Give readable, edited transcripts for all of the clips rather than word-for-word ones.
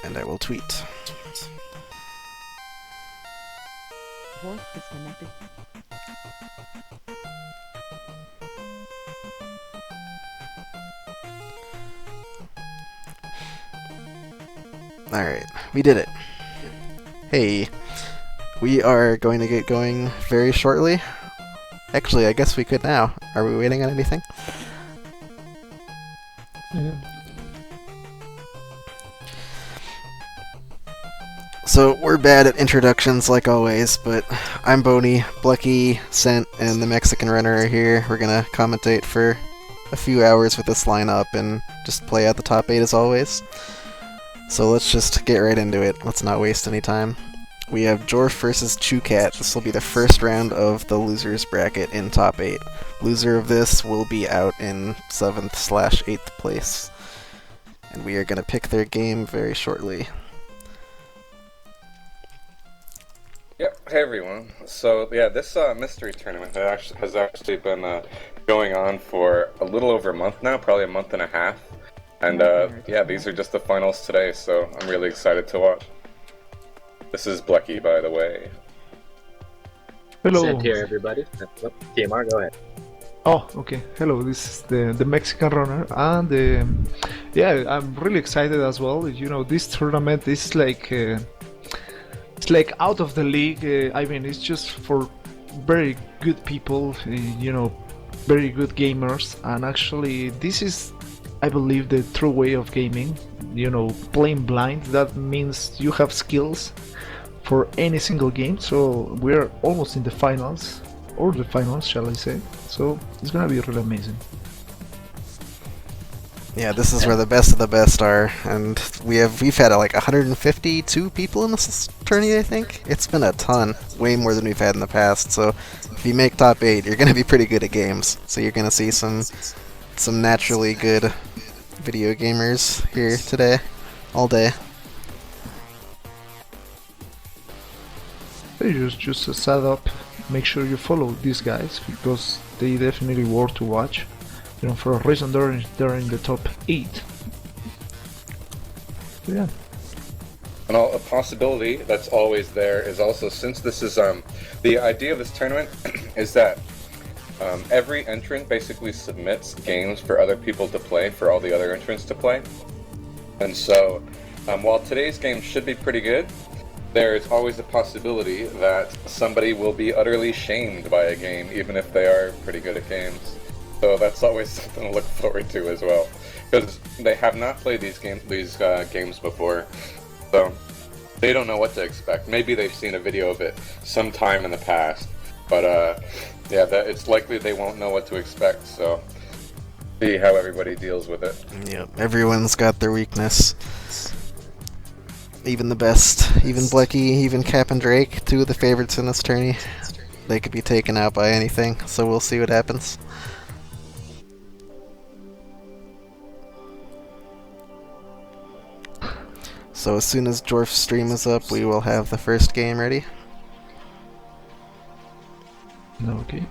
And I will tweet. Jorf disconnected. Alright, we did it. Hey, we are going to get going very shortly. Actually, I guess we could now. Are we waiting on anything? Yeah. So, we're bad at introductions like always, but I'm Boney, Blechy, Scent, and the Mexican Runner are here. We're gonna commentate for a few hours with this lineup and just play out the top 8 as always. So let's just get right into it. Let's not waste any time. We have Jorf versus Chucat. This will be the first round of the losers bracket in top 8. Loser of this will be out in 7th/8th place. And we are going to pick their game very shortly. Yep. Hey everyone. So yeah, this mystery tournament has actually been going on for a little over a month now, probably a month and a half. And yeah, these are just the finals today, so I'm really excited to watch. This is Blechy, by the way. Hello. Sent here, everybody. TMR, go ahead. Oh, okay. Hello, this is the Mexican Runner, and yeah, I'm really excited as well. You know, this tournament is like it's like out of the league. I mean, it's just for very good people, you know, very good gamers, and actually, this is, I believe, the true way of gaming. You know, playing blind. That means you have skills for any single game. So we're almost in the finals, or the finals, shall I say? So it's gonna be really amazing. Yeah, this is where the best of the best are, and we've had like 152 people in this tourney, I think. It's been a ton, way more than we've had in the past. So if you make top 8, you're gonna be pretty good at games. So you're gonna see some naturally good video gamers here today, all day. You just set up, make sure you follow these guys, because they definitely worth to watch. You know, for a reason they're in the top 8. So, yeah. And a possibility that's always there is also, since this is the idea of this tournament is that every entrant basically submits games for other people to play, for all the other entrants to play. And so, while today's game should be pretty good, there is always a possibility that somebody will be utterly shamed by a game, even if they are pretty good at games. So that's always something to look forward to as well, because they have not played these games before, so they don't know what to expect. Maybe they've seen a video of it sometime in the past, but yeah, it's likely they won't know what to expect. So see how everybody deals with it. Yep, everyone's got their weakness. Even the best, even Blechy, even Capndrake, 2 of the favorites in this tourney. They could be taken out by anything, so we'll see what happens. So as soon as Jorf's stream is up, we will have the first game ready. Okay.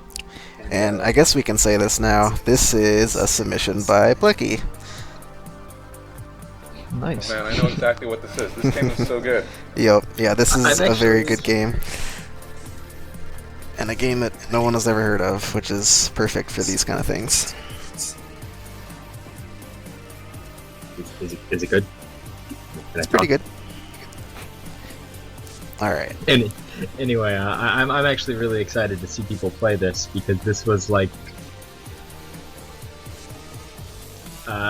And I guess we can say this now. This is a submission by Blechy. Nice. Oh, man, I know exactly what this is. This game is so good. Yep, yeah, this is I'm a very actually- good game. And a game that no one has ever heard of, which is perfect for these kind of things. Is it good? It's pretty good. Alright. Anyway, I'm actually really excited to see people play this, because this was like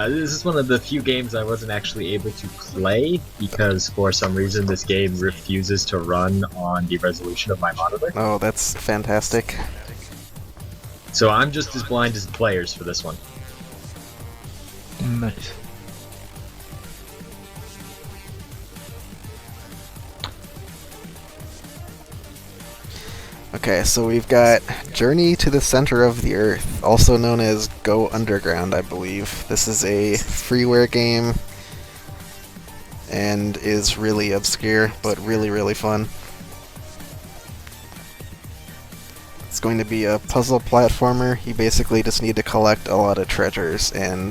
this is one of the few games I wasn't actually able to play, because for some reason this game refuses to run on the resolution of my monitor. Oh, that's fantastic. So I'm just as blind as the players for this one. Nice. Okay, so we've got Journey to the Center of the Earth, also known as Go Underground, I believe. This is a freeware game and is really obscure, but really, really fun. Let's going to be a puzzle platformer. You basically just need to collect a lot of treasures and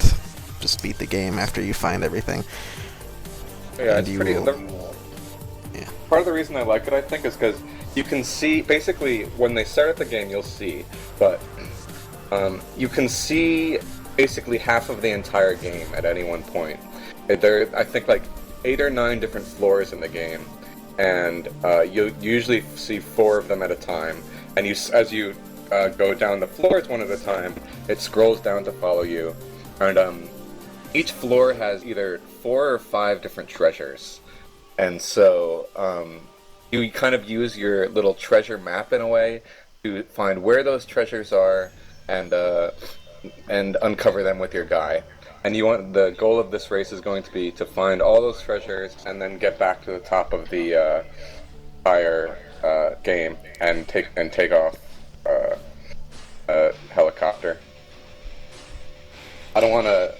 just beat the game after you find everything. Yeah, And it's you pretty. will- yeah. Part of the reason I like it, I think, is because you can see basically when they start at the game, you'll see, but you can see basically half of the entire game at any one point. There, I think, like 8 or 9 different floors in the game, and you usually see 4 of them at a time. And as you go down the floors one at a time, it scrolls down to follow you, and each floor has either 4 or 5 different treasures, and so you kind of use your little treasure map in a way to find where those treasures are and uncover them with your guy. And the goal of this race is going to be to find all those treasures and then get back to the top of the entire game and take off a helicopter. I don't want to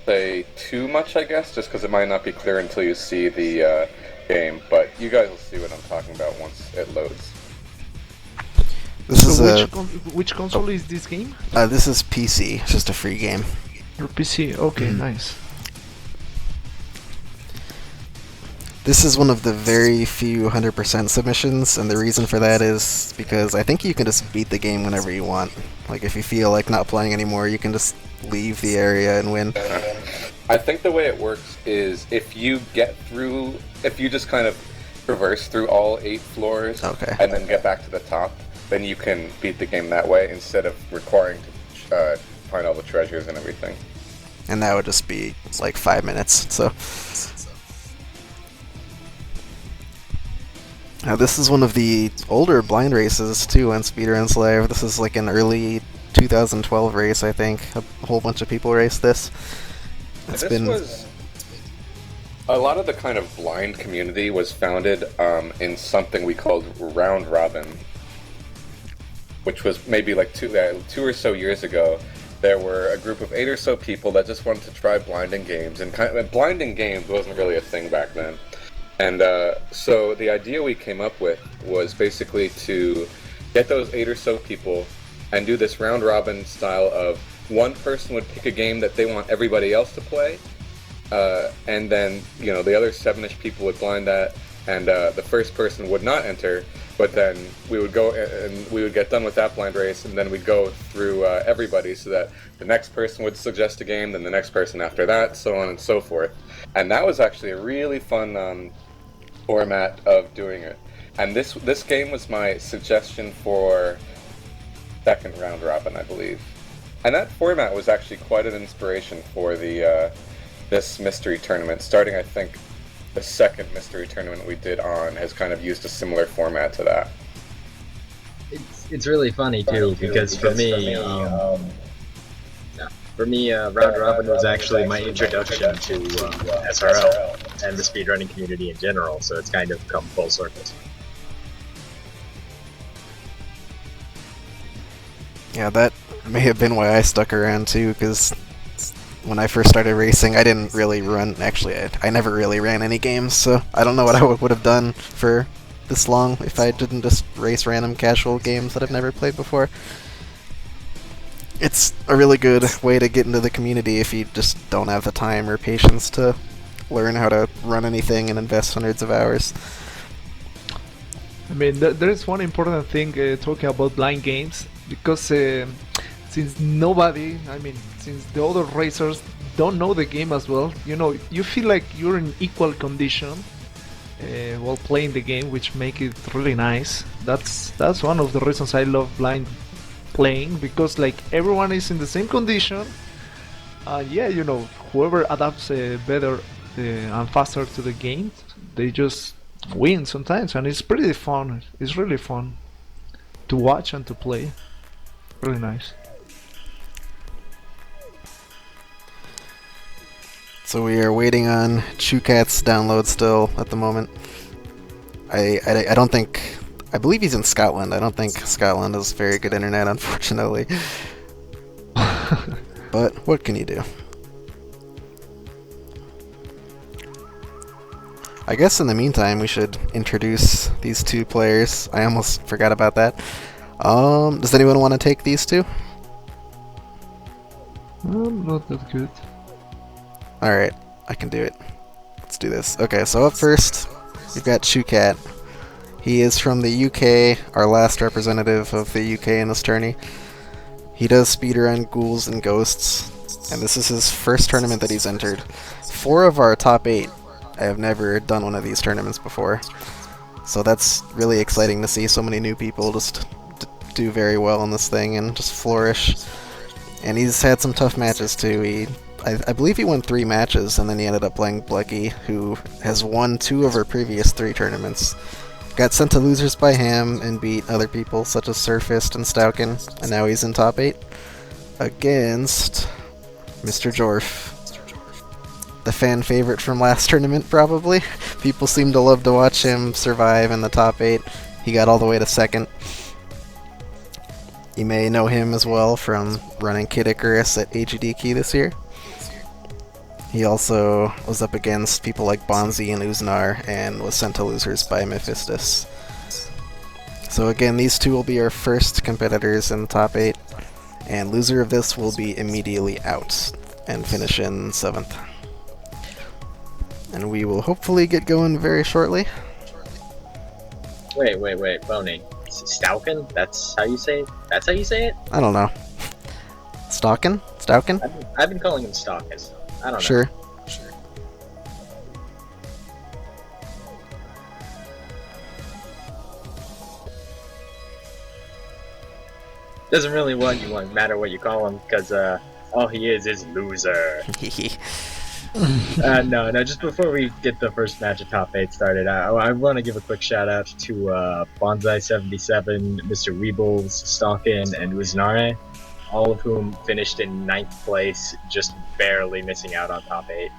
say too much, I guess, just because it might not be clear until you see the game, but you guys will see what I'm talking about once it loads. This is So which console is this game? this is PC. It's just a free game. Your PC. Okay, nice. This is one of the very few 100% submissions, and the reason for that is because I think you can just beat the game whenever you want. Like, if you feel like not playing anymore, you can just leave the area and win. I think the way it works is if you just kind of traverse through all 8 floors Okay. and then get back to the top, then you can beat the game that way instead of requiring to find all the treasures and everything. And that would just be like 5 minutes, so... Now this is one of the older blind races too on Speedruns Live. This is like an early 2012 race, I think. A whole bunch of people raced this. A lot of the kind of blind community was founded in something we called Round Robin, which was maybe like 2 or so years ago. There were a group of 8 or so people that just wanted to try blinding games, and blinding games wasn't really a thing back then. And so the idea we came up with was basically to get those 8 or so people and do this round robin style of one person would pick a game that they want everybody else to play, and then the other 7-ish people would blind that, and the first person would not enter. But then we would go and we would get done with that blind race, and then we'd go through everybody so that the next person would suggest a game, then the next person after that, so on and so forth. And that was actually a really fun format of doing it. And this game was my suggestion for second round robin, I believe. And that format was actually quite an inspiration for the this mystery tournament. Starting, I think, the second mystery tournament we did on has kind of used a similar format to that. It's really funny too, because for me, round robin was actually my introduction to SRL and the speedrunning community in general. So it's kind of come full circle. Yeah, that may have been why I stuck around too, because when I first started racing, I didn't really run. Actually, I never really ran any games, so I don't know what I would have done for this long if I didn't just race random casual games that I've never played before. It's a really good way to get into the community if you just don't have the time or patience to learn how to run anything and invest hundreds of hours. I mean, there is one important thing talking about blind games, because since the other racers don't know the game as well, you feel like you're in equal condition while playing the game, which make it really nice. That's one of the reasons I love blind playing, because like everyone is in the same condition. Whoever adapts better and faster to the game, they just win sometimes, and it's pretty fun. It's really fun to watch and to play. Really nice. So we are waiting on Chucat's download still at the moment. I don't think... I believe he's in Scotland. I don't think Scotland has very good internet, unfortunately. But what can you do? I guess in the meantime we should introduce these two players. I almost forgot about that. Does anyone want to take these two? Not that good. Alright, I can do it. Let's do this. Okay, so up first, we've got Chucat. He is from the UK, our last representative of the UK in this tourney. He does speedrun ghouls and ghosts, and this is his first tournament that he's entered. 4 of our top 8 have never done one of these tournaments before. So that's really exciting to see so many new people just do very well in this thing and just flourish. And he's had some tough matches too. I believe he won 3 matches, and then he ended up playing Blechy, who has won 2 of our previous 3 tournaments. Got sent to losers by him and beat other people such as Surfist and Stauken, and now he's in top 8 against Mr. Jorf. The fan favorite from last tournament, probably. People seem to love to watch him survive in the top 8. He got all the way to 2nd. You may know him as well from running Kid Icarus at AGDQ this year. He also was up against people like Bonzi and Uznar and was sent to losers by Mephistus. So again, these 2 will be our first competitors in the top 8, and loser of this will be immediately out and finish in 7th. And we will hopefully get going very shortly. Wait, Boney. Stauken? That's how you say it? That's how you say it? I don't know. Stauken? I've been calling him Stauken. I don't know. Sure. Doesn't really matter what you call him, because all he is loser. No, just before we get the first match of top 8 started, I want to give a quick shout out to Bonsai77, Mr. Weebles, Stauken, and Uznare, all of whom finished in 9th place, just barely missing out on top 8.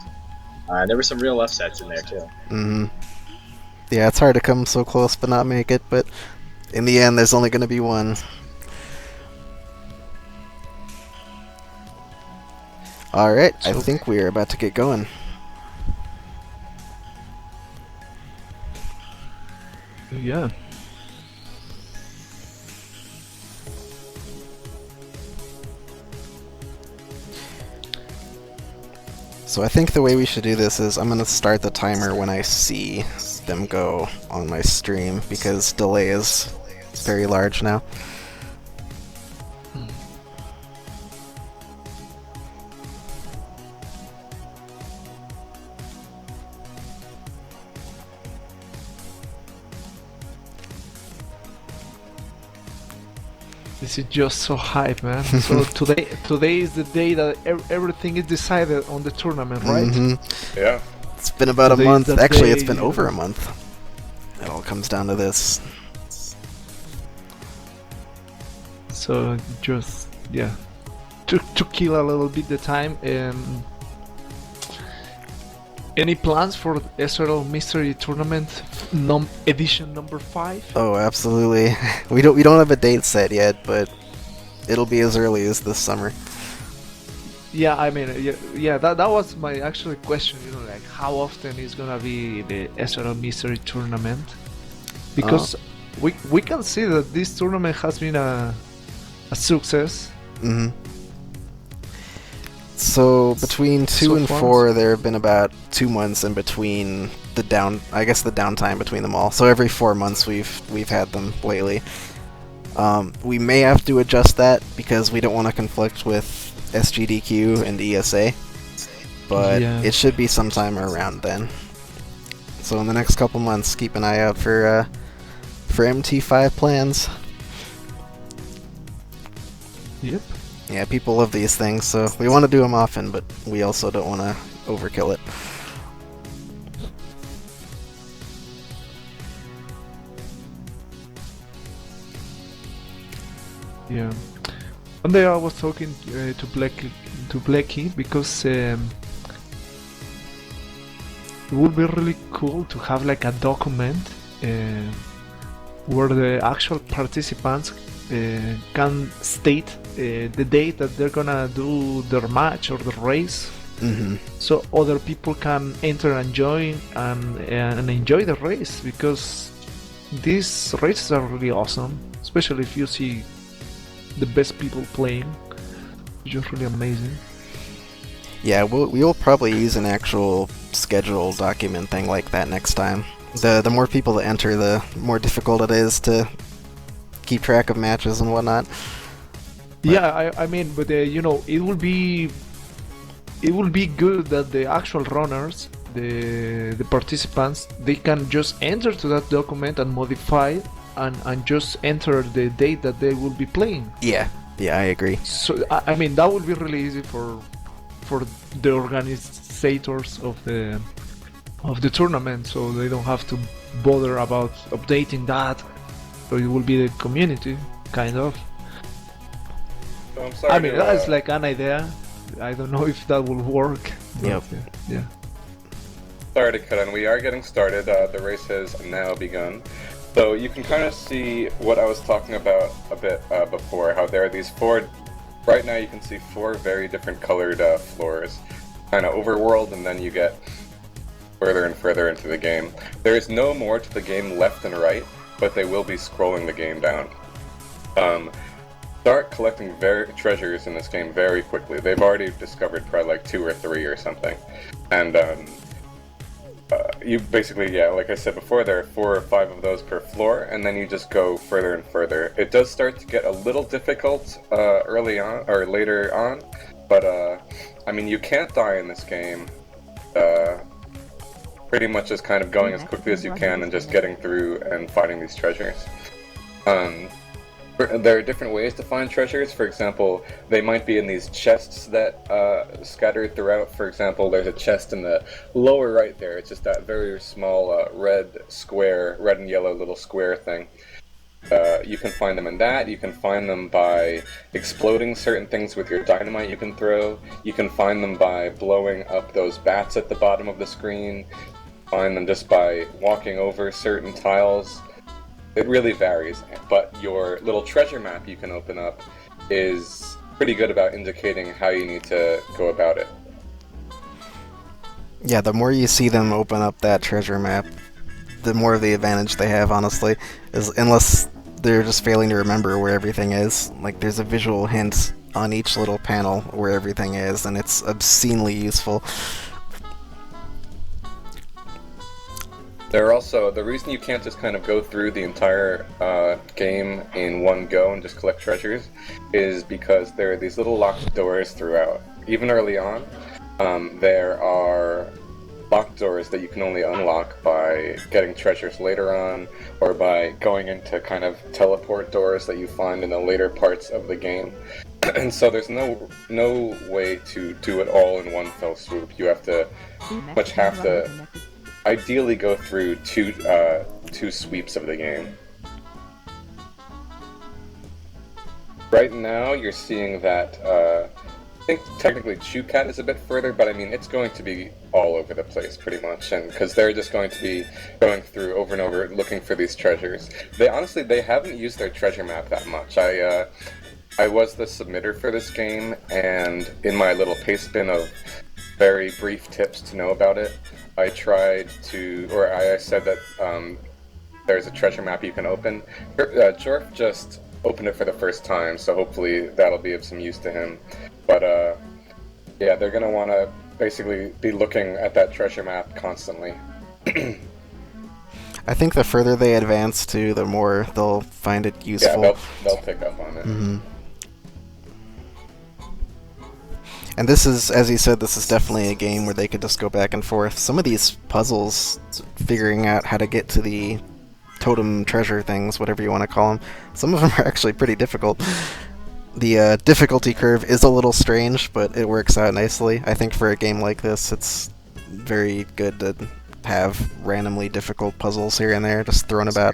There were some real upsets in there too. Yeah, it's hard to come so close but not make it, but in the end there's only going to be one. Alright, I think we're about to get going. Yeah. So I think the way we should do this is I'm going to start the timer when I see them go on my stream, because delay is very large now. This is just so hype, man. So today is the day that everything is decided on the tournament, right? Yeah. It's been about Today a is month. the Actually, day, it's been you over know. a month. It all comes down to this. So just to kill a little bit the time. Any plans for SRL Mystery Tournament edition number 5? Oh, absolutely. We don't have a date set yet, but it'll be as early as this summer. Yeah, I mean, yeah. That was my actual question. You know, like how often is gonna be the SRL Mystery Tournament? Because we can see that this tournament has been a success. So between 2 So and far. 4, there have been about 2 months in between the downtime between them all. So every 4 months we've had them lately. We may have to adjust that because we don't want to conflict with SGDQ and ESA, but Yeah. it should be sometime around then. So in the next couple months, keep an eye out for MT5 plans. Yep. Yeah, people love these things, so we want to do them often, but we also don't want to overkill it. Yeah. One day I was talking to Blechy because it would be really cool to have like a document where the actual participants can state the date that they're gonna do their match or the race, so other people can enter and join and enjoy the race, because these races are really awesome, especially if you see the best people playing. It's just really amazing. Yeah, we'll probably use an actual schedule document thing like that next time. The more people that enter, the more difficult it is to keep track of matches and whatnot. Yeah, I mean, but you know, it will be good that the actual runners, the participants, they can just enter to that document and modify and just enter the date that they will be playing. Yeah, I agree. So I mean, that would be really easy for the organizers of the tournament, so they don't have to bother about updating that. So it will be the community, kind of. So I'm sorry. I mean, that's like an idea. I don't know if that will work. Yep. Yeah. Sorry to cut in. We are getting started. The race has now begun. So you can kind of see what I was talking about a bit before, how there are these four, right now you can see four very different colored floors, kind of overworld, and then you get further and further into the game. There is no more to the game left and right, but they will be scrolling the game down. Start collecting treasures in this game very quickly. They've already discovered probably like 2 or 3 or something. And you basically, yeah, like I said before, there are 4 or 5 of those per floor, and then you just go further and further. It does start to get a little difficult early on, or later on, but I mean, you can't die in this game. Pretty much just kind of going as quickly as you can and just getting through and finding these treasures. There are different ways to find treasures. For example, they might be in these chests that scattered throughout. For example, there's a chest in the lower right there. It's just that very small red and yellow little square thing. You can find them in that. You can find them by exploding certain things with your dynamite you can throw. You can find them by blowing up those bats at the bottom of the screen. Find them just by walking over certain tiles. It really varies, but your little treasure map you can open up is pretty good about indicating how you need to go about it. Yeah, the more you see them open up that treasure map, the more of the advantage they have, honestly. Unless they're just failing to remember where everything is. Like, there's a visual hint on each little panel where everything is, and it's obscenely useful. There are also, the reason you can't just kind of go through the entire game in one go and just collect treasures is because there are these little locked doors throughout. Even early on, there are locked doors that you can only unlock by getting treasures later on, or by going into kind of teleport doors that you find in the later parts of the game. And so there's no way to do it all in one fell swoop. You have to ideally go through two sweeps of the game. Right now, you're seeing that, I think technically Chucat is a bit further, but I mean, it's going to be all over the place pretty much, and because they're just going to be going through over and over looking for these treasures. They haven't used their treasure map that much. I was the submitter for this game, and in my little paste bin of very brief tips to know about it, I said that there's a treasure map you can open. Jorf just opened it for the first time, so hopefully that'll be of some use to him. But yeah, they're gonna want to basically be looking at that treasure map constantly. I think the further they advance to, the more they'll find it useful. Yeah, they'll pick up on it. Mm-hmm. And this is, as you said, this is definitely a game where they could just go back and forth. Some of these puzzles, figuring out how to get to the totem treasure things, whatever you want to call them, some of them are actually pretty difficult. The difficulty curve is a little strange, but it works out nicely. I think for a game like this, it's very good to have randomly difficult puzzles here and there, just thrown about.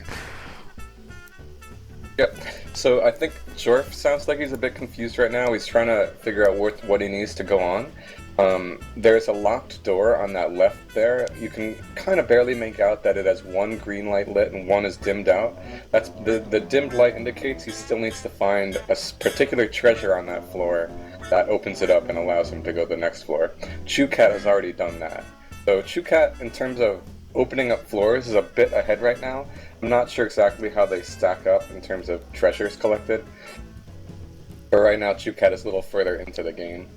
Yep. So I think Jorf sounds like he's a bit confused right now. He's trying to figure out what he needs to go on. There's a locked door on that left there. You can kind of barely make out that it has one green light lit and one is dimmed out. That's the dimmed light indicates he still needs to find a particular treasure on that floor that opens it up and allows him to go to the next floor. Chucat has already done that. So Chucat, in terms of opening up floors, is a bit ahead right now. I'm not sure exactly how they stack up in terms of treasures collected. But right now, Chucat is a little further into the game.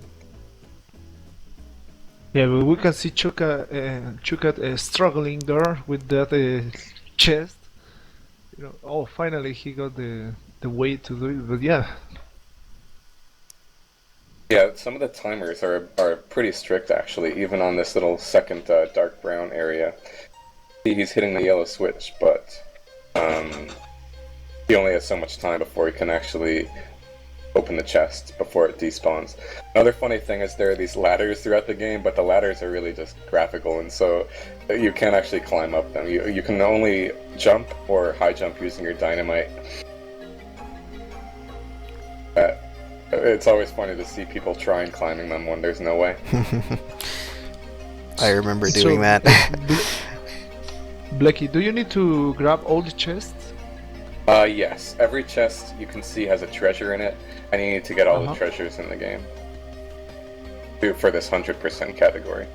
Yeah, but we can see Chucat struggling there with that chest. You know, oh, finally he got the way to do it. But yeah, Yeah, some of the timers are pretty strict actually, even on this little second dark brown area. He's hitting the yellow switch, but he only has so much time before he can actually open the chest before it despawns. Another funny thing is there are these ladders throughout the game, but the ladders are really just graphical, and so you can't actually climb up them. You can only jump or high jump using your dynamite. It's always funny to see people trying climbing them when there's no way. I remember doing that. Blechy, do you need to grab all the chests? Yes. Every chest you can see has a treasure in it, and you need to get all the treasures in the game for this 100% category.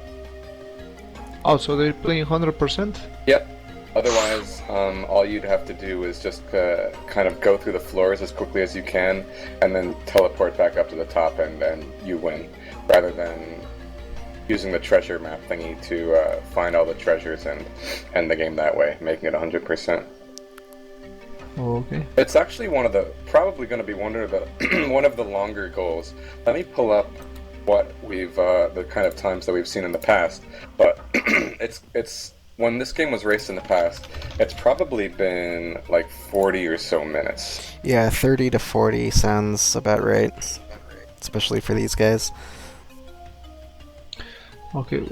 Oh, so they're playing 100%? Yep. Otherwise, all you'd have to do is just kind of go through the floors as quickly as you can, and then teleport back up to the top, and then you win, rather than using the treasure map thingy to find all the treasures and end the game that way, making it 100%. Oh, okay. It's actually probably going to be one of the one of the longer goals. Let me pull up what we've the kind of times that we've seen in the past, but it's when this game was raced in the past, it's probably been like 40 or so minutes. Yeah, 30 to 40 sounds about right, especially for these guys. Okay,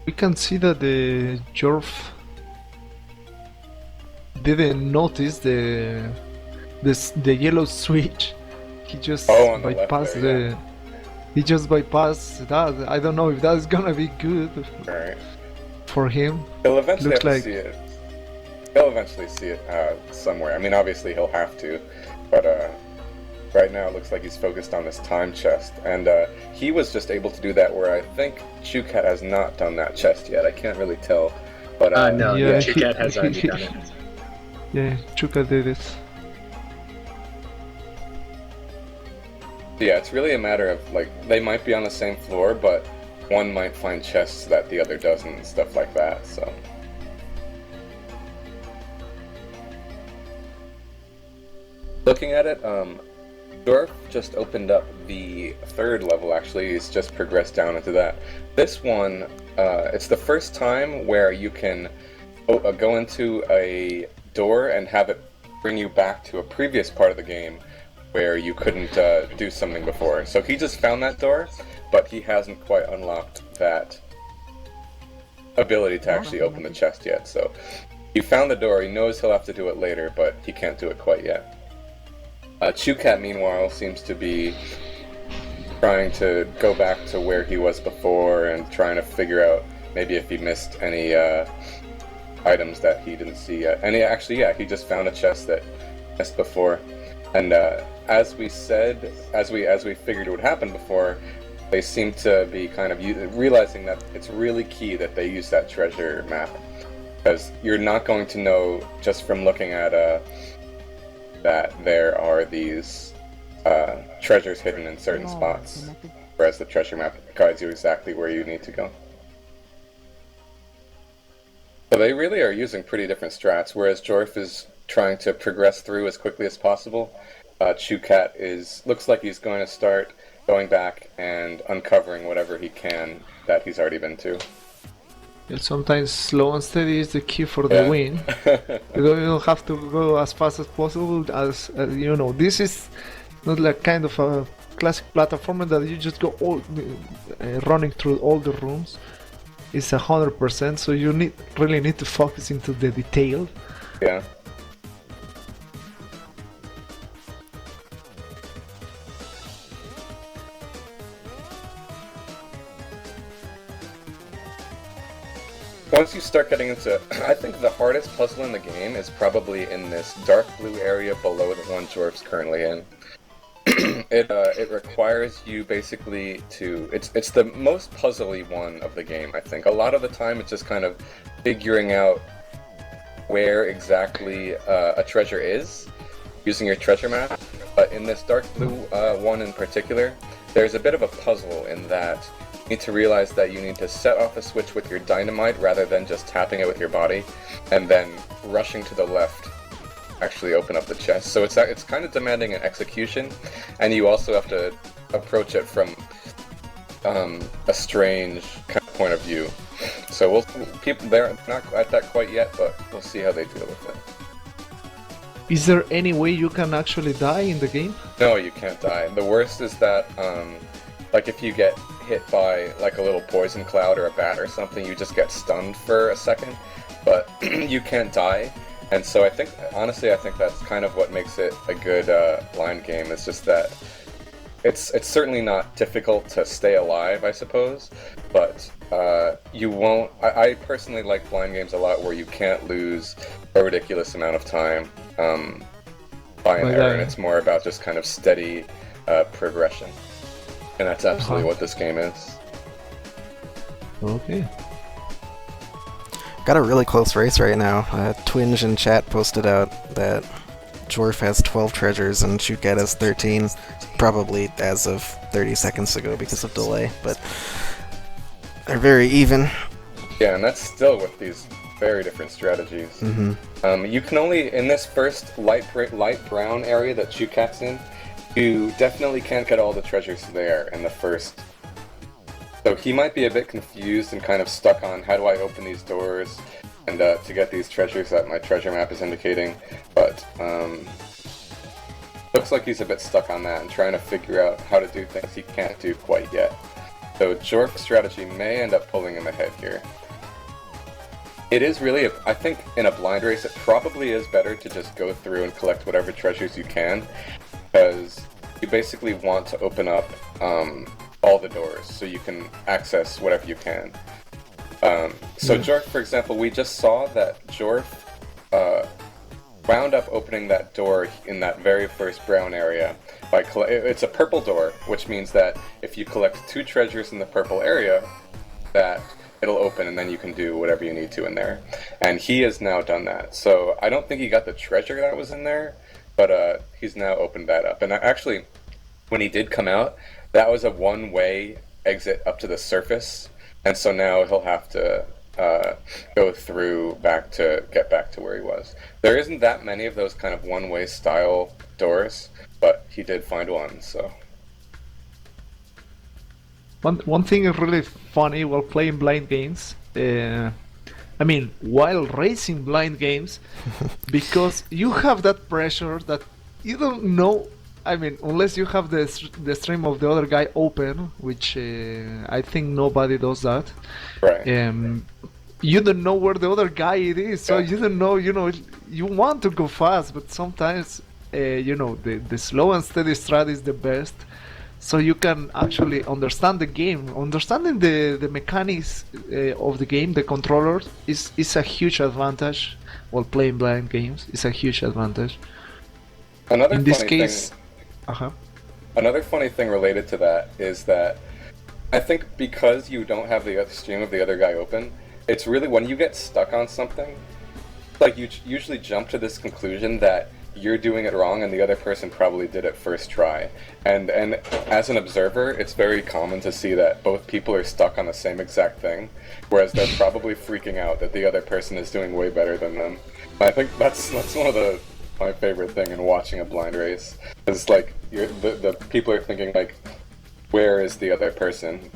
we can see that the Jorf didn't notice the yellow switch. He just on the left bypassed there, yeah. He just bypassed that. I don't know if that's gonna be good Alright. for him. He'll eventually Looks have like- to see it. He'll eventually see it somewhere. I mean, obviously he'll have to, but right now it looks like he's focused on this time chest, and he was just able to do that where I think Chucat has not done that chest yet. I can't really tell, but No, Yeah, Chucat has already he- done it. Yeah, Chucat did it. yeah, it's really a matter of like they might be on the same floor, but one might find chests that the other doesn't and stuff like that. So. Looking at it, Jorf just opened up the third level, actually. He's just progressed down into that. This one, it's the first time where you can go into a door and have it bring you back to a previous part of the game where you couldn't do something before. So he just found that door, but he hasn't quite unlocked that ability to actually open the chest yet. So he found the door, he knows he'll have to do it later, but he can't do it quite yet. Chucat, meanwhile, seems to be trying to go back to where he was before and trying to figure out maybe if he missed any items that he didn't see yet. And he just found a chest that he missed before. And as we said, as we figured it would happen before, they seem to be kind of realizing that it's really key that they use that treasure map, because you're not going to know just from looking at that there are these treasures hidden in certain spots, whereas the treasure map guides you exactly where you need to go. So they really are using pretty different strats, whereas Jorf is trying to progress through as quickly as possible. Chucat looks like he's going to start going back and uncovering whatever he can that he's already been to. And sometimes slow and steady is the key for the win. You don't have to go as fast as possible. As you know, this is not like kind of a classic platformer that you just go all running through all the rooms. It's 100%, so you really need to focus into the detail. Yeah. Once you start getting into, I think the hardest puzzle in the game is probably in this dark blue area below the one Jorf's currently in. It requires you basically to, it's the most puzzly one of the game, I think. A lot of the time it's just kind of figuring out where exactly a treasure is using your treasure map, but in this dark blue one in particular, there's a bit of a puzzle in that you need to realize that you need to set off a switch with your dynamite rather than just tapping it with your body, and then rushing to the left actually open up the chest. So it's kind of demanding an execution, and you also have to approach it from a strange kind of point of view. So people they're not at that quite yet, but we'll see how they deal with it. Is there any way you can actually die in the game? No, you can't die. The worst is that, like if you get hit by like a little poison cloud or a bat or something, you just get stunned for a second, but you can't die. And so honestly, I think that's kind of what makes it a good blind game. It's just that it's certainly not difficult to stay alive, I suppose, but you won't. I personally like blind games a lot where you can't lose a ridiculous amount of time by an error, and it's more about just kind of steady progression. And that's absolutely what this game is. Okay. Got a really close race right now. Twinge in chat posted out that Jorf has 12 treasures and Chucat has 13, probably as of 30 seconds ago because of delay, but they're very even. Yeah, and that's still with these very different strategies. Mm-hmm. You can only, in this first light brown area that Chucat's in, you definitely can't get all the treasures there in the first. So he might be a bit confused and kind of stuck on how do I open these doors and to get these treasures that my treasure map is indicating, but looks like he's a bit stuck on that and trying to figure out how to do things he can't do quite yet. So Jorf's strategy may end up pulling him ahead here. It is really, I think in a blind race it probably is better to just go through and collect whatever treasures you can, because you basically want to open up all the doors so you can access whatever you can. So Jorf, for example, we just saw that Jorf wound up opening that door in that very first brown area by it's a purple door, which means that if you collect 2 treasures in the purple area, that it'll open and then you can do whatever you need to in there. And he has now done that. So I don't think he got the treasure that was in there, but he's now opened that up. And actually, when he did come out, that was a one-way exit up to the surface, and so now he'll have to go through get back to where he was. There isn't that many of those kind of one-way style doors, but he did find one, so. One thing is really funny while playing blind games, while racing blind games, because you have that pressure that you don't know. Unless you have the stream of the other guy open, which I think nobody does that. Right. You don't know where the other guy is, so you don't know. You want to go fast, but sometimes, the slow and steady strat is the best. So you can actually understand the game. Understanding the mechanics of the game, the controllers, is a huge advantage while playing blind games. It's a huge advantage. In this case. Another funny thing related to that is that I think because you don't have the stream of the other guy open, it's really when you get stuck on something, like you usually jump to this conclusion that you're doing it wrong and the other person probably did it first try. And as an observer, it's very common to see that both people are stuck on the same exact thing, whereas they're probably freaking out that the other person is doing way better than them. I think that's one of my favorite thing in watching a blind race. It's like the people are thinking like, where is the other person?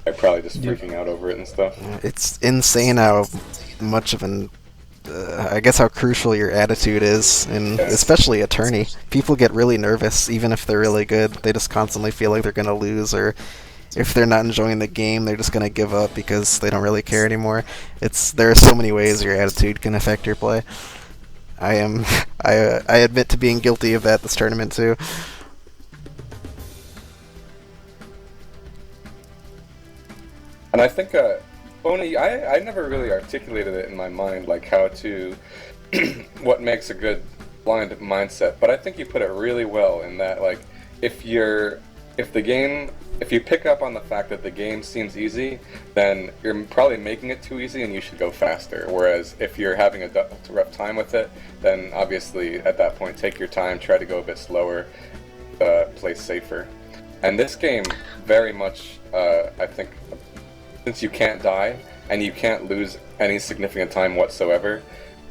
They're probably just freaking out over it and stuff. It's insane how much of I guess how crucial your attitude is, and especially a tourney. People get really nervous even if they're really good. They just constantly feel like they're gonna lose, or if they're not enjoying the game, they're just gonna give up because they don't really care anymore. There are so many ways your attitude can affect your play. I admit to being guilty of that this tournament too. And I think, Boney, I never really articulated it in my mind, like how to, what makes a good blind mindset, but I think you put it really well in that, like, if you're if you pick up on the fact that the game seems easy, then you're probably making it too easy and you should go faster. Whereas if you're having a rough time with it, then obviously at that point take your time, try to go a bit slower, play safer. And this game very much, I think, since you can't die and you can't lose any significant time whatsoever,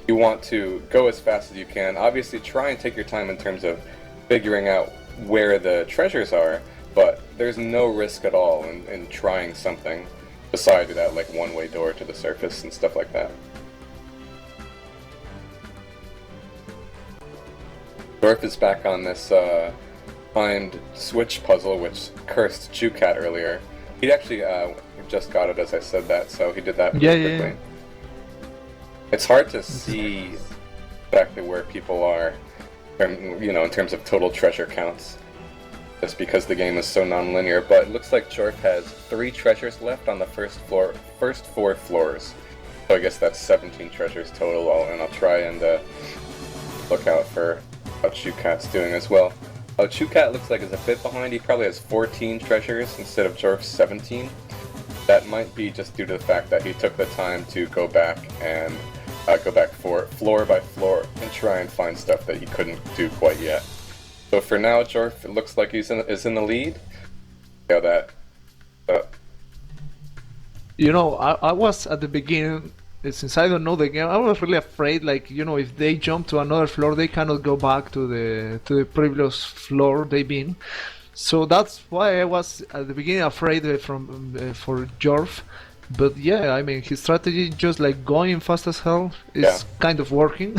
you want to go as fast as you can. Obviously try and take your time in terms of figuring out where the treasures are, but there's no risk at all in trying something beside that, like one-way door to the surface and stuff like that. Jorf is back on this find switch puzzle, which cursed Chucat earlier. He actually just got it as I said that, so he did that pretty quickly. Yeah. It's hard to see exactly where people are, in terms of total treasure counts, just because the game is so non-linear. But it looks like Jorf has 3 treasures left on the first 4 floors. So I guess that's 17 treasures total, and I'll try and look out for how Chucat's doing as well. Chucat looks like is a bit behind. He probably has 14 treasures instead of Jorf's 17. That might be just due to the fact that he took the time to go back and go back floor by floor and try and find stuff that he couldn't do quite yet. So for now, Jorf, it looks like is in the lead. Yeah, that. I was at the beginning, since I don't know the game, I was really afraid, if they jump to another floor, they cannot go back to the previous floor they've been. So that's why I was at the beginning afraid for Jorf. But yeah, I mean, his strategy, just like going fast as hell, is kind of working.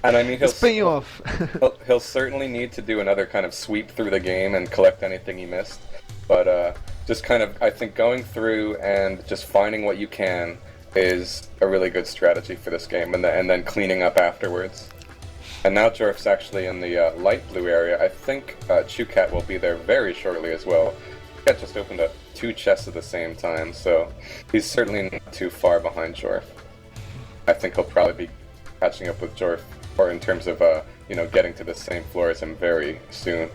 And I mean, it's paying off. he'll certainly need to do another kind of sweep through the game and collect anything he missed. But just kind of, I think going through and just finding what you can is a really good strategy for this game, and then cleaning up afterwards. And now Jorf's actually in the light blue area. I think Chucat will be there very shortly as well. Chucat just opened up 2 chests at the same time, so he's certainly not too far behind Jorf. I think he'll probably be catching up with Jorf, or in terms of getting to the same floor as him very soon.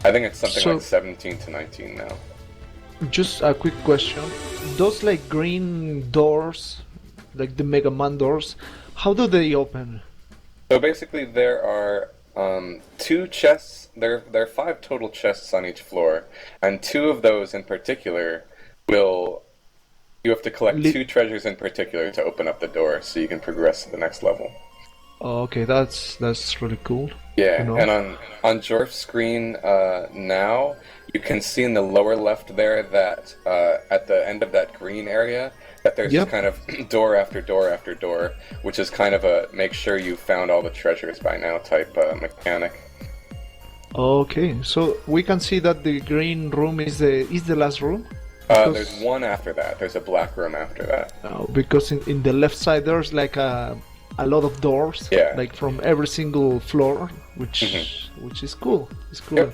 I think it's something like 17 to 19 now. Just a quick question: those green doors, like the Megaman doors, how do they open? So basically, there are 2 chests. There are 5 total chests on each floor, and 2 of those in particular you have to collect 2 treasures in particular to open up the door, so you can progress to the next level. Oh, okay, that's really cool. Yeah, and on Jorf's screen now, you can see in the lower left there that at the end of that green area, that there's just kind of door after door after door, which is kind of a make sure you found all the treasures by now type mechanic. Okay, so we can see that the green room is the last room? There's one after that. There's a black room after that. Because in the left side there's a lot of doors, from every single floor, which is cool. It's cool. Yep.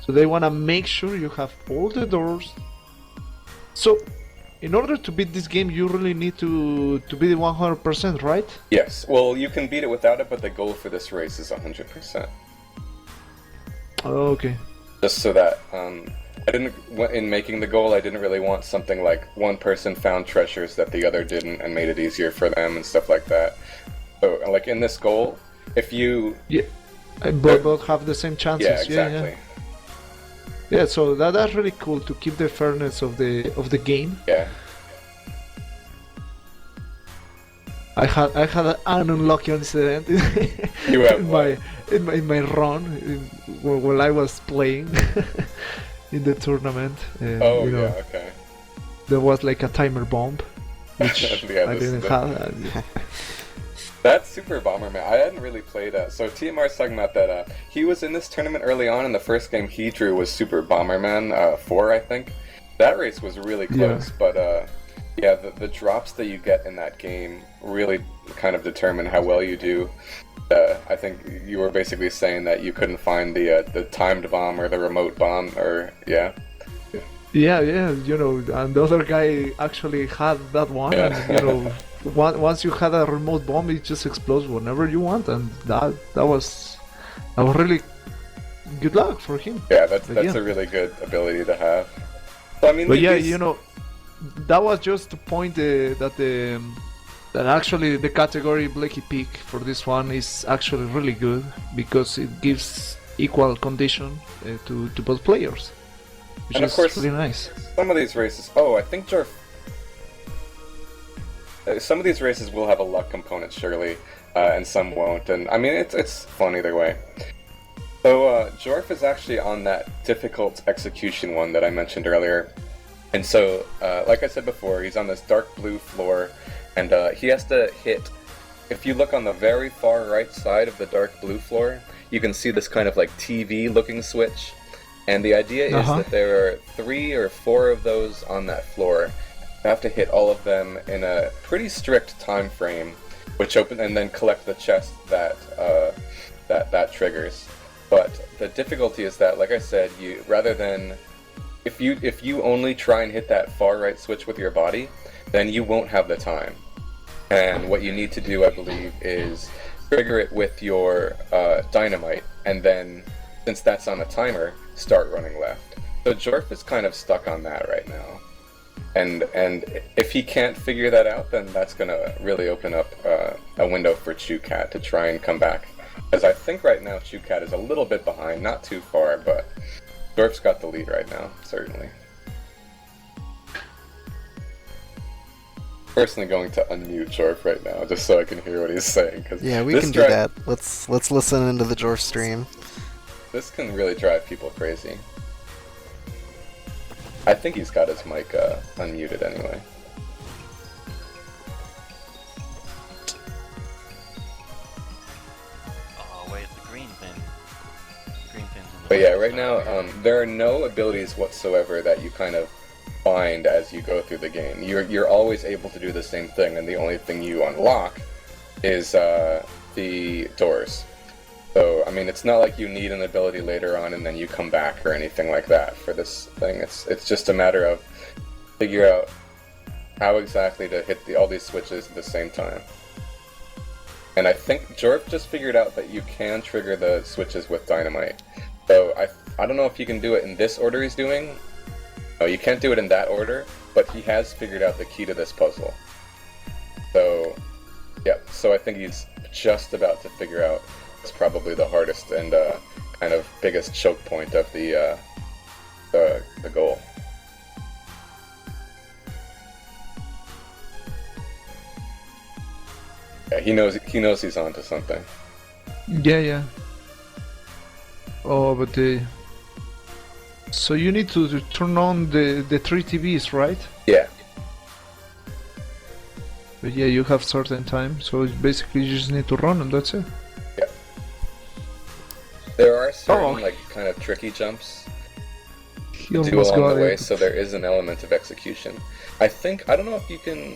So they want to make sure you have all the doors. So in order to beat this game, you really need to beat it 100%, right? Yes. Well, you can beat it without it, but the goal for this race is 100%. Okay. Just so that in making the goal, I didn't really want something like one person found treasures that the other didn't and made it easier for them and stuff like that. So, like in this goal, if you both have the same chances. Yeah, exactly. Yeah, so that's really cool to keep the fairness of the game. Yeah. I had an unlucky incident in my run while I was playing in the tournament. Okay. There was a timer bomb, which I didn't have. That's Super Bomberman. I hadn't really played that. So TMR's talking about that. He was in this tournament early on, and the first game he drew was Super Bomberman 4, I think. That race was really close, but the drops that you get in that game really kind of determine how well you do. I think you were basically saying that you couldn't find the timed bomb or the remote bomb, or Yeah, and the other guy actually had that one, and once you had a remote bomb, it just explodes whenever you want, and that was really good luck for him. Yeah, that's But yeah. a really good ability to have. So, I mean, But yeah, these- you know, that was just to point that actually the category Blechy pick for this one is actually really good because it gives equal condition to both players, which And of is course- really nice. some of these races. Oh, I think Jorf. Some of these races will have a luck component, surely, and some won't. And I mean, it's fun either way. So Jorf is actually on that difficult execution one that I mentioned earlier, and so like I said before, he's on this dark blue floor, and he has to hit. If you look on the very far right side of the dark blue floor, you can see this kind of like TV-looking switch. And the idea is that there are 3 or 4 of those on that floor. You have to hit all of them in a pretty strict time frame, which open and then collect the chest that that triggers. But the difficulty is that, like I said, you rather than if you only try and hit that far right switch with your body, then you won't have the time. And what you need to do, I believe, is trigger it with your dynamite, and then since that's on a timer, start running left. So Jorf is kind of stuck on that right now, and if he can't figure that out, then that's gonna really open up a window for Chucat to try and come back. Because I think right now Chucat is a little bit behind, not too far, but Jorf's got the lead right now, certainly. Personally going to unmute Jorf right now, just so I can hear what he's saying. Cause Yeah, we can do that. Let's listen into the Jorf stream. This can really drive people crazy. I think he's got his mic unmuted anyway. Oh wait, the green pin. Green pin's in the But way. yeah, right now there are no abilities whatsoever that you kind of find as you go through the game. You're always able to do the same thing, and the only thing you unlock is the doors. So I mean, it's not like you need an ability later on and then you come back or anything like that for this thing. It's just a matter of figure out how exactly to hit all these switches at the same time. And I think Jorf just figured out that you can trigger the switches with dynamite. So I don't know if you can do it in this order he's doing. No, you can't do it in that order, but he has figured out the key to this puzzle. So, yeah, so I think he's just about to figure out what's probably the hardest and kind of biggest choke point of the goal. Yeah, he knows he's onto something. Yeah. Oh, but so you need to turn on the 3 TVs, right? Yeah. But yeah, you have certain time, so basically you just need to run and that's it. Yeah. There are certain Oh. like kind of tricky jumps He do almost along got the way, it. so there is an element of execution. I don't know if you can.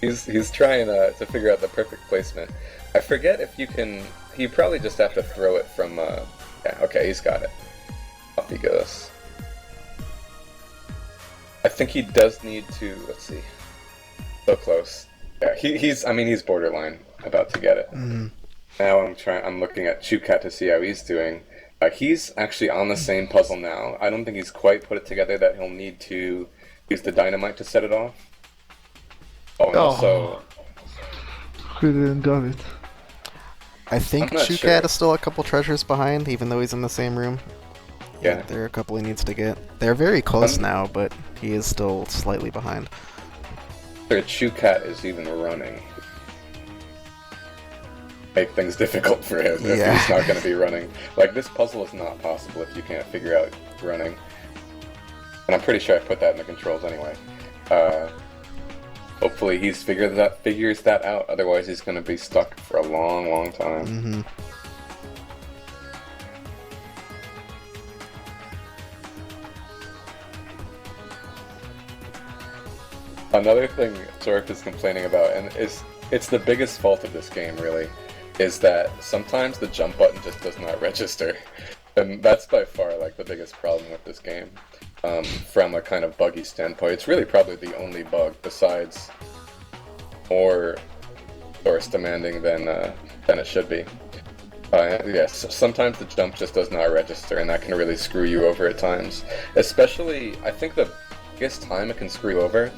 He's trying to figure out the perfect placement. I forget if you can. You probably just have to throw it from. Yeah, okay, he's got it. Off he goes. I think he does need to. Let's see. So close. Yeah, he's borderline about to get it. Mm. Now I'm looking at Chucat to see how he's doing. He's actually on the same puzzle now. I don't think he's quite put it together that he'll need to use the dynamite to set it off. Oh, and also... He didn't got it. I think I'm not Chucat sure. is still a couple treasures behind, even though he's in the same room. Yeah. There are a couple he needs to get. They're very close now, but he is still slightly behind. Sure, Chucat is even running. Make things difficult for him if Yeah. he's not going to be running. Like, this puzzle is not possible if you can't figure out running. And I'm pretty sure I put that in the controls anyway. Hopefully he figures that out, otherwise he's going to be stuck for a long, long time. Mm-hmm. Another thing Jorf is complaining about, and it's the biggest fault of this game, really, is that sometimes the jump button just does not register. And that's by far, like, the biggest problem with this game. From a kind of buggy standpoint. It's really probably the only bug, besides more source demanding than it should be. Yes, sometimes the jump just does not register, and that can really screw you over at times. Especially, I think the biggest time it can screw you over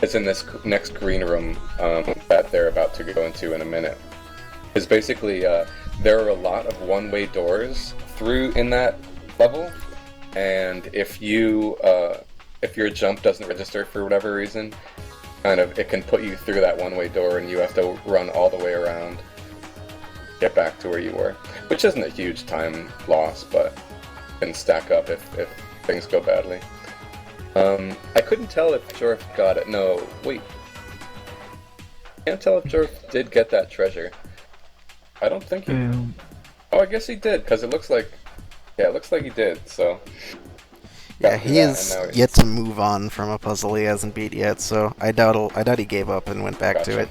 is in this next green room that they're about to go into in a minute. Is basically there are a lot of one-way doors through in that level, and if your jump doesn't register for whatever reason, it can put you through that one-way door, and you have to run all the way around, get back to where you were, which isn't a huge time loss, but can stack up if things go badly. I couldn't tell if Jorf got it. No, wait. Can't tell if Jorf did get that treasure. I don't think he... Oh, I guess he did, because it looks like... Yeah, it looks like he did, so... Yeah, he is yet to move on from a puzzle he hasn't beat yet, so I doubt he gave up and went back to it.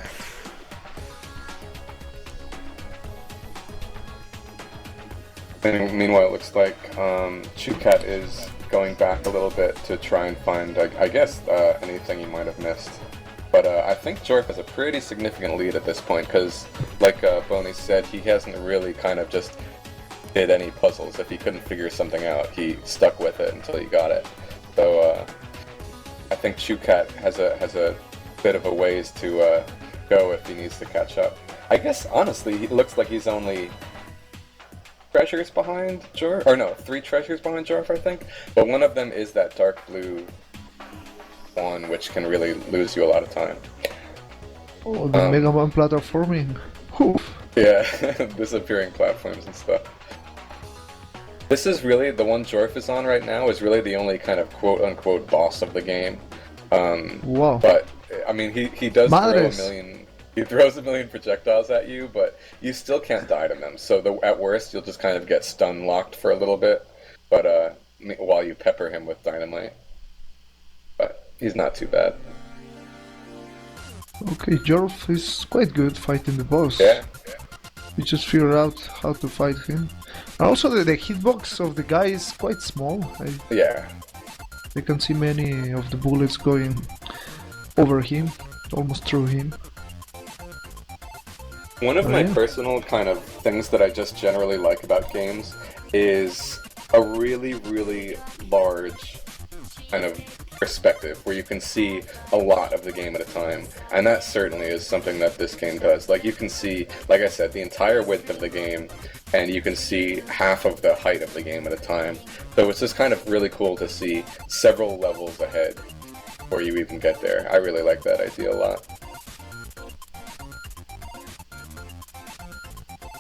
And meanwhile, it looks like Chucat is going back a little bit to try and find, I guess, anything he might have missed. But I think Jorf has a pretty significant lead at this point, because, like Boney said, he hasn't really kind of just did any puzzles. If he couldn't figure something out, he stuck with it until he got it. So I think Chucat has a bit of a ways to go if he needs to catch up. I guess, honestly, it looks like he's only... treasures behind Jorf, or no, 3 treasures behind Jorf, I think. But one of them is that dark blue one, which can really lose you a lot of time. Oh, the Megaman platforming. Oof. Yeah, disappearing platforms and stuff. This is really, the one Jorf is on right now is really the only kind of quote-unquote boss of the game. Wow. But, I mean, he does Madres. throw a million... He throws a million projectiles at you, but you still can't die to them. So at worst, you'll just kind of get stun locked for a little bit, but while you pepper him with dynamite. But he's not too bad. Okay, Jorf is quite good fighting the boss. Yeah. We just figured out how to fight him. And also the hitbox of the guy is quite small. Yeah. I can see many of the bullets going over him, almost through him. One of my personal kind of things that I just generally like about games is a really, really large kind of perspective where you can see a lot of the game at a time. And that certainly is something that this game does. Like, you can see, like I said, the entire width of the game, and you can see half of the height of the game at a time. So it's just kind of really cool to see several levels ahead before you even get there. I really like that idea a lot.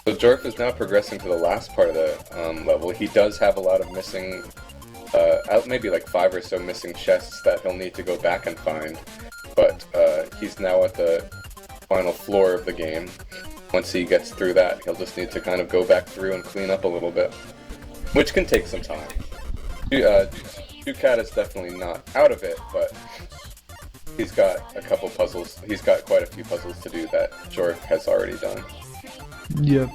So Jorf is now progressing to the last part of the level. He does have a lot of missing, maybe like 5 or so missing chests that he'll need to go back and find. But he's now at the final floor of the game. Once he gets through that, he'll just need to kind of go back through and clean up a little bit, which can take some time. Chucat is definitely not out of it, but he's got a couple puzzles. He's got quite a few puzzles to do that Jorf has already done. Yep.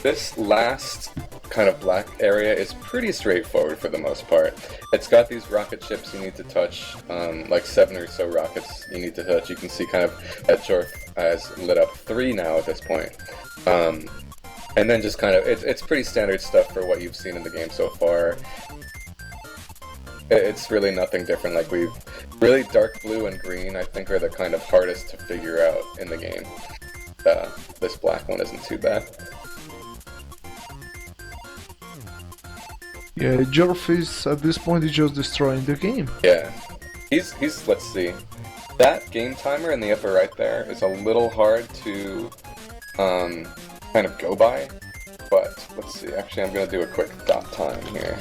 This last kind of black area is pretty straightforward for the most part. It's got these rocket ships you need to touch, like 7 or so rockets you need to touch. You can see kind of that Jorf has lit up 3 now at this point. And then just kind of, it's pretty standard stuff for what you've seen in the game so far. It's really nothing different. Like, really dark blue and green, I think, are the kind of hardest to figure out in the game. This black one isn't too bad. Yeah, Jorf is, at this point, he's just destroying the game. Yeah. He's let's see. That game timer in the upper right there is a little hard to, kind of go by. But, let's see, actually I'm gonna do a quick dot time here.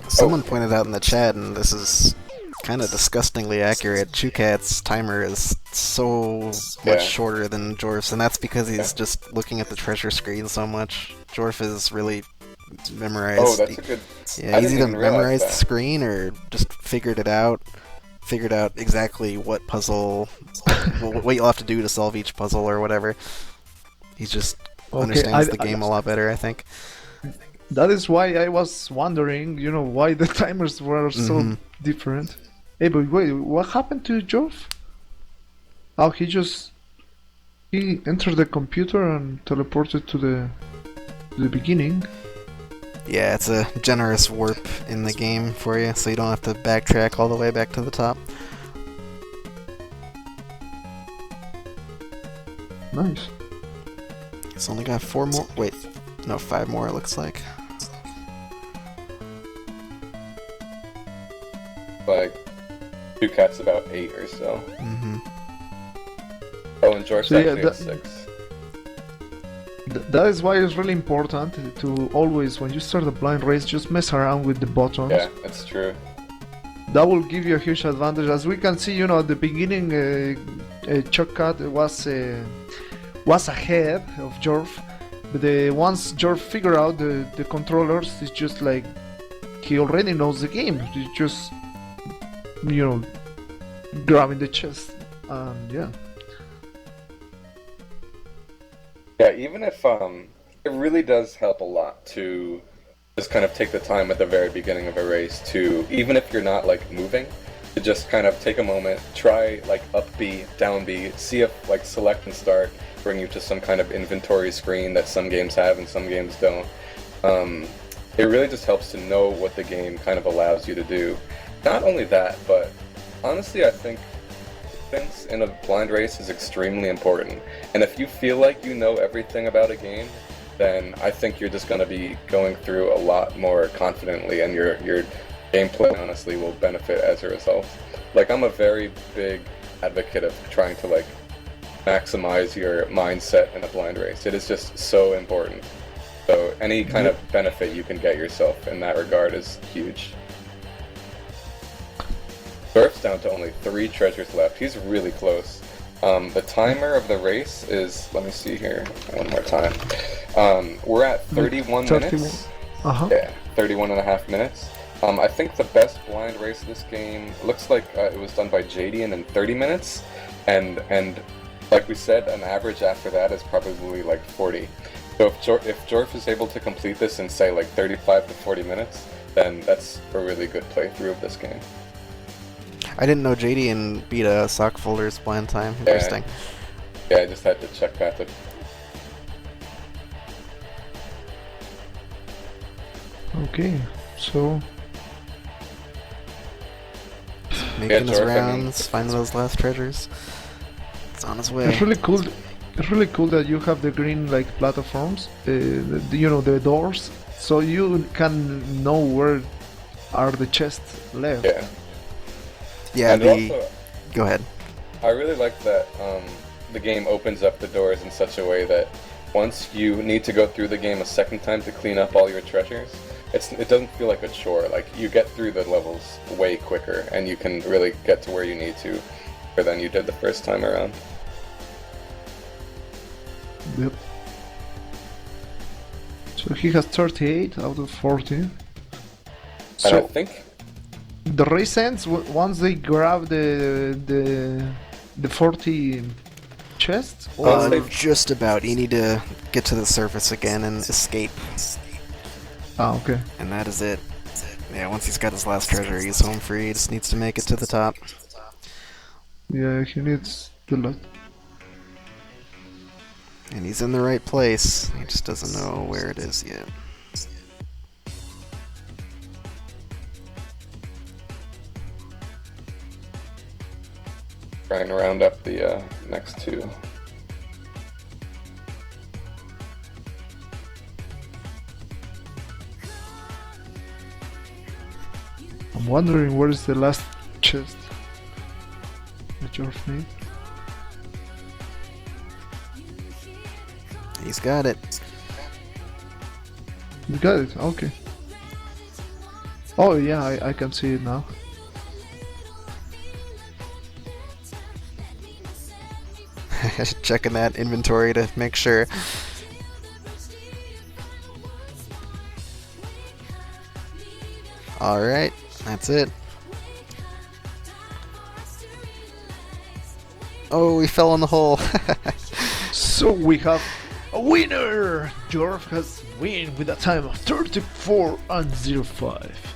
Someone pointed out in the chat, and this is kind of disgustingly accurate, Chucat's timer is so much shorter than Jorf's, and that's because he's just looking at the treasure screen so much. Jorf is really memorized. Oh, that's a good... Yeah, he's either memorized the screen or just figured out exactly what puzzle, what you'll have to do to solve each puzzle or whatever. He just understands the game a lot better, I think. That is why I was wondering, why the timers were so different. Hey, but wait, what happened to Jorf? Oh, he entered the computer and teleported to the beginning. Yeah, it's a generous warp in the game for you, so you don't have to backtrack all the way back to the top. Nice. It's only got 4 more. Wait, no, 5 more. It looks like. Like, Chucat's about 8 or so. Mm-hmm. Oh, and Jorf's So, yeah, actually at 6. That is why it's really important to always, when you start a blind race, just mess around with the buttons. Yeah, that's true. That will give you a huge advantage. As we can see, at the beginning, Chucat was ahead of Jorf, but once Jorf figured out the controllers, it's just like he already knows the game. He's just, grabbing the chest, and yeah. Yeah, even if it really does help a lot to just kind of take the time at the very beginning of a race to, even if you're not like moving, to just kind of take a moment, try like up B, down B, see if like select and start bring you to some kind of inventory screen that some games have and some games don't. It really just helps to know what the game kind of allows you to do. Not only that, but honestly, I think defense in a blind race is extremely important. And if you feel like you know everything about a game, then I think you're just going to be going through a lot more confidently, and your gameplay honestly will benefit as a result. Like, I'm a very big advocate of trying to like maximize your mindset in a blind race. It is just so important. So any kind of benefit you can get yourself in that regard is huge. Jorf's down to only 3 treasures left. He's really close. The timer of the race is, let me see here one more time. We're at 31 minutes. Uh-huh. Yeah, 31 and a half minutes. I think the best blind race of this game looks like it was done by Jadian in 30 minutes, and like we said, an average after that is probably like 40. So if Jorf is able to complete this in say like 35 to 40 minutes, then that's a really good playthrough of this game. I didn't know JD beat a sock folder's blind time. Interesting. Yeah, I just had to check that. Okay, so Making his Jorf, rounds, finding those last treasures. It's on his way. it's really cool. It's really cool that you have the green like platforms, the doors, so you can know where are the chests left. Yeah. Yeah, And also, go ahead. I really like that the game opens up the doors in such a way that once you need to go through the game a second time to clean up all your treasures, it doesn't feel like a chore. Like, you get through the levels way quicker, and you can really get to where you need to, quicker than you did the first time around. Yep. So he has 38 out of 40. And So I think the race ends once they grab the 40 chests, or Just about. You need to get to the surface again and escape. okay. And that is it. Yeah, once he's got his last treasure, he's home free. He just needs to make it to the top. Yeah, he needs the lot. And he's in the right place. He just doesn't know where it is yet. trying to round up the next 2. I'm wondering where is the last chest that Jorf need. He's got it. You got it, okay. Oh yeah, I can see it now. Checking that inventory to make sure. Alright, that's it. Oh, we fell in the hole. So we have a winner! Jorf has win with a time of 34 and 05.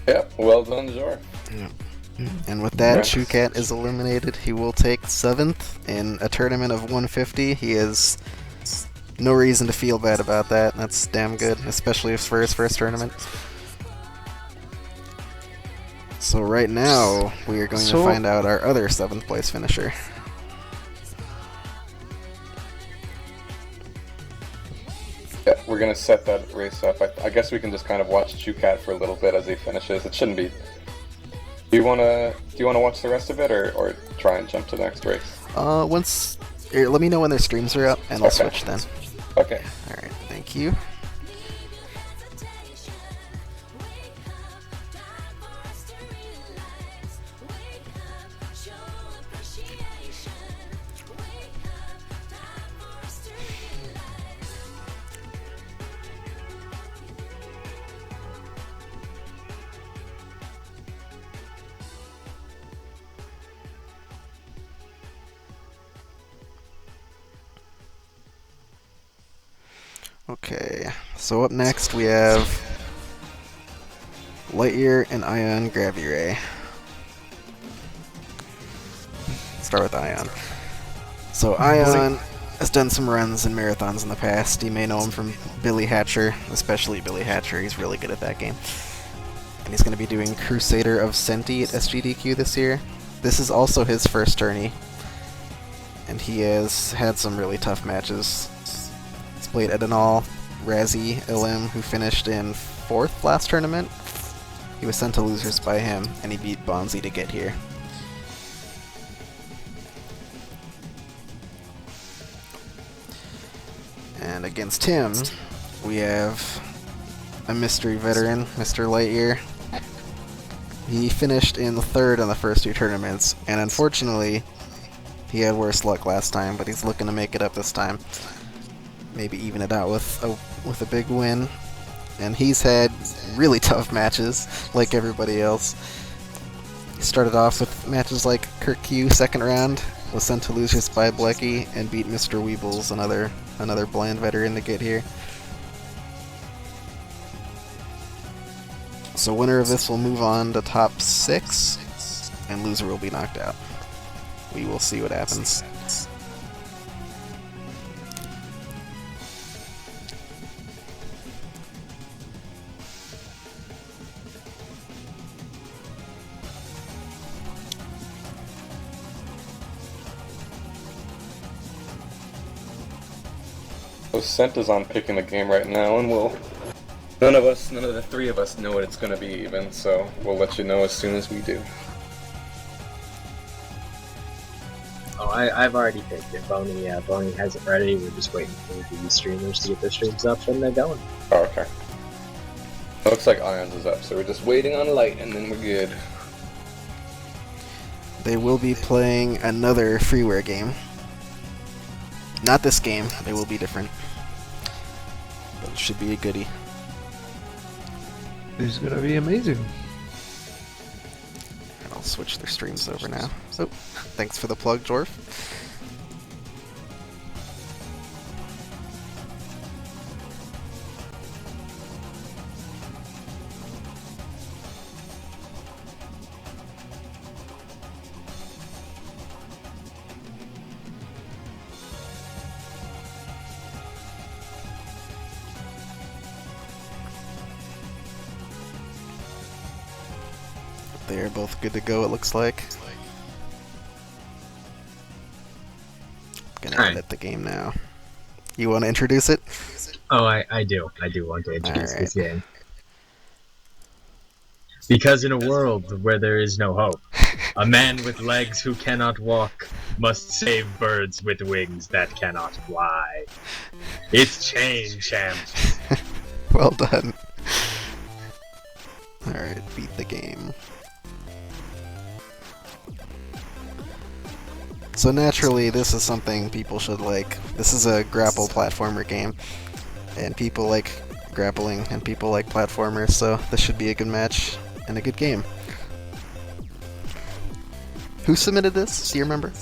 Yep, well done, Jorf. And with that, Congrats. Chucat is eliminated. He will take 7th in a tournament of 150. He has no reason to feel bad about that. That's damn good, especially for his first tournament. So right now, we are going to find out our other 7th place finisher. Yeah, we're gonna set that race up. I guess we can just kind of watch Chucat for a little bit as he finishes. It shouldn't be. Do you wanna watch the rest of it, or try and jump to the next race? Here, let me know when their streams are up, and I'll Okay. switch then. Okay. Alright, thank you. Okay, so up next we have Liteyear and Iongravirei. Start with Ion. So Ion has done some runs and marathons in the past. You may know him from Billy Hatcher, especially Billy Hatcher. He's really good at that game. And he's going to be doing Crusader of Senti at SGDQ this year. This is also his first tourney, and he has had some really tough matches. He's played Edenal, Razielim, who finished in 4th last tournament. He was sent to losers by him, and he beat Bonzi to get here. And against him, we have a mystery veteran, Mr. Liteyear. He finished in 3rd in the first 2 tournaments, and unfortunately, he had worse luck last time, but he's looking to make it up this time. Maybe even it out with a big win. And he's had really tough matches, like everybody else. He started off with matches like Kirk Q, 2nd round, was sent to losers by Blechy, and beat Mr. Weebles, another bland veteran to get here. So winner of this will move on to top 6, and loser will be knocked out. We will see what happens. So Scent is on picking the game right now, and none of the 3 of us know what it's gonna be even, so we'll let you know as soon as we do. Oh, I've already picked it. Boney has it ready. We're just waiting for the streamers to get their streams up, and they're going. Oh, okay. It looks like Ions is up, so we're just waiting on Light, and then we're good. They will be playing another freeware game. Not this game, they will be different. But it should be a goodie. This is gonna be amazing. And I'll switch their streams over now. So, thanks for the plug, Jorf. They're both good to go, it looks like. Gonna Alright. edit the game now. You want to introduce it? Oh, I do. I do want to introduce Alright. this game. Because in a world where there is no hope, a man with legs who cannot walk must save birds with wings that cannot fly. It's Chain Champs. Well done. Alright, beat the game. So naturally, this is something people should like. This is a grapple platformer game, and people like grappling, and people like platformers, so this should be a good match and a good game. Who submitted this? Do you remember?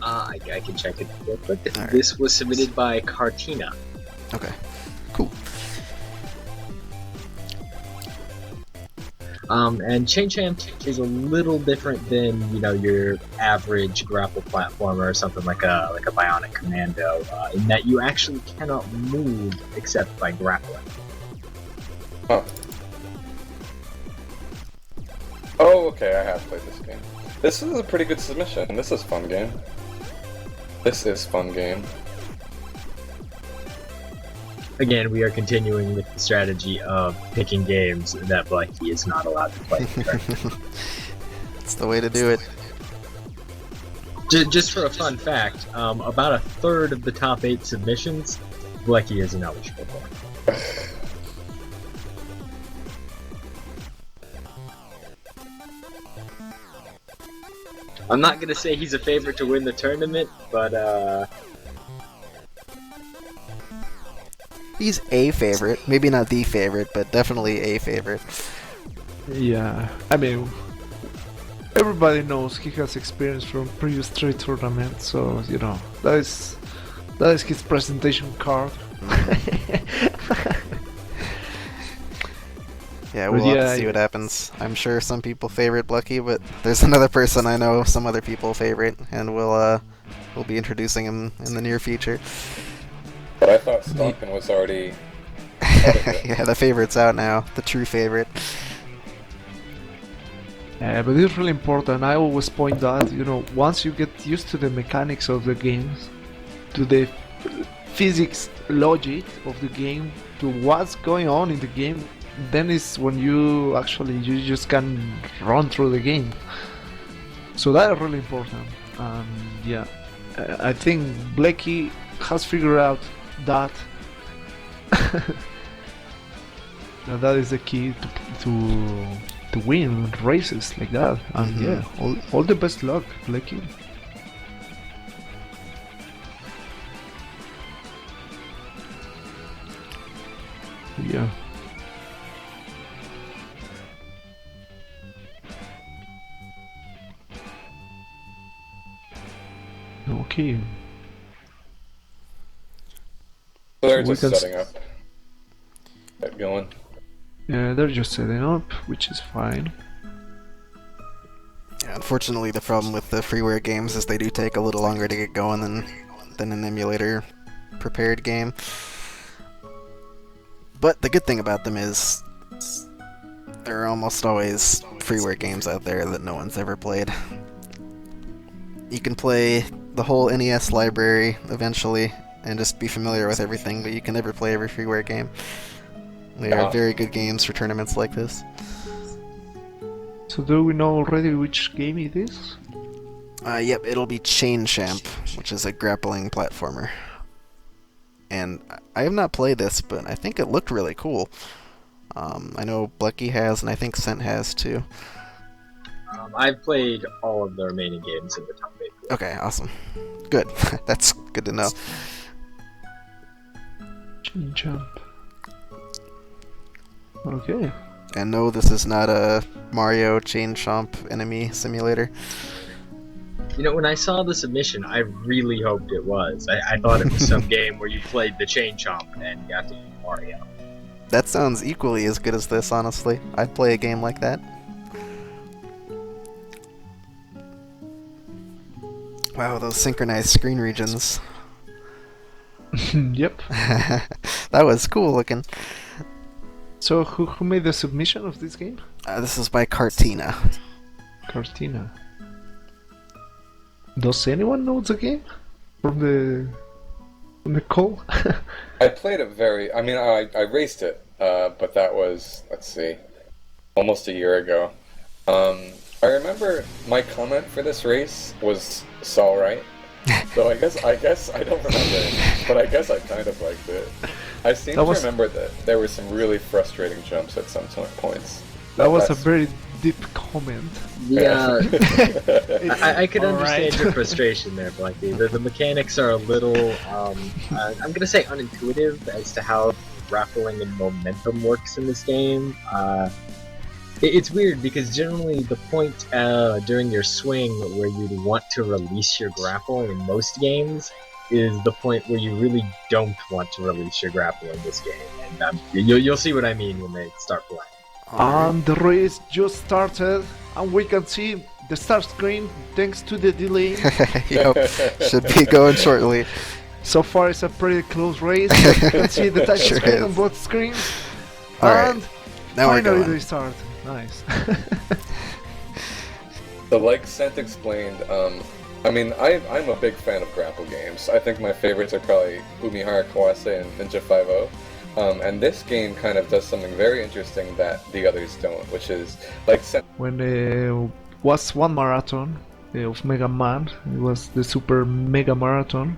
I can check it real quick. Alright. This was submitted by Cartina. Okay, cool. And Chain Champ is a little different than your average grapple platformer or something like a Bionic Commando, in that you actually cannot move except by grappling. Huh. Oh, okay, I have played this game. This is a pretty good submission. This is fun game. This is fun game. Again, we are continuing with the strategy of picking games that Blechy is not allowed to play. It's the way to do it. Just for a fun fact, about a third of the top 8 submissions, Blechy is ineligible for. I'm not gonna say he's a favorite to win the tournament, but He's a favorite. Maybe not the favorite, but definitely a favorite. Yeah, I mean, everybody knows he has experience from previous 3 tournaments, so that is his presentation card. Yeah, we'll have to see what happens. I'm sure some people favorite Blechy, but there's another person I know some other people favorite, and we'll be introducing him in the near future. But I thought Stonkin was already... Yeah, the favorite's out now. The true favorite. Yeah, but it's really important. I always point out, once you get used to the mechanics of the games, to the physics logic of the game, to what's going on in the game, then is when you just can run through the game. So that is really important. Yeah, I think Blechy has figured out that that is the key to win races like that. And yeah, all the best luck, Blechy. Yeah. Okay. So they're We just can setting up. Get going. Yeah, they're just setting up, which is fine. Yeah, unfortunately, the problem with the freeware games is they do take a little longer to get going than an emulator prepared game. But the good thing about them is there are almost always freeware games out there that no one's ever played. You can play the whole NES library eventually and just be familiar with everything, but you can never play every freeware game. They are very good games for tournaments like this. So do we know already which game it is? Yep, it'll be Chain Champ, which is a grappling platformer. And I have not played this, but I think it looked really cool. I know Blechy has, and I think Sent has too. I've played all of the remaining games in the top 8. Okay, awesome. Good. That's good to know. Chain Jump. Okay. And no, this is not a Mario Chain Chomp enemy simulator. When I saw the submission, I really hoped it was. I thought it was some game where you played the Chain Chomp and got to beat Mario. That sounds equally as good as this, honestly. I'd play a game like that. Wow, those synchronized screen regions. Yep. That was cool looking. So who made the submission of this game? This is by Cartina. Cartina. Does anyone know the game from the call? I played it I raced it, but that was, let's see, almost a year ago. I remember my comment for this race was "Saw right," so I guess I don't remember, but I guess I kind of liked it. I seem to remember that there were some really frustrating jumps at some points. That was a very deep comment. Yeah, I could understand your frustration there, Blechy. The mechanics are a little, I'm gonna say unintuitive as to how grappling and momentum works in this game. It's weird because generally the point during your swing where you'd want to release your grapple in most games is the point where you really don't want to release your grapple in this game, and you'll see what I mean when they start playing. And the race just started, and we can see the start screen thanks to the delay. Yep, should be going shortly. So far, it's a pretty close race. But you can see the title Sure screen is. on both screens. Alright, And now we're finally going. they start. Nice. So like Sent explained, I mean, I'm a big fan of grapple games. I think my favorites are probably Umihara Kawase and Ninja 5 and this game kind of does something very interesting that the others don't, which is, like Sent When was one marathon of Mega Man, it was the Super Mega Marathon,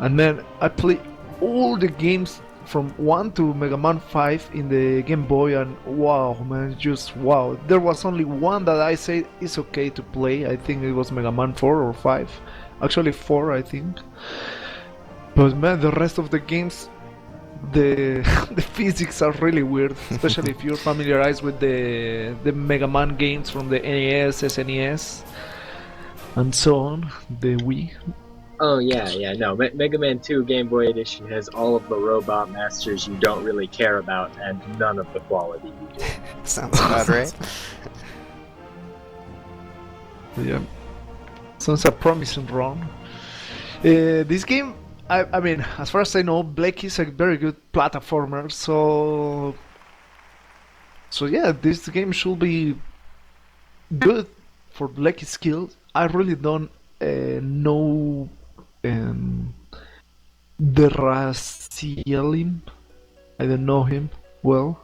and then I played all the games from 1 to Mega Man 5 in the Game Boy, and wow, man, just wow. There was only one that I say is okay to play. I think it was Mega Man 4 or 5, actually 4, I think. But man, the rest of the games, the the physics are really weird, especially if you're familiarized with the Mega Man games from the NES, SNES, and so on, the Wii. Oh yeah, no. Mega Man 2 Game Boy Edition has all of the Robot Masters you don't really care about, and none of the quality you do. Sounds about right. Yeah, sounds a promising run. This game, I mean, as far as I know, Blechy is a very good platformer, so yeah, this game should be good for Blechy's skills. I really don't know the Razielim. I don't know him well,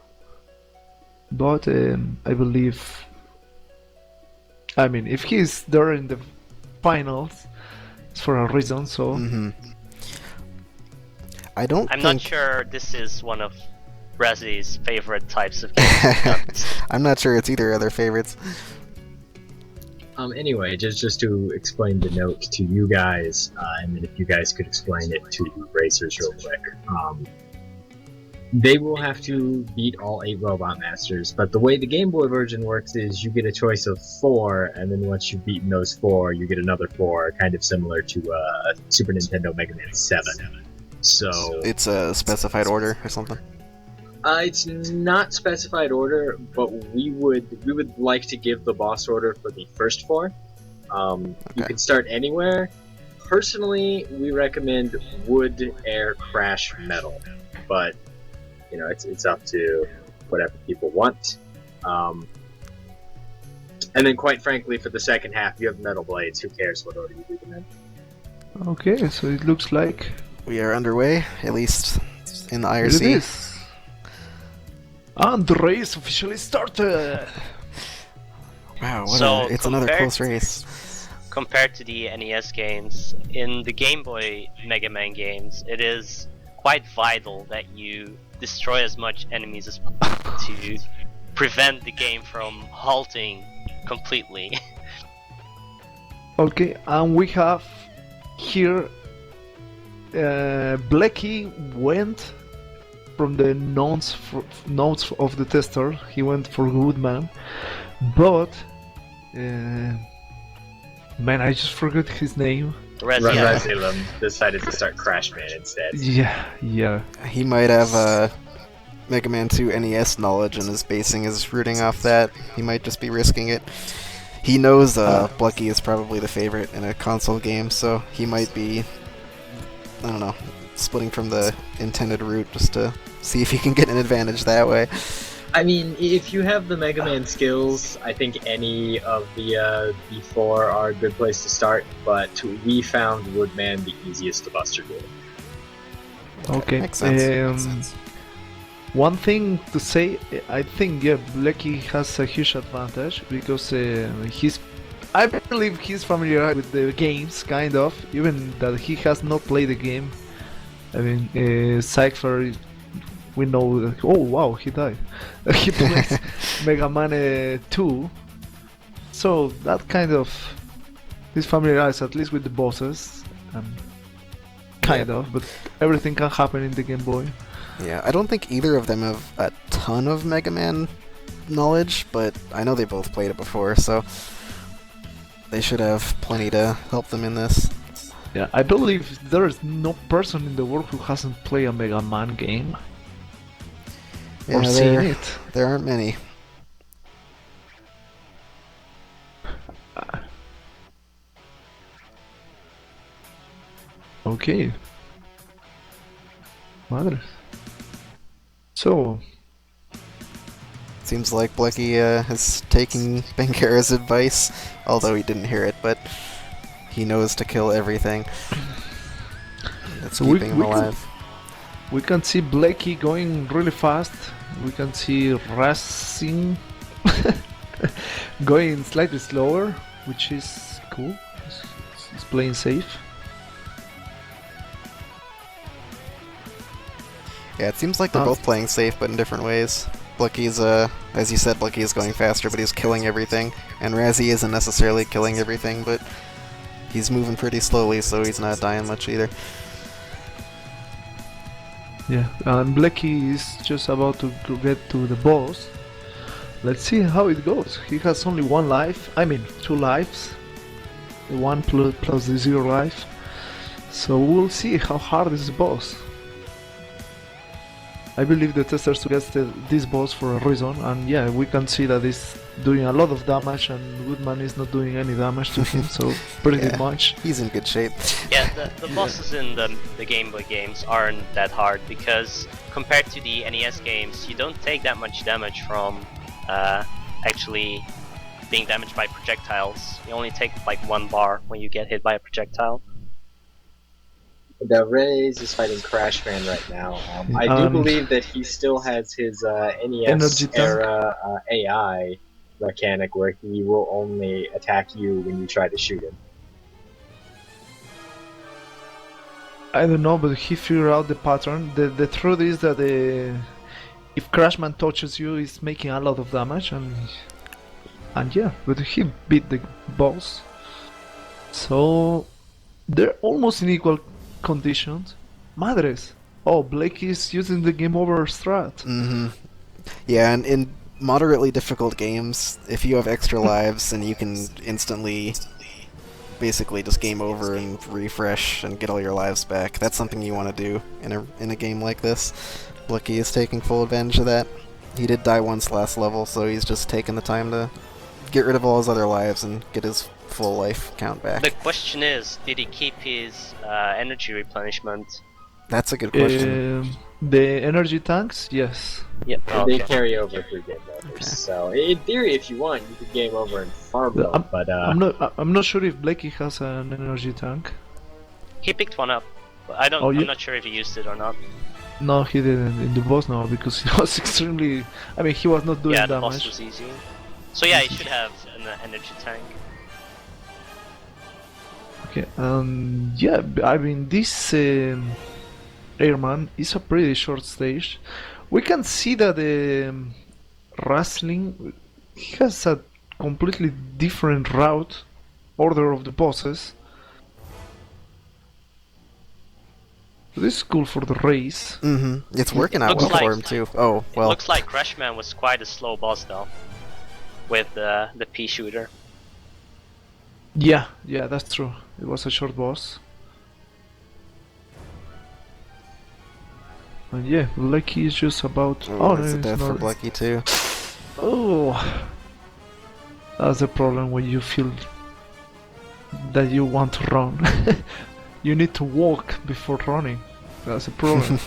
but I believe. I mean, if he's there in the finals, it's for a reason. So I don't I'm think... not sure this is one of Razie's favorite types of games. I'm not sure it's either of their favorites. Anyway, just to explain the note to you guys, and then if you guys could explain it to the racers real quick. They will have to beat all 8 Robot Masters, but the way the Game Boy version works is you get a choice of 4, and then once you've beaten those 4, you get another 4, kind of similar to Super Nintendo Mega Man 7. So It's a specified order or something. it's not specified order, but we would like to give the boss order for the first 4. You can start anywhere. Personally, we recommend wood, air, crash, metal, but you know it's up to whatever people want. And then, quite frankly, for the second half, you have metal blades. Who cares what order you do them in? okay, so it looks like We are underway, at least in the it IRC. is. And the race officially started. Wow, So, it's another compared- close race. Compared to the NES games, in the Game Boy Mega Man games, it is quite vital that you destroy as much enemies as possible to prevent the game from halting completely. Okay, and we have here Blechy went from the notes of the tester. He went for Goodman, but man, I just forgot his name. Razielim. Razielim decided to start Crash Man instead. Yeah. He might have Mega Man 2 NES knowledge and is basing his rooting off that. He might just be risking it. He knows Blechy is probably the favorite in a console game, so he might be, I don't know, splitting from the intended route just to see if he can get an advantage that way. I mean, if you have the Mega Man skills, I think any of the B4 are a good place to start, but we found Woodman the easiest to buster duel. Okay. Makes sense. Makes sense. One thing to say, I think Blechy has a huge advantage because I believe he's familiar with the games, kind of, even that he has not played the game. I mean, Cypher, we know that, oh wow, he died. He plays Mega Man 2, so that kind of, he's familiarized at least with the bosses, kind of, but everything can happen in the Game Boy. Yeah, I don't think either of them have a ton of Mega Man knowledge, but I know they both played it before, so they should have plenty to help them in this. Yeah, I believe there is no person in the world who hasn't played a Mega Man game or seen it. There aren't many. Okay. Madre. So, Seems like Blechy is taking Bengara's advice, although he didn't hear it, but he knows to kill everything. That's So we- keeping him we can- alive. we can see Blechy going really fast. We can see Razielim going slightly slower, which is cool. He's playing safe. Yeah, it seems like they're both playing safe, but in different ways. Blechy's, as you said, Blechy is going faster, but he's killing everything. And Razzie isn't necessarily killing everything, but he's moving pretty slowly, so he's not dying much either. Yeah, and Blechy is just about to get to the boss. Let's see how it goes. He has only one life, I mean 2 lives. The 1 plus the 0 life. So we'll see how hard is the boss. I believe the testers suggested this boss for a reason, and yeah, we can see that he's doing a lot of damage and Woodman is not doing any damage to him, so pretty Yeah. much. He's in good shape. Yeah, the bosses in the Game Boy games aren't that hard because compared to the NES games, you don't take that much damage from actually being damaged by projectiles. You only take like 1 bar when you get hit by a projectile. The Rays is fighting Crashman right now. I do believe that he still has his Energy NES tank. era AI mechanic where he will only attack you when you try to shoot him. I don't know, but he figured out the pattern. The truth is that if Crashman touches you, it's making a lot of damage, and yeah, but he beat the boss. So they're almost in equal conditions. Madres. Oh, Blechy is using the game over strat. Mm-hmm. Yeah, and in moderately difficult games, if you have extra lives and you can instantly basically just game over and refresh and get all your lives back, that's something you want to do in a game like this. Blechy is taking full advantage of that. He did die once last level, so he's just taking the time to get rid of all his other lives and get his full life count back. The question is, did he keep his energy replenishment? That's a good question. The energy tanks, yes. Yeah, They okay. carry over through game overs. Okay. So in theory, if you want, you could game over and farm them. But I'm not sure if Blechy has an energy tank. He picked one up. But Oh, yeah? I'm not sure if he used it or not. No, he didn't in the boss now because he was extremely. I mean, he was not doing Yeah, the boss damage. was easy. So yeah, he should have an energy tank. Okay, yeah, I mean, this Airman is a pretty short stage. We can see that Razielim has a completely different route, order of the bosses. This is cool for the race. Mm-hmm. It's working out Looks well for like- him too. Oh, well. Looks like Crashman was quite a slow boss though, with the pea shooter. Yeah, that's true. It was a short boss. And yeah, Blechy is just about. Oh, no, it's a it's death for not. Blechy too. Oh, that's the problem when you feel that you want to run. You need to walk before running. That's a problem.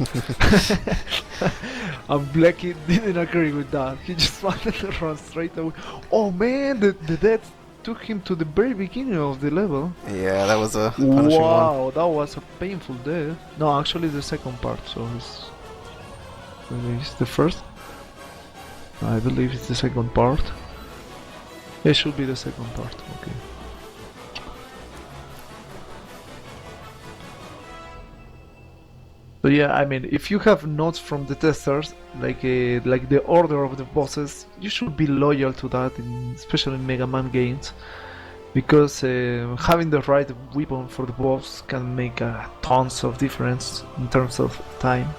And Blechy didn't agree with that. He just wanted to run straight away. Oh man, the death took him to the very beginning of the level. Yeah, that was a punishing one. Wow, that was a painful death. No, actually the second part, so it's the first. I believe it's the second part. It should be the second part, okay. So yeah, I mean, if you have notes from the testers, like the order of the bosses, you should be loyal to that, especially in Megaman games, because having the right weapon for the boss can make tons of difference in terms of time.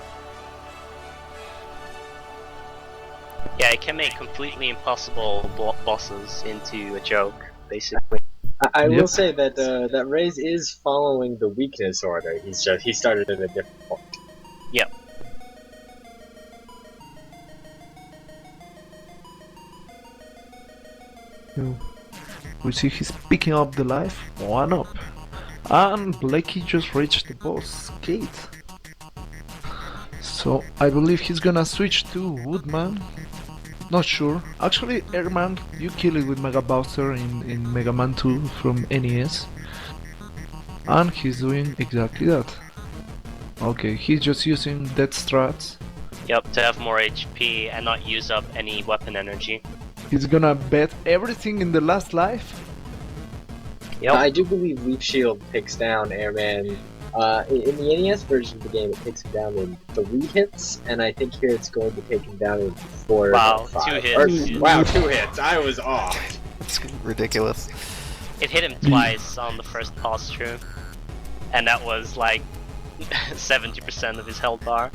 Yeah, it can make completely impossible bosses into a joke, basically. I will Yep. say that that Raze is following the weakness order. He started at a different point. Yep. We see he's picking up the life. One up. And Blechy just reached the boss gate. So I believe he's gonna switch to Woodman. Not sure. Actually, Airman, you kill it with Mega Bowser in Mega Man 2 from NES. And he's doing exactly that. Okay, he's just using death strats. Yep, to have more HP and not use up any weapon energy. He's gonna bet everything in the last life. Yep. I do believe Leaf Shield takes down Airman. In the NES version of the game, it takes him down in 3 hits, and I think here it's going to take him down in 4 Wow, or 5. 2 hits. Wow, 2 hits. I was off. It's ridiculous. It hit him twice on the first pass through, and that was like 70% of his health bar.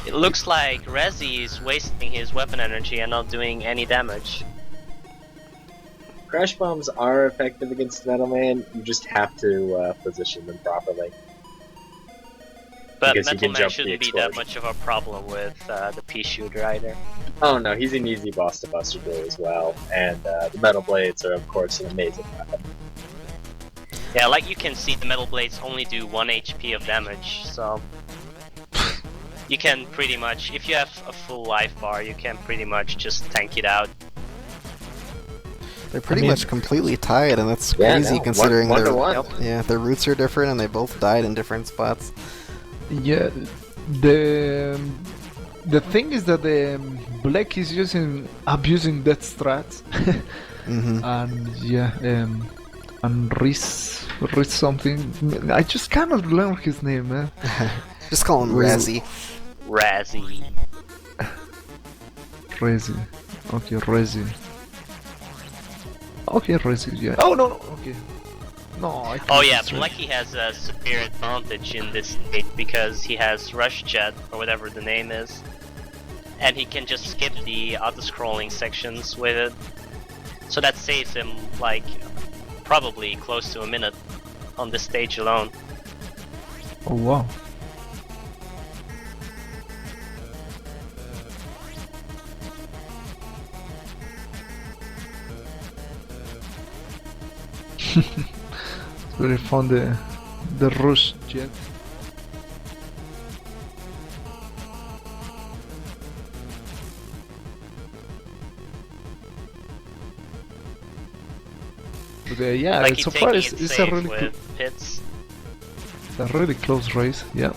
It looks like Razzie is wasting his weapon energy and not doing any damage. Crash bombs are effective against Metal Man. You just have to position them properly. But Because he Metal can Man jump the shouldn't be that explosion. much of a problem with the pea shooter either. Oh no, he's an easy boss to buster through as well, and the Metal Blades are of course an amazing weapon. Yeah, like you can see, the metal blades only do 1 HP of damage, so you can pretty much, if you have a full life bar, you can pretty much just tank it out. They're pretty mean- much completely tied, and that's Yeah, crazy no, considering one to their one. their roots are different, and they both died in different spots. Yeah, the thing is that Black is abusing death strats, Hmm and yeah, and Riz something. I just cannot learn his name, man. Just call him Razzie. Razzie. Rezi. Okay, Rezi. Okay, Rezi, yeah. Oh, no, no, okay. No, I can't Oh yeah, search. Blechy has a severe advantage in this state because he has Rush Jet, or whatever the name is. And he can just skip the auto-scrolling sections with it. So that saves him, like, probably close to a minute on this stage alone. Oh, wow. It's very fun, the Rush Jet. But yeah, Like so he's far taking it's, it it's a safe really with hits. it's a really close race. Yeah.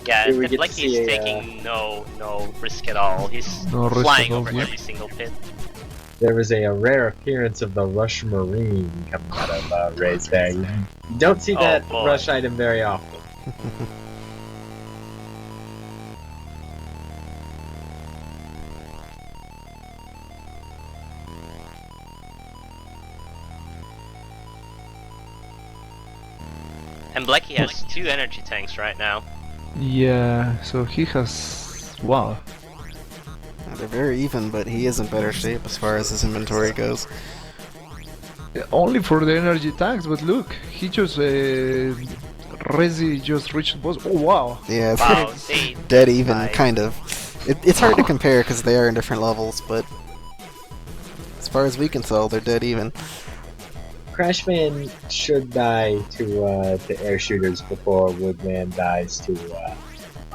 Yeah, Here we and get to Blechy's see a, taking no risk at all. He's No risk flying at all, over yeah. every single pit. There was a rare appearance of the Rush Marine coming out of Ray's bag. You don't see Oh, that boy. Rush item very often. And Blechy has 2 energy tanks right now. Yeah. So he has. Wow. They're very even, but he is in better shape as far as his inventory goes. Only for the energy tanks, but look, he just Rezi just reached the boss. Oh wow! Yeah, it's Wow, they dead even, died. kind of. It's hard to compare because they are in different levels, but as far as we can tell, they're dead even. Crashman should die to air shooters before Woodman dies to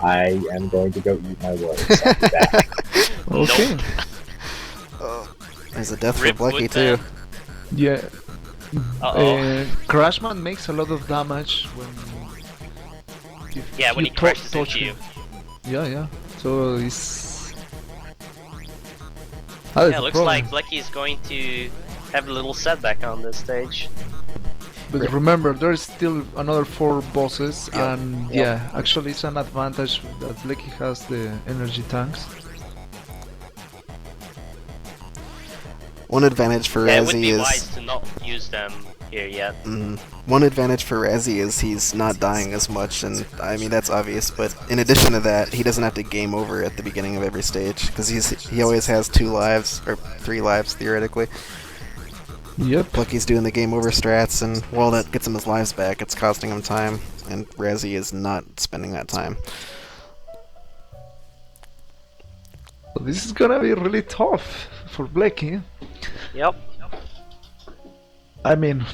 I am going to go eat my words. I'll be back. Okay. There's a death Rip for Blechy Woodman. too. Yeah. Uh-oh. Crashman makes a lot of damage when. If Yeah, when you he crashes touch into you. him. Yeah, yeah. So it's. Yeah, looks like Blechy is going to have a little setback on this stage. But remember, there's still another 4 bosses, Yep. and yeah, actually it's an advantage that Blechy has the energy tanks. One advantage for Yeah, it would Razzie be is wise to not use them here yet. one advantage for Razzie is he's not dying as much, and I mean that's obvious. But in addition to that, he doesn't have to game over at the beginning of every stage because he always has 2 lives or 3 lives theoretically. Yep. Blechy's doing the game over strats, and while that gets him his lives back, it's costing him time, and Razzie is not spending that time. So this is gonna be really tough for Blechy. Yep. I mean,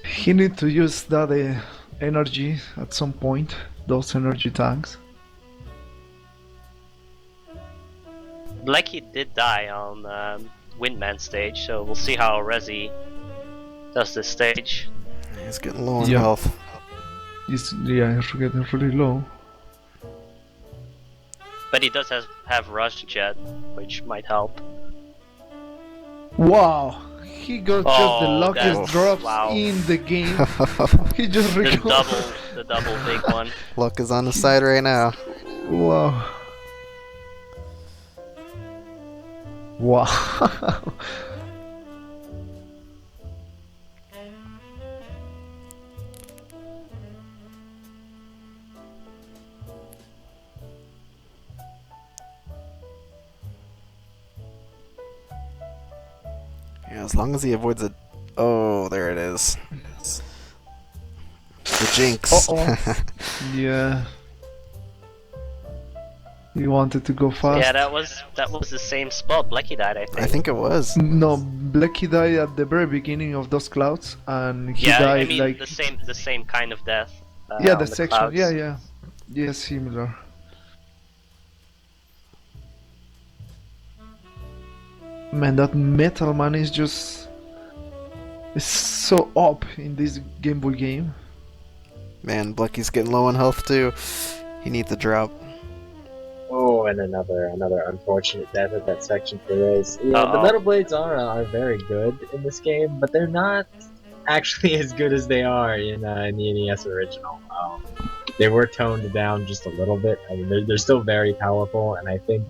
he need to use that energy at some point. Those energy tanks. Blechy did die on Windman stage, so we'll see how Rezi does this stage. He's getting low on Yeah. health. He's getting really low. But he does have Rush Jet, which might help. Wow, he got just the Oh, luckiest that's- drops wow. in the game. He just The recovered. double big one. Luck is on his side right now. Wow. Wow. Yeah, as long as he avoids it. Oh, there it is. The jinx. Uh-oh. Yeah. He wanted to go fast. Yeah, that was the same spot Blechy died, I think. I think it was. No, Blechy died at the very beginning of those clouds, and he Yeah, died I mean like the same kind of death. yeah, on the section. clouds. Yeah, similar. Man, that Metal Man is just is so up in this Game Boy game. Man, Blecky's getting low on health too. He needs a drop. Oh, and another unfortunate death at that section for Race. Yeah, the Uh-oh. Metal Blades are very good in this game, but they're not actually as good as they are in the NES original. They were toned down just a little bit. I mean, they're still very powerful, and I think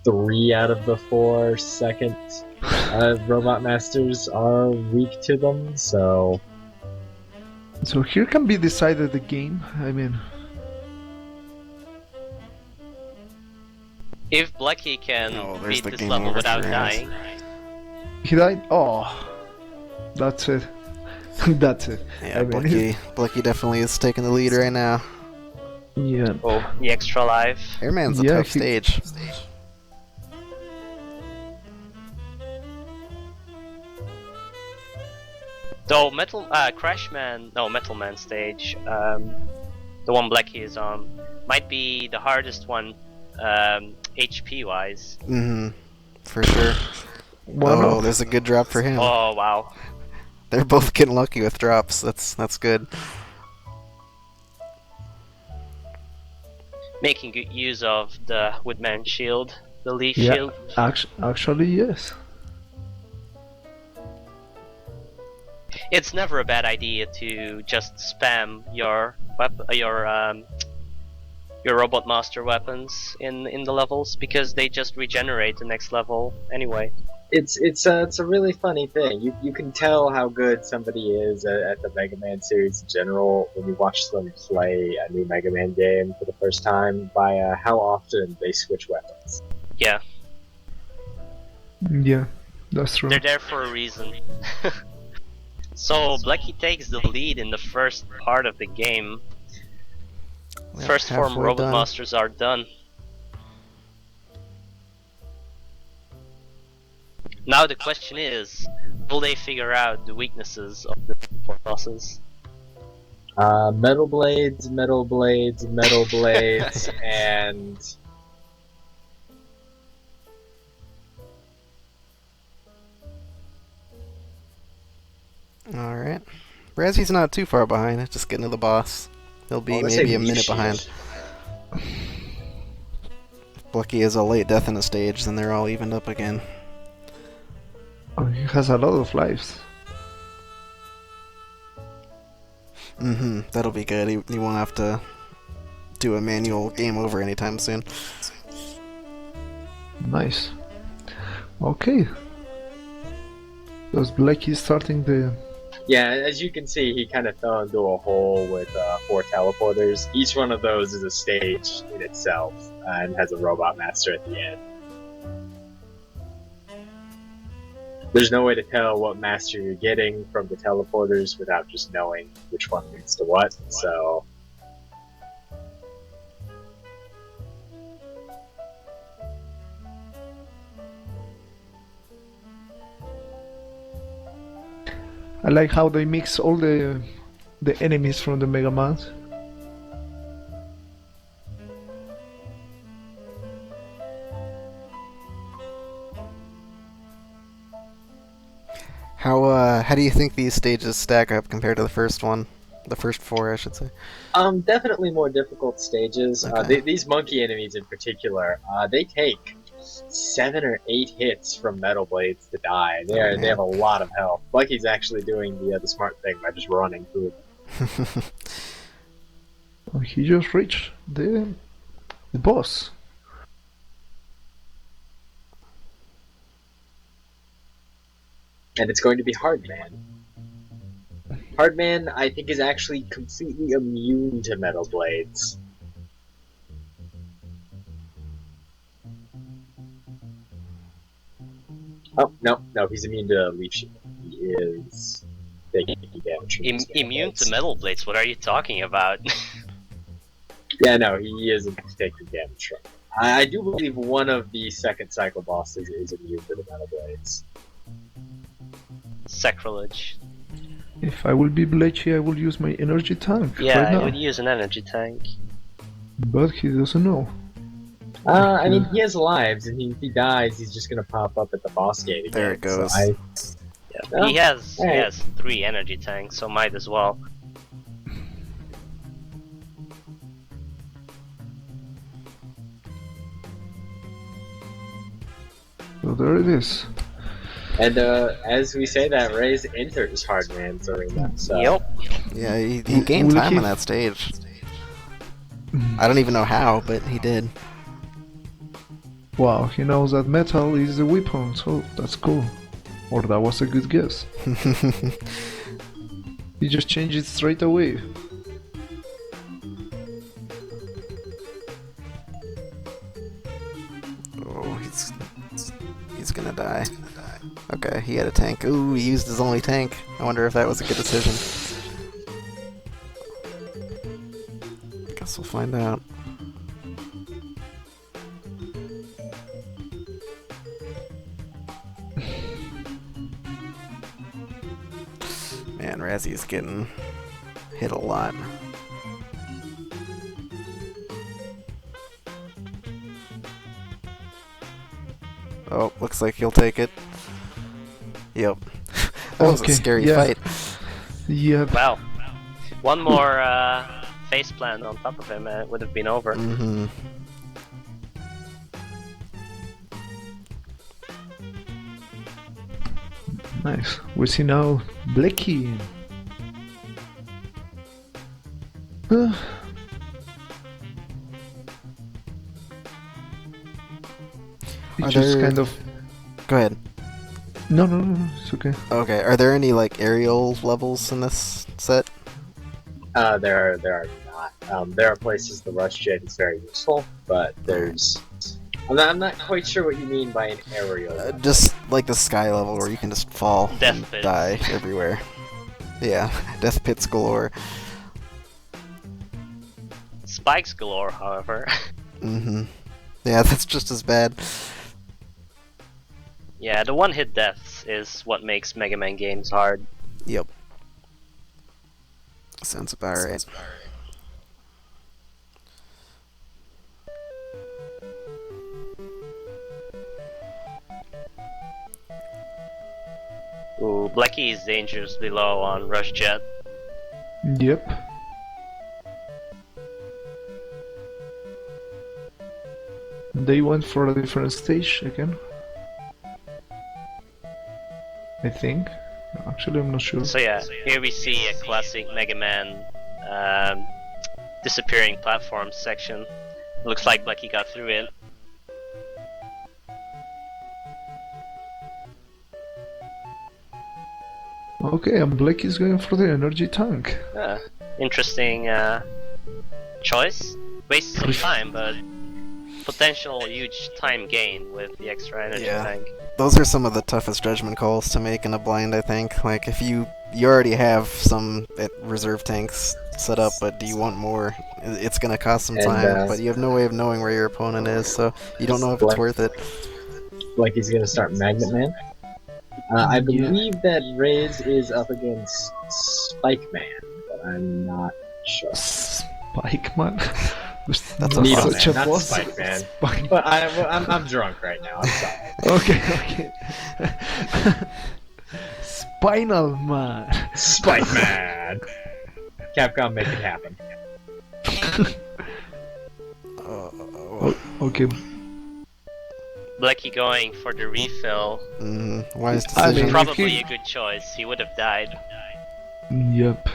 3 out of the 4 second Robot Masters are weak to them, so... So here can be decided the game. I mean, If Blechy can Oh, there's beat the this game level over without for us. dying, he died. Oh, that's it. That's it. Yeah, I mean, Blechy definitely is taking the lead right now. Yeah. oh, the extra life. Airman's a Yeah, tough stage. Though Metal Man stage, the one Blechy is on, might be the hardest one, HP wise. Mm-hmm. For sure. Well, Oh, there's a good drop for him. Oh wow. They're both getting lucky with drops. That's good. Making good use of the Woodman shield, the leaf yeah. shield. Actually, yes. It's never a bad idea to just spam your Robot Master weapons in the levels, because they just regenerate the next level anyway. It's a really funny thing. You can tell how good somebody is at the Mega Man series in general when you watch them play a new Mega Man game for the first time by how often they switch weapons. Yeah, Yeah, that's true. they're there for a reason. So Blechy takes the lead in the first part of the game. Yeah, First form halfway Robot done. Masters are done. Now the question is, will they figure out the weaknesses of the four bosses? Metal blades, metal blades, metal blades, and Alright. Razie's not too far behind, just getting to the boss. He'll be let's maybe say a leaf minute shield. behind. If Blechy is a late death in a stage, then they're all evened up again. Oh, he has a lot of lives. Mm-hmm, that'll be good. He won't have to do a manual game over anytime soon. Nice. Okay. Does Blechy starting the... yeah, as you can see, he kind of fell into a hole with 4 teleporters. Each one of those is a stage in itself and has a Robot Master at the end. There's no way to tell what master you're getting from the teleporters without just knowing which one leads to what, so... I like how they mix all the enemies from the Megaman. How do you think these stages stack up compared to the first one? The first 4, I should say. Definitely more difficult stages. Okay. These monkey enemies in particular, they take 7 or 8 hits from metal blades to die. They man. have a lot of health. Blechy's actually doing the smart thing by just running through them. He just reached the boss. And it's going to be Hardman. Hardman, I think, is actually completely immune to metal blades. Oh, no, he's immune to leaf shield. He is taking damage from these metal Immune blades. to metal blades? What are you talking about? Yeah, no, he isn't taking damage from it. I do believe one of the second cycle bosses is immune to the metal blades. Sacrilege. If I will be Blechy, I will use my energy tank Yeah, right I now. would use an energy tank. But he doesn't know. I mean, he has lives, and if he dies, he's just gonna pop up at the boss gate again. There it goes. So Yeah. He has alright. 3 energy tanks, so might as well. So there it is. And as we say that, Ray's enters Hardman's arena. So Yep. Yeah, he gained Will time he- on that stage. I don't even know how, but he did. Wow, he knows that metal is a weapon, so that's cool. Or that was a good guess. He just changed it straight away. Oh, he's gonna die. Okay, he had a tank. Ooh, he used his only tank. I wonder if that was a good decision. Guess we'll find out. Man, Razie's getting hit a lot. Oh, looks like he'll take it. Yep. That was a Okay, scary yeah. fight. Yep. Wow. One more face plant on top of him and it would have been over. Mm-hmm. Nice. We see now Blechy. Uh, Are it's just there- kind of... Go ahead. No, it's okay. Okay, are there any like aerial levels in this set? there are not. There are places the rush jet is very useful, but there's. I'm not quite sure what you mean by an aerial. Just like the sky level where you can just fall Death and pits. die everywhere. Yeah, death pits galore. Spikes galore, however. Mm-hmm. Yeah, that's just as bad. Yeah, the one-hit deaths is what makes Mega Man games hard. Yep. Sounds about right. Ooh, Blechy is dangerously low on Rush Jet. Yep. They went for a different stage again. I think. Actually, I'm not sure. So yeah, here we see a classic Mega Man disappearing platforms section. Looks like Blechy got through it. Okay, and Blake is going for the energy tank. Interesting choice. Wastes some time, but potential huge time gain with the extra energy Yeah. tank. Those are some of the toughest judgment calls to make in a blind, I think. Like, if you already have some reserve tanks set up, but do you want more? It's gonna cost some And, time, but you have no way of knowing where your opponent is, so you don't know if it's worth it. Like he's gonna start Magnet Man. I Yeah. believe that Riz is up against Spike Man, but I'm not sure. Spikeman? That's Not a Needle such Man, a not boss. Spike Man. Spike- But I'm drunk right now. I'm sorry. Okay. Spinal Man. Spike Man. Capcom, make it happen. Okay. Blechy going for the refill. Wise I mean, decision. if Probably he- a good choice. He would have died. Yep.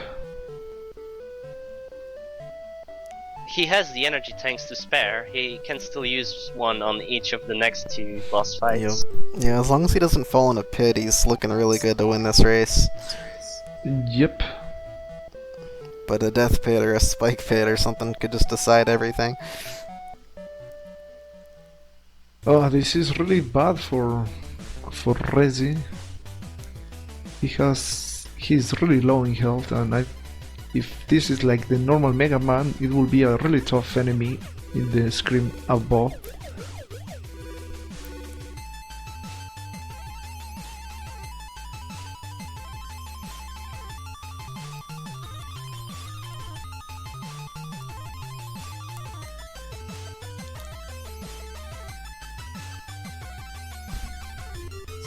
He has the energy tanks to spare. He can still use one on each of the next 2 boss fights. Yep. Yeah, as long as he doesn't fall in a pit, he's looking really good to win this race. Yep. But a death pit or a spike pit or something could just decide everything. Oh, this is really bad for Rezi. He's really low in health, and if this is like the normal Mega Man, it will be a really tough enemy in the screen above.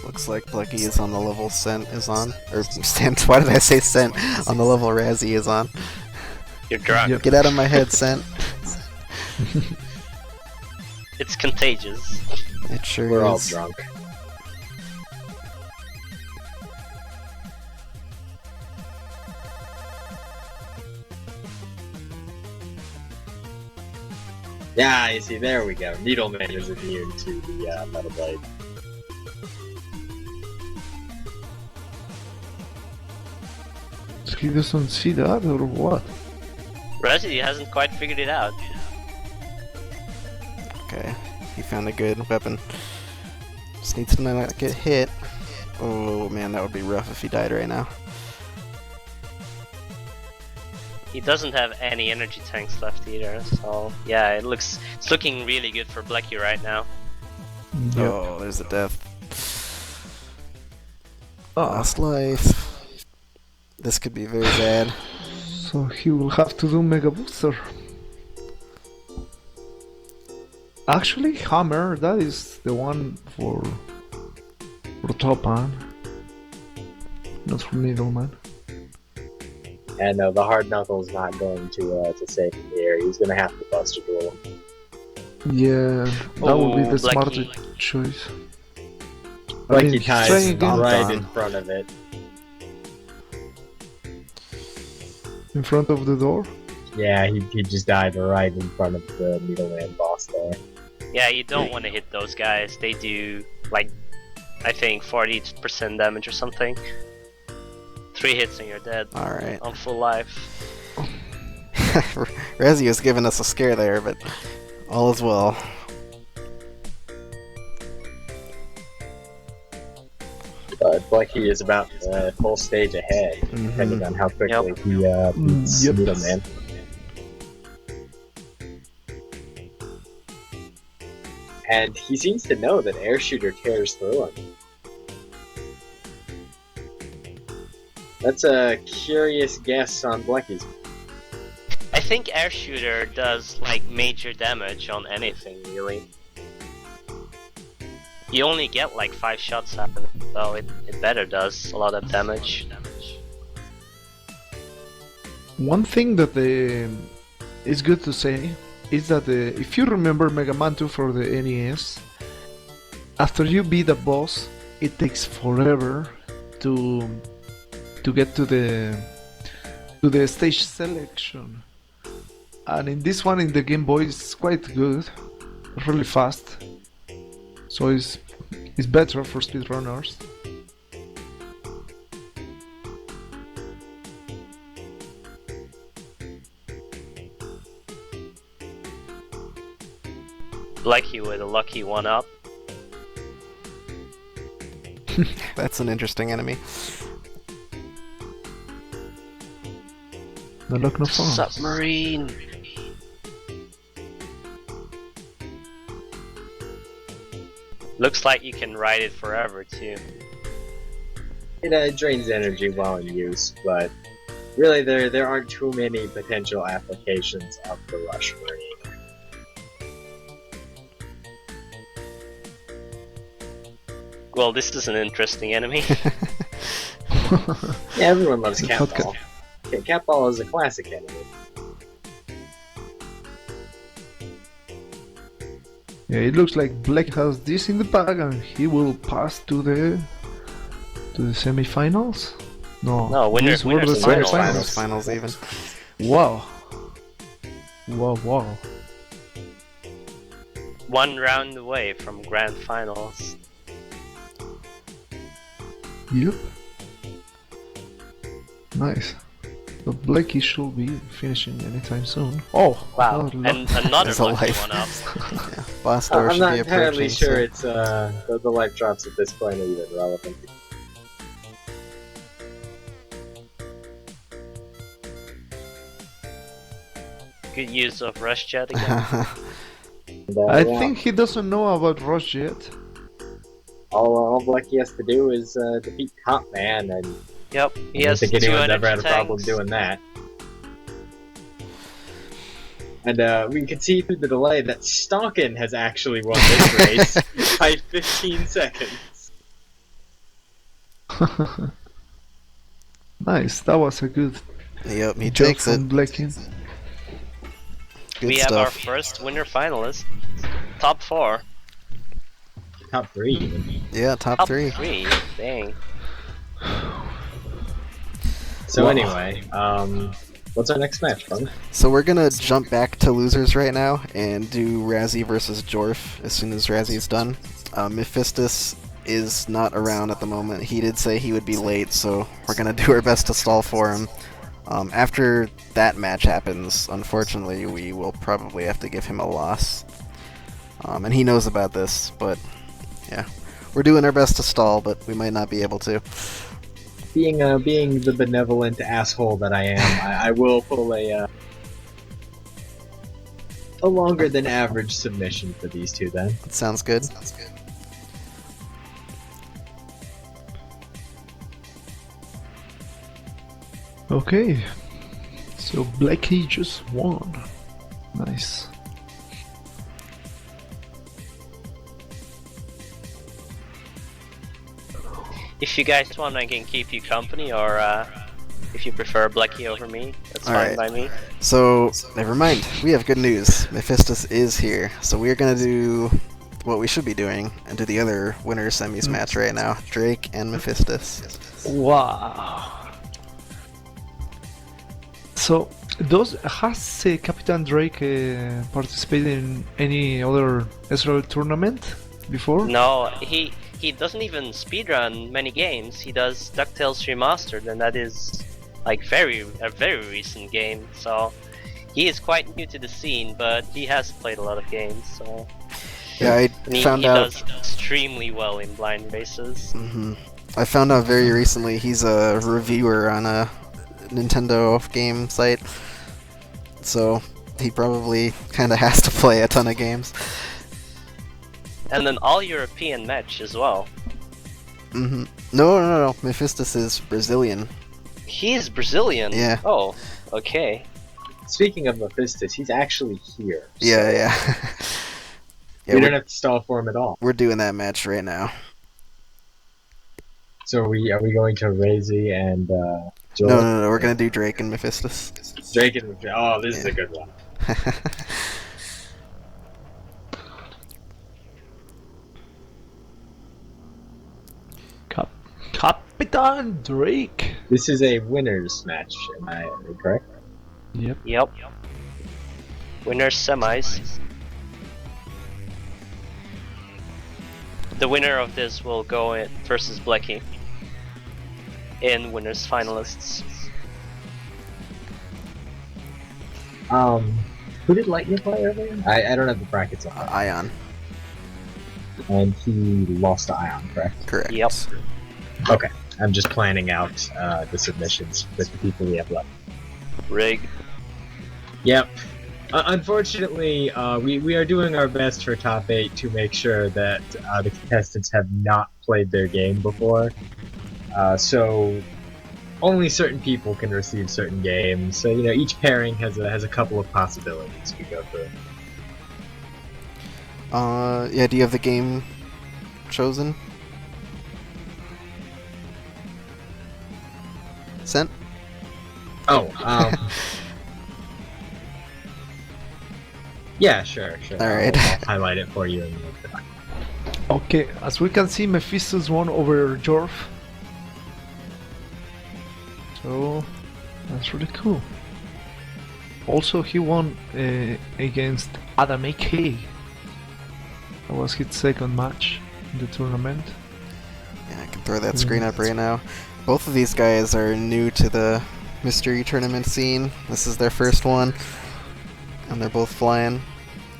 Looks like Blechy is on the level Scent is on. Or Scent, why did I say Scent? On the level Razzie is on. You're drunk. Yep. Get out of my head, Scent. It's contagious. It sure We're all is. drunk. Yeah, you see, there we go. Needleman is immune to the Metal Blade. He doesn't see that, or what? Razzie hasn't quite figured it out. Okay, he found a good weapon. Just needs to not get hit. Oh man, that would be rough if he died right now. He doesn't have any energy tanks left either, so yeah, it's looking really good for Blechy right now. Yep. Oh, there's a death. Ah, Lost life. This could be very bad. so he will have to do Mega Booster. Actually, Hammer, that is the one for Topan, not for Needleman. And no, the Hard Knuckle's not going to save him here. He's gonna have to Buster Duel him. Yeah, that would be Oh, the smarter Blechy. choice. Like mean, he he's ties trying again. right in front of it. In front of the door. Yeah, he just died right in front of the Needleman boss there. Yeah, you don't want to hit those guys. They do, like, I think 40% damage or something. 3 hits and you're dead. Alright. On full life. Razzie was giving us a scare there, but all is well. But Blechy is about full stage ahead, depending on how quickly he beats Yep. Needleman. And he seems to know that Air Shooter tears through him. That's a curious guess on Blechy's. I think Air Shooter does, like, major damage on anything, really. You only get, like, 5 shots out of it, so it better does a lot of damage. One thing that is good to say is that if you remember Mega Man 2 for the NES, after you beat a boss, it takes forever to get to the stage selection. And in this one, in the Game Boy, it's quite good, really fast. So it's better for speedrunners. Blechy with a lucky 1-up. That's an interesting enemy. No luck, no fun. Submarine! Looks like you can ride it forever too. It drains energy while in use, but really there aren't too many potential applications of the Rush Marine. Well, this is an interesting enemy. Yeah, everyone loves Cat- Catball. Catball is a classic enemy. Yeah, it looks like Black has this in the bag and he will pass to the semi-finals? No, winners the finals. Finals even. Wow. Wow. One round away from grand finals. Yep. Nice. The Blechy should be finishing anytime soon. Oh, Wow, another and another There's a lucky life. one up. Yeah. Boss door I'm should not be entirely approaching. sure so- it's the life drops at this point are even relevant. Good use of rush jet again. And, I yeah, think he doesn't know about Rush yet. all Blechy has to do is defeat Top Man, and Yep, he I has don't two think anyone's energy ever had a problem tanks. doing that. And we can see through the delay that Stalkin has actually won this race by 15 seconds. Nice, that was a good Yep, he job takes it. from Blechy. Good We have our stuff. first winner finalist. Top 4. Top 3 even. Yeah, top Top 3. 3. Dang. So Wow. anyway, what's our next match, brother? So we're gonna jump back to losers right now and do Razzie versus Jorf as soon as Razzie's done. Mephistus is not around at the moment. He did say he would be late, so we're gonna do our best to stall for him. After that match happens, unfortunately, we will probably have to give him a loss. And he knows about this, but yeah. We're doing our best to stall, but we might not be able to. Being the benevolent asshole that I am, I will pull a longer than average submission for these two then. That sounds good. Okay, so Blechy just won. Nice. If you guys want, I can keep you company, or if you prefer Blechy over me, that's fine Alright. by me. So, never mind. We have good news. Mephistus is here. So we are gonna do what we should be doing and do the other winner semis match right now. Drake and Mephistus. Wow. So, has Capndrake participated in any other Israel tournament before? No, he doesn't even speedrun many games. He does DuckTales Remastered, and that is like a very recent game. So he is quite new to the scene, but he has played a lot of games. So Yeah, I and he found out. does extremely well in blind races. I found out very recently he's a reviewer on a Nintendo game site. So he probably kind of has to play a ton of games. And an all-European match as well. No. Mephistus is Brazilian. He's Brazilian. Yeah. Oh, okay. Speaking of Mephistus, he's actually here. So Yeah. Yeah, we don't have to stall for him at all. we're doing that match right now. So are we going to Razzie and Joel? No. We're gonna do Drake and Mephistus. Drake and oh, this is a good one. Captain Drake. This is a winners match. Am I correct? Yep. Yep. Winners semis. The winner of this will go in versus Blechy in winners finalists. Who did Liteyear play earlier? I don't have the brackets on. Ion. And he lost to Ion, correct? Correct. Yep. Okay. I'm just planning out the submissions with the people we have left. Rig. Yep. Unfortunately, we are doing our best for top 8 to make sure that the contestants have not played their game before. So only certain people can receive certain games. So each pairing has a couple of possibilities we go through. Yeah, do you have the game chosen? Sent? Oh, yeah, sure. Alright. I'll highlight it for you. Okay, as we can see, Mephistus won over Jorf. So that's really cool. Also, he won against Adam AK. That was his second match in the tournament. Yeah, I can throw that screen up right now. Both of these guys are new to the mystery tournament scene. This is their first one, and they're both flying.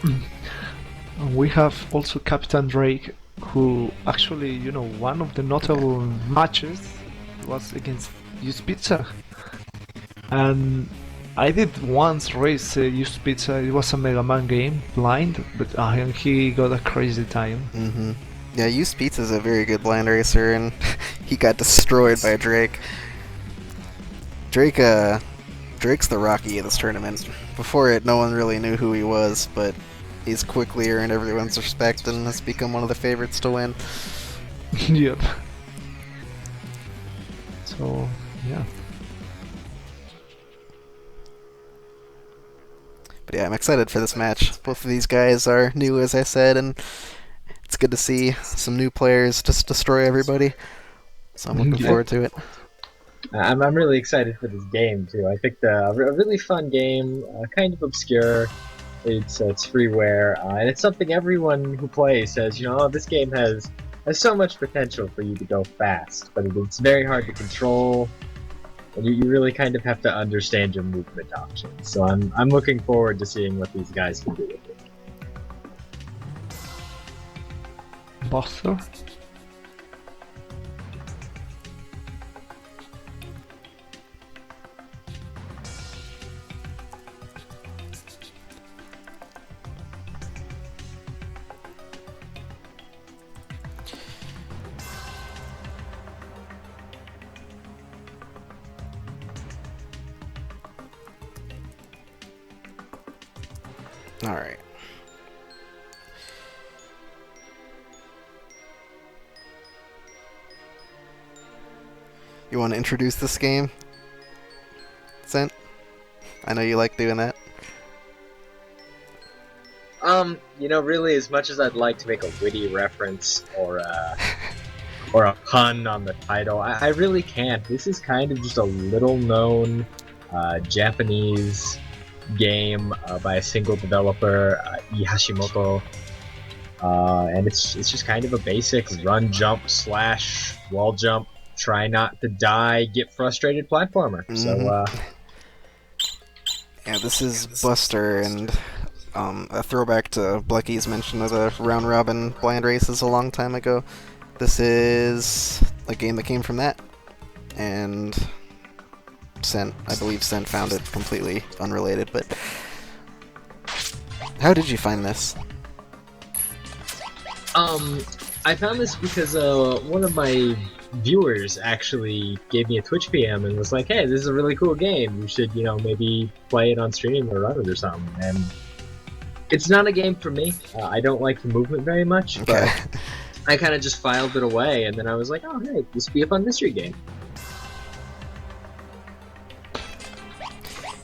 And we have also Capndrake, who actually, one of the notable matches was against Use Pizza. And I did once race Use Pizza. It was a Megaman game, blind, but he got a crazy time. Yeah, Use Pizza's a very good blind racer, and he got destroyed by Drake. Drake's the Rocky of this tournament. Before it, no one really knew who he was, but he's quickly earned everyone's respect and has become one of the favorites to win. Yep. So, yeah. But yeah, I'm excited for this match. Both of these guys are new, as I said, and it's good to see some new players just destroy everybody. So I'm looking forward to it. I'm really excited for this game too. I picked a really fun game, kind of obscure. It's freeware, and it's something everyone who plays says, this game has so much potential for you to go fast, but it's very hard to control, and you really kind of have to understand your movement options. So I'm looking forward to seeing what these guys can do with it. Buster? Alright. You want to introduce this game? Sent? I know you like doing that. Really, as much as I'd like to make a witty reference or a pun on the title, I really can't. This is kind of just a little-known Japanese game by a single developer, E. Hashimoto, and it's just kind of a basic run, jump, slash, wall jump, try not to die, get frustrated platformer. So, yeah, this is Buster, and a throwback to Blechy's mention of the round-robin blind races a long time ago. This is a game that came from that, and I believe Sent found it completely unrelated, but how did you find this? I found this because one of my viewers actually gave me a Twitch PM and was like, hey, this is a really cool game, you should, maybe play it on stream or run it or something, and it's not a game for me. I don't like the movement very much, but I kind of just filed it away, and then I was like, oh, hey, this would be a fun mystery game.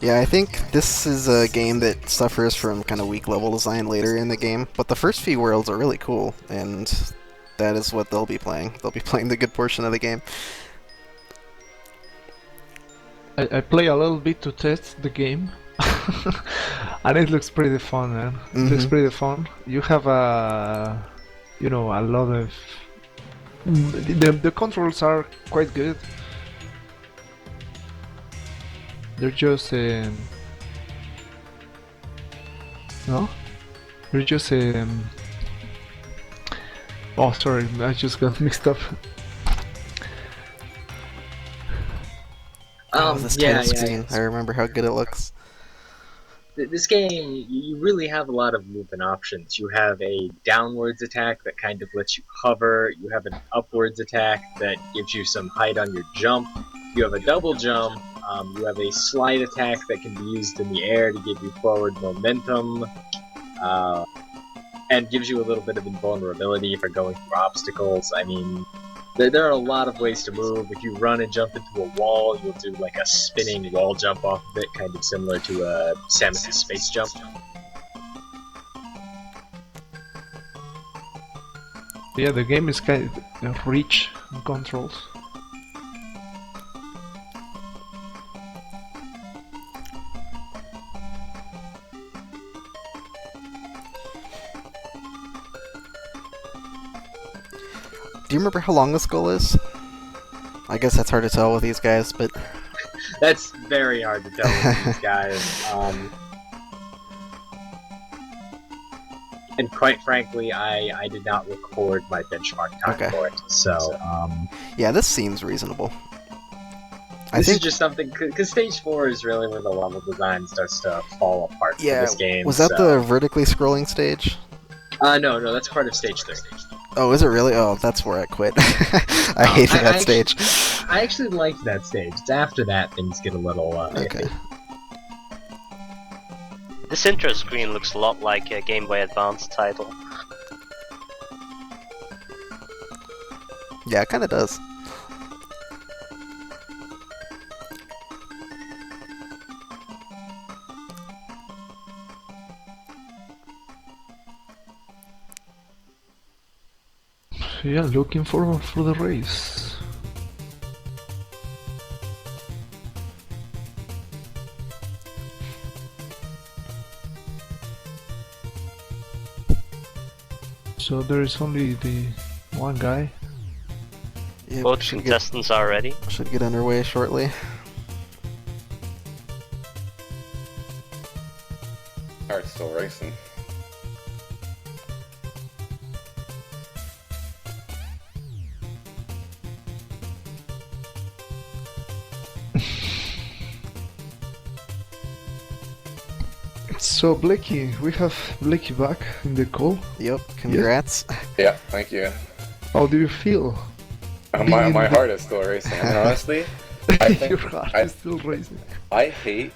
Yeah, I think this is a game that suffers from kind of weak level design later in the game, but the first few worlds are really cool, and that is what they'll be playing. They'll be playing the good portion of the game. I play a little bit to test the game, and it looks pretty fun, man. It looks pretty fun. You have a lot of... The controls are quite good. They're just no? They're just oh, sorry, I just got mixed up. This title screen. I remember how good it looks. This game, you really have a lot of movement options. You have a downwards attack that kind of lets you hover. You have an upwards attack that gives you some height on your jump. You have a double jump. You have a slide attack that can be used in the air to give you forward momentum. And gives you a little bit of invulnerability for going through obstacles. I mean, there are a lot of ways to move. If you run and jump into a wall, you'll do like a spinning wall jump off of it, kind of similar to Samus's space jump. Yeah, the game is kind of rich in controls. Do you remember how long this goal is? I guess that's hard to tell with these guys, but... That's very hard to tell with these guys. And quite frankly, I did not record my benchmark time for it, so... Yeah, this seems reasonable. This is just something... Because Stage 4 is really where the level design starts to fall apart for this game. Was that the vertically scrolling stage? No, that's part of Stage 3. Oh, is it really? Oh, that's where I quit. I hated that stage. I actually liked that stage. It's after that things get a little... okay. This intro screen looks a lot like a Game Boy Advance title. Yeah, it kinda does. Yeah, looking forward for the race. So there is only the one guy. Yeah, Both contestants are ready. Should get underway shortly. Car's still racing. So Blechy, we have Blechy back in the call. Yep, congrats. Yeah, thank you. How do you feel? My heart is still racing. I mean, honestly, I think Your heart is still racing. I hate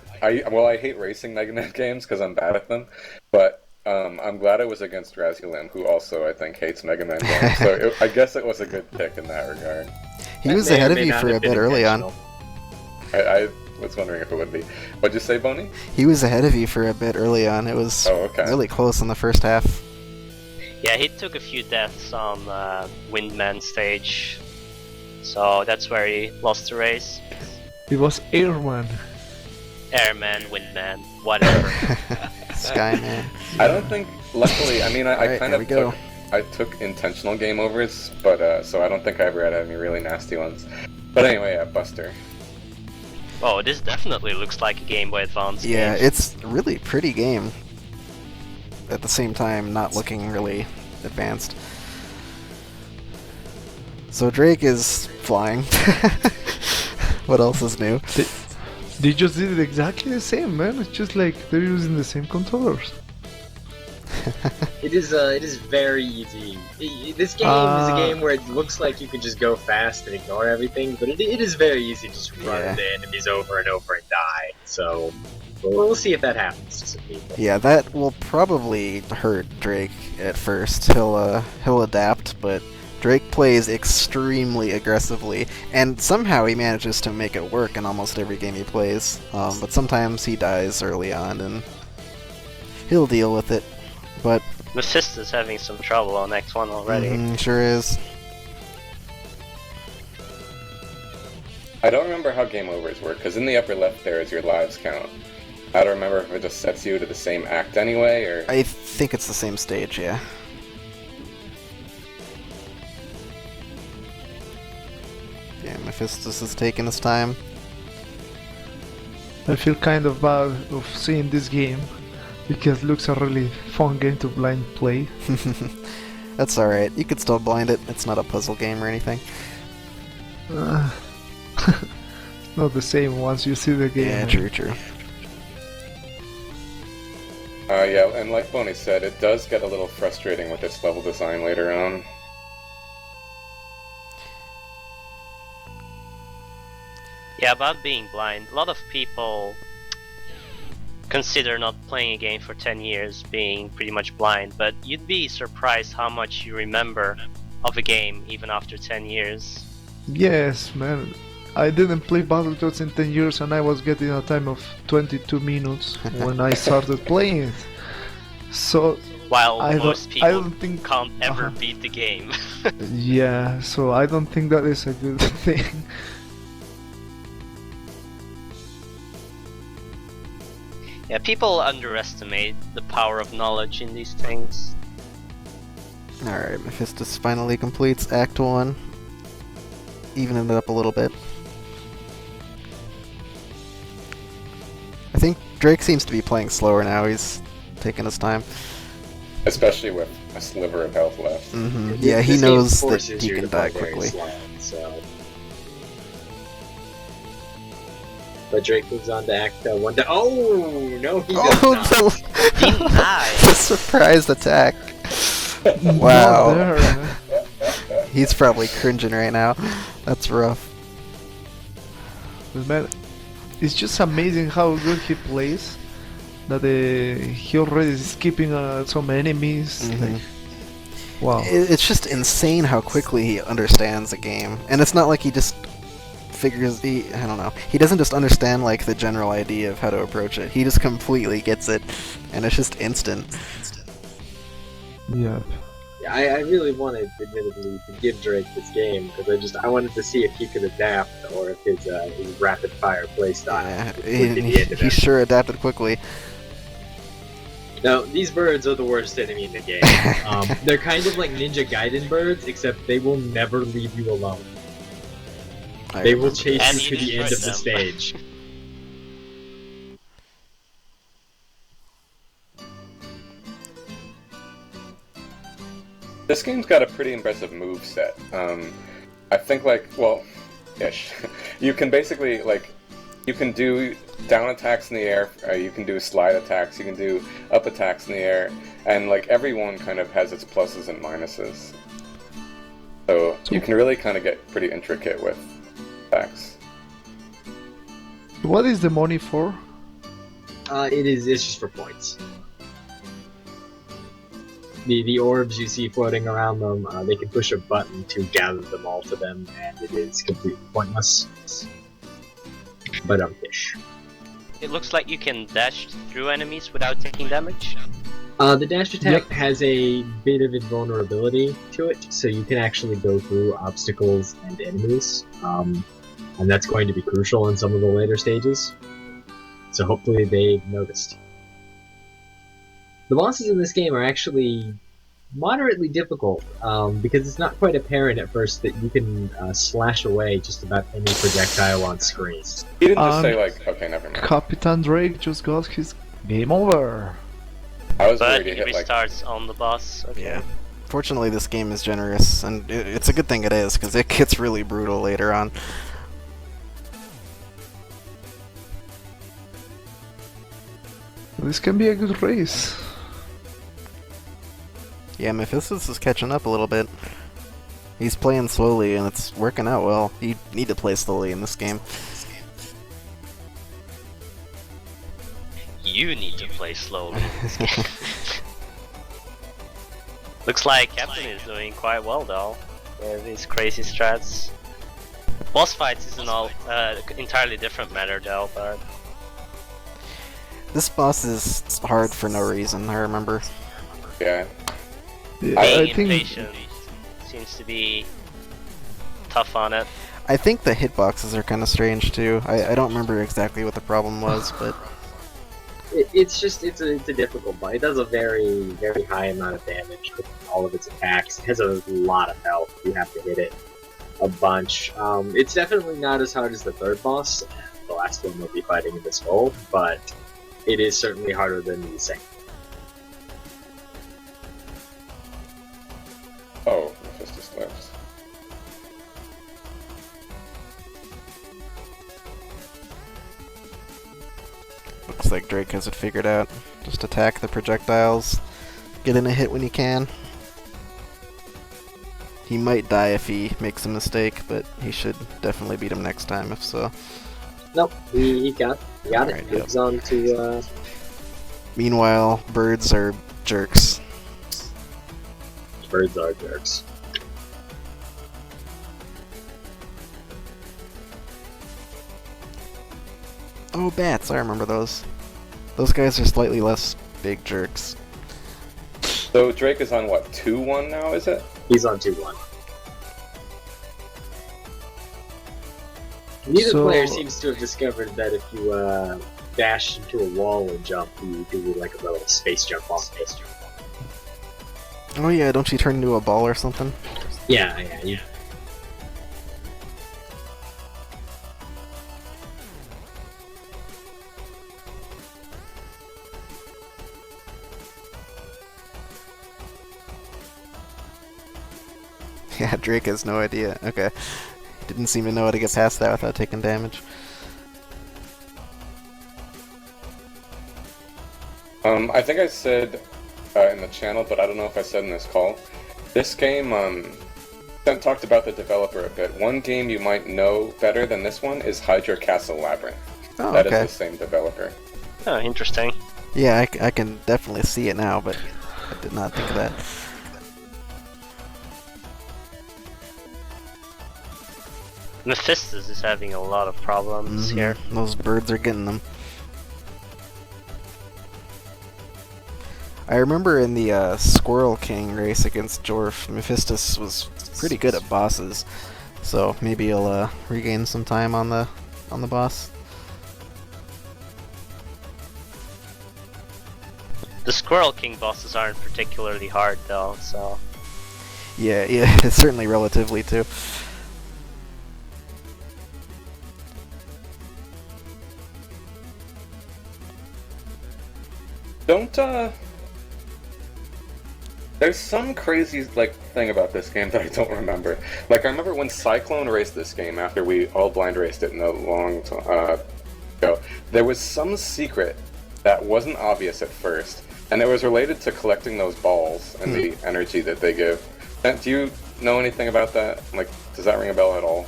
racing Mega Man games because I'm bad at them, but I'm glad it was against Razielim, who also I think hates Mega Man games. So I guess it was a good pick in that regard. He was ahead of you for a bit early on. I was wondering if it would be. What'd you say, Boney? He was ahead of you for a bit early on. It was really close in the first half. Yeah, he took a few deaths on Windman stage, so that's where he lost the race. It was Airman. Airman, Windman, whatever. Skyman. I don't think. Luckily, I mean, I Alright, kind of took intentional game overs, but so I don't think I ever had any really nasty ones. But anyway, yeah, Buster. Oh, this definitely looks like a Game Boy Advance game. Yeah, it's a really pretty game. At the same time, not looking really advanced. So Drake is flying. What else is new? They just did it exactly the same, man. It's just like they're using the same controllers. It is very easy. This game is a game where it looks like you can just go fast and ignore everything, but it is very easy to just run the enemies over and over and die. So we'll see if that happens to some people. Yeah, that will probably hurt Drake at first. He'll adapt, but Drake plays extremely aggressively, and somehow he manages to make it work in almost every game he plays. But sometimes he dies early on, and he'll deal with it. But Mephistus having some trouble on X1 already. Sure is. I don't remember how game overs work, because in the upper left there is your lives count. I don't remember if it just sets you to the same act anyway, or... I think it's the same stage, yeah. Yeah, Mephistus is taking his time. I feel kind of bad of seeing this game, because it looks a really fun game to blind play. That's alright, you could still blind it, it's not a puzzle game or anything. Not the same once you see the game. Yeah, true. Yeah, and like Boney said, it does get a little frustrating with its level design later on. Yeah, about being blind, a lot of people consider not playing a game for 10 years being pretty much blind, but you'd be surprised how much you remember of a game even after 10 years. Yes, man. I didn't play Battletoads in 10 years and I was getting a time of 22 minutes when I started playing it. So While I most don't, people I don't think can't ever Uh-huh. beat the game. Yeah, so I don't think that is a good thing. Yeah, people underestimate the power of knowledge in these things. Alright, Mephistus finally completes Act 1. Evening it up a little bit. I think Drake seems to be playing slower now, he's taking his time. Especially with a sliver of health left. Yeah, he This game knows that forces he you can to play die very quickly. slow, so. But Drake moves on to Act 1. Oh, no, he does not. Denied. the surprise attack! Not Wow, there, man. he's probably cringing right now. That's rough. But man, it's just amazing how good he plays. That he already is skipping some enemies. Mhm. Like, wow. It's just insane how quickly he understands a game. And it's not like he just figures I don't know. He doesn't just understand like the general idea of how to approach it. He just completely gets it and it's just instant. Yeah. Yeah, I really wanted, admittedly, to give Drake this game because I wanted to see if he could adapt or if his rapid fire playstyle Yeah, would and get the end of he him. sure adapted quickly. Now, these birds are the worst enemy in the game. They're kind of like Ninja Gaiden birds, except they will never leave you alone. They will chase And you to you the end of destroy the them. stage. This game's got a pretty impressive move set. I think ish. You can basically you can do down attacks in the air. You can do slide attacks. You can do up attacks in the air, and every one kind of has its pluses and minuses. So you can really kind of get pretty intricate with attacks. What is the money for? It's just for points. The orbs you see floating around them, they can push a button to gather them all to them, and it is completely pointless. But fish. It looks like you can dash through enemies without taking damage. The dash attack has a bit of invulnerability to it, so you can actually go through obstacles and enemies, and that's going to be crucial in some of the later stages. So hopefully they've noticed. The bosses in this game are actually moderately difficult, because it's not quite apparent at first that you can slash away just about any projectile on screen. He didn't just say okay, never mind. Capndrake just got his game over. I was But worried he he hit restarts on the boss. Okay. Yeah. Fortunately, this game is generous, and it's a good thing it is, because it gets really brutal later on. This can be a good race. Yeah, Mephistus is catching up a little bit. He's playing slowly, and it's working out well. You need to play slowly in this game. You need to play slowly. Looks like Captain is doing quite well though. With these crazy strats. Boss fights is an entirely different matter though, but This boss is hard for no reason, I remember. Yeah. Yeah, being I think impatient seems to be tough on it. I think the hitboxes are kind of strange too. I don't remember exactly what the problem was, but It's a difficult fight. It does a very, very high amount of damage with all of its attacks. It has a lot of health. You have to hit it a bunch. It's definitely not as hard as the third boss, and the last one we'll be fighting in this bowl, but it is certainly harder than the second. Oh, Mephistus lives. Looks like Drake has it figured out. Just attack the projectiles, get in a hit when you can. He might die if he makes a mistake, but he should definitely beat him next time if so. Nope, he got Alright, it. yep. Moves on to, Meanwhile, birds are jerks. birds are jerks. Oh, bats, I remember those. Those guys are slightly less big jerks. So Drake is on what, 2-1 now, is it? He's on 2-1. Neither So- player seems to have discovered that if you dash into a wall and jump, you do like a little space jump off space jump. Oh yeah, don't you turn into a ball or something? Yeah. Yeah, Drake has no idea. Okay. Didn't seem to know how to get past that without taking damage. I think I said in the channel, but I don't know if I said in this call. This game, Sent talked about the developer a bit. One game you might know better than this one is Hydra Castle Labyrinth. Oh, That is okay. the same developer. Oh, interesting. Yeah, I can definitely see it now, but I did not think of that. Mephistus is having a lot of problems Mhm. here. Those birds are getting them. I remember in the Squirrel King race against Jorf, Mephistus was pretty good at bosses, so maybe he'll regain some time on the boss. The Squirrel King bosses aren't particularly hard though, so Yeah, it's certainly relatively too. Don't, There's some crazy, thing about this game that I don't remember. I remember when Cyclone raced this game after we all blind raced it in a long time ago. There was some secret that wasn't obvious at first, and it was related to collecting those balls and the energy that they give. Do you know anything about that? Does that ring a bell at all?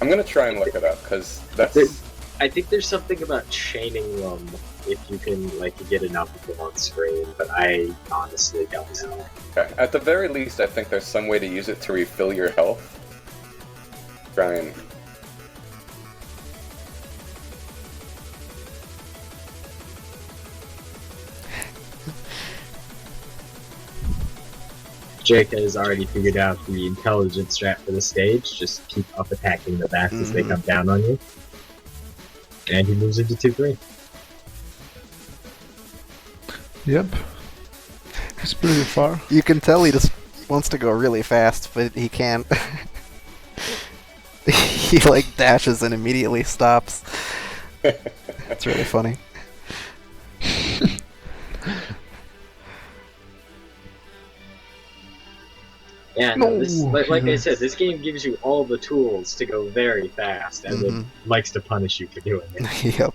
I'm gonna try and look it up, because that's... I think there's something about chaining them if you can get enough of them on screen, but I honestly don't know. Okay. At the very least, I think there's some way to use it to refill your health. Try and... Jake has already figured out the intelligence strat for the stage. Just keep up attacking the bats as they come down on you. And he moves into 2-3. Yep. It's pretty far. You can tell he just wants to go really fast, but he can't. He dashes and immediately stops. It's really funny. Yeah, No, this, like I yeah. said, this game gives you all the tools to go very fast, and then likes to punish you for doing it. Yep.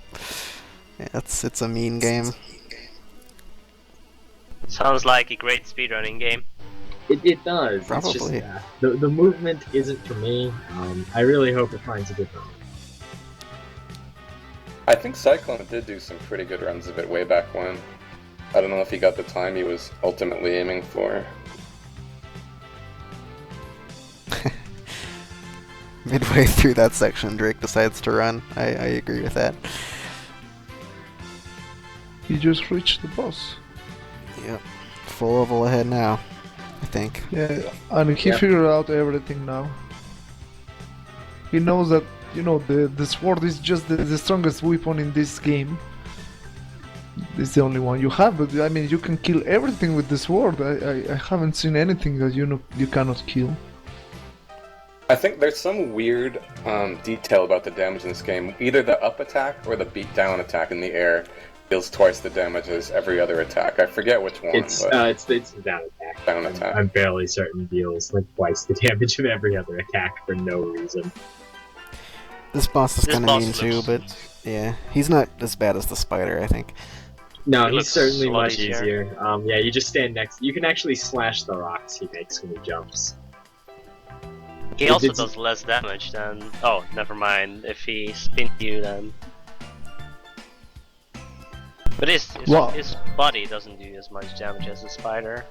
Yeah, it's a mean game. sounds like a great speedrunning game. It does. Probably. It's just, the movement isn't for me. I really hope it finds a good home. I think Cyclone did do some pretty good runs of it way back when. I don't know if he got the time he was ultimately aiming for. Midway through that section, Drake decides to run. I agree with that. He just reached the boss. Yep. Full level ahead now, I think. Yeah, and he Yeah. figured out everything now. He knows that, the sword is just the strongest weapon in this game. It's the only one you have, but I mean, you can kill everything with the sword. I haven't seen anything that you cannot kill. I think there's some weird detail about the damage in this game. Either the up attack or the beat down attack in the air deals twice the damage as every other attack. I forget which one. It's but the down attack. down attack. I'm fairly certain deals like twice the damage of every other attack for no reason. This boss is This kind of boss mean too, looks- but yeah, he's not as bad as the spider, I think. No, It he's looks certainly a lot much easier. easier. Yeah, you just stand next. You can actually slash the rocks he makes when he jumps. He It also did- does less damage than. Oh, never mind. If he spins you, then. But Wow. his body doesn't do as much damage as the spider.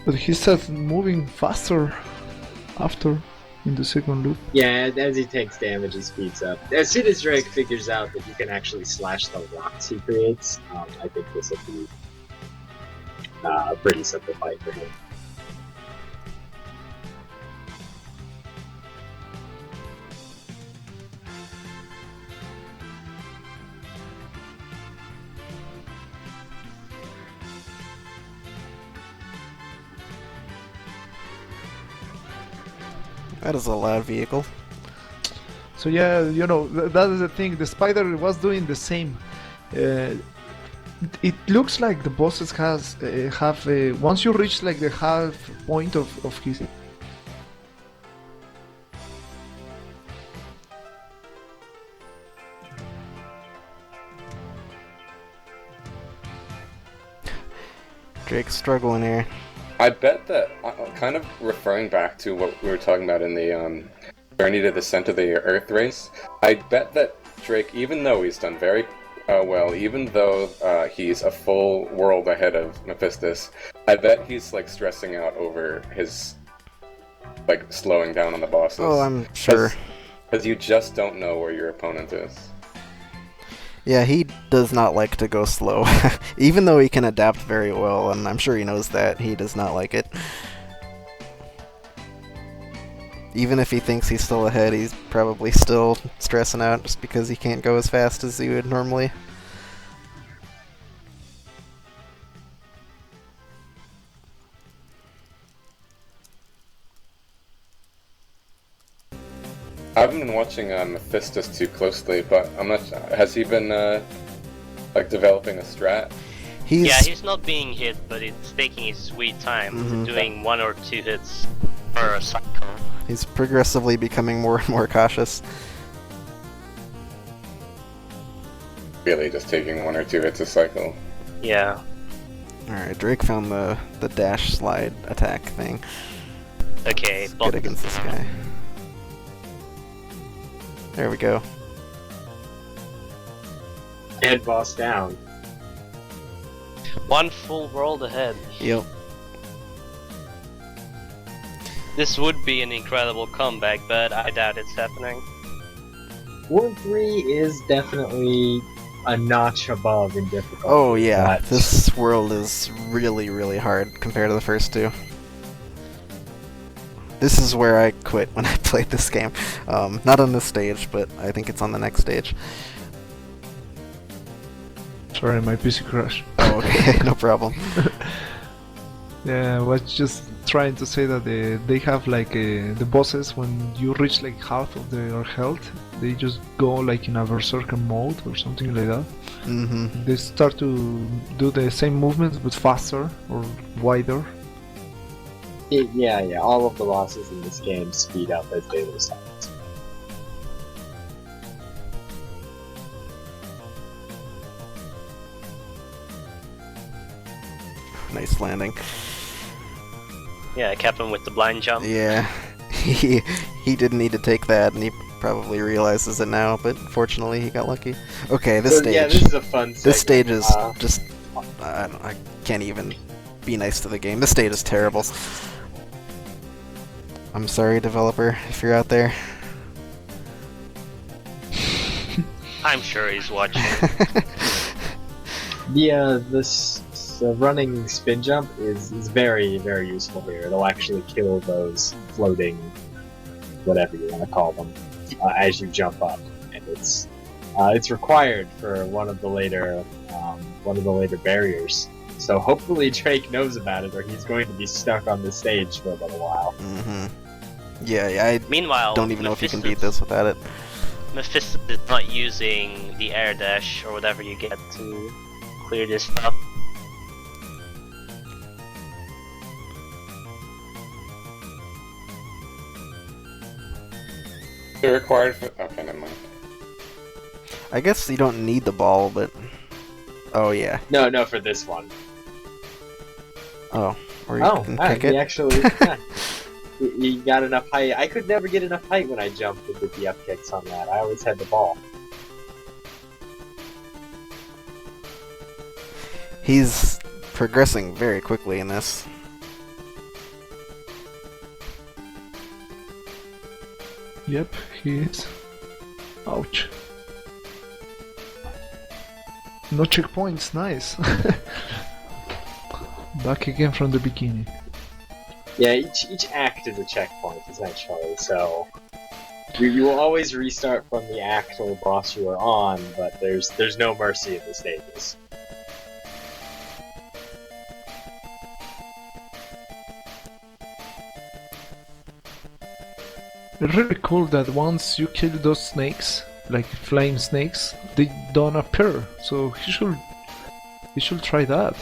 But he starts moving faster after in the second loop. Yeah, as he takes damage, he speeds up. As soon as Drake figures out that you can actually slash the rocks he creates, I think this will be a pretty simple fight for him. That is a loud vehicle. So yeah, you know, that is the thing. The spider was doing the same. It looks like the bosses have once you reach like the half point of his. Drake's struggling here. I bet that, kind of referring back to what we were talking about in the Journey to the Center of the Earth race, I bet that Drake, even though he's done very well, even though he's a full world ahead of Mephistus, I bet he's like stressing out over his like slowing down on the bosses. Oh, I'm sure. Because you just don't know where your opponent is. Yeah, he does not like to go slow. Even though he can adapt very well, and I'm sure he knows that, he does not like it. Even if he thinks he's still ahead, he's probably still stressing out just because he can't go as fast as he would normally. I haven't been watching Mephistus too closely, but I'm not. Has he been like developing a strat? Yeah, he's not being hit, but it's taking his sweet time, doing 1 or 2 hits per cycle. He's progressively becoming more and more cautious. Really, just taking 1 or 2 hits a cycle. Yeah. Alright, Drake found the dash slide attack thing. Okay, It's good against this guy. There we go. Head boss down. 1 full world ahead. Yep. This would be an incredible comeback, but I doubt it's happening. World 3 is definitely a notch above in difficulty. Oh yeah, but this world is really, really hard compared to the first two. This is where I quit when I played this game. Not on this stage, but I think it's on the next stage. Sorry, my PC crashed. Oh, okay, no problem. Yeah, I was just trying to say that they have like the bosses, when you reach like half of their health, they just go like in a berserker mode or something like that. Mm-hmm. They start to do the same movements but faster or wider. yeah, all of the bosses in this game speed up as they lose health. Nice landing. Yeah, I kept him with the blind jump. Yeah, he didn't need to take that, and he probably realizes it now, but fortunately he got lucky. Okay, this So, stage. yeah, this is a fun This stage segment. is just... I can't even be nice to the game. This stage is terrible. I'm sorry, developer, if you're out there. I'm sure he's watching. The running spin jump is very, very useful here. It'll actually kill those floating, whatever you want to call them, as you jump up, and it's required for one of the later barriers. So hopefully Drake knows about it, or he's going to be stuck on the stage for a little while. Mm-hmm. Yeah, I Meanwhile, don't even know if you can beat this without it. Mephistus is not using the air dash or whatever you get to clear this stuff. They're required for. Okay, never mind. I guess you don't need the ball, but... Oh, yeah. No, for this one. Oh. Or you Oh, can ah, kick he it. actually, yeah. He got enough height. I could never get enough height when I jumped with the up kicks on that. I always had the ball. He's progressing very quickly in this. Yep, he is. Ouch. No checkpoints, nice. Back again from the beginning. Yeah, each act is a checkpoint, essentially, so... You will always restart from the act or boss you are on, but there's no mercy in the stages. It's really cool that once you kill those snakes, like flame snakes, they don't appear. So he should try that.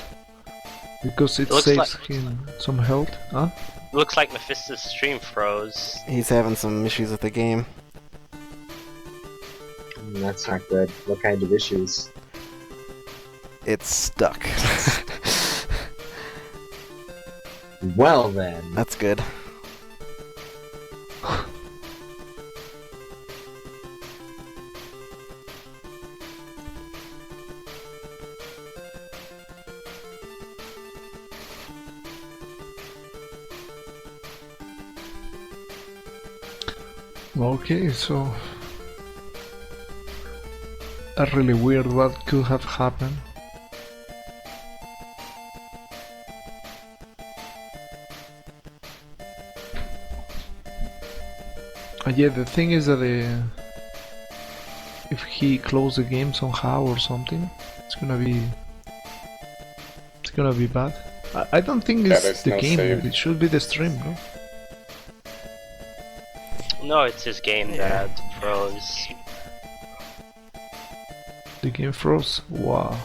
Because it Looks saves like- him some health. Huh? Looks like Mephistus' stream froze. He's having some issues with the game. That's not good. What kind of issues? It's stuck. Well then. That's good. Okay, so... really weird what could have happened. Yeah, the thing is that if he closed the game somehow or something, it's gonna be bad. I don't think Yeah, it's there's the no game. save. It should be the stream, no? No, it's his game Yeah. that froze. The game froze. Wow.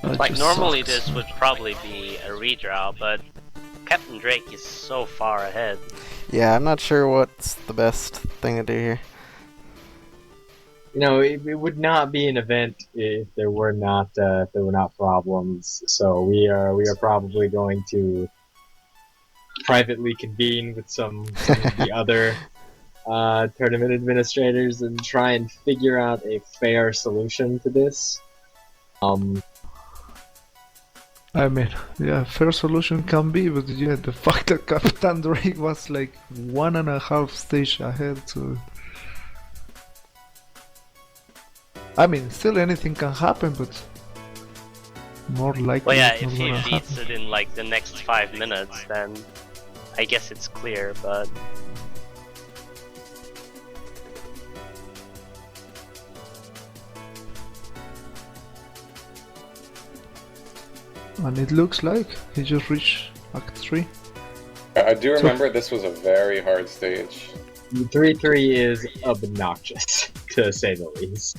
That Like just normally sucks. this would probably be a redraw, but Capndrake is so far ahead. Yeah, I'm not sure what's the best thing to do here. You know, it would not be an event if there were not problems. So we are probably going to privately convene with some of the other tournament administrators and try and figure out a fair solution to this. I mean, yeah, fair solution can be, but yeah, the fact that Capndrake was like 1.5 stage ahead, so... I mean, still anything can happen, but... more likely Well, yeah, it's if not he gonna beats happen. it in like the next 5 minutes, then I guess it's clear, but And it looks like he just reached Act 3. I do remember this was a very hard stage. 3-3 is obnoxious, to say the least.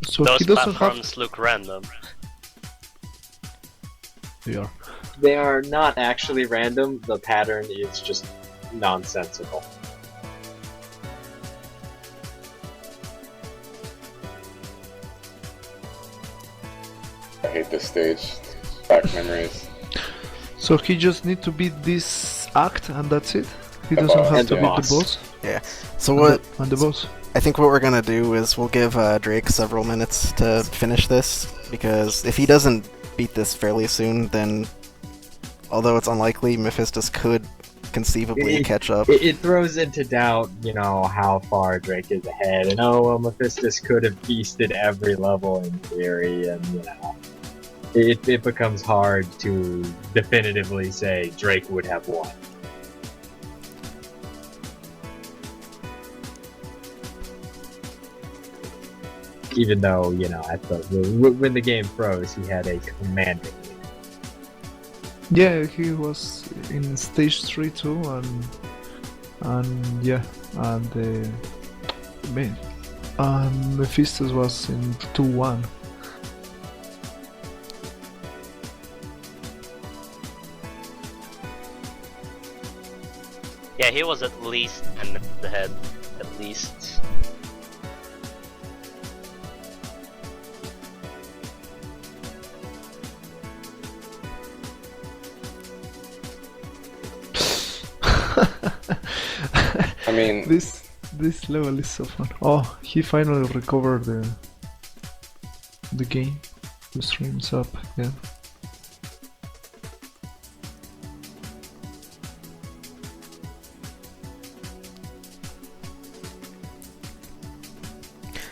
So those he doesn't have... platforms look random. Yeah. They are not actually random, the pattern is just nonsensical. I hate this stage. Back memories. So he just need to beat this act and that's it? He The doesn't boss, have to yeah. beat the boss? So what And the boss? I think what we're gonna do is we'll give Drake several minutes to finish this, because if he doesn't beat this fairly soon, then although it's unlikely, Mephistus could conceivably catch up. It throws into doubt, you know, how far Drake is ahead, and oh, well, Mephistus could have beasted every level in theory, and you know, it becomes hard to definitively say Drake would have won. Even though, you know, when the game froze, he had a commanding lead. Yeah, he was in stage 3 too, and yeah, and Mephistus was in 2-1. Yeah, he was at least 10 minutes ahead. At least. I mean, this level is so fun. Oh, he finally recovered the game. The stream's up, yeah.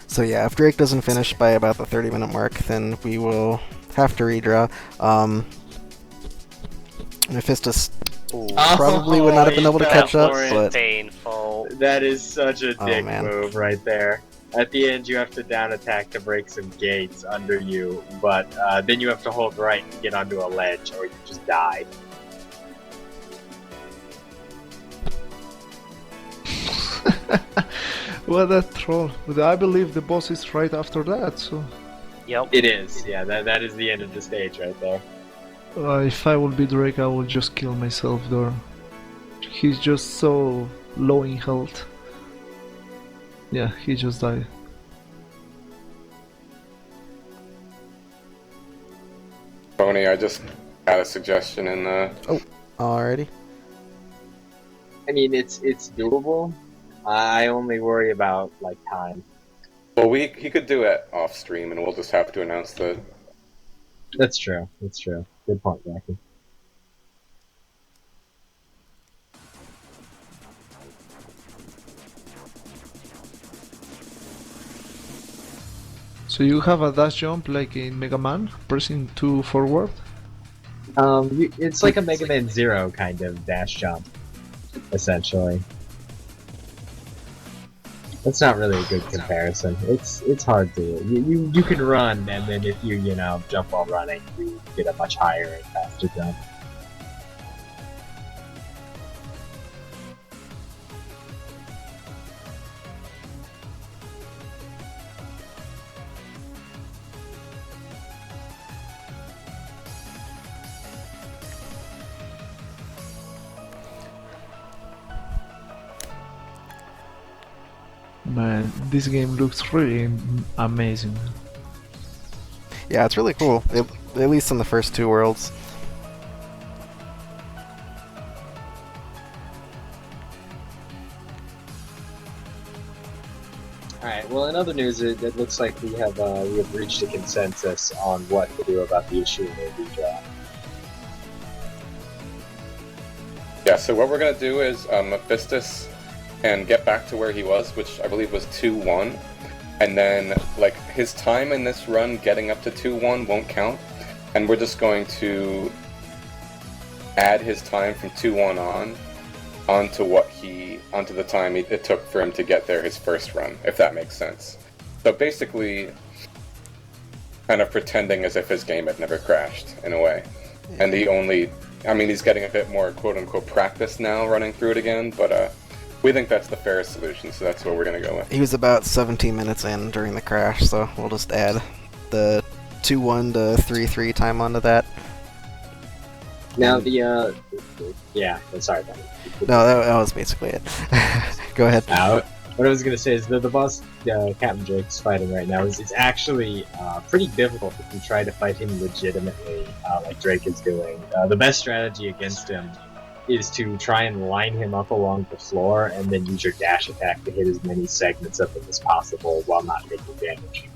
So yeah, if Drake doesn't finish by about the 30-minute mark, then we will have to redraw. Mephistus probably would not have been able to catch up, but painful. That is such a Oh, dick man. move right there. At the end, you have to down attack to break some gates under you, but then you have to hold right to get onto a ledge, or you just die. Well, that troll. But I believe the boss is right after that, so... Yep. It is, yeah, that is the end of the stage right there. If I would be Drake, I would just kill myself there. He's just so low in health. Yeah, he just died. Tony, I just had a suggestion in the... alrighty. I mean, it's doable. I only worry about, like, time. Well, he could do it off stream, and we'll just have to announce the... That's true, that's true. Good point, Blechy. So you have a dash jump like in Megaman, pressing 2 forward? It's like a Mega Man Zero kind of dash jump, essentially. That's not really a good comparison. It's hard to you can run, and then if you jump while running, you get a much higher and faster jump. Man, this game looks really amazing. Yeah, it's really cool. At least in the first two worlds. Alright, well, in other news, it looks like we have reached a consensus on what to do about the issue of the redraw. Yeah, so what we're going to do is Mephistus can get back to where he was, which I believe was 2-1. And then, like, his time in this run getting up to 2-1 won't count. And we're just going to add his time from 2-1 onto the time it took for him to get there his first run, if that makes sense. So basically, kind of pretending as if his game had never crashed, in a way. And he's getting a bit more quote-unquote practice now running through it again, but we think that's the fairest solution, so that's what we're going to go with. He was about 17 minutes in during the crash, so we'll just add the 2-1 to 3-3 time onto that. Now yeah, sorry, buddy. No, that was basically it. Go ahead. What I was gonna say is that the boss Capndrake's fighting right now is actually pretty difficult if you try to fight him legitimately, like Drake is doing. The best strategy against him is to try and line him up along the floor and then use your dash attack to hit as many segments of him as possible while not taking damage.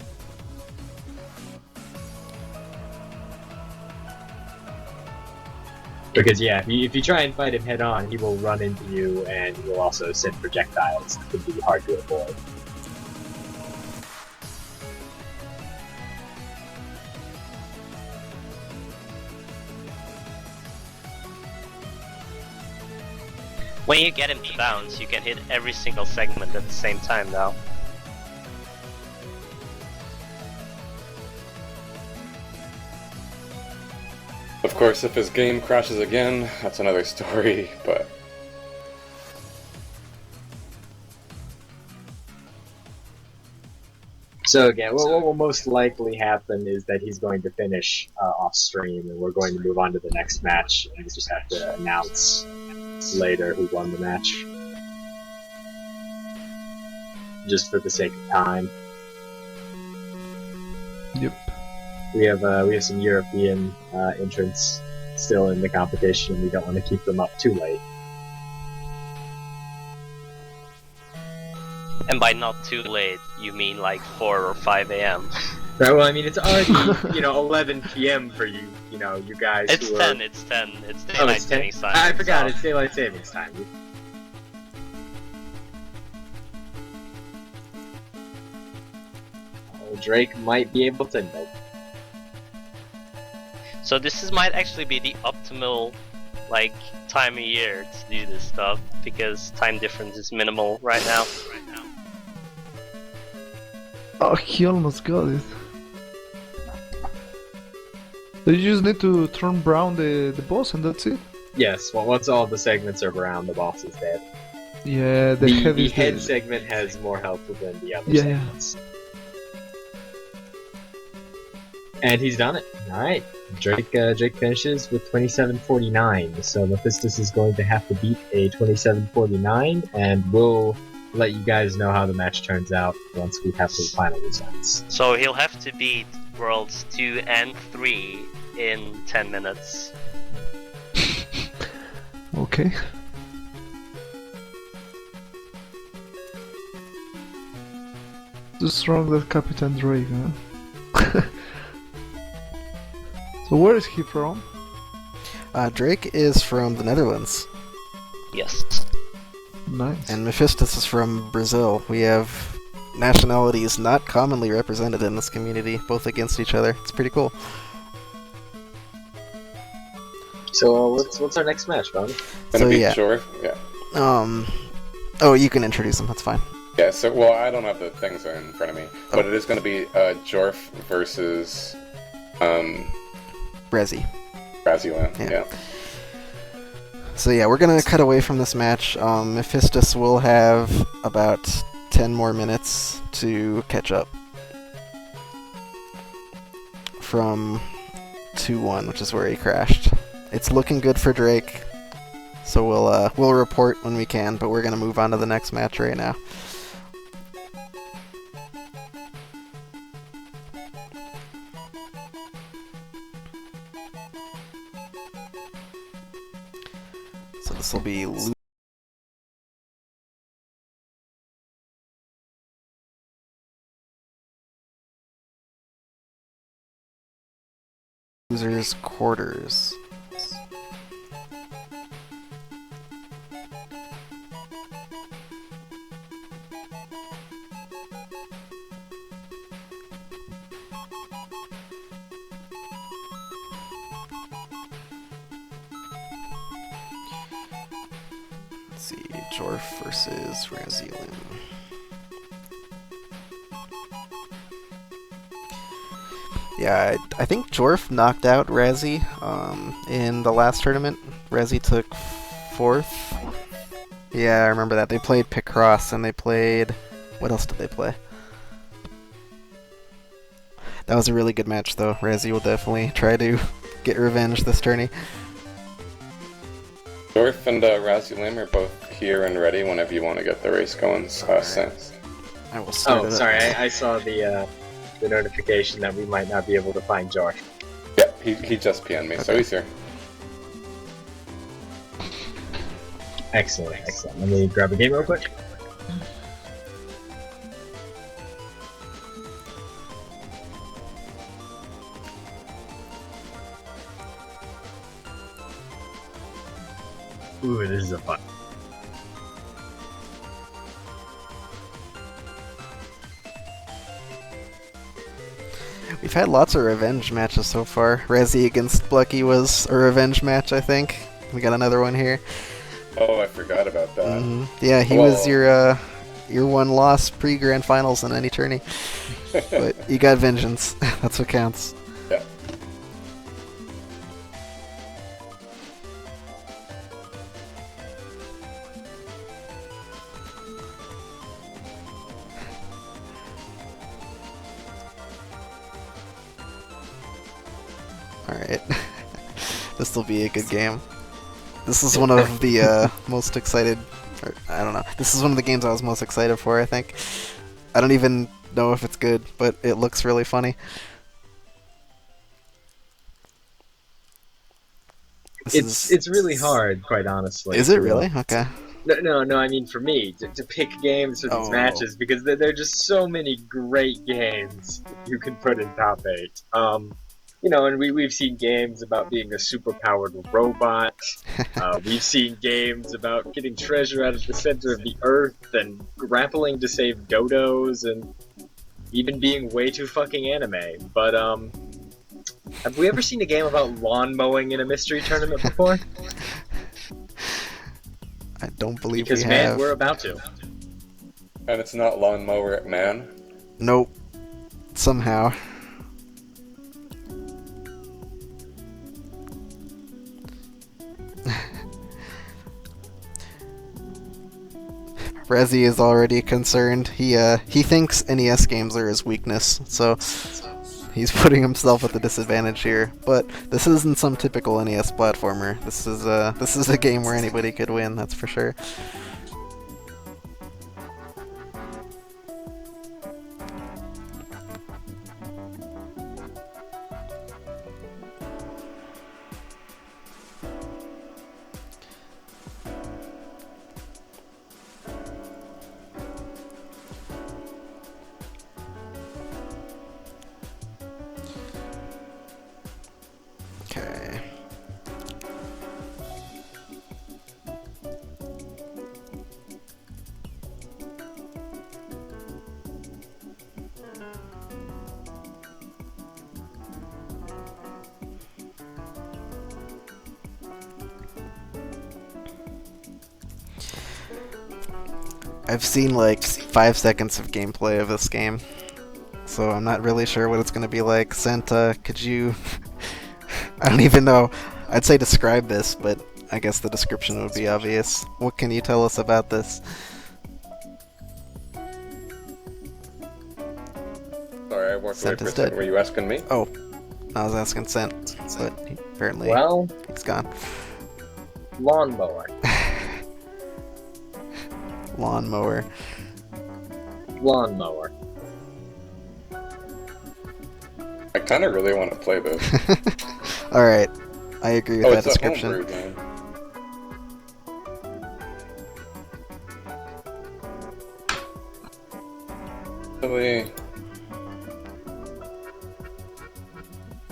Because yeah, if you try and fight him head on, he will run into you and he will also send projectiles that can be hard to avoid. When you get him to bounce, you can hit every single segment at the same time now. Of course, if his game crashes again, that's another story, but... So again, what will most likely happen is that he's going to finish off stream, and we're going to move on to the next match, and we just have to announce later who won the match. Just for the sake of time. Yep. We have some European entrants still in the competition, and we don't want to keep them up too late. And by not too late, you mean like 4 or 5 a.m. Right, well, I mean, it's already, 11 p.m. for you, you guys It's who 10, are... it's 10. It's Oh, daylight it's 10? savings time. I forgot, so- it's daylight savings time. Oh, Drake might be able to nope. So might actually be the optimal, like, time of year to do this stuff, because time difference is minimal right now. Oh, he almost got it. So you just need to turn brown the boss and that's it? Yes, well, once all the segments are around, the boss is dead. Yeah, the The head is head dead. segment has more health than the other Yeah. segments. And he's done it. Alright. Drake finishes with 2749, so Mephistus is going to have to beat a 2749, and we'll let you guys know how the match turns out once we have the final results. So he'll have to beat Worlds 2 and 3 in 10 minutes. Okay. The stronger Capndrake, huh? So where is he from? Drake is from the Netherlands, Yes. Nice. and Mephistus is from Brazil. We have nationalities not commonly represented in this community, both against each other. It's pretty cool. So what's our next match, Bonnie? Gonna So, be yeah. Jorf? Yeah. Oh, you can introduce him. That's fine. Yeah, so, well, I don't have the things in front of me, but it is going to be Jorf versus Razzie. Razielim. Yeah. Yeah. So yeah, we're gonna cut away from this match. Mephistus will have about 10 more minutes to catch up from 2-1, which is where he crashed. It's looking good for Drake, so we'll report when we can. But we're gonna move on to the next match right now. So this will be losers quarters. Let's see, Jorf versus Razielim. Yeah, I think Jorf knocked out Razzie in the last tournament. Razzie took 4th. Yeah, I remember that. They played Picross and they played... What else did they play? That was a really good match, though. Razzie will definitely try to get revenge this tourney. Jorf and Razielim are both here and ready whenever you want to get the race going. Since. I will start Oh, it sorry, up. I saw the notification that we might not be able to find Jorf. Yeah, he just PN'd me, so Okay. he's here. Excellent, excellent. Let me grab a game real quick. Ooh, this is a fun. We've had lots of revenge matches so far. Razzie against Blechy was a revenge match, I think. We got another one here. Oh, I forgot about that. Yeah, he was your one loss pre-grand finals in any tourney. But you got vengeance. That's what counts. Yeah. Alright. This will be a good game. This is one of the most excited. Or, I don't know. This is one of the games I was most excited for. I think. I don't even know if it's good, but it looks really funny. It's really hard, quite honestly. Is it really? Okay. No. I mean, for me to pick games for these matches because there are just so many great games you can put in top 8. You know, and we've seen games about being a superpowered robot. We've seen games about getting treasure out of the center of the earth and grappling to save dodos and even being way too fucking anime. But have we ever seen a game about lawn mowing in a mystery tournament before? I don't believe because we man, have. we're about to. And it's not Lawnmower Man. Nope. Somehow. Razzie is already concerned. He thinks NES games are his weakness, so he's putting himself at the disadvantage here. But this isn't some typical NES platformer. This is a game where anybody could win, that's for sure. Okay. I've seen like 5 seconds of gameplay of this game, so I'm not really sure what it's gonna be like. Santa, could you... I don't even know. I'd say describe this, but I guess the description would be obvious. What can you tell us about this? Sorry, I walked away Sent for a is second. dead. Were you asking me? Oh, I was asking Sent, but apparently Well, he's gone. lawnmower. Lawnmower. Lawnmower. I kind of really want to play this. Alright, I agree with Oh, that it's a description. homebrew game. Really?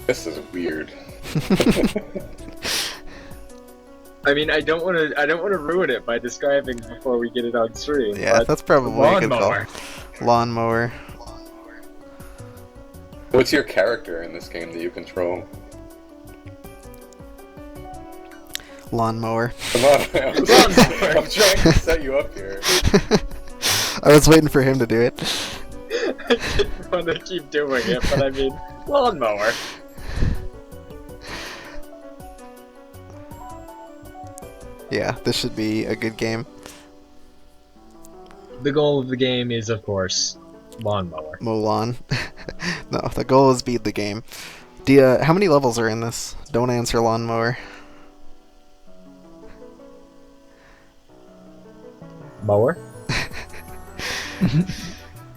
This is weird. I mean, I don't want to ruin it by describing before we get it on stream. Yeah, but that's probably a good call. lawnmower. Lawnmower. What's your character in this game that you control? Lawnmower. Come on, man. I'm trying to set you up here. I was waiting for him to do it. I didn't want to keep doing it, but I mean, lawnmower. Yeah, this should be a good game. The goal of the game is, of course, lawnmower. Mow lawn. No, the goal is beat the game. How many levels are in this? Don't answer lawnmower. Mower?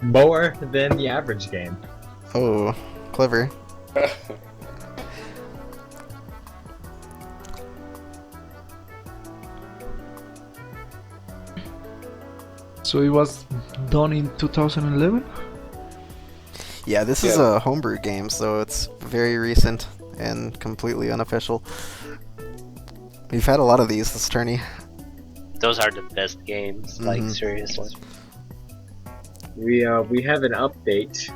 Mower than the average game. Oh, clever. So it was done in 2011? Yeah, this is a homebrew game, so it's very recent and completely unofficial. We've had a lot of these this tourney. Those are the best games, like seriously. We have an update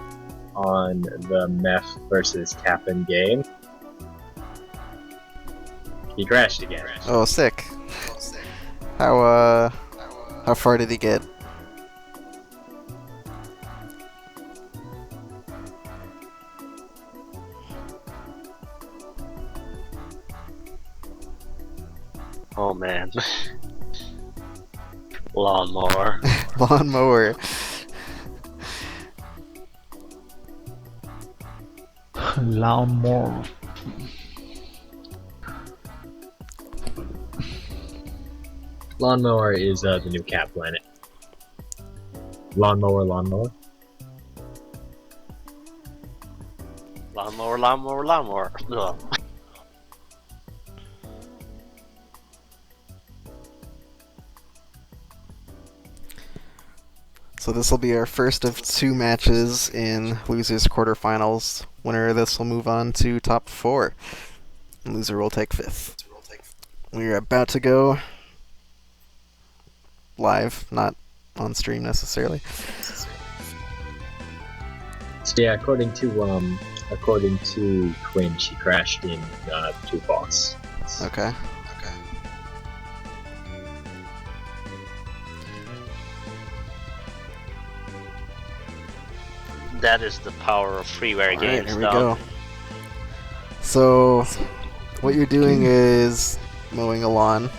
on the Meph versus Cap'n game. He crashed again. Oh, sick. How far did he get? Oh man. Lawnmower. Lawnmower. Lawnmower. Lawnmower is the new cat planet. Lawnmower. Lawnmower. Ugh. So this will be our first of 2 matches in losers quarterfinals. Winner of this will move on to top 4. And loser will take 5th. We're about to go live, not on stream necessarily. So yeah, according to Quinn, she crashed in 2 boss. Okay. That is the power of freeware Alright, games, here we though. go. So, what you're doing is mowing a lawn.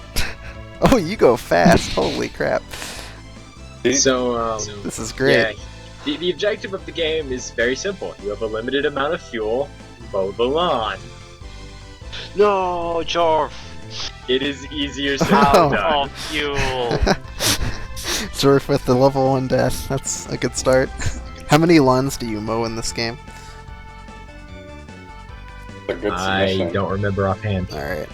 Oh, you go fast! Holy crap. So, This is great. yeah, the objective of the game is very simple. You have a limited amount of fuel, mow the lawn. No, Jorf! It is easier said Oh. than done. Oh, fuel! Jorf with the level 1 death. That's a good start. How many lawns do you mow in this game? A good I submission. don't remember offhand. Alright.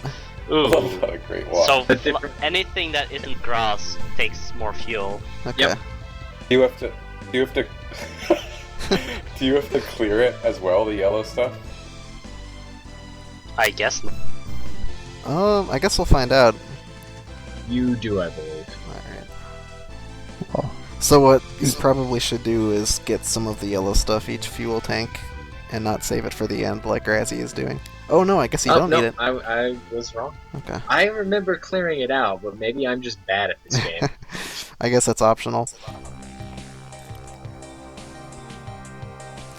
Ooh. What a great walk. So, But different- anything that isn't grass takes more fuel. Okay. Yep. Do you have to do you have to clear it as well, the yellow stuff? I guess. I guess we'll find out. You do, I believe. Alright. Oh. So what you probably should do is get some of the yellow stuff each fuel tank and not save it for the end like Razzie is doing. Oh no, I guess you don't no, need it. I was wrong. Okay. I remember clearing it out, but maybe I'm just bad at this game. I guess that's optional.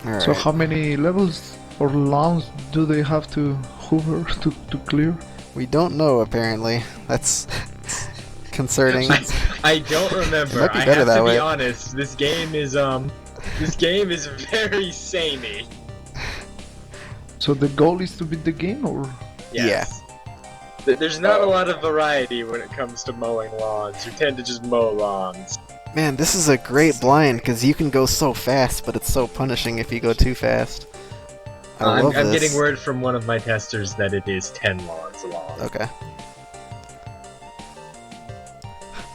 Alright. So how many levels or lawns do they have to hover to clear? We don't know apparently. That's concerning. I don't remember. Might be I better have that to way. be honest. This game is very samey. So the goal is to beat the game, or Yes. There's not a lot of variety when it comes to mowing lawns. You tend to just mow lawns. Man, this is a great blind because you can go so fast, but it's so punishing if you go too fast. I love I'm this. getting word from one of my testers that it is 10 lawns long. Okay.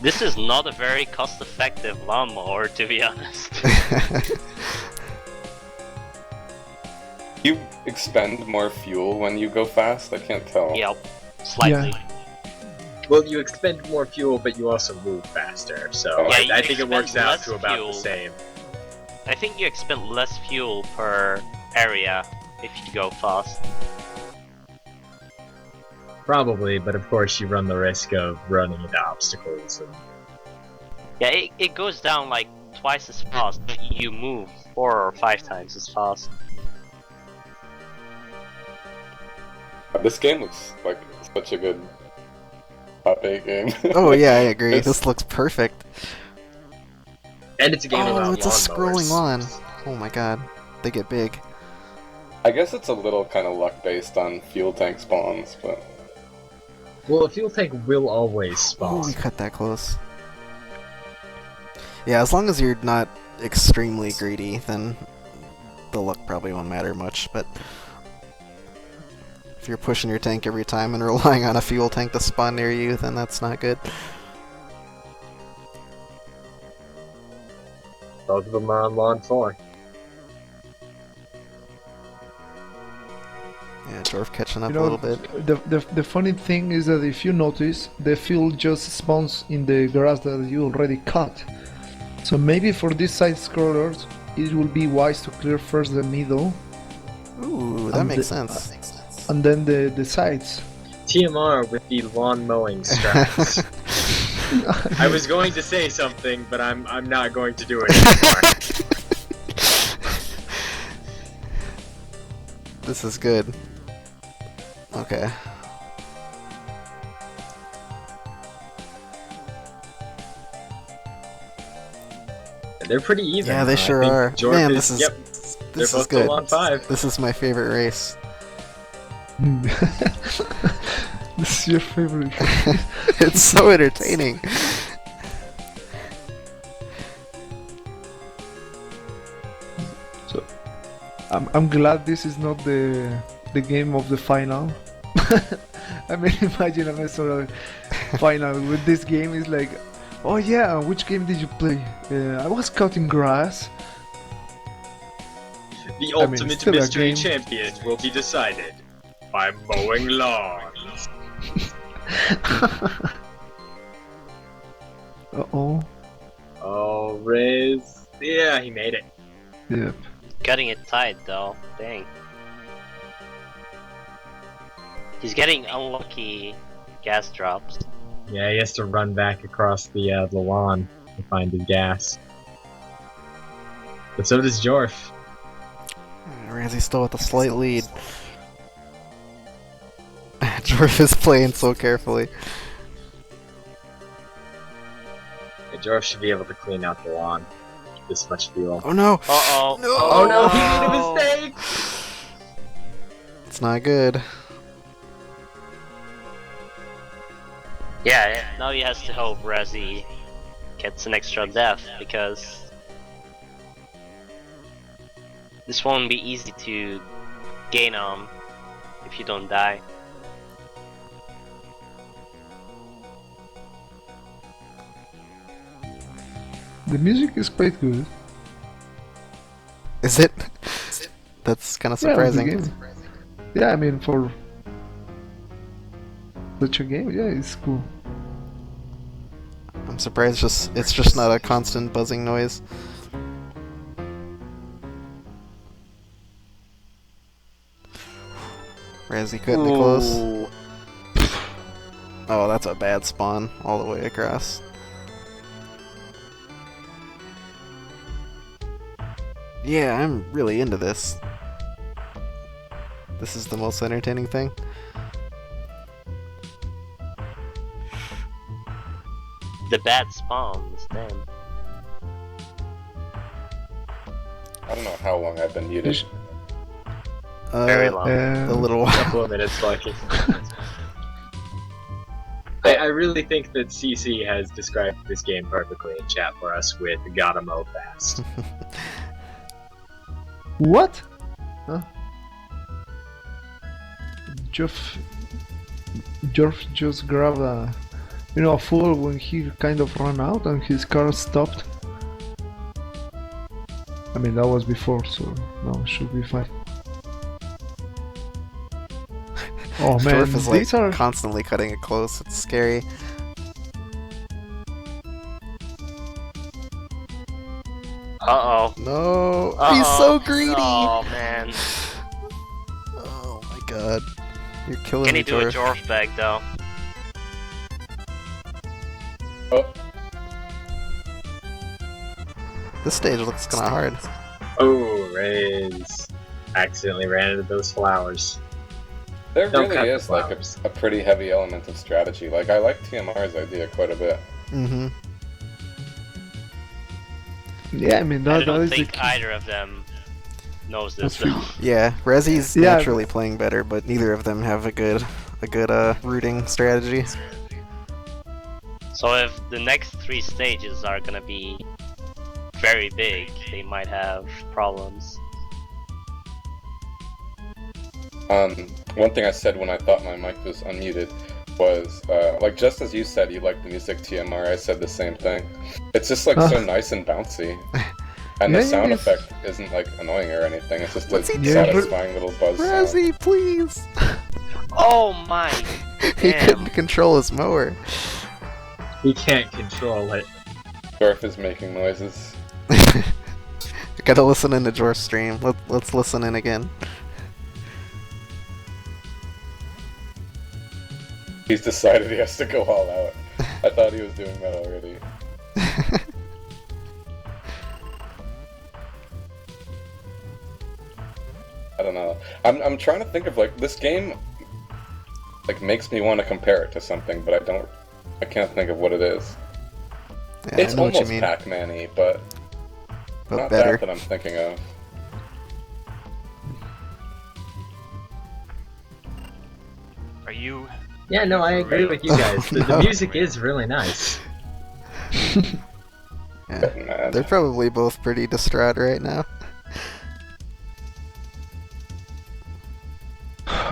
This is not a very cost-effective lawnmower, to be honest. You expend more fuel when you go fast? I can't tell. Yep, slightly. Well, you expend more fuel, but you also move faster, so Yeah, you I think it works expend out less to about fuel. the same. I think you expend less fuel per area if you go fast. Probably, but of course you run the risk of running into obstacles. And... Yeah, it goes down like twice as fast, but you move 4 or 5 times as fast. This game looks like such a good top 8 game. Oh yeah, I agree. It's- This looks perfect. And it's a game Oh, about it's a scrolling lawnmowers. lawn. Oh my god. They get big. I guess it's a little kind of luck based on fuel tank spawns, but Well, a fuel tank will always Oh, spawn. we cut that close. Yeah, as long as you're not extremely greedy, then the luck probably won't matter much, but if you're pushing your tank every time and relying on a fuel tank to spawn near you, then that's not good. Both of them are on lawn 4. Yeah, Jorf catching up you a know, little bit. the funny thing is that if you notice, the field just spawns in the grass that you already cut. So maybe for these side scrollers, it will be wise to clear first the middle Ooh, that and makes the- sense. and then the sides. TMR with the lawn mowing straps. I was going to say something, but I'm not going to do it anymore. This is good. Okay. They're pretty even. Yeah, they I sure think are. Jorf Man, is, this is yep, they're this is both good. still on 5. This is my favorite race. This is your favorite. It's so entertaining. So, I'm glad this is not the game of the final. I mean, imagine a sort of final with this game is like, oh yeah, which game did you play? I was cutting grass. The I mean, ultimate still a mystery game. champion will be decided by mowing lawns. Uh-oh. Oh, Riz. Yeah, he made it. Yep. Cutting it tight though. Dang. He's getting unlucky gas drops. Yeah, he has to run back across the lawn to find his gas. But so does Jorf. Razzie still with a slight lead. Jorf is playing so carefully. Yeah, Jorf should be able to clean out the lawn. This much fuel. Oh no! Uh-oh. No! Oh no, he made a mistake! It's not good. Yeah, now he has to hope Razzie gets an extra death, because this won't be easy to gain on if you don't die. The music is quite good. Is it? That's kind of Yeah, of the surprising. game. Yeah, I mean for such a game, yeah, it's cool. I'm surprised it's just not a constant buzzing noise. Razzie cutting it close. Ooh. Oh, that's a bad spawn all the way across. Yeah, I'm really into this. This is the most entertaining thing. The bad spawns, damn. I don't know how long I've been muted. Very long. A little A while. couple of minutes, Lucky. I really think that CC has described this game perfectly in chat for us with "gotta mow fast." What? Huh? Jorf just grabbed a fool when he kind of ran out and his car stopped. I mean, that was before, so now it should be fine. Oh man, Jorf is like these are... constantly cutting it close. It's scary. Uh-oh. No, Uh-oh. he's so greedy. Oh, man. Oh my god, you're killing Can me, he do a Jorf. Jorf bag, though? Oh, This stage looks kind of hard. Oh, Riz accidentally ran into those flowers. there Don't cut really the is like flowers. a pretty heavy element of strategy. Like I like TMR's idea quite a bit. Mm-hmm. Yeah, I mean I that don't is the think key. either of them knows this, That's though. Yeah, Razzie's Yeah. naturally playing better, but neither of them have a good rooting strategy. So if the next 3 stages are gonna be very big, they might have problems. One thing I said when I thought my mic was unmuted was, like just as you said you like the music TMR, I said the same thing. It's just like so nice and bouncy. And the Yeah, sound it's- effect isn't like annoying or anything, it's just What's he a doing? satisfying little buzz sound. Razzie, please! Oh my! He Damn. couldn't control his mower. He can't control it. Jorf is making noises. I gotta listen in to Jorf's stream. Let's listen in again. He's decided he has to go all out. I thought he was doing that already. I don't know. I'm trying to think of like this game like makes me want to compare it to something, but I can't think of what it is. Yeah, It's I know what you almost mean, Pac-Man-y, but but not better. that I'm thinking of. Are you Yeah, no, I agree with you guys. The No. music is really nice. Yeah, Mad. they're probably both pretty distraught right now.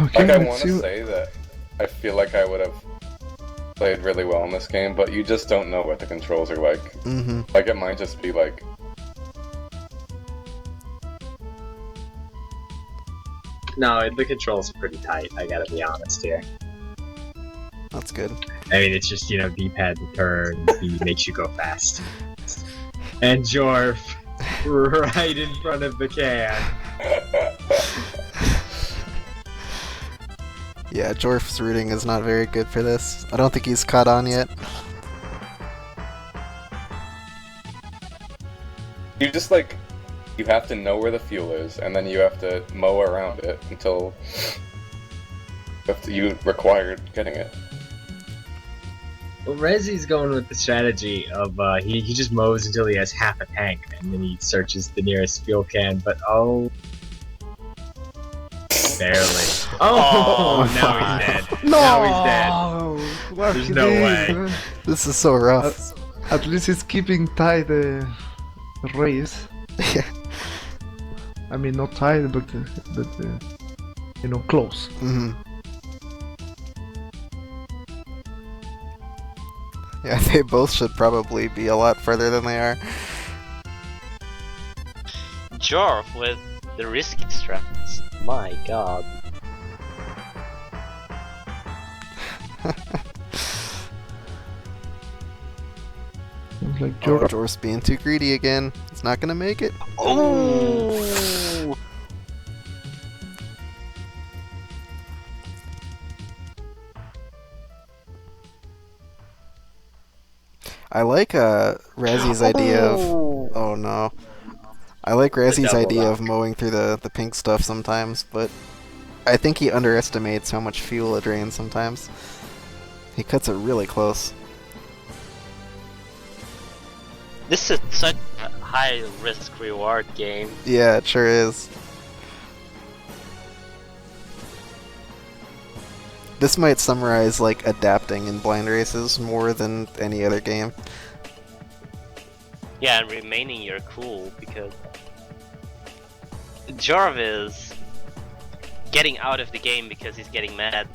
Okay, Like, I let's want see. to say that I feel like I would have played really well in this game, but you just don't know what the controls are like. Mm-hmm. Like, it might just be like, No, the controls are pretty tight, I gotta be honest here. That's good. I mean, it's just, D-pad to turn, B makes you go fast. And Jorf, right in front of the can. Yeah, Jorf's routing is not very good for this. I don't think he's caught on yet. you just like, you have to know where the fuel is, and then you have to mow around it until you required getting it. Well, Rezi's going with the strategy of he just mows until he has half a tank, and then he searches the nearest fuel can, but barely. Oh, now he's dead. No! Now he's dead. What There's he no did. way. This is so rough. At least it's keeping tight the race. Yeah. I mean, not tight, but close. Mm-hmm. Yeah, they both should probably be a lot further than they are. Jorf with the risky strats. My god. Seems like Oh, Jorf. Jorf's being too greedy again. He's not gonna make it. Oh! I like Razie's idea of... Oh no. I like Razie's double idea of rock. mowing through the pink stuff sometimes, but I think he underestimates how much fuel it drains sometimes. He cuts it really close. This is such a high risk reward game. Yeah, it sure is. This might summarize like adapting in blind races more than any other game. Yeah, and remaining you're cool because Jorf is getting out of the game because he's getting mad.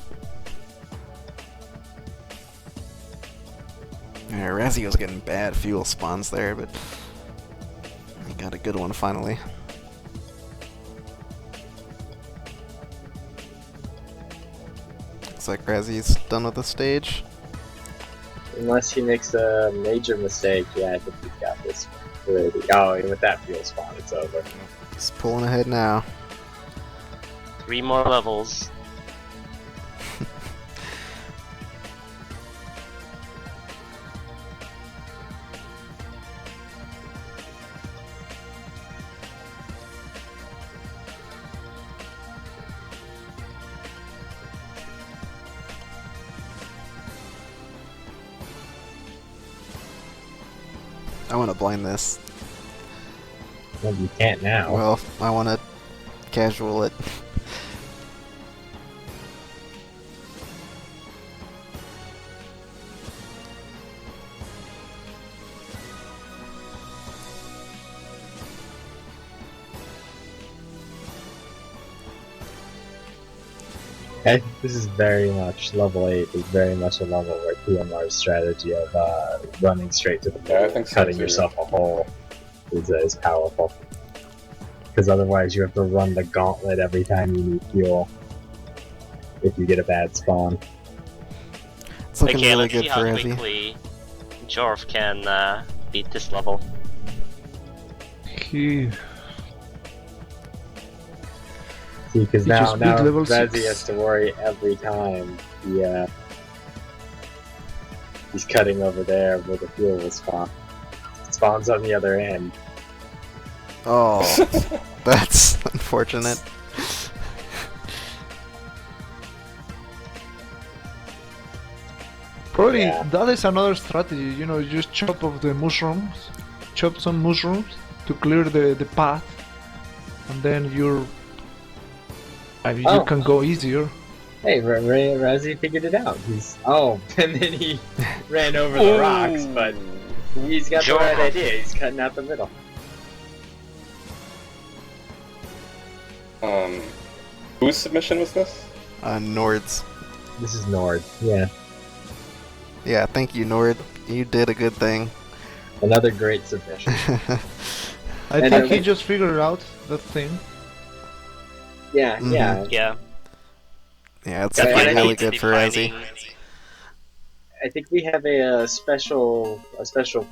Yeah, Razzie was getting bad fuel spawns there, but he got a good one finally. Looks like Razzie's done with the stage. Unless he makes a major mistake, yeah, I think he's got this already. Oh, and with that fuel spawn, it's over. He's pulling ahead now. 3 more levels. I want to blind this. Well, you can't now. Well, I want to casual it. I think this is very much, level 8 is very much a level where PMR's strategy of running straight to the Yeah, I goal, think so cutting too. yourself a hole is powerful. Because otherwise you have to run the gauntlet every time you need fuel. If you get a bad spawn. It's looking Okay, really let's good see for how Razzie. quickly Jorf can beat this level. He See, because He now just beat level Razzie 6. has to worry every time he's cutting over there where the fuel will spawn. Spawns on the other end. Oh, that's unfortunate. probably Yeah. that is another strategy. You know, you just chop off the mushrooms, chop some mushrooms to clear the path, and then you Oh. can go easier. Hey, Razzie figured it out. And then he ran over the rocks, but he's got the right idea. He's cutting out the middle. Whose submission was this? Nord's. This is Nord. Yeah, Yeah, thank you, Nord. You did a good thing. another great submission. I And think he just figured out that thing. Yeah, Mhm. yeah. Yeah. Yeah, it's Yeah, looking I really think good for Razzie. I think we have a special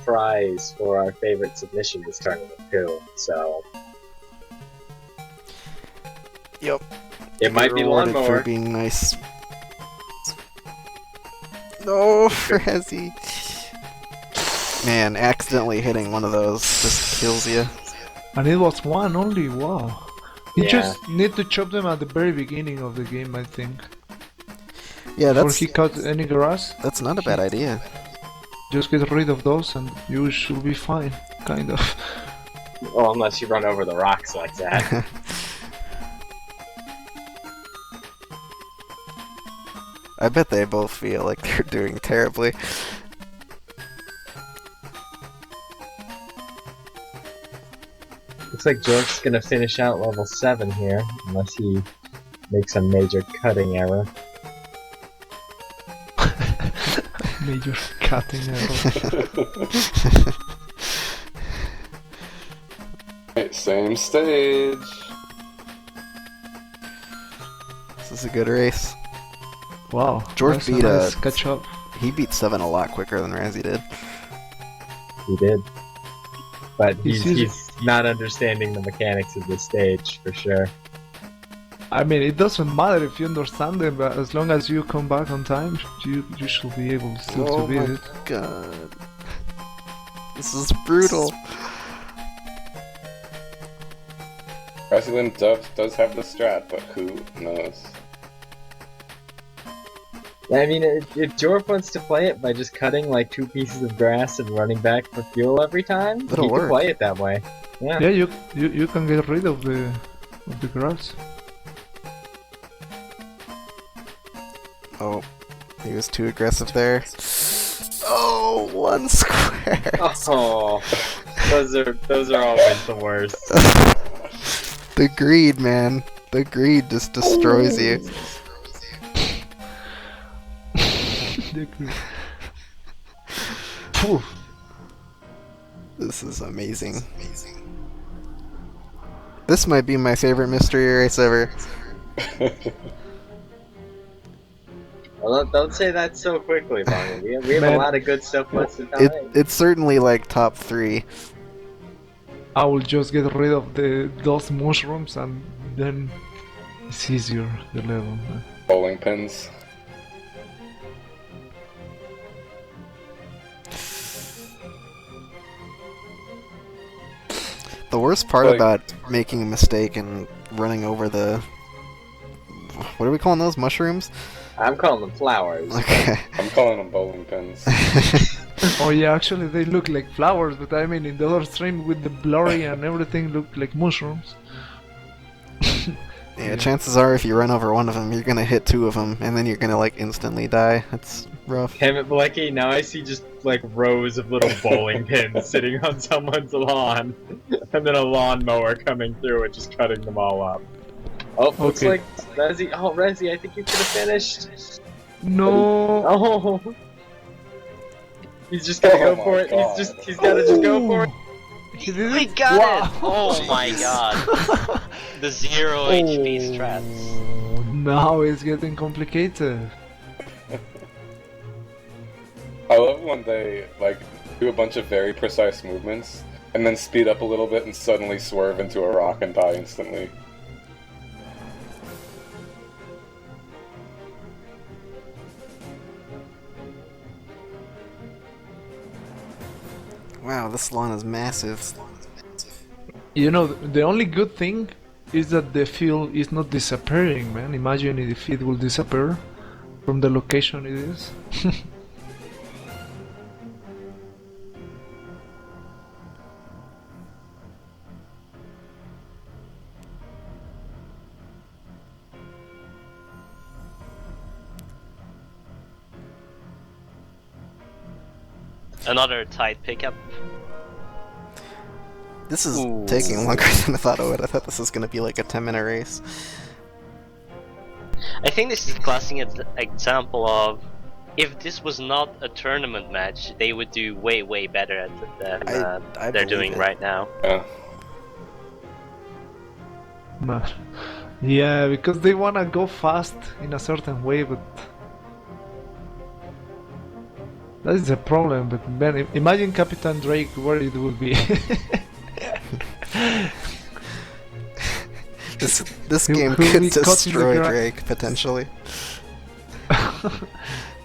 prize for our favorite submission this tournament too. So Yep. it might be Rewarded lawnmower. for being nice. No, Razzie. Man, accidentally hitting one of those just kills you. And it was one only, wow. You Yeah. just need to chop them at the very beginning of the game, I think. Yeah, Before that's he cut any grass, that's not a bad idea. just get rid of those and you should be fine, kind of. Well, unless you run over the rocks like that. I bet they both feel like they're doing terribly. Looks like Jorf's gonna finish out level 7 here, unless he makes a major cutting error. Major cutting error. Right, same stage. This is a good race. Wow. Jorf that's a beat nice a- catch up. He beat 7 a lot quicker than Razzie did. He did. But He's he's not understanding the mechanics of this stage, for sure. I mean, it doesn't matter if you understand them, but as long as you come back on time, you should be able still Oh to beat my it. god. This is brutal. Razielim does have the strat, but who knows? I mean, if Jorf wants to play it by just cutting like 2 pieces of grass and running back for fuel every time, That'll he work. can play it that way. Yeah. Yeah, you can get rid of the grass. Oh, he was too aggressive there. Oh, 1 square. Oh, those are always the worst. The greed, man. The greed just destroys you. Phew. This is amazing. This might be my favorite mystery race ever. Well, don't say that so quickly, Bonnie. We have a Man. lot of good stuff left to tell. It's certainly like top 3. I will just get rid of those mushrooms and then it's easier, the level. Bowling pins. The worst part Like- about making a mistake and running over the... What are we calling those? Mushrooms? I'm calling them flowers. Okay. I'm calling them bowling pins. Oh yeah, actually they look like flowers, but I mean in the other stream with the blurry and everything looked like mushrooms. Yeah, chances are if you run over one of them, you're gonna hit 2 of them, and then you're gonna like instantly die. It's rough. Damn it, Blechy, now I see just like rows of little bowling pins sitting on someone's lawn, and then a lawnmower coming through and just cutting them all up. Oh, looks Okay. like Razzie. Oh, Razzie, I think you could have finished. No. Oh, he's just gonna Oh go for my it. God. He's gotta just go for it. He did We it. got Wow. it! Oh my god. The 0 HP strats. Oh, now it's getting complicated. I love when they like do a bunch of very precise movements and then speed up a little bit and suddenly swerve into a rock and die instantly. Wow, this lawn is massive. You know, the only good thing is that the field is not disappearing, man. Imagine if it will disappear from the location it is. Another tight pickup. This is Ooh. taking longer than I thought it would. I thought this was gonna be like a 10-minute race. I think this is a classic example of if this was not a tournament match, they would do way better at it than I they're believe doing it. right now. Yeah. No. Yeah, because they wanna go fast in a certain way, but that is a problem. But man, imagine Capndrake where it would be. This Who- game who could we caught in the destroy gra- Drake potentially.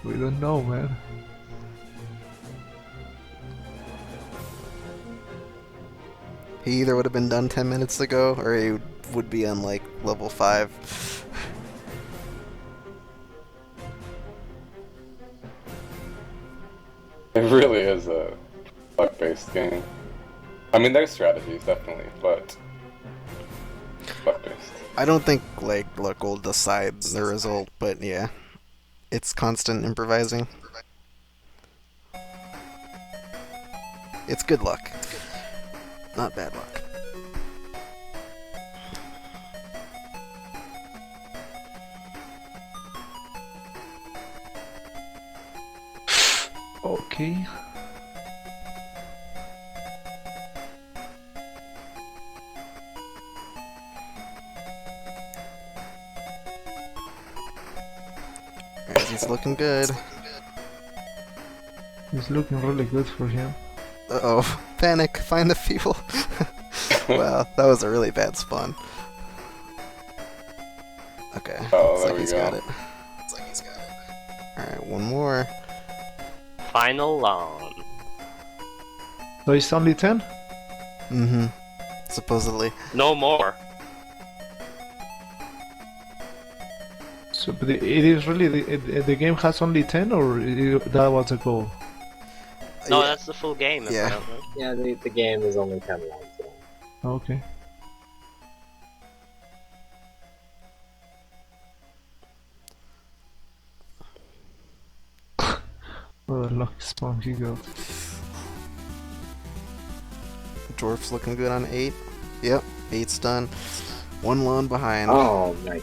We don't know, man. He either would have been done 10 minutes ago, or he would be on like level 5. It really is a luck-based game. I mean, there's strategies, definitely, but luck-based. I don't think like luck will decide the result, but yeah, it's constant improvising. It's good luck, not bad luck. Okay. He's looking good. It's looking really good for him. Uh-oh. Panic! Find the fuel! Wow, that was a really bad spawn. Okay, Oh, looks there like we he's go. got it. Alright, one more. Final lawn. So it's only 10? Mm-hmm. Supposedly. No more. So but it is really the game has only 10, or that was a goal? No, Yeah. that's the full game. Yeah. apparently. Yeah, the game is only 10 rounds long. Okay. What a lucky spawn he got. Jorf's looking good on 8. Yep, 8's done. One lawn behind. Oh my,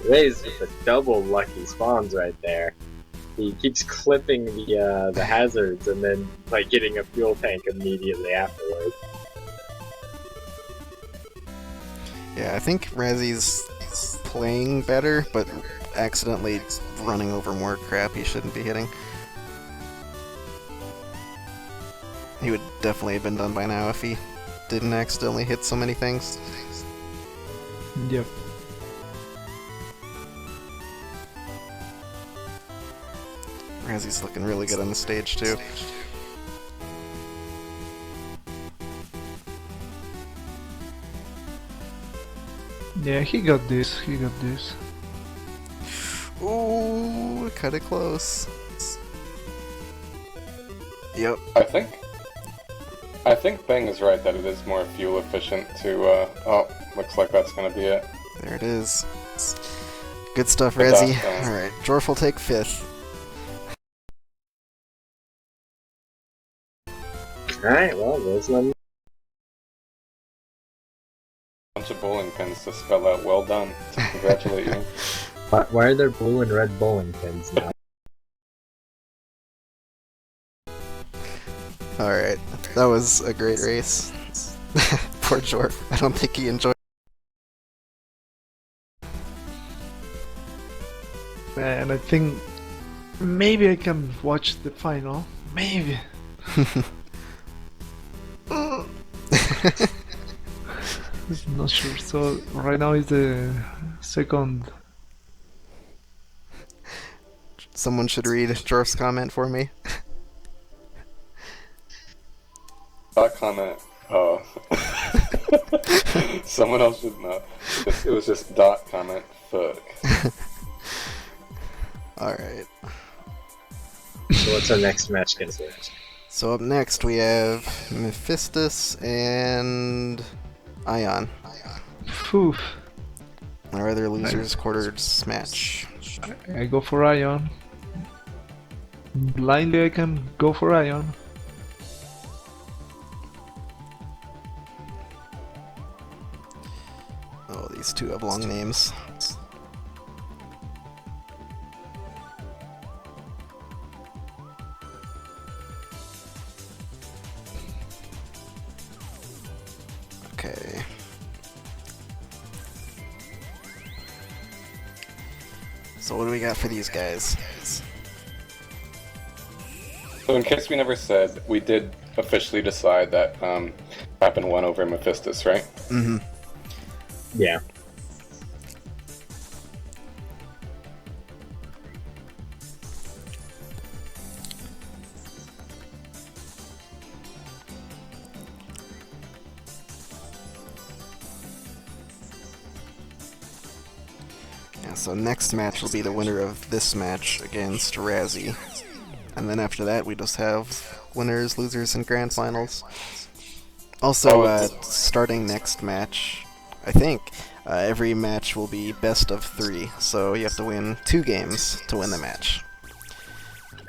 Ray's with the double lucky spawns right there. He keeps clipping the hazards and then like getting a fuel tank immediately afterwards. Yeah, I think Razzie's playing better, but accidentally running over more crap he shouldn't be hitting. He would definitely have been done by now if he didn't accidentally hit so many things. Yep. Razzie's looking really good on the stage too. Yeah, he got this. He got this. Ooh, cut it close. Yep. I think Bang is right that it is more fuel efficient to, oh, looks like that's gonna be it. There it is. Good stuff, Good Razzie. stuff. Alright, Jorf will take 5th. Alright, well, there's one. Bunch of bowling pins to spell out well done. To congratulate you. Why are there blue and red bowling pins now? Alright, that was a great race. Poor Jorf. I don't think he enjoyed And I think maybe I can watch the final. Maybe. Not sure. So right now is the second. Someone should read Jorf's comment for me. Dot comment. Oh. Someone else should know. It was just dot comment. Fuck. Alright. So what's our next match gonna be? So up next we have Mephistus and Ion. Phew. Our other losers quarters match. I go for Ion. Blindly I can go for Ion. These two have long names. Okay. So what do we got for these guys? So in case we never said, we did officially decide that Cap'n won over Mephistus, right? Mm-hmm. Yeah. Yeah, so next match will be the winner of this match against Razzie. And then after that, we just have winners, losers, and grand finals. Also, starting next match, I think, every match will be best of 3, so you have to win 2 games to win the match.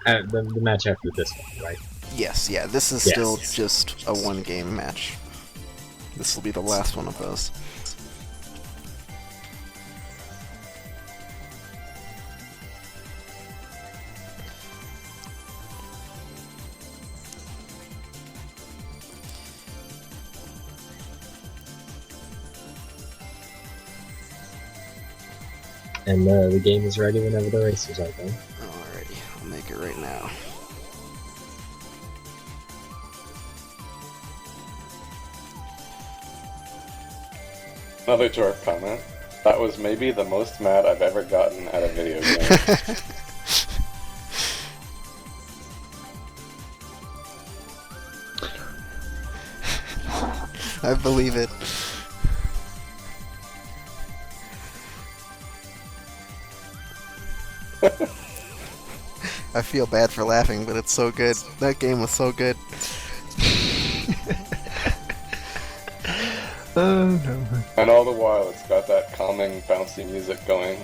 The match after this one, right? Yes, yeah, this is still just a 1-game match. This will be the last one of those. And the game is ready whenever the racers are done. Alrighty, I'll make it right now. Another Jorf comment. That was maybe the most mad I've ever gotten at a video game. I believe it. I feel bad for laughing, but it's so good. That game was so good. Oh no. And all the while, it's got that calming, bouncy music going.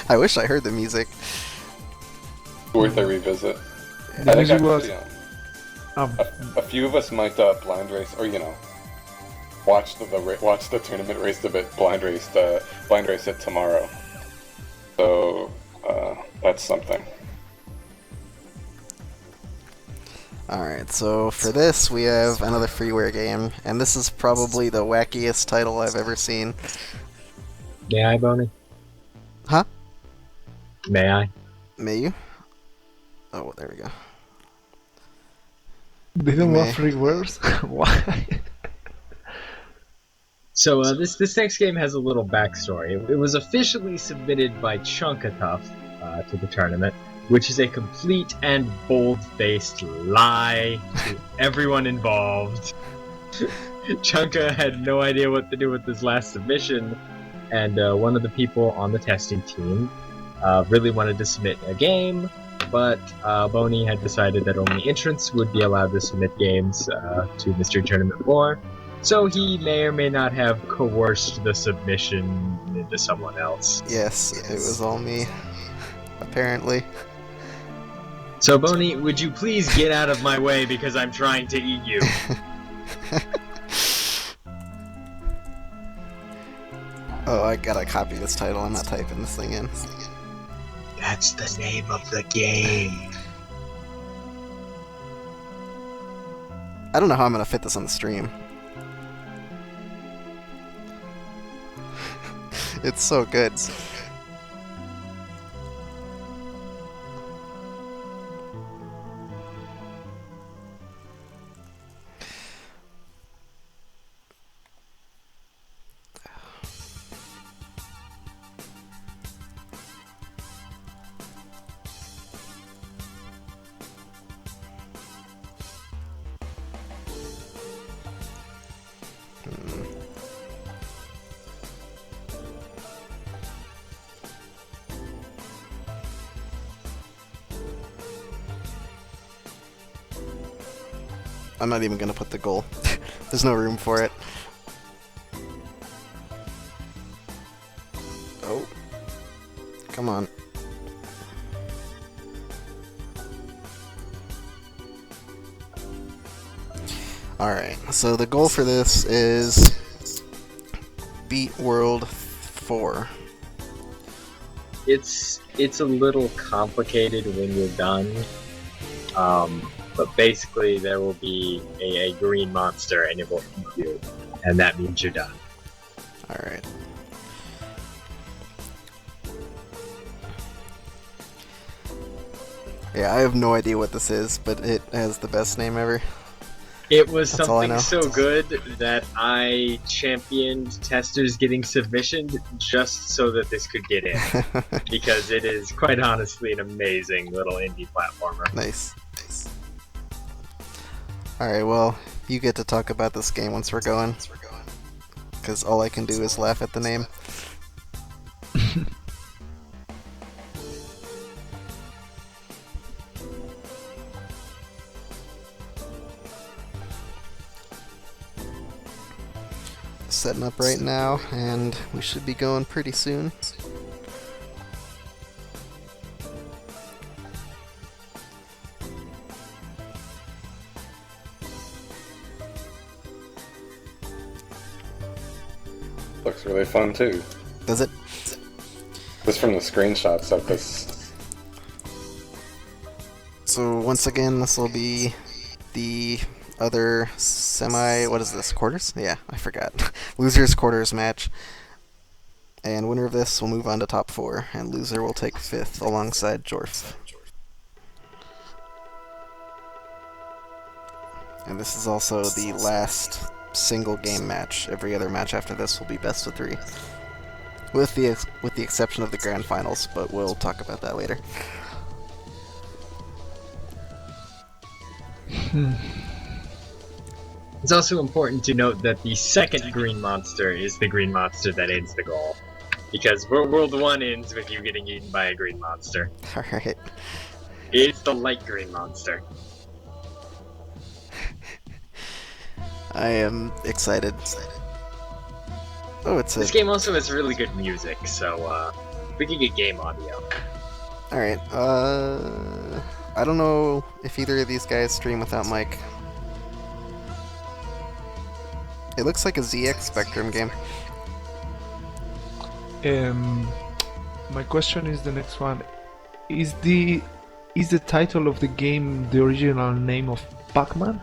I wish I heard the music. Worth a revisit. The I think music was actually, a few of us might blind race, or watch the tournament race a bit, blind race it tomorrow. So that's something. Alright, so for this we have another freeware game, and this is probably the wackiest title I've ever seen. May I, Boney? Huh? May I? May you? Oh, there we go. They don't Meh. want free words? Why? So this next game has a little backstory. It was officially submitted by Chucat to the tournament, which is a complete and bold-faced lie to everyone involved. Chunka had no idea what to do with this last submission, and one of the people on the testing team really wanted to submit a game, but Boney had decided that only entrants would be allowed to submit games to Mystery Tournament 4, so he may or may not have coerced the submission into someone else. Yes, it was all me. Apparently. So Boney, would you please get out of my way because I'm trying to eat you? Oh, I gotta copy this title. I'm not typing this thing in. That's the name of the game. I don't know how I'm gonna fit this on the stream. It's so good. I'm not even gonna put the goal. There's no room for it. Oh. Come on. Alright, so the goal for this is beat World 4? It's a little complicated when you're done. But basically there will be a green monster and it will eat you. And that means you're done. Alright. Yeah, I have no idea what this is, but it has the best name ever. It was That's all I something know. so good that I championed testers getting submissioned just so that this could get in. Because it is quite honestly an amazing little indie platformer. Nice. Alright, well, you get to talk about this game once we're going. Because all I can do is laugh at the name. Setting up right now, and we should be going pretty soon. Looks really fun too. Does it? Just from the screenshots of this. So once again, this will be the other what is this, quarters? Yeah, I forgot. Loser's quarters match. And winner of this will move on to top 4, and loser will take 5th alongside Jorf. And this is also the last single game match. Every other match after this will be best of 3. With the exception of the grand finals, but we'll talk about that later. It's also important to note that the second green monster is the green monster that ends the goal. Because World 1 ends with you getting eaten by a green monster. Alright. It's the light green monster. I am excited. Oh, it's This game also has really good music, so we can get game audio. Alright, I don't know if either of these guys stream without mic. It looks like a ZX Spectrum game. My question is the next one. Is the title of the game the original name of Pac-Man?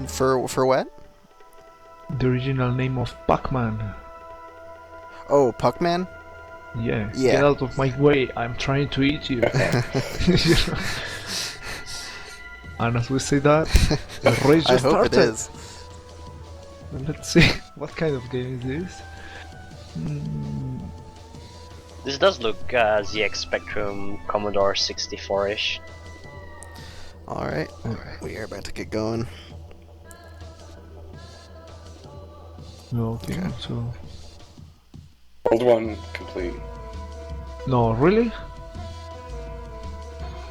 For what? The original name of Pac-Man. Oh, Puckman? Yeah. Yeah. Get out of my way, I'm trying to eat you. And as we say that, the race I just hope started. it is. Let's see, what kind of game is this? This does look ZX Spectrum Commodore 64-ish. Alright, we are about to get going. Okay, so... World 1 complete. No, really?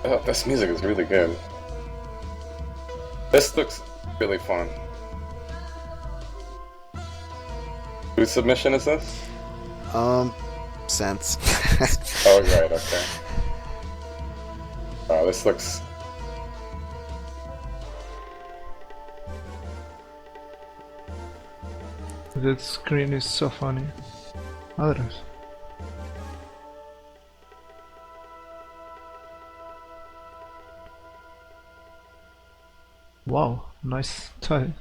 Oh, this music is really good. This looks really fun. Whose submission is this? Sense. Oh, right, okay. Wow, this looks... That screen is so funny. Others. Wow, nice tie.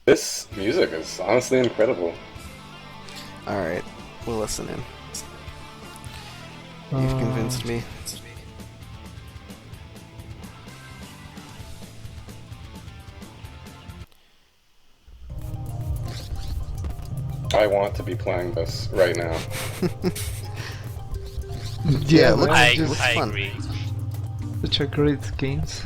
This music is honestly incredible. Alright, we'll listen in. You've convinced me. I want to be playing this right now. Yeah, it man, looks- I just fun. agree. such a great games.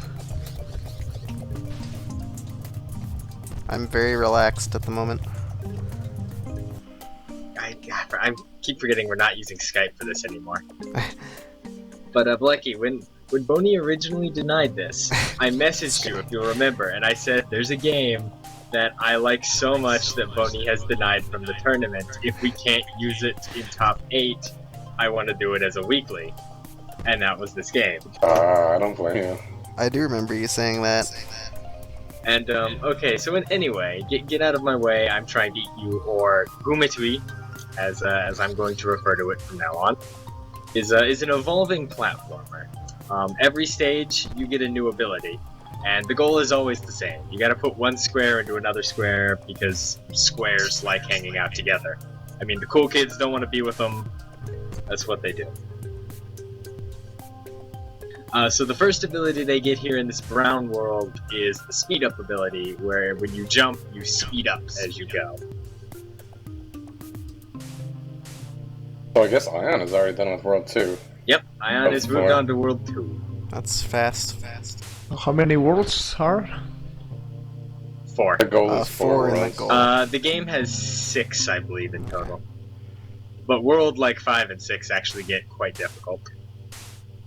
I'm very relaxed at the moment. I keep forgetting we're not using Skype for this anymore. But Blechy, when Boney originally denied this, I messaged you if you'll remember, and I said there's a game that I like so much that Boney has denied from the tournament. If we can't use it in top 8, I want to do it as a weekly. And that was this game. I don't blame you. I do remember you saying that. And okay, so anyway, get out of my way. I'm trying to eat you, or Gumetui, as I'm going to refer to it from now on, is an evolving platformer. Every stage you get a new ability, and the goal is always the same. You got to put one square into another square because squares like hanging out together. I mean, the cool kids don't want to be with them. That's what they do. So the first ability they get here in this brown world is the speed up ability, where when you jump, you speed up as you go. So I guess Ion is already done with World 2. Yep, Ion has moved on to World 2. That's fast. How many worlds are? 4. The goal is 4 in the worlds. goal. The game has 6, I believe, in total. But World like 5 and 6 actually get quite difficult.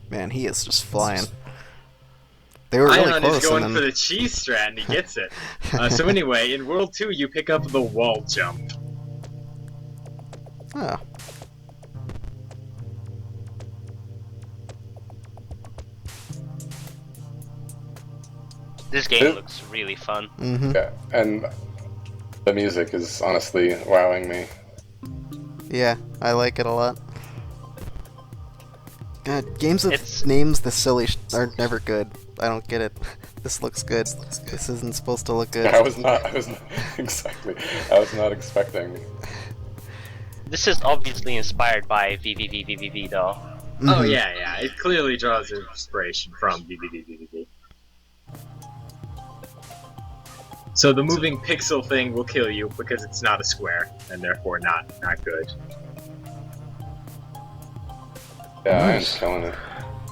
Man, he is just flying. They were really Ion close. is going and for then... the cheese strat and he gets it. So anyway, in World 2 you pick up the wall jump. Oh. This game looks really fun. Mm-hmm. Yeah, and the music is honestly wowing me. Yeah, I like it a lot. God, games with It's- names this silly are never good. I don't get it. This looks good. This isn't supposed to look good. I was not exactly. I was not expecting. This is obviously inspired by VVVVVV though. Oh Mhm. yeah, it clearly draws inspiration from BBBBBB. So the moving pixel thing will kill you because it's not a square, and therefore not good. Yeah, Ion's Nice. killing it.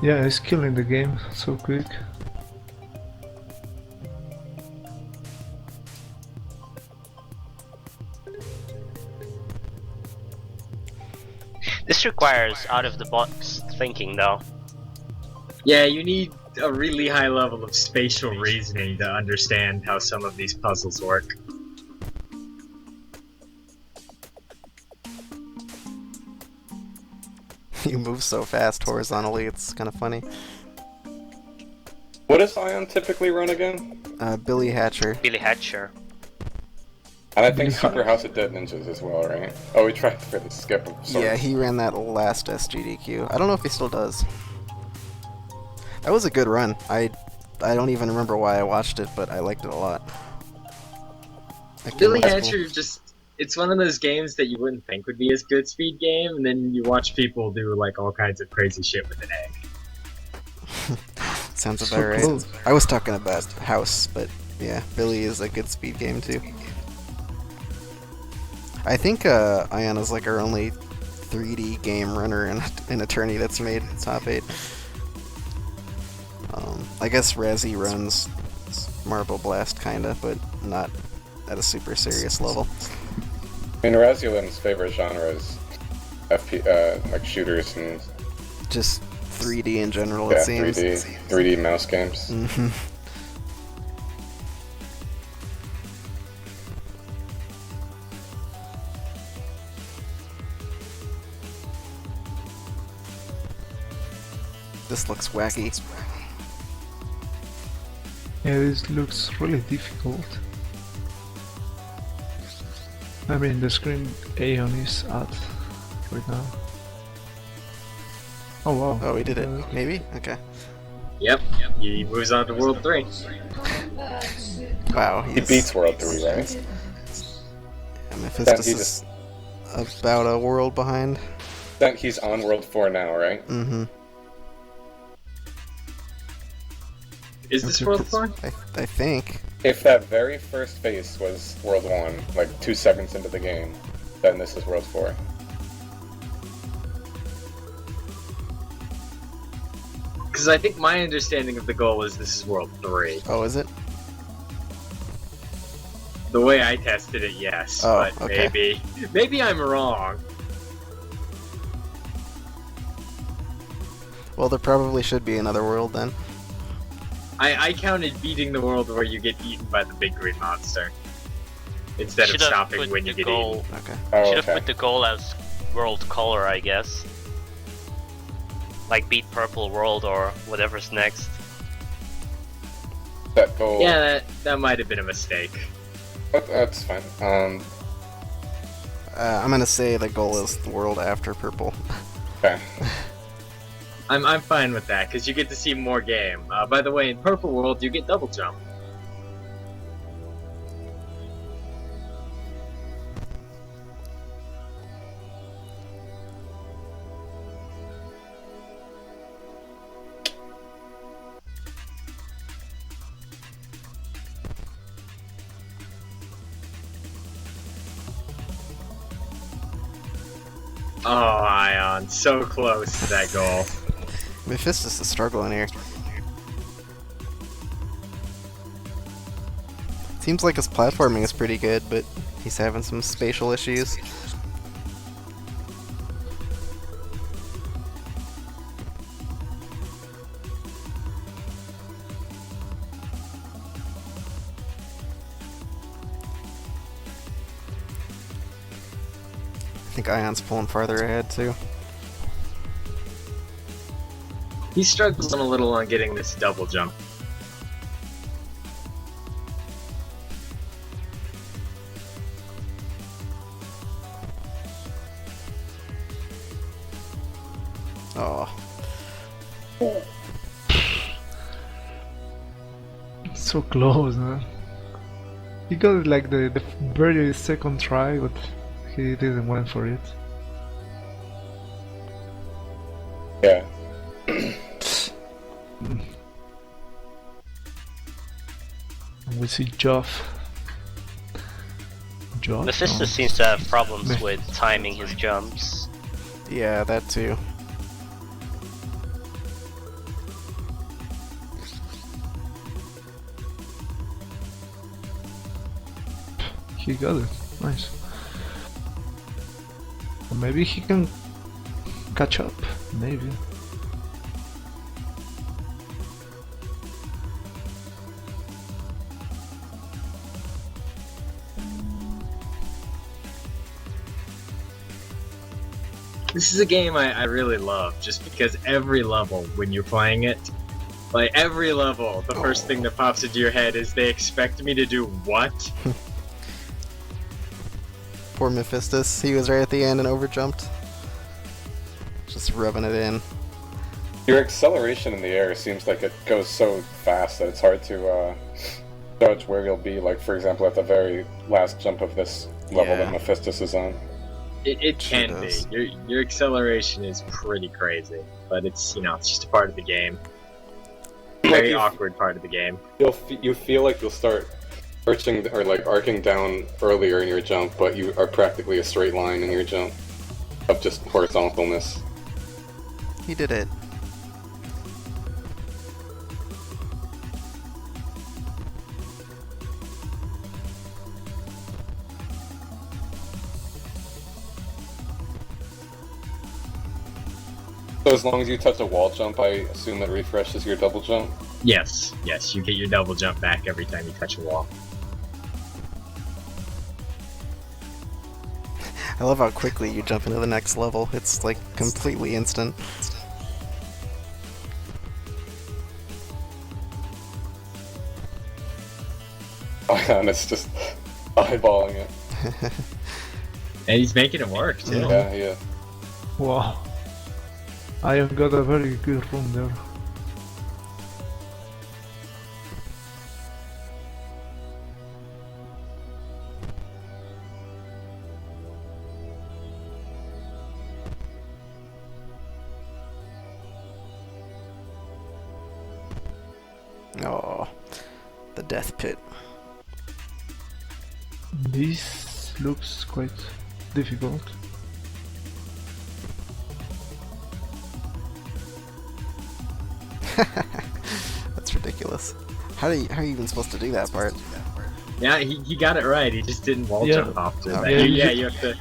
Yeah, he's killing the game so quick. This requires out-of-the-box thinking though. Yeah, you need a really high level of spatial reasoning to understand how some of these puzzles work. You move so fast horizontally, it's kind of funny. What does Ion typically run again? Billy Hatcher. Billy Hatcher. And I think Super House of Dead Ninjas as well, right? Oh, we tried to fit the skip of sorts. Yeah, he ran that last SGDQ. I don't know if he still does. That was a good run. I don't even remember why I watched it, but I liked it a lot. That game Billy was cool. Hatcher it's one of those games that you wouldn't think would be a good speed game, and then you watch people do like all kinds of crazy shit with an egg. Sounds So about right. close. I was talking about House, but yeah, Billy is a good speed game too. I think Ion is like our only 3D game runner in a tourney that's made top 8. I guess Razzie runs Marble Blast kinda, but not at a super serious level. I mean, Razielim's favorite genre is like shooters and Just 3D in general, yeah, it seems. 3D mouse games. Mm-hmm. This looks wacky. Yeah, this looks really difficult. I mean, the screen Aeon is at right now. Oh wow. Oh, we did it. Maybe? Okay. Yep, he moves on to World 3. Wow, He beats World 3, right? Yeah, Mephistus he is about a world behind. Then he's on World 4 now, right? Mm-hmm. Is this World 4? I think. If that very first phase was World 1, like 2 seconds into the game, then this is World 4. Because I think my understanding of the goal is this is World 3. Oh, is it? The way I tested it, yes, Oh, but okay. maybe I'm wrong. Well, there probably should be another world then. I counted beating the world where you get eaten by the big green monster. Instead of Should've stopping put when you the get goal- eaten. Okay. Oh, Should have okay. put the goal as world color, I guess. Like beat purple world or whatever's next. That goal. Yeah, that might have been a mistake. That's fine. I'm gonna say the goal is the world after purple. Okay. I'm fine with that because you get to see more game. By the way, in Purple World you get double jump. Oh, Ion, so close to that goal. Mephistus is struggling here. Seems like his platforming is pretty good, but he's having some spatial issues. I think Ion's pulling farther ahead too. He struggles a little on getting this double jump. Oh, So close, man. He got it like the very second try, but he didn't went for it. Yeah. And we see Jorf. Jorf? Mephistus No. seems to have problems with timing his jumps. yeah, that too. He got it. Nice. Or maybe he can catch up. Maybe. This is a game I really love, just because every level, when you're playing it, like every level, the first thing that pops into your head is they expect me to do what? Poor Mephistus, he was right at the end and overjumped. Just rubbing it in. Your acceleration in the air seems like it goes so fast that it's hard to judge where you'll be. Like, for example, at the very last jump of this level Yeah. that Mephistus is on. It Sure can be. does. Your acceleration is pretty crazy, but it's, you know, it's just a part of the game. Very you- awkward part of the game. You feel like you'll start arching or like arcing down earlier in your jump, but you are practically a straight line in your jump of just horizontalness. He did it. So as long as you touch a wall jump, I assume it refreshes your double jump. Yes, you get your double jump back every time you touch a wall. I love how quickly you jump into the next level. It's like completely instant. And it's just eyeballing it. And he's making it work, too. Yeah. Wow. I have got a very good room there. Oh, the death pit. This looks quite difficult. That's ridiculous. How are you even supposed to do that part? Yeah, he got it right. He just didn't wall Yeah. jump off to that. Okay. You have to.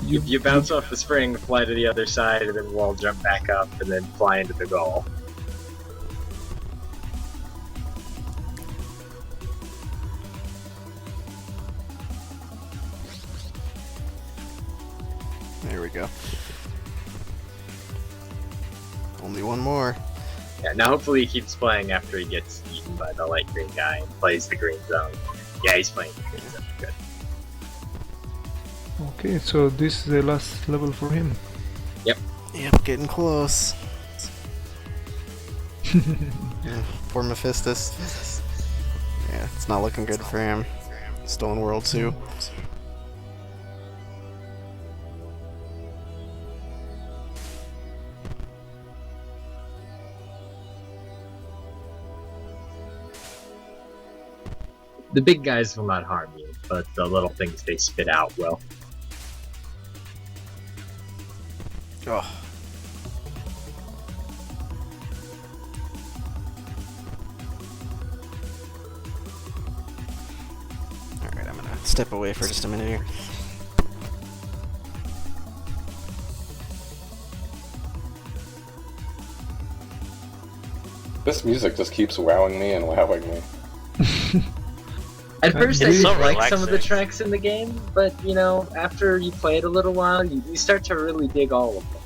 You bounce off the spring, fly to the other side, and then wall jump back up, and then fly into the goal. There we go. Only one more. Yeah, now hopefully he keeps playing after he gets eaten by the light green guy and plays the green zone. Yeah, he's playing the green zone. Good. Okay, so this is the last level for him. Yep, getting close. Poor Mephistus. Yeah, it's not looking good for him. Stone World 2. The big guys will not harm you, but the little things they spit out will. Oh. Alright, I'm gonna step away for just a minute here. This music just keeps wowing me and wowing me. At first, I It's so didn't like some of the relaxing. tracks in the game, but you know, after you play it a little while, you start to really dig all of them.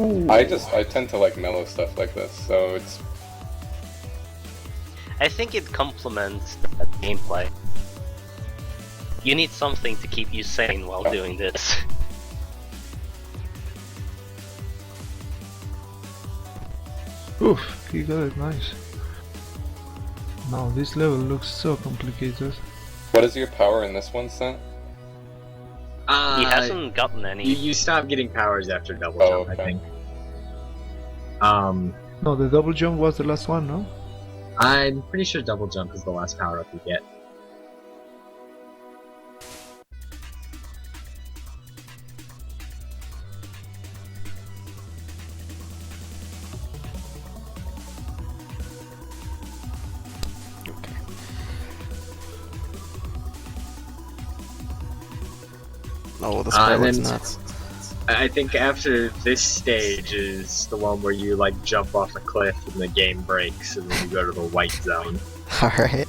Ooh. I tend to like mellow stuff like this, so it's I think it complements the gameplay. You need something to keep you sane while doing this. Oof, he got it nice. Now this level looks so complicated. what is your power in this one, Sent? He hasn't gotten any. You stop getting powers after double Oh, jump, I okay. think. No, the double jump was the last one, no? I'm pretty sure double jump is the last power up you get. Okay. Oh, this part and looks then- nuts. I think after this stage is the one where you like jump off a cliff and the game breaks and then you go to the white zone. Alright.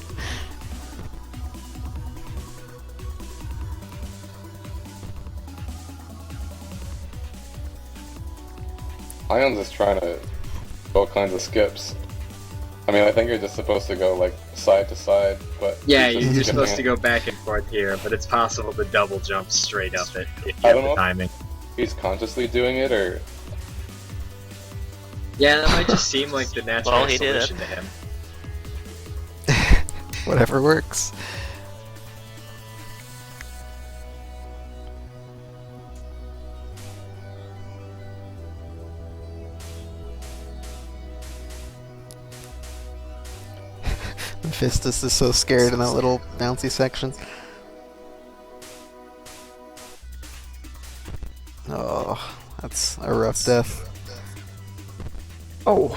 Ion's just trying to do all kinds of skips. I mean, I think you're just supposed to go like side to side, but Yeah, he's just you're skipping supposed to it. go back and forth here, but it's possible to double jump straight up it if I you don't have the know. timing. He's consciously doing it, or Yeah, that might just seem like the natural Well, he did it. solution to him. Whatever works. Mephistus is so scared in that little bouncy section. Oh, that's a rough death. Oh,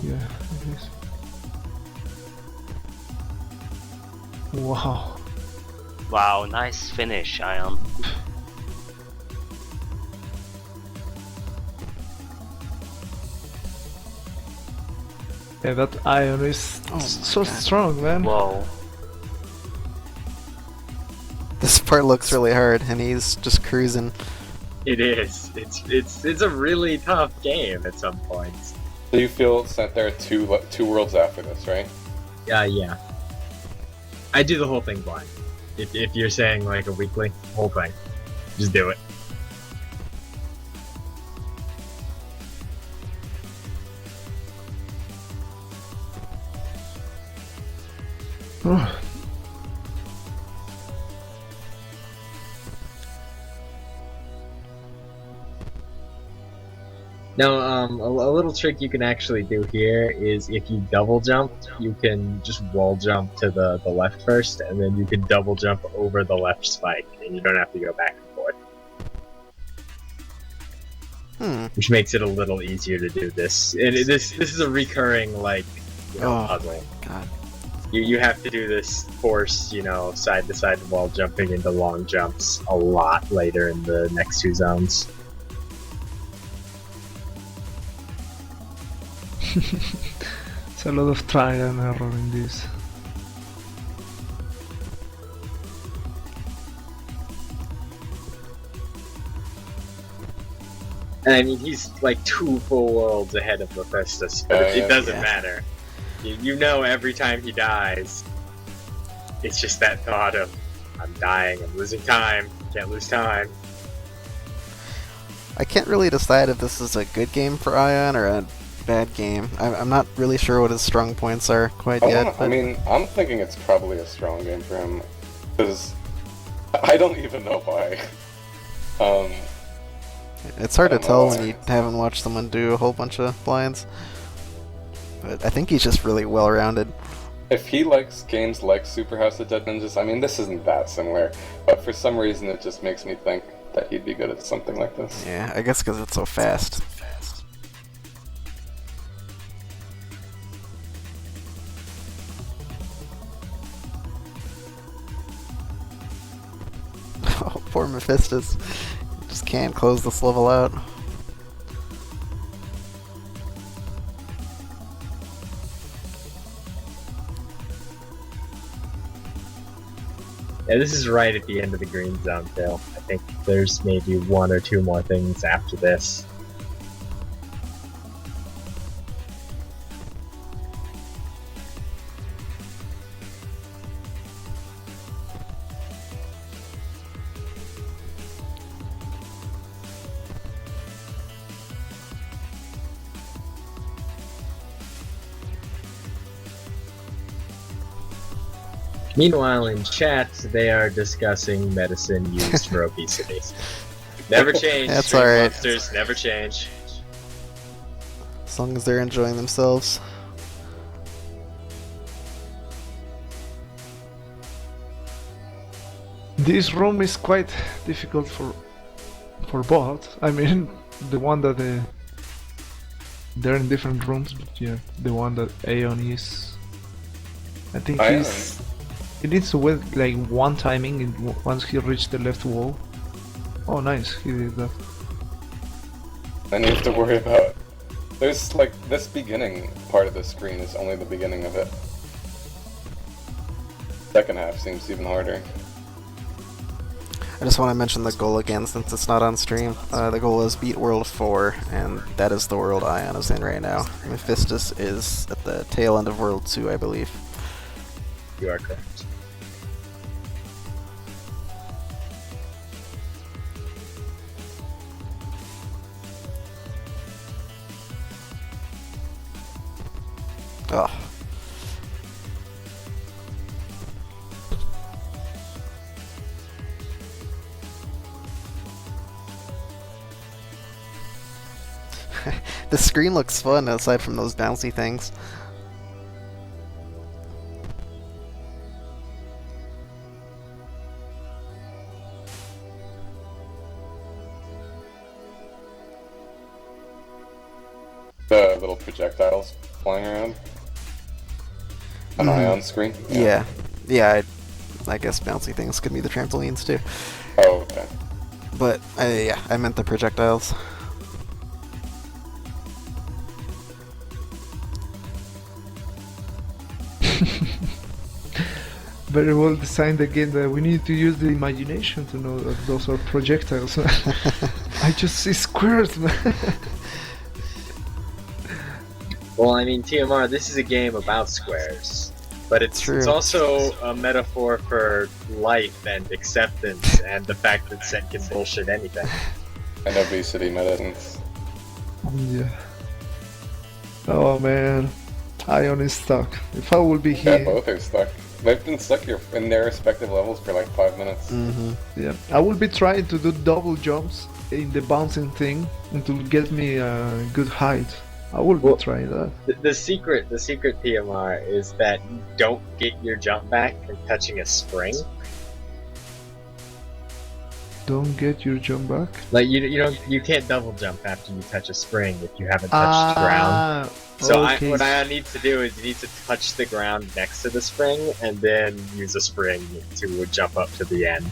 yeah, it is. Wow. Wow, nice finish, Ion. Yeah, that iron is Oh my so God. strong, man. Whoa. This part looks really hard, and he's just cruising. It is. It's a really tough game at some points. so you feel Sent there two worlds after this, right? Yeah. I do the whole thing blind. If you're saying like a weekly, whole thing, just do it. Oh, Now, a little trick you can actually do here is if you double jump, you can just wall jump to the left first, and then you can double jump over the left spike, and you don't have to go back and forth, which makes it a little easier to do this. And this is a recurring like Oh. puzzle. God. You have to do this force, side to side wall jumping into long jumps a lot later in the next two zones. it's a lot of trial and error in this. And I mean, he's like 2 full worlds ahead of Mephistus, but it doesn't matter. You know, every time he dies, it's just that thought of, I'm dying, I'm losing time, can't lose time. I can't really decide if this is a good game for Ion or a bad game. I'm not really sure what his strong points are quite yet. I mean, I'm thinking it's probably a strong game for him, because I don't even know why. It's hard to tell when you haven't watched someone do a whole bunch of blinds. But I think he's just really well-rounded. If he likes games like Super House of Dead Ninjas, I mean, this isn't that similar, but for some reason it just makes me think that he'd be good at something like this. Yeah, I guess because it's so fast. Oh, poor Mephistus. Just can't close this level out. Yeah, this is right at the end of the green zone, Phil. I think there's maybe 1 or 2 more things after this. Meanwhile, in chat, they are discussing medicine used for obesity. Never change. That's Street alright. Monsters never change. As long as they're enjoying themselves. This room is quite difficult for both. I mean, the one that they're in different rooms, but yeah, the one that Aeon is. I think he needs to wait like 1 timing once he reached the left wall. Oh, nice, he did that. Then you have to worry about... There's like, this beginning part of the screen is only the beginning of it. Second half seems even harder. I just want to mention the goal again since it's not on stream. The goal is beat World 4, and that is the world Ion is in right now. Mephistus is at the tail end of World 2, I believe. You are correct. Oh. The screen looks fun aside from those bouncy things. The little projectiles flying around. An Ion screen? Yeah. I guess bouncy things could be the trampolines too. Oh, okay. But, yeah, I meant the projectiles. Very well designed again. That we need to use the imagination to know that those are projectiles. I just see squares, man. Well, I mean, TMR, this is a game about squares. But it's also a metaphor for life and acceptance and the fact that Sen can bullshit anything. And obesity medicines. Yeah. Oh man, Ion is stuck. If I would be here... Yeah, both are stuck. They've been stuck here in their respective levels for like 5 minutes. Yeah, I will be trying to do double jumps in the bouncing thing and to get me a good height. I will be trying that. The secret PMR is that you don't get your jump back from touching a spring. Don't get your jump back? Like you can't double jump after you touch a spring if you haven't touched the ground. So okay. what I need to do is you need to touch the ground next to the spring and then use a spring to jump up to the end.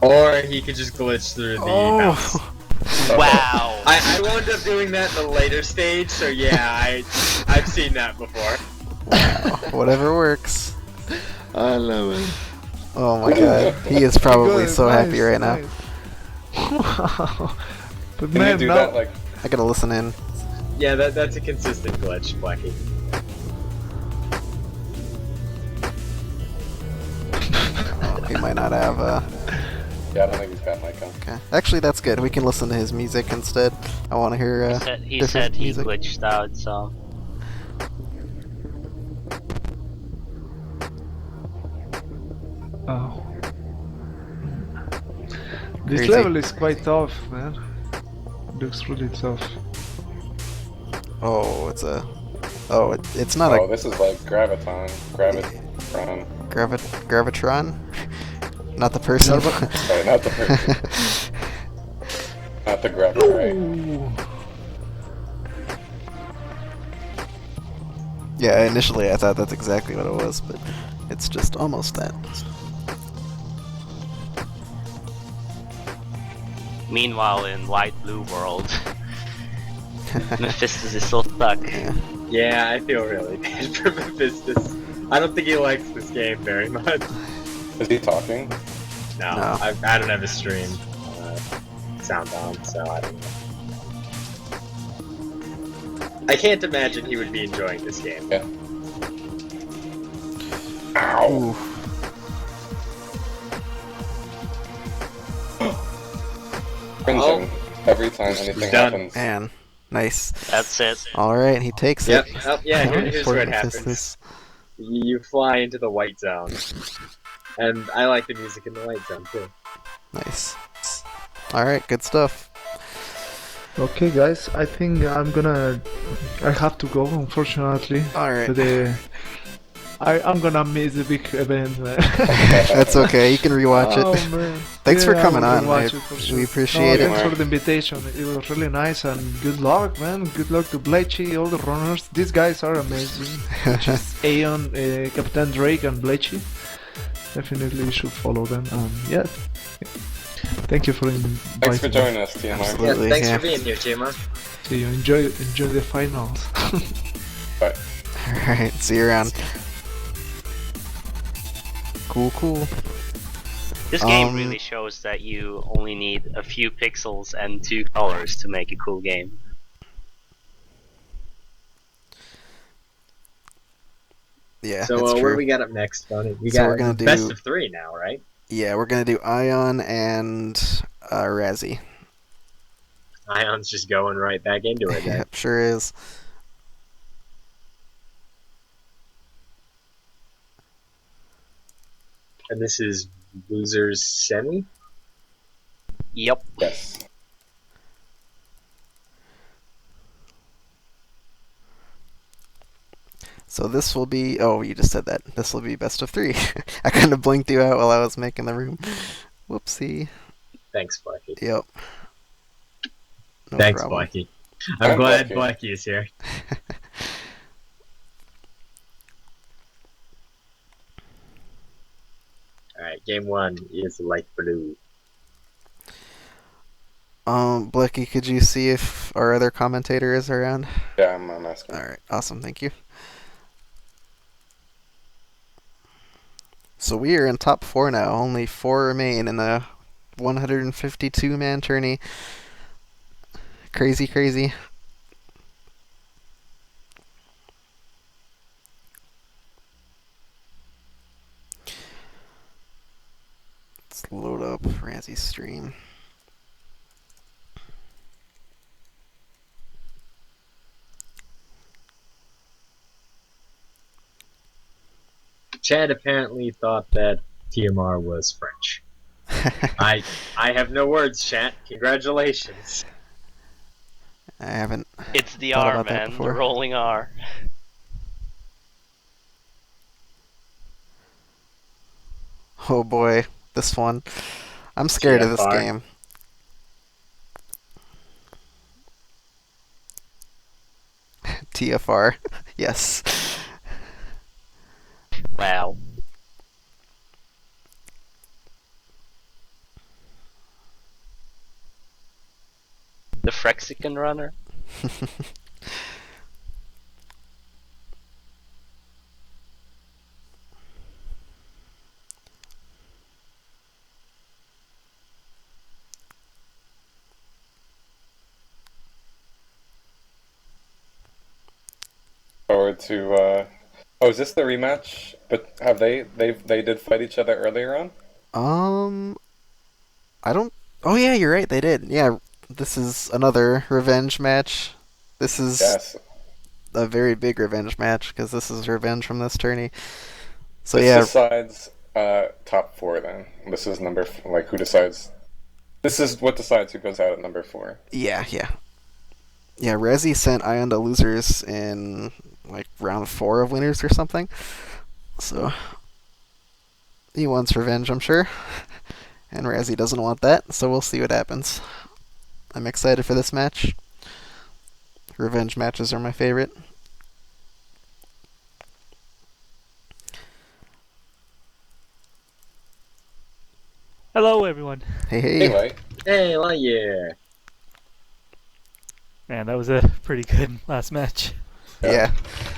Or he could just glitch through the bounce. Wow. I wound up doing that in the later stage, so yeah, I I've seen that before. Whatever works. I love it. Oh my god. He is probably Good, so nice, happy right now. nice. Wow. But Can you man, do now, that like? I gotta listen in. Yeah, that's a consistent glitch, Blechy. Oh, he might not have Yeah, I don't think he's got mic on. okay. Actually, that's good. We can listen to his music instead. I want to hear He different said he music. glitched out, so oh. This Crazy. level is quite tough, man. Looks really tough. Oh, it's a. Oh, it's not Oh, a this is like Gravitron. gravitron. Not the person. Sorry, not the person. Not the Graviray. Ooh. Yeah, initially I thought that's exactly what it was, but it's just almost that. meanwhile in light blue world, Mephistus is still stuck. Yeah. Yeah, I feel really bad for Mephistus. I don't think he likes this game very much. Is he talking? No, No. I don't have a stream sound on, so I don't know. I can't imagine he would be enjoying this game. Yeah. Ow! Ooh. Cringing every time anything Done. happens. Man, nice. That's it. All right, he takes Yep. it. Oh, yeah. Here's Poor what Mephistus. happens. You fly into the white zone, and I like the music in the white zone too. Nice. All right, good stuff. Okay, guys, I think I have to go, unfortunately. All right. But, I'm gonna miss the big event, man. That's okay. You can rewatch Oh, it. man. Thanks for Yeah, I coming will on. rewatch it for sure. We appreciate No, it. thanks for the invitation. It was really nice, and good luck, man. Good luck to Blechy, all the runners. These guys are amazing. Aeon, Capndrake, and Blechy. Definitely you should follow them. Yeah. Thank you for inviting Thanks for me. joining us, TMR. Absolutely. Yeah, thanks yeah. for being here, Chima. See you. Enjoy the finals. Bye. All right. See you around. Cool. This game really shows that you only need a few pixels and 2 colors to make a cool game. Yeah, So that's what true. do we got up next, Tony? We So got we're gonna best do- of 3 now, right? Yeah, we're gonna do Ion and Razzie. Ion's just going right back into it. Then. Yep, sure is. And this is losers semi. Yep. Yes. So this will be. Oh, you just said that. This will be best of 3. I kind of blinked you out while I was making the room. Whoopsie. Thanks, Blechy. Yep. No Thanks, problem. Blechy. I'm I'm glad Blechy. Blechy is here. Alright, game 1 is light blue. Blechy, could you see if our other commentator is around? Yeah, I'm asking. All right, awesome, thank you. So we are in top 4 now. Only 4 remain in the 152-man tourney. Crazy. Let's load up Razzie's stream. Chad apparently thought that TMR was French. I have no words, chat. Congratulations. I haven't. It's the Thought R, about that man. The before. rolling R. Oh boy, this one. I'm scared of this TFR. game. TFR. Yes. Wow. The Frexican runner? forward to. Oh, is this the rematch? But have they did fight each other earlier on? I don't. Oh yeah, you're right. They did. Yeah, this is another revenge match. This is Yes. a very big revenge match because this is revenge from this tourney. So This yeah, decides top 4 then. This is like who decides. This is what decides who goes out at number 4. yeah. Razzie sent Ion to losers in like round 4 of winners or something. So he wants revenge, I'm sure. And Razzie doesn't want that, so we'll see what happens. I'm excited for this match. Revenge matches are my favorite. Hello, everyone. Hey, hey. Anyway, Hey, Liteyear. Man, that was a pretty good last match. Yeah.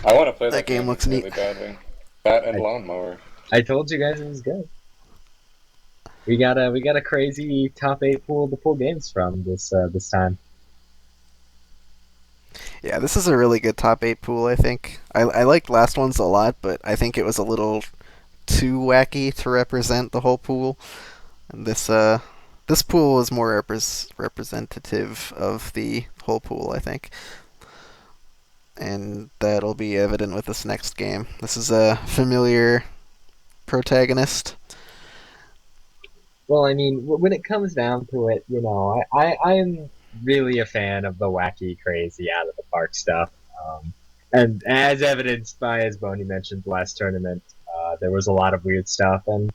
I want to play That game looks really neat. badly. That and Lawnmower. I told you guys it was good. We got a crazy top 8 pool to pull games from this time. Yeah, this is a really good top 8 pool, I think. I liked last one's a lot, but I think it was a little too wacky to represent the whole pool. And this pool is more representative of the whole pool, I think. And that'll be evident with this next game. This is a familiar protagonist. Well, I mean, when it comes down to it, you know, I'm really a fan of the wacky, crazy, out of the park stuff. And as evidenced by, as Boney mentioned, last tournament, there was a lot of weird stuff, and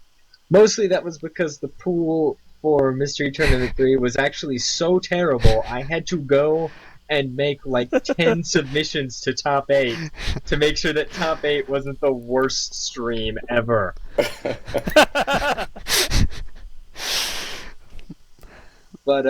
mostly that was because the pool for Mystery Tournament 3 was actually so terrible, I had to go and make like 10 submissions to top 8 to make sure that top 8 wasn't the worst stream ever. But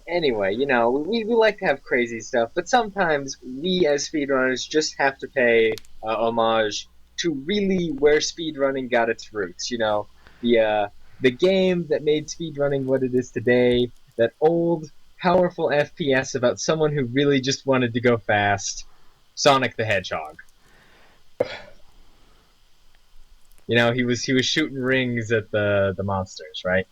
anyway, you know, we like to have crazy stuff, but sometimes we as speedrunners just have to pay homage to really where speedrunning got its roots. You know, the game that made speedrunning what it is today, that old, powerful FPS about someone who really just wanted to go fast, Sonic the Hedgehog. You know, he was shooting rings at the monsters, right?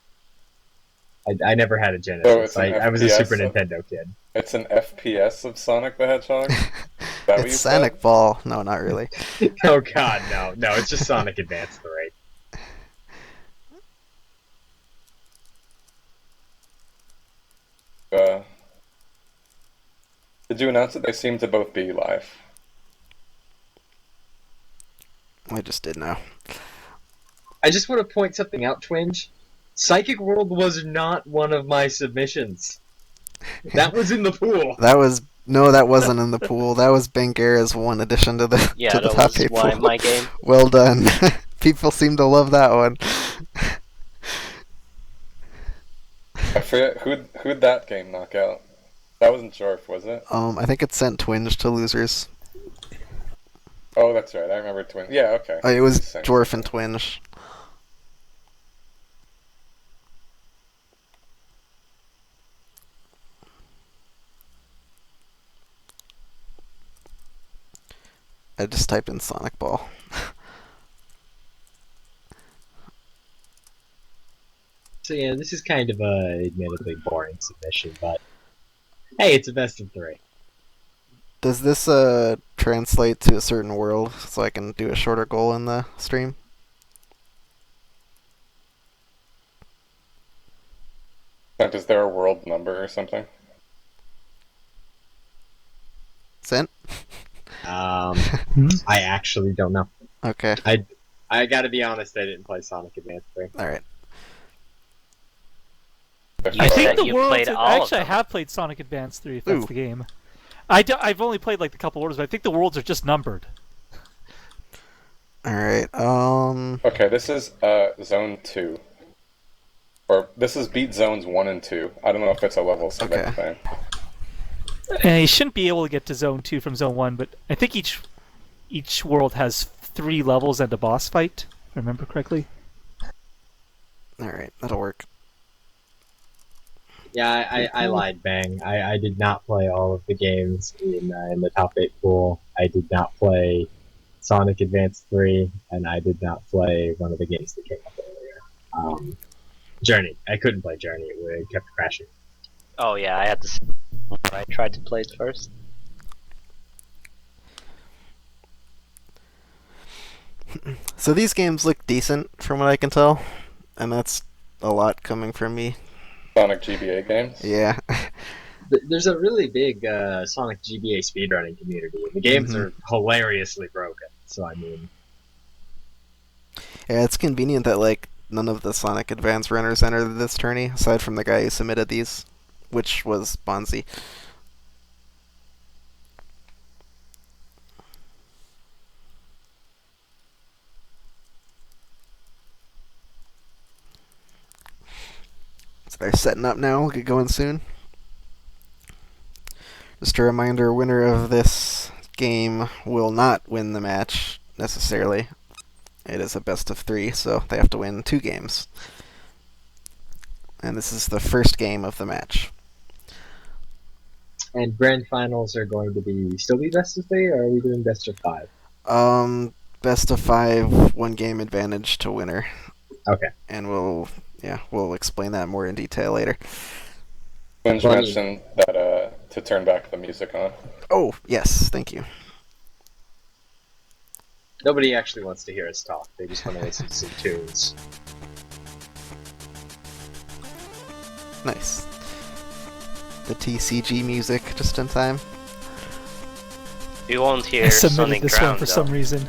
I never had a Genesis. I was a Super Nintendo kid. It's an FPS of Sonic the Hedgehog? Is that what you It's said? Sonic Ball. No, not really. Oh god, no. No, it's just Sonic Advance 3. Did you announce that they seem to both be live? I just did now. I just want to point something out, Twinge. Psychic World was not one of my submissions. That was in the pool. That wasn't in the pool. That was Bangera's one addition to the Yeah, to the that top was 8 why pool. my game. Well done. People seem to love that one. I forget who'd that game knock out. That wasn't Jorf, was it? I think it sent Twinge to losers. Oh, that's right. I remember Twin. Yeah, okay. It was Same. Jorf and Twinge. I just typed in Sonic Ball. So yeah, this is kind of a admittedly boring submission, but hey, it's a best of 3. Does this translate to a certain world so I can do a shorter goal in the stream? Is there a world number or something? Sent? I actually don't know. Okay. I gotta be honest, I didn't play Sonic Advance 3. Alright. I think said the you world. played all of Actually, I them. have played Sonic Advance 3. If that's Ooh. the game. I've only played like the couple worlds, but I think the worlds are just numbered. Alright, Okay, this is Zone 2. Or this is Beat Zones 1 and 2. I don't know if it's a level select Okay. thing. And you shouldn't be able to get to Zone 2 from Zone 1, but I think each world has 3 levels and a boss fight. If I remember correctly. alright, that'll work. Yeah, I lied, Bang. I did not play all of the games in the top 8 pool. I did not play Sonic Advance 3, and I did not play one of the games that came up earlier. Journey. I couldn't play Journey. It kept crashing. Oh yeah, I had to. I tried to play it first. So these games look decent from what I can tell, and that's a lot coming from me. Sonic GBA games. Yeah. There's a really big Sonic GBA speedrunning community. The games are hilariously broken, so I mean... Yeah, it's convenient that, like, none of the Sonic Advance runners entered this tourney, aside from the guy who submitted these, which was Bonzi. So they're setting up now. We'll get going soon. Just a reminder, winner of this game will not win the match, necessarily. It is a best of 3, so they have to win 2 games. And this is the first game of the match. And grand finals are going to be still be best of 3, or are we doing best of 5? Best of 5, 1 game advantage to winner. Okay. And we'll explain that more in detail later. Quinn's mentioned that to turn back the music on. Oh, yes, thank you. Nobody actually wants to hear us talk. They just want to listen to some tunes. Nice. The TCG music just in time. You won't hear I submitted Sonic this Drown, one for though. some reason.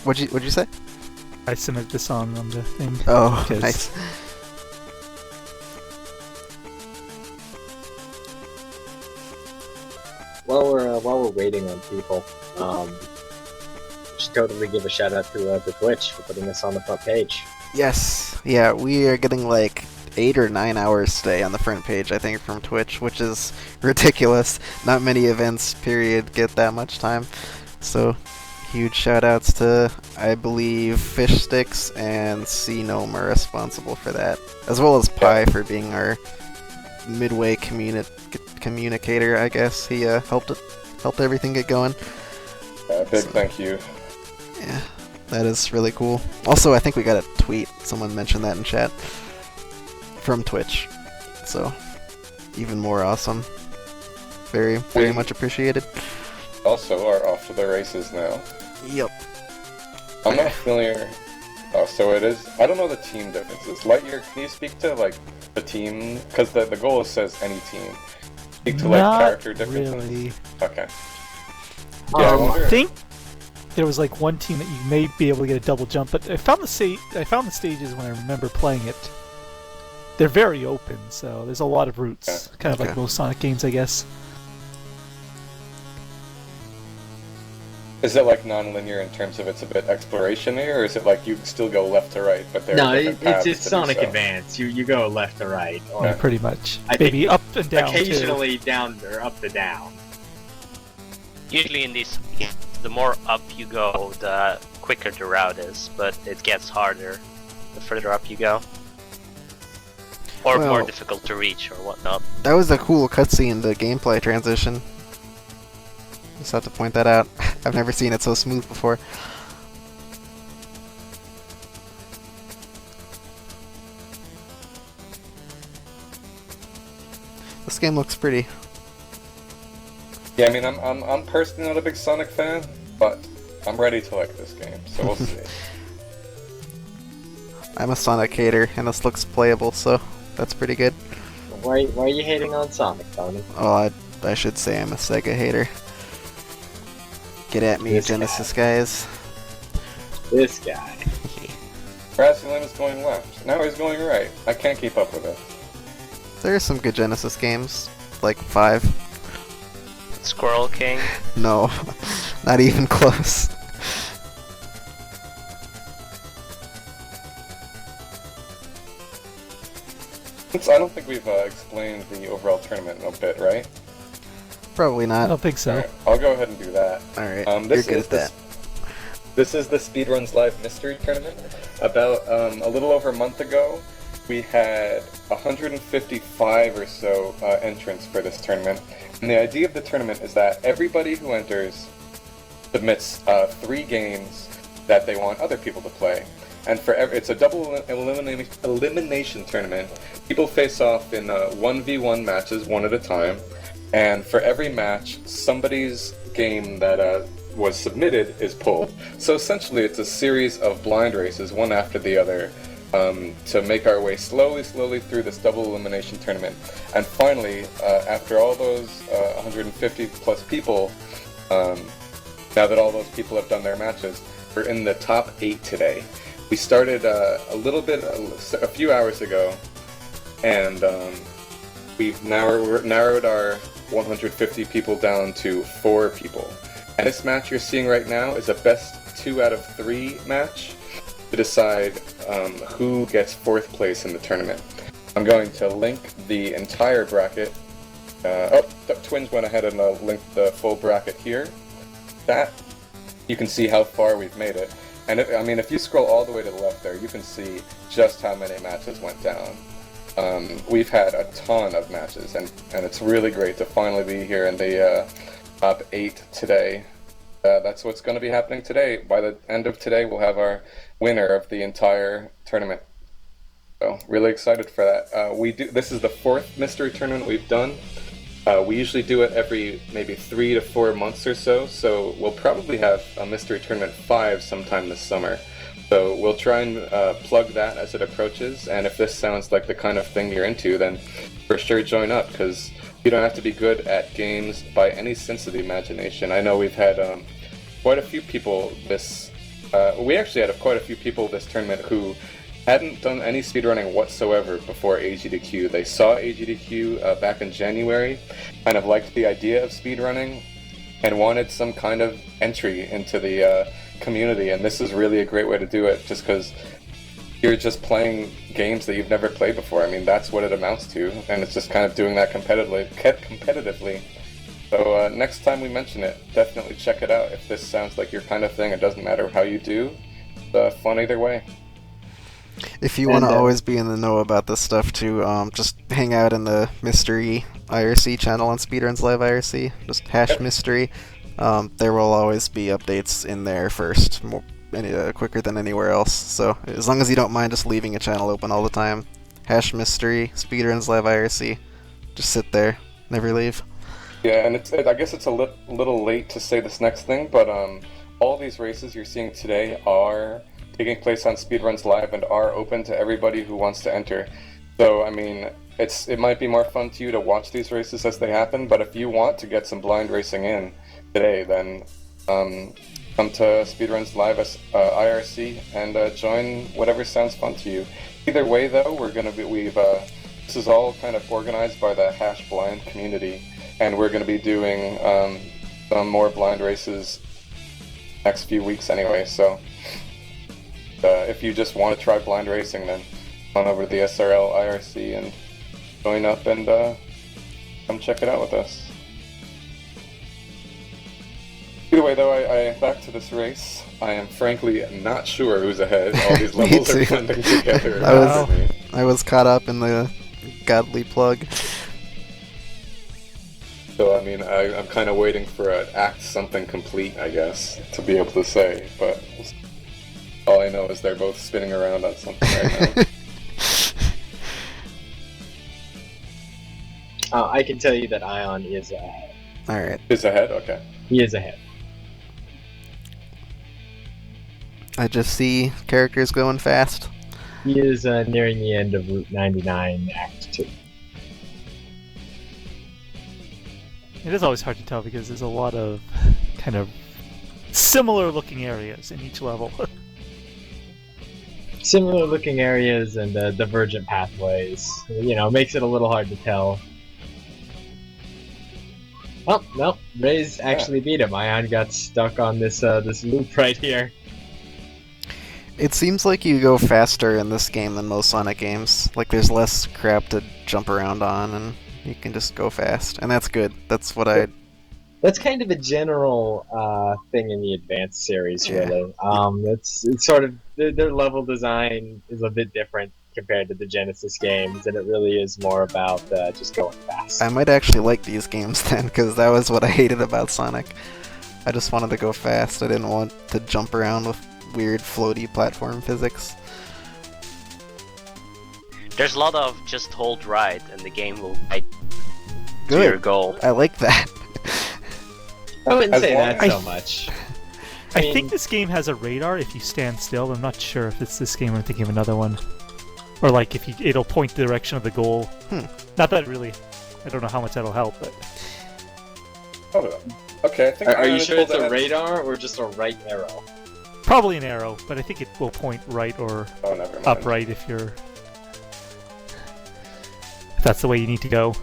What'd you say? I submitted the song on the thing. Oh, because nice. While we're waiting on people, should totally give a shout out to Twitch for putting us on the front page. Yes, yeah, we are getting like 8 or 9 hours stay on the front page, I think, from Twitch, which is ridiculous. Not many events, period, get that much time. So, huge shout outs to, I believe, Fish Sticks and Sea Gnome are responsible for that. As well as Pi for being our midway communicator, I guess. He helped everything get going. Big thank you. Yeah, that is really cool. Also, I think we got a tweet. Someone mentioned that in chat. From Twitch. So, even more awesome. Very, very much appreciated. Also are off to the races now. Yep. I'm not familiar. Oh, so it is. I don't know the team differences. Lightyear, can you speak to like the team? Because the goal says any team. Speak to like not character differences. really. Okay. Yeah, I think there was like one team that you may be able to get a double jump, but I found the stages when I remember playing it. They're very open, so there's a lot of routes. Kind of like most Sonic games, I guess. Is it like non-linear in terms of it's a bit exploration-y, or is it like you can still go left to right, but there are different paths it's to do Sonic so? Advance. You go left to right, or Yeah, pretty much. I Maybe think up and down occasionally down or up to down. Usually in these games, the more up you go, the quicker the route is, but it gets harder the further up you go. Or more Well, difficult to reach or whatnot. That was a cool cutscene, the gameplay transition. Just have to point that out. I've never seen it so smooth before. This game looks pretty. Yeah, I mean, I'm personally not a big Sonic fan, but I'm ready to like this game, so we'll see. I'm a Sonic hater, and this looks playable, so that's pretty good. Why are you hating on Sonic, Tony? Oh, I should say I'm a Sega hater. Get at me, This Genesis guys. This guy. Razielim is going left. Now he's going right. I can't keep up with it. There are some good Genesis games, like 5. Squirrel King. No, not even close. I don't think we've explained the overall tournament in a bit, right? Probably I not. don't think so. Alright, I'll go ahead and do that. Alright, This you're good is at that. This is the Speedruns Live Mystery Tournament. About a little over a month ago, we had 155 or so entrants for this tournament. And the idea of the tournament is that everybody who enters submits 3 games that they want other people to play. And it's a double elimination tournament. People face off in 1v1 matches, one at a time. And for every match, somebody's game that was submitted is pulled. So essentially, it's a series of blind races, one after the other, to make our way slowly through this double elimination tournament. And finally, after all those 150 plus people, now that all those people have done their matches, we're in the top 8 today. We started a few hours ago, and we've narrowed our 150 people down to 4 people. And this match you're seeing right now is a best 2 out of 3 match to decide who gets 4th place in the tournament. I'm going to link the entire bracket. Twins went ahead and linked the full bracket here. That, you can see how far we've made it. And if you scroll all the way to the left there, you can see just how many matches went down. We've had a ton of matches, and it's really great to finally be here in the top 8 today. That's what's going to be happening today. By the end of today, we'll have our winner of the entire tournament. So, really excited for that. This is the 4th mystery tournament we've done. We usually do it every maybe 3 to 4 months or so we'll probably have a mystery tournament 5 sometime this summer. So we'll try and plug that as it approaches, and if this sounds like the kind of thing you're into, then for sure join up, because you don't have to be good at games by any sense of the imagination. I know we've had quite a few people this tournament who hadn't done any speedrunning whatsoever before AGDQ. They saw AGDQ back in January, kind of liked the idea of speedrunning, and wanted some kind of entry into the community, and this is really a great way to do it, just because you're just playing games that you've never played before. I mean, that's what it amounts to, and it's just kind of doing that competitively. So next time we mention it, definitely check it out. If this sounds like your kind of thing, it doesn't matter how you do, it's fun either way. If you want to always be in the know about this stuff too, just hang out in the Mystery IRC channel on Speedruns Live IRC, just #mystery. There will always be updates in there first, quicker than anywhere else. So as long as you don't mind just leaving a channel open all the time, #mystery, Speedruns Live IRC, just sit there, never leave. Yeah, and I guess it's a little late to say this next thing, but all these races you're seeing today are taking place on Speedruns Live and are open to everybody who wants to enter. So, I mean, it might be more fun to you to watch these races as they happen, but if you want to get some blind racing in today, then come to Speedruns Live IRC and join whatever sounds fun to you. Either way, though, this is all kind of organized by the #blind community, and we're going to be doing some more blind races next few weeks anyway, so if you just want to try blind racing, then on over to the SRL IRC and join up and come check it out with us. Either way, though, back to this race. I am frankly not sure who's ahead. All these levels are blending together. I was caught up in the godly plug. So, I mean, I'm kind of waiting for an act something complete, I guess, to be able to say, but all I know is they're both spinning around on something right now. I can tell you that Ion is ahead. Alright. Is ahead? Okay. He is ahead. I just see characters going fast. He is nearing the end of Route 99, Act 2. It is always hard to tell because there's a lot of kind of similar looking areas in each level. Similar looking areas and divergent pathways. Makes it a little hard to tell. Oh, no. Ray's actually beat him. Ion got stuck on this loop right here. It seems like you go faster in this game than most Sonic games. Like, there's less crap to jump around on, and you can just go fast. And that's good. That's what That's kind of a general thing in the Advanced series, really. It's sort of their level design is a bit different compared to the Genesis games, and it really is more about just going fast. I might actually like these games then, because that was what I hated about Sonic. I just wanted to go fast. I didn't want to jump around with weird floaty platform physics. There's a lot of just hold right and the game will guide to your Good. goal. I like that. I wouldn't As say long that as- so much. I mean- think this game has a radar if you stand still. I'm not sure if it's this game or I'm thinking of another one. Or like if it'll point the direction of the goal. Not that really. I don't know how much that'll help, but Oh, okay, I think Are Ion you is sure pulled it's a ahead. radar or just a right arrow? probably an arrow. But I think it will point right or Oh, never mind. upright if that's the way you need to go.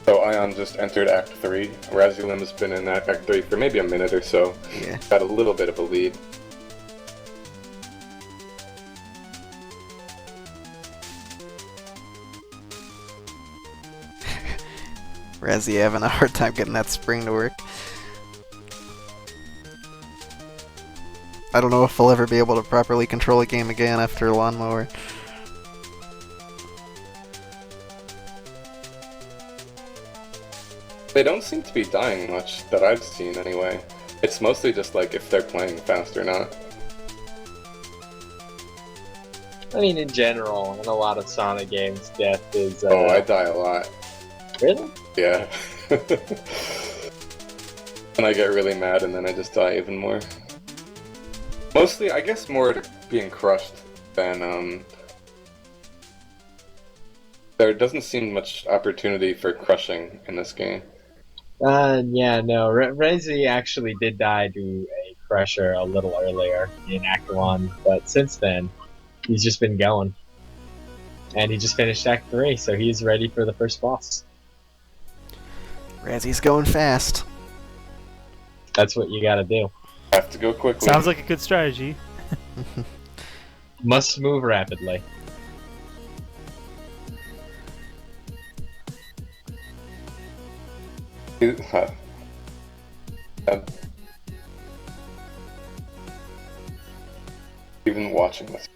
So Ion just entered Act 3. Razielim has been in Act 3 for maybe a minute or so. Yeah. Got a little bit of a lead. Razzie having a hard time getting that spring to work. I don't know if I'll ever be able to properly control a game again after Lawnmower. They don't seem to be dying much that I've seen anyway. It's mostly just like if they're playing fast or not. I mean, in general, in a lot of Sonic games, death is. Oh, I die a lot. Really? Yeah. And I get really mad and then I just die even more. Mostly, I guess more being crushed than, there doesn't seem much opportunity for crushing in this game. Yeah, no. Rezi actually did die to a crusher a little earlier in Act 1, but since then, he's just been going. And he just finished Act 3, so he's ready for the first boss. Razzie's going fast. That's what you gotta do. Have to go quickly. Sounds like a good strategy. Must move rapidly. Even watching this.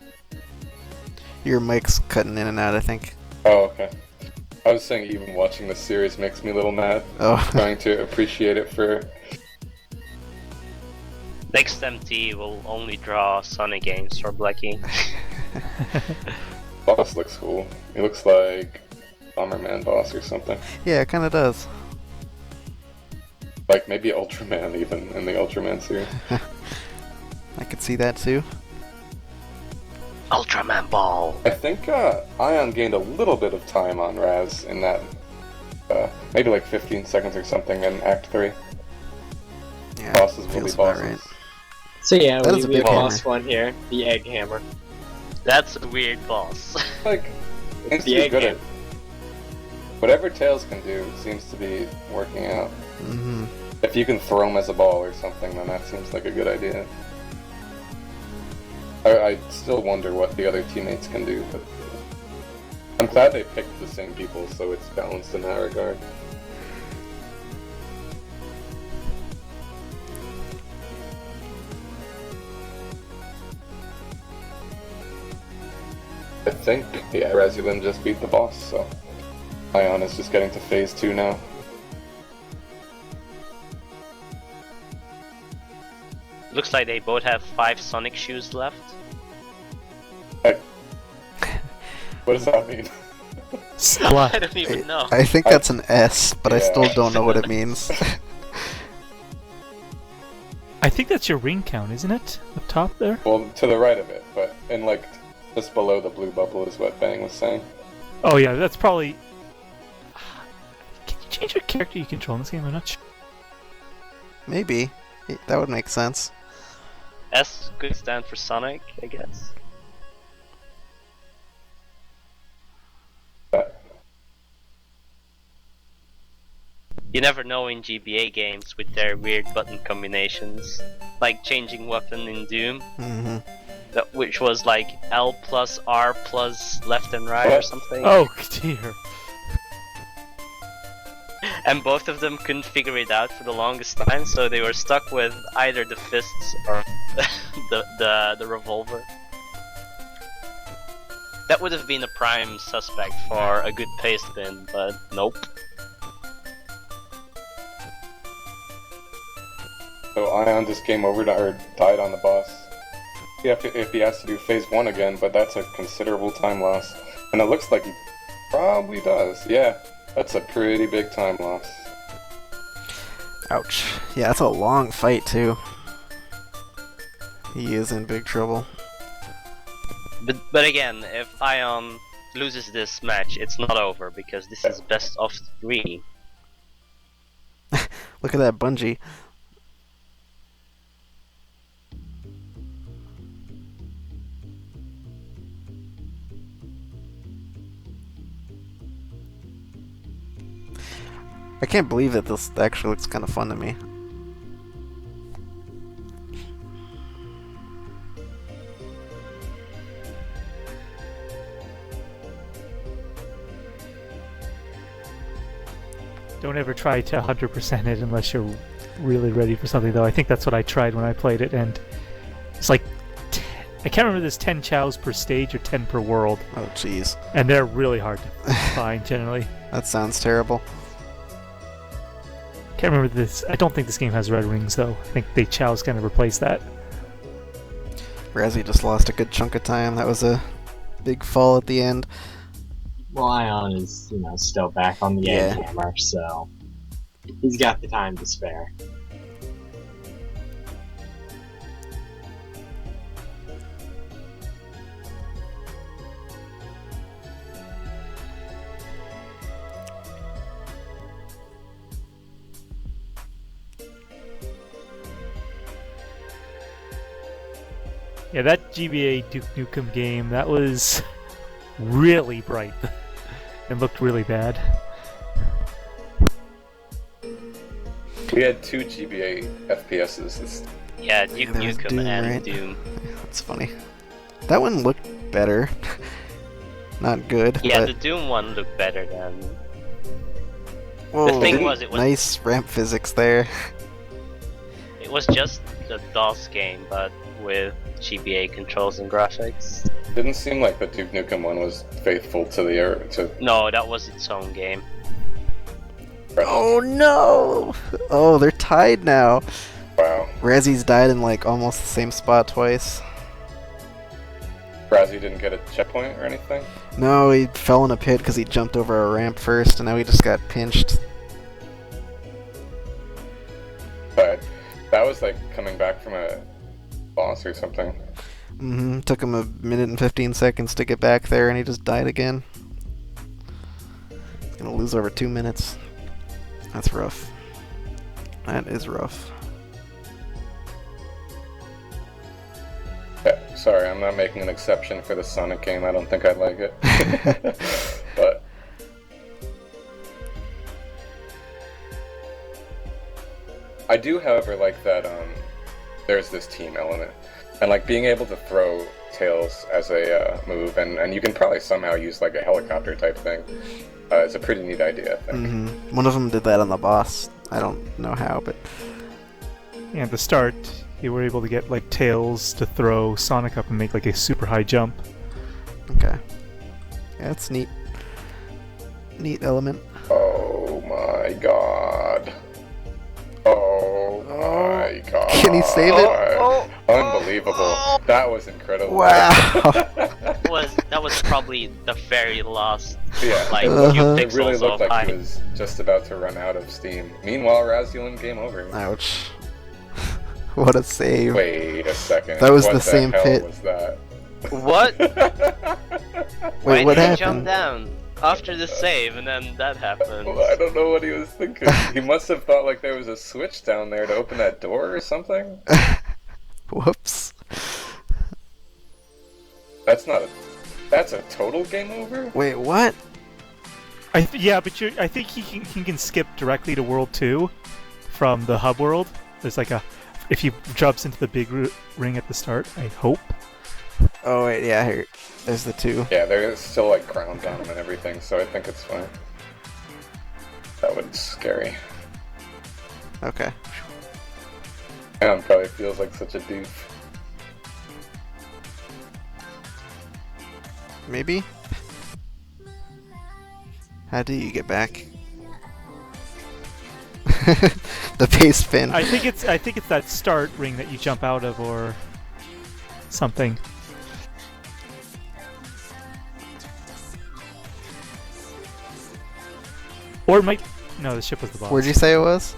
Your mic's cutting in and out, I think. Oh, okay. I was saying even watching this series makes me a little mad. Oh. Trying to appreciate it for... Next MT will only draw Sonic games for Blechy. Boss looks cool. He looks like Bomberman boss or something. Yeah, it kinda does. Like maybe Ultraman even in the Ultraman series. I could see that too. Ultraman Ball! I think Ion gained a little bit of time on Raz in that, maybe like 15 seconds or something in Act 3. Yeah, Bosses will be feels about bosses. right. So yeah, That we is a have big boss hammer. one here, the Egg Hammer. That's a weird boss. Like, seems to The be egg good hammer. at... Whatever Tails can do seems to be working out. Mm-hmm. If you can throw him as a ball or something, then that seems like a good idea. I still wonder what the other teammates can do, but I'm glad they picked the same people, so it's balanced in that regard. I think, yeah, Razielim just beat the boss, so Ion is just getting to phase 2 now. Looks like they both have 5 Sonic shoes left. What does that mean? I don't even know. I think that's an S, but I Yeah. still don't know what it means. I think that's your ring count, isn't it? Up top there? Well, to the right of it, but in like just below the blue bubble is what Bang was saying. Oh yeah, that's probably... Can you change what character you control in this game? I'm not sure. Maybe. That would make sense. S could stand for Sonic, I guess. But You never know in GBA games with their weird button combinations. Like changing weapon in Doom, Mm-hmm. which was like L plus R plus left and right or something. Oh dear. And both of them couldn't figure it out for the longest time, so they were stuck with either the fists or the revolver. That would have been a prime suspect for a good paste bin, but nope. So Ion just came over to or died on the boss. If he has to do phase 1 again, but that's a considerable time loss. And it looks like he probably does. Yeah, that's a pretty big time loss. Ouch. Yeah, that's a long fight, too. He is in big trouble. But again, if Ion loses this match, it's not over, because this is best of 3. Look at that bungee. I can't believe that this actually looks kind of fun to me. Don't ever try to 100% it unless you're really ready for something, though. I think that's what I tried when I played it, and it's like I can't remember, there's 10 chows per stage or 10 per world. Oh, jeez. And they're really hard to find, generally. That sounds terrible. Can't remember this. I don't think this game has red rings, though. I think the chows kind of replace that. Razzie just lost a good chunk of time. That was a big fall at the end. Well, Ion is, still back on the Yeah. hammer, so he's got the time to spare. Yeah, that GBA Duke Nukem game, that was really bright and looked really bad. We had 2 GBA FPSs. Yeah, Duke there was Nukem Doom, and right? Doom. That's funny. That one looked better. Not good. Yeah, but... the Doom one looked better than... Whoa, the thing was, it was nice ramp physics there. It was just the DOS game, but with GBA controls and graphics. Didn't seem like the Duke Nukem one was faithful to the No, that was its own game. Oh no! Oh, they're tied now. Wow. Razzie's died in like almost the same spot twice. Razzie didn't get a checkpoint or anything? No, he fell in a pit because he jumped over a ramp first, and now he just got pinched. But that was like coming back from a boss or something. Mm-hmm. Took him a minute and 15 seconds to get back there, and he just died again. He's gonna lose over 2 minutes. That's rough. That is rough. Yeah, sorry, I'm not making an exception for the Sonic game. I don't think I'd like it. But I do, however, like that there's this team element. And like being able to throw tails as a move, and you can probably somehow use like a helicopter type thing. It's a pretty neat idea, I think. Mm-hmm. One of them did that on the boss. I don't know how, but... Yeah, at the start, you were able to get like tails to throw Sonic up and make like a super high jump. Okay. Yeah, that's neat. Neat element. Oh my god. Oh my god. Can he save it? Unbelievable. That was incredible. Wow. That was probably the very last Yeah, like Uh-huh. few it pixels really looked of like he height. was just about to run out of steam. Meanwhile, Razielim game over. Ouch. What a save. Wait a second. That was What the same hell pit. Was that? What? Wait, Why what did he happened? jump down after the save and then that happened? Well, I don't know what he was thinking. He must have thought like there was a switch down there to open that door or something. Whoops. That's a total game over? Wait, what? Yeah, but I think he can skip directly to World 2 from the hub world. There's like if he jumps into the big ring at the start, I hope. Oh, wait, yeah, here. There's the 2. Yeah, there's still like crowns on him and everything, so I think it's fine. That was scary. Okay. Alan probably feels like such a doof. Maybe? How do you get back? The paste pin. I think it's that start ring that you jump out of or something. Or it might no, the ship was the boss. Where'd you say it was?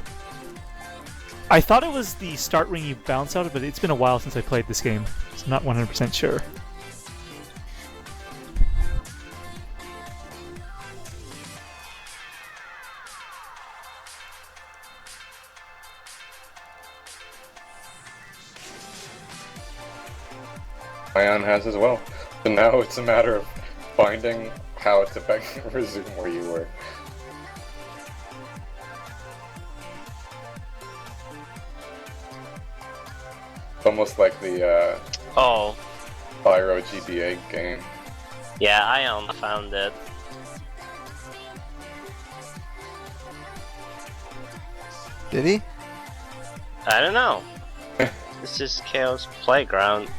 I thought it was the start ring you bounce out of, but it's been a while since I played this game, so I'm not 100% sure. Ion has as well. So now it's a matter of finding how to resume where you were. Almost like the Oh, Pyro GBA game. yeah, Ion found it. Did he? I don't know. This is Chaos Playground.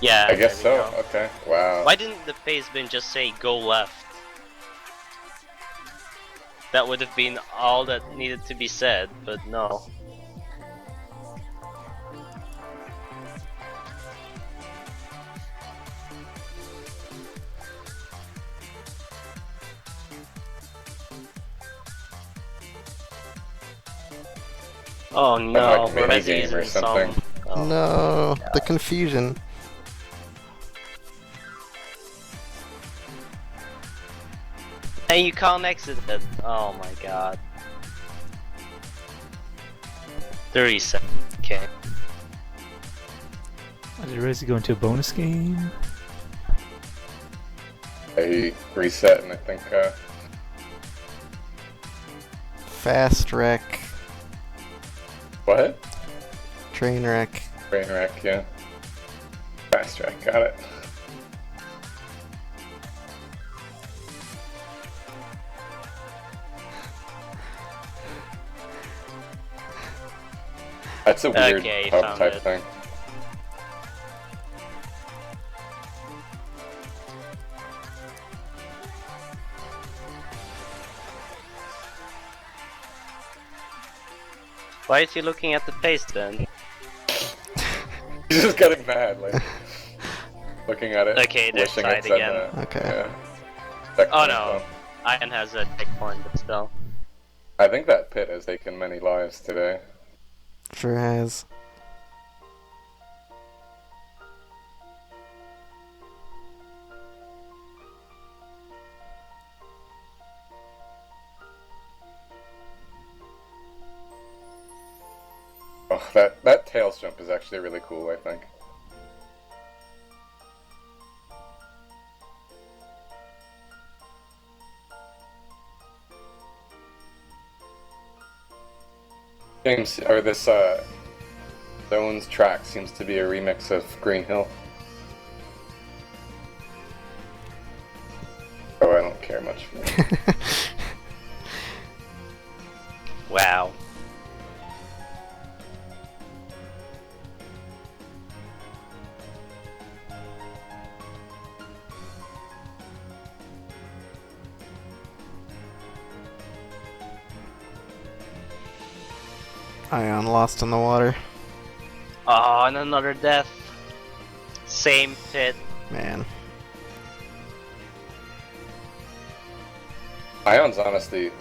Yeah, I guess there we so. go. Okay. Wow. Why didn't the paste bin just say go left? That would have been all that needed to be said, but no. Oh no, like mini game Razielim or in some. something. Oh. No, the confusion. And you can't exit it. Oh my god. 37. Okay. I did Rezi go into a bonus game? I reset and I think Fast wreck. what? Train wreck. Train wreck, yeah. Fast track, got it. That's a weird Okay, pub found type it. thing. Why is he looking at the paste then? He's just getting mad, like looking at it. Okay, there's wishing side it said again. that. Okay. Yeah. Oh Checkpoint, no, Ion has a checkpoint, but still. I think that pit has taken many lives today. Sure has. Oh, that tails jump is actually really cool, I think. James, or this Zone's track seems to be a remix of Green Hill. Oh, I don't care much for that. Wow. Ion lost in the water. Oh, and another death. Same pit. Man. Ion's honestly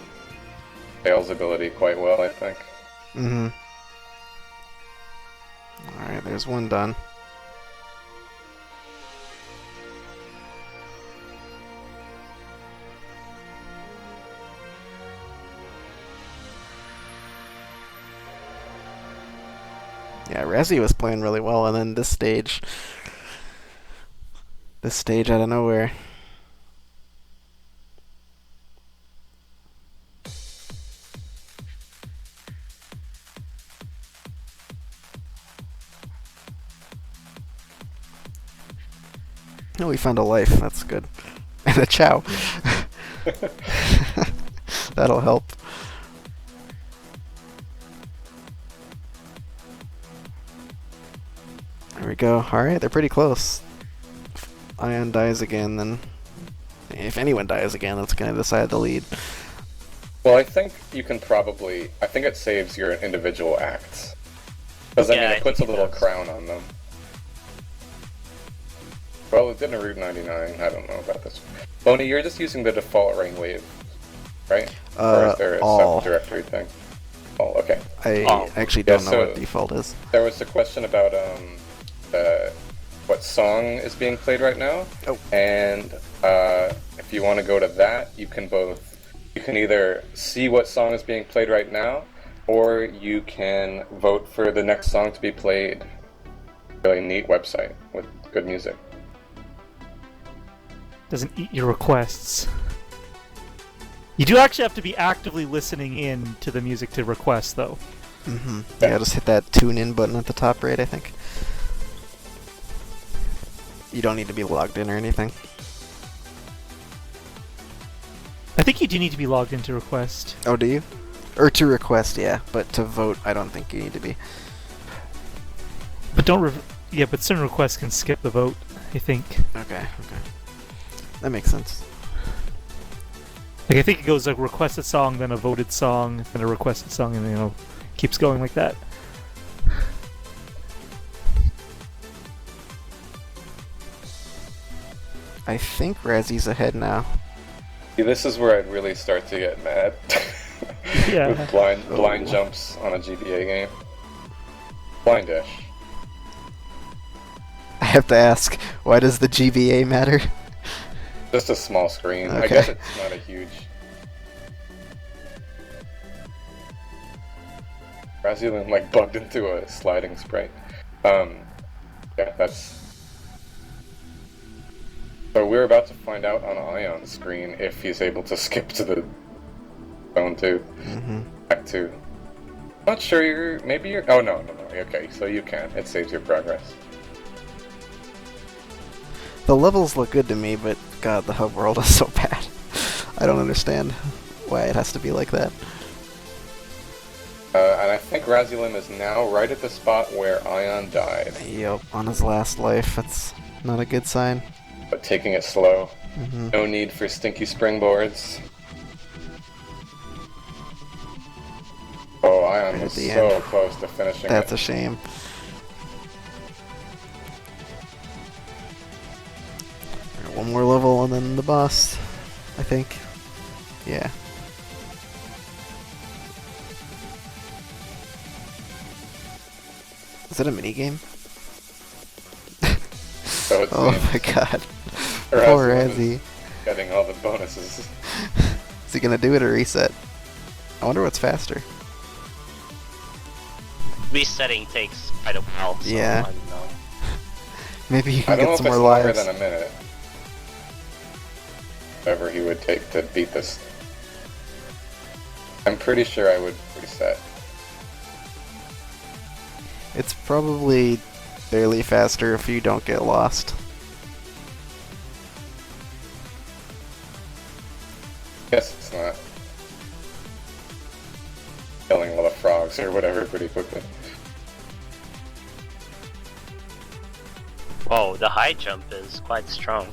tails ability quite well, I think. Mm-hmm. Alright, there's one done. Yeah, Resi was playing really well, and then this stage out of nowhere. Oh, we found a life. That's good. And a chow. That'll help. There we go. Alright, they're pretty close. Ion dies again, then if anyone dies again, that's going to decide the lead. Well, I think you can probably. I think it saves your individual acts. Because, I mean, it puts a little crown on them. Well, it didn't Route 99. I don't know about this. Boney, you're just using the default rain wave, right? Or is there a all. sub-directory thing? Oh, okay. I actually don't know what default is. There was a question about what song is being played right now. Oh. And if you want to go to that, you can either see what song is being played right now, or you can vote for the next song to be played. Really neat website with good music. Doesn't eat your requests. You do actually have to be actively listening in to the music to request, though. Mm-hmm. Yeah, just hit that tune in button at the top right, I think. You don't need to be logged in or anything. I think you do need to be logged in to request. Oh, do you? Or to request, yeah, but to vote, I don't think you need to be. But but certain requests can skip the vote, I think. Okay. That makes sense. Like, I think it goes like requested song, then a voted song, then a requested song, and keeps going like that. I think Razzie's ahead now. See, this is where I'd really start to get mad. Yeah. With blind jumps on a GBA game. Blind dash. I have to ask, why does the GBA matter? Just a small screen. Okay. I guess it's not a huge. Razielim like bugged into a sliding sprite. Yeah, that's. So we're about to find out on Ion's screen if he's able to skip to the zone 2, Act 2. Not sure. Maybe you're. Oh no. Okay, so you can. It saves your progress. The levels look good to me, but god, the hub world is so bad. I don't understand why it has to be like that. And I think Razielim is now right at the spot where Ion died. Yep, on his last life. That's not a good sign. But taking it slow. No need for stinky springboards. Oh, Ion was so close to finishing That's it. a shame. One more level and then the boss, I think. Yeah. Is it a minigame? So it Oh seems. my god. Or Poor Razielim is Razzie. Getting all the bonuses. Is he gonna do it or reset? I wonder what's faster. Resetting takes quite a while. So Yeah. I don't know. Maybe you I can don't know get if some it's more longer lives. than a minute. Whatever he would take to beat this. I'm pretty sure I would reset. It's probably barely faster if you don't get lost. Guess it's not. Killing all the frogs or whatever pretty quickly. Whoa, the high jump is quite strong.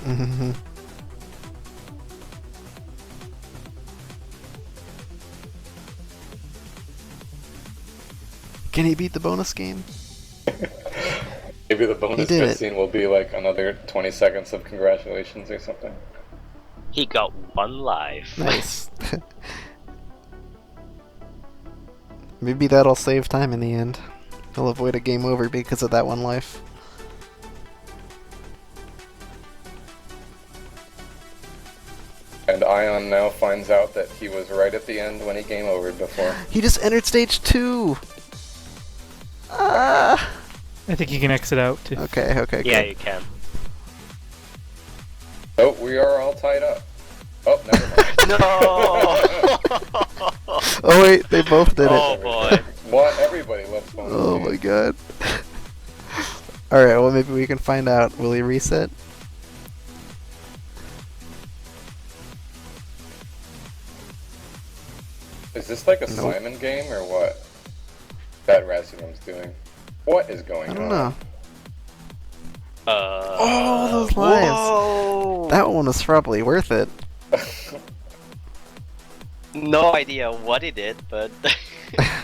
Can he beat the bonus game? Maybe the bonus did it. cutscene will be like another 20 seconds of congratulations or something. He got one life. Nice. Maybe that'll save time in the end. He'll avoid a game over because of that one life. And Ion now finds out that he was right at the end when he game overed before. He just entered stage 2! Ah! I think you can exit out too. Okay, Yeah, good. you can. Oh, we are all tied up. Oh, never mind. No! Oh wait, they both did Oh it. boy. What? Everybody loves bonus Oh games. my god. Alright, well maybe we can find out. Will he reset? Is this like a Nope. Simon game or what? That Razielim's doing. What is going I on? don't know. Oh, those lives! Whoa! That one was probably worth it. No idea what he did, but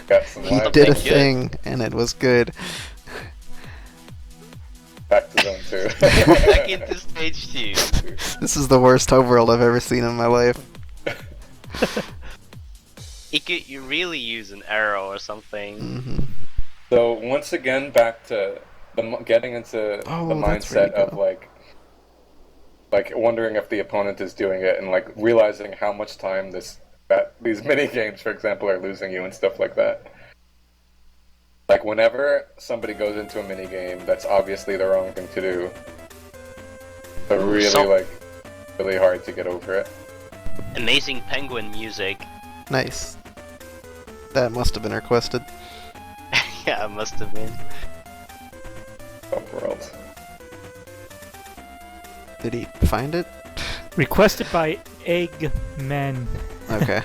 Got some He lives. did a Something good. thing, and it was good. Back to zone 2. back into stage 2. This is the worst hoverworld I've ever seen in my life. He could you really use an arrow or something. Hmm. So once again, back to getting into Oh, the that's where mindset you of go. like wondering if the opponent is doing it, and like realizing how much time these mini games, for example, are losing you and stuff like that. Like whenever somebody goes into a mini game, that's obviously the wrong thing to do. But really, really hard to get over it. Amazing penguin music. Nice. That must have been requested. Yeah, it must have been. World. Did he find it? Requested by Eggman. Okay.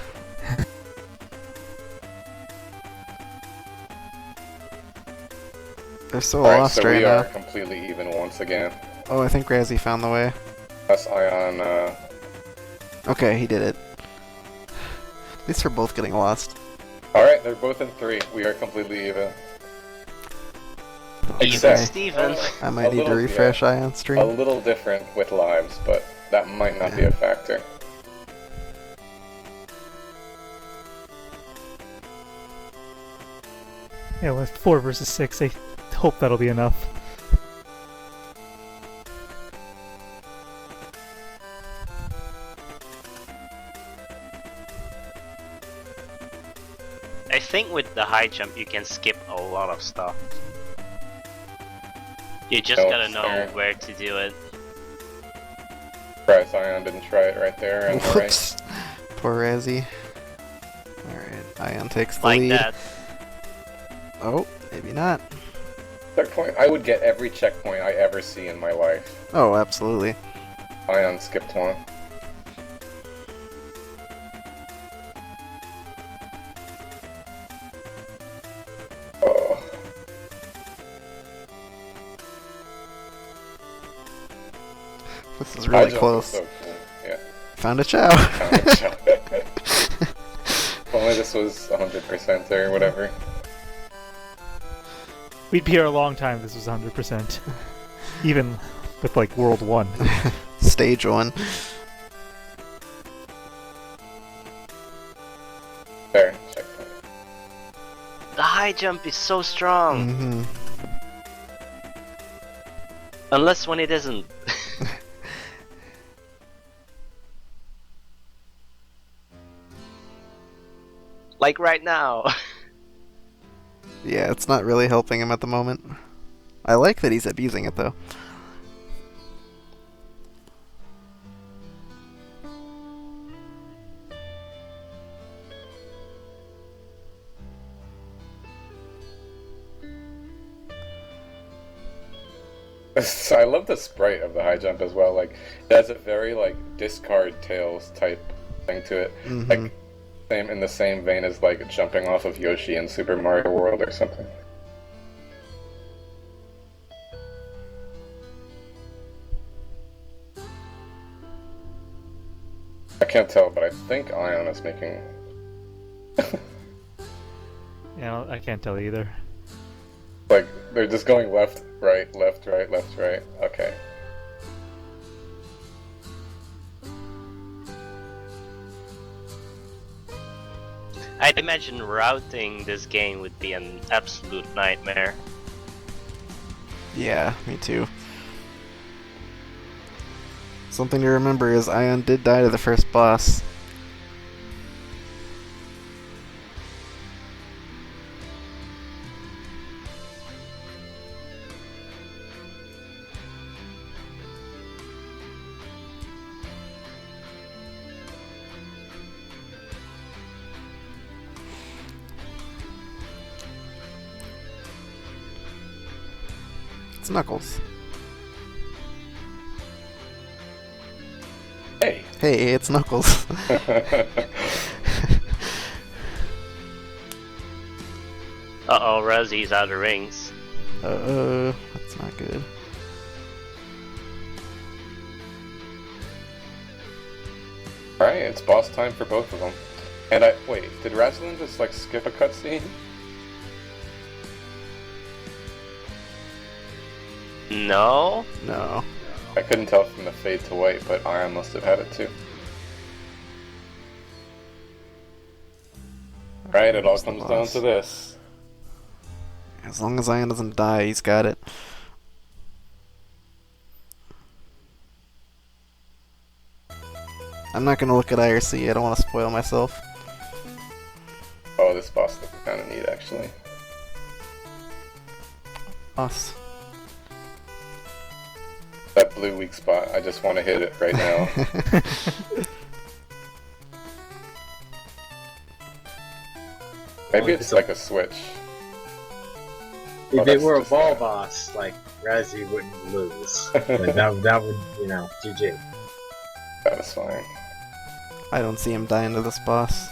They're so Alright, lost so right we now. are completely even once again. Oh, I think Razzie found the way. Us Ion, Okay, he did it. At least we're both getting lost. Alright, they're both in 3. We are completely even. Even Except, Steven. I a might need to little- refresh Ion a stream. little different with lives, but that might not be a factor. Yeah, with 4 versus 6, I hope that'll be enough. I think with the high jump you can skip a lot of stuff. You just Oh, gotta know fair. where to do it. Surprised Ion didn't try it right there and right. Whoops. Poor Razzie. Alright, Ion takes the Like lead. that. Oh, maybe not. Checkpoint. I would get every checkpoint I ever see in my life. Oh, absolutely. Ion skipped one. Oh. This is really High jump was close. so cool. Yeah. Found a chow. If only this was 100% or whatever. We'd be here a long time if this was 100%. Even with, like, World 1. Stage 1. There, checkpoint. The high jump is so strong. Hmm. Unless when it isn't. Like right now. Yeah, it's not really helping him at the moment. I like that he's abusing it though. I love the sprite of the high jump as well. Like, it has a very like discard tails type thing to it. Mhm. Like, same in the same vein as like jumping off of Yoshi in Super Mario World or something. I can't tell, but I think Ion is making. Yeah, I can't tell either. Like, they're just going left, right, left, right, left, right. Okay. I'd imagine routing this game would be an absolute nightmare. Yeah, me too. Something to remember is Ion did die to the first boss. It's Knuckles. Hey. Hey, it's Knuckles. Uh-oh, Razzie's out of rings. That's not good. it's boss time for both of them. And wait, did Razielim just like skip a cutscene? No? No. I couldn't tell from the fade to white, but Ion must have had it too. Right, it all Where's the comes down boss? to this. As long as Ion doesn't die, he's got it. I'm not gonna look at IRC, I don't want to spoil myself. Oh, this boss looks kind of neat, actually. Us. That blue weak spot, I just want to hit it right now. Maybe it's like a switch. If Oh, it that's were a just ball that. boss, like, Razzie wouldn't lose. Like, that would, GG. Satisfying. I don't see him dying to this boss.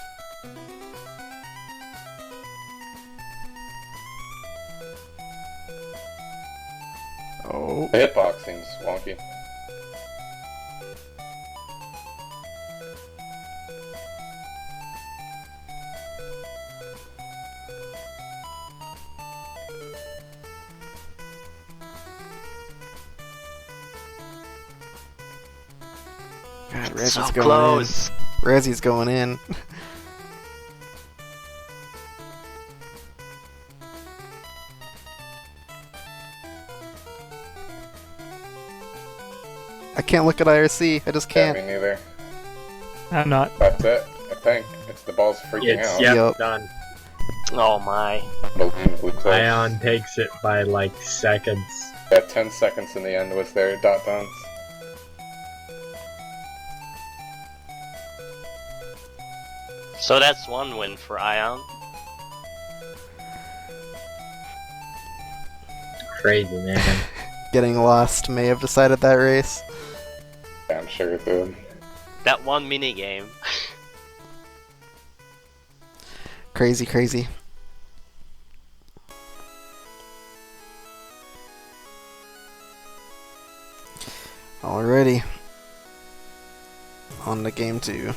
Oh. The hitbox seems wonky. God, It's so Razzie's going close. in. Razzie's going in. I can't look at IRC. I just Yeah, can't. me neither. I'm not. That's it. I think it's the balls freaking It's, out. yep, Yup. done. Oh my. Unbelievably close. Ion takes it by, like, seconds. Yeah, 10 seconds in the end was their dot downs. So that's one win for Ion. Crazy, man. Getting lost may have decided that race. Yeah, I'm sure it did. That one minigame. Crazy, crazy. Alrighty. On to game 2.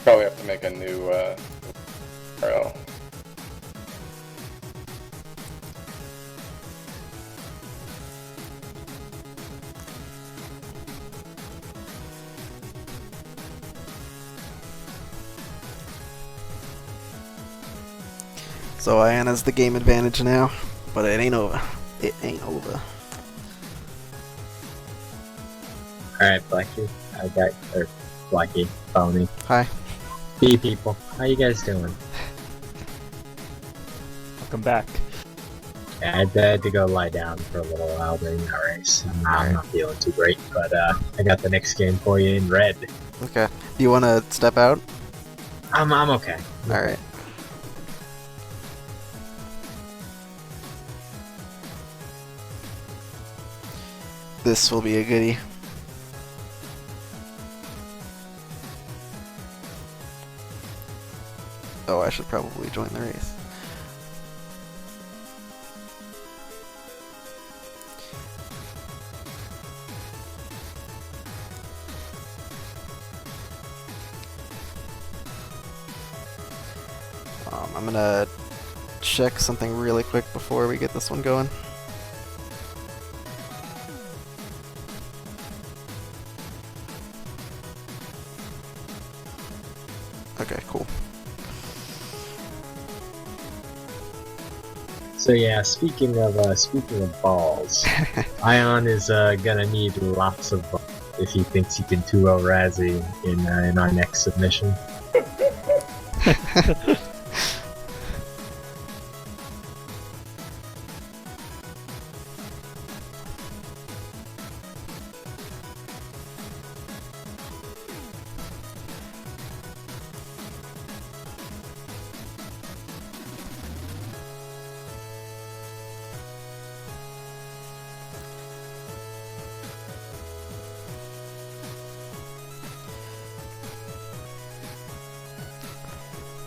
Probably have to make a new URL. So Ion has the game advantage now, but it ain't over. It ain't over. Alright, Blechy. Blechy, Phony. Hi. B people. How you guys doing? Welcome back. Yeah, I had to go lie down for a little while during that race. I'm not feeling too great, but I got the next game for you in red. Okay. Do you want to step out? I'm okay. Alright. This will be a goodie. Oh, I should probably join the race. I'm gonna check something really quick before we get this one going. Okay, cool. So yeah, speaking of balls, Ion is gonna need lots of balls if he thinks he can 2-0 Razzie in our next submission.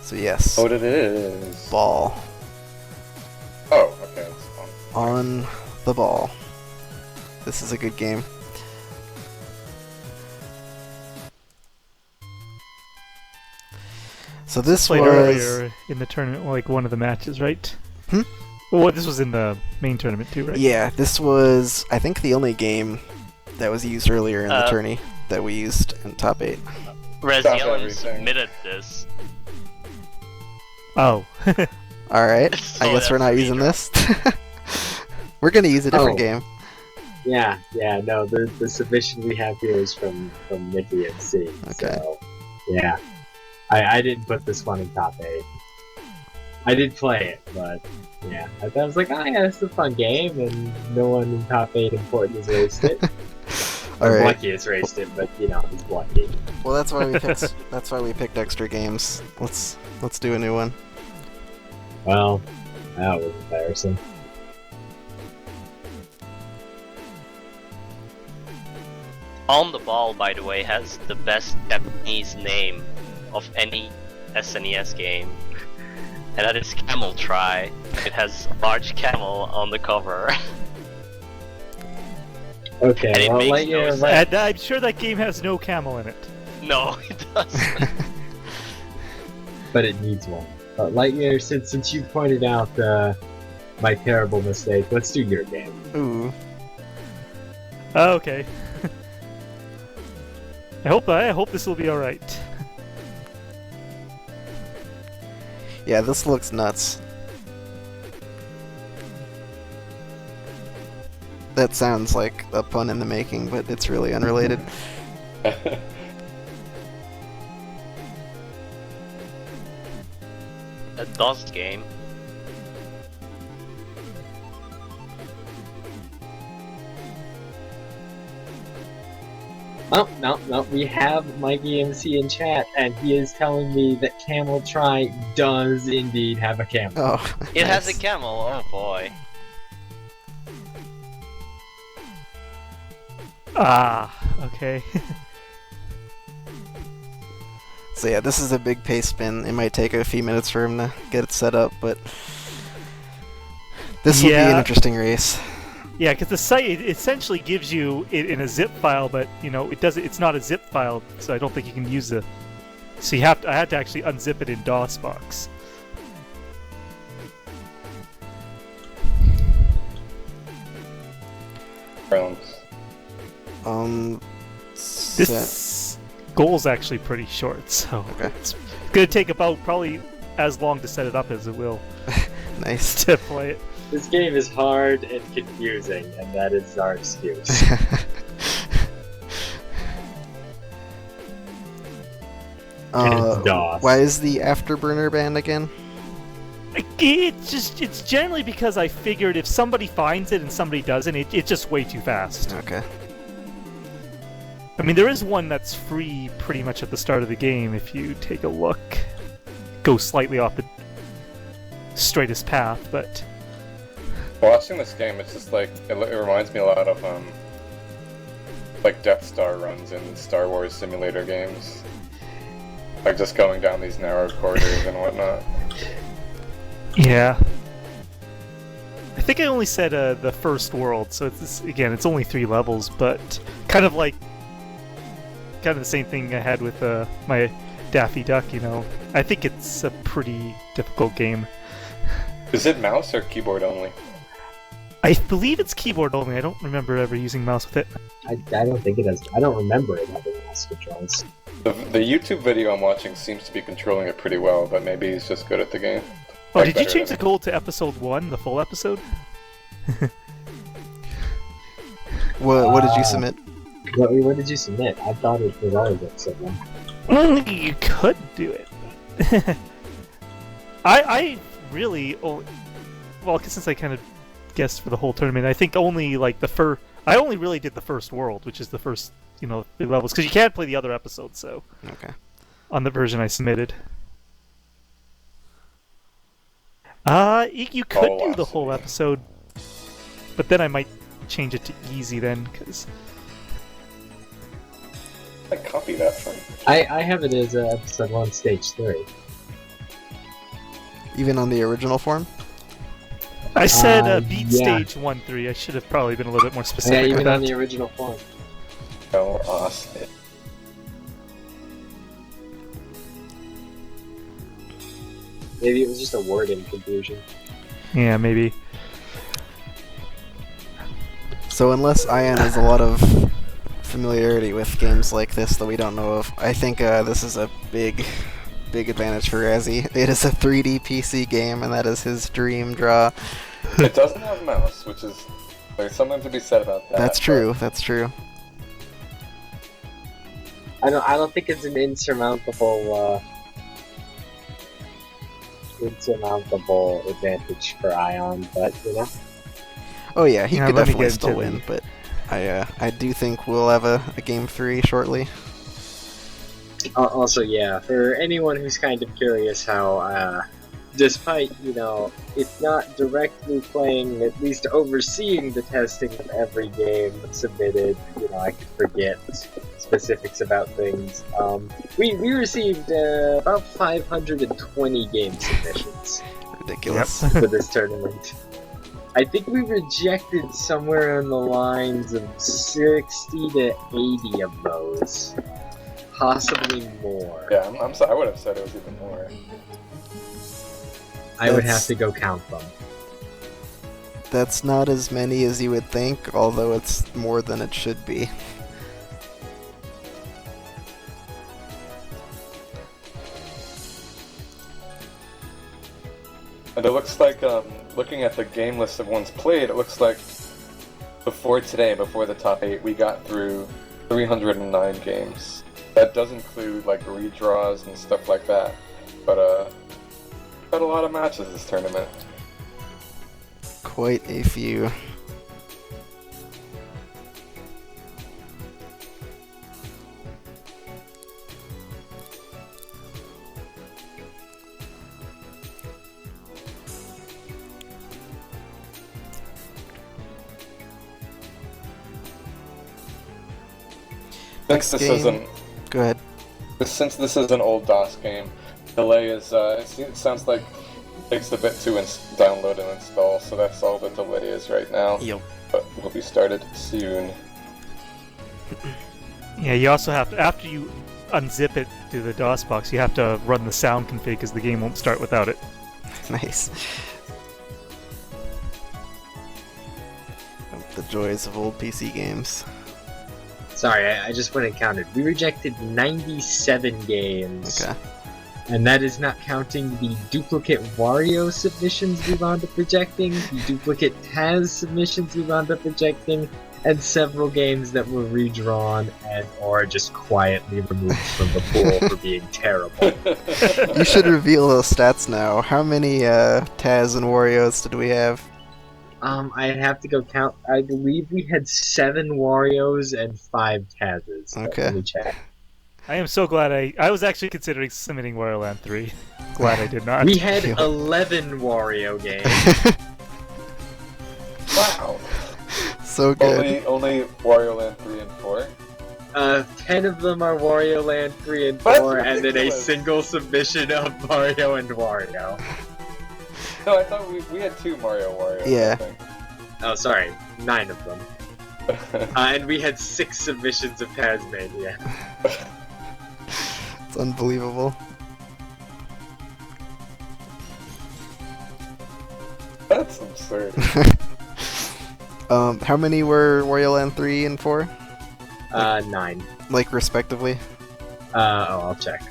So yes, What it is? ball. Oh, okay. It's on. On the ball. This is a good game. So this Played was earlier in the tournament, like one of the matches, right? Hmm? Well, this was in the main tournament too, right? Yeah, this was, I think, the only game that was used earlier in the tourney that we used in top 8. Razielim everything. submitted this. Oh. Alright, So I guess we're that's not pretty using this. We're gonna use a different Oh. game. Yeah, no, the submission we have here is from Mickey and C. Okay. So, yeah. I didn't put this one in top 8. I did play it, but yeah. I was like, oh yeah, it's a fun game, and no one in top 8 important has raced it. Alright. Blechy has raced it, but you know, he's Blechy. Well, that's why we picked extra games. Let's do a new one. Well, that was embarrassing. On the Ball, by the way, has the best Japanese name of any SNES game. And that is Camel Try. It has a large camel on the cover. Okay, And it well, makes no Liteyear, sense. And I'm sure that game has no camel in it. No, it doesn't. but it needs one. But Liteyear, since you pointed out my terrible mistake, let's do your game. Ooh. Oh, okay. I hope this will be all right. Yeah, this looks nuts. That sounds like a pun in the making, but it's really unrelated. A DOS game. Oh, no, we have Mikey MC in chat, and he is telling me that Camel Try does indeed have a camel. Oh, It has a nice. camel, oh boy. Ah, okay. So yeah, this is a big pace spin. It might take a few minutes for him to get it set up, but this will be an Yeah. interesting race. Yeah, because the site it essentially gives you it in a zip file, but you know it doesn't. It's not a zip file, so I don't think you can use the. So I had to actually unzip it in DOSBox. Rounds. This goal's actually pretty short, so Okay. it's gonna take about probably as long to set it up as it will Nice. to play it. This game is hard and confusing, and that is our excuse. And it's DOS. Why is the Afterburner banned again? It's generally because I figured if somebody finds it and somebody doesn't, it's just way too fast. Okay. I mean, there is one that's free pretty much at the start of the game if you take a look. Go slightly off the straightest path, but Watching this game, it's just like it reminds me a lot of like Death Star runs in Star Wars simulator games, like just going down these narrow corridors and whatnot. yeah. I think I only said the first world, so it's only 3 levels, but kind of the same thing I had with my Daffy Duck. You know, I think it's a pretty difficult game. Is it mouse or keyboard only? I believe it's keyboard only. I don't remember ever using mouse with it. I don't think it has. I don't remember it having mouse controls. The YouTube video I'm watching seems to be controlling it pretty well, but maybe he's just good at the game. Oh, Like, did you better change the than- goal to episode 1, the full episode? What did you submit? What did you submit? I thought it was always episode 1. Well, you could do it. I really only, well, since I kind of guessed for the whole tournament, I think only like I only really did the first world, which is the first 3 levels, because you can't play the other episodes. So Okay. on the version I submitted, you could do the whole episode, but then I might change it to easy then, because I copy that from. I have it as episode 1, stage 3. Even on the original form? I said beat yeah. stage 1-3. I should have probably been a little bit more Yeah, specific with even that. on the original form. Oh, awesome. Maybe it was just a wording confusion. Yeah, maybe. So unless Ion has a lot of familiarity with games like this that we don't know of, I think this is a big advantage for Razzie. It is a 3D PC game, and that is his dream draw. It doesn't have mouse, which is there's something to be said about that. That's true. That's true. I don't think it's an insurmountable advantage for Ion, but you know. Oh yeah, he Yeah, could let me definitely get still into win, but I do think we'll have a game 3 shortly. Also, yeah, for anyone who's kind of curious how, despite, you know, if not directly playing, at least overseeing the testing of every game submitted, you know, I could forget specifics about things. We received about 520 game submissions Ridiculous. for this tournament. I think we rejected somewhere in the lines of 60 to 80 of those. Possibly more. Yeah, I'm sorry. I would have said it was even more. I would That's- have to go count them. That's not as many as you would think, although it's more than it should be. And it looks like, looking at the game list of ones played, it looks like before today, before the top 8, we got through 309 games. That does include, like, redraws and stuff like that. But, got a lot of matches this tournament. Quite a few. Since this game. isn't, Go ahead. since this is an old DOS game, delay is, it sounds like it takes a bit to download and install, so that's all the delay is right now. Yep. But we'll be started soon. Yeah, you also have to, after you unzip it to the DOS box, you have to run the sound config because the game won't start without it. Nice. The joys of old PC games. Sorry, I just went and counted. We rejected 97 games. Okay. And that is not counting the duplicate Wario submissions we wound up rejecting, the duplicate Taz submissions we wound up rejecting, and several games that were redrawn and or just quietly removed from the pool for being terrible. You should reveal those stats now. How many Taz and Wario's did we have? I'd have to go count. I believe we had 7 Warios and 5 Tazes. But Okay. Let me check. I am so glad I was actually considering submitting Wario Land 3. Glad I did not. We had 11 Wario games. Wow! So good. Only Wario Land 3 and 4? 10 of them are Wario Land 3 and That's 4, and then a ridiculous. single submission of Mario and Wario. No, I thought we had 2 Mario Warriors. Yeah. Oh, sorry, 9 of them. And we had 6 submissions of Tasmania. It's unbelievable. That's absurd. How many were Wario Land 3 and 4? 9. Like, respectively? I'll check.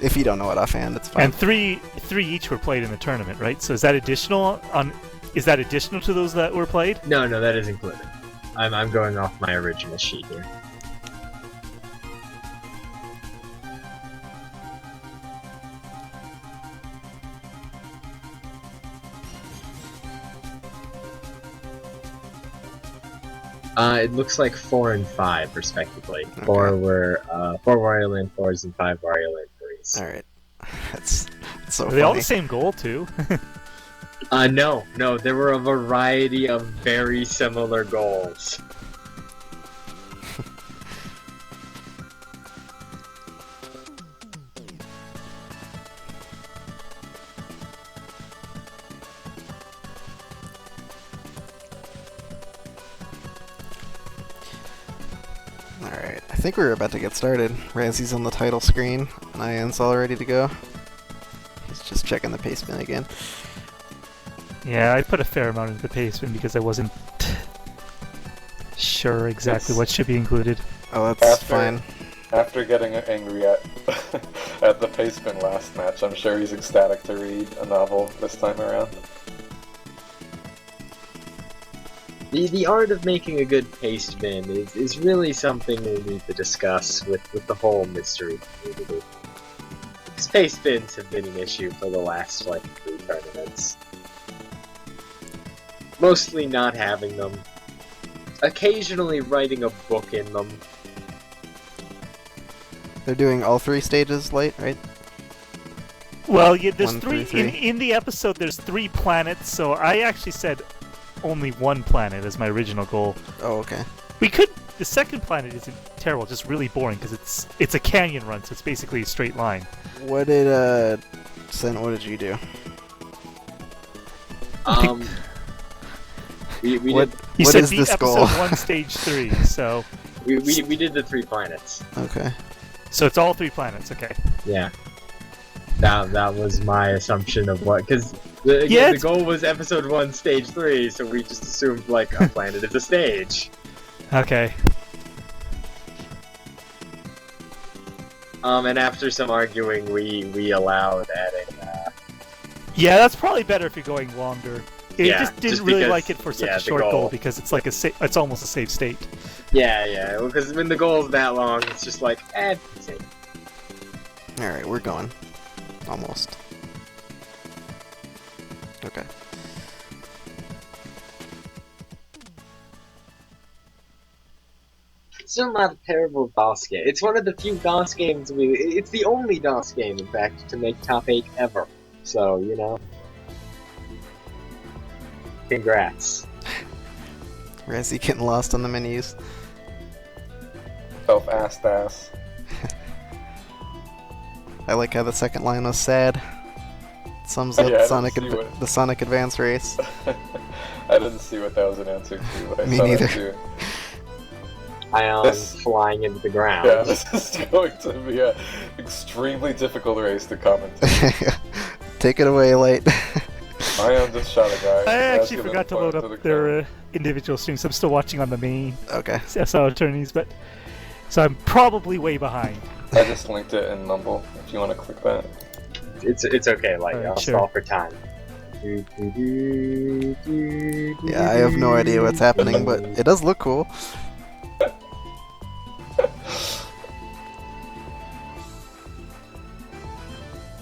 If you don't know it offhand, it's fine. And three each were played in the tournament, right? So is that additional on? Is that additional to those that were played? No, that is included. I'm going off my original sheet here. It looks like 4 and 5, respectively. Okay. 4 were 4 Wario Land 4s and 5 Wario Land 3s. Alright. That's so Are funny. they all the same goal too? No, there were a variety of very similar goals. Alright, I think we're about to get started. Razie's on the title screen, and Ian's all ready to go. He's just checking the paste bin again. Yeah, I put a fair amount into the paste bin because I wasn't sure exactly what should be included. Oh, that's fine. After getting angry at at the paste bin last match, I'm sure he's ecstatic to read a novel this time around. The art of making a good paste bin is really something we need to discuss with the whole mystery community. Because paste bins have been an issue for the last, like, 3 tournaments. Mostly not having them. Occasionally writing a book in them. They're doing all 3 stages late, right? Well, yeah, there's 1 three through 3. in the episode. There's 3 planets, so I actually said only 1 planet as my original goal. Oh, okay. We could. The second planet isn't terrible, just really boring because it's a canyon run, so it's basically a straight line. What did Sent, what did you do? We What- did You What said is beat this episode goal? 1, stage 3, so we did the 3 planets. Okay. it's all 3 planets. Okay. Yeah. That was my assumption of what, because the it's- goal was episode 1, stage 3, so we just assumed like a planet is a stage. Okay. And after some arguing, we allowed adding. Yeah, that's probably better if you're going longer. It Yeah, just didn't just really because- like it for such yeah, a the short goal goal. because it's like it's almost a safe state. Yeah, because when the goal is that long, it's just like, same. Alright, we're going. Almost. Okay. It's still not a terrible DOS game. It's one of the few DOS games it's the only DOS game, in fact, to make top 8 ever. So, you know. Congrats. Razzie getting lost on the menus. Self-assed ass. I like how the second line was sad. Sums Yeah, up I didn't Sonic see what- the Sonic Advance race. I didn't see what that was an answer to, but I Me saw neither. that too. Ion This- flying into the ground. Yeah, this is going to be an extremely difficult race to commentate. Take it away, Light. Ion just shot a guy. I actually Razielim forgot to pointed load the up their ground. individual streams. I'm still watching on the main Okay. SL attorneys, but so I'm probably way behind. I just linked it in Mumble, if you want to click that. It's okay, like, Alright, I'll sure. stall for time. Yeah, I have no idea what's happening, but it does look cool.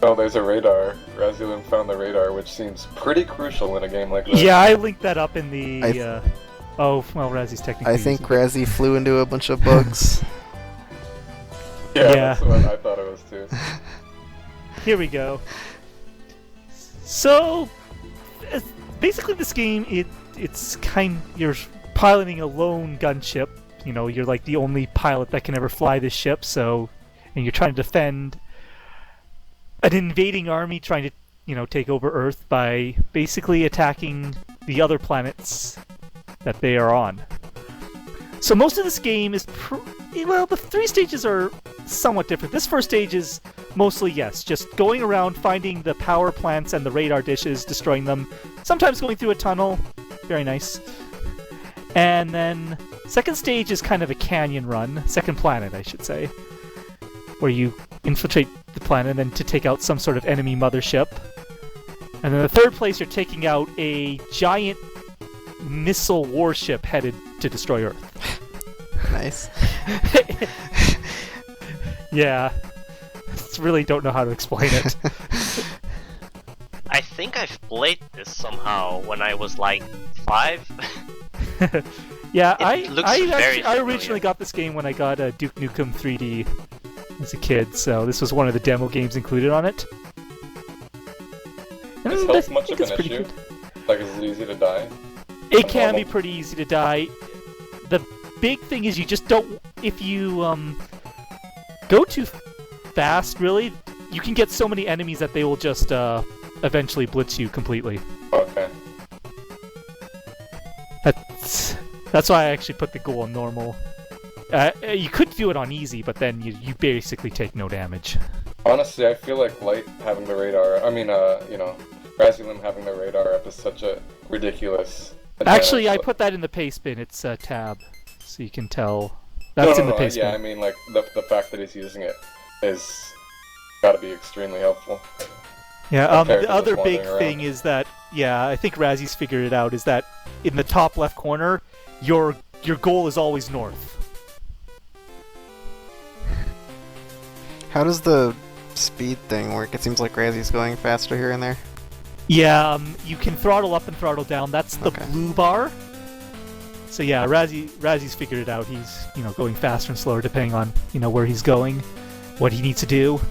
Oh, there's a radar. Razielim found the radar, which seems pretty crucial in a game like this. Yeah, I linked that up in the. I oh, well, Razzie's technically. I think using it. Razzie flew into a bunch of bugs. Yeah, Yeah. that's what I thought it was too. Here we go. So, basically, this game you're piloting a lone gunship. You know, you're like the only pilot that can ever fly this ship. So, and you're trying to defend an invading army trying to, take over Earth by basically attacking the other planets that they are on. So most of this game is, the 3 stages are somewhat different. This first stage is mostly, yes, just going around finding the power plants and the radar dishes, destroying them, sometimes going through a tunnel, very nice. And then second stage is kind of a canyon run, second planet, I should say, where you infiltrate the planet and then to take out some sort of enemy mothership. And then the third place, you're taking out a giant missile warship headed to destroy Earth. Nice. Yeah. Really don't know how to explain it. I think I've played this somehow when I was like 5. Yeah, It looks very I familiar. originally got this game when I got Duke Nukem 3D as a kid, so this was one of the demo games included on it. And Is I health think much of it's an pretty issue? good. Like, is it easy to die? It can be pretty easy to die. The big thing is you just don't... If you go too fast, really, you can get so many enemies that they will just eventually blitz you completely. Okay. That's why I actually put the goal on normal. You could do it on easy, but then you basically take no damage. Honestly, I feel like Light having the radar. I mean, Razielim having the radar up is such a ridiculous. Actually, I put that in the paste bin. It's a tab, so you can tell. That's in the paste bin. Yeah, I mean, like the fact that he's using it is got to be extremely helpful. Yeah. The other big thing is that I think Razie's figured it out. Is that in the top left corner, your goal is always north. How does the speed thing work? It seems like Razie's going faster here and there. Yeah, you can throttle up and throttle down. That's the blue bar. So yeah, Razie's figured it out. He's going faster and slower depending on where he's going, what he needs to do.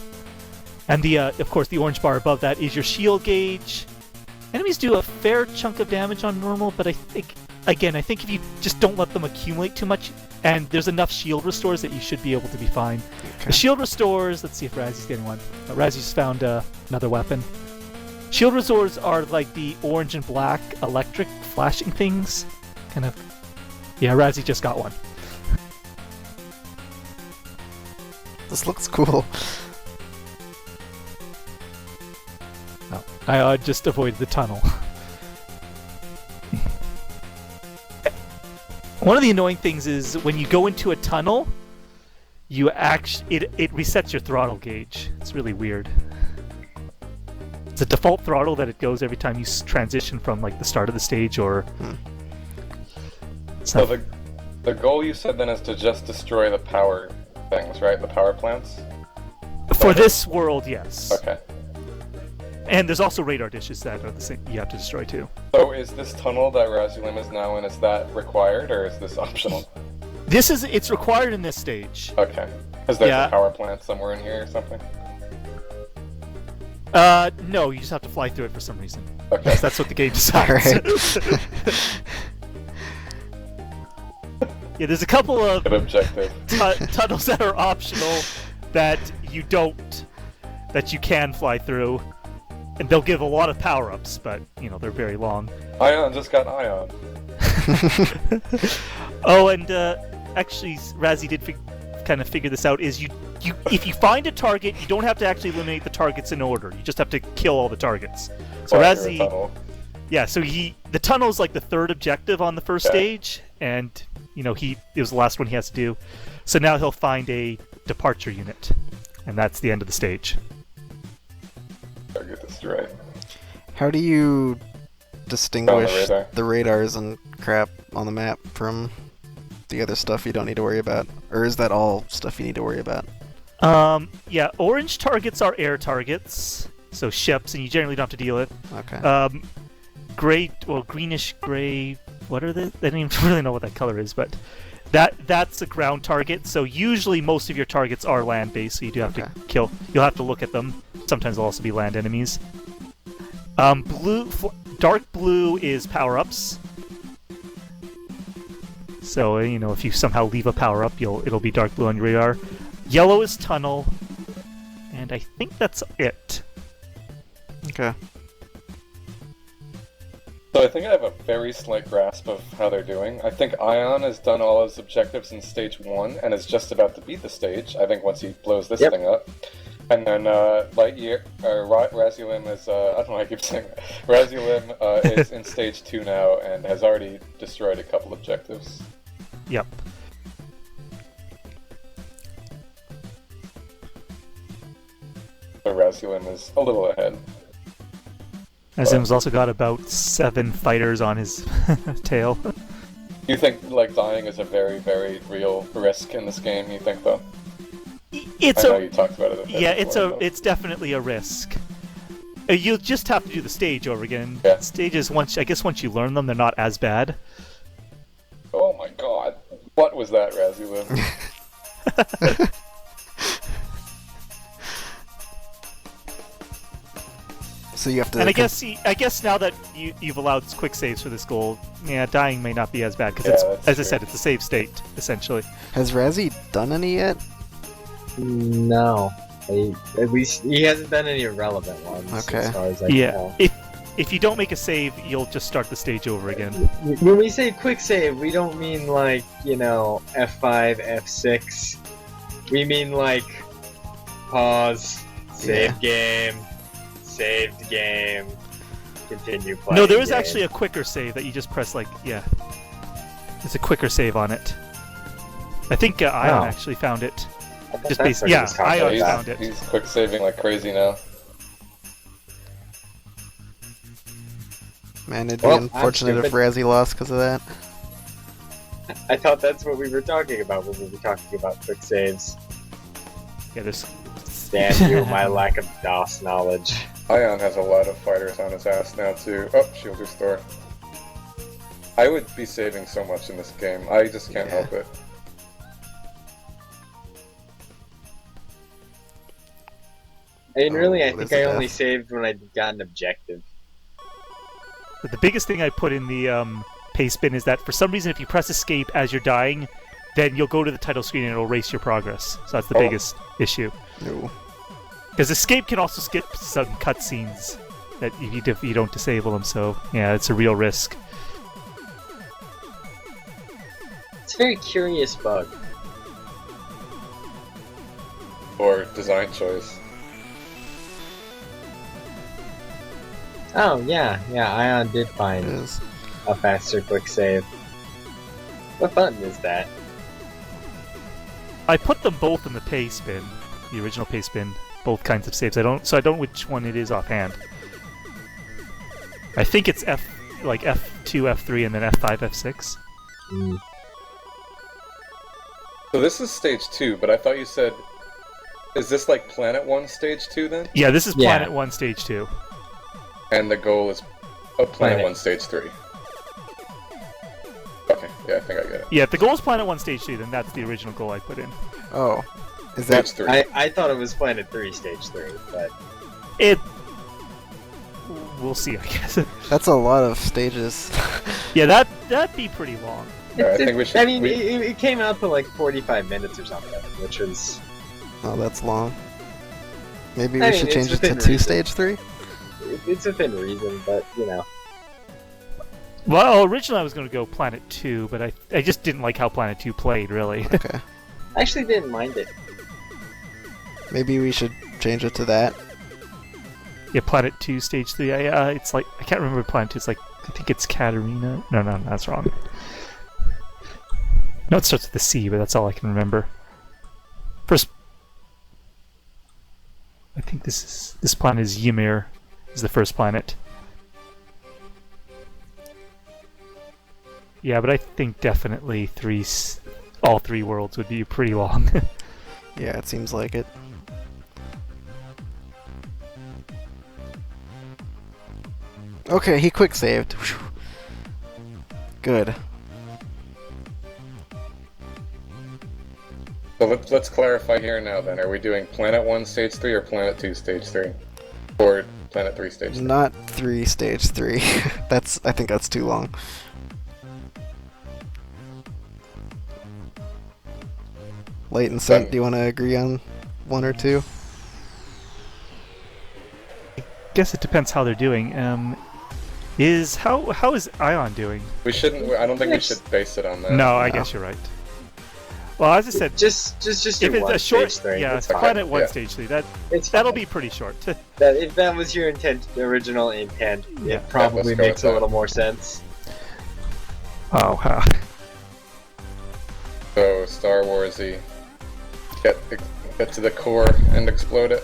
And of course the orange bar above that is your shield gauge. Enemies do a fair chunk of damage on normal, but I think if you just don't let them accumulate too much, and there's enough shield restores that you should be able to be fine. Okay. The shield restores. Let's see if Razie's getting one. Razie's found another weapon. Shield restores are like the orange and black electric flashing things. Kind of. Yeah, Razie just got one. This looks cool. Oh, I just avoided the tunnel. One of the annoying things is when you go into a tunnel, it resets your throttle gauge. It's really weird. It's a default throttle that it goes every time you transition from like the start of the stage or. So the goal you said then is to just destroy the power things, right? The power plants. For this world, yes. Okay. And there's also radar dishes that are the same. You have to destroy too. So is this tunnel that Razielim is now in, is that required or is this optional? It's required in this stage. Okay. Because there's a power plant somewhere in here or something? No, you just have to fly through it for some reason. Okay. Because that's what the game decides. Alright. Yeah, there's a couple of Good objective. tunnels that are optional that you can fly through. And they'll give a lot of power-ups, but, they're very long. Ion just got Ion. Oh, and actually, Razzie did kind of figure this out, is if you find a target, you don't have to actually eliminate the targets in order. You just have to kill all the targets. So Razzie... Yeah, so the tunnel's like the third objective on the first stage, and, it was the last one he has to do. So now he'll find a departure unit, and that's the end of the stage. Gotta get this right. How do you distinguish radar. the radars and crap on the map from the other stuff you don't need to worry about? Or is that all stuff you need to worry about? Yeah, orange targets are air targets, so ships, and you generally don't have to deal with. Okay. Greenish gray. What are they? I don't even really know what that color is, but that's a ground target. So usually most of your targets are land-based, so you do have to kill. You'll have to look at them. Sometimes they'll also be land enemies. Dark blue is power-ups. So if you somehow leave a power-up, it'll be dark blue on your radar. Yellow is tunnel, and I think that's it. Okay. So I think I have a very slight grasp of how they're doing. I think Ion has done all his objectives in stage 1 and is just about to beat the stage, I think, once he blows this thing up. And then Liteyear, Razielim is, I don't know why I keep saying that. Razielim is in stage 2 now and has already destroyed a couple objectives. Yep. So Razielim is a little ahead. Razilim's also got about 7 fighters on his tail. You think, dying is a very, very real risk in this game, you think, though? I know you talked about it. It's definitely a risk. You'll just have to do the stage over again. Yeah. Stages, once you learn them, they're not as bad. Oh my god. What was that, Razielim? So you have to. And I guess now that you've allowed quick saves for this goal, dying may not be as bad because I said, it's a save state essentially. Has Razzie done any yet? No. At least he hasn't done any irrelevant ones. Okay. As far as I can tell. if you don't make a save, you'll just start the stage over again. When we say quick save, we don't mean like, F5, F6. We mean like pause, save game, saved game, continue playing. No, there is game. actually a quicker save that you just press There's a quicker save on it. I think Ion actually found it. Just basically, Ion found it. He's quick saving like crazy now. Man, it'd be unfortunate if Razzie lost because of that. I thought that's what we were talking about when we were talking about quick saves. Yeah, there's... Damn you, my lack of DOS knowledge. Ion has a lot of fighters on his ass now too. Oh, shield restore. I would be saving so much in this game. I just can't help it. I mean, really, I think I only saved when I got an objective. But the biggest thing I put in the paste bin is that for some reason, if you press escape as you're dying, then you'll go to the title screen and it'll erase your progress. So that's the biggest issue. No. Because escape can also skip some cutscenes that if you don't disable them. So yeah, it's a real risk. It's a very curious bug. Or design choice. Oh, yeah, Ion did find a faster quick save. What button is that? I put them both in the paste bin, the original paste bin, both kinds of saves. I don't know which one it is offhand. I think it's F2, F3, and then F5, F6. Mm. So this is stage 2, but I thought you said... Is this like Planet 1 stage 2 then? Yeah, this is Planet 1 stage 2. And the goal is Planet 1 stage 3. Okay, yeah, I think I get it. Yeah, if the goal is Planet 1 stage 2, then that's the original goal I put in. Oh. Is that... Stage 3. I thought it was Planet 3 stage 3, but... We'll see, I guess. That's a lot of stages. Yeah, that'd be pretty long. I think we should... I mean, it came out to like 45 minutes or something, which was... Oh, that's long. Maybe we should change it to 2 stage 3? It's within reason, but, Well, originally I was going to go Planet 2, but I just didn't like how Planet 2 played, really. Okay. I actually didn't mind it. Maybe we should change it to that. Yeah, Planet 2 Stage 3. It's like... I can't remember Planet 2. It's like... I think it's Katarina. No, that's wrong. No, it starts with a C, but that's all I can remember. First... I think this planet is Ymir. Is the first planet. Yeah, but I think definitely all 3 worlds would be pretty long. Yeah, it seems like it. Okay, he quick saved. Good. So let's clarify here now then. Are we doing Planet 1 stage 3 or Planet 2 stage 3? Or Planet 3 stage 3? Not 3 stage 3. I think that's too long. Late and Sent, do you want to agree on 1 or 2? I guess it depends how they're doing. How is Ion doing? We shouldn't. I don't think we should base it on that. No, I guess you're right. Well, as I said, just if it's a short, stage 3, it's Planet 1 stage 3. That'll be pretty short. If that was your original intent, it probably makes a little more sense. Oh, wow. So Star Warsy, get to the core and explode it.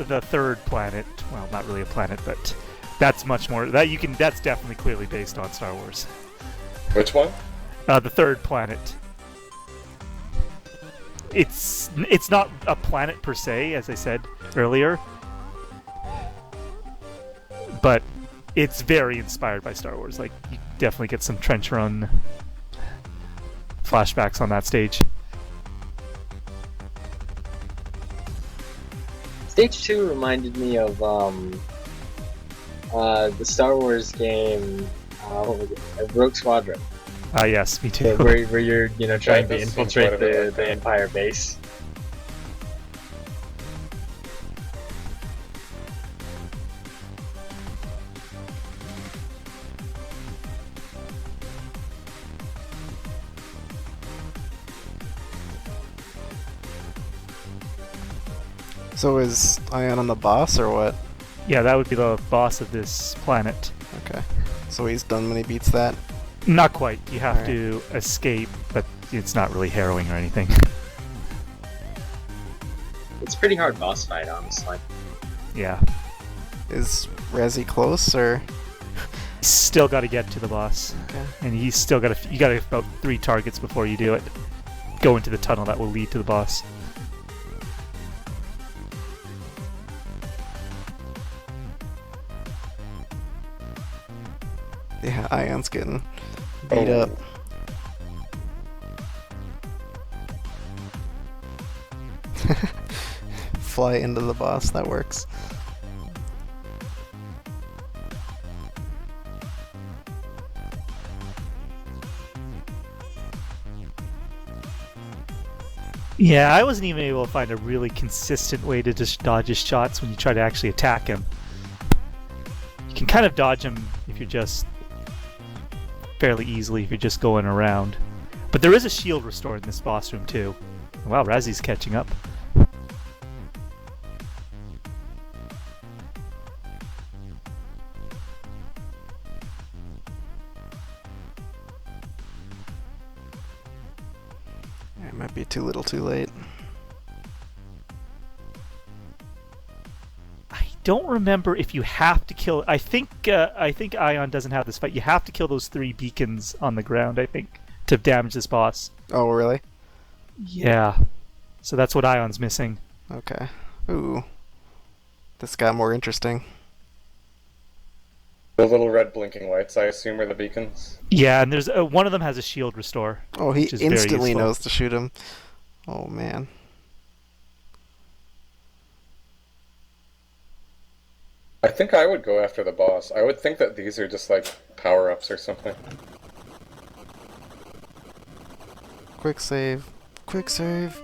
The third planet. Well, not really a planet, but that's much more. That's definitely clearly based on Star Wars. Which one? The third planet. It's not a planet per se, as I said earlier, but it's very inspired by Star Wars. Like, you definitely get some trench run flashbacks on that stage. Stage 2 reminded me of the Star Wars game, what was it? Rogue Squadron. Yes, me too. Where you're, trying to does seem infiltrate quite a bit like the that. Empire base. So is Ion on the boss or what? Yeah, that would be the boss of this planet. Okay. So he's done when he beats that? Not quite. You have Alright. to escape, but it's not really harrowing or anything. It's a pretty hard boss fight, honestly. Yeah. Is Razzie close or? Still got to get to the boss. Okay. And he's still got to. You got about 3 targets before you do it. Go into the tunnel that will lead to the boss. Yeah, Ion's getting beat up. Fly into the boss, that works. Yeah, I wasn't even able to find a really consistent way to just dodge his shots when you try to actually attack him. You can kind of dodge him if you're just fairly easily if you're just going around. But there is a shield restore in this boss room too. Wow, Razzie's catching up. It might be too little too late. I don't remember if you have to kill. I think Ion doesn't have this fight. You have to kill those 3 beacons on the ground, I think, to damage this boss. Oh, really? Yeah. So that's what Ion's missing. Okay. Ooh. This got more interesting. The little red blinking lights, I assume, are the beacons. Yeah, and there's one of them has a shield restore. Oh, he which is very instantly useful. knows to shoot him. Oh, man. I think I would go after the boss. I would think that these are just like power-ups or something. Quick save. Quick save.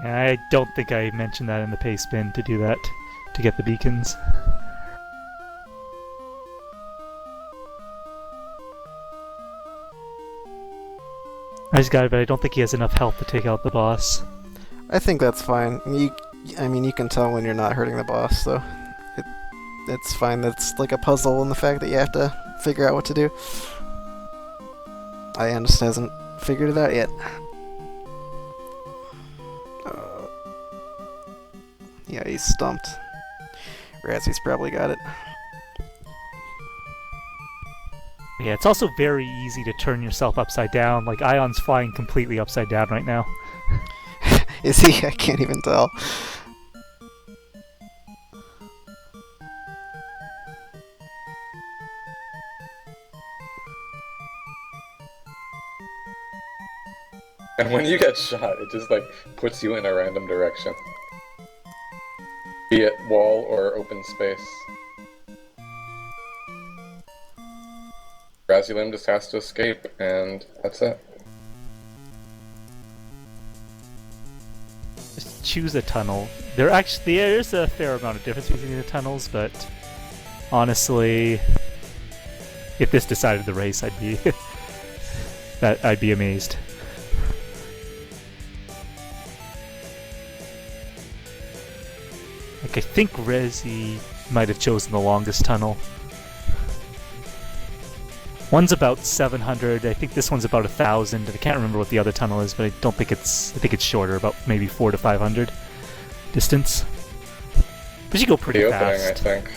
Yeah, I don't think I mentioned that in the pace bin to do that, to get the beacons. I just got it, but I don't think he has enough health to take out the boss. I think that's fine. I mean, you can tell when you're not hurting the boss, so it's fine. That's like a puzzle in the fact that you have to figure out what to do. Ion just hasn't figured it out yet. Yeah, he's stumped. Razzie's probably got it. Yeah, it's also very easy to turn yourself upside down. Like, Ion's flying completely upside down right now. Is he? I can't even tell. And when you get shot, it just like puts you in a random direction. Be it wall or open space. Razielim just has to escape, and that's it. Just choose a tunnel. There's a fair amount of difference between the tunnels, but honestly, if this decided the race, I'd be amazed. Like, I think Resi might have chosen the longest tunnel. One's about 700. I think this one's about 1,000. I can't remember what the other tunnel is, but I think it's shorter, about maybe 400 to 500 distance. But you go pretty The opening, fast. I think.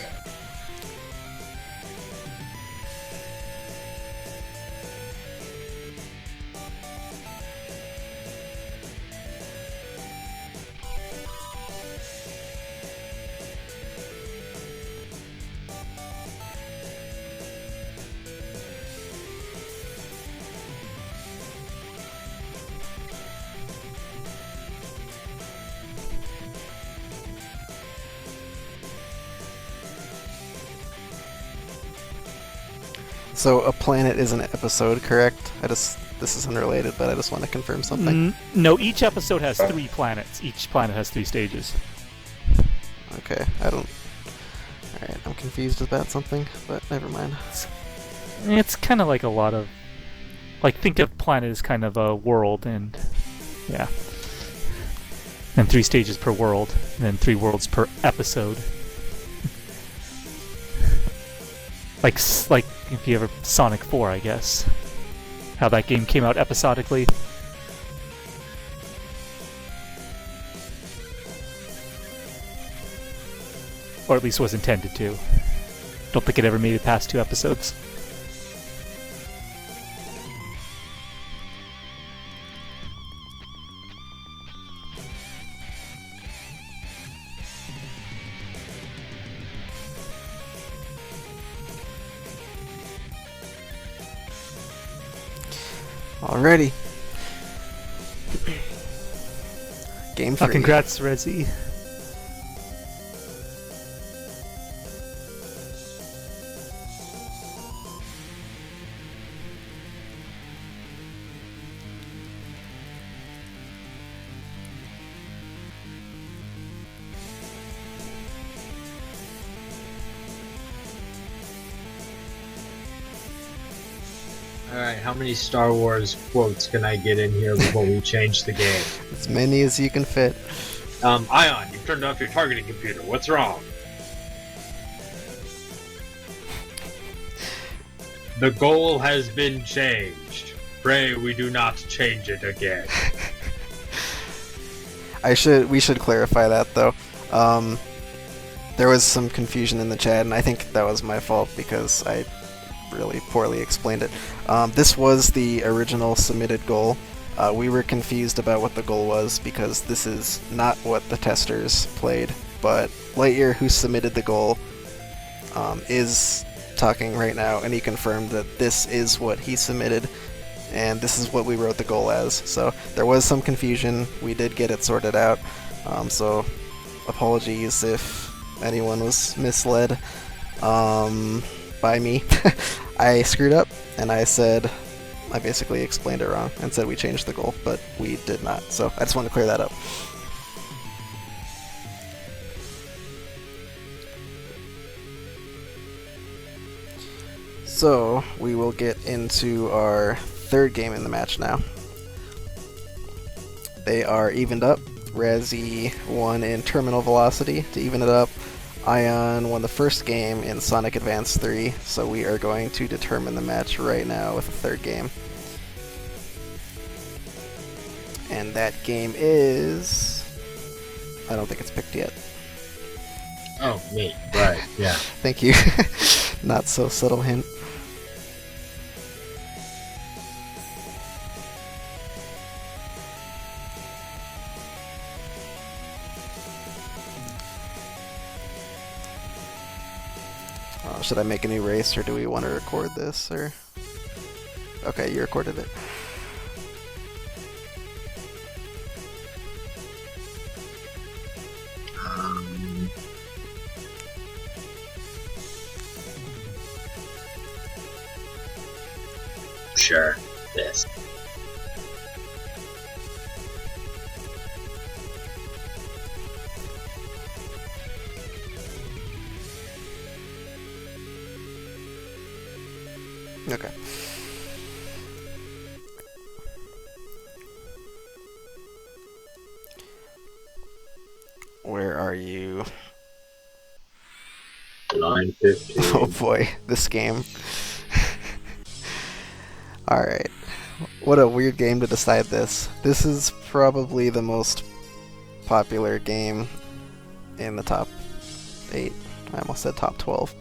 So a planet is an episode, correct? This is unrelated, but I just want to confirm something. No, each episode has 3 planets. Each planet has 3 stages. Okay, I don't... Alright, I'm confused about something, but never mind. It's kind of like a lot of... Like, think of planet as kind of a world, and... Yeah. And 3 stages per world, and then 3 worlds per episode. like if you ever... Sonic 4, I guess. How that game came out episodically. Or at least was intended to. Don't think it ever made it past 2 episodes. Alrighty. Game 3. Congrats, Rezi. Alright, how many Star Wars quotes can I get in here before we change the game? As many as you can fit. Ion, you've turned off your targeting computer. What's wrong? The goal has been changed. Pray we do not change it again. We should clarify that though. There was some confusion in the chat, and I think that was my fault because I really poorly explained it. This was the original submitted goal. We were confused about what the goal was because this is not what the testers played, but Liteyear, who submitted the goal, is talking right now, and he confirmed that this is what he submitted, and this is what we wrote the goal as. So there was some confusion. We did get it sorted out, so apologies if anyone was misled by me. I screwed up, and I basically explained it wrong and said we changed the goal, but we did not. So I just want to clear that up. So we will get into our 3rd game in the match now. They are evened up. Razzie won in terminal velocity to even it up. Ion won the first game in Sonic Advance 3, so we are going to determine the match right now with the 3rd game. And that game is... I don't think it's picked yet. Oh, me. Right, yeah. Thank you. Not so subtle hint. Should I make a new race, or do we want to record this, or... Okay, you recorded it. Sure, this. Okay. Where are you? Line 15. Oh boy, this game. Alright. What a weird game to decide this. This is probably the most popular game in the top 8. I almost said top 12.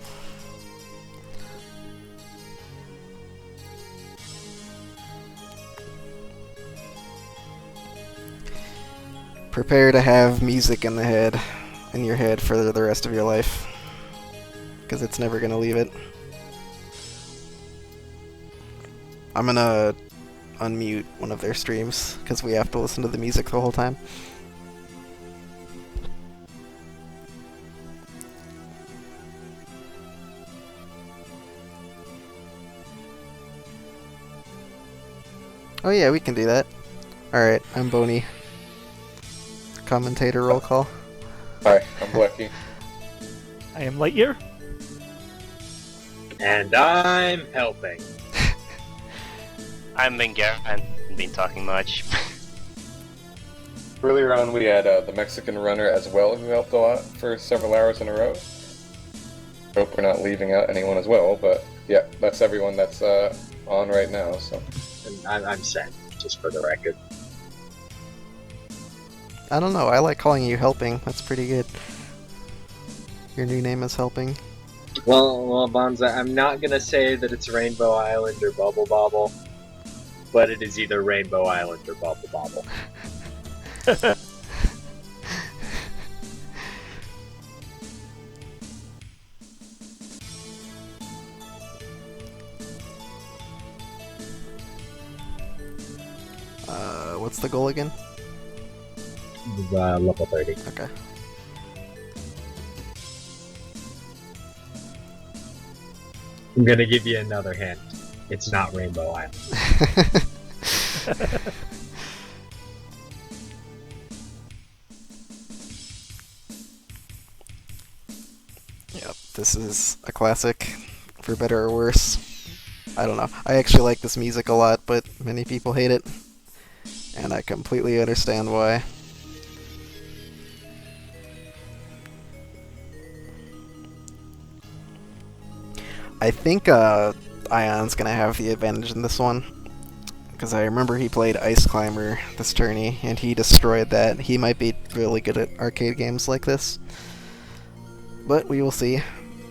Prepare to have music in your head for the rest of your life, because it's never gonna leave it. I'm gonna unmute one of their streams, because we have to listen to the music the whole time. Oh yeah, we can do that. Alright, I'm Boney. Commentator roll call. Hi, I'm Blechy. I am Liteyear. And I'm helping. I'm Megaman. I haven't been talking much. Earlier on, we had the Mexican runner as well, who helped a lot for several hours in a row. Hope we're not leaving out anyone as well, but yeah, that's everyone that's on right now. So And I'm Sen, just for the record. I don't know, I like calling you Helping. That's pretty good. Your new name is Helping. Well, Bonza, I'm not gonna say that it's Rainbow Island or Bobble, but it is either Rainbow Island or Bobble. What's the goal again? Level 30. Okay. I'm gonna give you another hint. It's not Rainbow Island. Yep, this is a classic, for better or worse. I don't know. I actually like this music a lot, but many people hate it. And I completely understand why. I think Ion's gonna have the advantage in this one. Because I remember he played Ice Climber this tourney, and he destroyed that. He might be really good at arcade games like this. But we will see.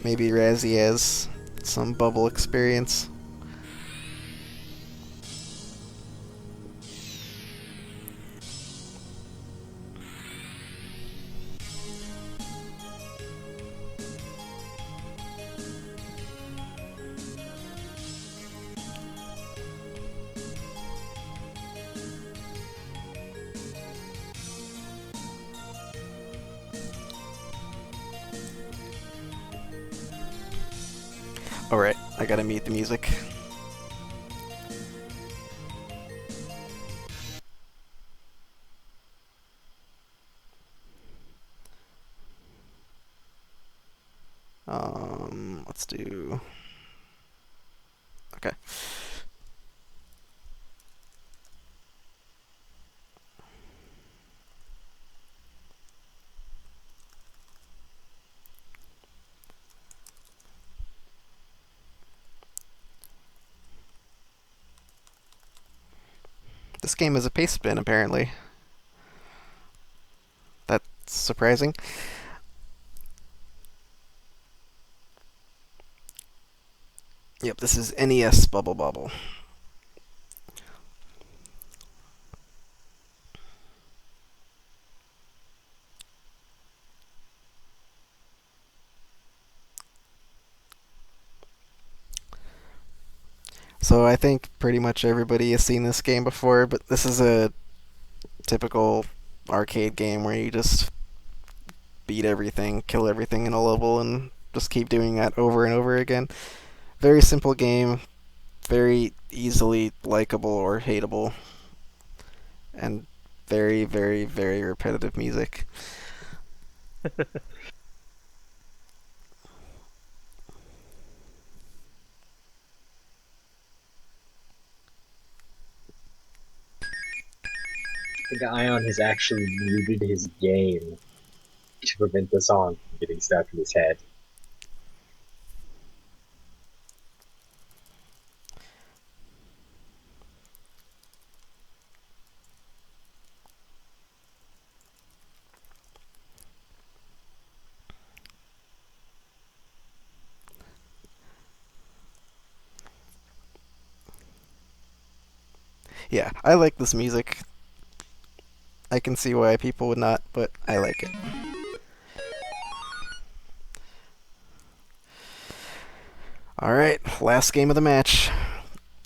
Maybe Razzie has some Bubble experience. Alright, I gotta mute the music. Let's do... Okay. This game is a paste bin, apparently. That's surprising. Yep, this is NES Bobble. So I think pretty much everybody has seen this game before, but this is a typical arcade game where you just beat everything, kill everything in a level, and just keep doing that over and over again. Very simple game, very easily likable or hateable, and very, very, very repetitive music. I think Ion has actually muted his game to prevent the song from getting stuck in his head. Yeah, I like this music. I can see why people would not, but I like it. Alright, last game of the match.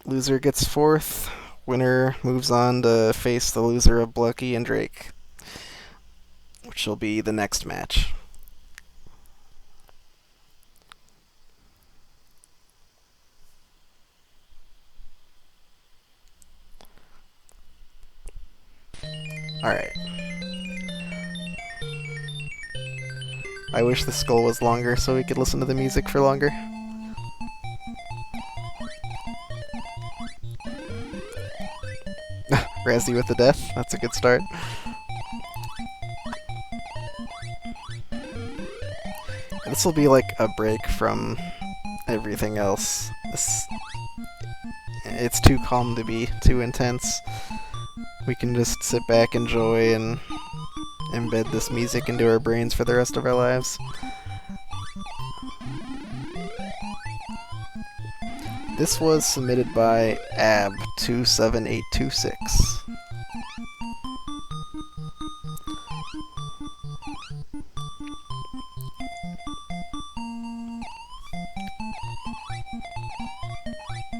Loser gets fourth. Winner moves on to face the loser of Blechy and Drake, which will be the next match. Alright. I wish the skull was longer so we could listen to the music for longer. Razzie with the death. That's a good start. This will be like a break from everything else. It's too calm to be too intense. We can just sit back, enjoy, and embed this music into our brains for the rest of our lives. This was submitted by AB27826.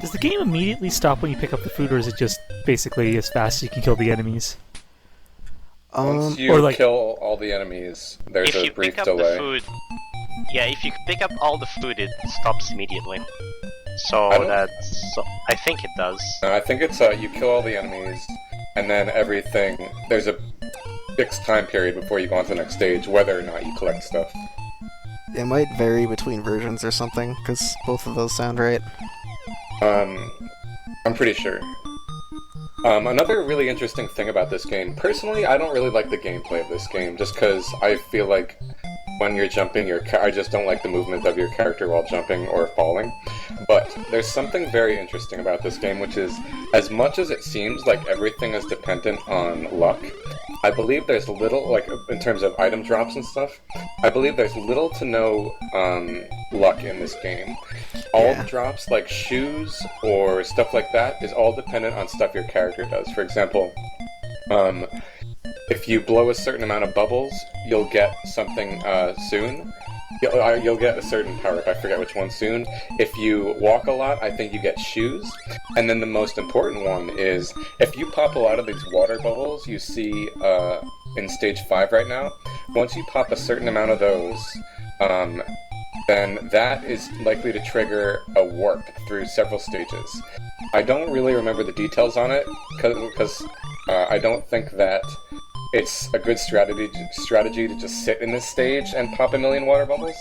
Does the game immediately stop when you pick up the food, or is it just basically as fast as you can kill the enemies? Once you or like, kill all the enemies, there's If a you brief pick up delay. the food, yeah, if you pick up all the food, it stops immediately. So I think it does. No, I think it's you kill all the enemies, and then everything. There's a fixed time period before you go on to the next stage, whether or not you collect stuff. It might vary between versions or something, because both of those sound right. I'm pretty sure. Another really interesting thing about this game, personally, I don't really like the gameplay of this game, just because I feel like when you're jumping, I just don't like the movement of your character while jumping or falling. But there's something very interesting about this game, which is, as much as it seems like everything is dependent on luck, I believe there's little, like, in terms of item drops and stuff, I believe there's little to no luck in this game. All the drops, like shoes or stuff like that, is all dependent on stuff your character does. For example, if you blow a certain amount of bubbles, you'll get something soon. You'll get a certain power-up, I forget which one soon. If you walk a lot, I think you get shoes. And then the most important one is, if you pop a lot of these water bubbles you see in Stage 5 right now, once you pop a certain amount of those, then that is likely to trigger a warp through several stages. I don't really remember the details on it, because I don't think that it's a good strategy to just sit in this stage and pop a million water bubbles,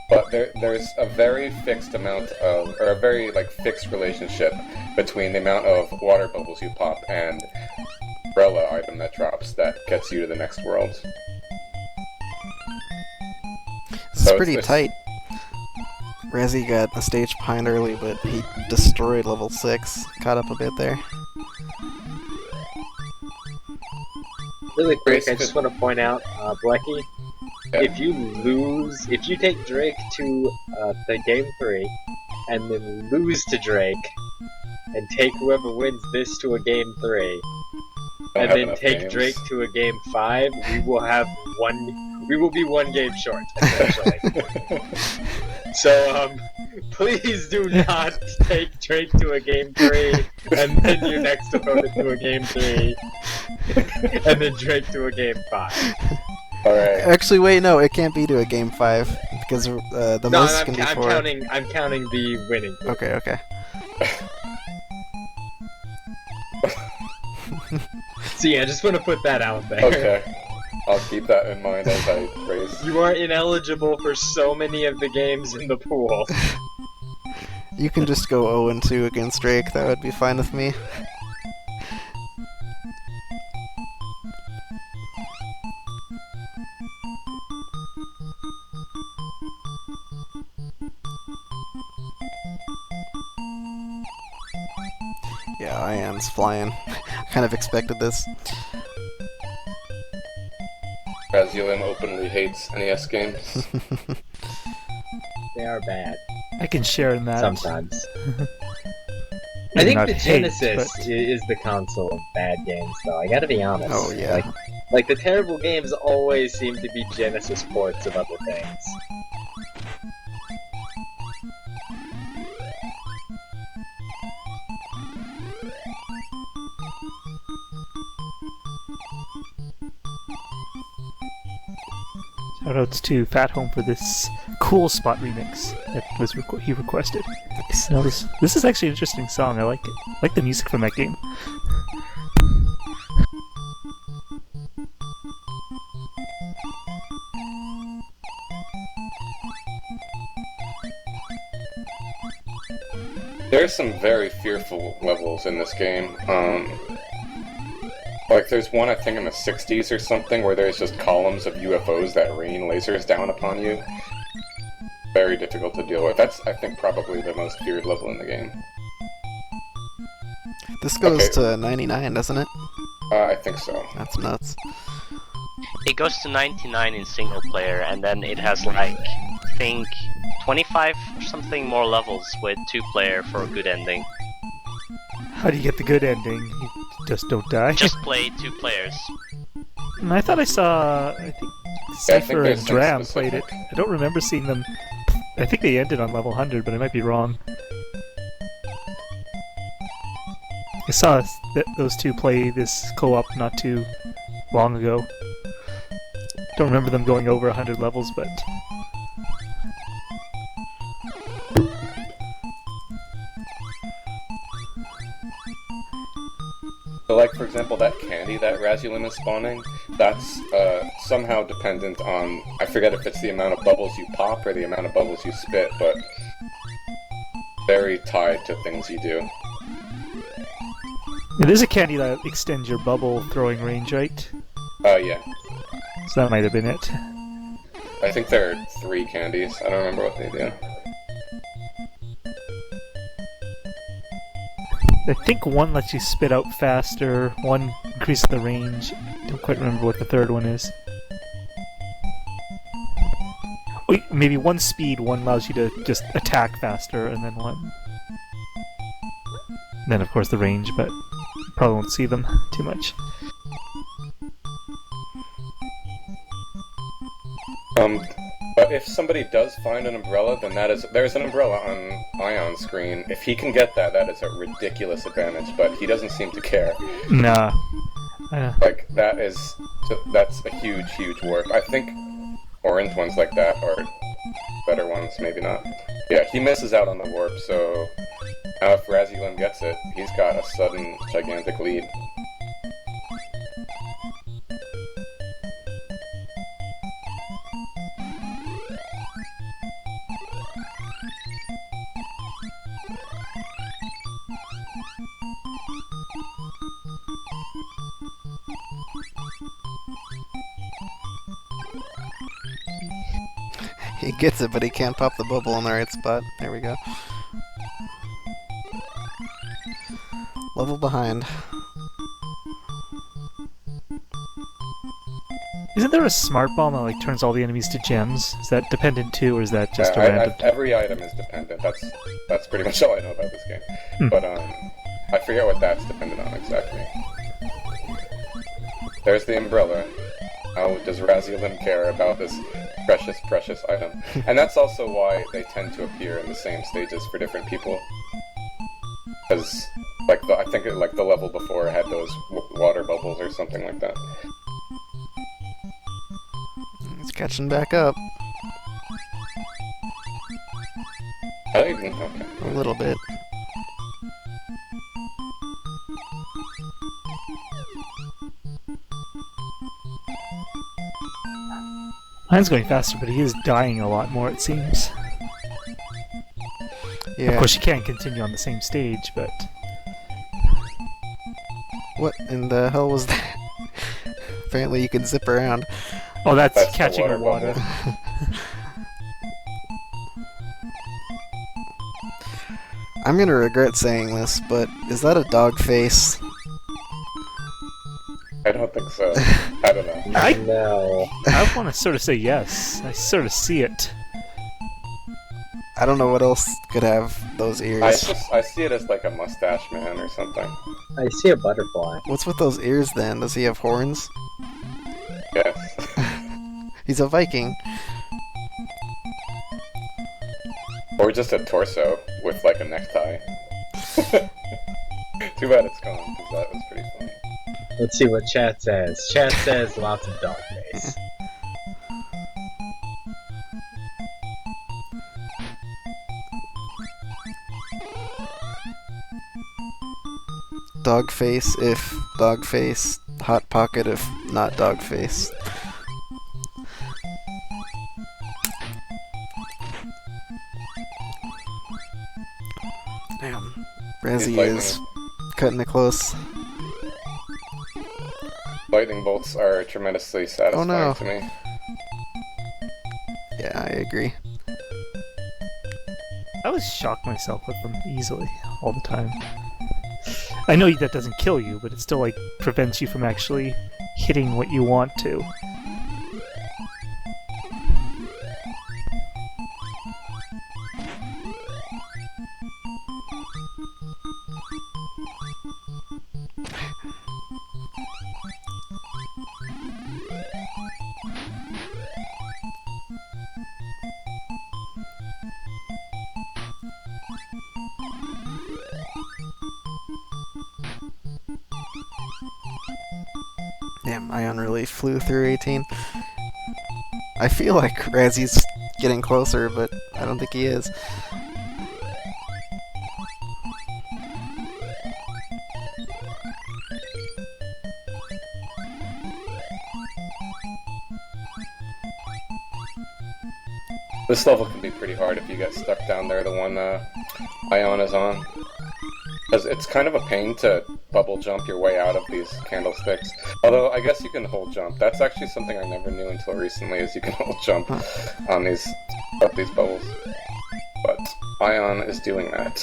but there's a very fixed amount of, or a very fixed relationship between the amount of water bubbles you pop and umbrella item that drops that gets you to the next world. It's pretty tight. Razzie got a stage behind early, but he destroyed level 6. Caught up a bit there. Really quick, I just want to point out, Blechy, if you take Drake to the game 3, and then lose to Drake, and take whoever wins this to a game 3, and then take Drake to a game 5, we will be one game short, essentially. So, please do not take Drake to a game 3, and then your next opponent to a game 3, and then Drake to a game 5. Alright. Actually, wait, no, it can't be to a game 5, because the most can be 4. I'm counting the winning. Okay, okay. So yeah, I just want to put that out there. Okay. I'll keep that in mind as I race. You are ineligible for so many of the games in the pool. You can just go 0-2 against Drake, that would be fine with me. Yeah, Ion's flying. I kind of expected this. Razielim openly hates NES games. They are bad. I can share in that. Sometimes. I Maybe think not the hate, Genesis but- is the console of bad games, though. I gotta be honest. Oh, yeah. Like the terrible games always seem to be Genesis ports of other things. Shoutouts to Fat Home for this cool spot remix that was he requested. Now this is actually an interesting song. I like it. I like the music from that game. There's some very fearful levels in this game. Like, there's one, I think, in the 60s or something, where there's just columns of UFOs that rain lasers down upon you. Very difficult to deal with. That's, I think, probably the most feared level in the game. This goes Okay. to 99, doesn't it? I think so. That's nuts. It goes to 99 in single player, and then it has like, I think, 25 or something more levels with 2-player for a good ending. How do you get the good ending? You just don't die. Just play 2 players. And I thought I saw, I think, Yeah, I think Cypher there's and some Dram played it. specific- I don't remember seeing them. I think they ended on level 100, but I might be wrong. I saw those two play this co-op not too long ago. Don't remember them going over 100 levels, but So, like, for example, that candy that Razielim is spawning, that's somehow dependent on, I forget if it's the amount of bubbles you pop or the amount of bubbles you spit, but very tied to things you do. it is a candy that extends your bubble throwing range, right? Yeah. So that might have been it. I think there are 3 candies. I don't remember what they do. I think one lets you spit out faster, one increases the range. Don't quite remember what the third one is. Wait, maybe one speed, one allows you to just attack faster, and then one. Then, of course, the range, but you probably won't see them too much. But if somebody does find an umbrella, then there's an umbrella on Ion's screen. If he can get that, that is a ridiculous advantage, but he doesn't seem to care. Nah. Like, that's a huge, huge warp. I think orange ones like that are better ones, maybe not. Yeah, he misses out on the warp, so now if Razielim gets it, he's got a sudden, gigantic lead. He gets it, but he can't pop the bubble in the right spot. There we go. Level behind. Isn't there a smart bomb that like turns all the enemies to gems? Is that dependent too, or is that just a Yeah, random? every item is dependent. That's pretty much all I know about this game. But I forget what that's dependent on exactly. There's the umbrella. How does Razielim care about this precious, precious item? And that's also why they tend to appear in the same stages for different people. Because, like, I think like the level before had those water bubbles or something like that. He's catching back up. Okay. A little bit. Mine's going faster, but he is dying a lot more, it seems. Yeah. Of course, you can't continue on the same stage, but... What in the hell was that? Apparently you can zip around. Oh, that's That's the catching water a water. bubble. I'm gonna regret saying this, but is that a dog face? I don't think so. I don't know. I No. I want to sort of say yes. I sort of see it. I don't know what else could have those ears. I see it as like a mustache man or something. I see a butterfly. What's with those ears then? Does he have horns? Yes. He's a Viking. Or just a torso with like a necktie. Too bad it's gone, because that was pretty funny. Let's see what chat says. Chat says lots of dog face. Dog face if dog face. Hot pocket if not dog face. Damn. He's Razzie lightning. is cutting it close. Lightning bolts are tremendously satisfying no. to me. Yeah, I agree. I always shock myself with them easily, all the time. I know that doesn't kill you, but it still like prevents you from actually hitting what you want to. Damn, Ion really flew through 18. I feel like Razzie's getting closer, but I don't think he is. This level can be pretty hard if you get stuck down there, the one Ion is on. Because it's kind of a pain to bubble jump your way out of these candlesticks. Although, I guess you can hold jump. That's actually something I never knew until recently, is you can hold jump on these, up these bubbles. But Ion is doing that.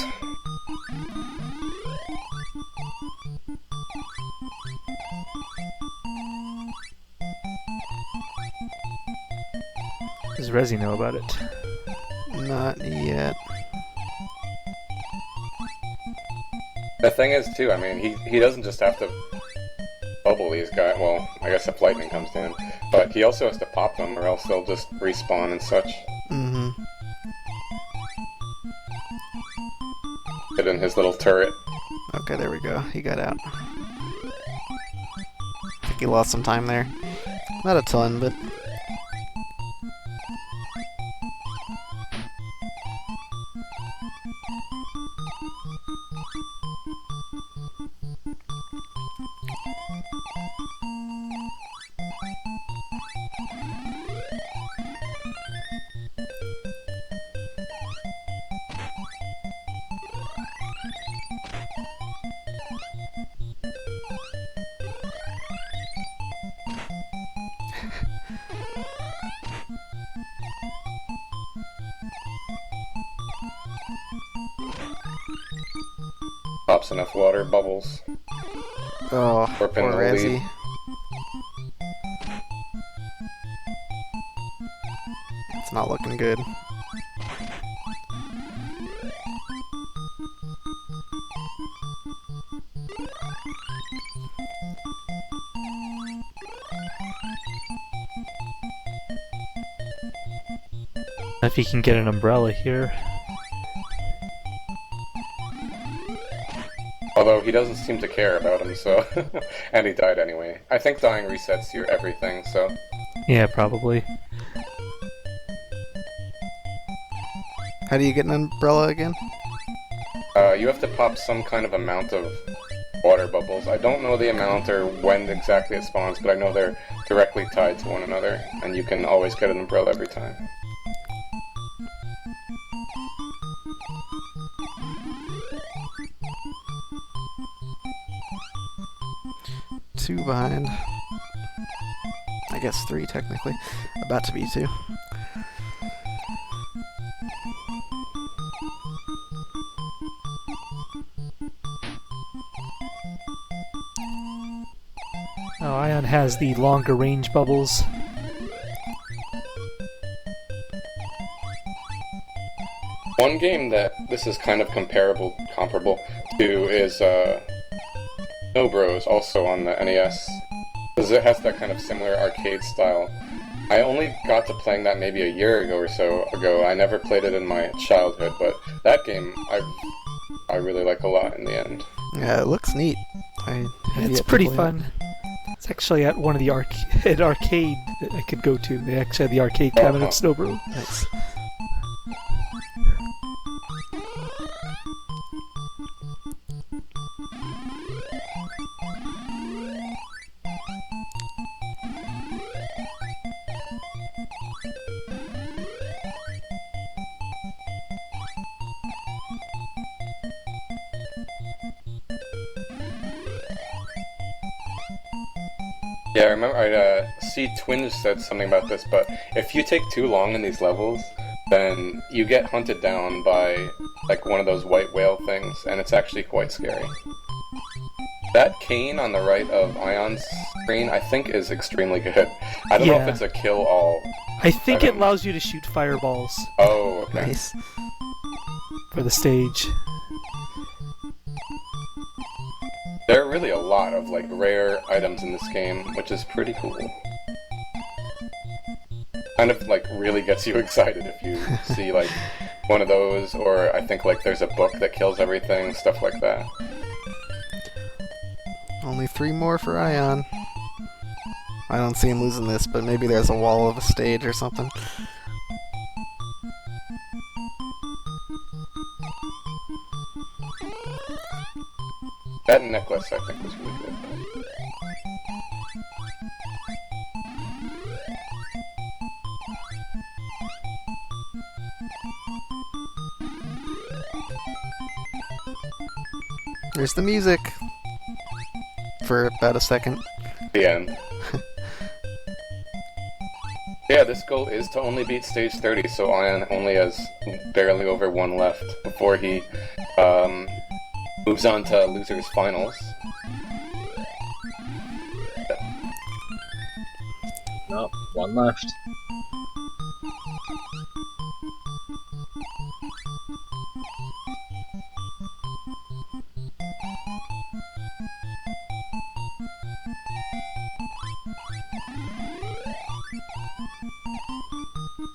Does Rezi know about it? Not yet. The thing is, too, I mean, he doesn't just have to bubble these guys. Well, I guess if lightning comes down. But he also has to pop them, or else they'll just respawn and such. Mm-hmm. Get in his little turret. Okay, there we go. He got out. I think he lost some time there. Not a ton, but... Pops enough water, bubbles. Oh, Or poor pin the Razzie. lead. It's not looking good. If he can get an umbrella here. Although he doesn't seem to care about him, so... and he died anyway. I think dying resets your everything, so... Yeah, probably. How do you get an umbrella again? You have to pop some kind of amount of water bubbles. I don't know the amount or when exactly it spawns, but I know they're directly tied to one another, and you can always get an umbrella every time. Two behind. I guess three, technically. About to be two. Oh, Ion has the longer range bubbles. One game that this is kind of comparable to is Snow Bros, also on the NES. Because it has that kind of similar arcade style. I only got to playing that maybe a year ago or so ago. I never played it in my childhood, but that game I really like a lot in the end. Yeah, it looks neat. Have It's yet to pretty play it. fun. It's actually at one of the arcade that I could go to. They actually had the arcade cabinet at Snowbrew. Nice. Yeah, I remember. I see Twinge said something about this, but if you take too long in these levels, then you get hunted down by like one of those white whale things, and it's actually quite scary. That cane on the right of Ion's screen, I think, is extremely good. I don't know if Yeah. it's a kill-all. I think it allows you to shoot fireballs Oh, okay. Nice. for the stage. There are really a lot of like rare items in this game, which is pretty cool. Kind of like really gets you excited if you see like one of those, or I think like there's a book that kills everything, stuff like that. Only 3 more for Ion. I don't see him losing this, but maybe there's a wall of a stage or something. That necklace I think was really good. There's the music. For about a second. The end. Yeah, this goal is to only beat stage 30, so Ion only has barely over 1 left before he moves on to losers finals. No, 1 left.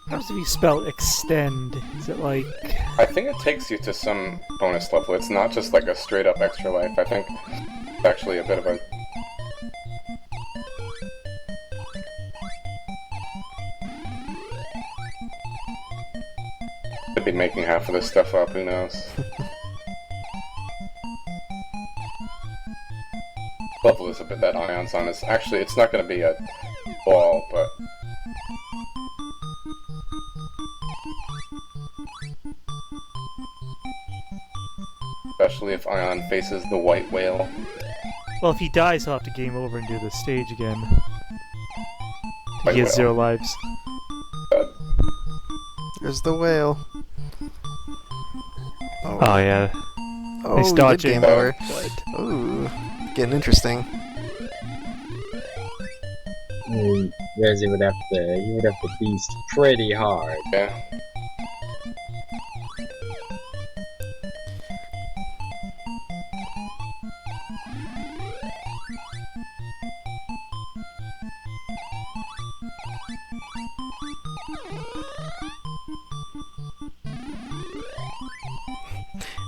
How does it spell extend? Is it like... I think it takes you to some bonus level. It's not just like a straight up extra life. I think it's actually a bit of a... Could be making half of this stuff up, who knows. Bobble is a bit that Ion's on. It's actually, it's not going to be a ball, but... Especially if Ion faces the white whale. Well, if he dies, he'll have to game over and do the stage again. White He has whale. 0 lives. There's the whale. Oh, yeah. Oh, Nice we did dodging. game over. But Ooh, getting interesting. Guys, you would have to beast pretty hard. Yeah.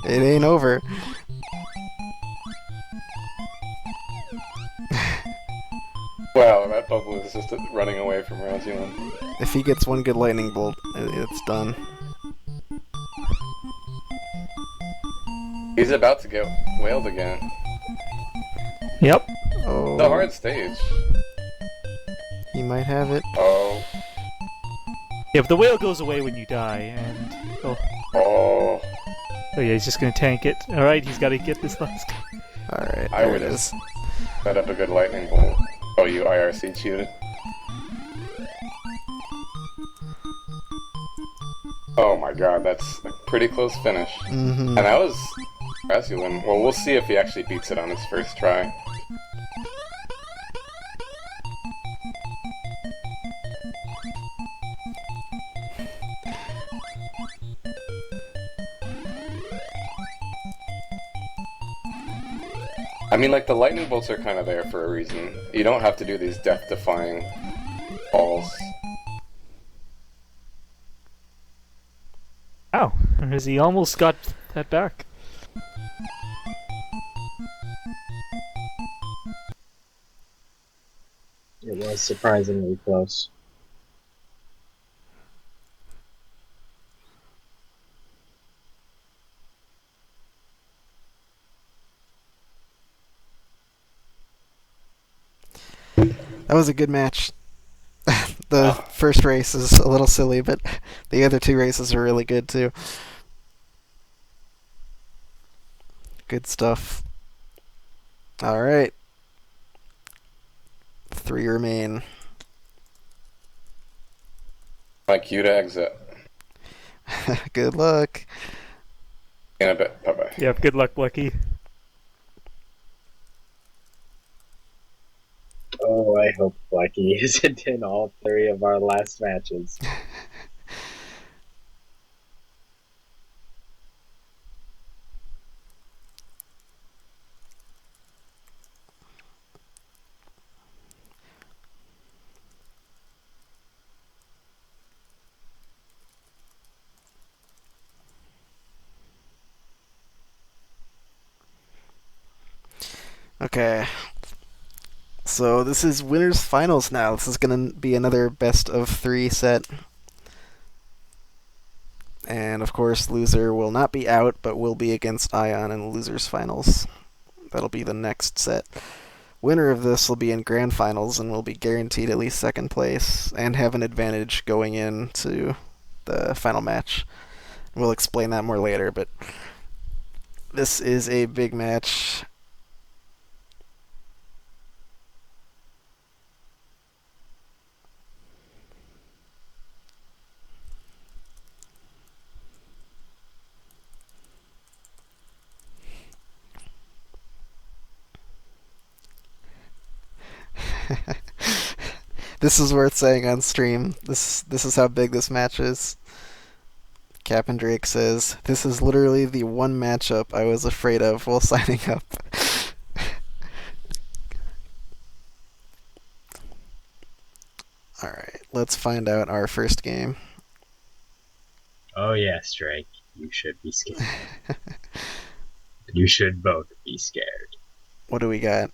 It ain't over. Wow, that Bubble is just running away from Razielim. If he gets one good lightning bolt, it's done. He's about to get whaled again. Yep. Oh, It's a hard stage. he might have it. Oh. Yeah, but the whale goes away when you die, and... Oh, Oh. oh yeah, he's just gonna tank it. Alright, he's gotta get this last guy. Alright, I there would it have is. set up a good lightning bolt. Oh, you IRC cheated? Oh my god, that's a pretty close finish. Mm-hmm. And that was Razielim. Well, we'll see if he actually beats it on his first try. I mean, like, the lightning bolts are kind of there for a reason. You don't have to do these death-defying balls. Wow, as he almost got that back. It was surprisingly close. That was a good match. The first race is a little silly, but the other 2 races are really good too. Good stuff. Alright. 3 remain. My cue to exit. Good luck. In a bit. Bye bye. Yep, good luck, Blechy. Oh, I hope Blechy isn't in all 3 of our last matches. Okay. So this is winners finals now. This is gonna be another best of 3 set. And of course, loser will not be out, but will be against Ion in the losers finals. That'll be the next set. Winner of this will be in grand finals and will be guaranteed at least second place and have an advantage going into the final match. We'll explain that more later, but this is a big match. This is worth saying on stream. This is how big this match is. Capndrake says, "This is literally the one matchup I was afraid of while signing up." Alright, let's find out our first game. Oh yes, Drake. You should be scared. You should both be scared. What do we got?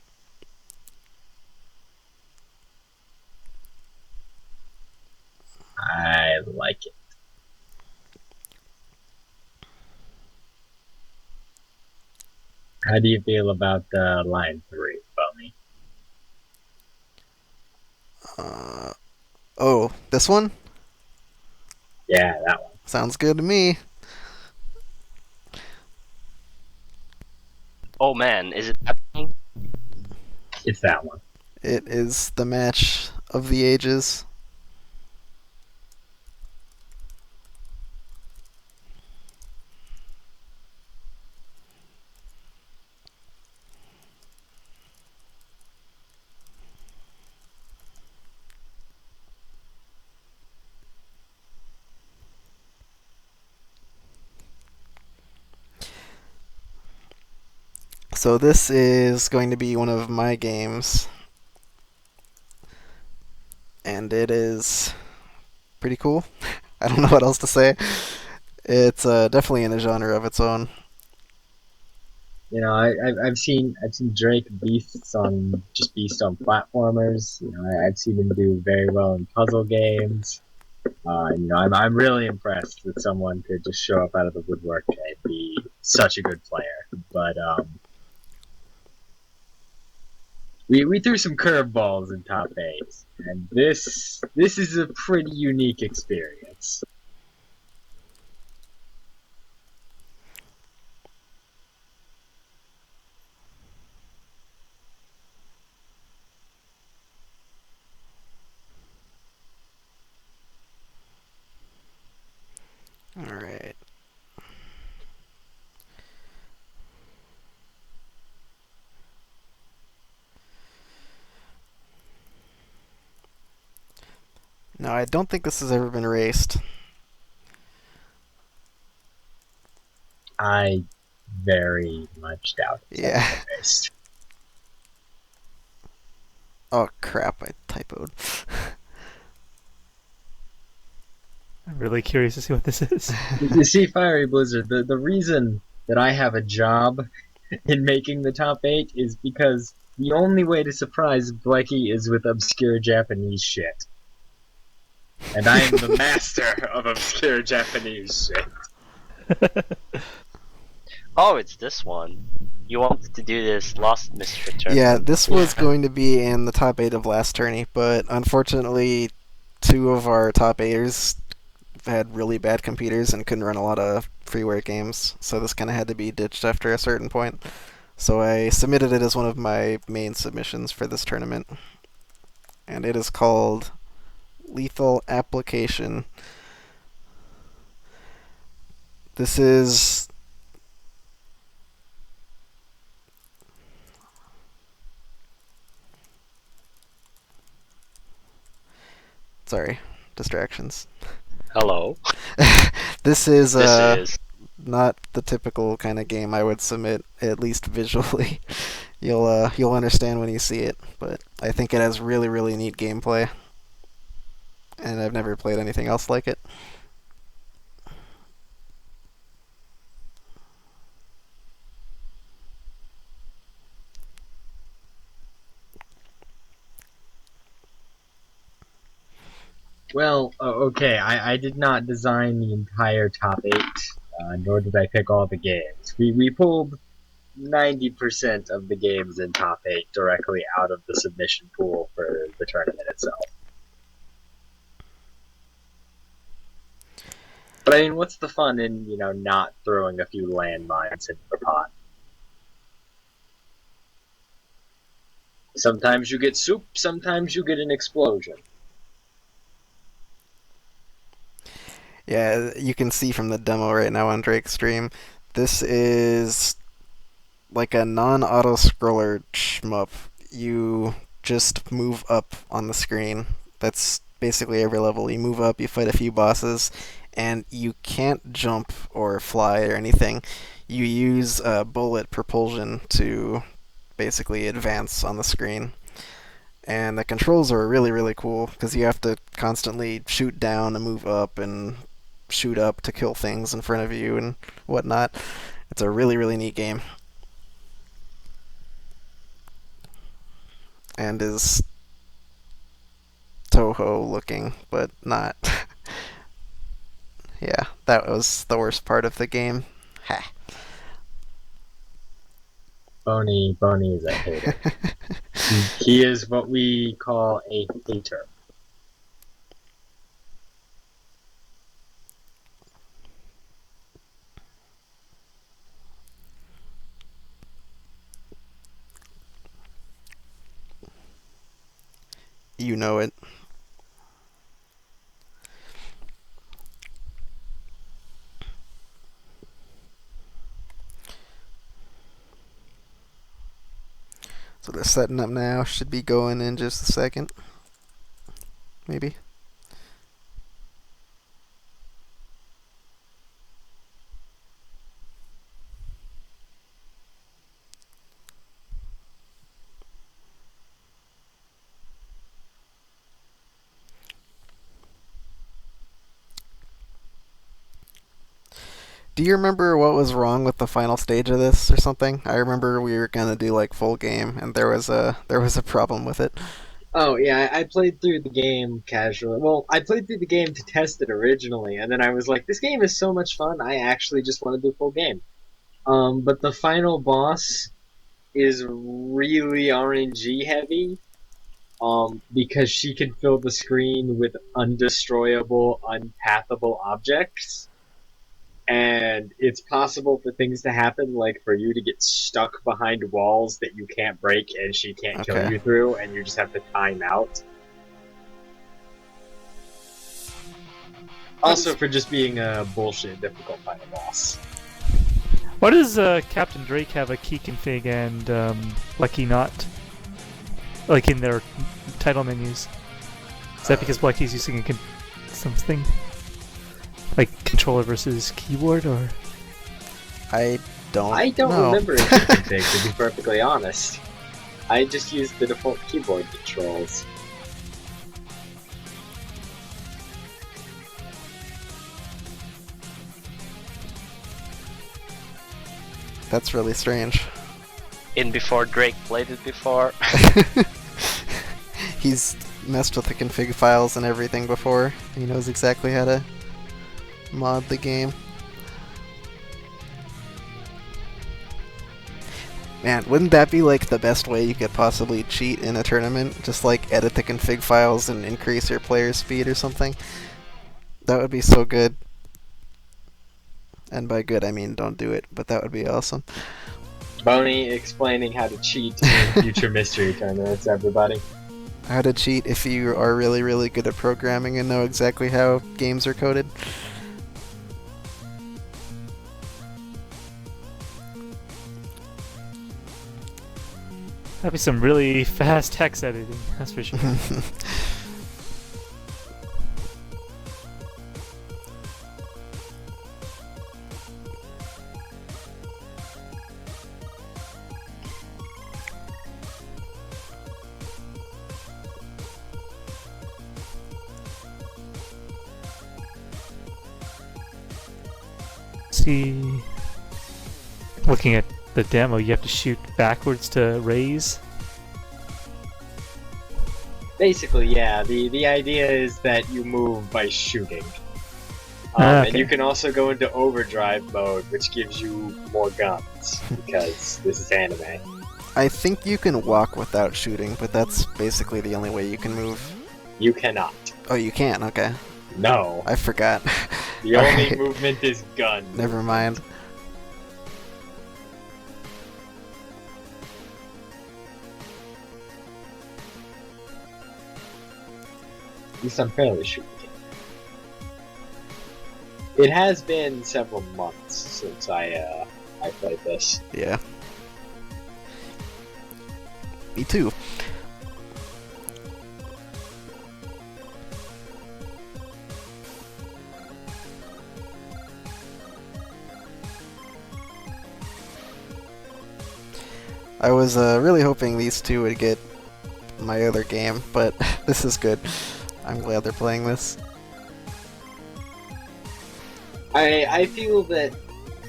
I like it. How do you feel about line 3, Bummy? Oh, this one? Yeah, that one. Sounds good to me. Oh man, is it happening? It's that one. It is the match of the ages. So this is going to be one of my games, and it is pretty cool. I don't know what else to say. It's definitely in a genre of its own. You know, I've seen Drake beast on platformers. You know, I've seen him do very well in puzzle games. You know, I'm really impressed that someone could just show up out of the woodwork and be such a good player. But we threw some curveballs in top 8, and this is a pretty unique experience. Alright. No, I don't think this has ever been raced. I very much doubt it. Yeah. Oh crap, I typoed. I'm really curious to see what this is. You see, Fiery Blizzard, the reason that I have a job in making the top 8 is because the only way to surprise Blechy is with obscure Japanese shit. And I am the master of obscure Japanese shit. Oh, it's this one. You wanted to do this Lost Mystery tournament. Yeah, this was going to be in the top 8 of last tourney, but unfortunately 2 of our top 8ers had really bad computers and couldn't run a lot of freeware games, so this kind of had to be ditched after a certain point. So I submitted it as one of my main submissions for this tournament. and it is called Lethal Application. This is... Sorry, distractions. Hello. This is This is not the typical kind of game I would submit, at least visually. You'll understand when you see it, but I think it has really, really neat gameplay, and I've never played anything else like it. Well, okay, I did not design the entire top 8, nor did I pick all the games. We pulled 90% of the games in top 8 directly out of the submission pool for the tournament itself. But I mean, what's the fun in, not throwing a few landmines into the pot? Sometimes you get soup, sometimes you get an explosion. Yeah, you can see from the demo right now on Drake's stream, this is like a non-auto-scroller shmup. You just move up on the screen. That's basically every level. You move up, you fight a few bosses, and you can't jump or fly or anything. You use bullet propulsion to basically advance on the screen. And the controls are really, really cool, because you have to constantly shoot down and move up and shoot up to kill things in front of you and whatnot. It's a really, really neat game. And is Toho looking, but not. Yeah, that was the worst part of the game. Ha. Boney is a hater. He is what we call a hater. You know it. So they're setting up now. Should be going in just a second. Maybe. Do you remember what was wrong with the final stage of this or something? I remember we were gonna do like full game, and there was a problem with it. Oh, yeah, I played through the game casually. Well, I played through the game to test it originally, and then I was like, this game is so much fun, I actually just want to do full game. But the final boss is really RNG heavy, because she can fill the screen with undestroyable, unpathable objects. And it's possible for things to happen, like for you to get stuck behind walls that you can't break and she can't kill you through, and you just have to time out. Also for just being a bullshit difficult final boss. Why does Capndrake have a key config and Blechy not? Like in their title menus? Is that because Blechy's using something? Like controller versus keyboard, or? I don't know. Remember a key config, to be perfectly honest. I just used the default keyboard controls. That's really strange. in before Drake played it before. He's messed with the config files and everything before. He knows exactly how to mod the game. Man, wouldn't that be like the best way you could possibly cheat in a tournament? Just like edit the config files and increase your player speed or something? That would be so good. And by good, I mean don't do it, but that would be awesome. Boney explaining how to cheat in future mystery tournaments, everybody. how to cheat if you are really, really good at programming and know exactly how games are coded. That'd be some really fast text editing, that's for sure. See, looking at the demo, you have to shoot backwards to raise. Basically, yeah. The idea is that you move by shooting. Okay. And you can also go into overdrive mode, which gives you more guns, because this is anime. I think you can walk without shooting, but that's basically the only way you can move. You cannot. Oh, you can? Okay. No. I forgot. The only Alright. movement is gun. Never mind. At least I'm fairly sure. It has been several months since I played this. Yeah. Me too. I was really hoping these two would get my other game, but this is good. I'm glad they're playing this. I feel that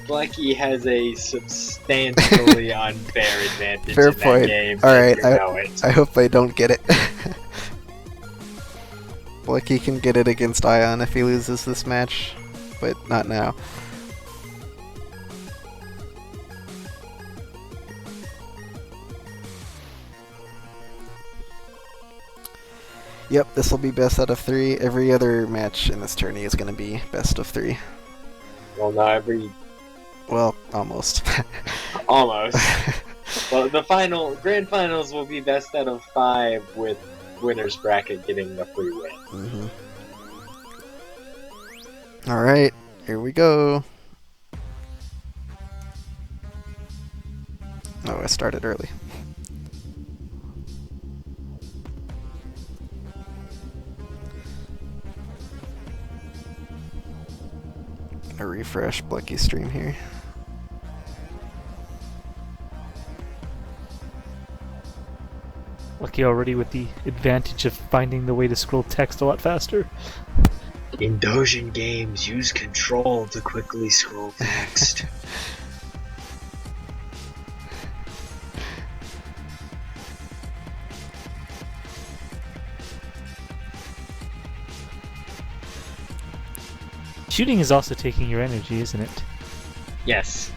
Blechy has a substantially unfair advantage Fair in point. that game. Alright, you know it. I hope they don't get it. Blechy can get it against Ion if he loses this match, but not now. Yep, this will be best out of 3. Every other match in this tourney is going to be best of 3. Well, not every... Well, almost. Almost. Well, the grand finals will be best out of 5 with winner's bracket getting a free win. Mm-hmm. Alright, here we go. Oh, I started early. Gonna refresh Blechy's stream here. Lucky already with the advantage of finding the way to scroll text a lot faster. In Dojin games, use control to quickly scroll text. Shooting is also taking your energy, isn't it? Yes.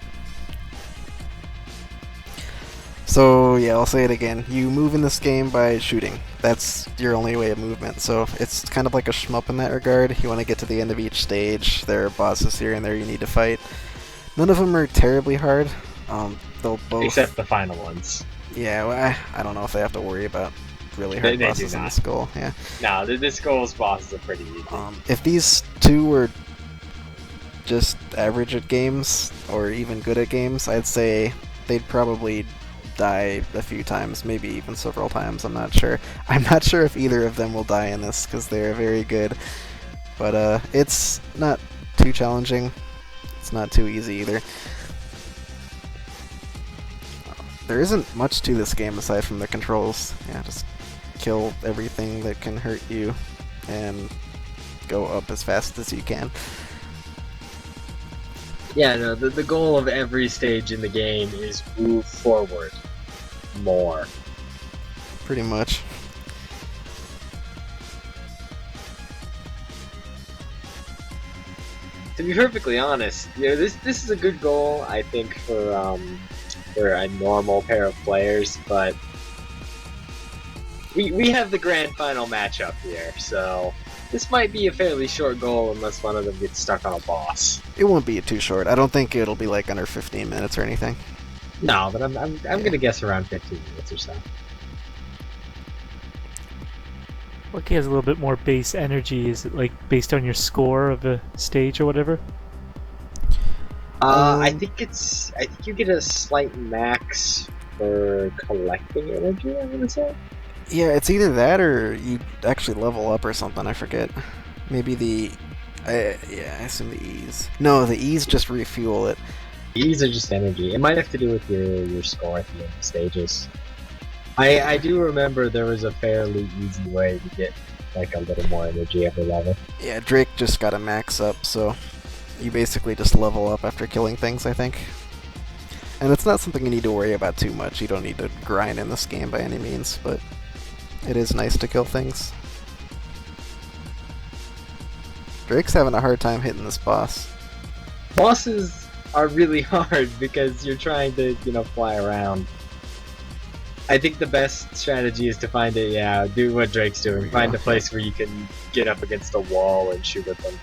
So, yeah, I'll say it again. You move in this game by shooting. That's your only way of movement. So, it's kind of like a shmup in that regard. You want to get to the end of each stage. There are bosses here and there you need to fight. None of them are terribly hard. They'll both... Except the final ones. Yeah, well, I don't know if they have to worry about really hard They do bosses in not. this goal. Yeah. No, this goal's bosses are pretty easy. If these two were just average at games, or even good at games, I'd say they'd probably die a few times, maybe even several times, I'm not sure. I'm not sure if either of them will die in this, because they're very good. But it's not too challenging. It's not too easy either. There isn't much to this game aside from the controls. Yeah, just kill everything that can hurt you, and go up as fast as you can. Yeah, no, the goal of every stage in the game is move forward more. Pretty much. To be perfectly honest, you know, this is a good goal, I think, for a normal pair of players, but we have the grand final matchup here, so this might be a fairly short goal unless one of them gets stuck on a boss. It won't be too short. I don't think it'll be like under 15 minutes or anything. No, but I'm gonna guess around 15 minutes or so. Blechy has a little bit more base energy. Is it like based on your score of a stage or whatever? I think you get a slight max for collecting energy, I'm gonna say. Yeah, it's either that or you actually level up or something. I forget. Maybe the. Yeah, I assume the E's. No, the E's just refuel it. These are just energy. It might have to do with your score at the end of the stages. I do remember there was a fairly easy way to get like a little more energy every level. Yeah, Drake just got a max up, so you basically just level up after killing things, I think. And it's not something you need to worry about too much. You don't need to grind in this game by any means, but it is nice to kill things. Drake's having a hard time hitting this boss. Bosses are really hard because you're trying to, fly around. I think the best strategy is to find it, do what Drake's doing. Find a place where you can get up against a wall and shoot at them.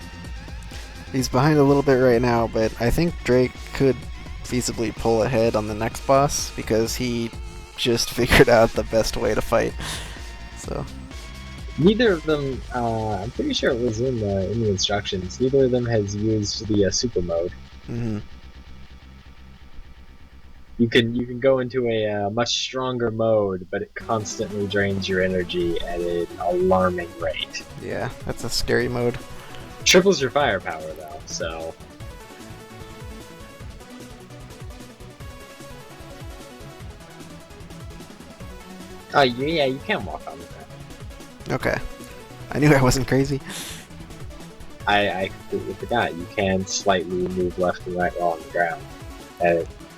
He's behind a little bit right now, but I think Drake could feasibly pull ahead on the next boss because he just figured out the best way to fight. So neither of them, I'm pretty sure it was in the instructions, neither of them has used the super mode. Mm-hmm. You can go into a much stronger mode, but it constantly drains your energy at an alarming rate. Yeah, that's a scary mode. Triples your firepower though, so. Oh yeah, you can walk on the ground. Okay. I knew I wasn't crazy. I completely forgot. You can slightly move left and right while on the ground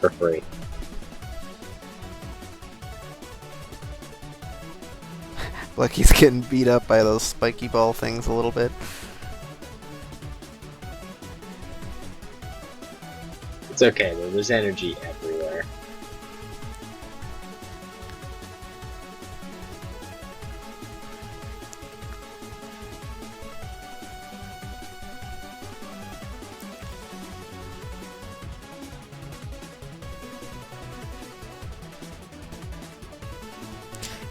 for free. Like he's getting beat up by those spiky ball things a little bit. It's okay though, there's energy everywhere.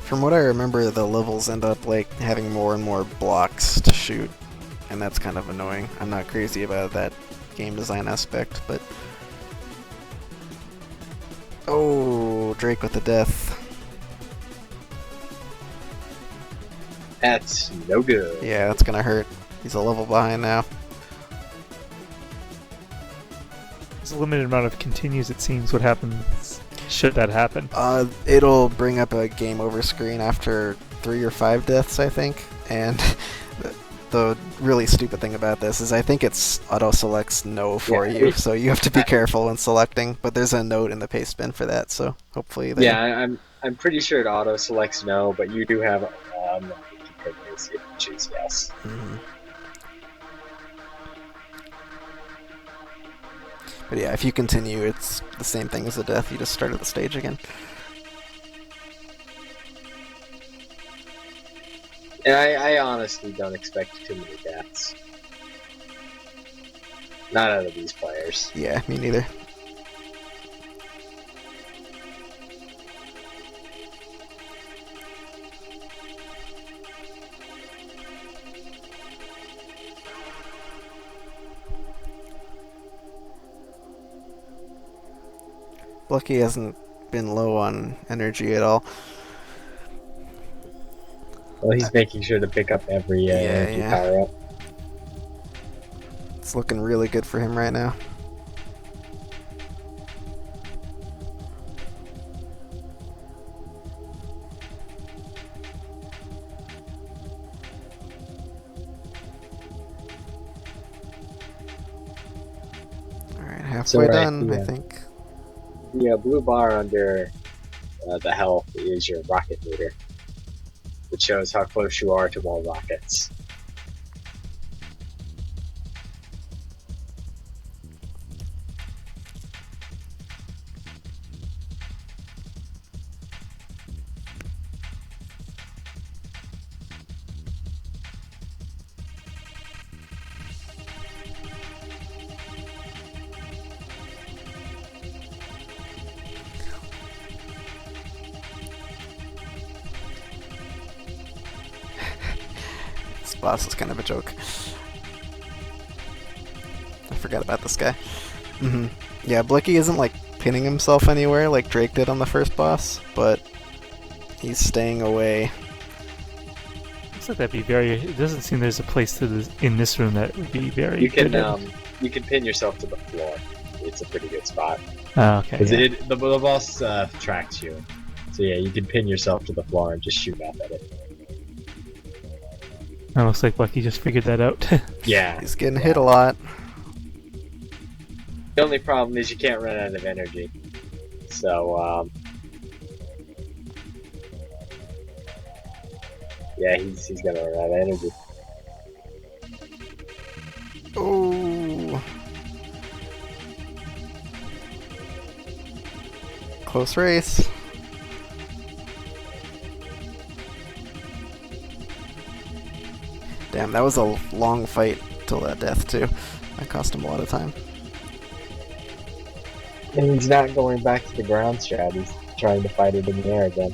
From what I remember, the levels end up like having more and more blocks to shoot, and that's kind of annoying. I'm not crazy about that game design aspect, but... Oh, Drake with the death. That's no good. Yeah, that's gonna hurt. He's a level behind now. There's a limited amount of continues, it seems. What happens should that happen? It'll bring up a game over screen after 3 or 5 deaths, I think. And the really stupid thing about this is I think it's auto-selects no for you, so you have to be careful when selecting. But there's a note in the paste bin for that, so hopefully they... Yeah, I'm pretty sure it auto-selects no, but you do have if you choose yes. Mm-hmm. But yeah, if you continue, it's the same thing as the death. You just started the stage again. And I honestly don't expect too many deaths. Not out of these players. Yeah, me neither. Blechy hasn't been low on energy at all. Well, he's making sure to pick up every energy power up. It's looking really good for him right now. Alright, halfway done, I think. The blue bar under the health is your rocket meter, which shows how close you are to more rockets. boss is kind of a joke. I forgot about this guy. Yeah, Blechy isn't like pinning himself anywhere like Drake did on the first boss, but he's staying away. Looks like that'd be very. It doesn't seem there's a place to this, in this room that would be very. You can good. you can pin yourself to the floor. It's a pretty good spot. Oh, okay. Because Yeah. the boss tracks you. So yeah, you can pin yourself to the floor and just shoot up at it. It looks like Blechy just figured that out. Yeah. He's getting hit a lot. The only problem is you can't run out of energy. So, yeah, he's gonna run out of energy. Oh. Close race. Damn, that was a long fight till that death too. That cost him a lot of time. And he's not going back to the ground strat, he's trying to fight it in the air again.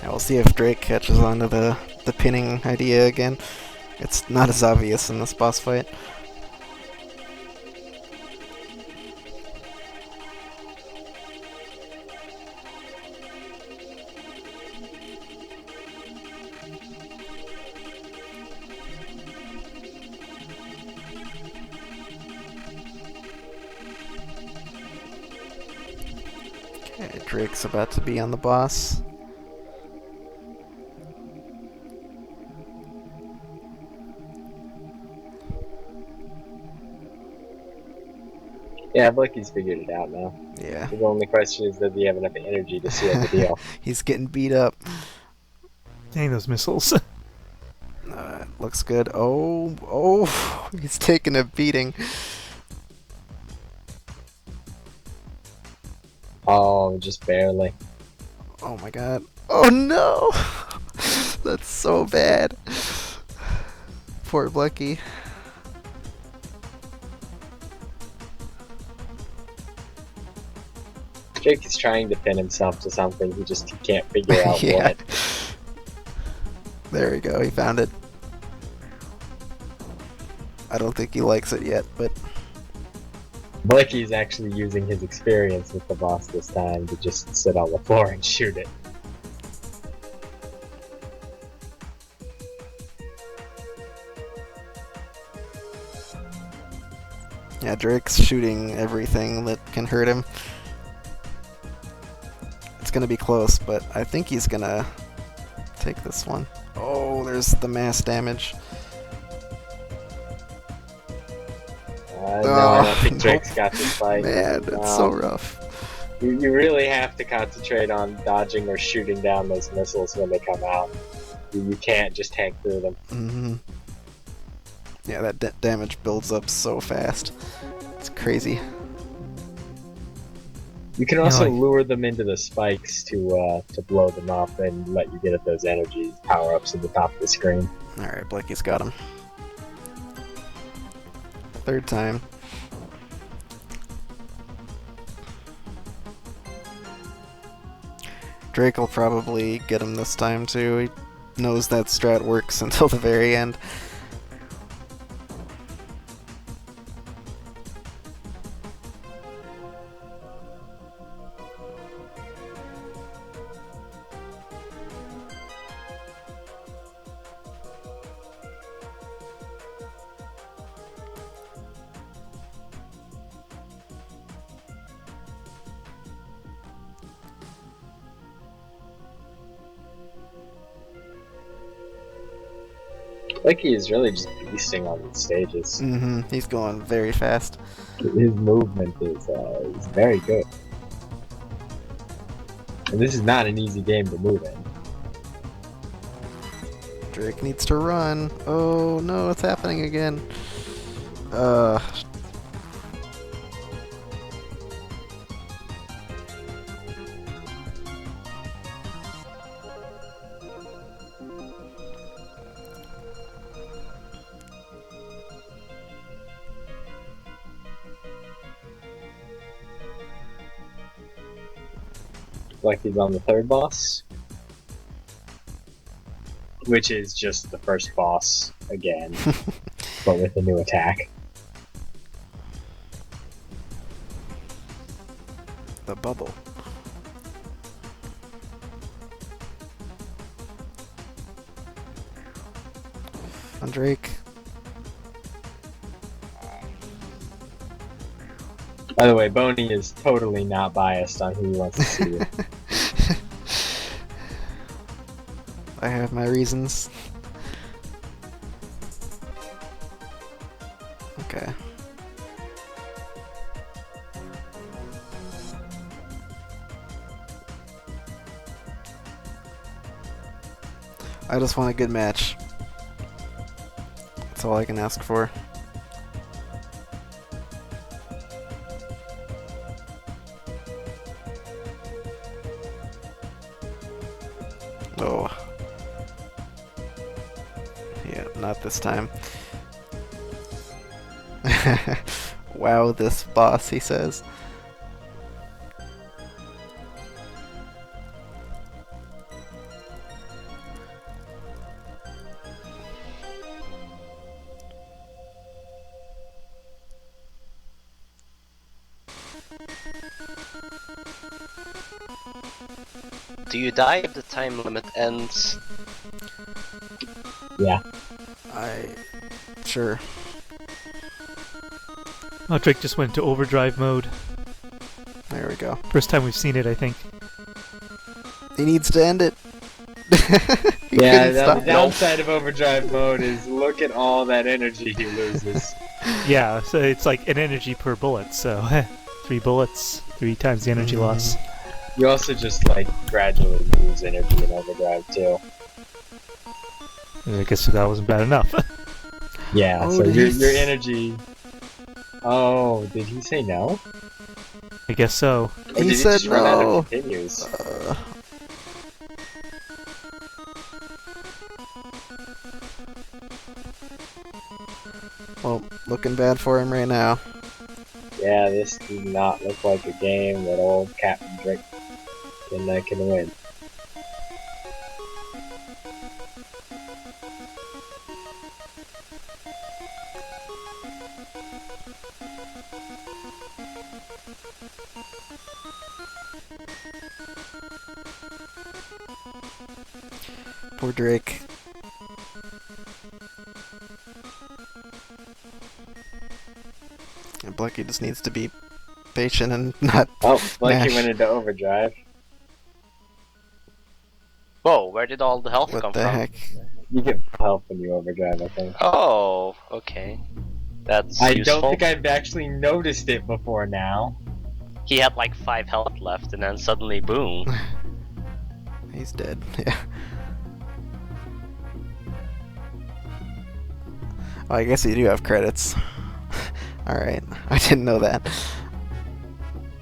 And we'll see if Drake catches on to the pinning idea again. It's not as obvious in this boss fight. Okay, Drake's about to be on the boss. Yeah, Blecky's figured it out now. Yeah. The only question is, does he have enough energy to seal the deal? He's getting beat up. Dang those missiles. Looks good. Oh, he's taking a beating. Oh, just barely. Oh my god. Oh no! That's so bad. Poor Blechy. Drake is trying to pin himself to something, he can't figure out Yeah. what. There we go, he found it. I don't think he likes it yet, but Blecky's actually using his experience with the boss this time to just sit on the floor and shoot it. yeah, Drake's shooting everything that can hurt him. It's gonna be close, but I think he's gonna take this one. Oh, there's the mass damage. No, I don't think Drake's got this fight. Man, it's so rough. You really have to concentrate on dodging or shooting down those missiles when they come out. You can't just tank through them. Yeah, that damage builds up so fast. It's crazy. You can also lure them into the spikes to blow them up and let you get at those energy power-ups at the top of the screen. Alright, Blechy's got him. Third time. Drake will probably get him this time too. He knows that strat works until the very end. Blechy is really just beasting on these stages. He's going very fast. His movement is very good. And this is not an easy game to move in. Drake needs to run. Oh no, it's happening again. like he's on the third boss, which is just the first boss again, but with a new attack. The bubble. Capndrake. By the way, Boney is totally not biased on who he wants to see. I have my reasons. Okay. I just want a good match. That's all I can ask for. Oh. Yeah, not this time. Wow, this boss, he says. Do you die if the time limit ends? Yeah. Sure. Oh, Drake just went to overdrive mode. There we go. First time we've seen it, I think. He needs to end it. He Yeah, couldn't the stop. downside of overdrive mode is look at all that energy he loses. Yeah, so it's like an energy per bullet, so 3 bullets, 3 times the energy loss. You also just like gradually lose energy in overdrive too. I guess that wasn't bad enough. Yeah, Oh, so did your he energy. Oh, did he say no? I guess so. Or did He it said just run out no. of continues? Well, looking bad for him right now. Yeah, this does not look like a game that old Capndrake can win. Poor Drake. And Blechy just needs to be patient and not Oh, like mash. he went into overdrive. Whoa, where did all the health What come the from? heck? You get help when you overdrive, I think. Oh, okay. That's I useful. don't think I've actually noticed it before now. He had like 5 health left, and then suddenly, boom. He's dead. Yeah. Oh, I guess you do have credits. Alright. I didn't know that.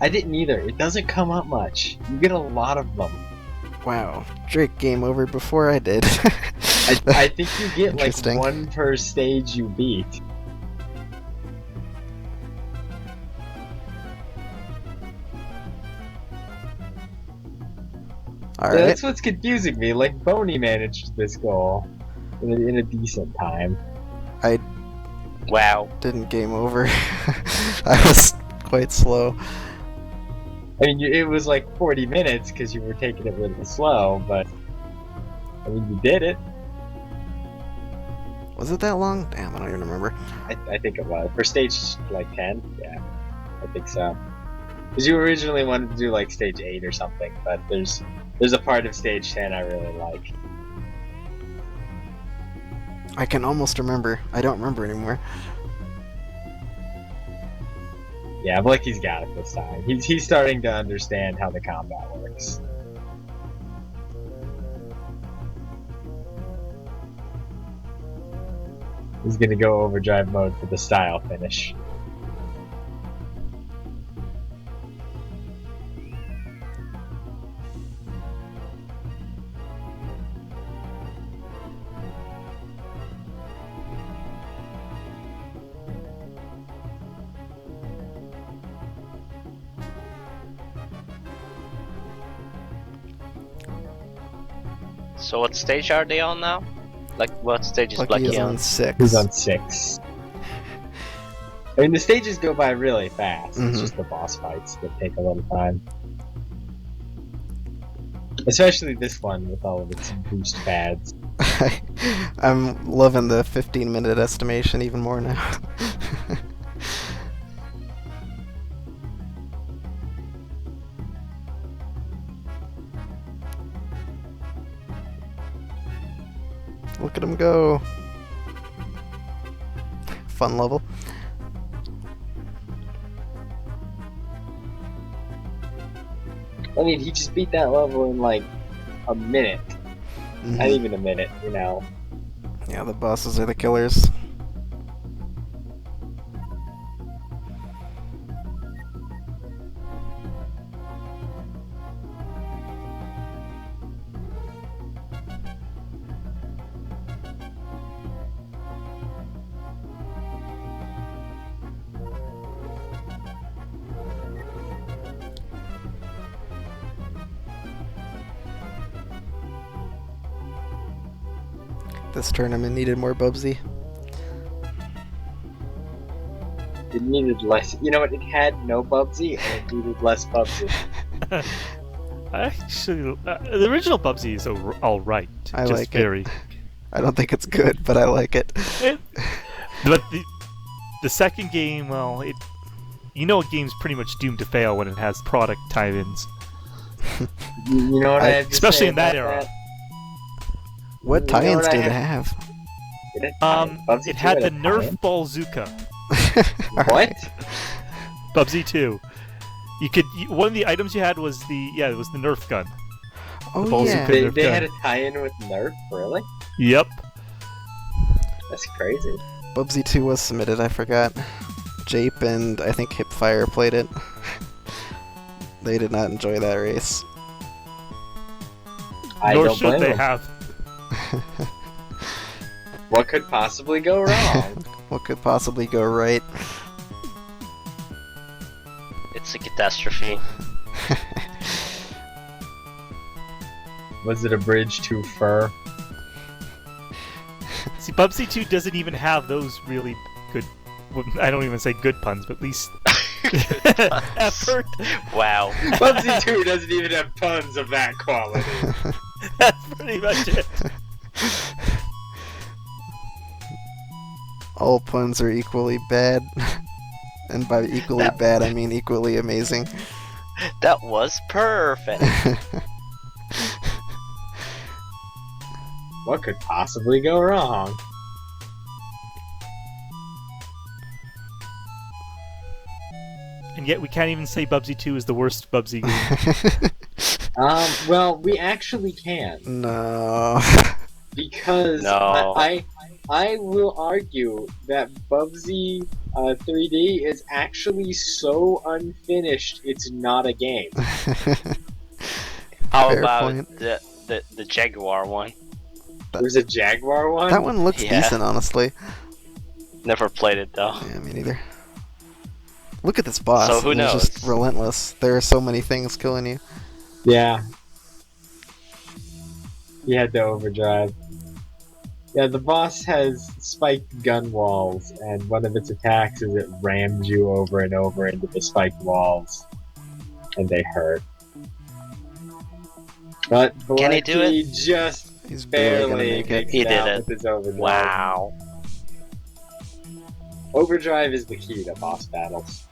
I didn't either. It doesn't come up much. You get a lot of them. Wow. Drake game over before I did. I think you get like Interesting. 1 per stage you beat. Alright. That's what's confusing me. Like Boney managed this goal in a decent time. I Wow. didn't game over. I was quite slow. I mean, it was like 40 minutes because you were taking it really slow, but I mean, you did it. Was it that long? Damn, I don't even remember. I think it was for stage like 10. Yeah, I think so. Because you originally wanted to do like stage 8 or something, but there's a part of stage 10 I really like. I can almost remember. I don't remember anymore. Yeah, Blechy's got it this time. He's starting to understand how the combat works. He's gonna go overdrive mode for the style finish. So what stage are they on now? Like, what stage is Blechy Blechy is on? on 6. He's on 6. I mean, the stages go by really fast. Mhm. It's just the boss fights that take a little time. Especially this one with all of its boost pads. I'm loving the 15-minute estimation even more now. Look at him go. Fun level. I mean, he just beat that level in like a minute. Mhm. Not even a minute, you know. Yeah, the bosses are the killers. This tournament needed more Bubsy. It needed less. You know what? It had no Bubsy and it needed less Bubsy. Actually, the original Bubsy is alright. I just like it. very. I don't think it's good, but I like it. But the second game, well, a game's pretty much doomed to fail when it has product tie-ins. You know what I have to Especially say in that about era. that? What You know tie-ins what I did it have- have? Did it tie-in? Bubsy It 2 had the a tie-in? Nerf Bazooka. What? Bubsy 2. One of the items you had was the Nerf gun. Oh Bazooka. yeah. They Nerf had a gun. tie-in with Nerf? Really? Yep. That's crazy. Bubsy 2 was submitted, I forgot. Jape and I think Hipfire played it. They did not enjoy that race. I Nor don't should blame they them. have. What could possibly go wrong? What could possibly go right? It's a catastrophe. Was it a bridge too fur? See, Bubsy 2 doesn't even have those really good. Well, I don't even say good puns, but at least effort. Wow. Bubsy 2 doesn't even have puns of that quality. That's pretty much it. All puns are equally bad. And by equally bad, I mean equally amazing. That was perfect. What could possibly go wrong? And yet we can't even say Bubsy 2 is the worst Bubsy game. Well, we actually can. No. Because No. I will argue that Bubsy 3D is actually so unfinished it's not a game. How Fair about point. the Jaguar one? There's a Jaguar one? That one looks Yeah. decent, honestly. Never played it though. Yeah, me neither. Look at this boss. So who He's just knows? relentless. There are so many things killing you. Yeah. You had to overdrive. Yeah, the boss has spiked gun walls, and one of its attacks is it rams you over and over into the spiked walls. And they hurt. But Can he do Blechy just He's barely gonna barely make it. takes He it did out it. with his overdrive. Wow. Overdrive is the key to boss battles.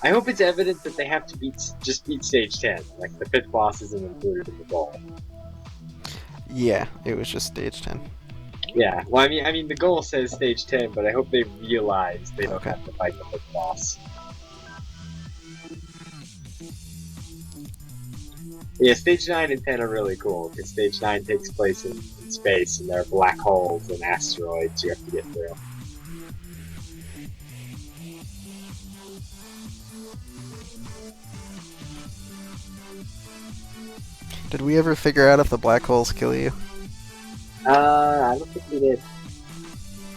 I hope it's evident that they have to just beat stage 10. Like, the 5th boss isn't included in the goal. Yeah, it was just stage 10. Yeah, well, I mean, the goal says stage 10, but I hope they realize they don't Okay. have to fight the 5th boss. Yeah, stage 9 and 10 are really cool, because stage 9 takes place in space, and there are black holes and asteroids you have to get through. Did we ever figure out if the black holes kill you? I don't think we did.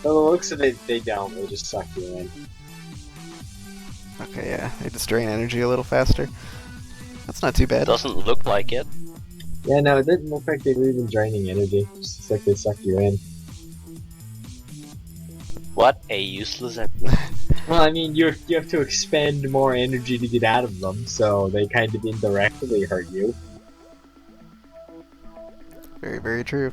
By the looks of it, they don't. They just suck you in. Okay, yeah. They just drain energy a little faster. That's not too bad. Doesn't look like it. Yeah, no, it didn't look like they were even draining energy. Just looks like they suck you in. What a useless enemy. Well, I mean, you have to expend more energy to get out of them, so they kind of indirectly hurt you. Very, very true.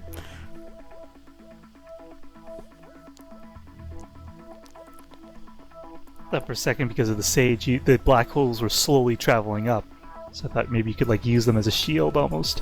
Thought for a second because of the sage, the black holes were slowly traveling up. So I thought maybe you could like use them as a shield almost.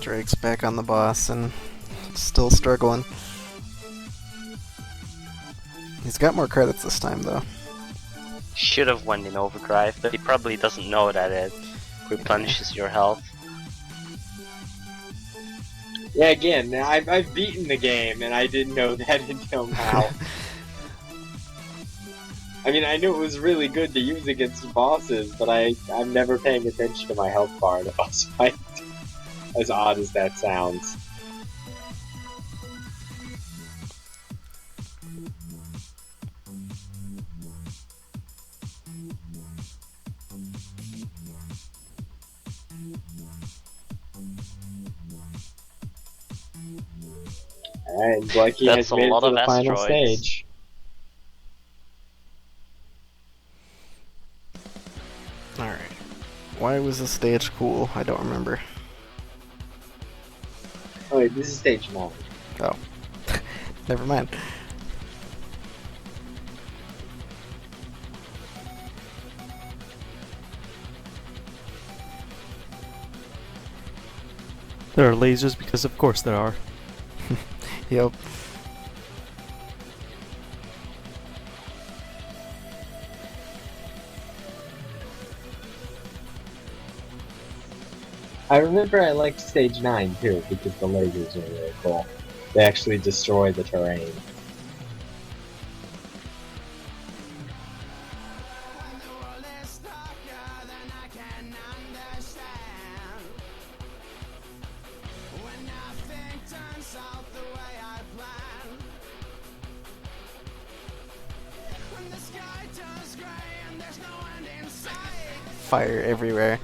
Drake's back on the boss and still struggling. He's got more credits this time though. Should have went in overdrive, but he probably doesn't know that it replenishes your health. Yeah, again, I've beaten the game, and I didn't know that until now. I mean, I knew it was really good to use against bosses, but I'm never paying attention to my health bar in a boss fight. As odd as that sounds. Alright, Blechy has That's a made it lot to of the final asteroids. stage. Alright. Why was this stage cool? I don't remember. Oh wait, this is stage 9. Oh. Never mind. There are lasers because of course there are. Yep. I remember I liked stage 9 too, because the lasers are really cool. They actually destroy the terrain. Fire everywhere.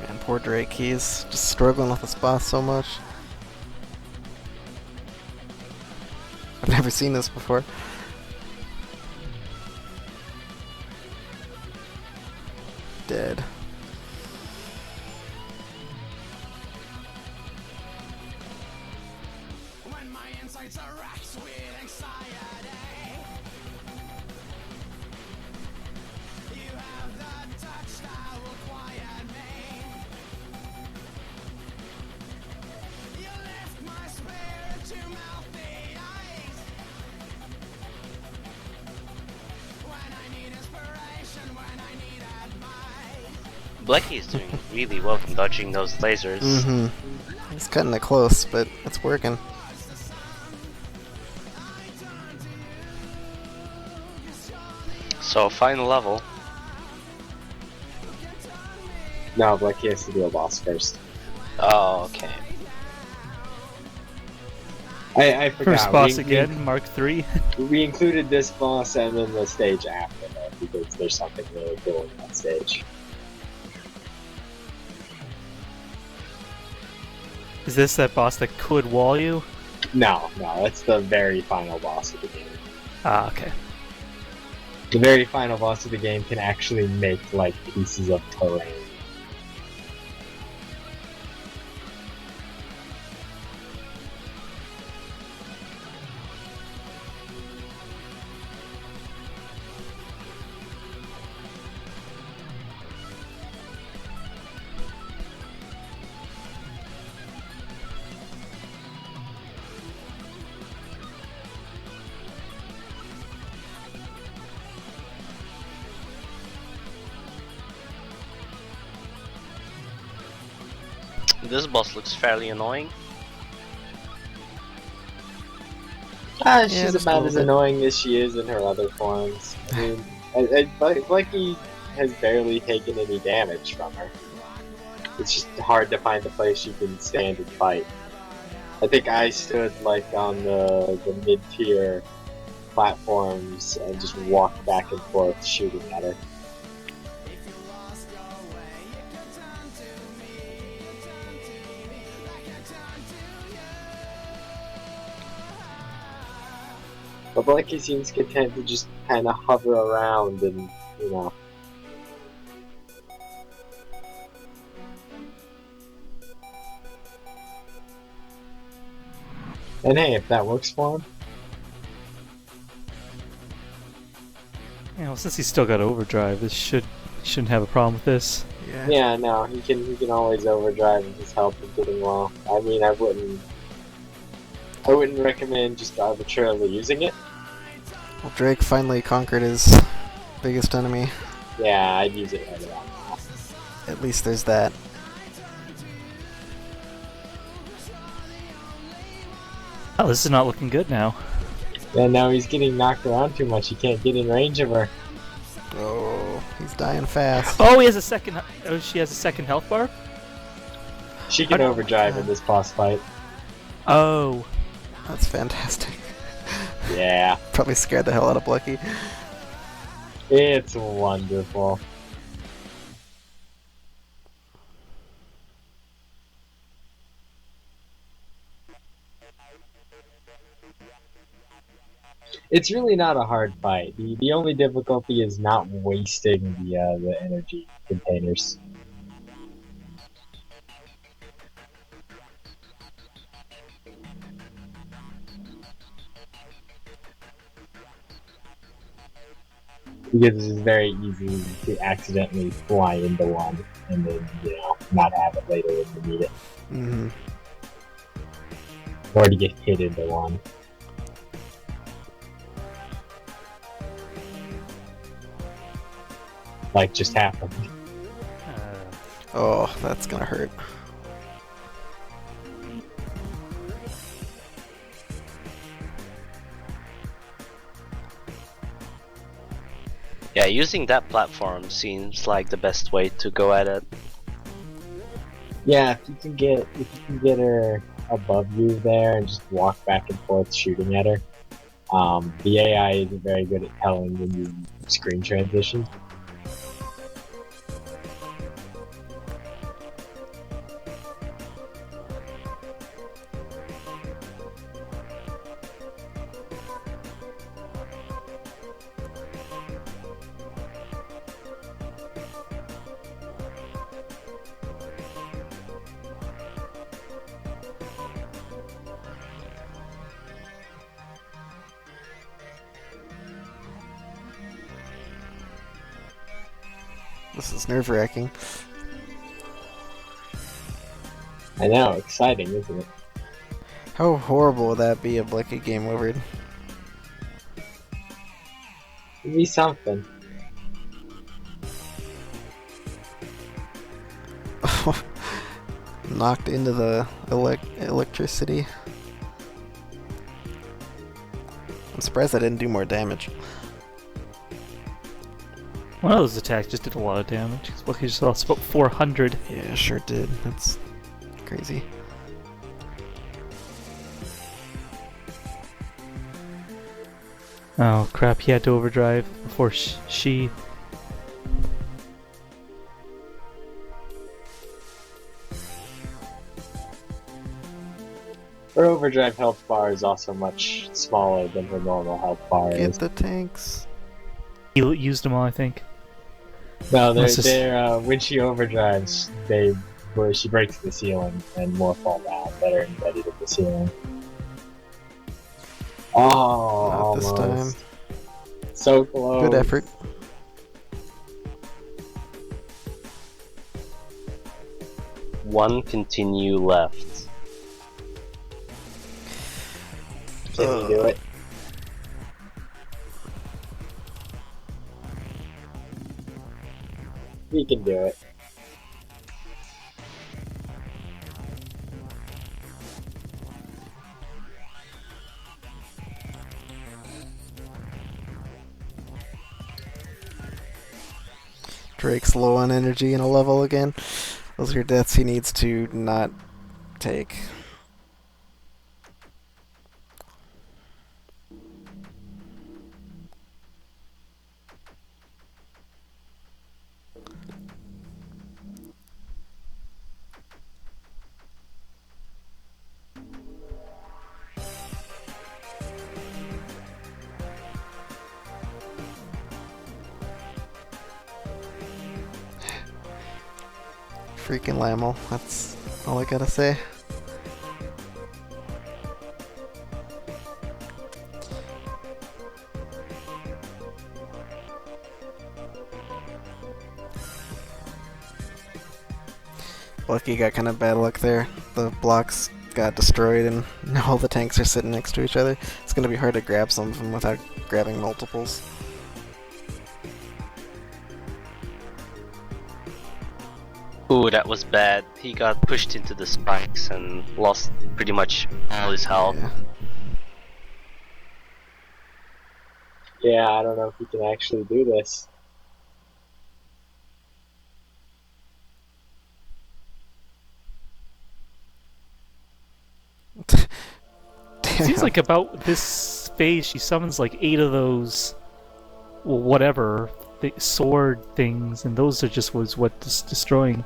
Man, poor Drake, he's just struggling with this boss so much. I've never seen this before. Dead. Blechy is doing really well from dodging those lasers. Mm-hmm. He's cutting it close, but it's working. So, final level. No, Blechy has to do a boss first. Oh, okay. I forgot. First boss again, Mark 3. We included this boss and then the stage after that, because there's something really cool in that stage. Is this that boss that could wall you? No, that's the very final boss of the game. Ah, okay. The very final boss of the game can actually make, like, pieces of terrain. This boss looks fairly annoying. She's just a about little as bit. annoying as she is in her other forms. I mean, Blechy has barely taken any damage from her. It's just hard to find a place she can stand and fight. I think I stood like on the mid-tier platforms and just walked back and forth shooting at her. But Blechy seems content to just kind of hover around and, you know. And hey, if that works for him. You know, since he's still got overdrive, shouldn't have a problem with this. Yeah. Yeah, no, he can always overdrive and his health is getting low. I mean, I wouldn't recommend just arbitrarily using it. Well, Drake finally conquered his biggest enemy. Yeah, I'd use it right about now. At least there's that. Oh, this is not looking good now. And now he's getting knocked around too much. He can't get in range of her. Oh, he's dying fast. Oh, he has a second. Oh, she has a second health bar. She can overdrive in this boss fight. Oh, That's fantastic. Yeah, Probably scared the hell out of Blechy. it's wonderful. It's really not a hard fight. The only difficulty is not wasting the energy containers. Because it's very easy to accidentally fly into one and then, you know, not have it later when you need it. Mm-hmm. Or to get hit into one. Like just happened. Oh, that's gonna hurt. Yeah, using that platform seems like the best way to go at it. Yeah, if you can get her above you there and just walk back and forth shooting at her. The AI isn't very good at telling when you screen transition. This is nerve-wracking. I know, exciting, isn't it? How horrible would that be if Blechy game overed? It'd be something. Knocked into the electricity. I'm surprised I didn't do more damage. one of those attacks just did a lot of damage. Well, he just lost about 400. Yeah, sure did. That's crazy. Oh crap! He had to overdrive before she. Her overdrive health bar is also much smaller than her normal health bar Get is. the tanks. He used them all, I think. No, Unless it's- they're when she overdrives, she breaks the ceiling and more fall down that are embedded in the ceiling. Oh, Not this time. almost. So close. Good effort. One continue left. Can you do it? You can do it. Drake's low on energy in a level again. Those are deaths he needs to not take. Freaking Lamel, that's all I gotta say. Blechy got kind of bad luck there. The blocks got destroyed and now all the tanks are sitting next to each other. It's gonna be hard to grab some of them without grabbing multiples. Ooh, that was bad. He got pushed into the spikes and lost pretty much all his health. Yeah, I don't know if he can actually do this. Seems like about this phase she summons like 8 of those, well, whatever, sword things, and those are just what's destroying.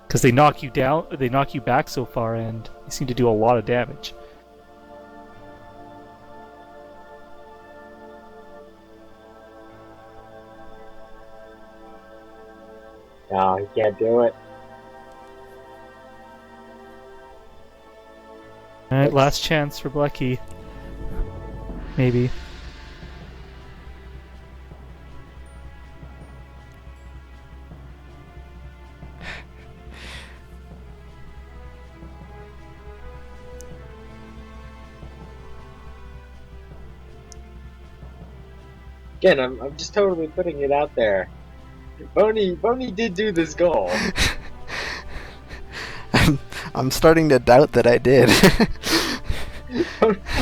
Because they knock you down, they knock you back so far, and they seem to do a lot of damage. No, he can't do it. Alright, last chance for Blechy. Maybe. Again, I'm just totally putting it out there. Boney did do this goal. I'm starting to doubt that I did.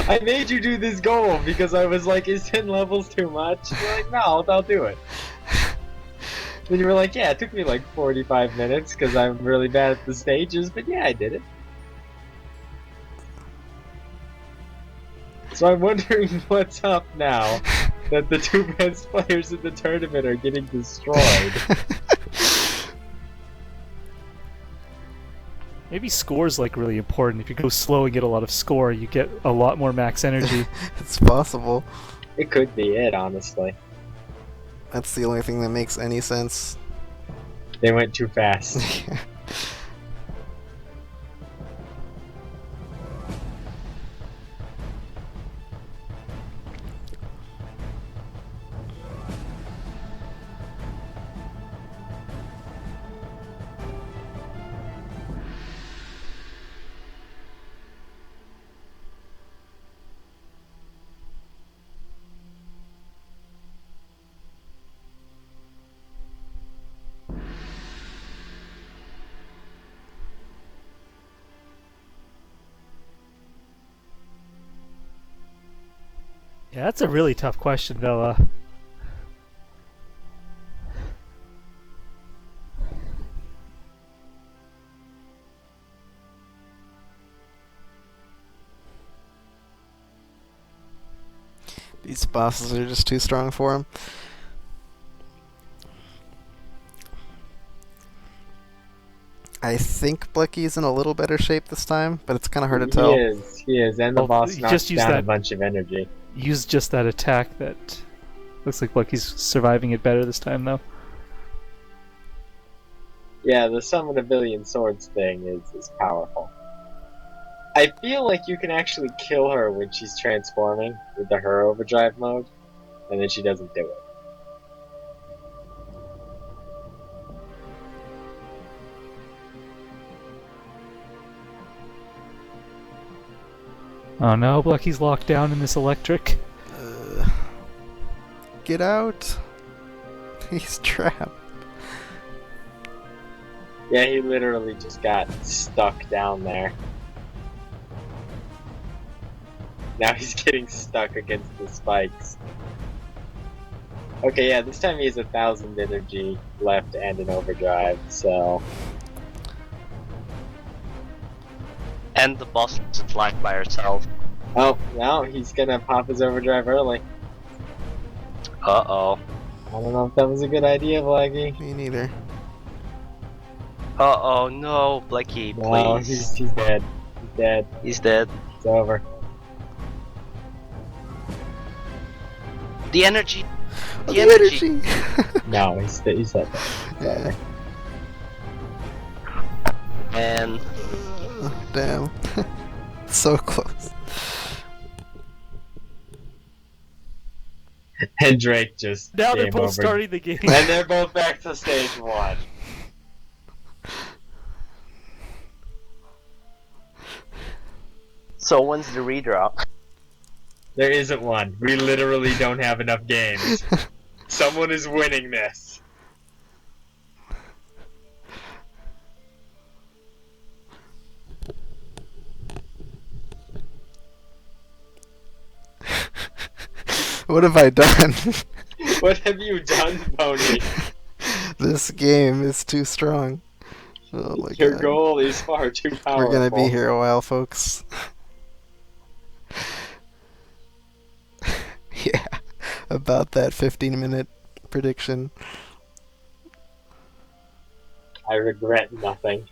I made you do this goal because I was like, is 10 levels too much? You're like, no, I'll do it. Then you were like, yeah, it took me like 45 minutes because I'm really bad at the stages, but yeah, I did it. So I'm wondering what's up now that the 2 best players in the tournament are getting destroyed. Maybe score's like really important. If you go slow and get a lot of score, you get a lot more max energy. It's possible. It could be it, honestly. That's the only thing that makes any sense. They went too fast. Yeah, that's a really tough question, though. These bosses are just too strong for him. I think Blecky's in a little better shape this time, but it's kind of hard to tell. He is, and the boss you knocks just use down a that- bunch of energy. Use just that attack that looks like Blecky's surviving it better this time, though. Yeah, the summon a billion swords thing is powerful. I feel like you can actually kill her when she's transforming with the her overdrive mode, and then she doesn't do it. Oh no, Blecky's locked down in this electric. Get out! He's trapped. Yeah, he literally just got stuck down there. Now he's getting stuck against the spikes. Okay, yeah, this time he has 1,000 energy left and an overdrive, so... And the boss doesn't fly by herself. Oh, now he's gonna pop his overdrive early. Uh-oh. I don't know if that was a good idea, Blechy. Me neither. Uh-oh, no, Blechy, No, please. he's dead. He's dead. He's dead. It's over. The energy! Oh, The energy! No, he's dead. It's Yeah. over. And Damn. So close. And Drake just Now they're game both over. starting the game. And they're both back to stage 1. so when's the redraw? There isn't one. We literally don't have enough games. Someone is winning this. What have I done? What have you done, Pony? This game is too strong. Oh my Your god. goal is far too powerful. We're gonna be here a while, folks. Yeah, about that 15-minute prediction. I regret nothing.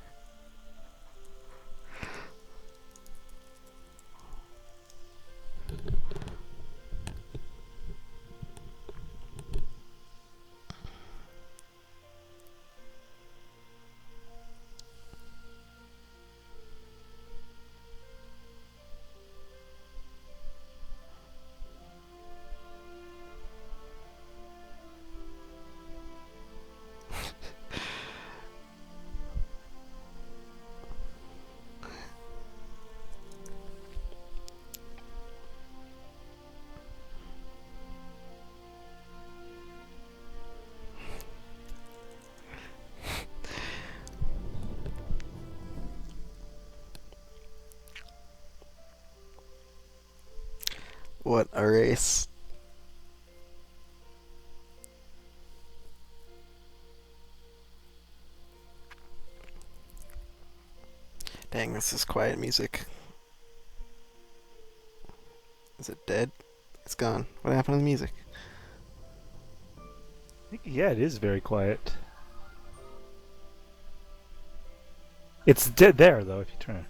What a race. Dang, this is quiet music. Is it dead? It's gone. What happened to the music? Yeah, it is very quiet. It's dead there, though, if you turn it.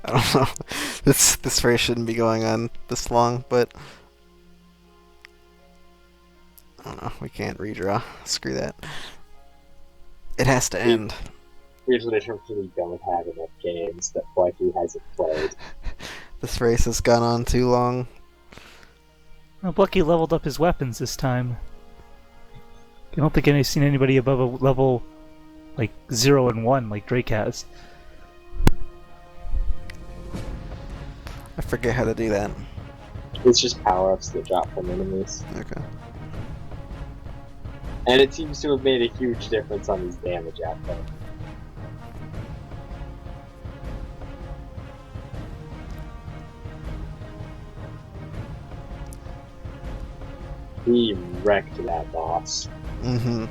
I don't know. This race shouldn't be going on this long, but I don't know. We can't redraw. Screw that. It has to end. We literally don't have enough games that Blechy hasn't played. This race has gone on too long. Well, Blechy leveled up his weapons this time. I don't think I've seen anybody above a level like 0 and 1 like Drake has. I forget how to do that. It's just power-ups that drop from enemies. Okay. And it seems to have made a huge difference on his damage output. He wrecked that boss. Mm-hmm.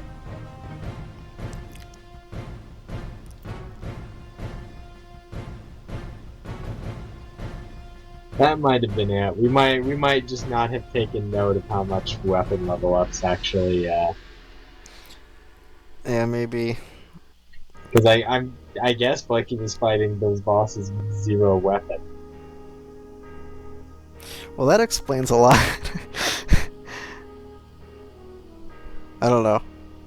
That might have been it. We might just not have taken note of how much weapon level ups actually. Yeah, maybe. Because I guess Blechy was fighting those bosses with 0 weapon. Well, that explains a lot. I don't know.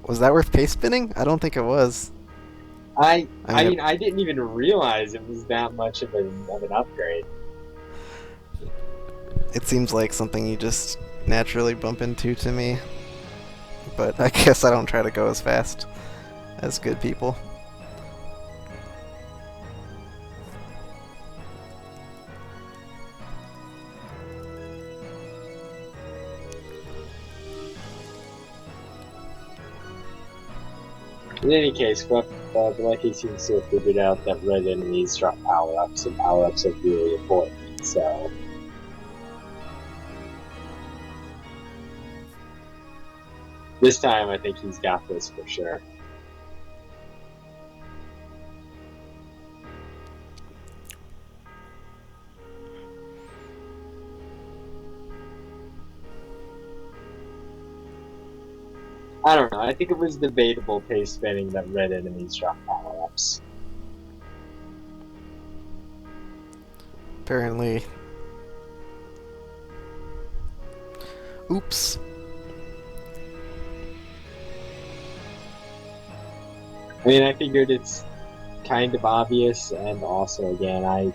Was that worth pace spinning? I don't think it was. I mean, I didn't even realize it was that much of an upgrade. It seems like something you just naturally bump into to me. But I guess I don't try to go as fast as good people. In any case, Blechy seems to have figured out that red enemies drop power-ups, and power-ups are really important, so... This time, I think he's got this for sure. I don't know, I think it was debatable pace spinning that red enemies drop power-ups. Apparently. Oops. I mean, I figured it's kind of obvious, and also, again, I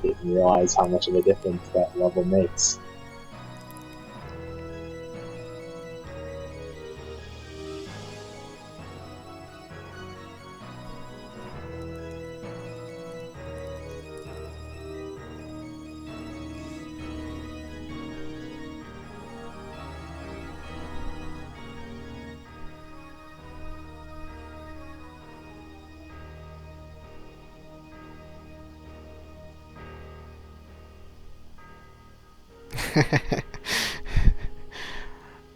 didn't realize how much of a difference that level makes.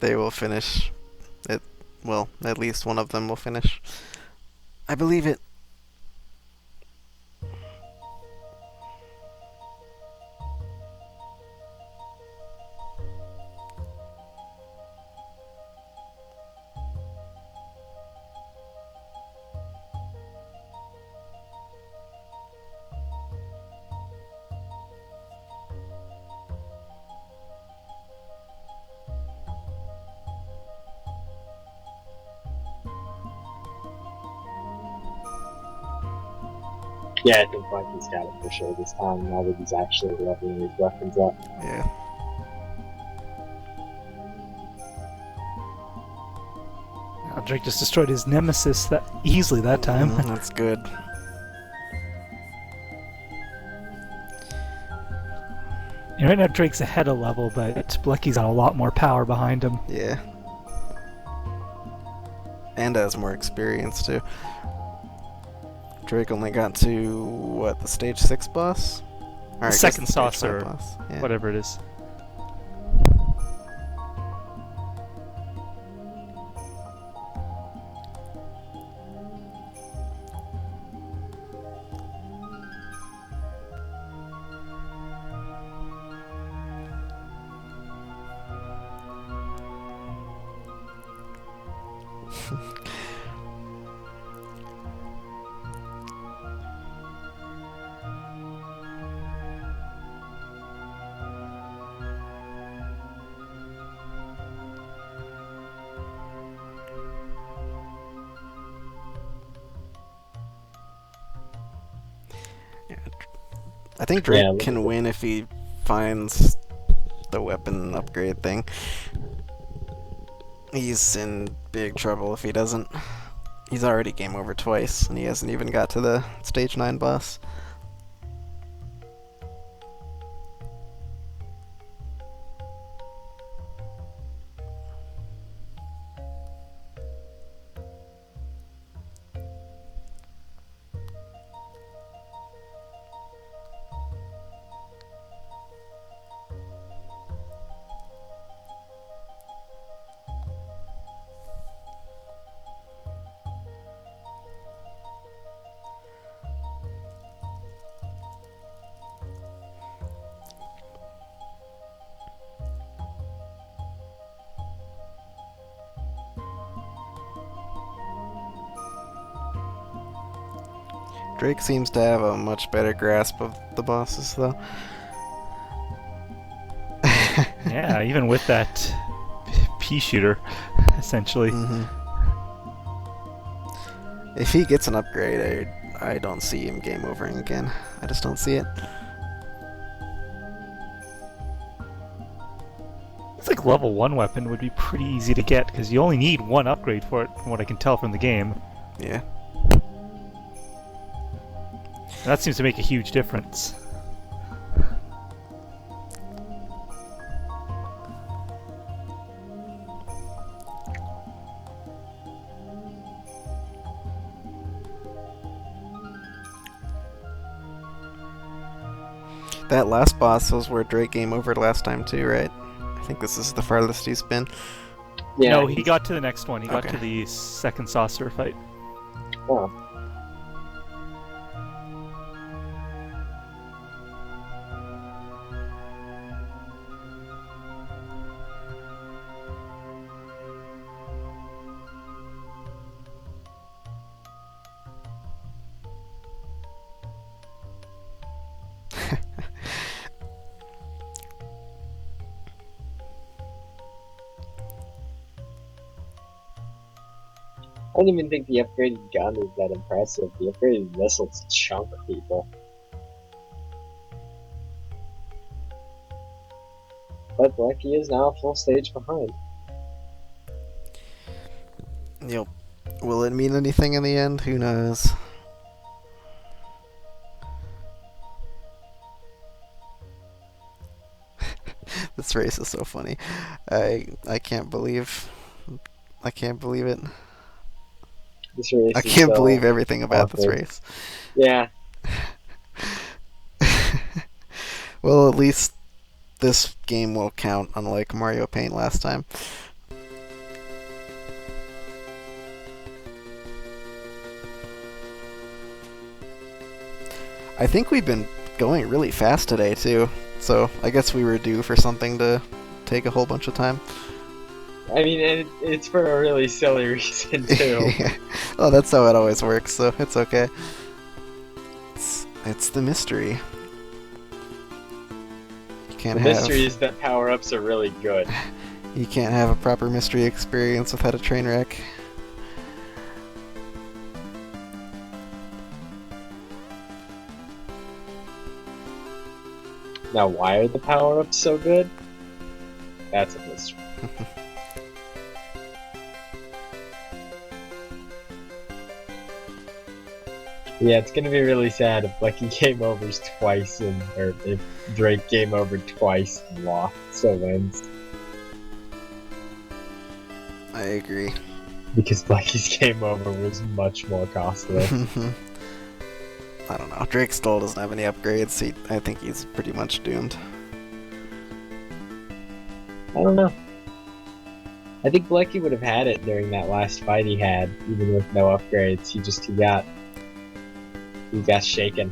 They will finish it. Well, at least one of them will finish. I believe it. Yeah, I think Blechy's got it for sure this time, now that he's actually leveling his weapons up. Yeah. Drake just destroyed his nemesis that easily that time. That's good. And right now Drake's ahead of level, but Blechy's got a lot more power behind him. Yeah. And has more experience too. Drake only got to what, the stage 6 boss? Or I guess Second the stage 5 saucer, boss. Yeah. whatever it is. I think Drake Yeah, can win if he finds the weapon upgrade thing. He's in big trouble if he doesn't. He's already game over twice, and he hasn't even got to the stage 9 boss. Drake seems to have a much better grasp of the bosses, though. Yeah, even with that pea shooter, essentially. If he gets an upgrade, I don't see him game overing again. I just don't see it. It's like level 1 weapon would be pretty easy to get, because you only need one upgrade for it, from what I can tell from the game. Yeah. And that seems to make a huge difference. That last boss was where Drake game over last time too, right? I think this is the farthest he's been. Yeah, no, he got to the next one. He got Okay. to the second saucer fight. Oh. I don't even think the upgraded gun is that impressive. The upgraded missiles chunk people. But Blechy is now a full stage behind. Yep. Will it mean anything in the end? Who knows? This race is so funny. I can't believe it. This race I is can't so believe everything about this awkward. race. Yeah, Well, at least this game will count, unlike Mario Paint last time. I think we've been going really fast today, too. So I guess we were due for something to take a whole bunch of time. I mean, it's for a really silly reason too. Well, that's how it always works, so it's okay. It's the mystery. You can't The mystery is that power-ups are really good. You can't have a proper mystery experience without a train wreck. Now, why are the power-ups so good? That's a mystery. Yeah, it's gonna be really sad if Blechy game overs twice or if Drake game over twice and lost, so wins. I agree. Because Blechy's game over was much more costly. I don't know. Drake still doesn't have any upgrades. I think he's pretty much doomed. I don't know. I think Blechy would have had it during that last fight he had, even with no upgrades. He got shaken.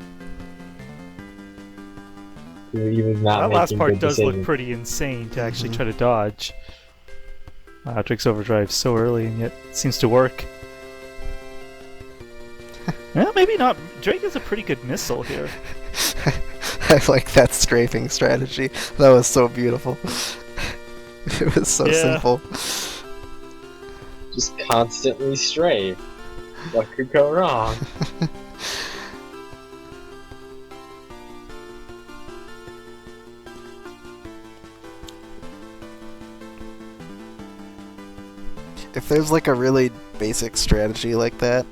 He was not That making last part good does decisions. look pretty insane to actually try to dodge. Wow, Drake's overdrive so early and yet it seems to work. Well, maybe not. Drake is a pretty good missile here. I like that strafing strategy. That was so beautiful. It was so Yeah. simple. Just constantly strafe. What could go wrong? If there's like a really basic strategy like that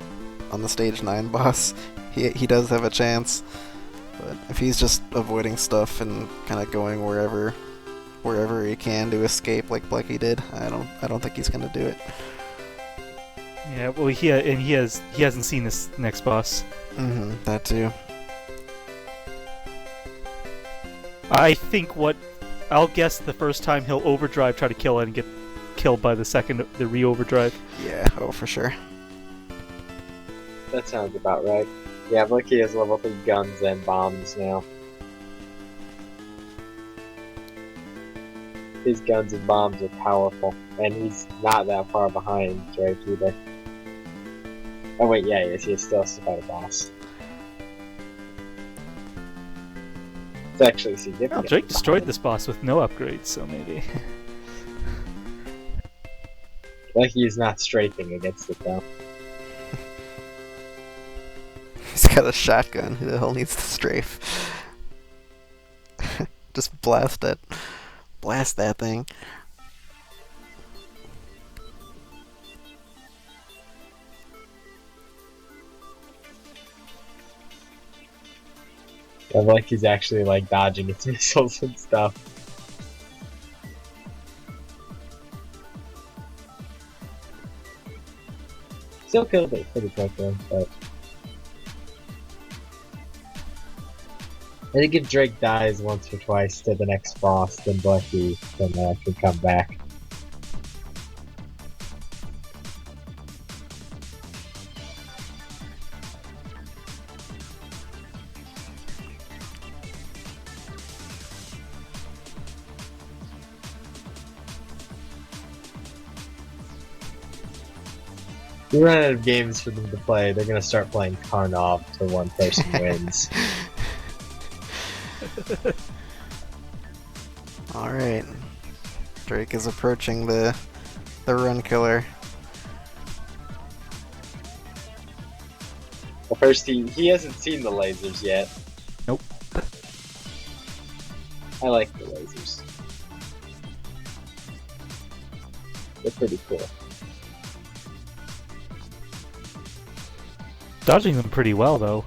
on the stage 9 boss, he does have a chance. But if he's just avoiding stuff and kind of going wherever he can to escape like Blechy did, I don't think he's gonna do it. Yeah, well, he hasn't seen this next boss. That too. I think I'll guess the first time he'll overdrive, try to kill it, and get killed by the re-overdrive. Yeah, oh for sure. That sounds about right. Yeah, Blechy has level 3 guns and bombs now. His guns and bombs are powerful, and he's not that far behind Drake either. Oh wait, yeah, he is. He still has to fight a boss. It's actually significant. Well, Drake destroyed this boss with no upgrades, so maybe. Blechy is not strafing against it though. He's got a shotgun. Who the hell needs to strafe? Just blast it. Blast that thing. I like he's actually like dodging its missiles and stuff. Still killed it pretty quickly, but I think if Drake dies once or twice to the next boss, then Blechy can come back. We run out of games for them to play. They're gonna start playing Karnov till one person wins. Alright. Drake is approaching the run killer. Well, first, he hasn't seen the lasers yet. Nope. I like the lasers. They're pretty cool. Dodging them pretty well, though.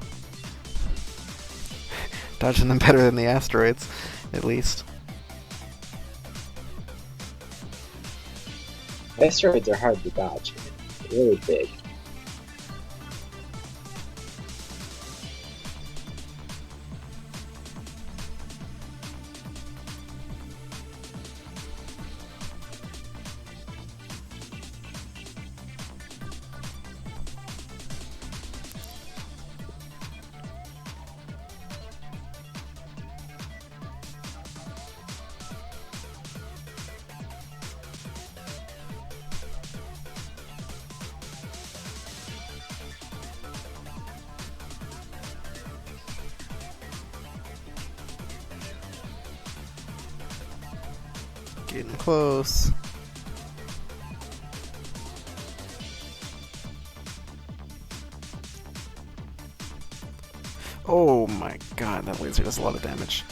Dodging them better than the asteroids, at least. Asteroids are hard to dodge, man. They're really big. Getting close. Oh my god, that laser does a lot of damage.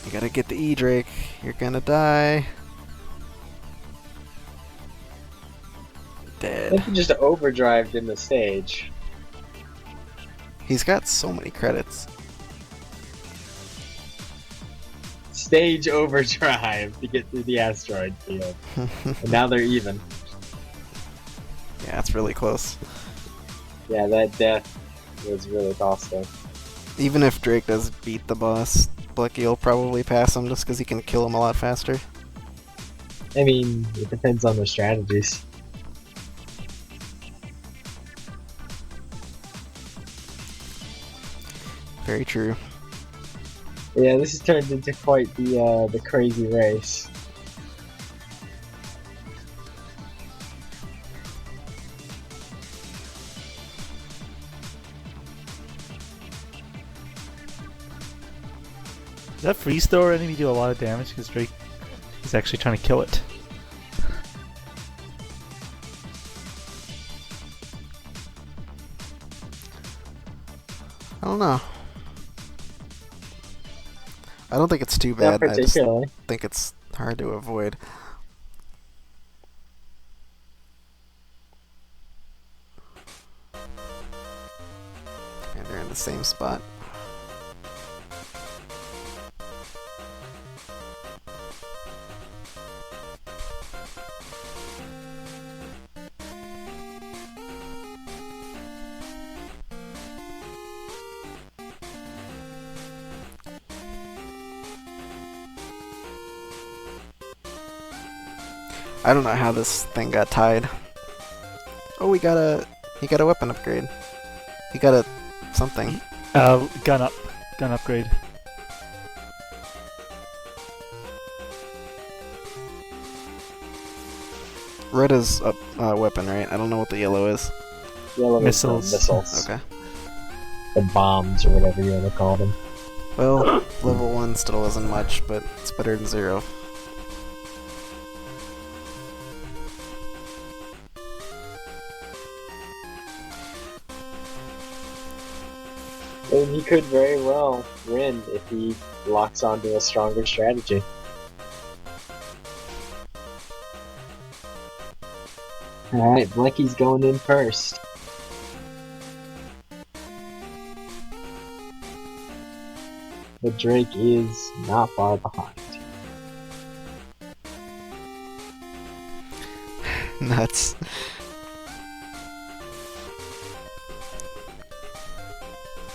You gotta get the E, Drake. You're gonna die. I Dead. think he just overdrived in the stage. He's got so many credits. Stage overdrive to get through the asteroid field. And now they're even. Yeah, it's really close. Yeah, that death was really costly. Even if Drake does beat the boss, Blechy will probably pass him just because he can kill him a lot faster. I mean, it depends on their strategies. Very true. Yeah, this has turned into quite the crazy race. Does that freeze thrower enemy do a lot of damage? Because Drake is actually trying to kill it. I don't know. I don't think it's too Not bad. I just particularly. think it's hard to avoid. And they're in the same spot. I don't know how this thing got tied. Oh, he got a weapon upgrade. He got a something. Gun upgrade. Red is a weapon, right? I don't know what the yellow is. Yellow Missiles. Missiles. Okay. The bombs, or whatever you want to call them. Well, level 1 still isn't much, but it's better than 0. And he could very well win if he locks onto a stronger strategy. Alright, Blechy's going in first. But Drake is not far behind.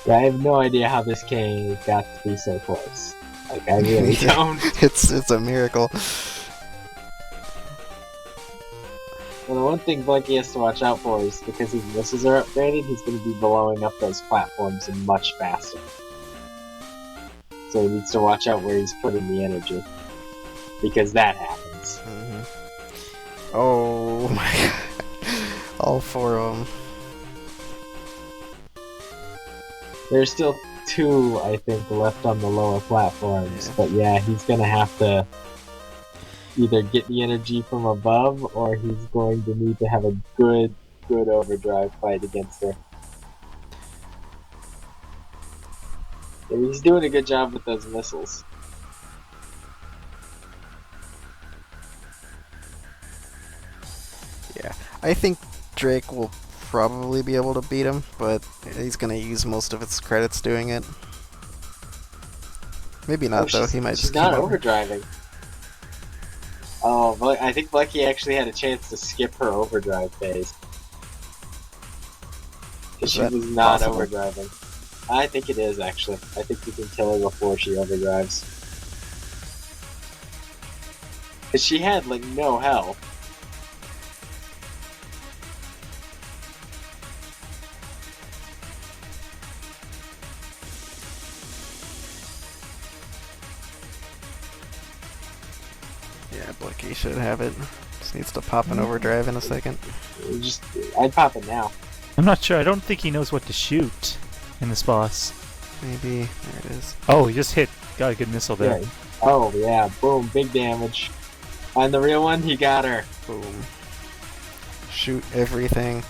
Yeah, I have no idea how this cave got to be so close. Like, I really don't. It's a miracle. Well, the one thing Blechy has to watch out for is because his missiles are upgraded, he's going to be blowing up those platforms much faster. So he needs to watch out where he's putting the energy. Because that happens. Oh my god. All 4 of them. There's still 2, I think, left on the lower platforms. But yeah, he's going to have to either get the energy from above, or he's going to need to have a good overdrive fight against her. And he's doing a good job with those missiles. Yeah, I think Drake will probably be able to beat him, but he's gonna use most of his credits doing it. Maybe not though. He might she's just not keep over. overdriving. Oh, but I think Blechy actually had a chance to skip her overdrive phase. Because she that was not possible? overdriving. I think it is, actually. I think you can kill her before she overdrives. Because she had, like, no health. Yeah, Blechy should have it. Just needs to pop an overdrive in a second. I'd pop it now. I'm not sure. I don't think he knows what to shoot in this boss. Maybe. There it is. Oh, he just hit. Got a good missile there. Yeah. Oh, yeah. Boom. Big damage. And the real one, he got her. Boom. Shoot everything.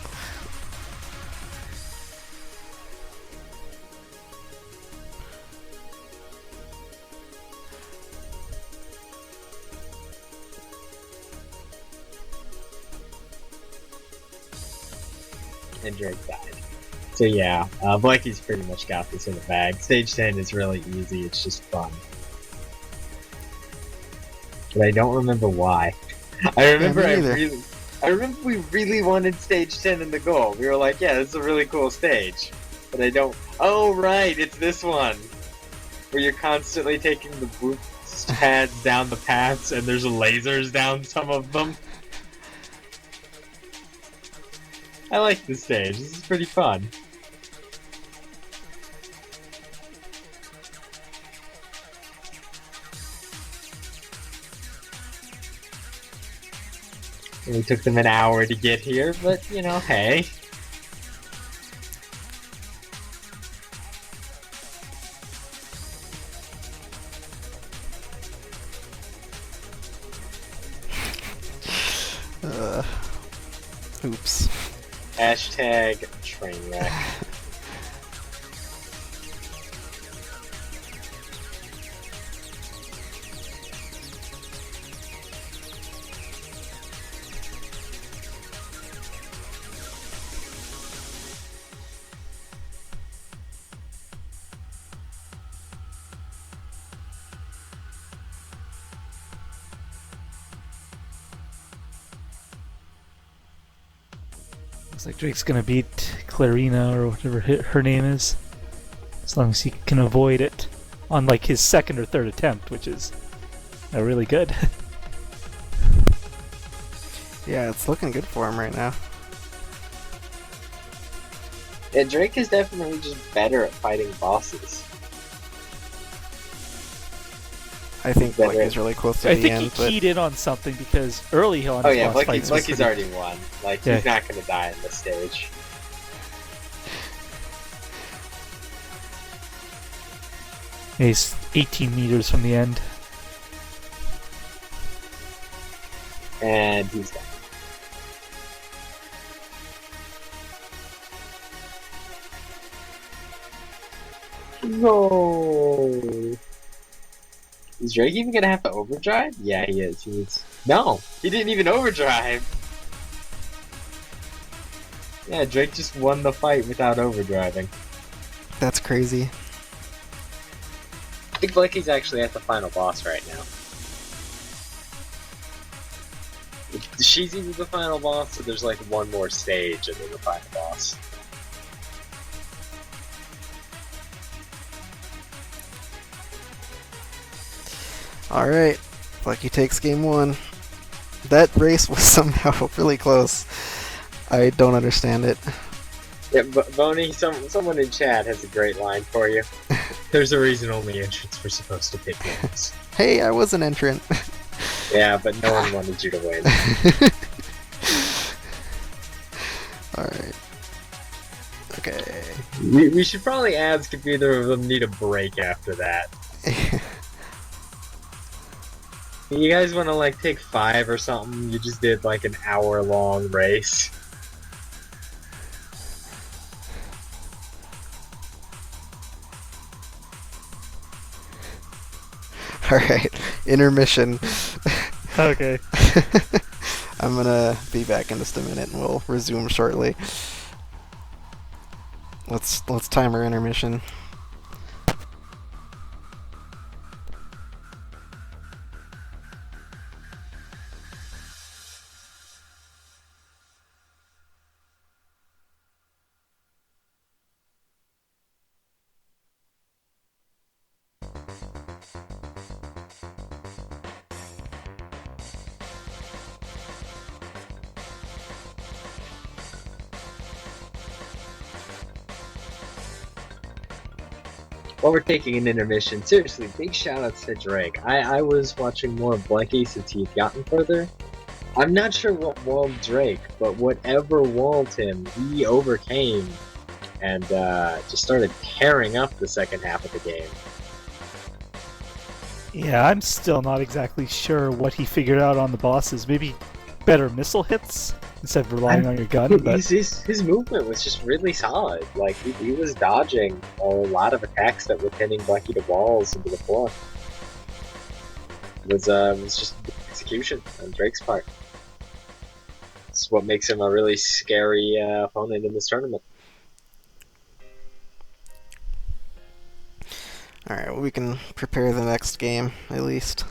And Drake died. So yeah, Blechy's pretty much got this in the bag. Stage 10 is really easy, it's just fun. But I don't remember why. I remember we really wanted stage 10 in the goal. We were like, yeah, this is a really cool stage. But I don't... Oh, right, it's this one! Where you're constantly taking the boost pads down the paths and there's lasers down some of them. I like this stage. This is pretty fun. And it took them an hour to get here, but you know, hey. Oops. Hashtag trainwreck. Looks like Drake's gonna beat Clarina or whatever her name is, as long as he can avoid it on like his second or third attempt, which is really good. Yeah, it's looking good for him right now. Yeah, Drake is definitely just better at fighting bosses. I think Blechy's really close to I the think end, he but keyed in on something because early on Oh his yeah, boss Blechy's fights was pretty- already won. Like, Yeah. he's not gonna die in this stage. He's 18 meters from the end. And he's done. No. Is Drake even gonna have to overdrive? Yeah, he is. No, he didn't even overdrive. Yeah, Drake just won the fight without overdriving. that's crazy. I think Blechy's actually at the final boss right now. She's either the final boss, or there's like one more stage and then the final boss. Alright, Blechy takes game 1. That race was somehow really close. I don't understand it. Yeah, Boney, someone in chat has a great line for you. There's a reason only entrants were supposed to pick games. Hey, I was an entrant. Yeah, but no one wanted you to win. Alright. Okay. We should probably ask if either of them need a break after that. You guys want to like take 5 or something? You just did like an hour-long race. Alright, intermission. Okay. I'm gonna be back in just a minute and we'll resume shortly. Let's time our intermission. While we're taking an intermission, seriously, big shoutouts to Drake. I was watching more of Blechy since he had gotten further. I'm not sure what walled Drake, but whatever walled him, he overcame and just started tearing up the second half of the game. Yeah, I'm still not exactly sure what he figured out on the bosses. Maybe better missile hits instead of relying on your gun. But His movement was just really solid. Like, he was dodging a lot of attacks that were pinning Blechy to walls into the floor. It was just execution on Drake's part. It's what makes him a really scary opponent in this tournament. Alright, well, we can prepare the next game, at least.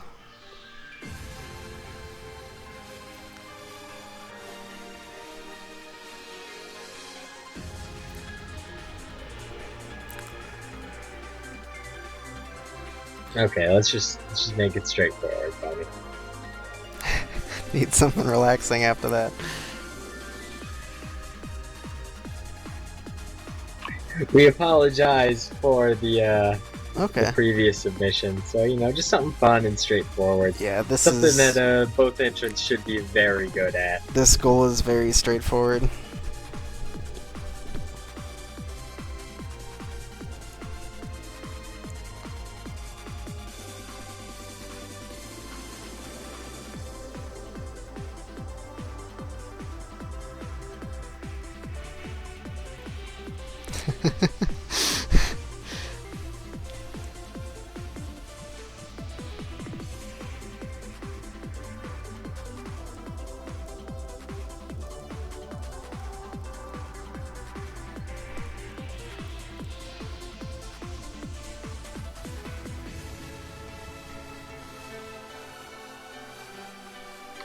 Okay, let's just make it straightforward, buddy. Need something relaxing after that. We apologize for the Okay. previous submission, so just something fun and straightforward. Yeah, this Something is... that both entrants should be very good at. This goal is very straightforward.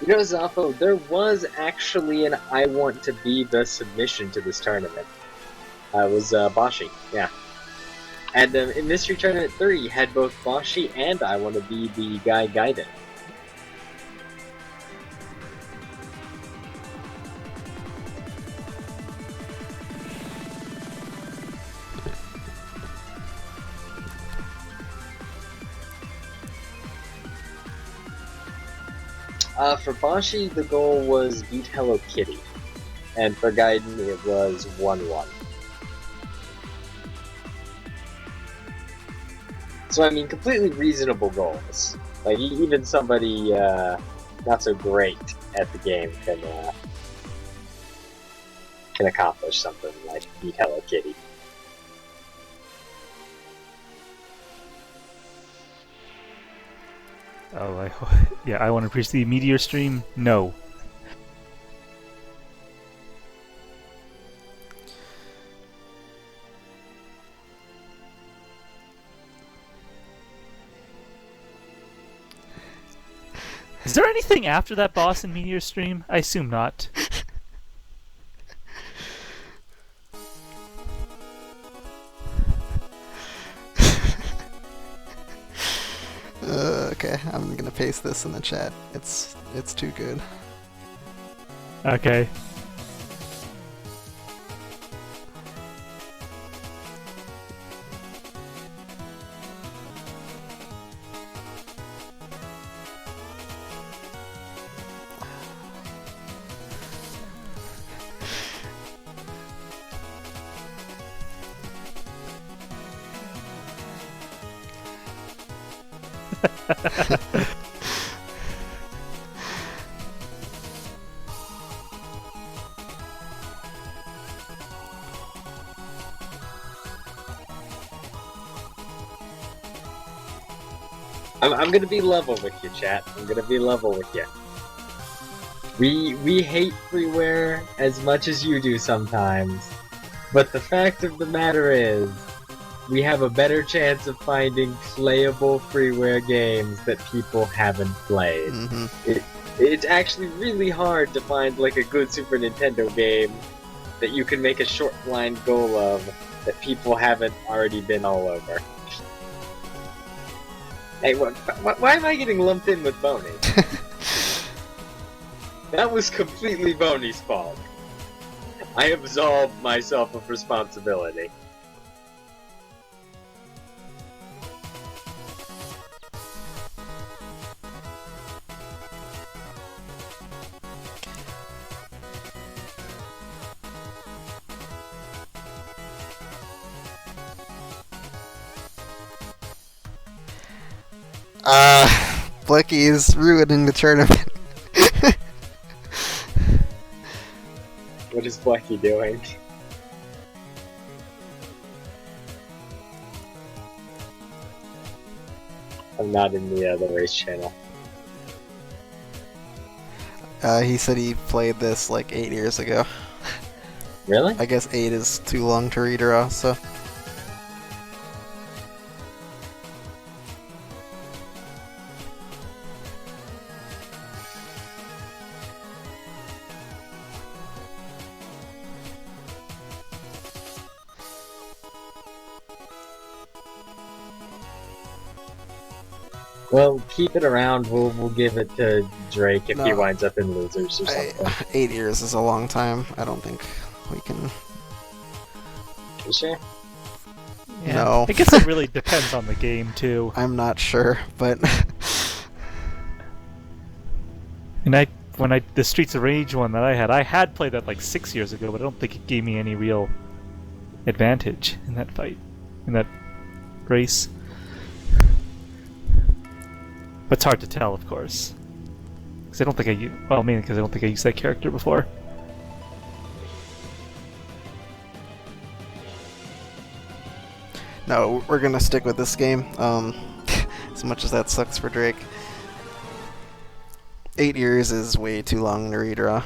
Zafo, there was actually an I want to be the submission to this tournament. It was Bashi, yeah. And in Mystery Tournament 3, you had both Bashi and I want to be the guy guiding. For Bashi, the goal was beat Hello Kitty, and for Gaiden, it was 1-1. So, I mean, completely reasonable goals. Like, even somebody not so great at the game can accomplish something like beat Hello Kitty. oh, I want to preach the Meteor stream. No. Is there anything after that boss in Meteor stream? I assume not. Okay, I'm paste this in the chat. It's too good. Okay. I'm gonna be level with you, chat. I'm gonna be level with you. We hate freeware as much as you do sometimes, but the fact of the matter is, we have a better chance of finding playable freeware games that people haven't played. It's actually really hard to find like a good Super Nintendo game that you can make a short blind goal of that people haven't already been all over. Hey, why am I getting lumped in with Boney? That was completely Boney's fault. I absolved myself of responsibility. Blechy is ruining the tournament. What is Blechy doing? I'm not in the race channel. He said he played this like 8 years ago. Really? I guess 8 is too long to redraw, so... Well, keep it around. We'll give it to Drake if he winds up in losers or something. 8 years is a long time. I don't think we can... You sure? Yeah. No. I guess it really depends on the game too. I'm not sure, but... And the Streets of Rage one that I had played that like 6 years ago, but I don't think it gave me any real advantage in that fight, in that race. But it's hard to tell, of course, because I don't think mainly because I don't think I used that character before. No, we're gonna stick with this game, as much as that sucks for Drake. 8 years is way too long to redraw.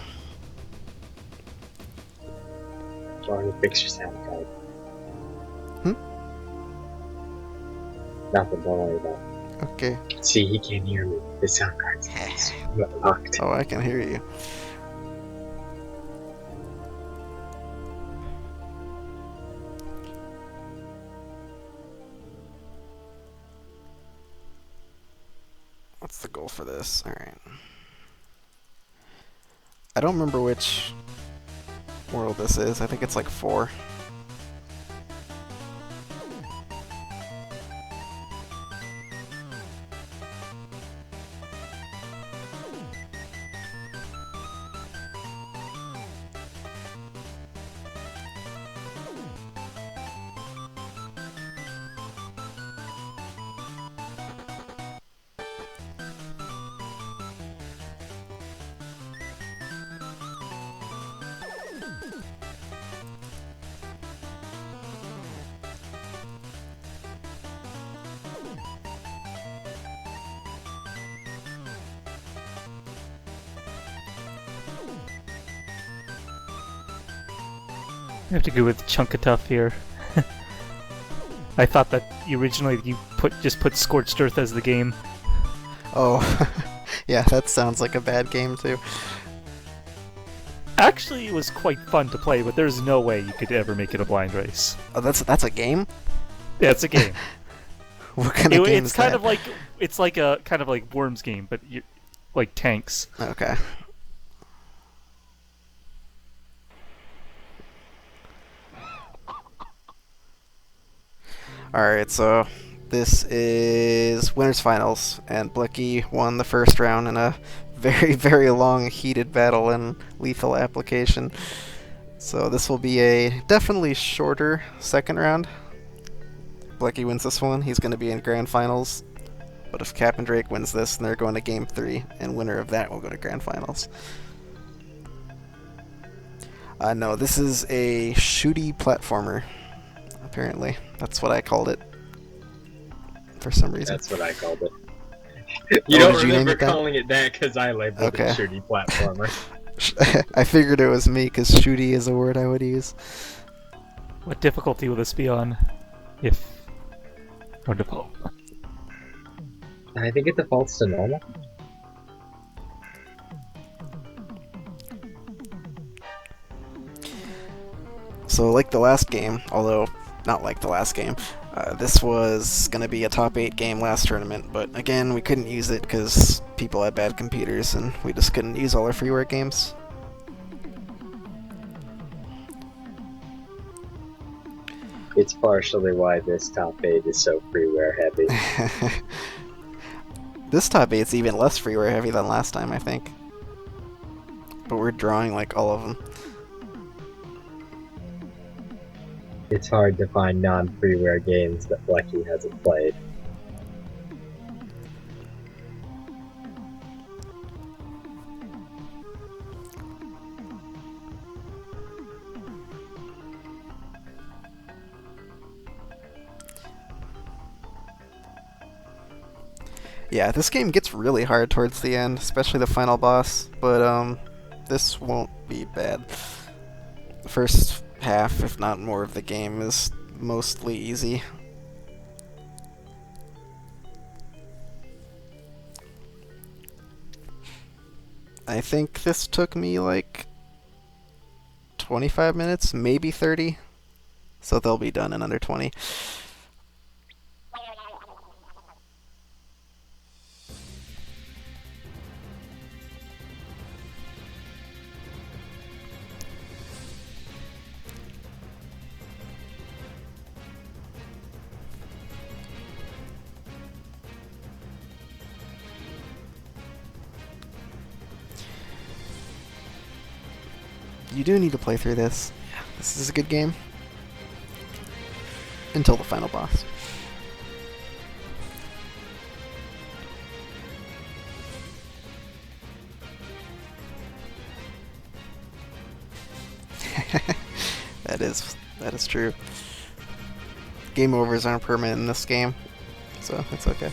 Trying to fix your sound card. Nothing, don't worry about it. Okay. See, he can't hear me. The sound card's locked. Oh, I can hear you. What's the goal for this? Alright. I don't remember which world this is. I think it's like 4. I have to go with Chucat here. I thought that originally you just put Scorched Earth as the game. Oh, yeah, that sounds like a bad game too. Actually, it was quite fun to play, but there's no way you could ever make it a blind race. Oh, that's a game? Yeah, it's a game. What kind of game It's is kind that? of like it's like a kind of like Worms game, but you like tanks. Okay. Alright, so this is winners finals, and Blechy won the first round in a very, very long, heated battle and lethal application. So this will be a definitely shorter second round. Blechy wins this one, he's going to be in grand finals. But if Capndrake wins this, then they're going to game 3, and winner of that will go to grand finals. No, this is a shooty platformer. Apparently, that's what I called it. For some reason. That's what I called it. You don't remember calling it that because I labeled it shooty platformer. I figured it was me because shooty is a word I would use. What difficulty will this be on? If or default? I think it defaults to normal. So like the last game, although not like the last game, this was going to be a top 8 game last tournament, but again, we couldn't use it because people had bad computers and we just couldn't use all our freeware games. It's partially why this top 8 is so freeware heavy. This top 8's even less freeware heavy than last time, I think. But we're drawing like all of them. It's hard to find non-freeware games that Blechy hasn't played. Yeah, this game gets really hard towards the end, especially the final boss, but this won't be bad. The first half, if not more of the game, is mostly easy. I think this took me like 25 minutes, maybe 30, so they'll be done in under 20. You do need to play through this. Yeah, this is a good game. Until the final boss. That is true. Game overs aren't permanent in this game, so it's okay.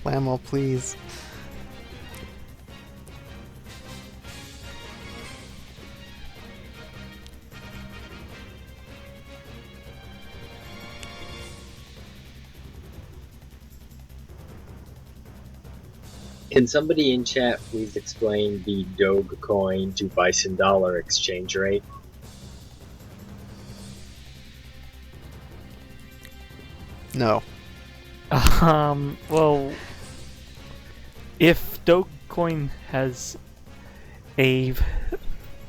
Lamo, please. Can somebody in chat please explain the Dogecoin to Bison dollar exchange rate? No. Well, if Dogecoin has a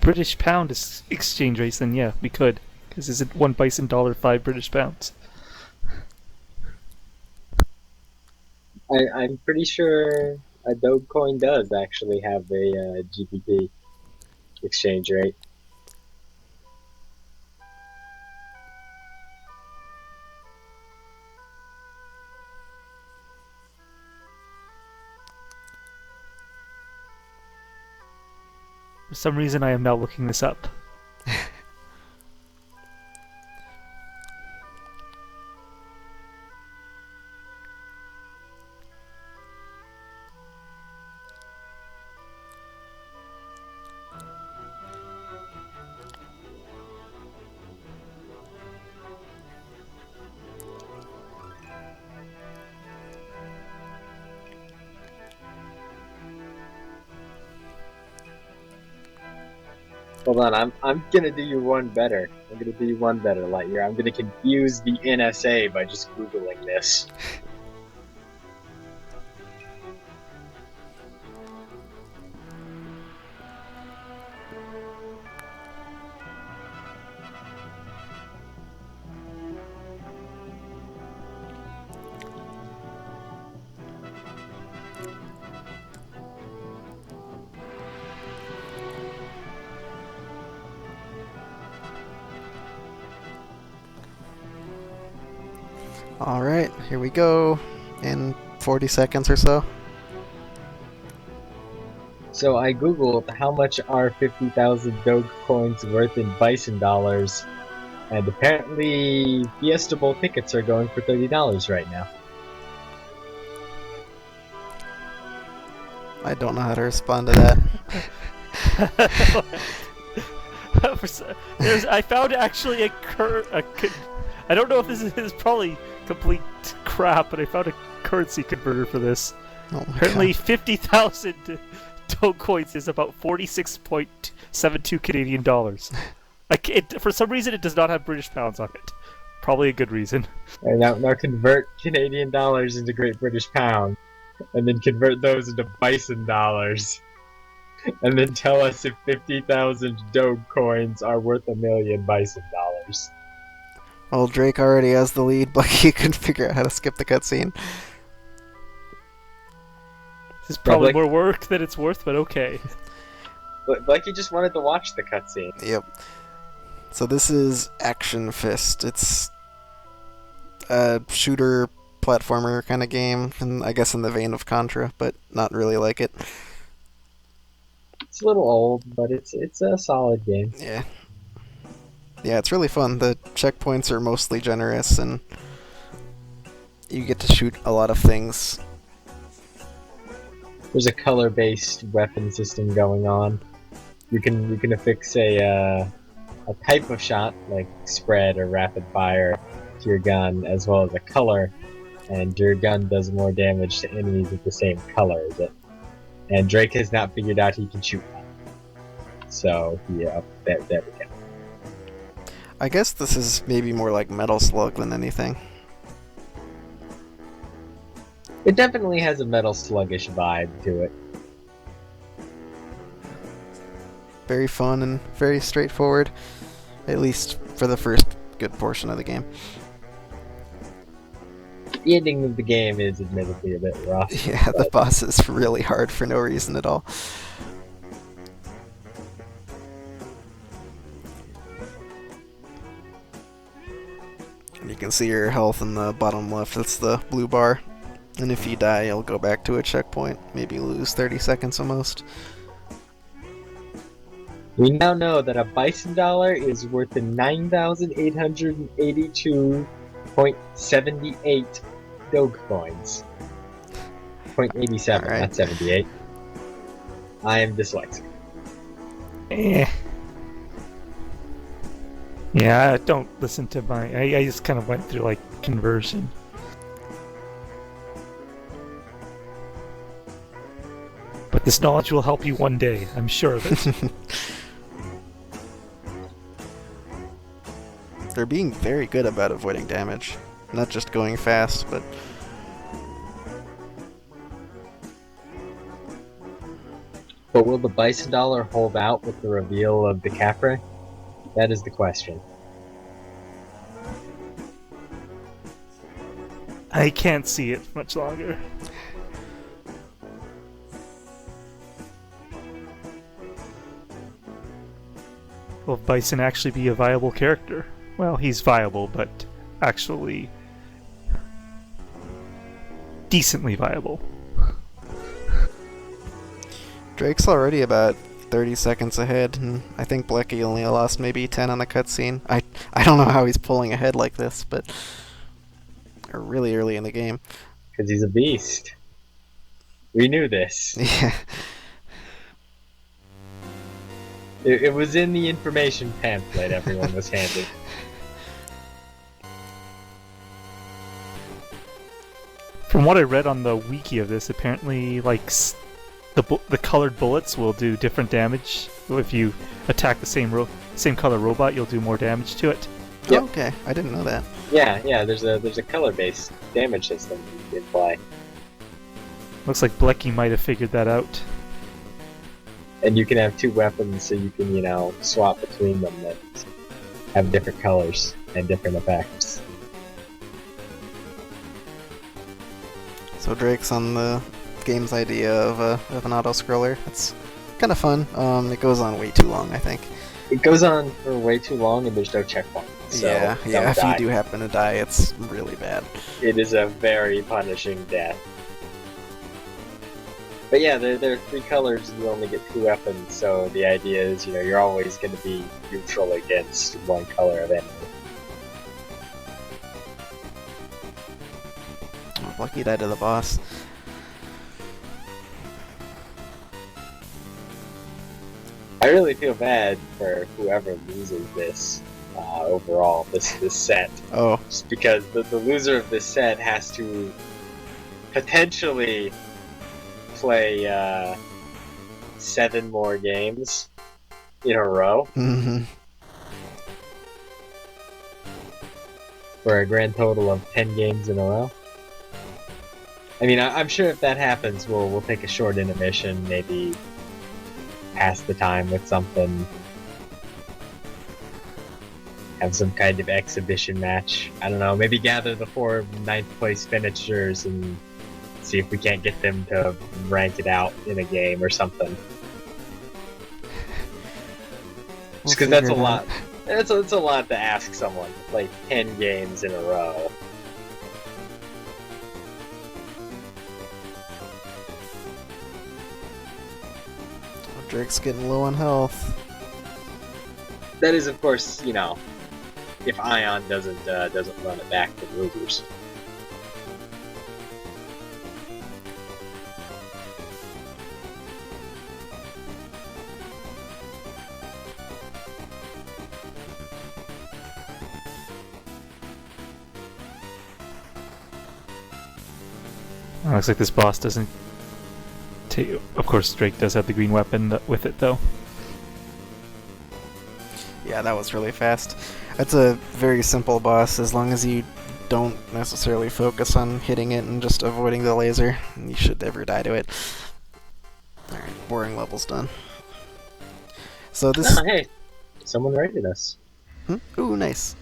British pound exchange rate, then yeah, we could. Because is it 1 Bison dollar, 5 British pounds? I'm pretty sure a Dogecoin does actually have a GBP exchange rate. For some reason, I am now looking this up. Hold on, I'm gonna do you one better. I'm gonna do you one better, Lightyear. I'm gonna confuse the NSA by just Googling this. Alright, here we go. In 40 seconds or so. So I googled how much are 50,000 Doge coins worth in Bison dollars, and apparently Fiesta Bowl tickets are going for $30 right now. I don't know how to respond to that. I found actually I don't know if this is probably complete crap, but I found a currency converter for this. Oh my Apparently, God. 50,000 Doge coins is about 46.72 Canadian dollars. For some reason, it does not have British pounds on it. Probably a good reason. And now convert Canadian dollars into Great British pound, and then convert those into Bison dollars, and then tell us if 50,000 Doge coins are worth $1 million Bison dollars. Well, Drake already has the lead, but he couldn't figure out how to skip the cutscene. This is probably Like- more work than it's worth, but okay. But Blechy just wanted to watch the cutscene. Yep. So this is Action Fist. It's a shooter platformer kind of game, and I guess in the vein of Contra, but not really like it. It's a little old, but it's a solid game. Yeah. Yeah, it's really fun. The checkpoints are mostly generous, and you get to shoot a lot of things. There's a color-based weapon system going on. You can affix a type of shot, like spread or rapid fire, to your gun, as well as a color, and your gun does more damage to enemies with the same color as it. And Drake has not figured out he can shoot that. So, yeah, there we go. I guess this is maybe more like Metal Slug than anything. It definitely has a Metal Sluggish vibe to it. Very fun and very straightforward, at least for the first good portion of the game. The ending of the game is admittedly a bit rough. Yeah, the but boss is really hard for no reason at all. You can see your health in the bottom left, that's the blue bar. And if you die, you'll go back to a checkpoint, maybe lose 30 seconds almost. we now know that a Bison dollar is worth 9,882.78 Doge coins. 0.87, Alright. not 78. I am dyslexic. Yeah, don't listen to I just kind of went through, like, conversion. But this knowledge will help you one day, I'm sure of it. They're being very good about avoiding damage. Not just going fast, but... But will the Bison dollar hold out with the reveal of the Capra? That is the question. I can't see it much longer. Will Bison actually be a viable character? Well, he's viable, but actually decently viable. Drake's already about 30 seconds ahead, and I think Blechy only lost maybe 10 on the cutscene. I don't know how he's pulling ahead like this, but really early in the game. Because he's a beast. We knew this. Yeah. It was in the information pamphlet everyone was handed. From what I read on the wiki of this, apparently, like, the colored bullets will do different damage. If you attack the same color robot, you'll do more damage to it. Yep. Oh, okay, I didn't know that. Yeah, there's a color-based damage system in play. Looks like Blechy might have figured that out. And you can have two weapons, so you can, swap between them that have different colors and different effects. So Drake's on the game's idea of an auto-scroller. It's kind of fun. It goes on way too long, I think. It goes on for way too long, and there's no checkpoint. So yeah. don't If die. you do happen to die, it's really bad. It is a very punishing death. But yeah, there are three colors, and you only get two weapons. So the idea is, you're always going to be neutral against one color of enemy. Oh, Blechy died to the boss. I really feel bad for whoever loses this overall, this set. Oh. Just because the loser of this set has to potentially play 7 more games in a row Mm-hmm. for a grand total of 10 games in a row. I mean, I'm sure if that happens, we'll take a short intermission, maybe pass the time with something, have some kind of exhibition match. I don't know, maybe gather the 4 9th place finishers and see if we can't get them to rank it out in a game or something. Just because that's a lot. It's a lot to ask someone to play 10 games in a row. Drake's getting low on health. That is, of course, if Ion doesn't run it back to the losers. Looks like this boss doesn't take. Of course, Drake does have the green weapon with it, though. Yeah, that was really fast. That's a very simple boss, as long as you don't necessarily focus on hitting it and just avoiding the laser. You should never die to it. Alright, boring level's done. So this... Oh, hey! Someone rated us. Ooh, nice.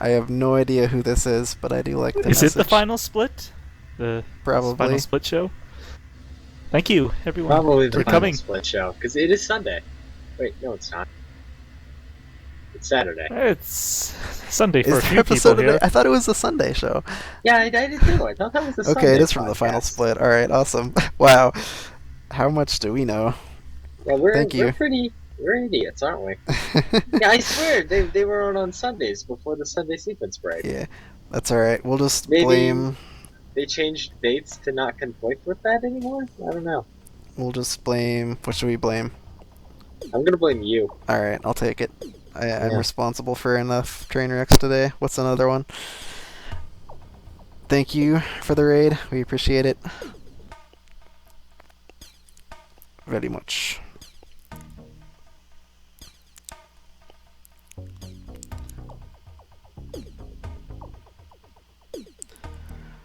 I have no idea who this is, but I do like the Is message. it the final split? The Probably. final split show? Thank you, everyone, Probably the for final coming. split show, because it is Sunday. Wait, no, it's not. It's Saturday. It's Sunday for Is a there few people episode here. I thought it was a Sunday show. Yeah, I did too. I thought that was a Sunday. Okay, it is from the final podcast. split. Alright, awesome. Wow. How much do we know? Yeah, we're Thank you. we're idiots, aren't we? Yeah, I swear they were on Sundays before the Sunday sequence break. Yeah, that's alright. We'll just Maybe- blame... They changed dates to not conflict with that anymore? I don't know. We'll just blame... What should we blame? I'm gonna blame you. Alright, I'll take it. I'm Yeah. responsible for enough train wrecks today. What's another one? Thank you for the raid. We appreciate it. Very much.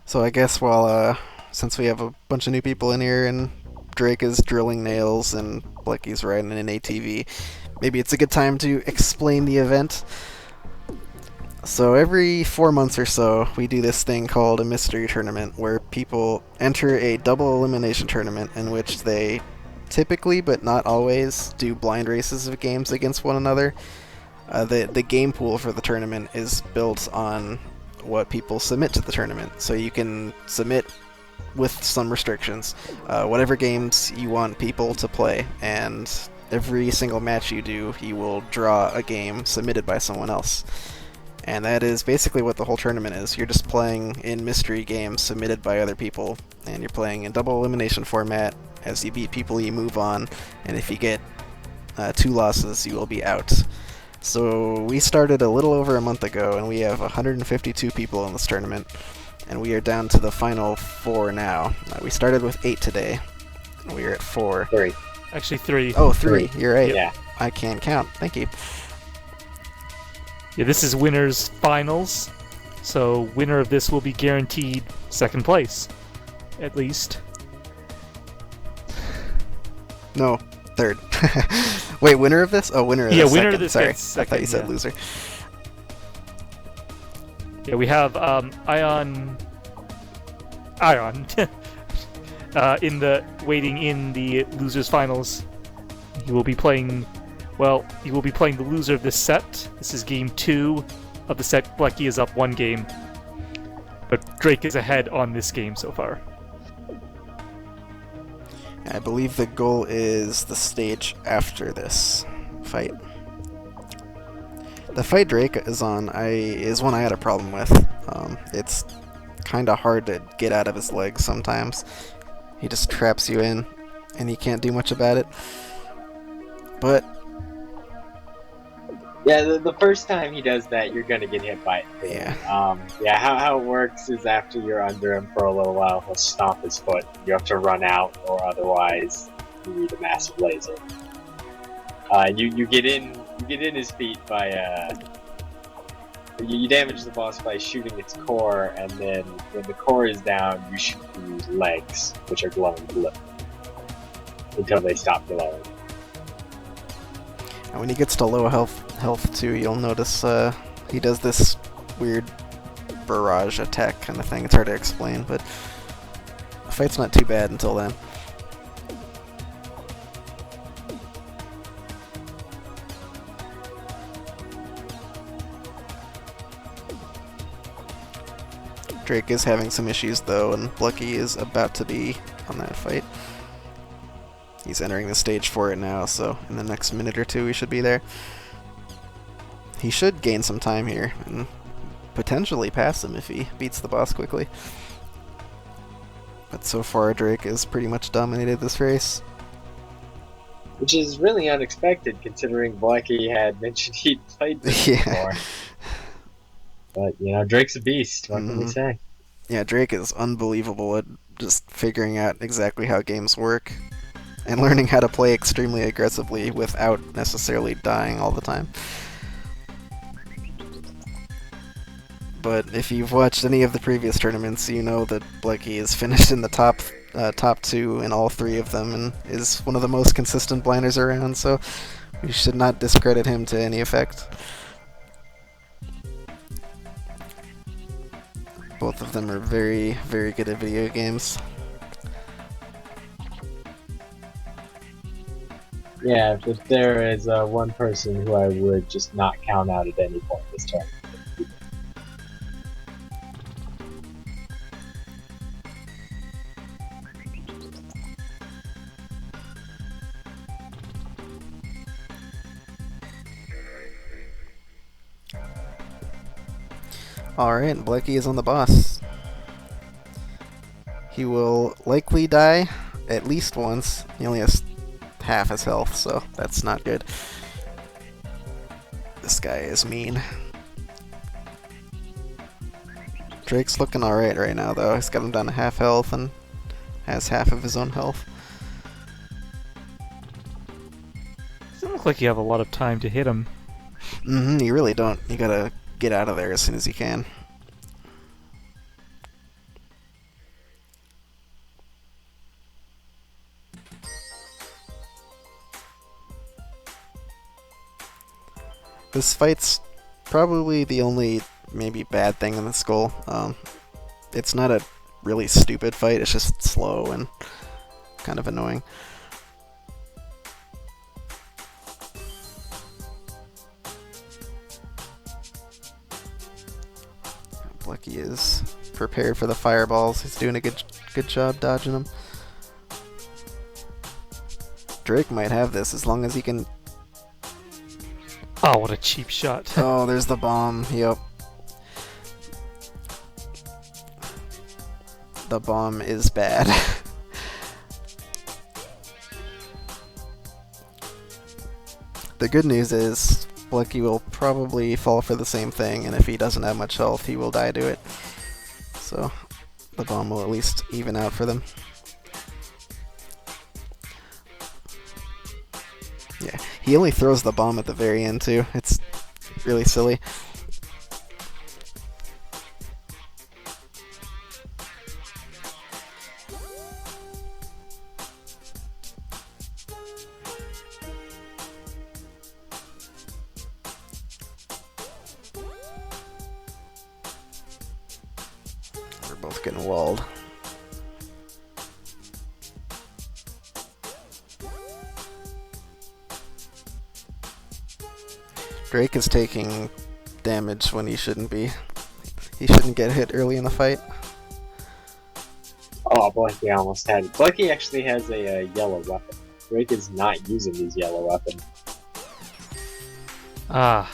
So I guess since we have a bunch of new people in here and Drake is drilling nails and Blecky's riding an ATV, maybe it's a good time to explain the event. So every 4 months or so, we do this thing called a mystery tournament, where people enter a double elimination tournament in which they typically, but not always, do blind races of games against one another. The game pool for the tournament is built on what people submit to the tournament. So you can submit with some restrictions. Whatever games you want people to play, and every single match you do, you will draw a game submitted by someone else. And that is basically what the whole tournament is. You're just playing in mystery games submitted by other people, and you're playing in double elimination format. As you beat people, you move on, and if you get 2 losses, you will be out. So we started a little over a month ago, and we have 152 people in this tournament, and we are down to the final 4 now. We started with 8 today, and we are at 4. 3. Actually, 3. Oh, 3. You're right. Yeah. I can't count. Thank you. Yeah, this is winners finals, so winner of this will be guaranteed second place, at least. No, 3rd. Wait, winner of this? Oh, winner of this. Yeah, winner second. of this Sorry, gets second, I thought you said yeah. loser. Yeah, we have Ion in the waiting in the losers finals. He will be playing. Well, he will be playing the loser of this set. This is game 2 of the set. Blechy is up 1 game, but Drake is ahead on this game so far. I believe the goal is the stage after this fight. The fight Drake is on is one I had a problem with. It's kind of hard to get out of his legs sometimes. He just traps you in, and you can't do much about it. But Yeah, the first time he does that, you're gonna get hit by it. yeah, Yeah, how it works is after you're under him for a little while, he'll stomp his foot. You have to run out, or otherwise you need a massive laser. You get in his feet by you damage the boss by shooting its core, and then when the core is down, you shoot the legs, which are glowing blue, until they stop glowing. and when he gets to low health too, you'll notice he does this weird barrage attack kind of thing. It's hard to explain, but the fight's not too bad until then. Drake is having some issues though, and Blechy is about to be on that fight. He's entering the stage for it now, so in the next minute or 2 we should be there. He should gain some time here, and potentially pass him if he beats the boss quickly. But so far Drake has pretty much dominated this race. Which is really unexpected, considering Blechy had mentioned he'd played this Yeah. before. But, you know, Drake's a beast, what can we say? Yeah, Drake is unbelievable at just figuring out exactly how games work, and learning how to play extremely aggressively without necessarily dying all the time. But if you've watched any of the previous tournaments, you know that Blechy is finished in the top 2 in all 3 of them, and is one of the most consistent blinders around, so we should not discredit him to any effect. Both of them are very, very good at video games. Yeah, if there is one person who I would just not count out at any point this tournament. Alright, Blechy is on the boss. He will likely die at least once. He only has half his health, so that's not good. This guy is mean. Drake's looking alright right now, though. He's got him down to half health and has half of his own health. Doesn't look like you have a lot of time to hit him. You really don't. You gotta get out of there as soon as you can. This fight's probably the only maybe bad thing in this goal. It's not a really stupid fight, it's just slow and kind of annoying. Blechy is prepared for the fireballs. He's doing a good Good job dodging him. Drake might have this as long as he can... Oh, what a cheap shot. Oh, there's the bomb. Yep. The bomb is bad. The good news is, Blechy will probably fall for the same thing, and if he doesn't have much health, he will die to it. So, the bomb will at least even out for them. Yeah, he only throws the bomb at the very end too. It's really silly. We're both getting walled. Drake is taking damage when he shouldn't be. He shouldn't get hit early in the fight. Oh, Blechy almost had it. Blechy actually has a yellow weapon. Drake is not using his yellow weapon. Ah.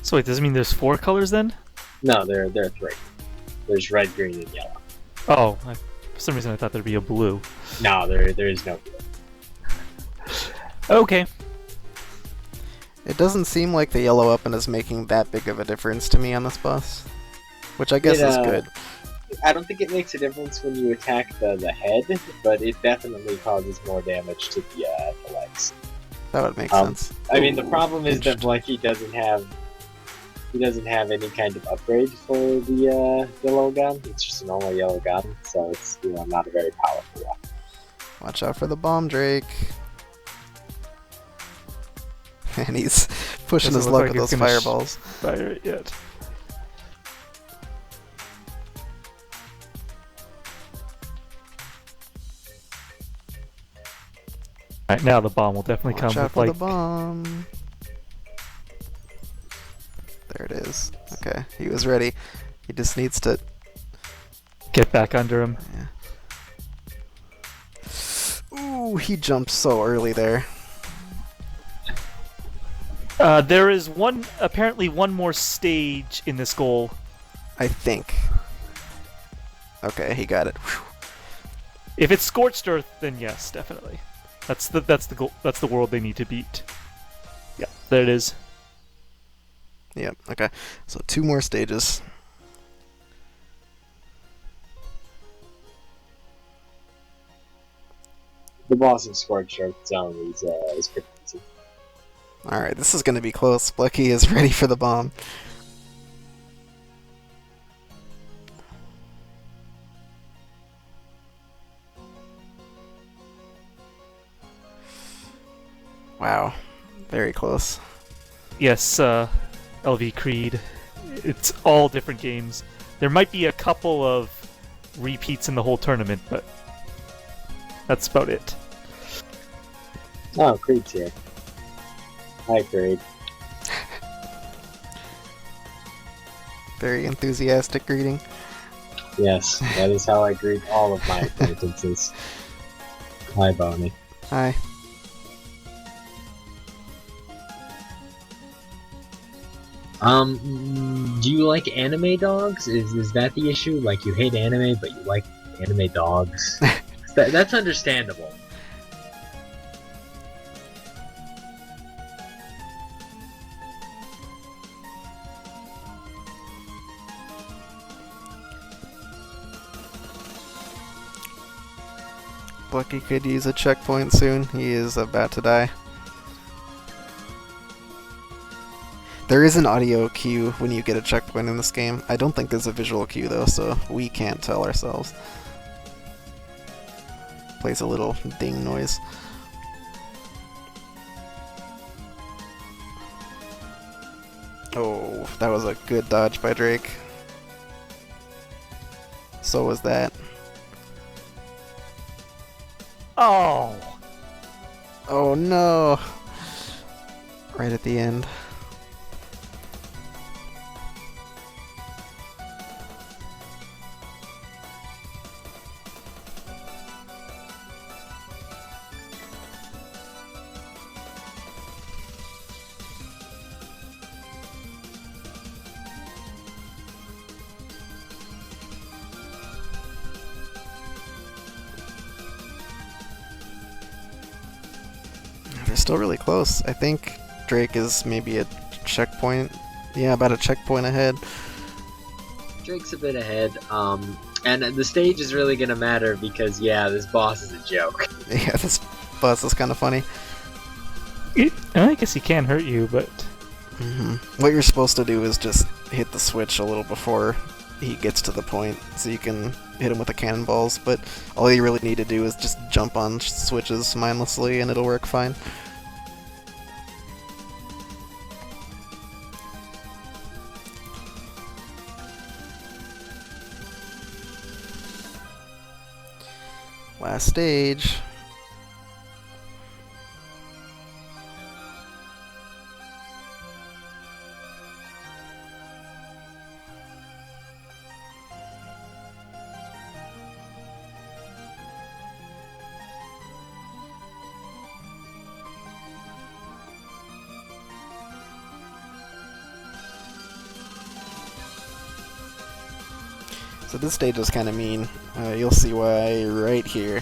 So wait, does it mean there's 4 colors then? No, there are 3. There's red, green, and yellow. Oh, for some reason I thought there'd be a blue. No, there is no blue. Okay. It doesn't seem like the yellow weapon is making that big of a difference to me on this boss. Which I guess is good. I don't think it makes a difference when you attack the head, but it definitely causes more damage to the legs. That would make sense. I mean, the problem is that Blechy doesn't have any kind of upgrade for the yellow gun. It's just a normal yellow gun, so it's not a very powerful weapon. Watch out for the bomb, Drake. And he's pushing his luck with those fireballs. Fire it yet. Alright, now the bomb will definitely Watch come out with for like... the bomb. There it is. Okay, he was ready. He just needs to... Get back under him. Yeah. Ooh, he jumped so early there. There is apparently one more stage in this goal. I think. Okay, he got it. Whew. If it's Scorched Earth, then yes, definitely. That's the goal. That's the world they need to beat. Yeah, there it is. Yep, okay. So 2 more stages. The boss of Scorched Earth Zone is pretty easy. Alright, this is going to be close. Blechy is ready for the bomb. Wow. Very close. Yes, LV Creed. It's all different games. There might be a couple of repeats in the whole tournament, but that's about it. Oh, Creed's here. Hi, Creed. Very enthusiastic greeting. Yes, that is how I greet all of my acquaintances. Hi, Bonnie. Hi. Do you like anime dogs? Is that the issue? Like, you hate anime, but you like anime dogs? That's understandable. Blechy could use a checkpoint soon. He is about to die. There is an audio cue when you get a checkpoint in this game. I don't think there's a visual cue though, so we can't tell ourselves. Plays a little ding noise. Oh, that was a good dodge by Drake. So was that. Oh! Oh no! Right at the end. They're still really close. I think Drake is maybe a checkpoint. Yeah, about a checkpoint ahead. Drake's a bit ahead. And the stage is really gonna matter because, yeah, this boss is a joke. Yeah, this boss is kind of funny. I guess he can hurt you, but What you're supposed to do is just hit the switch a little before he gets to the point, so you can hit him with the cannonballs, but all you really need to do is just jump on switches mindlessly and it'll work fine. Last stage. So this stage is kind of mean. You'll see why right here.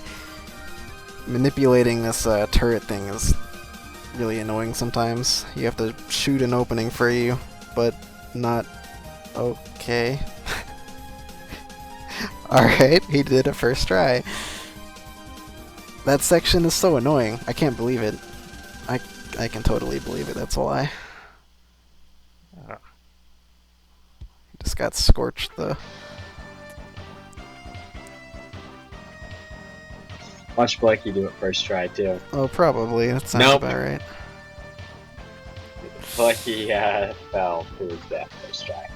Manipulating this turret thing is really annoying sometimes. You have to shoot an opening for you, but not okay. Alright, he did it first try. That section is so annoying. I can't believe it. I can totally believe it, that's a lie. He just got scorched though. Watch Blechy do it first try, too. Oh, probably. That sounds Nope. about right. Blechy fell to his death first try.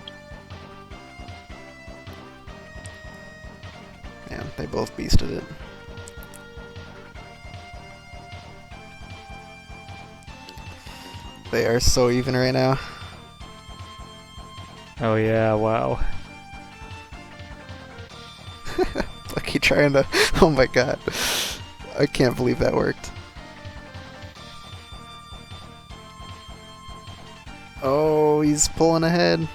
Yeah, they both beasted it. They are so even right now. oh yeah, wow. Like trying to. Oh my god. I can't believe that worked. Oh, he's pulling ahead.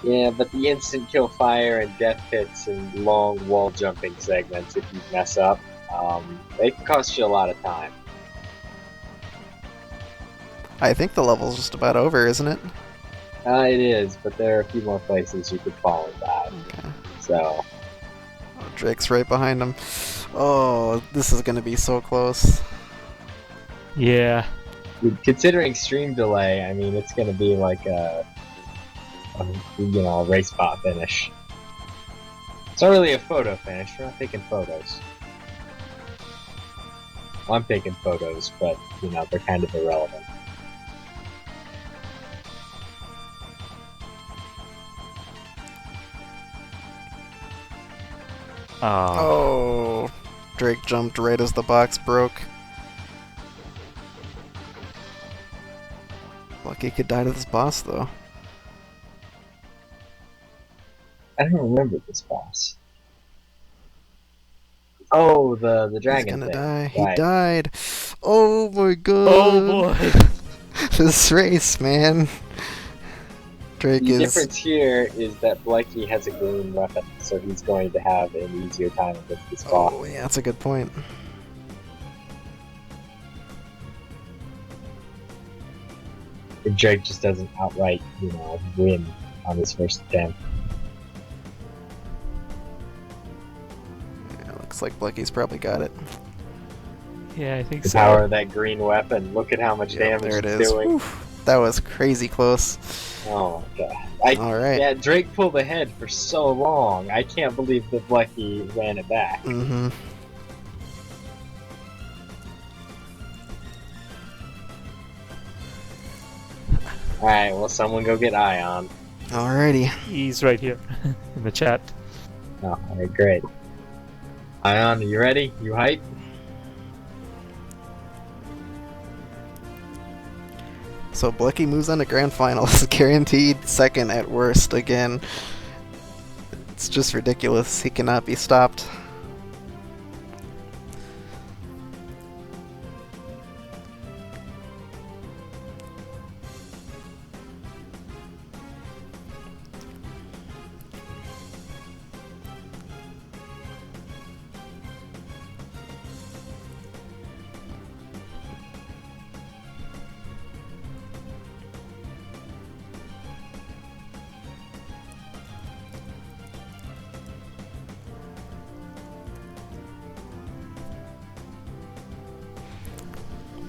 Yeah, but the instant kill fire and death pits and long wall jumping segments, if you mess up, they can cost you a lot of time. I think the level's just about over, isn't it? It is, but there are a few more places you could fall and die. Okay. So, Oh, Drake's right behind him. Oh, this is gonna be so close. Yeah. considering stream delay, I mean, it's gonna be like a race bot finish. It's not really a photo finish, we're not taking photos. Well, I'm taking photos, but, they're kind of irrelevant. Oh, Drake jumped right as the box broke. Lucky could die to this boss, though. I don't remember this boss. Oh, the dragon He's gonna thing. die. He Right. died. Oh my god. Oh boy. This race, man. Drake The is. difference here is that Blechy has a green weapon, so he's going to have an easier time against this boss. Oh, yeah, that's a good point. If Drake just doesn't outright, win on his first attempt. Yeah, looks like Blecky's probably got it. Yeah, I think The so. power of that green weapon. Look at how much Yep, damage there it it's is. doing. Oof, that was crazy close. Oh my god. Alright. Yeah, Drake pulled ahead for so long. I can't believe that Blechy ran it back. Mm-hmm. Alright, well, someone go get Ion. Alrighty. He's right here in the chat. Oh, alright, great. Ion, are you ready? You hype? So Blechy moves on to grand finals, guaranteed second at worst again. It's just ridiculous. He cannot be stopped.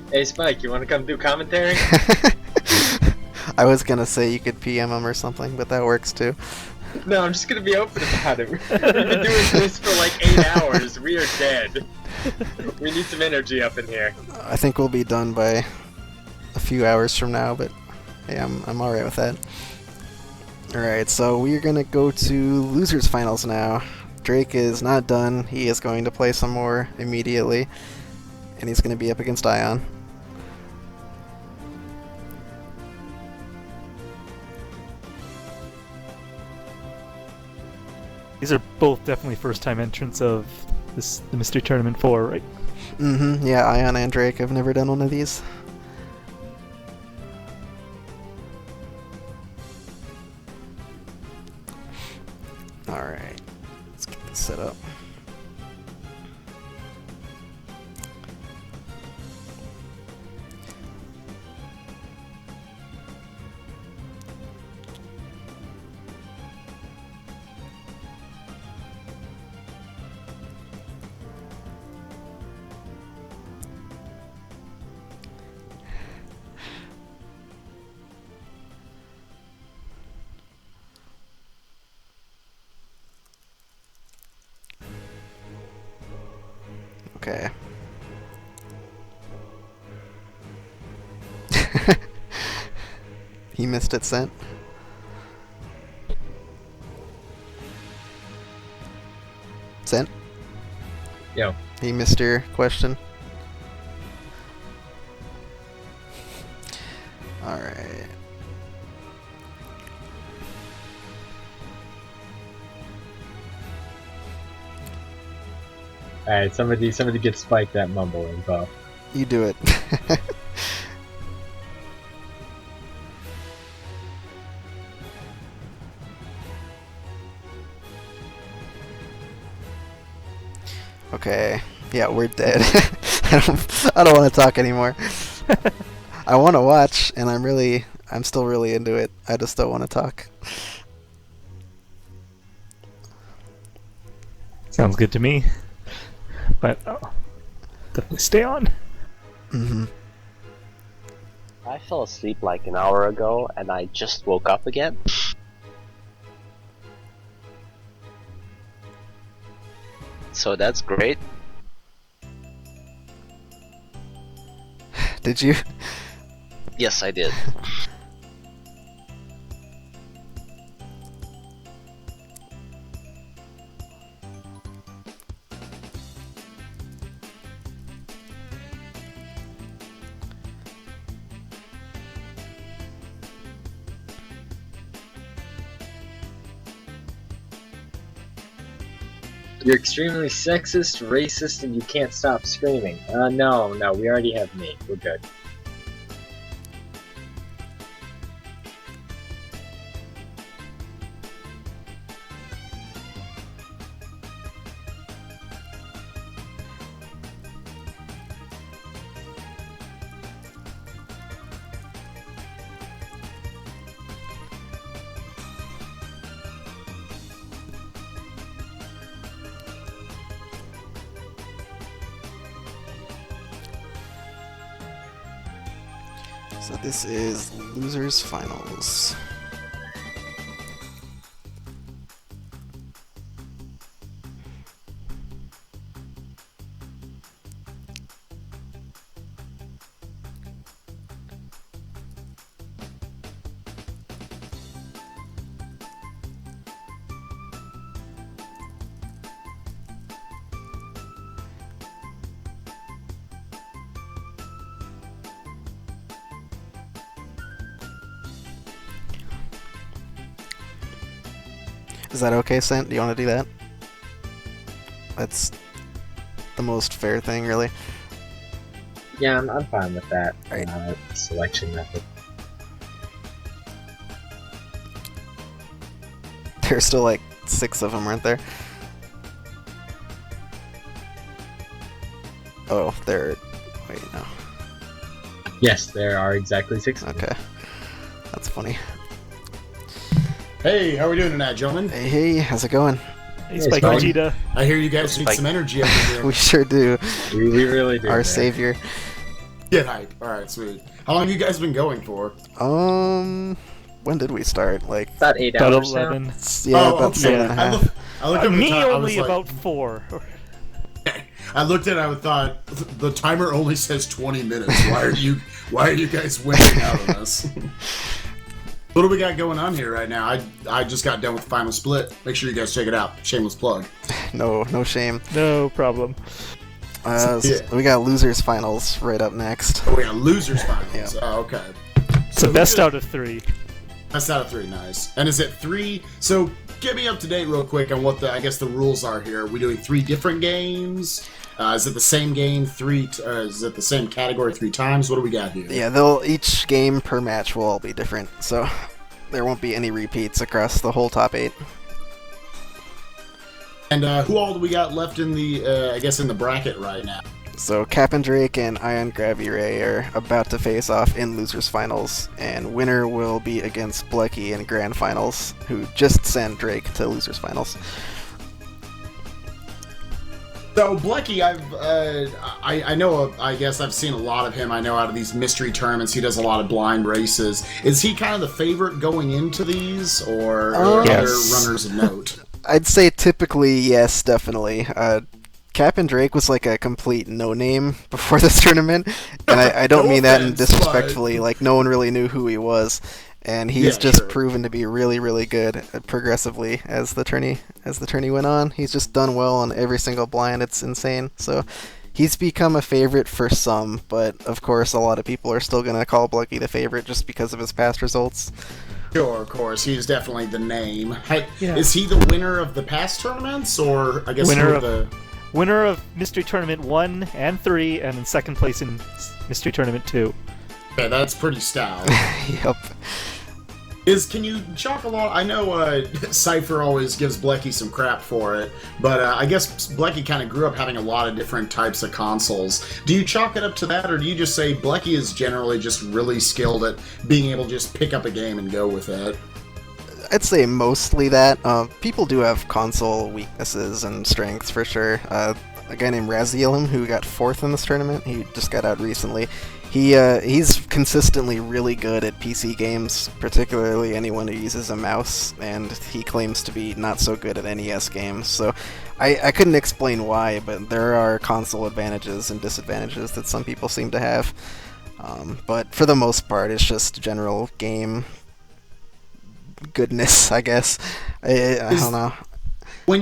Hey Spike, you want to come do commentary? I was gonna say you could PM him or something, but that works too. No, I'm just gonna be open about it. We've been doing this for like 8 hours. We are dead. We need some energy up in here. I think we'll be done by a few hours from now, but hey, I'm alright with that. Alright, so we're gonna go to losers finals now. Drake is not done. He is going to play some more immediately, and he's gonna be up against Ion. These are both definitely first-time entrants of the Mystery Tournament 4, right? Mm-hmm, yeah, Ion and Drake have never done one of these. Alright, let's get this set up. Okay. He missed it, Sent. Sent? Yo. He missed your question. Alright. Alright, somebody get Spike that mumble info. You do it. Okay. Yeah, we're dead. I don't want to talk anymore. I want to watch, and I'm still really into it. I just don't want to talk. Sounds good to me. But definitely stay on. Mm-hmm. I fell asleep like an hour ago, and I just woke up again. So that's great. Did you? Yes, I did. You're extremely sexist, racist, and you can't stop screaming. No, we already have me. We're good. So this is losers finals. Is that okay, Sent? Do you want to do that? That's the most fair thing, really. Yeah, I'm fine with that Right. selection method. There's still like 6 of them, aren't there? Oh, there. Wait, no. Yes, there are exactly 6. Okay. That's funny. Hey, how are we doing tonight, gentlemen? Hey, how's it going? Hey, Spike Spike. Vegeta. I hear you guys need some energy over here. We sure do. We really do. Our man. savior. Get hype. Alright, sweet. How long have you guys been going for? When did we start? Like About 8 About hours now. 11. yeah, Oh, about okay. 7.5. I looked at the Me time, I was only like- about 4. I looked at it, I thought, the timer only says 20 minutes. Why are you guys winning out on us? What do we got going on here right now? I just got done with Final Split. Make sure you guys check it out. Shameless plug. No shame. No problem. Yeah. We got losers finals right up next. Oh, we got losers finals. Yeah. Oh, okay. It's the who best did- out of 3. Best out of 3, nice. And is it 3? So get me up to date real quick on what the rules are here. Are we doing 3 different games? Is it the same game is it the same category 3 times? What do we got here? Yeah, each game per match will all be different, so there won't be any repeats across the whole top 8. And who all do we got left in the in the bracket right now? So Capndrake and Iongravirei are about to face off in losers finals, and winner will be against Blechy in grand finals, who just sent Drake to losers finals. So Blechy, I know. I guess I've seen a lot of him. I know out of these mystery tournaments, he does a lot of blind races. Is he kind of the favorite going into these, or are there Yes. runners of note? I'd say typically yes, definitely. Capndrake was like a complete no-name before this tournament, and I don't No mean that offense, disrespectfully. Like, no one really knew who he was, and he's Yeah, just sure. proven to be really, really good progressively as the tourney went on. He's just done well on every single blind. It's insane. So he's become a favorite for some, but of course a lot of people are still gonna call Blechy the favorite just because of his past results. Sure, of course. He's definitely the name. Yeah. Is he the winner of the past tournaments, or I guess Winner who are of- the? Winner of Mystery Tournament 1 and 3, and in second place in Mystery Tournament 2. Okay, that's pretty stout. Yep. Can you chalk a lot? I know Cypher always gives Blechy some crap for it, but I guess Blechy kind of grew up having a lot of different types of consoles. Do you chalk it up to that, or do you just say Blechy is generally just really skilled at being able to just pick up a game and go with it? I'd say mostly that. People do have console weaknesses and strengths for sure. A guy named Razielim, who got 4th in this tournament, he just got out recently. He's consistently really good at PC games, particularly anyone who uses a mouse, and he claims to be not so good at NES games. So I couldn't explain why, but there are console advantages and disadvantages that some people seem to have. But for the most part, it's just general game goodness, I guess. I don't know. When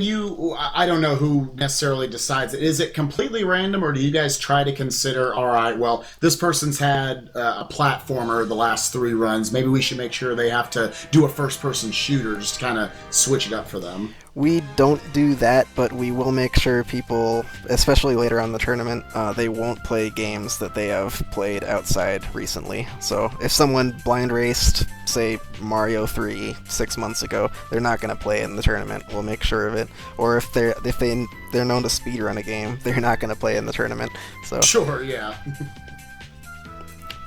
I don't know who necessarily decides it. Is it completely random, or do you guys try to consider, all right, well, this person's had a platformer the last 3 runs, maybe we should make sure they have to do a first-person shooter, just to kind of switch it up for them? We don't do that, but we will make sure people, especially later on in the tournament, they won't play games that they have played outside recently. So if someone blind raced, say, Mario 3 6 months ago, they're not going to play it in the tournament. We'll make sure of it. Or if they're known to speedrun a game, they're not going to play it in the tournament. So Sure, yeah.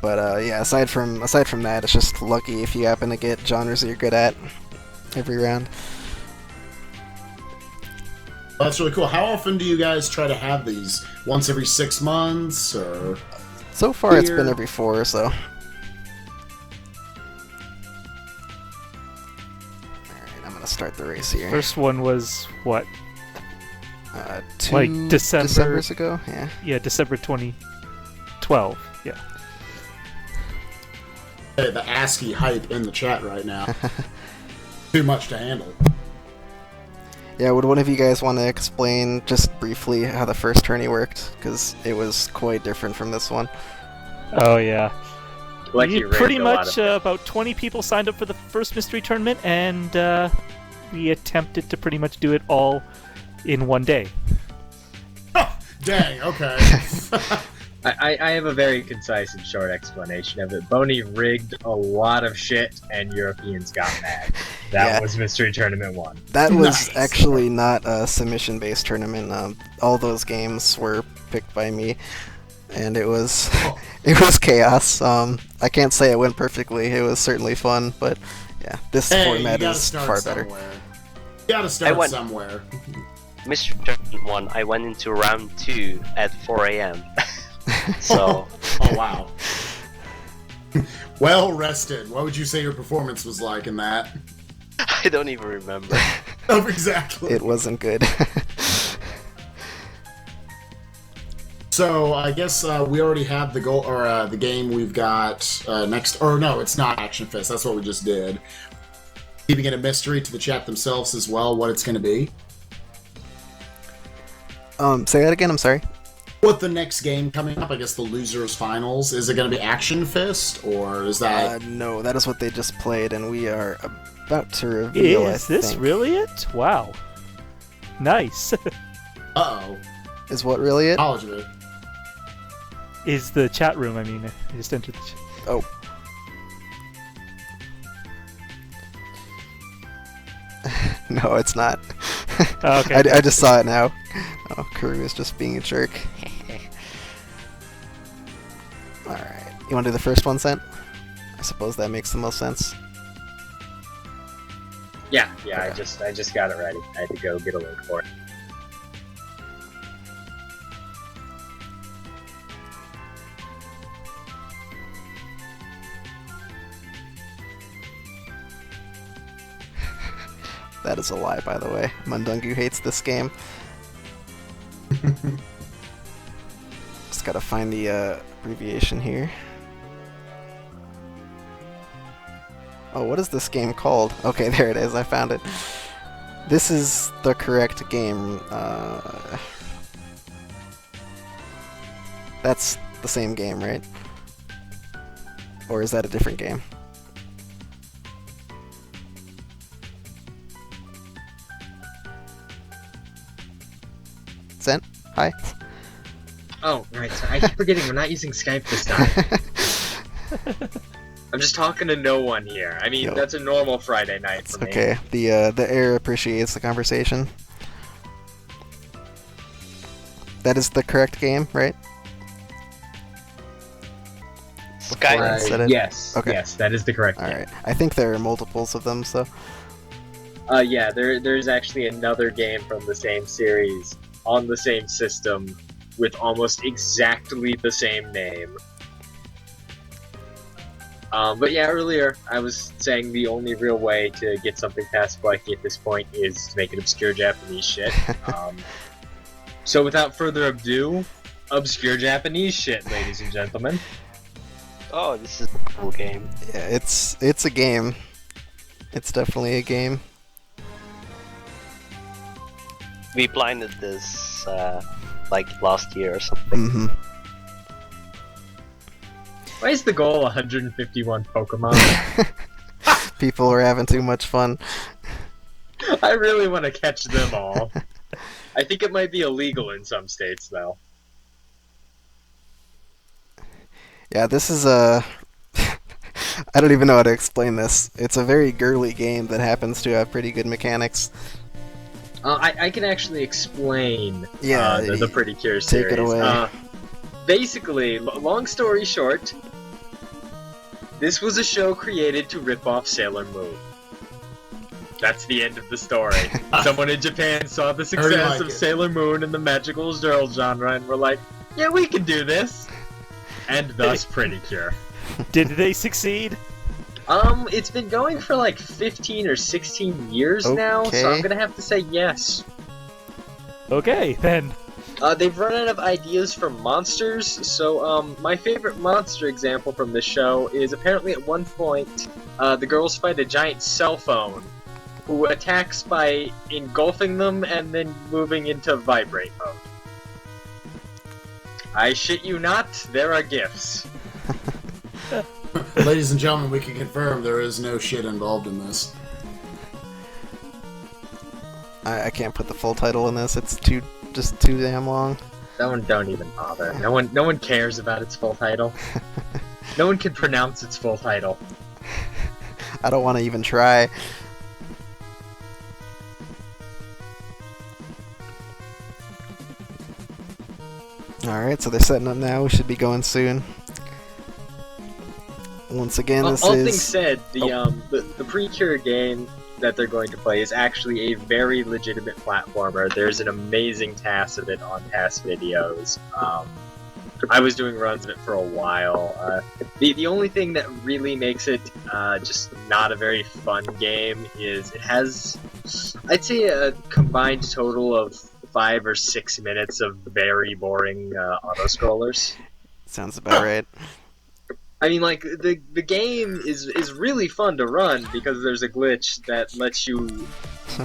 But yeah, aside from that, it's just lucky if you happen to get genres that you're good at every round. Well, that's really cool. How often do you guys try to have these? Once every 6 months, or? So far, it's Here. been every 4 or so. Alright, I'm gonna start the race here. First one was, what? 2 like December- Decembers ago? Yeah. Yeah, December 2012. Yeah. Hey, the ASCII hype in the chat right now. Too much to handle. Yeah, would one of you guys want to explain just briefly how the first tourney worked? Because it was quite different from this one. Oh, yeah. Blechy We pretty raised a lot much, of- about 20 people signed up for the first mystery tournament, and we attempted to pretty much do it all in one day. Dang, okay. I have a very concise and short explanation of it. Boney rigged a lot of shit, and Europeans got mad. That Yeah. was Mystery Tournament 1. That was Nice. actually not a submission-based tournament. All those games were picked by me, and it was chaos. I can't say it went perfectly. It was certainly fun, but yeah, this Hey, format you gotta is start far better. somewhere. You gotta start went- somewhere. Mystery Tournament 1, I went into round 2 at 4 a.m. So Oh wow. Well rested. What would you say your performance was like in that? I don't even remember. Oh, exactly. It wasn't good. So I guess we already have the goal or the game we've got next. Or no, it's not Action Fist. That's what we just did. Keeping it a mystery to the chat themselves as well. What it's going to be. Say that again. I'm sorry. What the next game coming up? I guess the losers finals. Is it going to be Action Fist or is that? No, that is what they just played, and we are about to reveal. Is this really it? Wow. Nice. Uh-oh. Is what really it? Apology me. Is the chat room, I mean. I just entered the chat. Oh. No, it's not. Oh, okay. I just saw it now. Oh, Kuru is just being a jerk. Alright. You want to do the first one, Sent? I suppose that makes the most sense. Yeah, I just got it ready. I had to go get a link for it. That is a lie, by the way. Mundungu hates this game. Just gotta find the abbreviation here. Oh, what is this game called? Okay, there it is. I found it. This is the correct game. That's the same game, right? Or is that a different game? Sent? Hi? Oh, right. So I keep forgetting we're not using Skype this time. I'm just talking to no one here. I mean, Yo. that's a normal Friday night for me. Okay, the air appreciates the conversation. That is the correct game, right? Sky. Said it? Yes, Okay. yes, that is the correct game. Alright. I think there are multiples of them, so... Yeah, there's actually another game from the same series on the same system with almost exactly the same name. But yeah, earlier I was saying the only real way to get something past Blechy at this point is to make it obscure Japanese shit. So without further ado, obscure Japanese shit, ladies and gentlemen. Oh, this is a cool game. Yeah, it's a game. It's definitely a game. We blinded this like last year or something. Mm-hmm. Why is the goal 151 Pokemon? People are having too much fun. I really want to catch them all. I think it might be illegal in some states, though. Yeah, this is a... I don't even know how to explain this. It's a very girly game that happens to have pretty good mechanics. I can actually explain Yeah, the Pretty Cure take series. it away. Basically, long story short, this was a show created to rip off Sailor Moon. That's the end of the story. Someone in Japan saw the success of Sailor Moon and the magical girl genre and were like, yeah, we can do this. And thus Pretty Cure. Did they succeed? It's been going for like 15 or 16 years now, so I'm Okay. gonna have to say yes. Okay, then. They've run out of ideas for monsters, so my favorite monster example from this show is apparently at one point, the girls fight a giant cell phone, who attacks by engulfing them and then moving into vibrate mode. I shit you not, there are gifts. Ladies and gentlemen, we can confirm there is no shit involved in this. I can't put the full title in this. It's just too damn long. Don't even bother. No one cares about its full title. No one can pronounce its full title. I don't want to even try. Alright, so they're setting up now. We should be going soon. Once again, this All is... things said, the Precure game that they're going to play is actually a very legitimate platformer. There's an amazing task of it on past videos. I was doing runs of it for a while. The only thing that really makes it just not a very fun game is it has, I'd say, a combined total of 5 or 6 minutes of very boring auto-scrollers. Sounds about right. I mean, like, the game is really fun to run because there's a glitch that lets you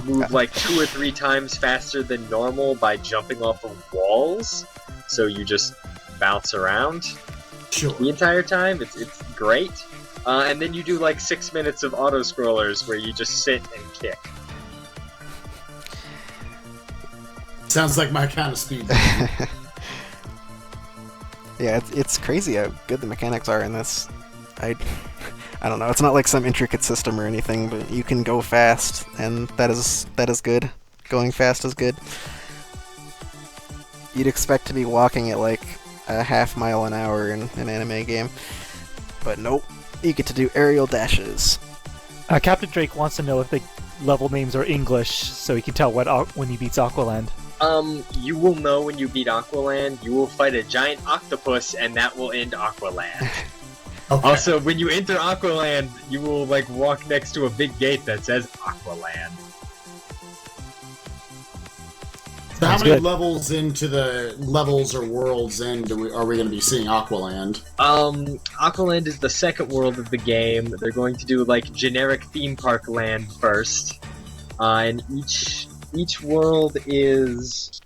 move like 2 or 3 times faster than normal by jumping off of walls. So you just bounce around the entire time. It's great. And then you do like 6 minutes of auto-scrollers where you just sit and kick. Sounds like my kind of speed. Yeah, it's crazy how good the mechanics are in this. I don't know. It's not like some intricate system or anything, but you can go fast, and that is good. Going fast is good. You'd expect to be walking at like a half mile an hour in an anime game, but nope. You get to do aerial dashes. Capndrake wants to know if the level names are English, so he can tell when he beats Aqualand. You will know when you beat Aqualand. You will fight a giant octopus, and that will end Aqualand. Okay. Also, when you enter Aqualand, you will like walk next to a big gate that says Aqualand. So how Sounds many good. levels into the levels or worlds in are we going to be seeing Aqualand? Aqualand is the second world of the game. They're going to do like generic theme park land first, and each world is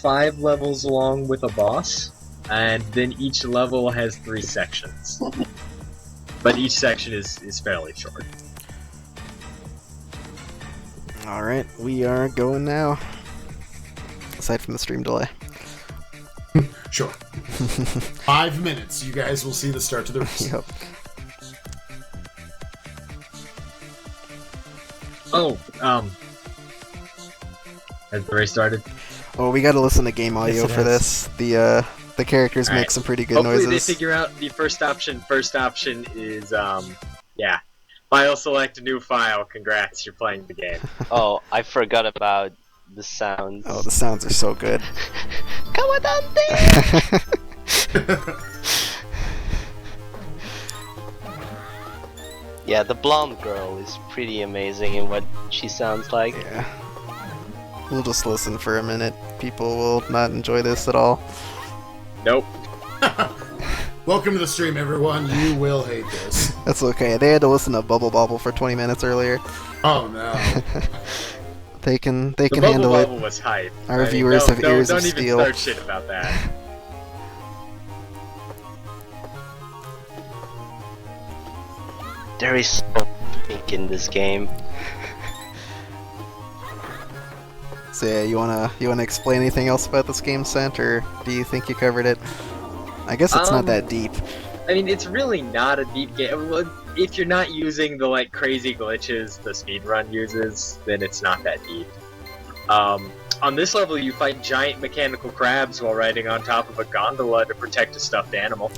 5 levels long with a boss, and then each level has 3 sections. But each section is fairly short. Alright, we are going now. Aside from the stream delay. Sure. 5 minutes, you guys will see the start to the race. Yep. Oh, has the race started? Oh, we gotta listen to game audio Yes, it for has. this. The characters make Alright. some pretty good Hopefully noises. they figure out the first option. First option is, yeah. File select new file. Congrats, you're playing the game. Oh, I forgot about the sounds. Oh, the sounds are so good. Yeah, the blonde girl is pretty amazing in what she sounds like. Yeah. We'll just listen for a minute. People will not enjoy this at all. Nope. Welcome to the stream, everyone. You will hate this. That's okay. They had to listen to Bobble for 20 minutes earlier. Oh no. They can The handle Bobble it. was hype. Our viewers have ears don't of even steel. start shit about that. There is so pink in this game. So yeah, you wanna explain anything else about this game, Sent, or do you think you covered it? I guess it's not that deep. I mean, it's really not a deep game. Well, if you're not using the like crazy glitches the speedrun uses, then it's not that deep. On this level, you fight giant mechanical crabs while riding on top of a gondola to protect a stuffed animal.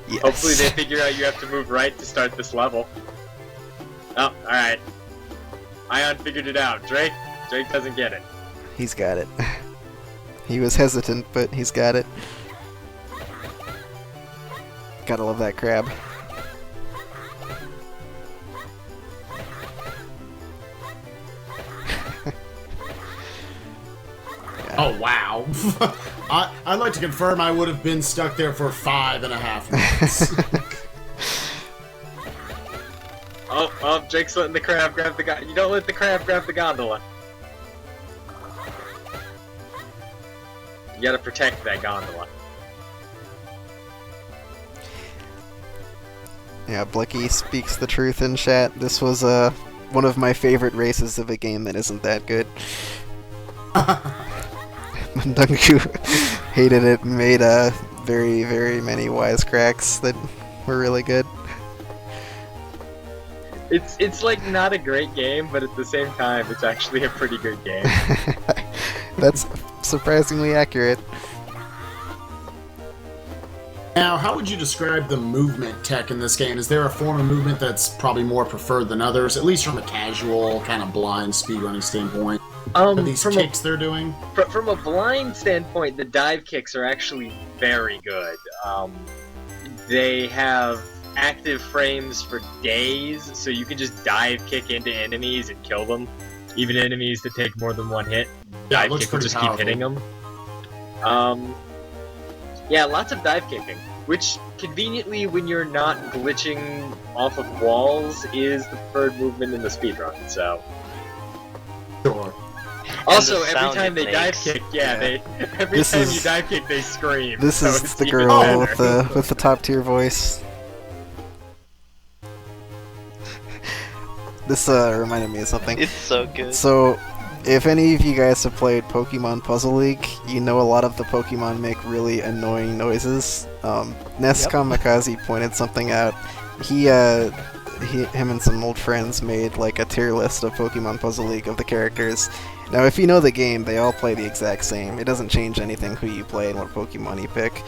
Yes. Hopefully they figure out you have to move right to start this level. Oh, alright. Ion figured it out. Drake doesn't get it. He's got it. He was hesitant, but he's got it. Gotta love that crab. Oh wow. I'd like to confirm I would have been stuck there for 5.5 minutes. Oh, Drake's letting the crab grab the gondola. You don't let the crab grab the gondola. You gotta protect that gondola. Yeah, Blechy speaks the truth in chat. This was one of my favorite races of a game that isn't that good. Dunku hated it and made very, very many wisecracks that were really good. It's like not a great game, but at the same time, it's actually a pretty good game. That's surprisingly accurate. Now, how would you describe the movement tech in this game? Is there a form of movement that's probably more preferred than others, at least from a casual, kind of blind speedrunning standpoint? These From kicks they're doing. from a blind standpoint, the dive kicks are actually very good. They have active frames for days, so you can just dive kick into enemies and kill them. Even enemies that take more than one hit, Yeah, it dive looks kick will pretty just powerful. keep hitting them. Yeah, lots of dive kicking, which conveniently, when you're not glitching off of walls, is the preferred movement in the speedrun. So. Sure. Also, the every sound time it they dive makes. kick, every This time is- you dive kick, they scream. This so is it's the even girl better. with the top tier voice. This reminded me of something. It's so good. So, if any of you guys have played Pokemon Puzzle League, you know a lot of the Pokemon make really annoying noises. Nescom Makazi pointed something out. Him and some old friends made like a tier list of Pokemon Puzzle League of the characters. Now, if you know the game, they all play the exact same. It doesn't change anything who you play and what Pokemon you pick.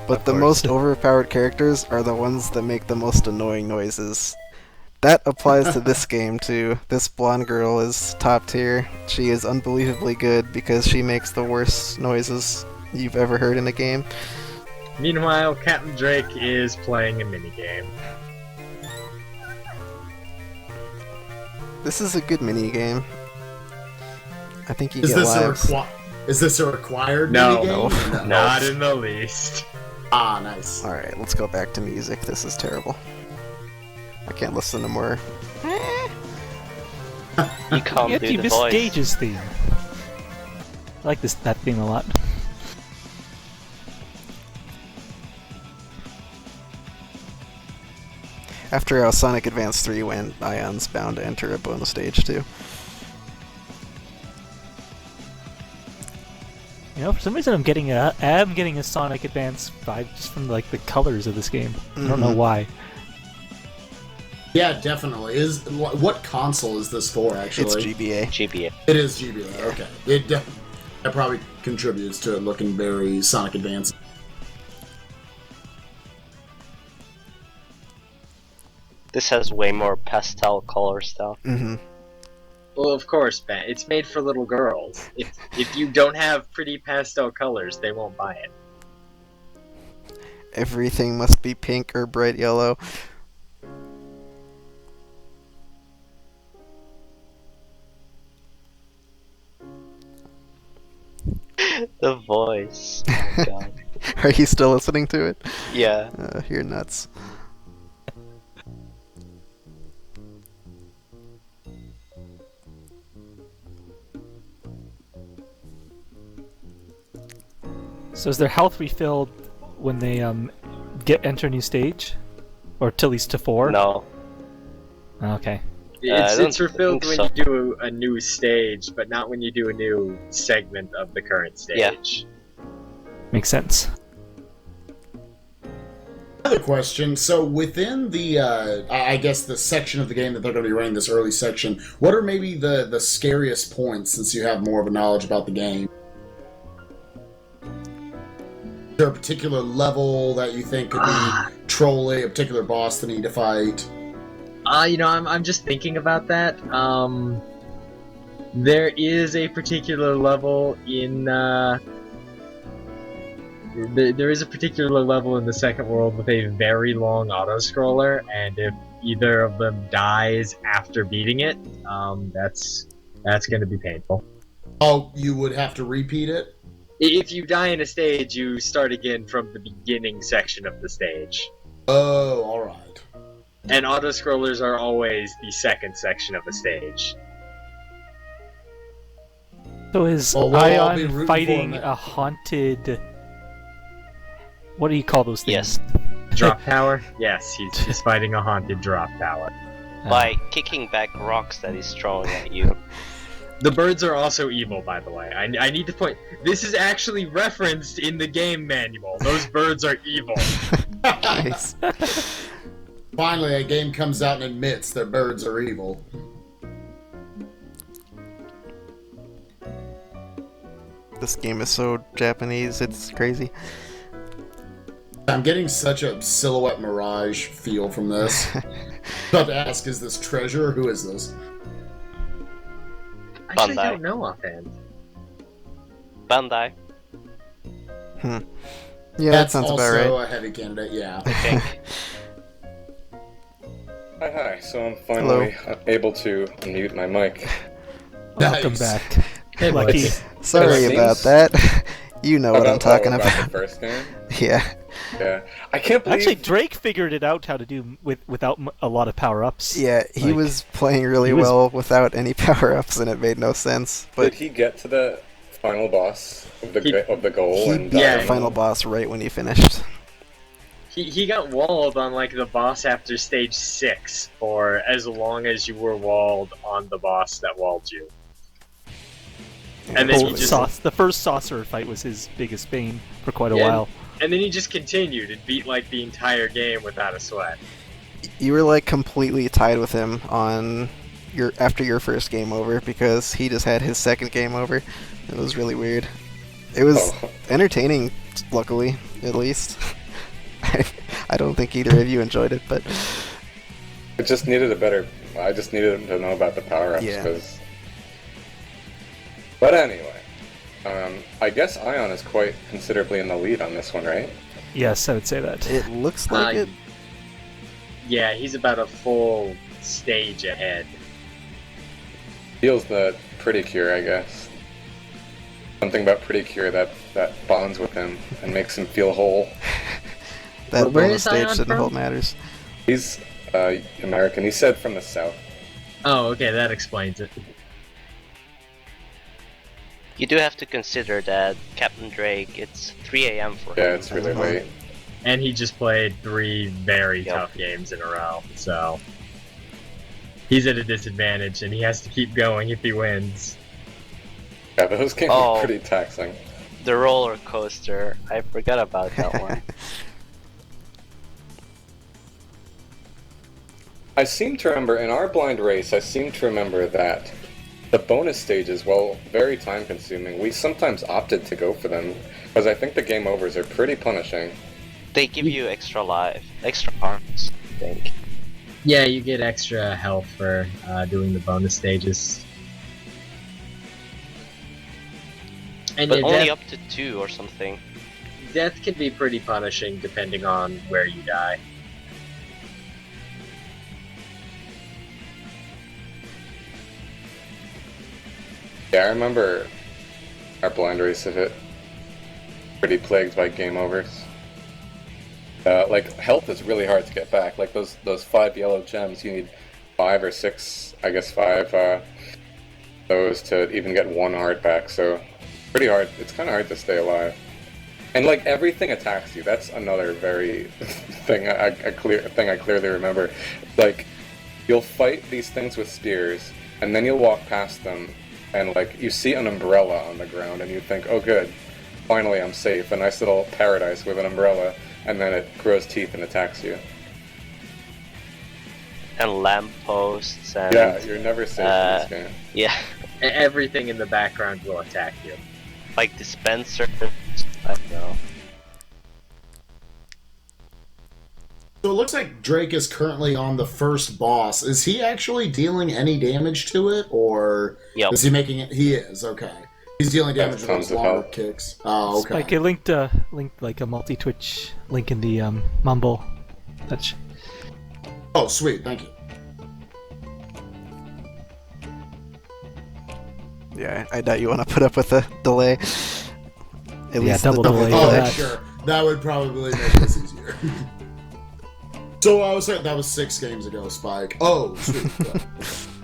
But the most overpowered characters are the ones that make the most annoying noises. That applies to this game too. This blonde girl is top tier. She is unbelievably good because she makes the worst noises you've ever heard in a game. Meanwhile, Capndrake is playing a minigame. This is a good minigame. I think you Is get this lives. is this a required No. minigame? No. Not in the least. Ah, nice. Alright, let's go back to music. This is terrible. I can't listen to more. You can't Yet do you the missed voice. Gage's theme. I like that theme a lot. After Sonic Advance 3 went, Ion's bound to enter a bonus stage too. You know, for some reason I'm getting a Sonic Advance vibe just from like the colors of this game. I don't know why. Yeah, definitely. What console is this for? Actually, It's GBA. GBA. It is GBA. Okay, that probably contributes to it looking very Sonic Advance. This has way more pastel color stuff. Mm-hmm. Well, of course, Ben. It's made for little girls. If you don't have pretty pastel colors, they won't buy it. Everything must be pink or bright yellow. The voice. Oh my god. Are you still listening to it? Yeah. You're nuts. So is their health refilled when they enter a new stage, or at least to 4? No. Okay. I don't It's refilled think when so. you do a new stage, but not when you do a new segment of the current stage. Makes sense. Another question. So within the, I guess the section of the game that they're going to be running, this early section, what are maybe the scariest points, since you have more of a knowledge about the game? Is there a particular level that you think could be trolly, a particular boss that you need to fight? I'm just thinking about that. There is a particular level in, there is a particular level in the second world with a very long auto-scroller, and if either of them dies after beating it, that's gonna be painful. Oh, you would have to repeat it? If you die in a stage, you start again from the beginning section of the stage. Oh, alright. And auto-scrollers are always the second section of a stage. So is Well, we'll all be rooting Ion for fighting him. a haunted? What do you call those things? Yes. Drop tower? Yes, he's fighting a haunted drop tower. By kicking back rocks that he's throwing at you. The birds are also evil, by the way. I need to point... This is actually referenced in the game manual. Those birds are evil. Nice. Finally, a game comes out and admits that birds are evil. This game is so Japanese, it's crazy. I'm getting such a Silhouette Mirage feel from this. About to ask, is this Treasure? Who is this? actually Bandai. don't know offhand. Bandai. Yeah, that That's sounds about also right. a heavy candidate, yeah. I think. Hi. So I'm finally able to mute my mic. Welcome Nice. back. Hey, Lucky. Blechy. Sorry It about seems- that. You know what I'm talking the about. first game. Yeah. Yeah. I can't believe. Actually, Drake figured it out how to do without a lot of power-ups. Yeah, he Like, was playing really he was- well without any power-ups, and it made no sense. But Did he get to the final boss of the goal? he and beat Yeah. the final boss right when he finished. He got walled on like the boss after stage 6 for as long as you were walled on the boss that walled you. And then Oh, he just the first sorcerer fight was his biggest bane for quite a Yeah. while. and then he just continued and beat like the entire game without a sweat. You were like completely tied with him on after your first game over because he just had his second game over. It was really weird. It was Oh. entertaining, luckily, at least. I don't think either of you enjoyed it, but It just needed a better. I just needed him to know about the power ups. Yeah. But anyway, I guess Ion is quite considerably in the lead on this one, right? Yes, I would say that. it looks like it. Yeah, he's about a full stage ahead. Feels the Pretty Cure, I guess. Something about Pretty Cure that bonds with him and makes him feel whole. That Where bonus is Ion stage didn't from? hold matters. He's American. He said from the south. Oh, okay, that explains it. You do have to consider that Capndrake, it's 3 a.m. for him. Yeah, it's really late. And he just played 3 very Yep. tough games in a row, so he's at a disadvantage, and he has to keep going if he wins. Yeah, those games Oh. are pretty taxing. The roller coaster, I forgot about that one. I seem to remember in our blind race. I seem to remember that the bonus stages, while very time consuming, we sometimes opted to go for them because I think the game overs are pretty punishing. They give you extra extra arms, I think. Yeah, you get extra health for doing the bonus stages. And But yeah, only death, up to 2 or something. death can be pretty punishing depending on where you die. Yeah, I remember our blind race of it. Pretty plagued by game overs. Like health is really hard to get back. Like those 5 yellow gems, you need 5 or 6, I guess 5 those to even get 1 heart back. So pretty hard. It's kind of hard to stay alive. And like everything attacks you. That's another very thing I clearly remember. Like you'll fight these things with spears, and then you'll walk past them, and like you see an umbrella on the ground, and you think, "Oh, good, finally I'm safe. A nice little paradise with an umbrella." And then it grows teeth and attacks you. And lampposts and... Yeah, you're never safe in this game. Yeah, Everything in the background will attack you. like dispensers, I don't know. So it looks like Drake is currently on the first boss. Is he actually dealing any damage to it, or Yep. is he making it? He is, okay. He's dealing damage with tons those of longer health. kicks. Oh, okay. Spike, I linked like a multi-Twitch link in the Mumble. That's Oh, sweet, thank you. Yeah, I doubt you want to put up with a delay. At least double the delay. Oh, that. sure. That would probably make this easier. So I was saying that was 6 games ago, Spike. Oh, sweet.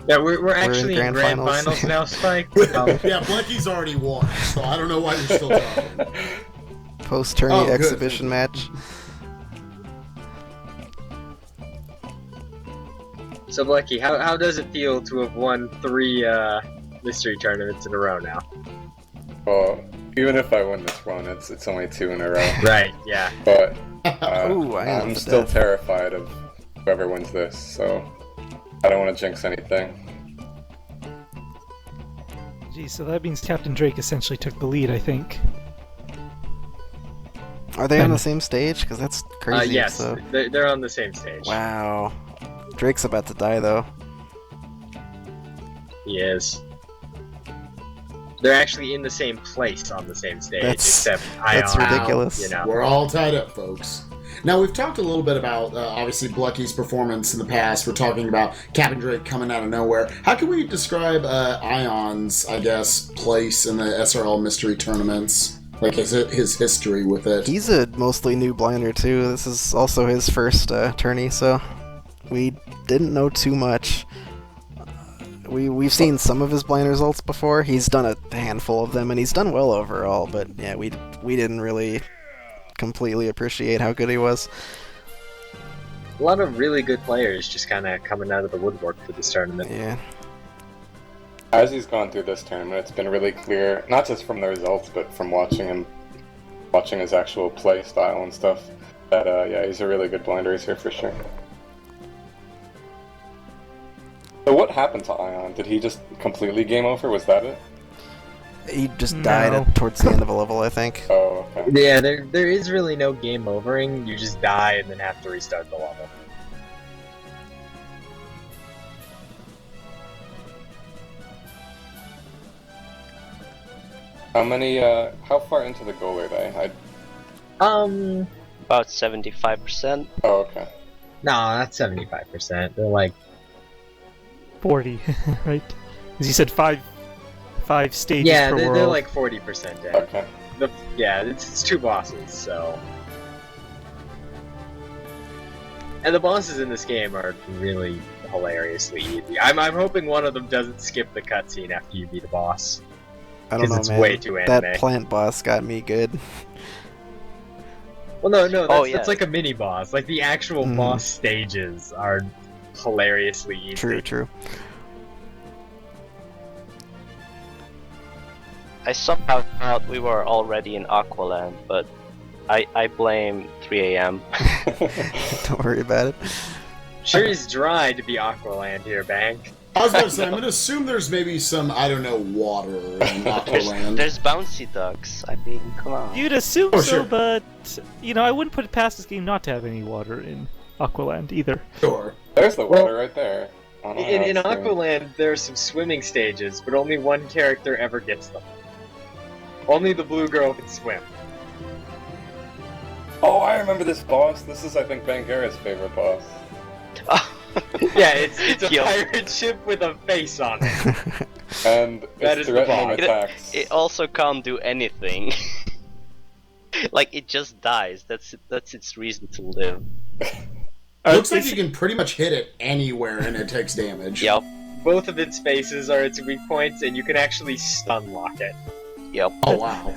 Yeah, we're actually in grand grand finals. finals now, Spike. Yeah, Blechy's already won, so I don't know why you're still talking. Post-tourney Oh, good. exhibition match. So, Blechy, how does it feel to have won 3 mystery tournaments in a row now? Well, even if I win this one, it's only 2 in a row. Right, yeah. But Ooh, I am I'm the still death. terrified of whoever wins this, so I don't want to jinx anything. Gee, so that means Captain Drake essentially took the lead, I think. Are they on And- the same stage? Because that's crazy. Yes, So. they're on the same stage. Wow. Drake's about to die, though. He is. They're actually in the same place on the same stage, That's Ion, ridiculous. You know. We're all tied up, folks. Now, we've talked a little bit about, obviously, Blechy's performance in the past. We're talking about Capndrake coming out of nowhere. How can we describe Ion's, I guess, place in the SRL Mystery Tournaments? Like, his history with it? He's a mostly new blinder, too. This is also his first tourney, so we didn't know too much. We've seen some of his blind results before. He's done a handful of them, and he's done well overall, but yeah, we didn't really completely appreciate how good he was. A lot of really good players just kind of coming out of the woodwork for this tournament. Yeah. As he's gone through this tournament, it's been really clear, not just from the results, but from watching his actual play style and stuff, that yeah, he's a really good blind racer for sure. So what happened to Ion? Did he just completely game over? Was that it? He just died towards the end of a level, I think. Oh, okay. Yeah, there is really no game overing. You just die and then have to restart the level. How far into the goal are they? About 75%. Oh, okay. No, not 75%. They're like 40, right? Because you said five stages yeah, per world. they're like 40% dead. Okay. Yeah, it's 2 bosses, so. And the bosses in this game are really hilariously easy. I'm hoping one of them doesn't skip the cutscene after you beat a boss. I don't know, it's man. way too anime. That plant boss got me good. Well, no, yeah. that's like a mini boss. Like the actual boss stages are hilariously easy. True. I somehow thought we were already in Aqualand, but I blame 3 AM. Don't worry about it. Sure is dry to be Aqualand here, Bank. I was going to say, I'm going to assume there's maybe some, I don't know, water in Aqualand. There's bouncy ducks. I mean, come on. You'd assume Oh, so, sure. but I wouldn't put it past this game not to have any water in Aqualand either. Sure. There's the water right there. On In Ion's screen. Aqualand, there are some swimming stages, but only one character ever gets them. Only the blue girl can swim. Oh, I remember this boss. This is, I think, Bangara's favorite boss. Yeah, it's a Yo. pirate ship with a face on it. And That it's is the threatening boss. attacks. It also can't do anything. Like, it just dies. That's its reason to live. Looks like you can pretty much hit it anywhere and it takes damage. Yep. Both of its faces are its weak points, and you can actually stun lock it. Yep. Oh, wow.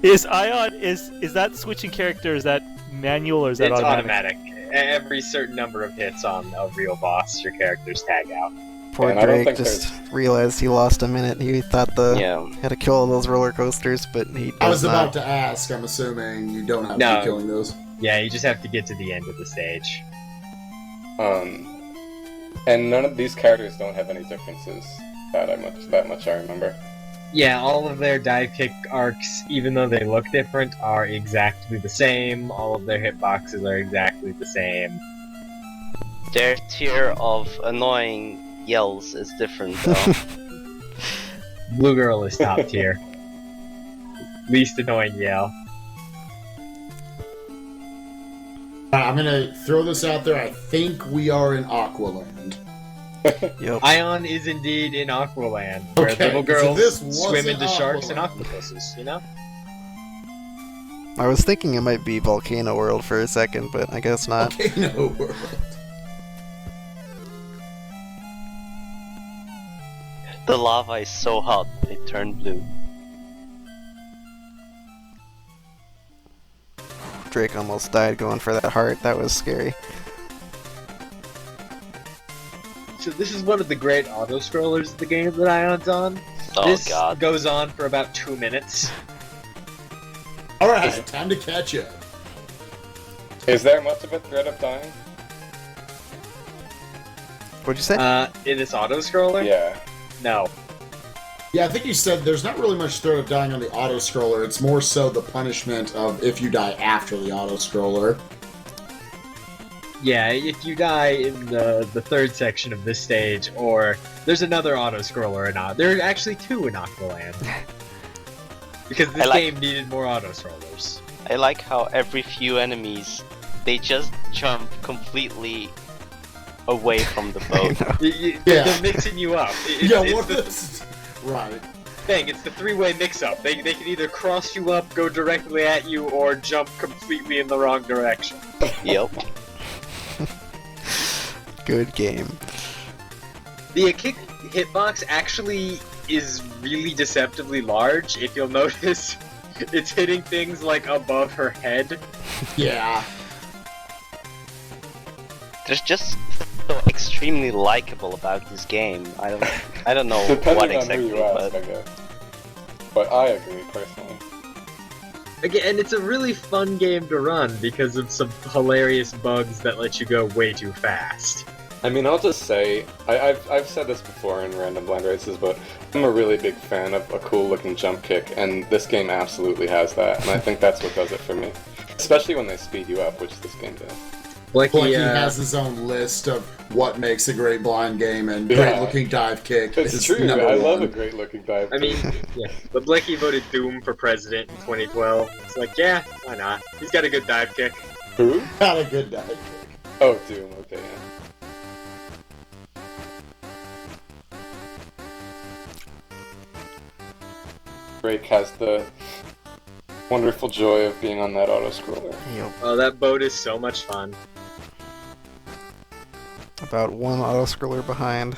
Is Ion is that switching character? Is that manual or is that It's automatic? automatic. Every certain number of hits on a real boss, your characters tag out. Poor And I don't Drake think just realized he lost a minute. He thought Yeah. had to kill all those roller coasters, but he does I was not. about to ask, I'm assuming you don't have to No. be killing those. Yeah, you just have to get to the end of the stage. And none of these characters don't have any differences. That much I remember. Yeah, all of their dive kick arcs, even though they look different, are exactly the same. All of their hitboxes are exactly the same. Their tier of annoying yells is different, though. Blue Girl is top tier. Least annoying yell. I'm gonna throw this out there. I think we are in Aqualand. Yep. Ion is indeed in Aqualand, where Okay, little so girls this was swim in into sharks and Aqualand. octopuses, you know? I was thinking it might be Volcano World for a second, but I guess not. Volcano World. The lava is so hot, it turned blue. Drake almost died going for that heart. That was scary. So this is one of the great auto-scrollers of the game that Ion's on. Oh This god. goes on for about 2 minutes. Alright, time to catch up. Is there much of a threat of dying? What'd you say? In this auto-scroller? Yeah. No. Yeah, I think you said there's not really much threat of dying on the auto-scroller. It's more so the punishment of if you die after the auto-scroller. Yeah, if you die in the third section of this stage, or there's another auto-scroller or not. There are actually 2 in Aqualand. Because this I like- game needed more auto-scrollers. I like how every few enemies, they just jump completely away from the boat. Yeah. They're mixing you up. Yeah, It's what the is... Right. thing, it's the three-way mix-up. They can either cross you up, go directly at you, or jump completely in the wrong direction. Yep. Good game. The kick hitbox actually is really deceptively large. If you'll notice, it's hitting things like above her head. Yeah. There's just so extremely likable about this game. I don't know what Depending on exactly, who you ask, but I guess. But I agree, personally. Again, and it's a really fun game to run because of some hilarious bugs that let you go way too fast. I mean, I'll just say, I've said this before in random blind races, but I'm a really big fan of a cool-looking jump kick, and this game absolutely has that, and I think that's what does it for me. Especially when they speed you up, which this game does. Blechy has his own list of what makes a great blind game, and great-looking dive kick It's is true, number I one. love a great-looking dive I mean, yeah, but Blechy voted Doom for president in 2012. It's like, yeah, why not? He's got a good dive kick. Who? Not a good dive kick. Oh, Doom, okay, yeah. Drake has the wonderful joy of being on that auto-scroller. Yep. Oh, that boat is so much fun. About one auto-scroller behind.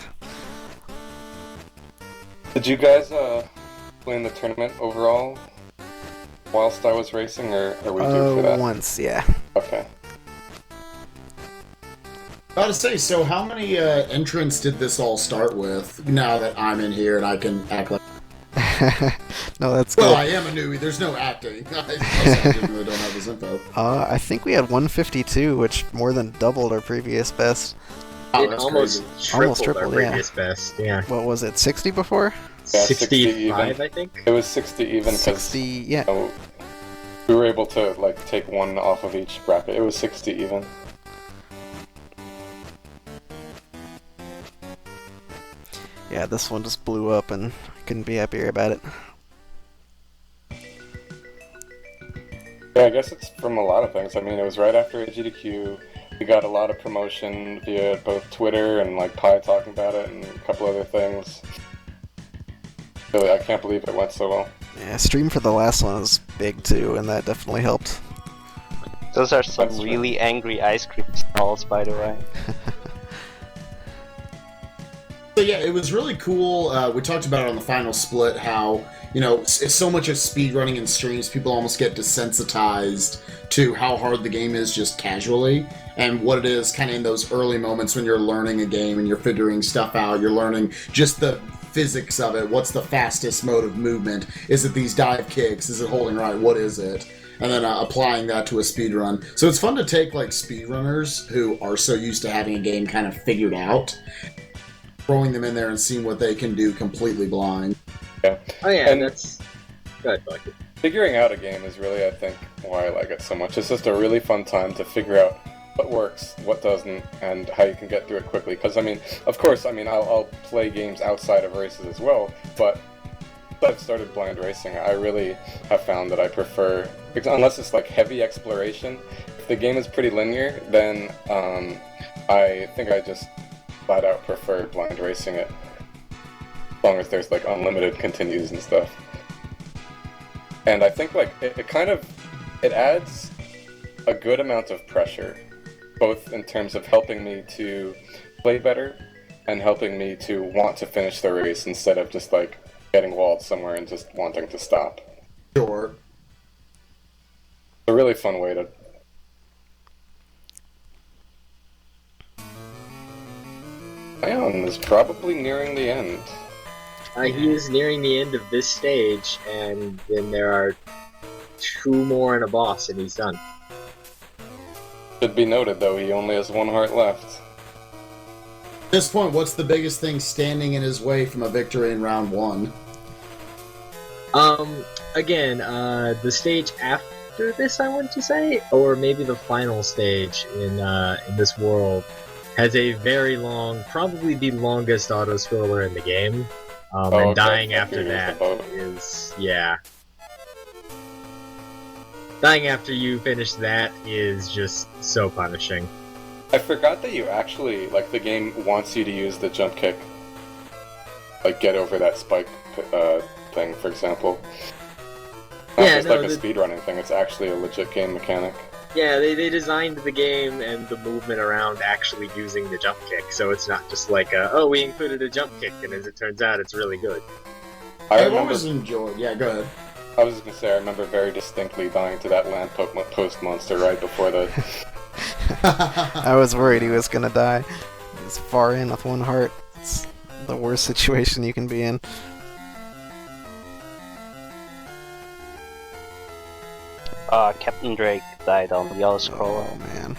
Did you guys play in the tournament overall whilst I was racing, or are we due for that? Once, yeah. Okay. About to say, so how many entrants did this all start with? Now that I'm in here and I can act like... No, that's Well, good. I am a newbie. There's no acting. I really don't have this info. I think we had 152, which more than doubled our previous best. Oh, It that's almost crazy. tripled Almost our tripled, yeah. previous best, yeah. What was it, 60 before? Yeah, 60 even. 65, I think? It was 60 even because 60, yeah. we were able to like take one off of each bracket. It was 60 even. Yeah, this one just blew up and I couldn't be happier about it. Yeah, I guess it's from a lot of things. I mean, it was right after AGDQ. We got a lot of promotion via both Twitter and like Pi talking about it and a couple other things. Really, I can't believe it went so well. Yeah, stream for the last one was big too, and that definitely helped. those are some That's true. really angry ice cream stalls, by the way. So yeah, it was really cool. We talked about it on the final split, how, you know, it's so much of speedrunning in streams, people almost get desensitized to how hard the game is just casually, and what it is kind of in those early moments when you're learning a game and you're figuring stuff out, you're learning just the physics of it. What's the fastest mode of movement? Is it these dive kicks? Is it holding right? What is it? And then applying that to a speedrun. So it's fun to take like speedrunners who are so used to having a game kind of figured out, throwing them in there and seeing what they can do completely blind. Yeah. Oh yeah, And- that's... Go ahead, Bucky. Figuring out a game is really, I think, why I like it so much. It's just a really fun time to figure out what works, what doesn't, and how you can get through it quickly. Because, I mean, of course, I mean, I'll play games outside of races as well, but since I've started blind racing, I really have found that I prefer, unless it's like heavy exploration, if the game is pretty linear, then I think I just flat out prefer blind racing it. As long as there's like unlimited continues and stuff. And I think like it adds a good amount of pressure, both in terms of helping me to play better and helping me to want to finish the race instead of just like getting walled somewhere and just wanting to stop. Sure. It's a really fun way to... Ion is probably nearing the end. He is nearing the end of this stage, and then there are 2 more and a boss, and he's done. Should be noted, though, he only has 1 heart left. At this point, what's the biggest thing standing in his way from a victory in round 1? Again, the stage after this, I want to say, or maybe the final stage in this world, has a very long, probably the longest auto-scroller in the game. And okay. dying I after figured it was that the boat. is, yeah. Dying after you finish that is just so punishing. I forgot that you actually, like, the game wants you to use the jump kick. Like, get over that spike thing, for example. Not Yeah, just no, like a speedrunning thing, it's actually a legit game mechanic. Yeah, they designed the game and the movement around actually using the jump kick, so it's not just like, oh, we included a jump kick, and as it turns out, it's really good. I've always enjoyed. Yeah, go ahead. I was just gonna say, I remember very distinctly dying to that lamppost monster right before the. I was worried he was gonna die. He's far in with one heart. It's the worst situation you can be in. Capndrake died on the yellow scroller. Oh man.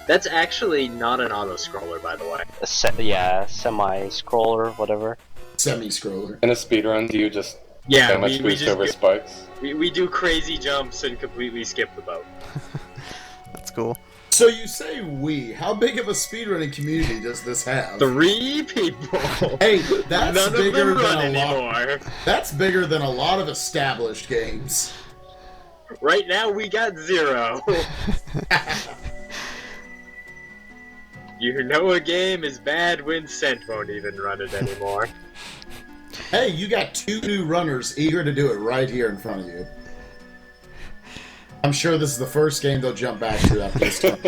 That's actually not an auto-scroller, by the way. Semi-scroller, whatever. Semi-scroller. In a speedrun, do you just Yeah, damage we boost just over spikes? we do crazy jumps and completely skip the boat. That's cool. So you say we. How big of a speedrunning community does this have? 3 people! Hey, that's None bigger of them run than a lot. anymore. That's bigger than a lot of established games. Right now, we got 0. You know a game is bad when Cent won't even run it anymore. Hey, you got 2 new runners eager to do it right here in front of you. I'm sure this is the first game they'll jump back to after this time.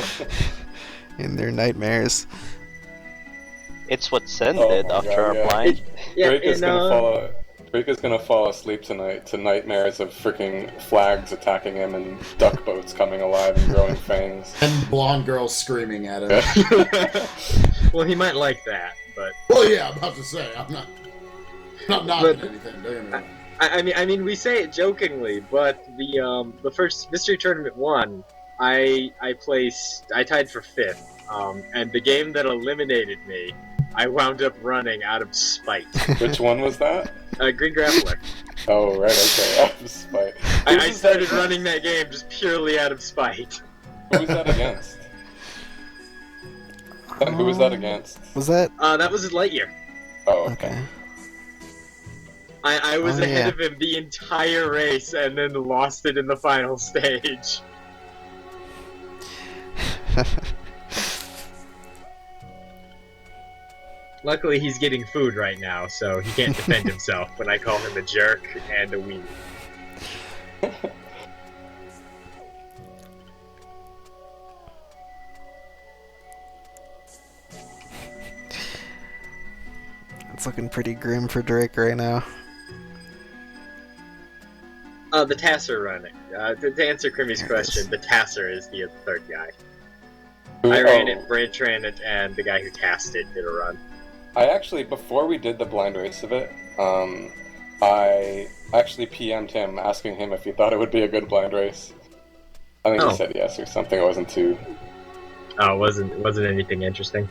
In their nightmares. It's what Sen Oh did my after God, our yeah. blind. Drake is gonna fall asleep tonight to nightmares of freaking flags attacking him and duck boats coming alive and growing fangs. And blonde girls screaming at him. Well, he might like that, but... Well, yeah, I'm about to say, I'm not knocking anything, don't get me wrong. I mean, we say it jokingly, but the first Mystery Tournament 1, I tied for 5th, and the game that eliminated me, I wound up running out of spite. Which one was that? Green Grappler. Oh, right, okay, out of spite. I started running that game just purely out of spite. Who was that against? Who was that against? Was that? That was Liteyear. Oh, Okay. I was Oh, ahead yeah. of him the entire race and then lost it in the final stage. Luckily, he's getting food right now, so he can't defend himself when I call him a jerk and a weenie. It's looking pretty grim for Drake right now. The Tasser running. To answer Krimmy's question, the Tasser is the third guy. I ran it, Bridge ran it, and the guy who tasked it did a run. I actually, before we did the blind race of it, I actually PM'd him asking him if he thought it would be a good blind race. I think he said yes or something. I wasn't too. Oh, it wasn't anything interesting.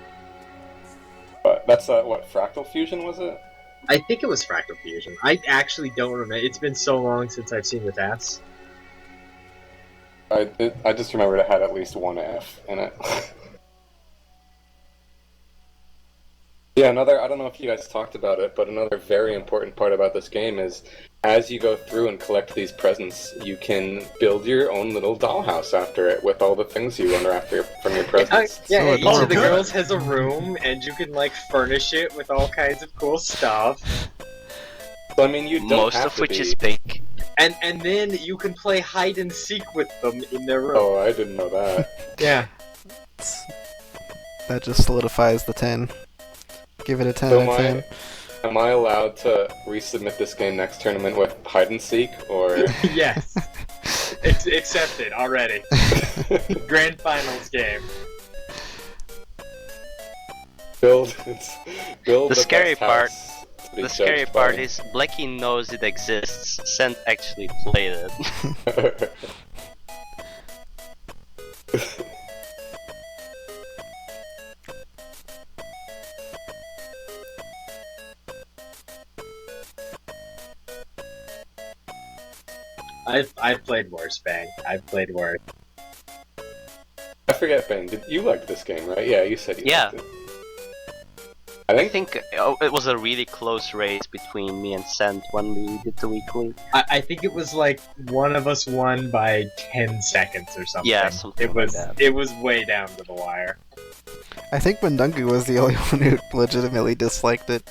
But that's what Fractal Fusion was it? I think it was Fractal Fusion. I actually don't remember. It's been so long since I've seen the TAS. I just remembered it had at least one F in it. Yeah, I don't know if you guys talked about it, but another very important part about this game is as you go through and collect these presents, you can build your own little dollhouse after it with all the things you run after from your presents. Yeah, each of the girls has a room, and you can, like, furnish it with all kinds of cool stuff. So, I mean, you don't Most have of to which be... is pink. And then you can play hide and seek with them in their room. Oh, I didn't know that. Yeah. That just solidifies the 10. Give it a 10 So out of 10. am I allowed to resubmit this game next tournament with hide and seek, or... Yes. It's accepted already. Grand Finals game. build The scary best part. house to be The scary judged part by. is Blechy knows it exists. Sent actually played it. I've played worse, Bang. I've played worse. I forget, Ben, you liked this game, right? Yeah, you said you Yeah. liked it. I think it was a really close race between me and Sent when we did the weekly. I think it was like one of us won by 10 seconds or something. Yeah, something it was, like that. It was way down to the wire. I think Mundungu was the only one who legitimately disliked it.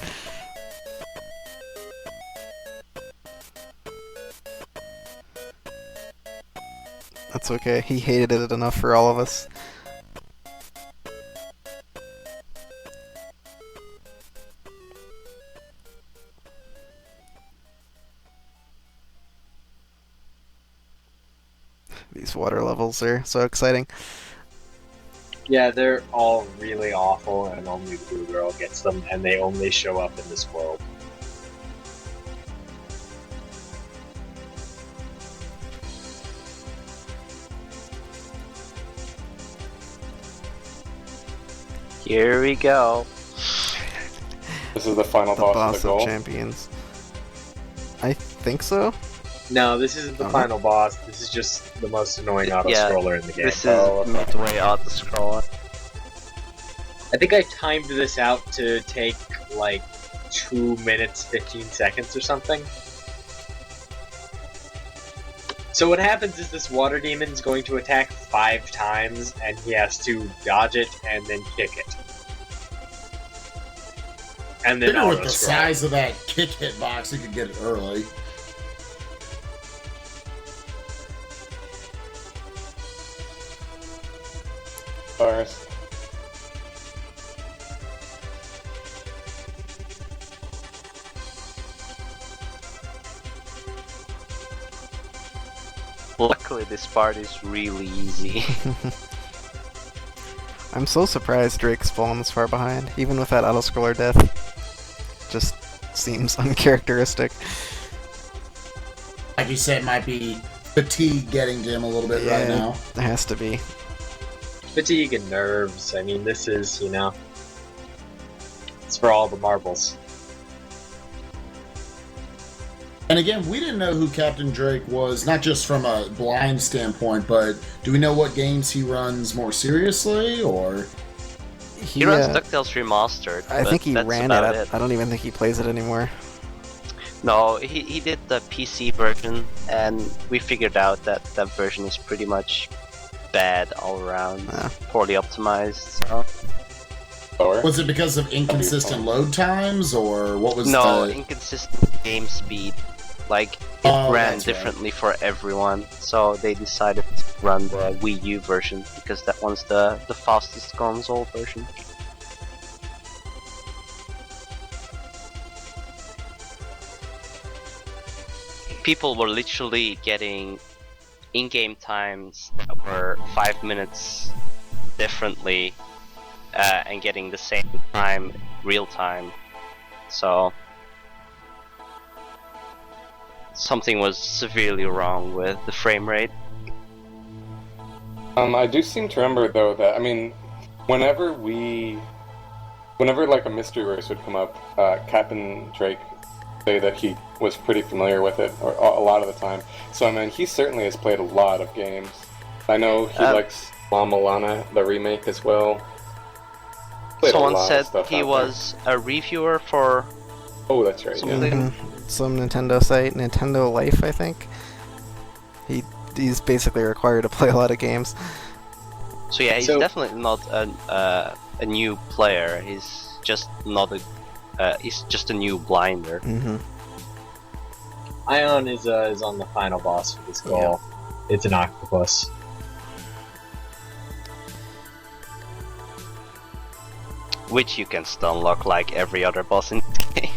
That's okay, he hated it enough for all of us. These water levels are so exciting. Yeah, they're all really awful, and only the Blue Girl gets them, and they only show up in this world. Here we go. This is the final The boss, boss of the goal. of champions. I think so. No, this isn't the Okay. final boss. This is just the most annoying auto-scroller in the game. This is midway out the scroller. I think I timed this out to take like 2 minutes 15 seconds or something. So what happens is this water demon is going to attack 5 times, and he has to dodge it and then kick it. And then Figure with the auto-scroll. size of that kick hitbox, you could get it early. Bars. Luckily, this part is really easy. I'm so surprised Drake's fallen this far behind, even with that auto-scroller death. Just seems uncharacteristic. Like you said, it might be fatigue getting to him a little bit right now. It has to be. Fatigue and nerves. I mean, this is, you know, it's for all the marbles. And again, we didn't know who Capndrake was, not just from a blind standpoint, but do we know what games he runs more seriously, or? He runs DuckTales Remastered. I but think he that's ran about it. I don't even think he plays it anymore. No, he did the PC version, and we figured out that that version is pretty much bad all around, poorly optimized. So. Was it because of inconsistent load times, or what was No, the... inconsistent game speed. Like, it ran that's right. differently for everyone, so they decided to run the Wii U version, because that one's the fastest console version. People were literally getting in-game times that were 5 minutes differently, and getting the same time real time. So something was severely wrong with the frame rate. I do seem to remember though that, I mean, whenever like a mystery race would come up, Capndrake say that he was pretty familiar with it, or a lot of the time. So I mean, he certainly has played a lot of games. I know he likes La Milana, the remake as well. Played a Someone lot of said stuff he out was a reviewer for. Oh, that's right. Yeah. Mhm. Some Nintendo site, Nintendo Life, I think. He's basically required to play a lot of games. So yeah, he's definitely not a new player. He's just not a. He's just a new blinder. Mm-hmm. Ion is on the final boss for this goal. Yeah. It's an octopus. Which you can stun lock like every other boss in the game.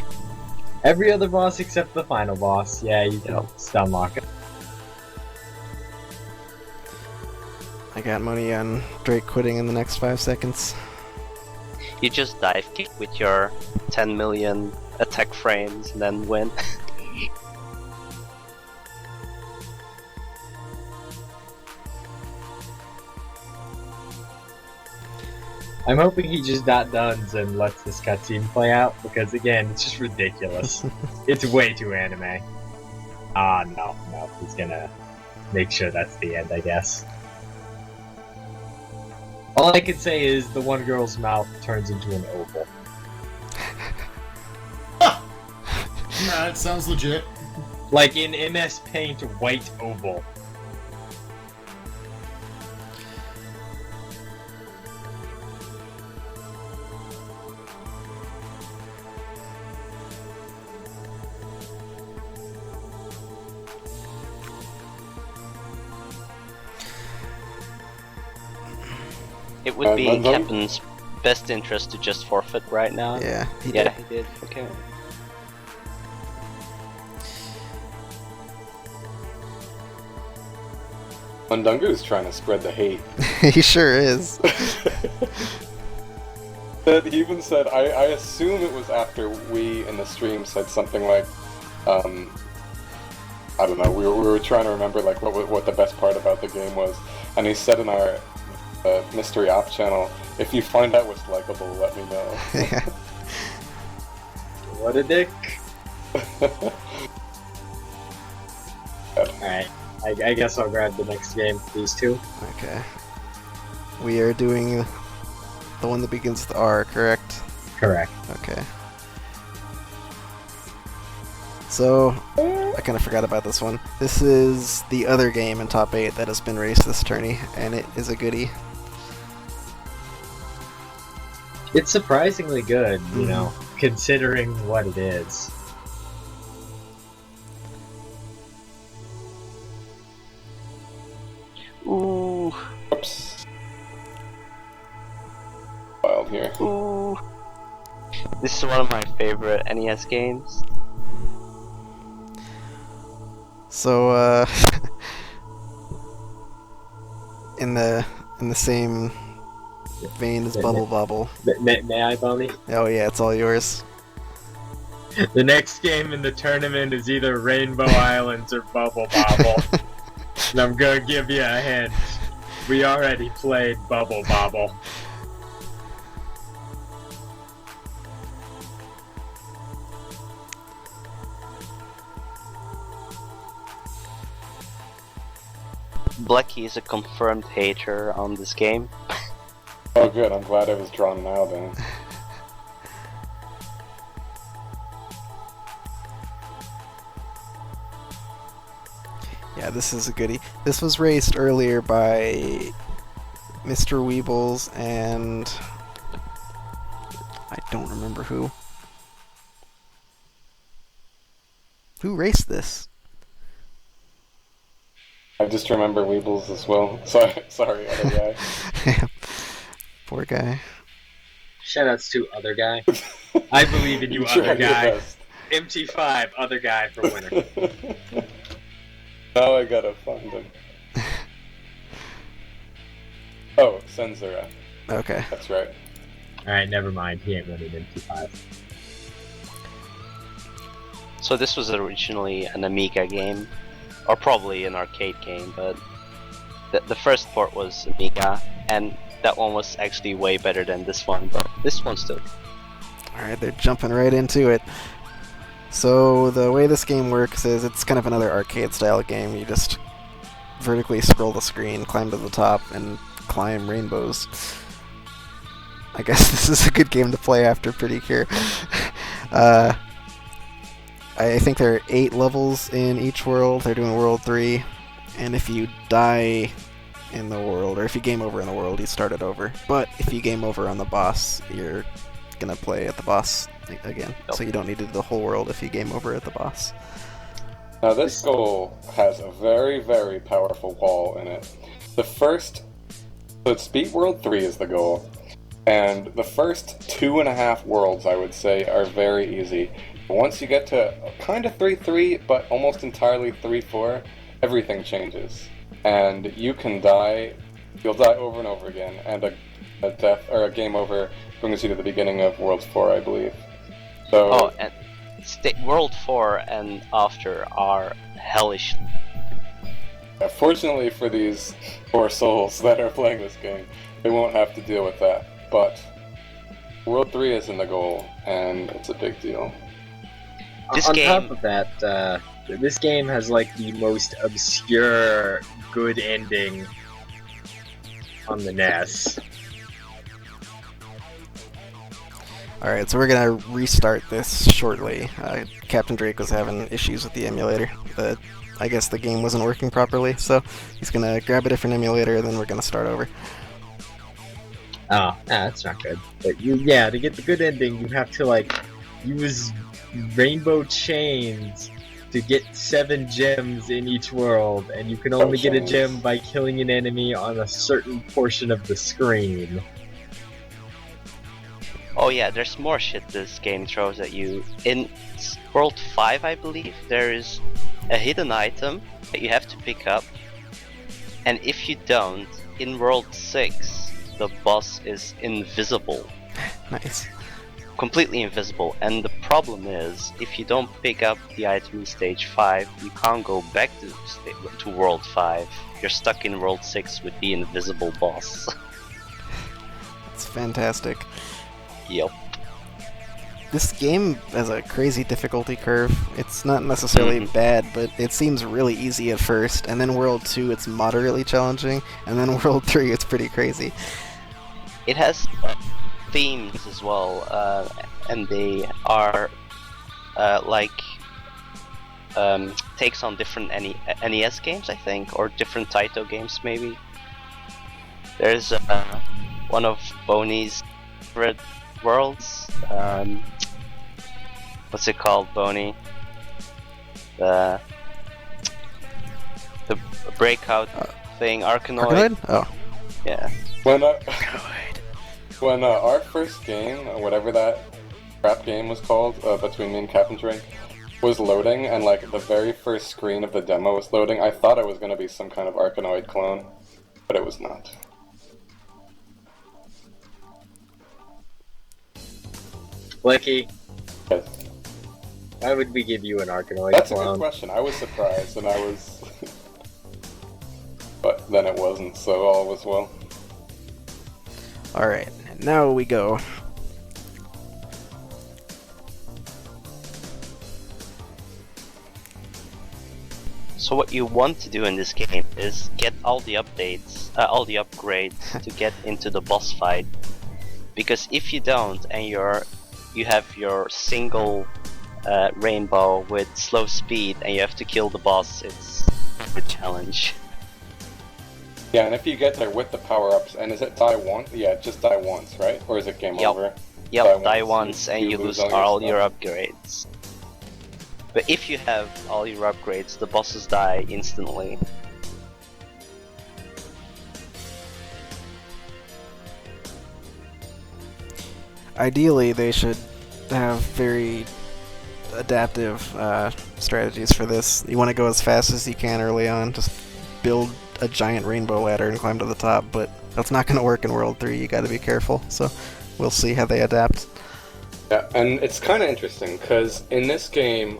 Every other boss except the final boss. Yeah, you can stun lock it. I got money on Drake quitting in the next 5 seconds. You just dive kick with your 10 million attack frames and then win. I'm hoping he just not dones and lets this cutscene play out, because again, it's just ridiculous. It's way too anime. No, he's gonna make sure that's the end, I guess. All I can say is the one girl's mouth turns into an oval. Alright, sounds legit. Like in MS Paint, white oval. It would be in Manzon? Captain's best interest to just forfeit right now. Yeah, he Yeah, did. he did. Okay. Mundungu's trying to spread the hate. He sure is. He even said, I assume it was after we in the stream said something like, I don't know, we were trying to remember like what the best part about the game was, and he said in our mystery op channel, if you find out what's likable, let me know. Yeah. What a dick. Alright, I guess I'll grab the next game for these two. Okay. We are doing the one that begins with R, correct? Correct. Okay. So, I kind of forgot about this one. This is the other game in top 8 that has been raced this tourney, and it is a goodie. It's surprisingly good, you know, considering what it is. Ooh. Oops. Wild here. Ooh. This is one of my favorite NES games. So, in the same vein as Bobble. May I, Bonnie? Oh yeah, it's all yours. The next game in the tournament is either Rainbow Islands or Bubble Bobble. And I'm gonna give you a hint. We already played Bubble Bobble. Blechy is a confirmed hater on this game. Oh good, I'm glad I was drawn now then. Yeah, this is a goodie. This was raced earlier by Mr. Weebles and I don't remember who. Who raced this? I just remember Weebles as well. Sorry, other guy. Poor guy. Shoutouts to other guy. I believe in you, You tried other your guy. best. MT5, other guy for winner. Now I gotta find him. Oh, Senzura. Okay. That's right. Alright, never mind. He ain't running MT5. So this was originally an Amiga game, or probably an arcade game, but the first port was Amiga, and that one was actually way better than this one, but this one's still. Alright, they're jumping right into it. So the way this game works is it's kind of another arcade style game. You just vertically scroll the screen, climb to the top, and climb rainbows. I guess this is a good game to play after Pretty Cure. I think there are 8 levels in each world. They're doing World 3, and if you die in the world, or if you game over in the world, you start it over. But if you game over on the boss, you're gonna play at the boss again. So you don't need to do the whole world if you game over at the boss. Now this goal has a very, very powerful wall in it. The first, so it's beat World 3 is the goal, and the first 2.5 worlds I would say are very easy. Once you get to kind of 3-3, but almost entirely 3-4, everything changes. And you can die, you'll die over and over again, and a death, or a game over brings you to the beginning of World 4, I believe. So, Oh, and World 4 and after are hellish. fortunately for these poor souls that are playing this game, they won't have to deal with that. But World 3 is in the goal, and it's a big deal. This On game- top of that, this game has like the most obscure good ending on the NES. Alright, so we're gonna restart this shortly. Capndrake was having issues with the emulator. I guess the game wasn't working properly, so he's gonna grab a different emulator and then we're gonna start over. Oh, that's not good. But to get the good ending, you have to like use rainbow chains to get 7 gems in each world, and you can only get a gem by killing an enemy on a certain portion of the screen. Oh yeah, there's more shit this game throws at you. In World 5, I believe, there is a hidden item that you have to pick up, and if you don't, in World 6, the boss is invisible. Nice. Completely invisible, and the problem is, if you don't pick up the item in Stage 5, you can't go back to World 5. You're stuck in World 6 with the invisible boss. It's fantastic. Yep. This game has a crazy difficulty curve. It's not necessarily bad, but it seems really easy at first, and then World 2 it's moderately challenging, and then World 3 it's pretty crazy. It has themes as well, and they are takes on different NES games, I think, or different Taito games maybe. There's one of Boney's favorite worlds. What's it called, Boney? The breakout thing, Arkanoid? Arkanoid? Oh. Yeah. When our first game, whatever that crap game was called, between me and Capndrake, was loading, and like the very first screen of the demo was loading, I thought it was going to be some kind of Arkanoid clone, but it was not. Blechy, Yes. why would we give you an Arkanoid That's a clone? good question. I was surprised, and I was... but then it wasn't, so all was well. Alright, now we go. So what you want to do in this game is get all the updates, all the upgrades to get into the boss fight. Because if you don't, and you have your single rainbow with slow speed, and you have to kill the boss, it's a challenge. Yeah, and if you get there with the power-ups, and is it die once? Yeah, just die once, right? Or is it game over? Yep, die once and you lose all your upgrades. But if you have all your upgrades, the bosses die instantly. Ideally, they should have very adaptive strategies for this. You want to go as fast as you can early on, just build a giant rainbow ladder and climb to the top, but that's not going to work in World 3, you gotta be careful, so we'll see how they adapt. Yeah, and it's kind of interesting, because in this game,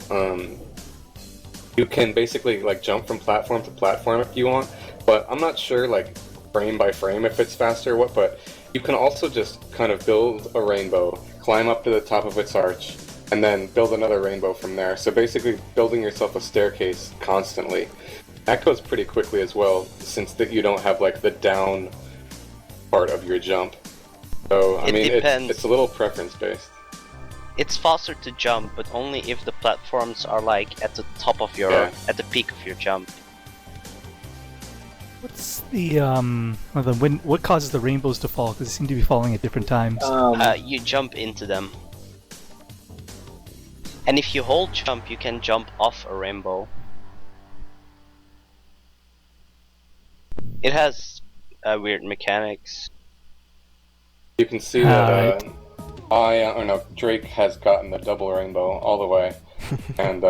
you can basically like jump from platform to platform if you want, but I'm not sure like frame by frame if it's faster or what, but you can also just kind of build a rainbow, climb up to the top of its arch, and then build another rainbow from there. So basically building yourself a staircase constantly. That goes pretty quickly as well, since that you don't have like the down part of your jump. So I mean, it's a little preference based. It's faster to jump, but only if the platforms are like at the top of your, at the peak of your jump. What's the what causes the rainbows to fall? Because they seem to be falling at different times. You jump into them. And if you hold jump, you can jump off a rainbow. It has weird mechanics. You can see that Drake has gotten the double rainbow all the way, and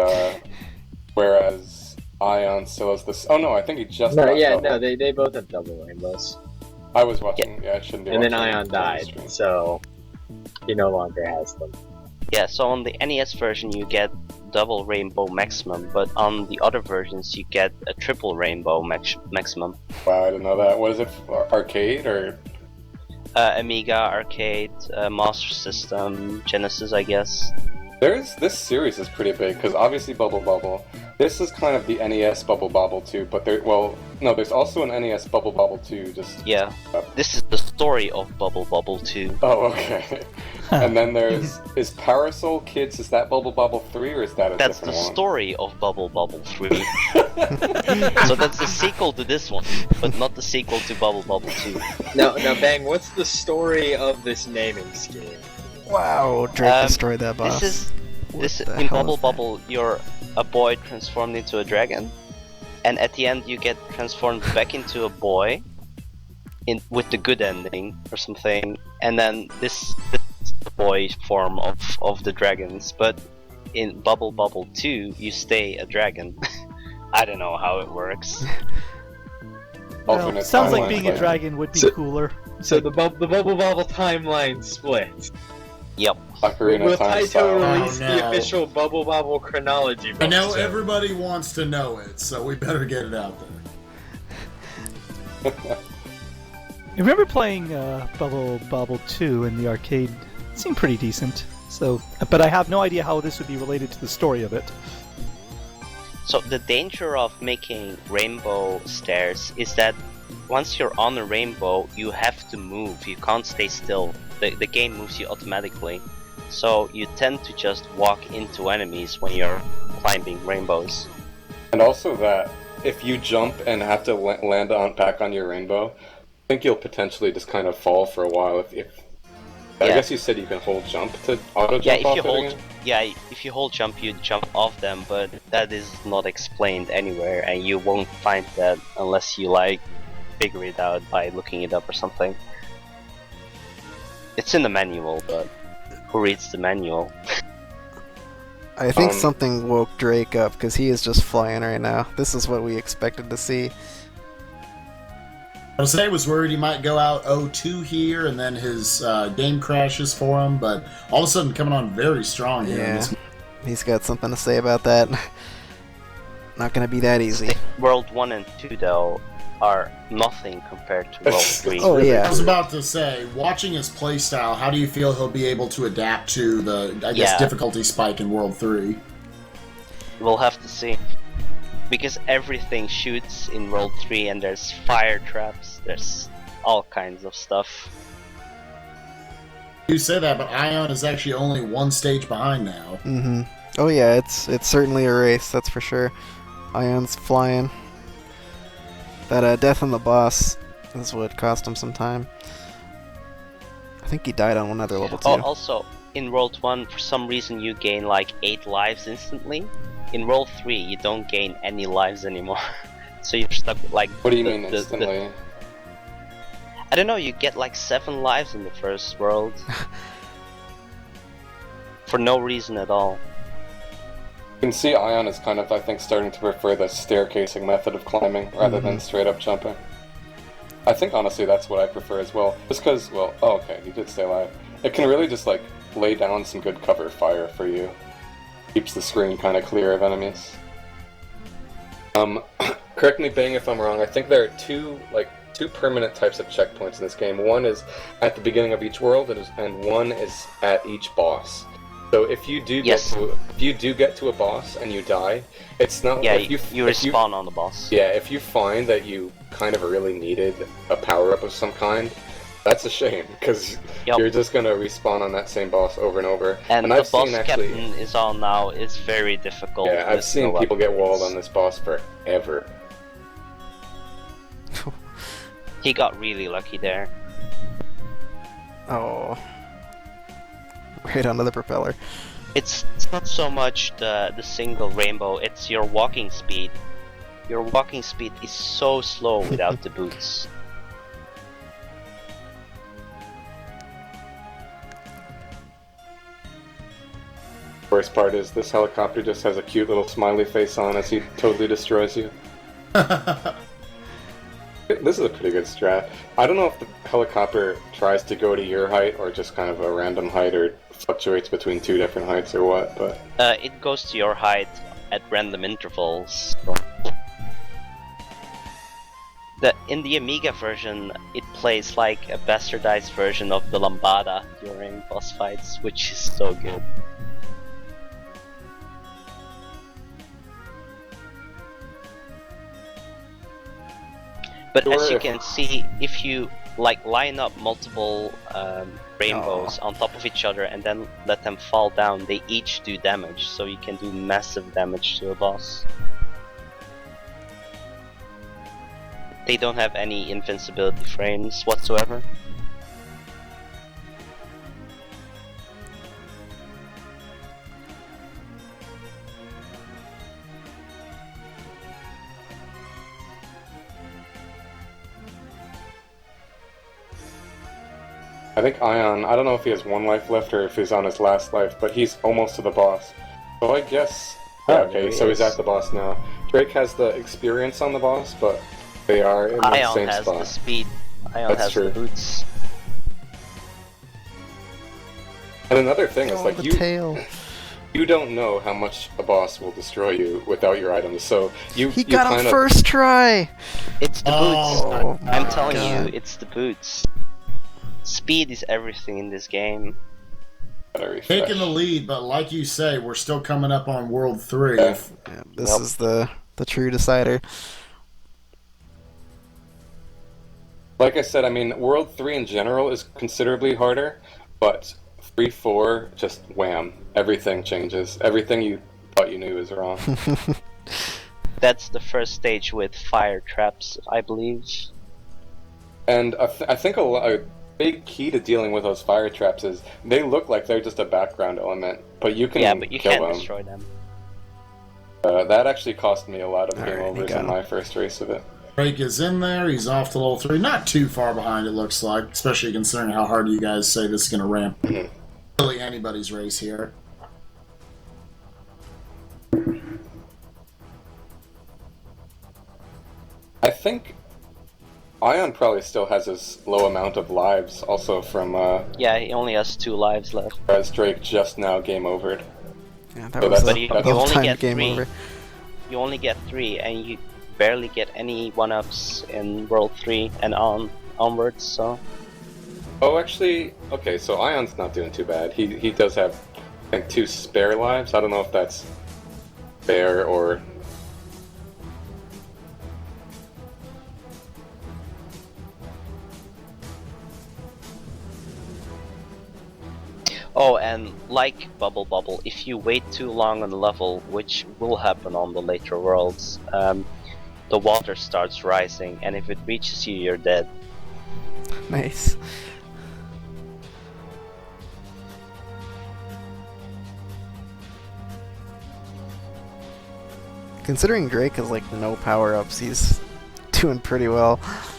whereas Ion still has this. Oh no, I think he just. They both have double rainbows. I was watching. Yeah, I shouldn't be. And then Ion died, so he no longer has them. Yeah, so on the NES version you get double rainbow maximum, but on the other versions you get a triple rainbow maximum. Wow, I didn't know that. What is it? Arcade or? Amiga, Arcade, Master System, Genesis, I guess. This series is pretty big, because obviously Bubble Bobble. This is kind of the NES Bubble Bobble 2, but there's also an NES Bubble Bobble 2, just... Yeah, this is the story of Bubble Bobble 2. Oh, okay. And then is Parasol Kids, is that Bubble Bobble 3 or is that a That's the different one? story of Bubble Bobble 3. So that's the sequel to this one, but not the sequel to Bubble Bobble 2. Now, Bang, what's the story of this naming scheme? Wow, Drake destroyed that boss. This What the in hell Bubble is that? Bubble, you're a boy transformed into a dragon, and at the end you get transformed back into a boy, with the good ending or something, and then this is the boy form of the dragons. But in Bubble Bubble 2, you stay a dragon. I don't know how it works. Well, Alternate sounds like timeline being a plan. dragon would be So- cooler. So the Bubble Bobble timeline split. Yep. Ocarina Will of Time Taito style. release Oh, the no. official Bubble Bobble chronology book I know soon? everybody wants to know it, so we better get it out there. I remember playing Bubble Bobble 2 in the arcade. It seemed pretty decent. So, but I have no idea how this would be related to the story of it. So the danger of making rainbow stairs is that once you're on a rainbow, you have to move. You can't stay still. The game moves you automatically. So you tend to just walk into enemies when you're climbing rainbows. And also that if you jump and have to land back on your rainbow, I think you'll potentially just kind of fall for a while. I guess you said you can hold jump to auto jump off it again? If you hold jump, you jump off them, but that is not explained anywhere, and you won't find that unless you figure it out by looking it up or something. It's in the manual, but who reads the manual? I think something woke Drake up because he is just flying right now. This is what we expected to see. Jose was worried he might go out 0-2 here, and then his game crashes for him, but all of a sudden coming on very strong here. Yeah, he's got something to say about that. Not gonna be that easy. World 1 and 2, though, are nothing compared to World 3. Oh yeah. I was about to say, watching his playstyle, how do you feel he'll be able to adapt to the, I guess, difficulty spike in World 3? We'll have to see. Because everything shoots in World 3 and there's fire traps, there's all kinds of stuff. You say that, but Ion is actually only one stage behind now. Mm-hmm. Oh yeah, it's certainly a race, that's for sure. Ion's flying. That death on the boss is what cost him some time. I think he died on one other level too. Oh, also, in World 1, for some reason you gain like 8 lives instantly. In World 3, you don't gain any lives anymore. So you're stuck with like... What do you mean instantly? I don't know, you get like 7 lives in the first world. For no reason at all. You can see Ion is kind of, I think, starting to prefer the staircasing method of climbing rather than straight up jumping. I think honestly that's what I prefer as well. Just because, well, oh, okay, he did stay alive. It can really just like lay down some good cover fire for you. Keeps the screen kind of clear of enemies. Correct me, Bang, if I'm wrong. I think there are two permanent types of checkpoints in this game. One is at the beginning of each world, and one is at each boss. So if you do get to a boss and you die, it's not. Yeah, you respawn on the boss. Yeah, if you find that you kind of really needed a power up of some kind, that's a shame because you're just gonna respawn on that same boss over and over. And the I've boss seen actually, captain is on now. It's very difficult. yeah, I've seen people get walled on this boss forever. He got really lucky there. Oh. Right onto the propeller. It's not so much the single rainbow, it's your walking speed. Your walking speed is so slow without the boots. Worst part is this helicopter just has a cute little smiley face on as he totally destroys you. This is a pretty good strat. I don't know if the helicopter tries to go to your height or just kind of a random height or fluctuates between two different heights or what, but... It goes to your height at random intervals. In the Amiga version, it plays like a bastardized version of the Lambada during boss fights, which is so good. But as you can see, if you like line up multiple rainbows on top of each other and then let them fall down, they each do damage, so you can do massive damage to a boss. They don't have any invincibility frames whatsoever. I think Ion, I don't know if he has one life left or if he's on his last life, but he's almost to the boss. So I guess... Yeah, okay, so he's at the boss now. Drake has the experience on the boss, but they are in the Ion same has spot. the speed. Ion That's has true. the boots. And another thing is, Oh, like, the tail. you don't know how much a boss will destroy you without your items, so you He you got him kinda- first try! It's the boots. Oh, I'm my telling God. you, it's the boots. Speed is everything in this game. gotta refresh. Taking the lead, but like you say, we're still coming up on World 3. Yeah. Yeah, this is the true decider. Like I said, I mean, World 3 in general is considerably harder, but 3-4, just wham. Everything changes. Everything you thought you knew is wrong. That's the first stage with fire traps, I believe. And I think a big key to dealing with those fire traps is they look like they're just a background element, but you can Yeah, but you kill can't them. destroy them. That actually cost me a lot of game Alright, he overs got in him. my first race of it. Drake is in there. He's off to level 3. Not too far behind, it looks like, especially considering how hard you guys say this is going to ramp. Mhm. Really anybody's race here. I think Ion probably still has his low amount of lives, also from Yeah, he only has 2 lives left. as Drake just now game overed. Yeah, that So was that's- a you that's- only well-timed get game 3. over. You only get 3, and you barely get any 1-ups in World 3 and onwards, so... Oh, actually, okay, so Ion's not doing too bad. He does have, I think, 2 spare lives. I don't know if that's fair or... Oh, and like Bobble, if you wait too long on the level, which will happen on the later worlds, the water starts rising, and if it reaches you, you're dead. Nice. Considering Drake has like no power-ups, he's doing pretty well. I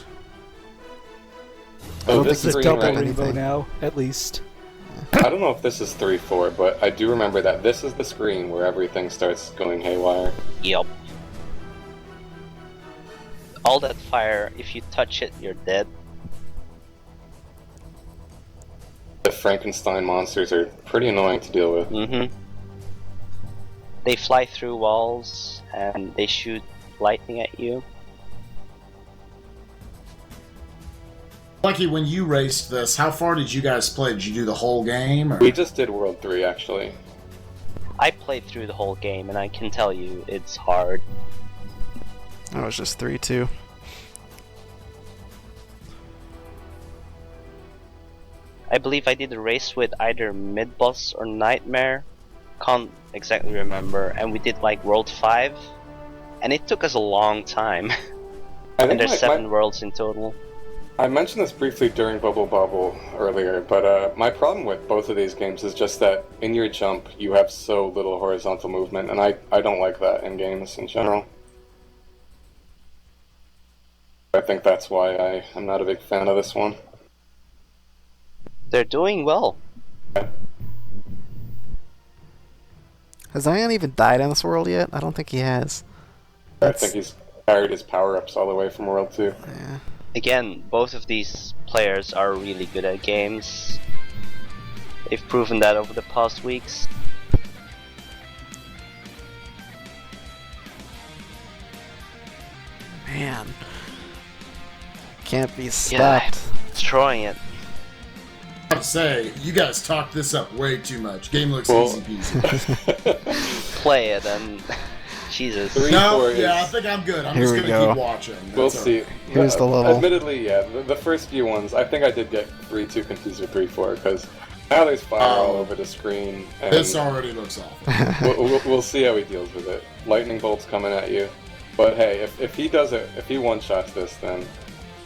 Oh, don't this think It's he's a green double done right- rainbow anything. now, at least. I don't know if this is 3-4, but I do remember that this is the screen where everything starts going haywire. Yup. All that fire, if you touch it, you're dead. The Frankenstein monsters are pretty annoying to deal with. Mm-hmm. They fly through walls, and they shoot lightning at you. Lucky, when you raced this, how far did you guys play? Did you do the whole game? Or? We just did World 3, actually. I played through the whole game, and I can tell you, it's hard. That was just 3-2. I believe I did a race with either Mid-Boss or Nightmare. Can't exactly remember. And we did like World 5. And it took us a long time. I And think there's 7 worlds in total. I mentioned this briefly during Bobble earlier, but my problem with both of these games is just that in your jump you have so little horizontal movement, and I don't like that in games in general. I think that's why I'm not a big fan of this one. They're doing well. Has Ion even died in this world yet? I don't think he has. I think he's carried his power-ups all the way from World 2. Yeah. Again, both of these players are really good at games. They've proven that over the past weeks. Man. Can't be Yeah, stopped. destroying it. I have to say, you guys talked this up way too much. Game looks Well- easy peasy. Play it and Jesus. 3-4 No, is... yeah, I think I'm good. I'm Here just we gonna go. keep watching. We'll That's all see. right. Here's the level. Admittedly, yeah, the first few ones, I think I did get 3-2 confused with 3-4, because now there's fire all over the screen, and This already looks awful. we'll see how he deals with it. Lightning bolts coming at you. But hey, if he does it, if he one-shots this, then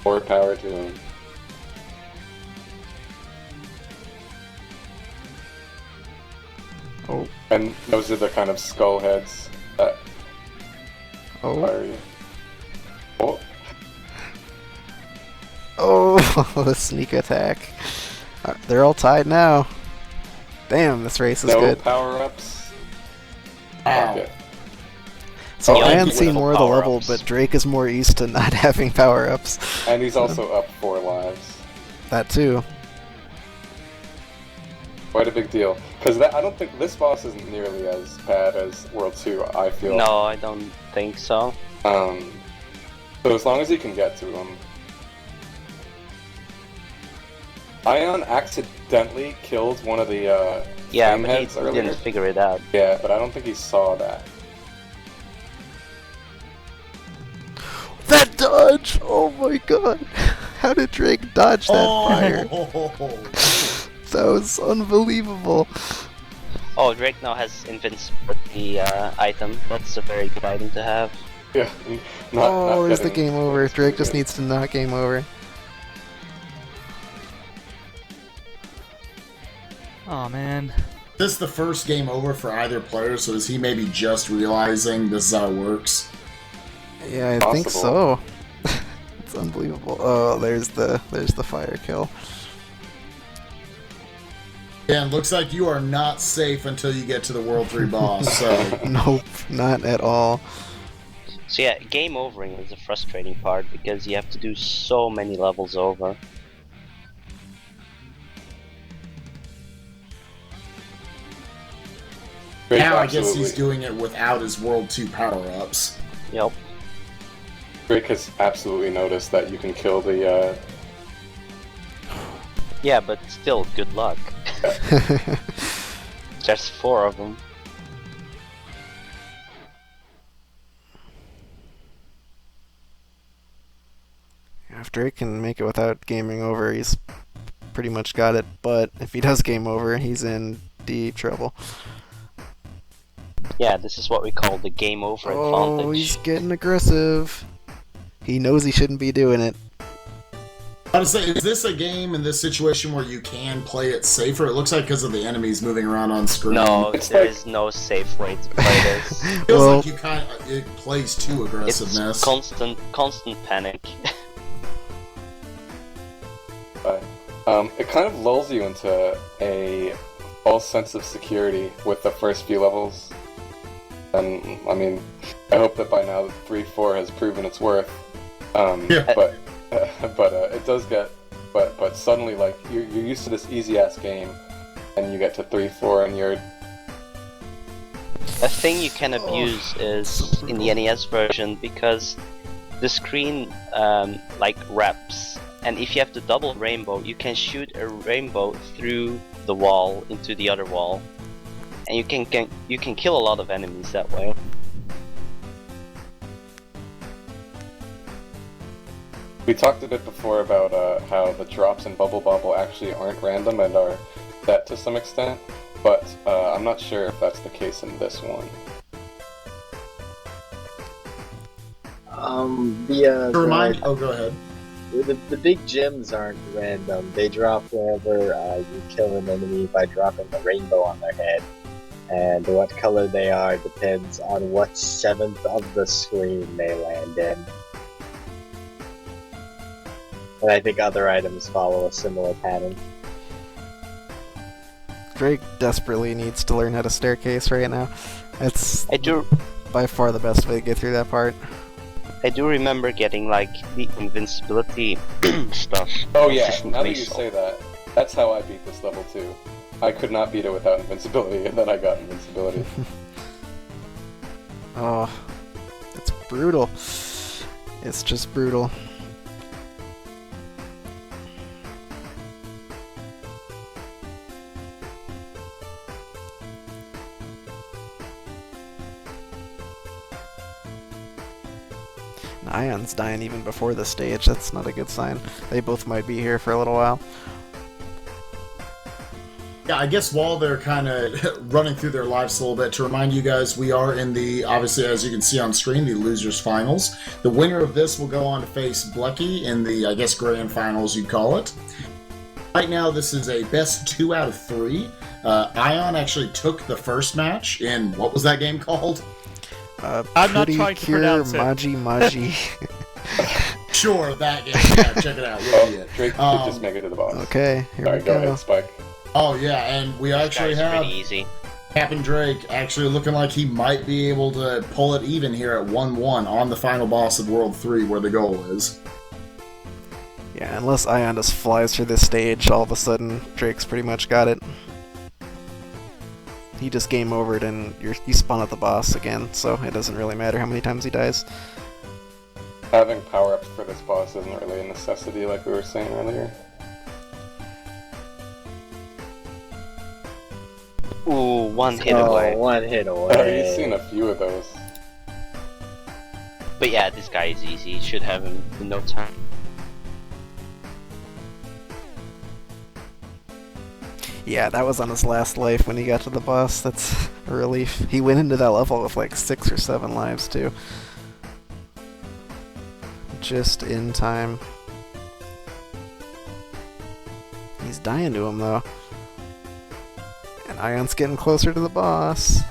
more power to him. Oh. And those are the kind of skull heads that Oh. fire you. Oh, Oh, the sneak attack. They're all tied now. Damn, this race is no good. power-ups. Ow. Okay. So Oh, Ian beautiful seen more of the level, power-ups. but Drake is more used to not having power-ups. And he's also up 4 lives. That too. Quite a big deal. Because I don't think this boss isn't nearly as bad as World 2, I feel. No, I don't think so. So as long as you can get to him. Ion accidentally killed one of the Yeah, flame but heads he earlier. didn't figure it out. Yeah, but I don't think he saw that. That dodge! Oh my god! How did Drake dodge that fire? That was unbelievable. Oh, Drake now has invincibility item. That's a very good item to have. Yeah. Oh, there's the getting- game over. Drake just needs to not game over. Oh man. This is the first game over for either player, so is he maybe just realizing this is how it works? Yeah, I think so. It's unbelievable. Oh, there's the fire kill. Yeah, it looks like you are not safe until you get to the World 3 boss, so... Nope, not at all. So yeah, game overing is a frustrating part because you have to do so many levels over. Drake Now I guess absolutely- he's doing it without his World 2 power-ups. Yep. Drake has absolutely noticed that you can kill the, Yeah, but still, good luck. There's 4 of them. If Drake can make it without gaming over, he's pretty much got it. But if he does game over, he's in deep trouble. Yeah, this is what we call the game over Oh, advantage. he's getting aggressive. He knows he shouldn't be doing it. Honestly, is this a game in this situation where you can play it safer? It looks like because of the enemies moving around on screen. No, It's there like- is no safe way to play this. It feels Well- like you kind of, it plays to aggressiveness. It's constant panic. it kind of lulls you into a false sense of security with the first few levels. And, I mean, I hope that by now 3-4 has proven its worth. Yeah. But it does get... But suddenly, like, you're used to this easy-ass game, and you get to 3-4 and you're... A thing you can abuse is in the NES version because the screen like wraps, and if you have the double rainbow, you can shoot a rainbow through the wall into the other wall, and you can kill a lot of enemies that way. We talked a bit before about how the drops in Bobble actually aren't random and are set to some extent, but I'm not sure if that's the case in this one. To remind... Oh, go ahead. The big gems aren't random. They drop wherever you kill an enemy by dropping the rainbow on their head. And what color they are depends on what 7th of the screen they land in. And I think other items follow a similar pattern. Drake desperately needs to learn how to staircase right now. It's I do by far the best way to get through that part. remember getting like the invincibility stuff. Oh yeah, now that consistently, you so- say that, that's how I beat this level too. I could not beat it without invincibility, and then I got invincibility. Oh, it's brutal. It's just brutal. Ion's dying even before the stage. That's not a good sign. They both might be here for a little while. Yeah, I guess while they're kind of running through their lives a little bit, to remind you guys, we are in the, obviously, as you can see on screen, the Losers Finals. The winner of this will go on to face Blechy in the, I guess, Grand Finals, you'd call it. Right now, this is a best 2 out of 3. Ion actually took the first match in, what was that game called? I'm not trying to pronounce it. Maji. Sure, that game. Yeah, check it out. You'll see it. Drake could just make it to the boss. Okay, here Sorry, we go go. ahead, Spike. Oh, yeah, and we actually Guy's have pretty easy. Capndrake actually looking like he might be able to pull it even here at 1-1 on the final boss of World 3, where the goal is. Yeah, unless Ion just flies through this stage, all of a sudden Drake's pretty much got it. He just game overed and you spawn at the boss again, so it doesn't really matter how many times he dies. Having power-ups for this boss isn't really a necessity like we were saying earlier. Ooh, one hit away. One hit away. You've seen a few of those. But yeah, this guy is easy. Should have him in no time. Yeah, that was on his last life when he got to the boss. That's a relief. He went into that level with like 6 or 7 lives too. Just in time. He's dying to him though. And Ion's getting closer to the boss.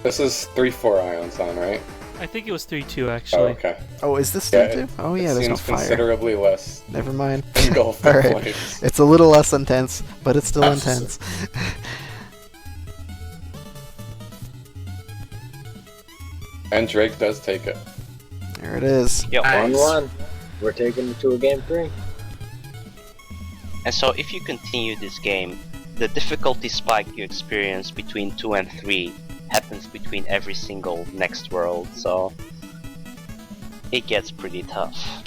This is 3-4 Ions on, right? I think it was 3-2 Oh, actually. okay. Oh, is this Yeah, 3-2? Oh yeah, it there's no seems fire. considerably less Never mind. engulfed in Alright. flames. It's a little less intense, but it's still Absolutely. intense. And Drake does take it. There it is. Yep. Nice. 1-1. We're taking it to a game 3. And so if you continue this game, the difficulty spike you experience between 2 and 3 happens between every single next world, so it gets pretty tough.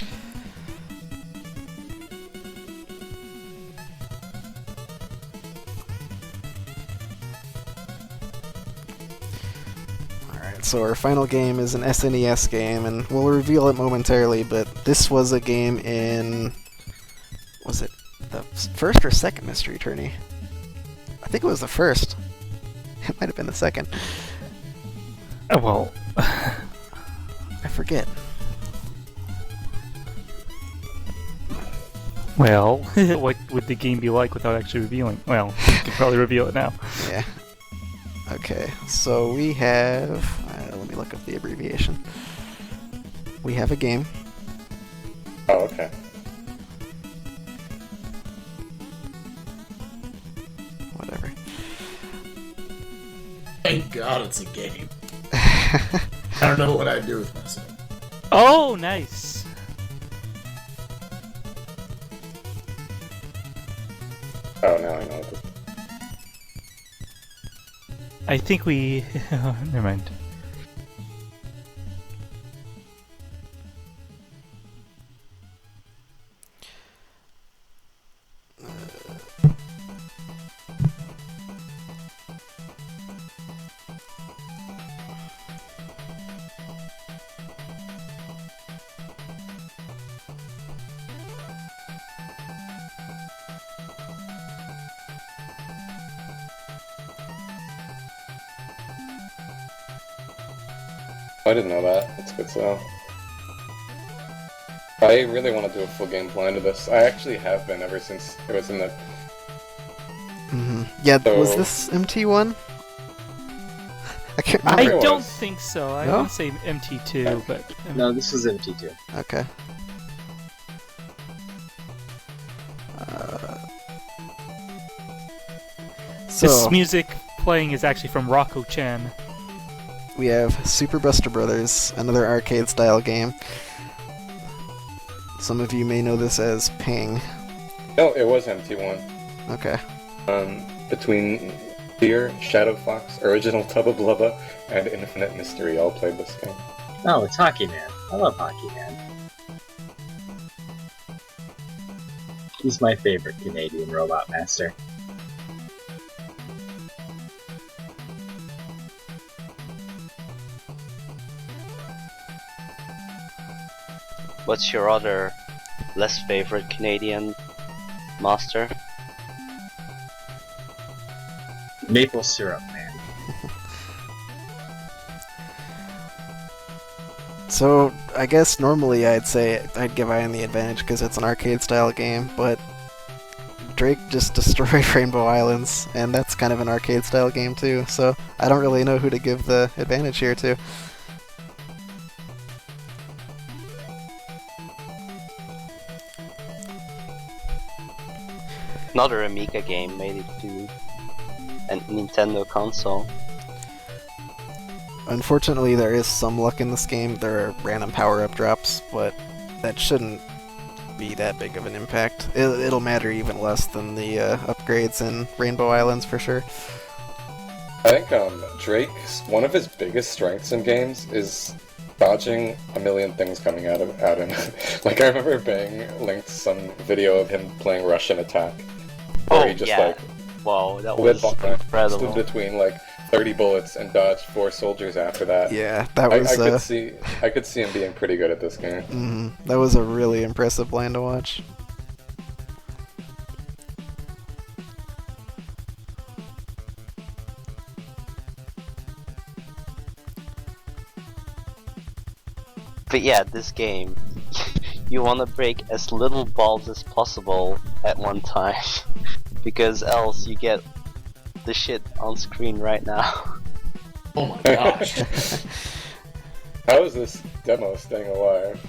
Alright, so our final game is an SNES game, and we'll reveal it momentarily, but this was a game in... was it the first or second Mystery Tourney? I think it was the first. It might have been the second. Oh, well, I forget. well, what would the game be like without actually revealing? Well, you could probably reveal it now. Yeah. Okay, so we have... let me look up the abbreviation. We have a game. Oh, okay. Whatever. Thank God it's a game. I don't know what I'd do with myself. Oh, nice. Oh, now I know what this. I think we... never mind. I didn't know that. That's good to know. I really want to do a full game plan of this. I actually have been ever since it was in the... Yeah, So- was this MT1? I can't I remember. it don't was. think so. I No? want to say MT2, but... No, this was MT2. Okay. This So, music playing is actually from Rocco-chan. we have Super Buster Brothers, another arcade-style game. Some of you may know this as Ping. No, it was MT1. Okay. Between Fear, Shadow Fox, Original Tubba Blubba, and Infinite Mystery all played this game. Oh, it's Hockey Man. I love Hockey Man. He's my favorite Canadian robot master. What's your other less favorite Canadian master? Maple syrup, man. So, I guess normally I'd say I'd give Ion the advantage because it's an arcade-style game, but Drake just destroyed Rainbow Islands, and that's kind of an arcade-style game too, so I don't really know who to give the advantage here to. Another Amiga game made it to a Nintendo console. Unfortunately, there is some luck in this game. There are random power-up drops, but that shouldn't be that big of an impact. It'll matter even less than the upgrades in Rainbow Islands for sure. I think Drake's one of his biggest strengths in games is dodging a million things coming at him. Like I remember Bang linked some video of him playing Russian Attack, where he just like wow, that was incredible. Stood between like 30 bullets and dodged 4 soldiers after that. Yeah, that was. I could see him being pretty good at this game. That was a really impressive plan to watch. But yeah, this game, you want to break as little balls as possible at one time, because else you get the shit on screen right now. Oh my gosh. How is this demo staying alive?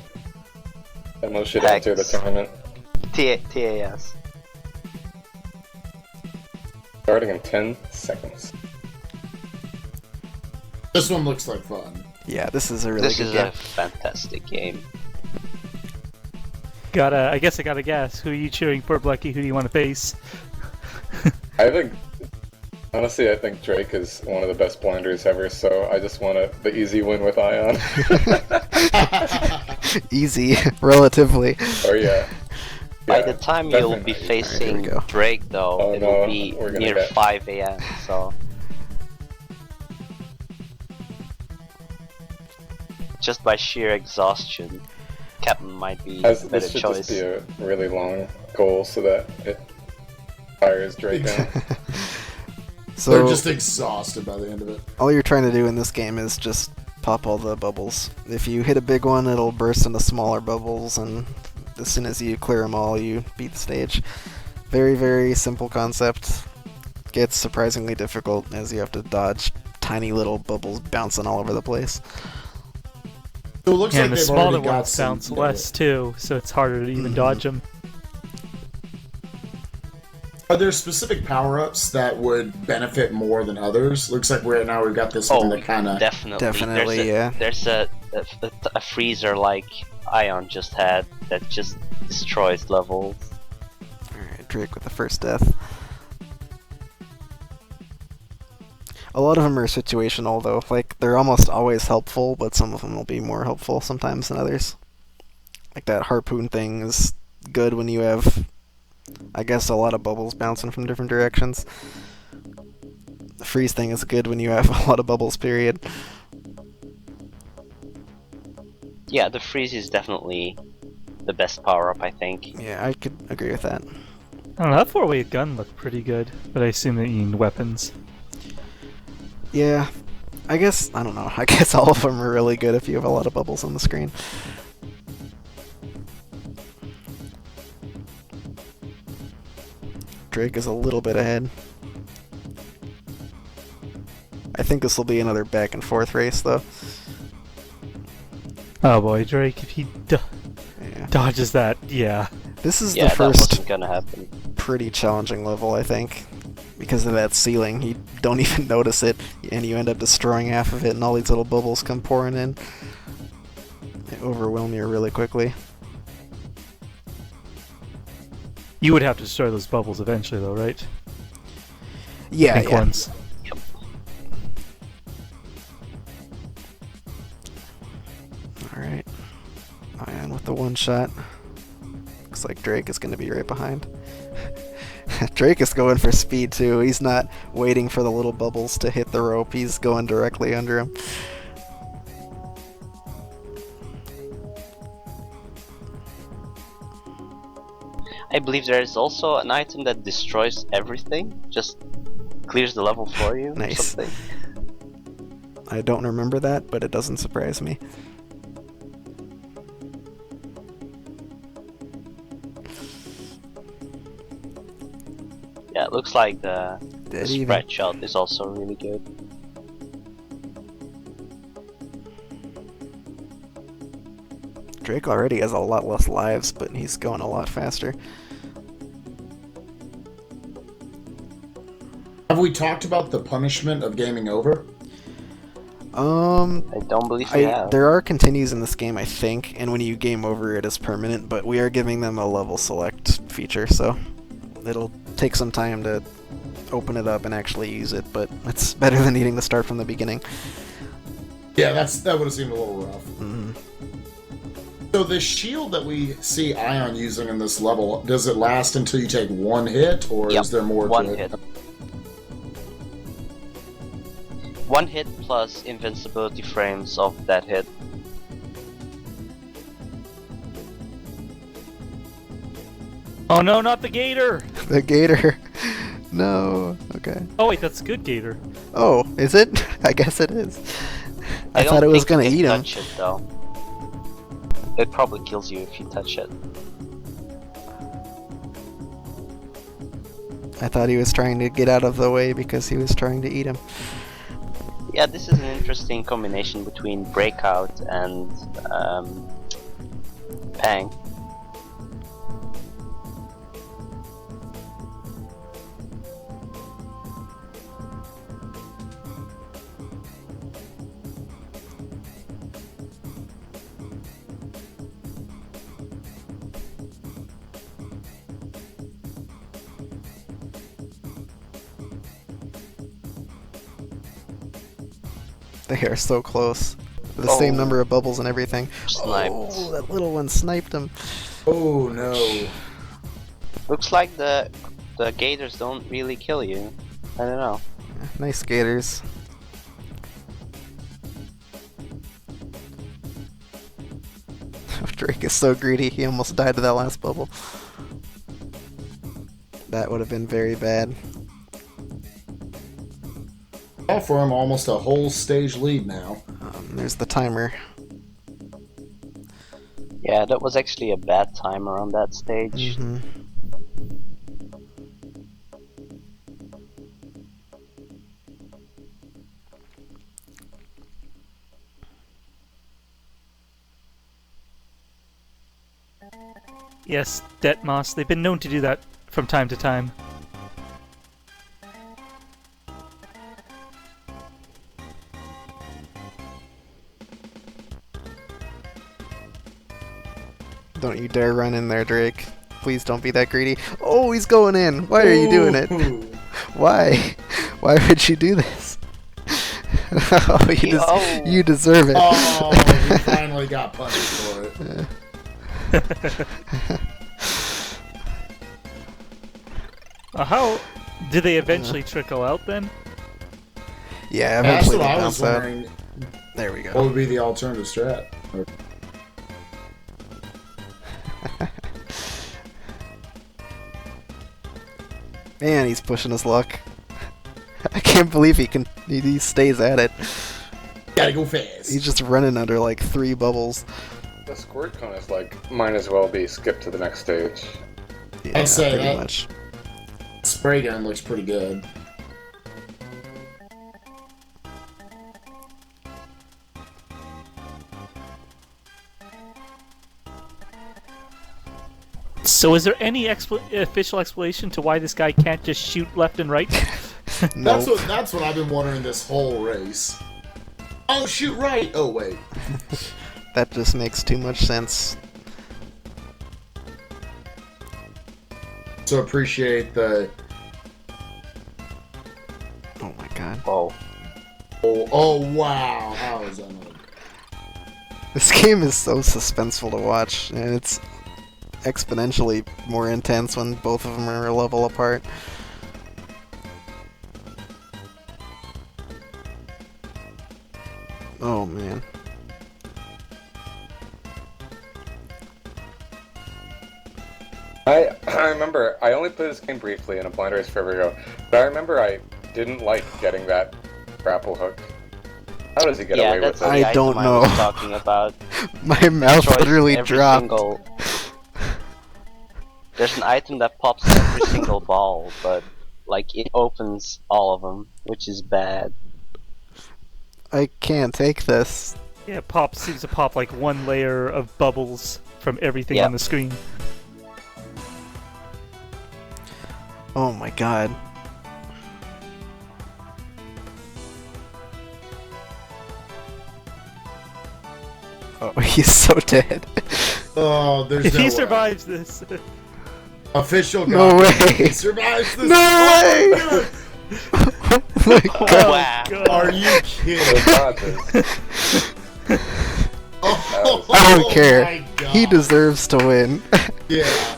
Demo should enter the tournament. TAS. Starting in 10 seconds. This one looks like fun. Yeah, this is a really good game. This is a fantastic game. I guess I gotta guess. Who are you cheering for, Blechy? Who do you want to face? Honestly, I think Drake is one of the best blinders ever, so I just want the easy win with Ion. Easy, relatively. Or yeah. By the time you'll be facing Drake, though, it will be near 5 AM, so... Just by sheer exhaustion, Captain might be a better this should choice. just be a really long goal so that it fires Drake out. So they're just exhausted by the end of it. All you're trying to do in this game is just pop all the bubbles. If you hit a big one, it'll burst into smaller bubbles, and as soon as you clear them all, you beat the stage. Very, very simple concept. Gets surprisingly difficult as you have to dodge tiny little bubbles bouncing all over the place. So it looks like the they've smaller already got ones bounce less too, so it's harder to even dodge them. Are there specific power-ups that would benefit more than others? Looks like right now we've got this one that kind of... Definitely, yeah. There's a freezer like Ion just had that just destroys levels. Alright, Drake with the first death. A lot of them are situational though, like they're almost always helpful, but some of them will be more helpful sometimes than others. Like that harpoon thing is good when you have, I guess, a lot of bubbles bouncing from different directions. The freeze thing is good when you have a lot of bubbles, period. Yeah, the freeze is definitely the best power-up, I think. Yeah, I could agree with that. I don't know, that 4-way gun looked pretty good, but I assume that you need weapons. Yeah, I guess all of them are really good if you have a lot of bubbles on the screen. Drake is a little bit ahead. I think this will be another back and forth race though. Oh boy, Drake, if he dodges that, yeah. This is Yeah, the that first wasn't gonna happen. pretty challenging level, I think. Because of that ceiling, you don't even notice it, and you end up destroying half of it, and all these little bubbles come pouring in. They overwhelm you really quickly. You would have to destroy those bubbles eventually, though, right? Yeah, Pink ones. Yep. Alright. Ion with the one shot. Looks like Drake is going to be right behind. Drake is going for speed too. He's not waiting for the little bubbles to hit the rope. He's going directly under him. believe there is also an item that destroys everything, just clears the level for you. Nice. Or something. I don't remember that, but it doesn't surprise me. Yeah, it looks like the Dead even. spread shot is also really good. Drake already has a lot less lives, but he's going a lot faster. Have we talked about the punishment of gaming over? I don't believe we have. There are continues in this game, I think, and when you game over it is permanent, but we are giving them a level select feature, so it'll take some time to open it up and actually use it, but it's better than needing to start from the beginning. Yeah, that would have seemed a little rough. Mhm. So the shield that we see Ion using in this level, does it last until you take one hit, or Yep, is there more one to it? hit. One hit plus invincibility frames of that hit. Oh no, not the gator! The gator. No. Okay. Oh wait, that's a good gator. Oh, is it? I guess it is. I don't thought it was think gonna you can eat him. touch it, though. It probably kills you if you touch it. I thought he was trying to get out of the way because he was trying to eat him. Yeah, this is an interesting combination between Breakout and Pang. They are so close. The same number of bubbles and everything. Sniped. Oh, that little one sniped him. Oh no. Looks like the gators don't really kill you. I don't know. Nice gators. Drake is so greedy, he almost died to that last bubble. That would have been very bad. All for him, almost a whole stage lead now. There's the timer. Yeah, that was actually a bad timer on that stage. Mm-hmm. Yes, Detmos. They've been known to do that from time to time. Don't you dare run in there, Drake. Please don't be that greedy. Oh, he's going in! Why are you doing it? Ooh. Why? Why would you do this? Oh, you deserve it. Oh, he finally got punished for it. How did they eventually trickle out then? Yeah, That's eventually what they I was bounce out. wondering. There we go. What would be the alternative strat? Man, he's pushing his luck. I can't believe he stays at it. Gotta go fast. He's just running under like 3 bubbles. The squirt cone is like, might as well be skipped to the next stage. Yeah, I'd say pretty that. much. Spray gun looks pretty good. So is there any official explanation to why this guy can't just shoot left and right? Nope. That's what I've been wondering this whole race. Oh, shoot right! Oh, wait. That just makes too much sense. So appreciate the... Oh my god. Oh. Oh, wow. How is that not... This game is so suspenseful to watch, and it's exponentially more intense when both of them are a level apart. Oh man. I'm only played this game briefly in a blind race forever ago, but I remember I didn't like getting that grapple hook. How does he get away with it? I don't know. was talking about. My mouth Destroys literally every dropped. single- There's an item that pops every single ball, but like it opens all of them, which is bad. I can't take this. Yeah, pop seems to pop like one layer of bubbles from everything Yep. on the screen. Oh my god. Oh, he's so dead. Oh, there's If no he way. survives this, Official No God. way. He survives this. No Oh way. my God. Oh my god. Wow. Are you kidding? Oh, I don't care. my God. He deserves to win. Yeah.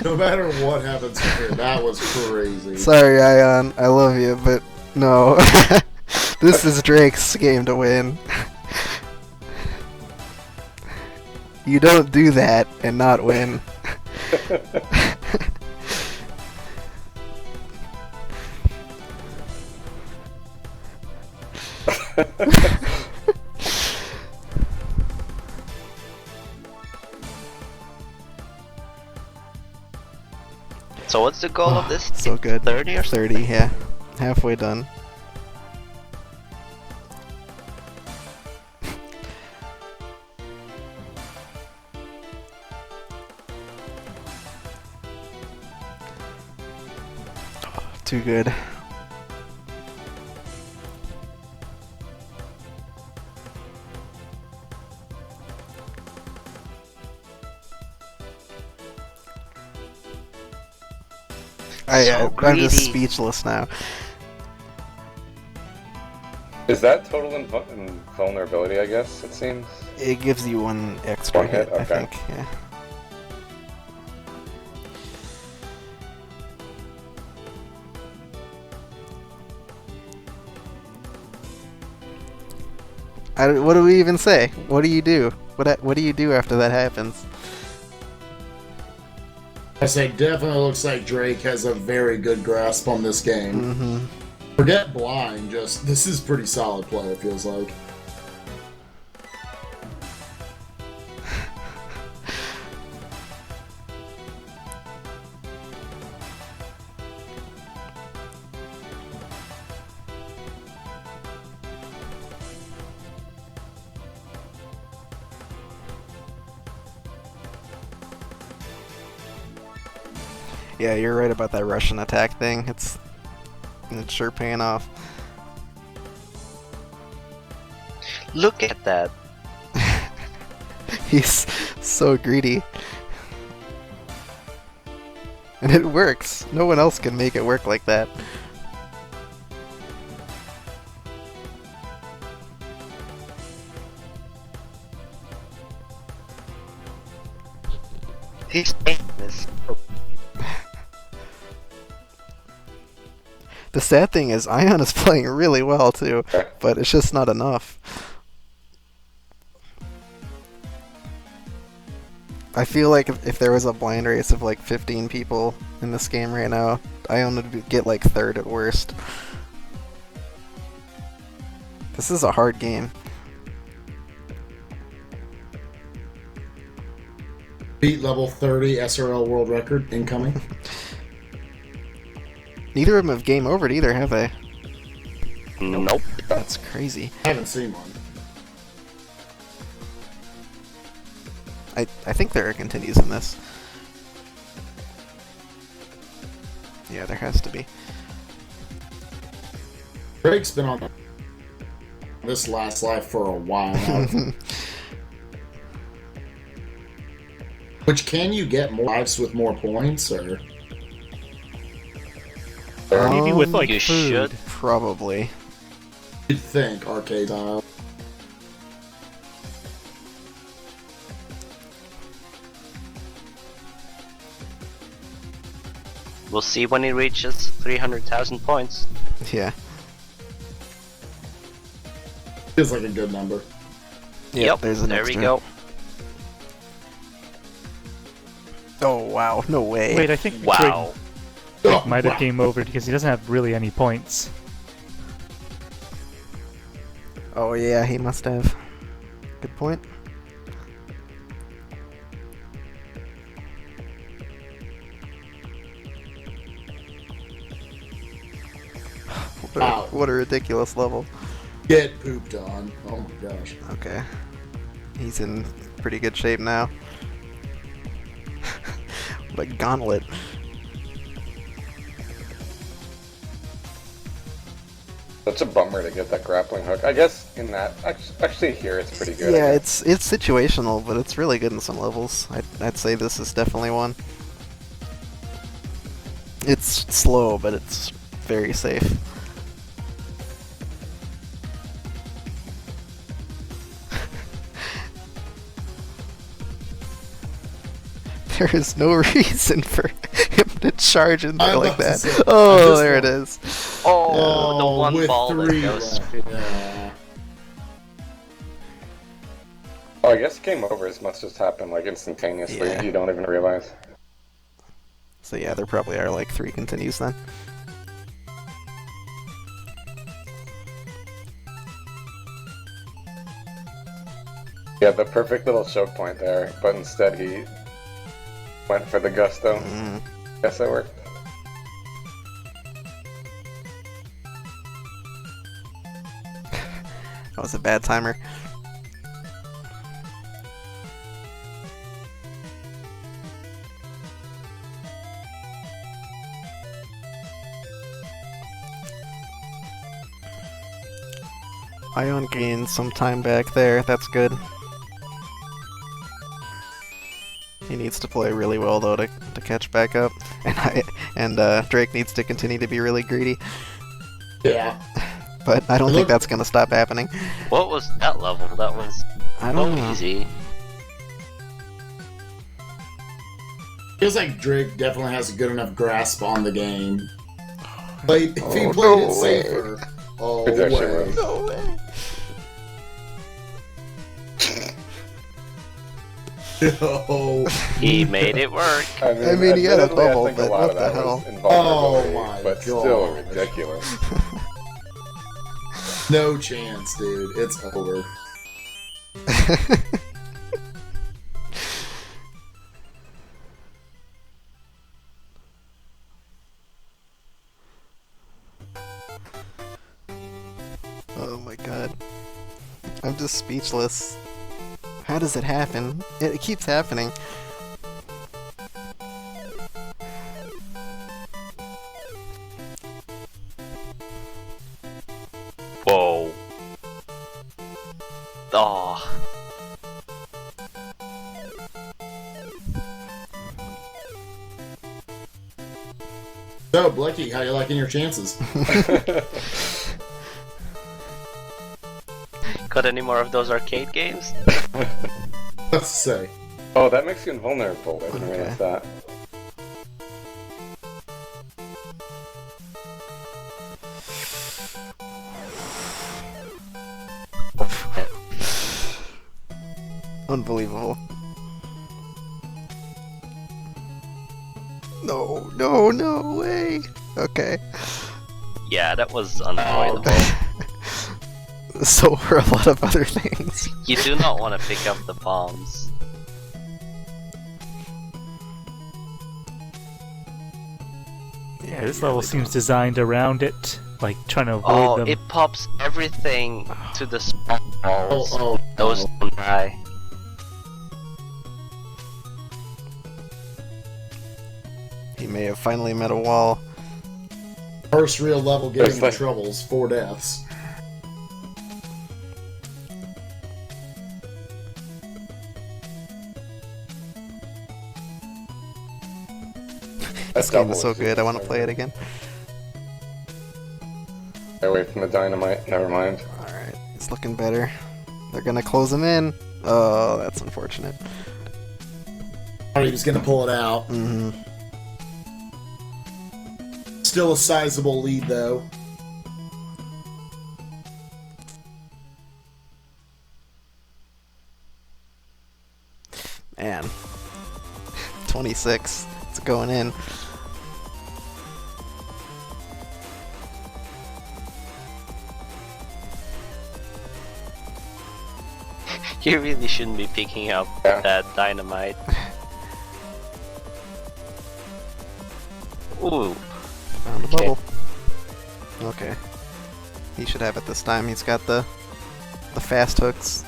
No matter what happens here, that was crazy. Sorry, Ion. I love you, but no. This is Drake's game to win. You don't do that and not win. So what's the goal of this? So good. 30 or something? 30, yeah. Halfway done. Too good. I'm just greedy. speechless now. Is that total invulnerability, I guess, it seems? It gives you one extra One hit? hit, I Okay. think. Yeah. What do we even say? What do you do? What do you do after that happens? I say definitely looks like Drake has a very good grasp on this game. Mm-hmm. Forget blind, just this is pretty solid play, it feels like. Yeah, you're right about that Russian attack thing. It's sure paying off. Look at that. He's so greedy. And it works. No one else can make it work like that. He's this. The sad thing is, Ion is playing really well too, but it's just not enough. I feel like if there was a blind race of like 15 people in this game right now, Ion would get like third at worst. This is a hard game. Beat level 30 SRL world record incoming. Neither of them have game overed either, have they? Nope. That's crazy. I haven't seen one. I think there are continues in this. Yeah, there has to be. Drake's been on this last life for a while now. Which, can you get more lives with more points, or? maybe with like You food. should. Probably. You'd think arcade style. We'll see when he reaches 300,000 points. Yeah. Feels like a good number. Yep, there's an there extra. we go. Oh wow, no way. Wait, I think Wow. Capndrake Oh, might have wow. game over because he doesn't have really any points. Oh yeah, he must have. Good point. Wow. What a ridiculous level. Get pooped on. Oh my gosh. Okay. He's in pretty good shape now. What a gauntlet. Such a bummer to get that grappling hook. I guess in that, actually here it's pretty good. Yeah, I guess. it's situational, but it's really good in some levels. I'd say this is definitely one. It's slow, but it's very safe. There is no reason for him to charge in there I'm like about to that. say, Oh, this there it one. is. Oh, the one with ball that 3 goes. left. Yeah. Oh, I guess game over must just happen like instantaneously. Yeah. You don't even realize. So yeah, there probably are like 3 continues then. Yeah, the perfect little choke point there, but instead he went for the gusto. Mm. Guess that worked. That was a bad timer. Ion gained some time back there, that's good. He needs to play really well though to catch back up, and Drake needs to continue to be really greedy. Yeah. But I don't think that's gonna stop happening. What was that level? That was I don't so know. easy. Feels like Drake definitely has a good enough grasp on the game. But if he Oh, played no it way. safer, oh It's actually way. rough. No way. No. He made it work. I mean, he had a admittedly, I bubble, think but a lot what of the that hell? was invulnerability, Oh my but still gosh. ridiculous. No chance, dude. It's over. Oh my god. I'm just speechless. How does it happen? It keeps happening. Whoa. Oh. So, Blechy, how you liking your chances? Got any more of those arcade games? Let's say. Oh, that makes you invulnerable. I didn't realize that. Unbelievable. No, no, no way. Okay. Yeah, that was unavoidable. So were a lot of other things. You do not want to pick up the bombs. Yeah, this level seems designed around it, like trying to avoid Oh, them. it pops everything to the small balls. Oh, Those don't die. He may have finally met a wall. First real level getting There's like- in troubles, 4 deaths. This game is so good, I want to play it again. Stay away from the dynamite. Never mind. Alright, it's looking better. They're gonna close him in. Oh, that's unfortunate. Oh, he was gonna pull it out. Mm-hmm. Still a sizable lead, though. Man. 26. It's going in. You really shouldn't be picking up Yeah. that dynamite. Ooh. Found the bubble. Okay. He should have it this time. He's got the fast hooks.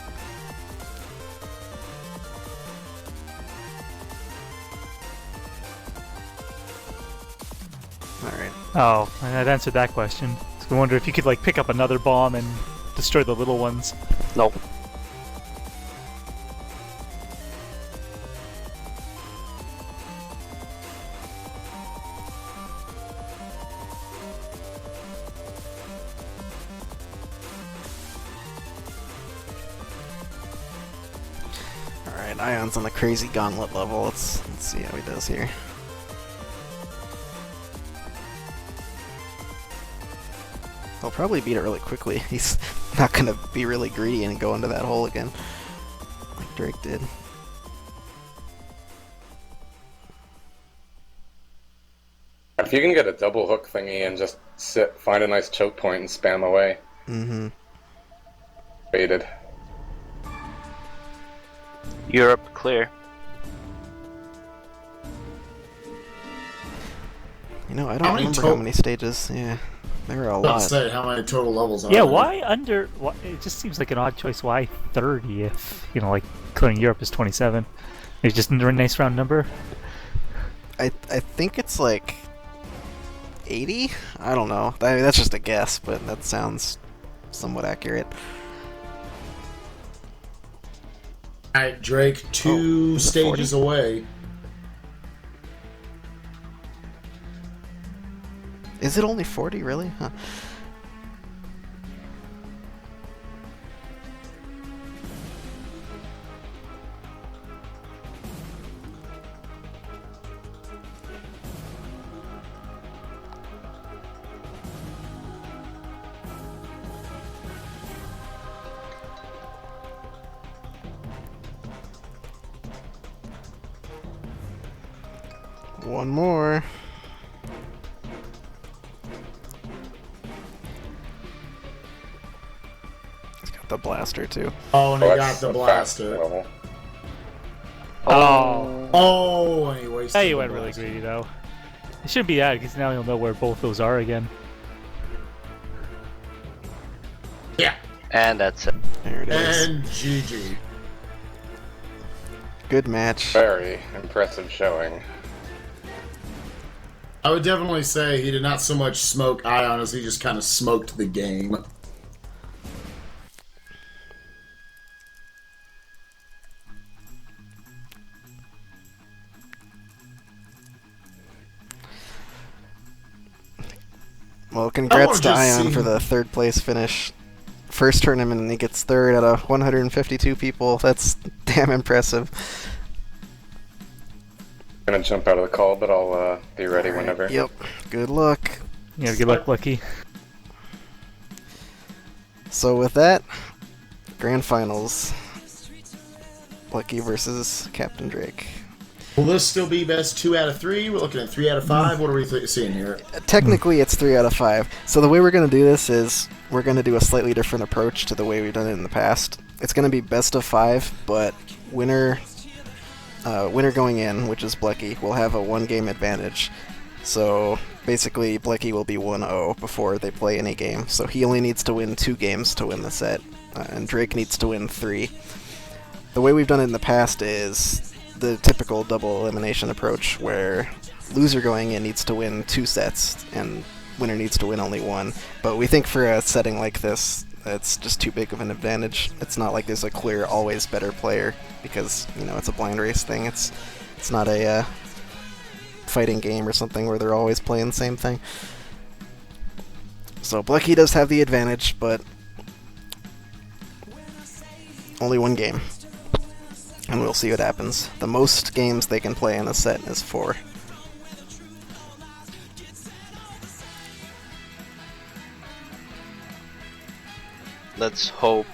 Alright. Oh, and that answered that question. So I wonder if you could like pick up another bomb and destroy the little ones. Nope. Alright, Ion's on the crazy gauntlet level. Let's see how he does here. He'll probably beat it really quickly. He's not gonna be really greedy and go into that hole again, like Drake did. If you can get a double hook thingy and just find a nice choke point and spam away. Mm-hmm. Baited. Europe clear. You know, I How don't many remember how many stages. Yeah, there were a lot. Let's say how many total levels are Yeah, there? why under? Why, it just seems like an odd choice. Why 30 if, you know, like clearing Europe is 27? It's just a nice round number. I think it's like 80? I don't know. I mean, that's just a guess, but that sounds somewhat accurate. Alright, Drake, two is it stages 40? away. Is it only 40, really? Huh. One more. He's got the blaster too. Oh, and he got that's the a fast blaster. level. Oh, Oh, and he wasted hey, you the went really blaster. greedy though. It shouldn't be that because now you'll know where both those are again. Yeah, And that's it. There it is. and GG. Good match. Very impressive showing. I would definitely say he did not so much smoke Ion as he just kind of smoked the game. Well, congrats to just Ion see for him- the third place finish. First tournament, and he gets third out of 152 people. That's damn impressive. Gonna jump out of the call, but I'll be ready whenever. Yep. Good luck. Yeah, good luck, Blechy. So with that, grand finals. Blechy versus Capndrake. Will this still be best 2 out of 3? We're looking at 3 out of 5. What are we seeing here? Technically, it's 3 out of 5. So the way we're going to do this is we're going to do a slightly different approach to the way we've done it in the past. It's going to be best of 5, but winner going in, which is Blechy, will have a 1-game advantage. So basically, Blechy will be 1-0 before they play any game. So he only needs to win 2 games to win the set, and Drake needs to win 3. The way we've done it in the past is the typical double elimination approach, where loser going in needs to win 2 sets, and winner needs to win only 1. But we think for a setting like this, it's just too big of an advantage. It's not like there's a clear, always better player, because, you know, it's a blind race thing. It's not a fighting game or something where they're always playing the same thing. So Blechy does have the advantage, but only 1 game. And we'll see what happens. The most games they can play in a set is 4. Let's hope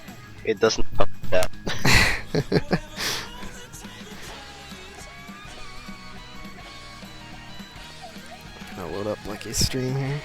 it doesn't come to that. I'll load up Blecky's stream here.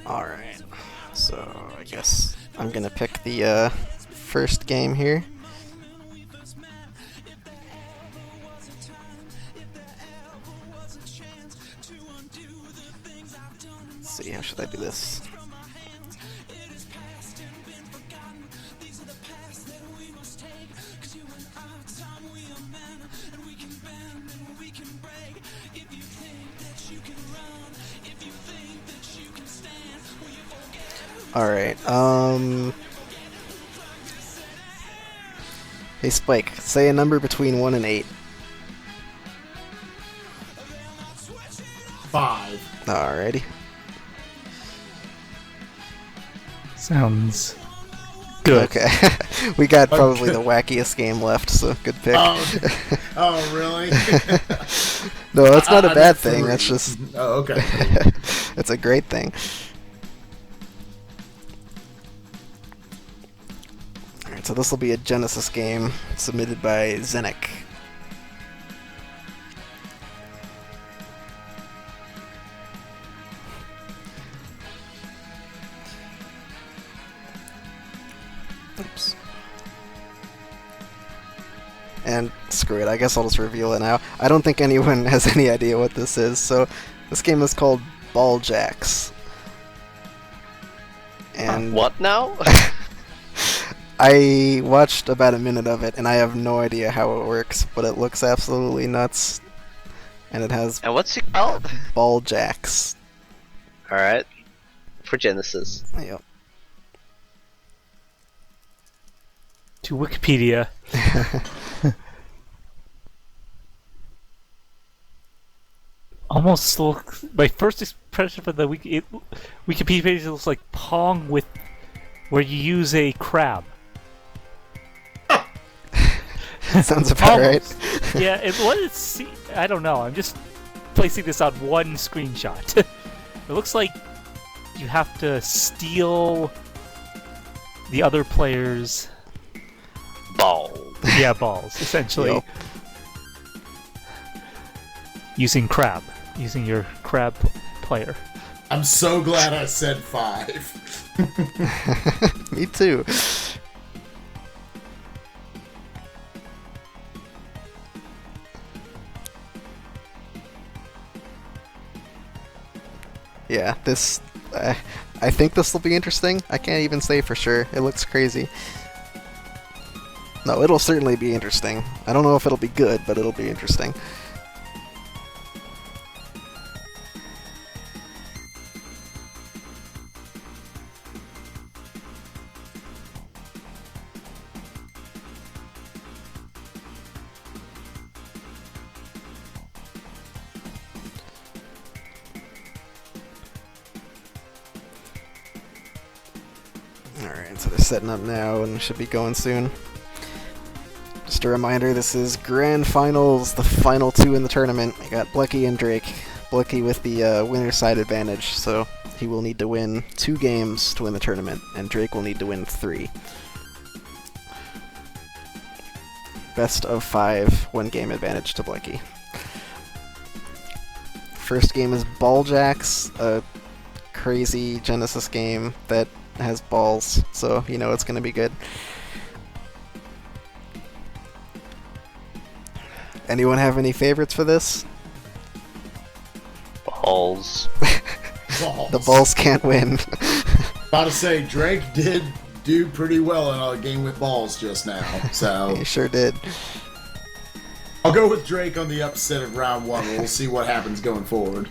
Alright, so I guess I'm gonna pick the first game here. Let's see, how should I do this? Alright, hey Spike, say a number between 1 and 8. 5. Alrighty. Sounds good. Okay. We got probably the wackiest game left, so good pick. Oh really? No, that's not a I bad meant thing, 3. that's just... Oh, okay. It's a great thing. Alright, so this will be a Genesis game submitted by Zenek. Oops. And screw it, I guess I'll just reveal it now. I don't think anyone has any idea what this is, so this game is called Ball Jacks. And What now? I watched about a minute of it, and I have no idea how it works, but it looks absolutely nuts. And it has And what's it called? Ball Jacks. Alright. For Genesis. Yep. To Wikipedia. Almost looks. My first impression for the Wikipedia page looks like Pong with where you use a crab. Sounds about right. Yeah, what is? I don't know. I'm just placing this on one screenshot. It looks like you have to steal the other player's Ball. Yeah, balls, essentially. Yep. Using your crab player. I'm so glad I said 5. Me too. Yeah, this... I think this will be interesting. I can't even say for sure. It looks crazy. No, it'll certainly be interesting. I don't know if it'll be good, but it'll be interesting. Alright, so they're setting up now and should be going soon. Just a reminder, this is Grand Finals, the final 2 in the tournament. We got Blechy and Drake. Blechy with the winner's side advantage, so he will need to win 2 games to win the tournament, and Drake will need to win 3. Best of 5, 1 game advantage to Blechy. First game is Ball Jacks, a crazy Genesis game that has balls, so you know it's gonna be good. Anyone have any favorites for this? Balls. Balls. The balls can't win. About to say, Drake did do pretty well in a game with balls just now, so... He sure did. I'll go with Drake on the upset of round 1. We'll see what happens going forward.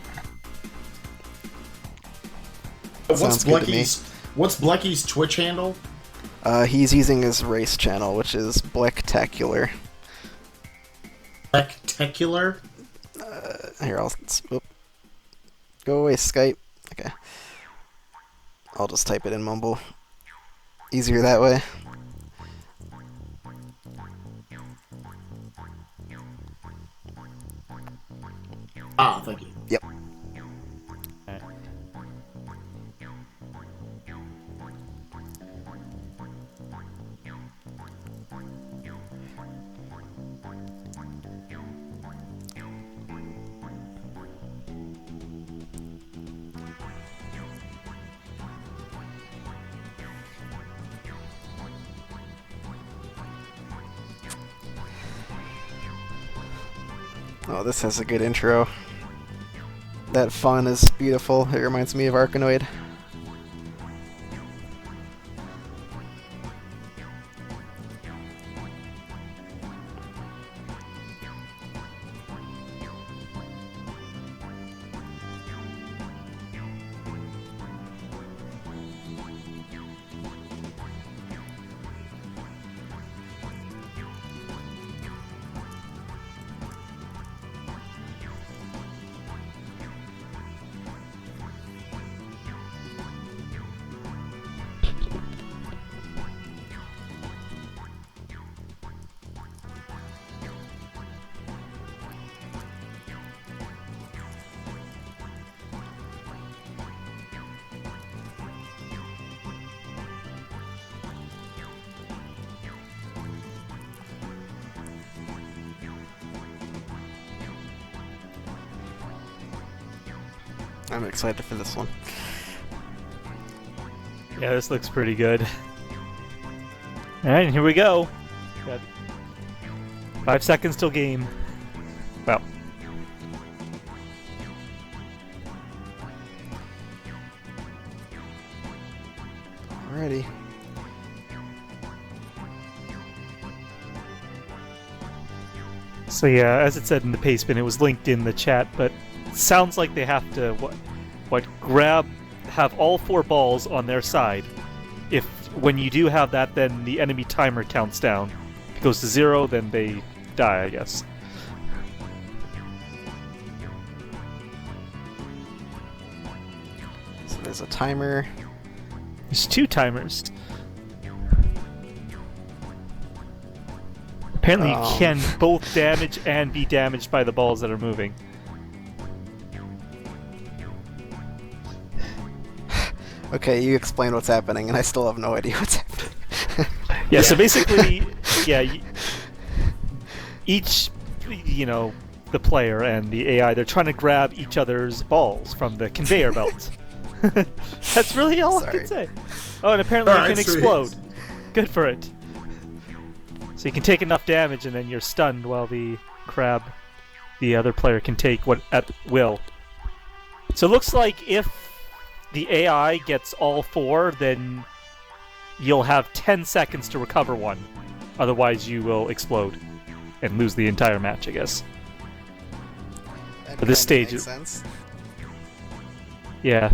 Sounds good to me. What's Blechy's Twitch handle? He's using his race channel, which is Blacktacular. Spectacular? Here, I'll... Oop. Go away, Skype. Okay. I'll just type it in Mumble. Easier that way. Ah, thank you. Yep. Oh, this has a good intro. That fawn is beautiful. It reminds me of Arkanoid. I'm excited for this one. Yeah, this looks pretty good. Alright, here we go. Got 5 seconds till game. Well. Alrighty. So yeah, as it said in the pastebin, it was linked in the chat, but it sounds like they have to have all 4 balls on their side. If when you do have that, then the enemy timer counts down. If it goes to 0, then they die, I guess. So there's a timer. There's 2 timers. Apparently you can both damage and be damaged by the balls that are moving. Okay, you explain what's happening, and I still have no idea what's happening. Yeah, so basically, yeah, each, the player and the AI, they're trying to grab each other's balls from the conveyor belt. That's really all I can say. Oh, and apparently you can explode. Good for it. So you can take enough damage, and then you're stunned while the other player can take what at will. So it looks like if the AI gets all 4, then you'll have 10 seconds to recover one. Otherwise, you will explode and lose the entire match, I guess. But this stage makes sense. Yeah.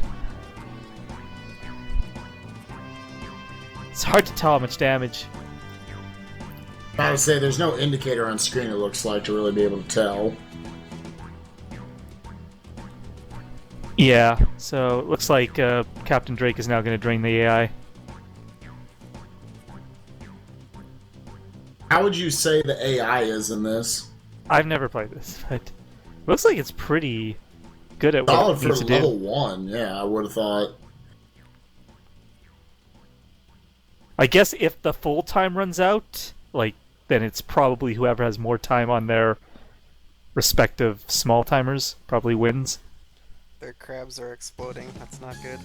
It's hard to tell how much damage. I would say there's no indicator on screen, it looks like, to really be able to tell. Yeah, so it looks like Capndrake is now going to drain the AI. How would you say the AI is in this? I've never played this, but it looks like it's pretty good at what it needs to do. Level 1, yeah, I would have thought. I guess if the full time runs out, then it's probably whoever has more time on their respective small timers probably wins. Their crabs are exploding. That's not good.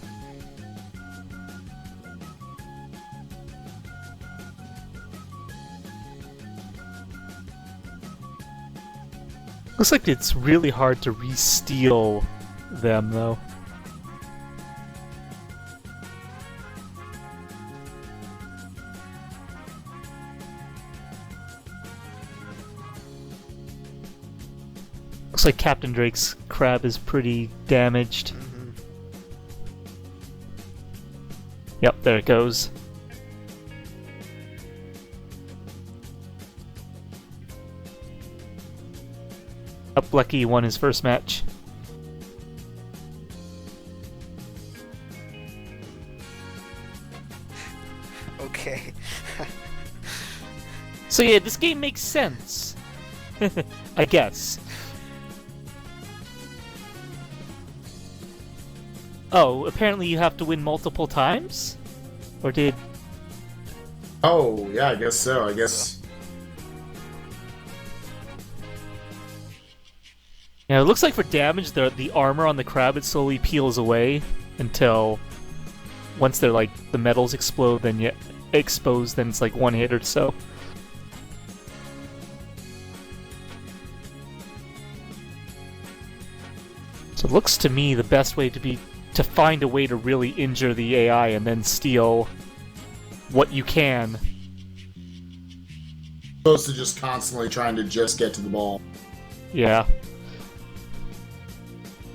Looks like it's really hard to re-steal them, though. Looks like Capndrake's crab is pretty damaged. Mm-hmm. Yep, there it goes. Blechy won his first match. Okay. So yeah, this game makes sense. I guess. Oh, apparently you have to win multiple times? Or did... Oh, yeah, I guess so, I guess. Yeah, it looks like for damage, the armor on the crab, it slowly peels away until once they're the metals explode, then you expose, then it's one hit or so. So it looks to me the best way to find a way to really injure the AI and then steal what you can. Opposed to just constantly trying to just get to the ball. Yeah.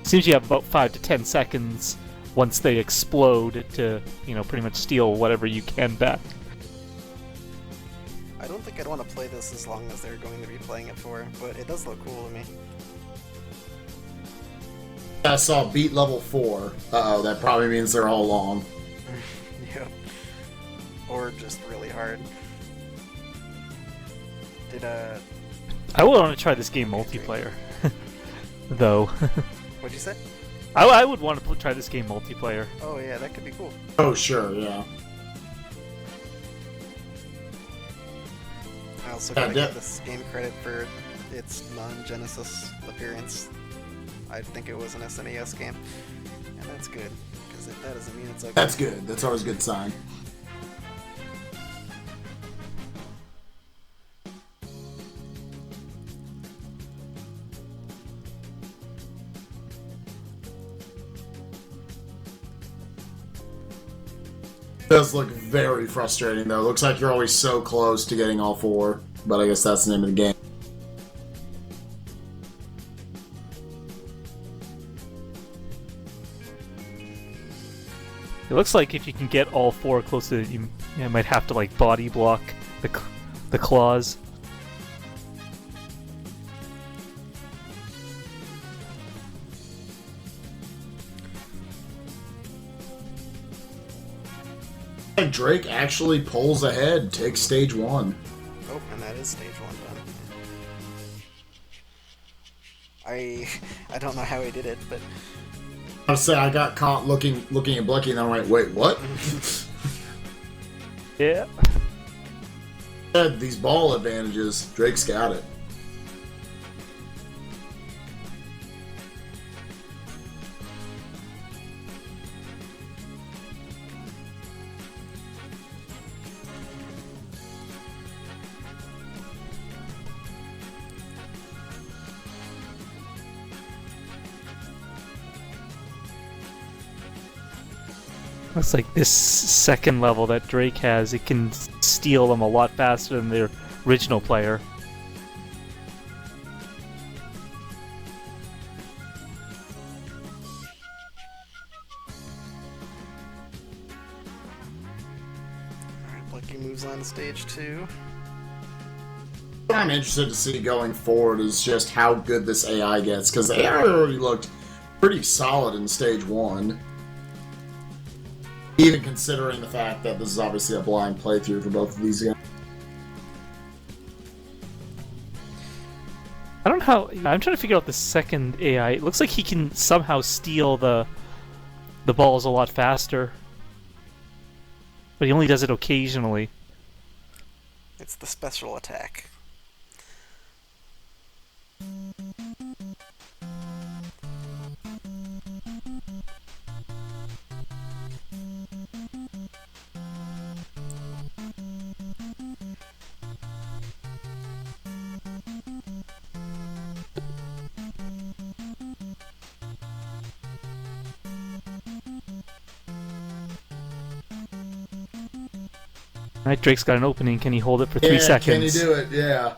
Seems you have about 5 to 10 seconds once they explode to, pretty much steal whatever you can back. I don't think I'd want to play this as long as they're going to be playing it for, but it does look cool to me. I saw beat level 4. Uh-oh, that probably means they're all long. Yep. Or just really hard. I would want to try this game multiplayer, though. What'd you say? I would want to try this game multiplayer. Oh yeah, that could be cool. Oh, sure, yeah. I also gotta give this game credit for its non-Genesis appearance. I think it was an SNES game, and that's good, because that doesn't mean it's okay. That's good. That's always a good sign. It does look very frustrating, though. Looks like you're always so close to getting all 4, but I guess that's the name of the game. It looks like if you can get all 4 close to it, you might have to like body block the claws. Drake actually pulls ahead, takes stage 1. Oh, and that is stage 1 done. I don't know how he did it, but I was saying I got caught looking at Blechy, and I went, "Wait, what?" Yeah. Had these ball advantages. Drake's got it. Looks like this second level that Drake has, it can steal them a lot faster than their original player. alright, Blechy moves on to stage 2. What I'm interested to see going forward is just how good this AI gets, because the AI already looked pretty solid in stage 1. Even considering the fact that this is obviously a blind playthrough for both of these games. I don't know how. I'm trying to figure out the second AI. It looks like he can somehow steal the balls a lot faster, but he only does it occasionally. It's the special attack. Alright, Drake's got an opening. Can he hold it for 3 seconds? Can he do it? Yeah.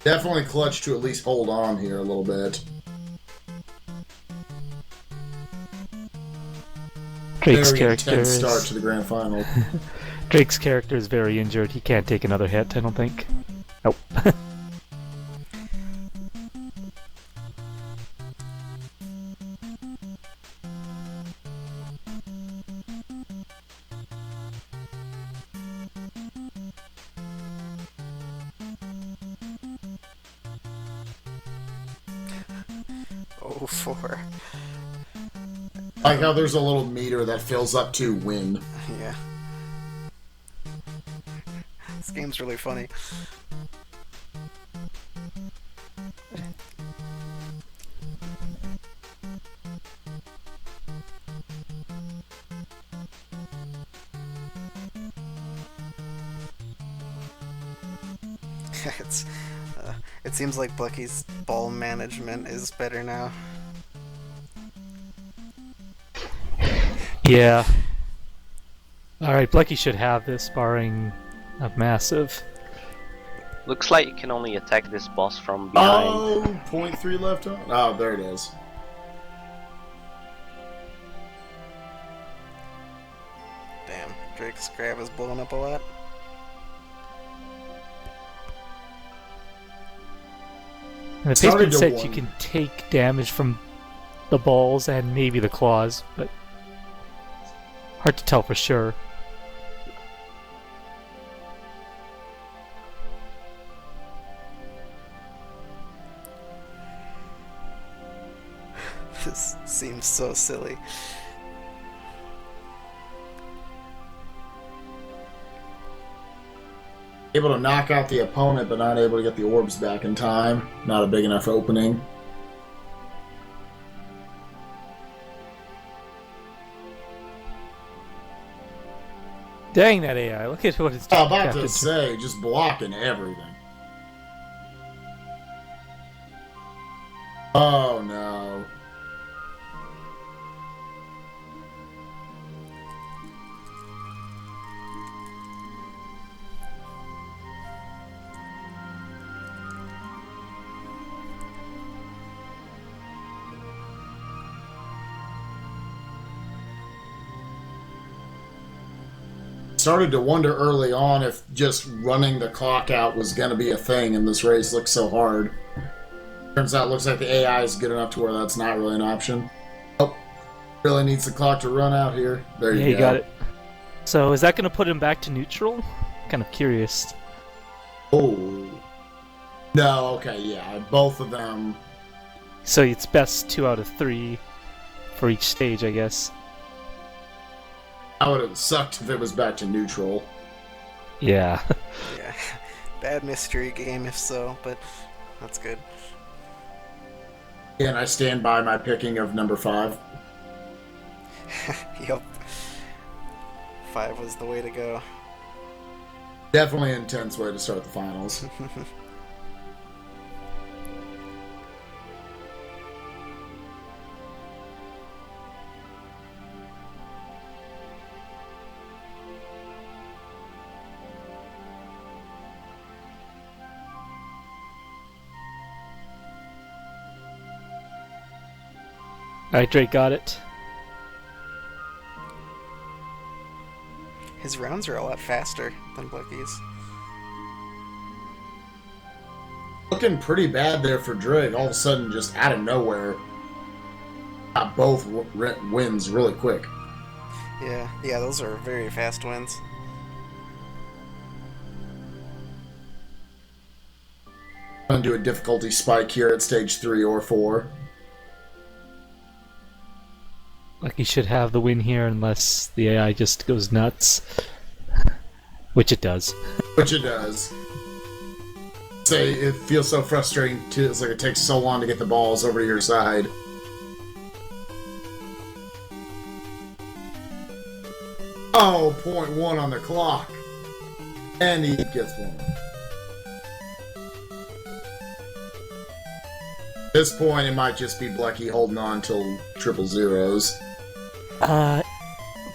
Definitely clutch to at least hold on here a little bit. Drake's Very character intense is... start to the grand final. Drake's character is very injured. He can't take another hit, I don't think. Nope. Oh, 4. I like how there's a little meter that fills up to win. Yeah. This game's really funny. it's, it seems like Blechy's ball management is better now. Yeah. Alright, Blechy should have this, barring a massive. Looks like you can only attack this boss from behind. Oh, 0.3 left on. Oh, there it is. Damn, Drake's grab is blowing up a lot. And the Started basement to said you one. can take damage from the balls and maybe the claws, but hard to tell for sure. This seems so silly. Able to knock out the opponent, but not able to get the orbs back in time. Not a big enough opening. Dang that AI, look at what it's doing. I'm about Captain. to say, just blocking everything. Oh no. Started to wonder early on if just running the clock out was going to be a thing, and this race looks so hard. Turns out, looks like the AI is good enough to where that's not really an option. Oh, really needs the clock to run out here. There you Yeah, go. you got it. So is that going to put him back to neutral? Kind of curious. Oh. No, okay, yeah, both of them. So it's best 2 out of 3 for each stage, I guess. I would have sucked if it was back to neutral. Yeah. Yeah, bad mystery game if so, but that's good. And I stand by my picking of number 5. Yup. 5 was the way to go. Definitely an intense way to start the finals. Alright, Drake got it. His rounds are a lot faster than Blechy's. Looking pretty bad there for Drake. All of a sudden, just out of nowhere, got both wins really quick. Yeah, those are very fast wins. I'm going to do a difficulty spike here at stage 3 or 4. Like he should have the win here unless the AI just goes nuts. Which it does. Which it does. Say, it feels so frustrating too. It's like it takes so long to get the balls over to your side. Oh, 0.1 on the clock. And he gets one. At this point, it might just be Blechy holding on till triple zeros.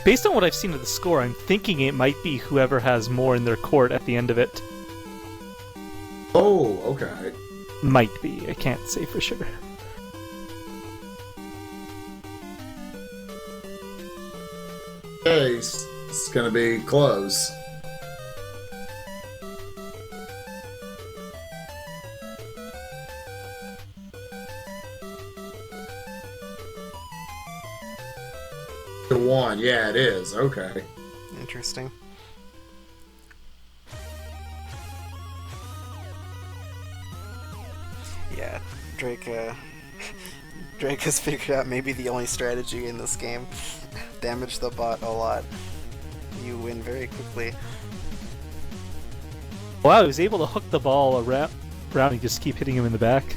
Based on what I've seen of the score, I'm thinking it might be whoever has more in their court at the end of it. Oh, okay. Might be. I can't say for sure. Okay, it's gonna be close. To 1, yeah, it is. Okay. Interesting. Yeah, Drake has figured out maybe the only strategy in this game. Damage the bot a lot. You win very quickly. Wow, he was able to hook the ball around and just keep hitting him in the back.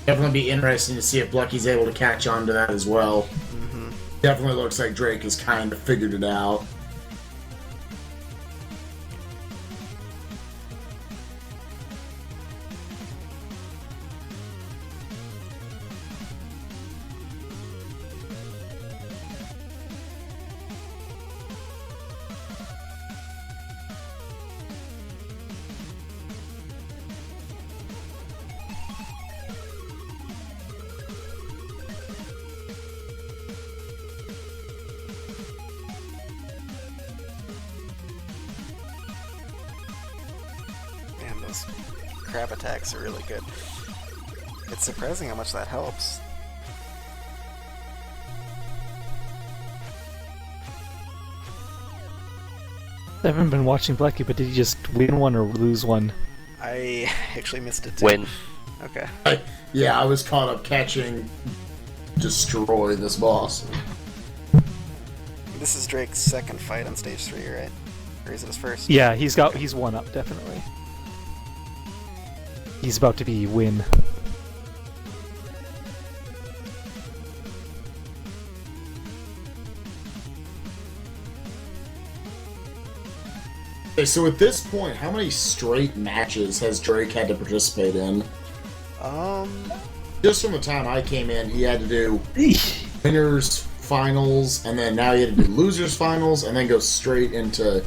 Definitely be interesting to see if Blechy's able to catch on to that as well. Mm-hmm. Definitely looks like Drake has kind of figured it out. Damn, those crab attacks are really good. It's surprising how much that helps. I haven't been watching Blechy, but did he just win one or lose one? I actually missed it too. Win. Okay. Yeah, I was caught up catching destroy this boss. This is Drake's second fight on stage 3, right? Or is it his first? Yeah, he's one up, definitely. He's about to be win. Okay, so at this point, how many straight matches has Drake had to participate in? Just from the time I came in, he had to do winners finals, and then now he had to do losers finals, and then go straight into...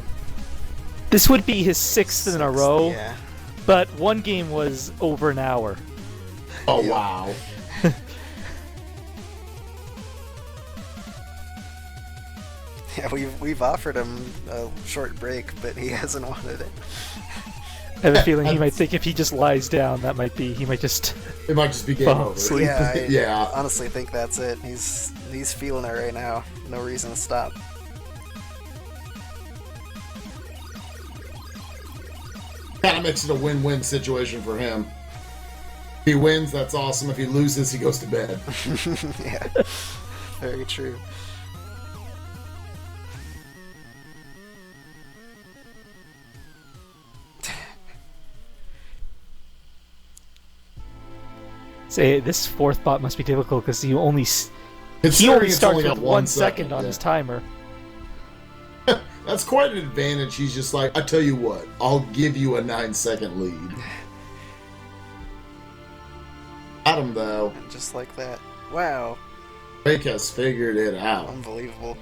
This would be his sixth in a row, Yeah. but one game was over an hour. Oh, Yeah. wow. Yeah, we've offered him a short break, but he hasn't wanted it. I have a feeling he might think if he just lies down, he might just... It might just be game Fall over. asleep. Yeah, I Yeah. honestly think that's it. He's feeling it right now. No reason to stop. Kind of makes it a win-win situation for him. If he wins, that's awesome. If he loses, he goes to bed. Yeah, very true. Say, this fourth bot must be difficult because he only Considering it's starts only with got 1 second on yeah. his timer. That's quite an advantage. He's just like, I tell you what, I'll give you a 9-second lead. Got him, though. And just like that. Wow, Drake has figured it out. unbelievable.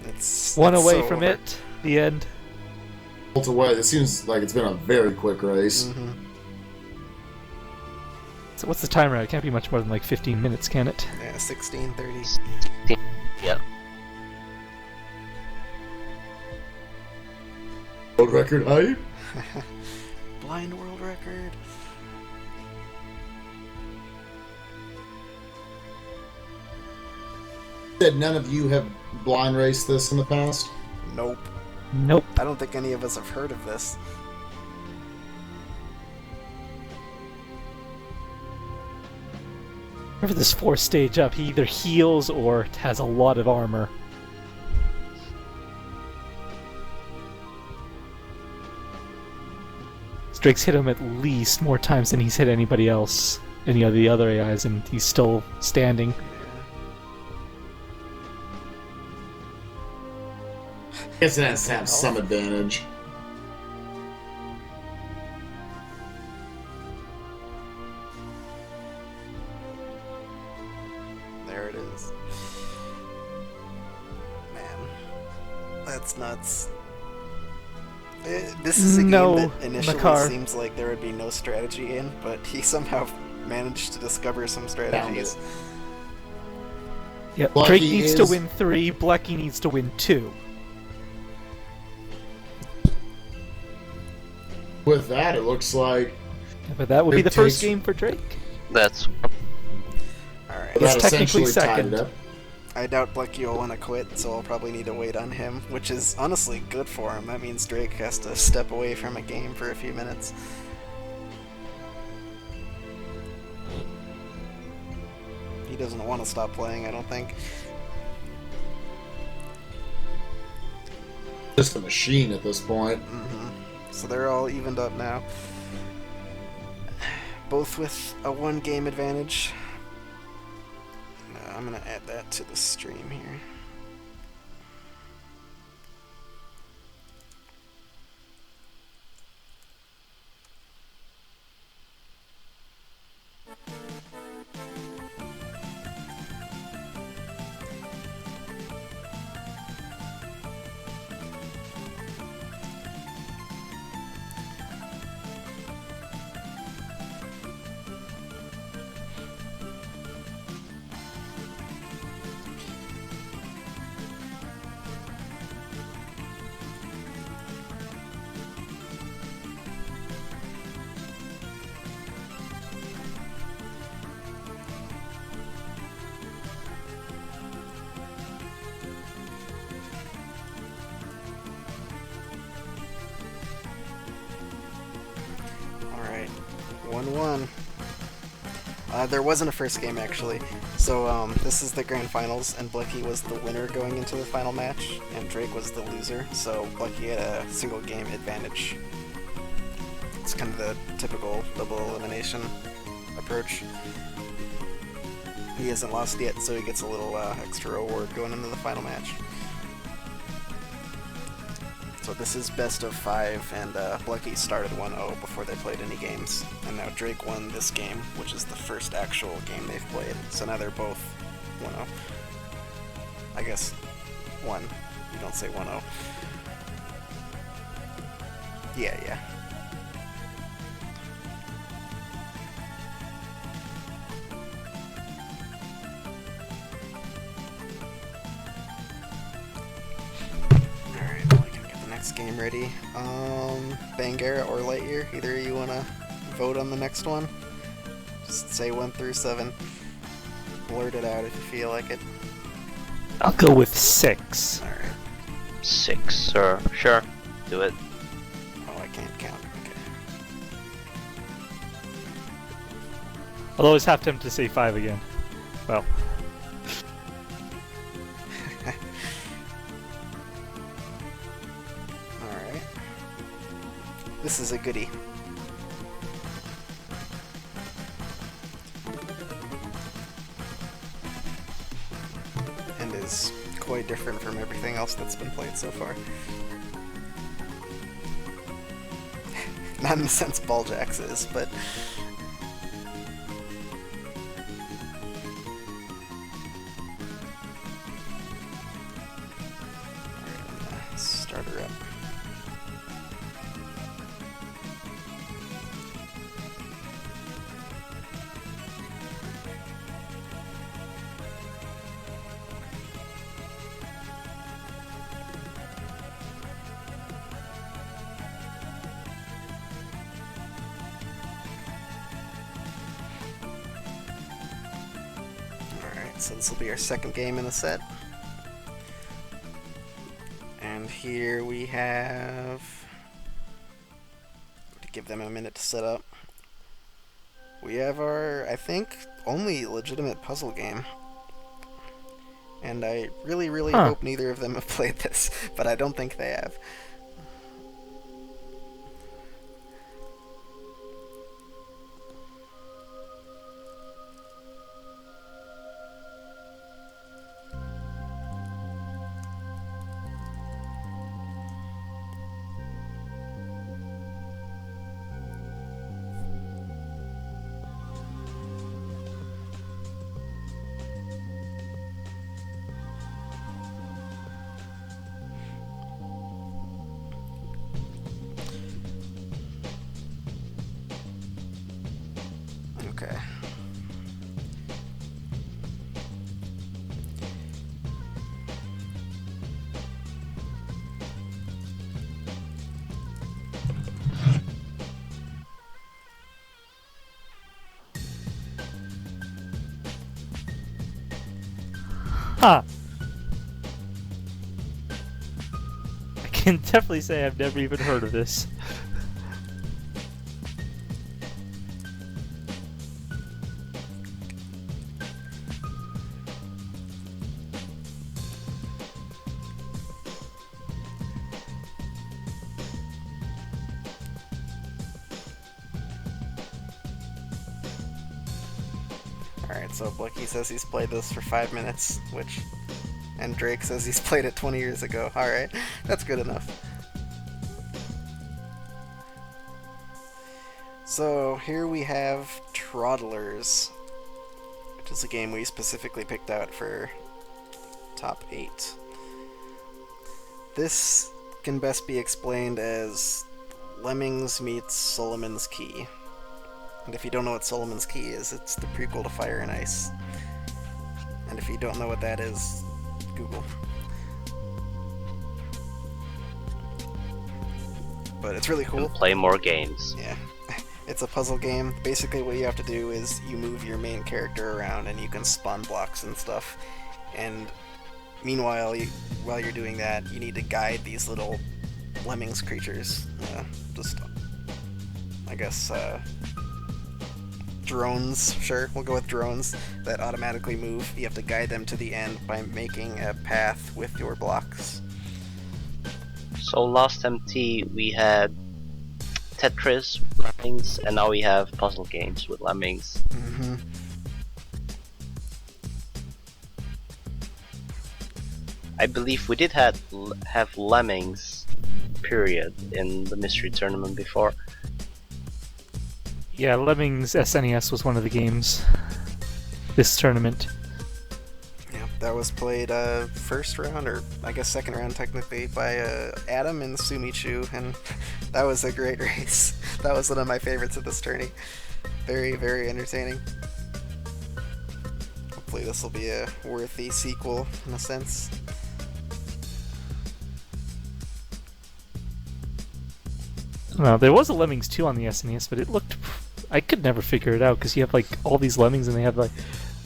It's One it's away so from over. it. The end. Bolt away. This seems like it's been a very quick race. Mhm. So what's the timer? It can't be much more than like 15 minutes, can it? Yeah, 16:30. Yep. World record height? Blind world record. Said none of you have blind raced this in the past? Nope. Nope. I don't think any of us have heard of this. Whenever this fourth stage up, he either heals or has a lot of armor. Drake's hit him at least more times than he's hit anybody else, any of the other AIs, and he's still standing. I guess it has to have some advantage. There it is. Man, that's nuts. This is a No, game that initially Makar. seems like there would be no strategy in, but he somehow managed to discover some strategies. Yep. Blechy Drake needs to is- win 3, Blechy needs to win 2. With that, it looks like Yeah, but that would be It the first takes- game for Drake. That's Alright. He's that technically essentially tied second. it up. I doubt Blechy will want to quit, so I'll probably need to wait on him, which is honestly good for him. That means Drake has to step away from a game for a few minutes. He doesn't want to stop playing, I don't think. Just a machine at this point. So they're all evened up now. both with a 1-game advantage. I'm gonna add that to the stream here. Alright, 1-1. There wasn't a first game, actually. So, this is the grand finals, and Blechy was the winner going into the final match, and Drake was the loser, so Blechy had a single game advantage. It's kind of the typical double elimination approach. He hasn't lost yet, so he gets a little extra reward going into the final match. So this is best of 5, and Blechy started 1-0 before they played any games. And now Drake won this game, which is the first actual game they've played. So now they're both 1-0. I guess 1. You don't say 1-0. Yeah. Game ready. Bangera or Liteyear, either of you want to vote on the next one? Just say 1 through 7. Blurt it out if you feel like it. I'll go with 6. Alright. 6, sir. Sure. Do it. Oh, I can't count. Okay. I'll always have to say 5 again. Well. This is a goodie. And is quite different from everything else that's been played so far. Not in the sense Balljacks is, but... Alright, I'm gonna start her up. So this will be our second game in the set. And here we have... to give them a minute to set up. We have our, I think, only legitimate puzzle game. And I really hope neither of them have played this, but I don't think they have. Okay. Huh. I can definitely say I've never even heard of this. Alright, so Blechy says he's played this for 5 minutes, and Drake says he's played it 20 years ago. Alright, that's good enough. So here we have Toddlers, which is a game we specifically picked out for top 8. This can best be explained as Lemmings meets Solomon's Key. And if you don't know what Solomon's Key is, it's the prequel to Fire and Ice. And if you don't know what that is, Google. But it's really cool. Play more games. Yeah. It's a puzzle game. Basically what you have to do is you move your main character around and you can spawn blocks and stuff. And meanwhile, while you're doing that, you need to guide these little lemmings creatures. I guess, drones, sure, we'll go with drones, that automatically move. You have to guide them to the end by making a path with your blocks. So last MT we had Tetris, Lemmings, and now we have puzzle games with Lemmings. Mm-hmm. I believe we did have Lemmings, period, in the mystery tournament before. Yeah, Lemmings SNES was one of the games this tournament. Yeah, that was played first round, or I guess second round technically, by Adam and Sumichu, and that was a great race. That was one of my favorites of this tourney. Very, very entertaining. Hopefully this will be a worthy sequel in a sense. Well, there was a Lemmings 2 on the SNES, but it looked... I could never figure it out, because you have, like, all these lemmings, and they have, like...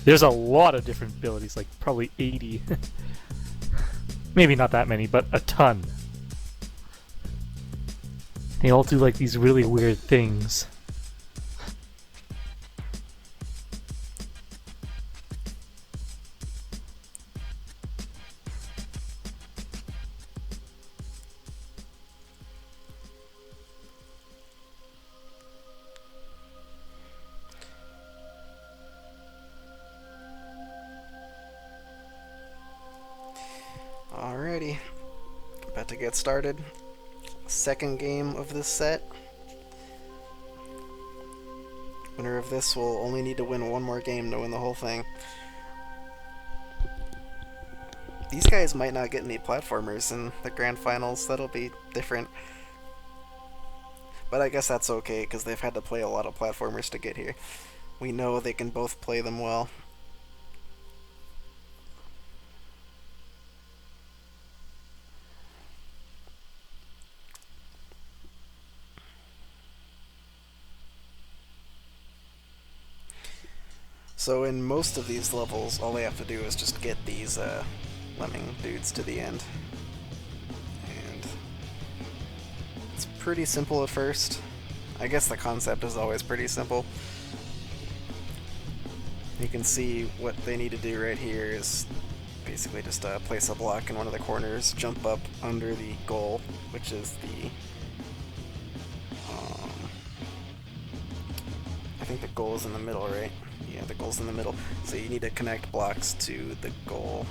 There's a lot of different abilities, like, probably 80. Maybe not that many, but a ton. They all do, like, these really weird things. Alrighty, about to get started. Second game of this set. Winner of this will only need to win one more game to win the whole thing. These guys might not get any platformers in the grand finals. That'll be different. But I guess that's okay, because they've had to play a lot of platformers to get here. We know they can both play them well. So in most of these levels, all they have to do is just get these lemming dudes to the end. And it's pretty simple at first. I guess the concept is always pretty simple. You can see what they need to do right here is basically just place a block in one of the corners, jump up under the goal, which is the... I think the goal is in the middle, right? Yeah, the goal's in the middle. So you need to connect blocks to the goal,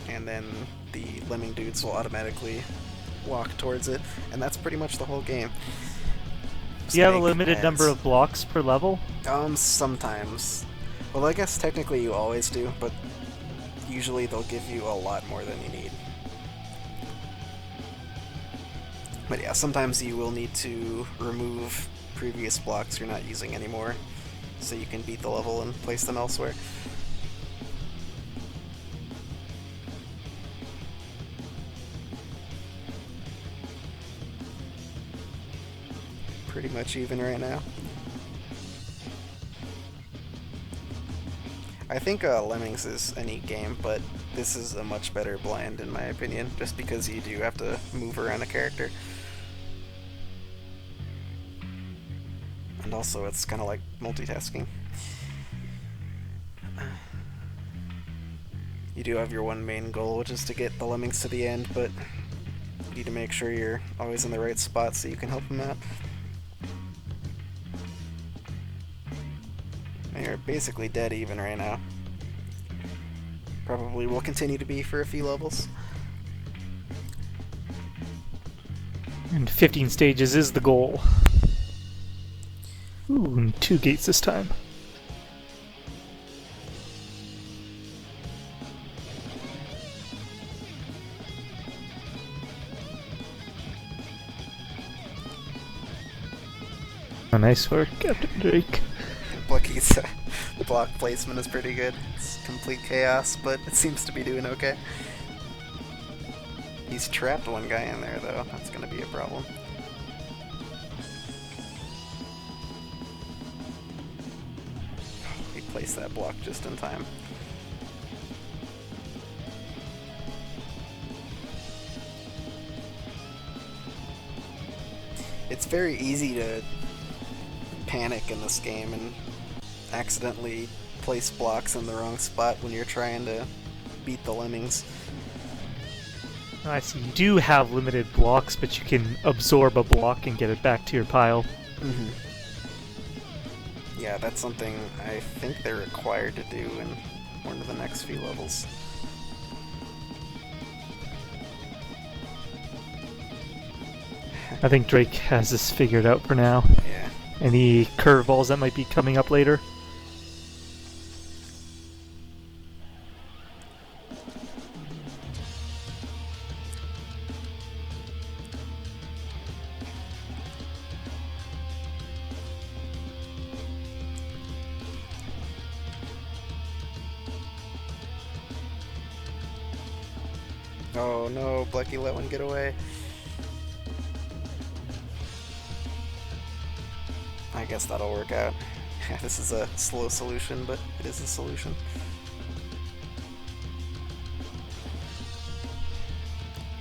and then the lemming dudes will automatically walk towards it, and that's pretty much the whole game. Do you have a limited number of blocks per level? Sometimes. Well, I guess technically you always do, but usually they'll give you a lot more than you need. But yeah, sometimes you will need to remove previous blocks you're not using anymore, so you can beat the level and place them elsewhere. Pretty much even right now. I think Lemmings is a neat game, but this is a much better blend in my opinion, just because you do have to move around a character. And also it's kind of like multitasking. You do have your one main goal, which is to get the lemmings to the end, but you need to make sure you're always in the right spot so you can help them out. You're basically dead even right now. Probably will continue to be for a few levels. And 15 stages is the goal. Ooh, and 2 gates this time. Oh, nice work, Capndrake. Blechy's block placement is pretty good. It's complete chaos, but it seems to be doing okay. He's trapped one guy in there, though. That's gonna be a problem. He placed that block just in time. It's very easy to panic in this game and accidentally place blocks in the wrong spot when you're trying to beat the lemmings. I see. You do have limited blocks, but you can absorb a block and get it back to your pile. Mm-hmm. Yeah, that's something I think they're required to do in one of the next few levels. I think Drake has this figured out for now. Yeah. Any curveballs that might be coming up later? Oh no, Blechy let one get away. I guess that'll work out. This is a slow solution, but it is a solution.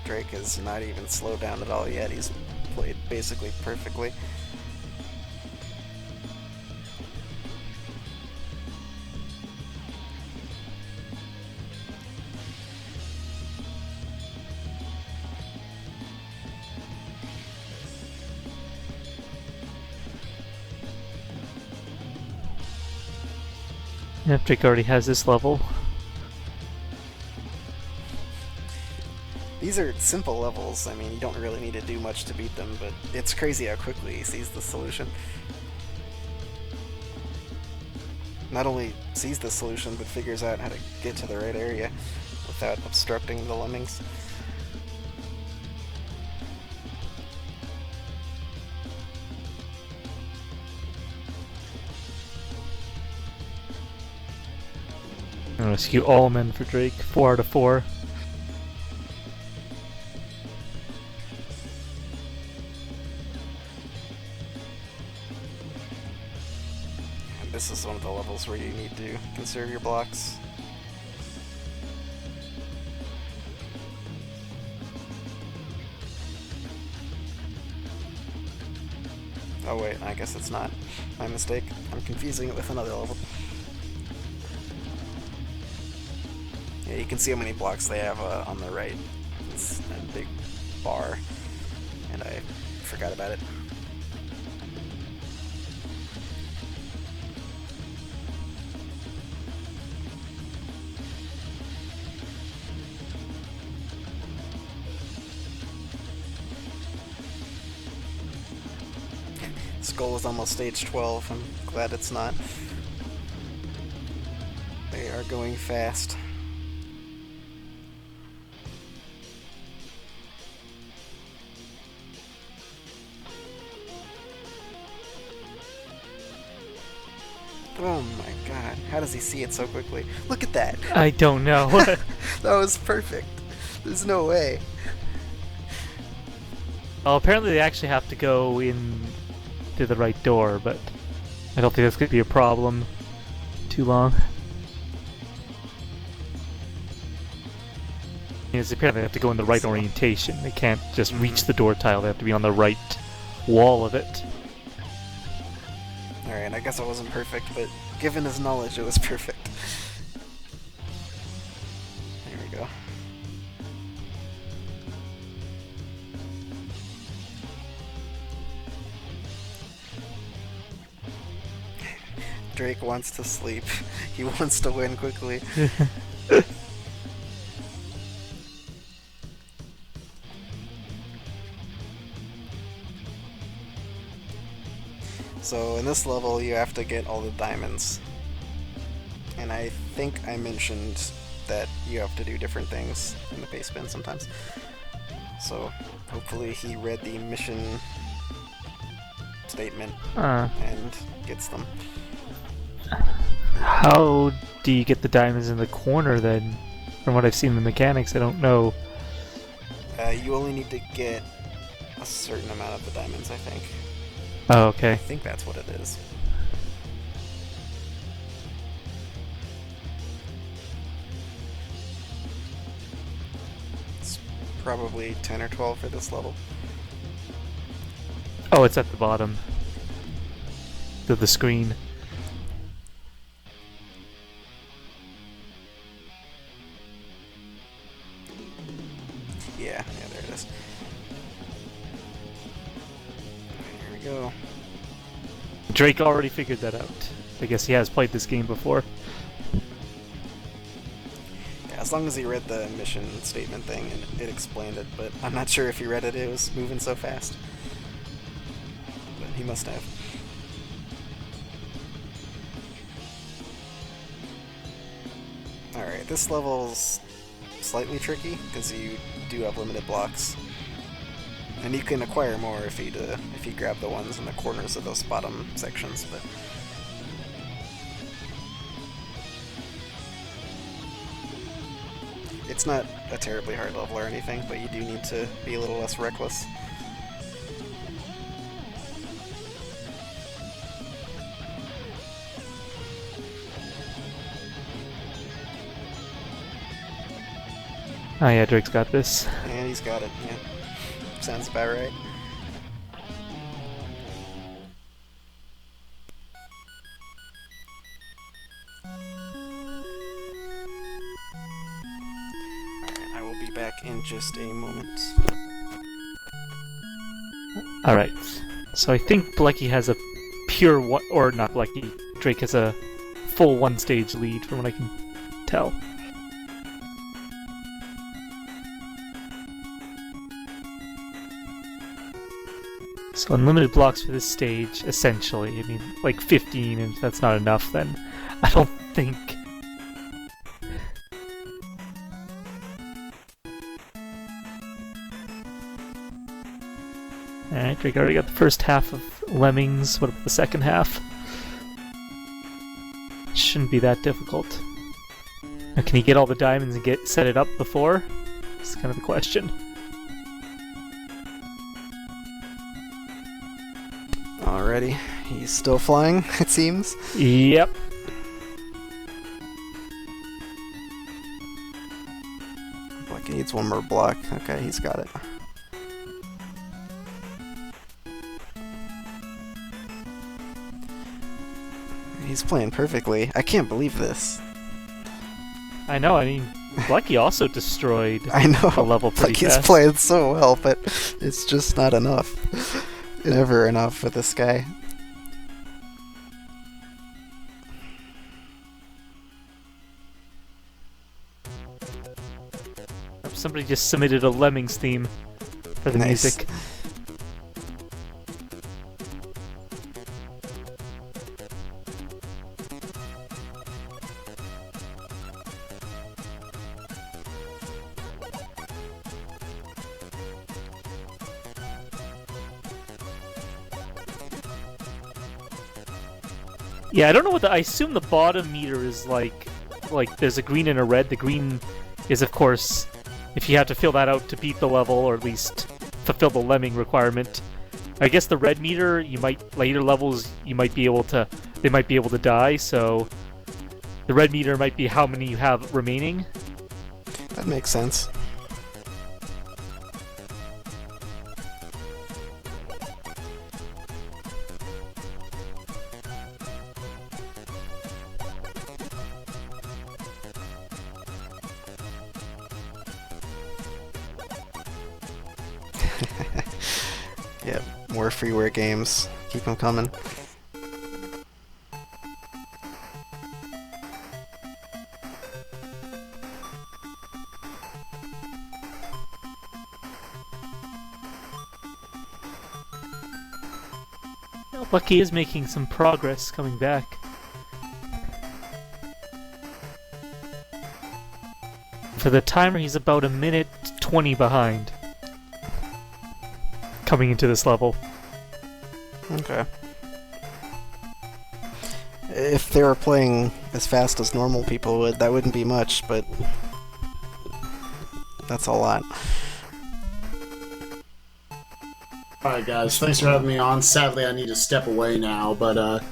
Drake is not even slowed down at all yet. He's played basically perfectly. Yeah, Drake already has this level. These are simple levels. I mean, you don't really need to do much to beat them, but it's crazy how quickly he sees the solution. Not only sees the solution, but figures out how to get to the right area without obstructing the lemmings. Rescue all men for Drake. 4 out of 4. And this is one of the levels where you need to conserve your blocks. Oh wait, I guess it's not. My mistake. I'm confusing it with another level. Yeah, you can see how many blocks they have on the right. It's a big bar, and I forgot about it. Skull is almost stage 12. I'm glad it's not. They are going fast. Oh my god, how does he see it so quickly? Look at that! I don't know. That was perfect. There's no way. Well, apparently they actually have to go in to the right door, but I don't think that's going to be a problem too long. Yes, apparently they have to go in the right orientation. They can't just reach the door tile, they have to be on the right wall of it. Alright, I guess it wasn't perfect, but given his knowledge, it was perfect. There we go. Drake wants to sleep. He wants to win quickly. So in this level you have to get all the diamonds. And I think I mentioned that you have to do different things in the base bin sometimes. So hopefully he read the mission statement and gets them. How do you get the diamonds in the corner then? From what I've seen in the mechanics, I don't know. You only need to get a certain amount of the diamonds, I think. Oh, okay. I think that's what it is. It's probably 10 or 12 for this level. Oh, it's at the bottom of the screen. Yeah, there it is. Here we go. Drake already figured that out. I guess he has played this game before. Yeah, as long as he read the mission statement thing and it explained it, but I'm not sure if he read it, it was moving so fast. But he must have. Alright, this level's slightly tricky, because you do have limited blocks. And you can acquire more if you grab the ones in the corners of those bottom sections, but... It's not a terribly hard level or anything, but you do need to be a little less reckless. Oh yeah, Drake's got this. And he's got it, yeah. Sounds about right. Alright, I will be back in just a moment. Alright, so I think Blechy has a pure one, or not Blechy, Drake has a full one-stage lead from what I can tell. So unlimited blocks for this stage, essentially. I mean, like 15, and if that's not enough, then I don't think... Alright, Drake already got the first half of Lemmings. What about the second half? Shouldn't be that difficult. Now, can he get all the diamonds and set it up before? That's kind of the question. Alrighty, he's still flying, it seems. Yep. Like he needs one more block. Okay, he's got it. He's playing perfectly. I can't believe this. I know, I mean, Blechy also destroyed I know. a level pretty Like he's fast. playing so well, but it's just not enough. Never enough with this guy. Somebody just submitted a Lemmings theme for the Nice. music. Yeah, I don't know what I assume the bottom meter is like there's a green and a red. The green is, of course, if you have to fill that out to beat the level, or at least fulfill the lemming requirement. I guess the red meter, later levels, they might be able to die, so the red meter might be how many you have remaining. That makes sense. Yep, more freeware games. Keep them coming. Well, Blechy is making some progress coming back. For the timer, he's about a minute 20 behind. Coming into this level. Okay. If they were playing as fast as normal people would, that wouldn't be much, but that's a lot. Alright guys, thanks for having me on. Sadly I need to step away now, but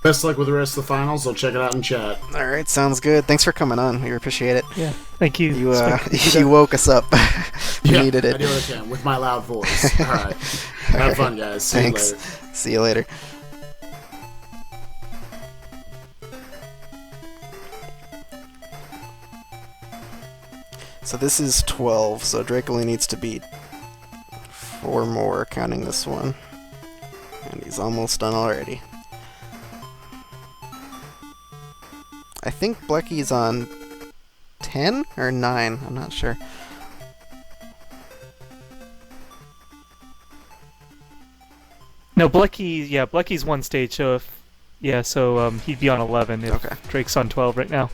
best luck with the rest of the finals. I'll check it out in chat. Alright, sounds good. Thanks for coming on. We appreciate it. Yeah, thank you. You woke us up. We needed it. I do what I can with my loud voice. Alright. Have fun guys. See you later. See you later. So this is 12, so Drake only needs to beat 4 more, counting this one. And he's almost done already. I think Blechy's on 10 or 9, I'm not sure. No, Blechy's one stage, so he'd be on 11 if Drake's on 12 right now.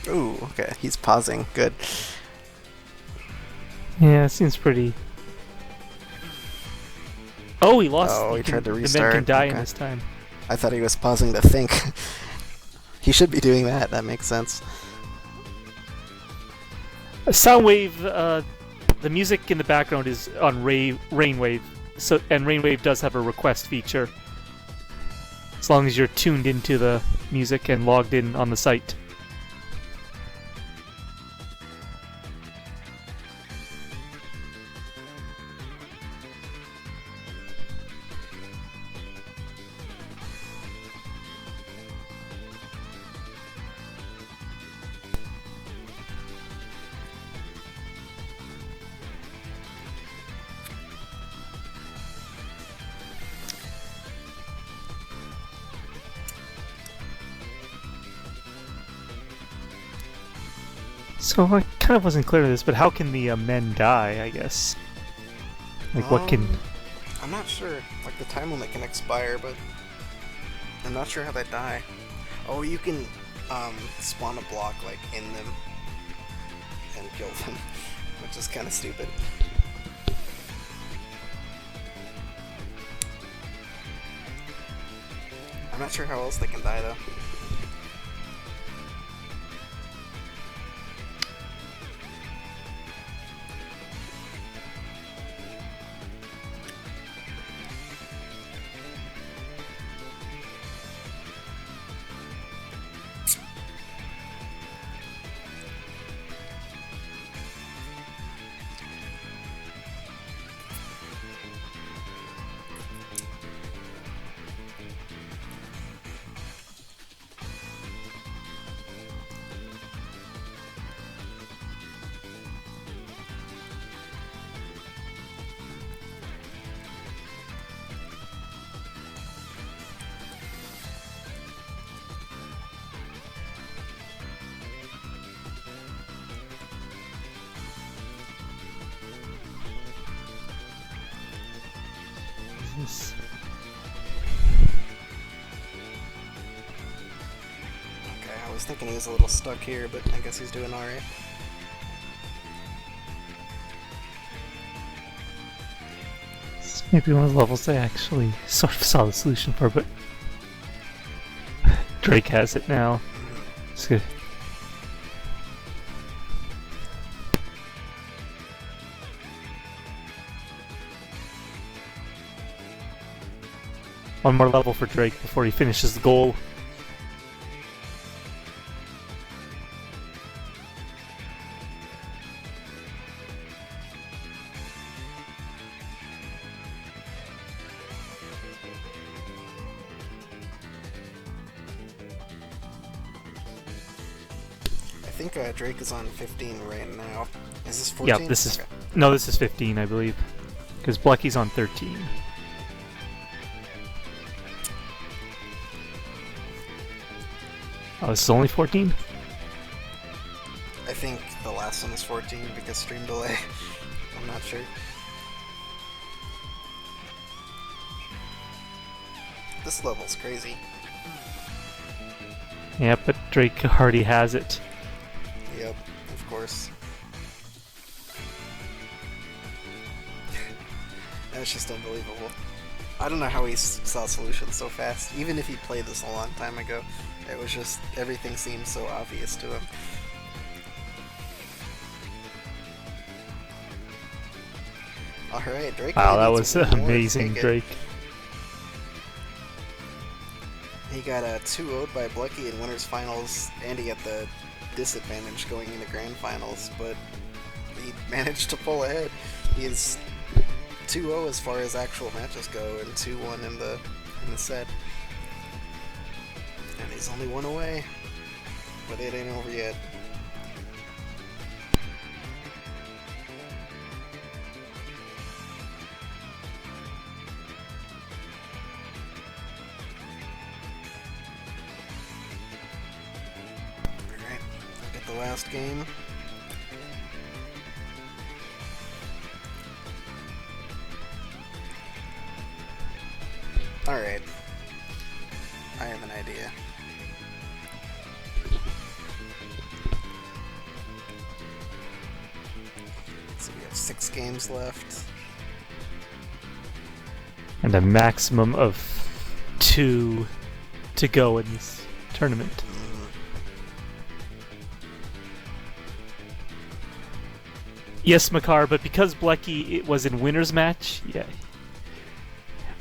Ooh, okay, he's pausing. Good. Yeah, it seems pretty... Oh, he lost! Oh, he tried to restart. The men can die in this time. I thought he was pausing to think. He should be doing that, that makes sense. Soundwave, the music in the background is on Rainwave, and Rainwave does have a request feature. As long as you're tuned into the music and logged in on the site. So I kind of wasn't clear to this, but how can the men die, I guess? Like, what can... I'm not sure. Like, the time limit can expire, but I'm not sure how they die. Oh, you can spawn a block, like, in them and kill them, which is kind of stupid. I'm not sure how else they can die, though. Yes. Okay, I was thinking he was a little stuck here, but I guess he's doing alright. This may be one of the levels I actually sort of saw the solution for, but Drake has it now. It's good. One more level for Drake before he finishes the goal. think Drake is on 15 right now. Is this 14? Yeah, this is Okay. no, this is 15, I believe, because Blechy's on 13. Oh, this is only 14? I think the last one is 14 because stream delay. I'm not sure. This level's crazy. Yeah, but Drake already has it. Yep, of course. That's just unbelievable. I don't know how he saw solutions so fast. Even if he played this a long time ago, it was just, everything seemed so obvious to him. Alright, Drake. Wow, that really was needs one more to amazing, take it. Drake. He got 2-0'd by Blechy in winners finals, and he got the disadvantage going into grand finals, but he managed to pull ahead. He's 2-0 as far as actual matches go, and 2-1 in the set. And he's only one away, but it ain't over yet. Alright, I'll get the last game. Alright. I have an idea. So we have 6 games left. And a maximum of 2 to go in this tournament. Yes, Makar, but because Blechy it was in winner's match, yeah.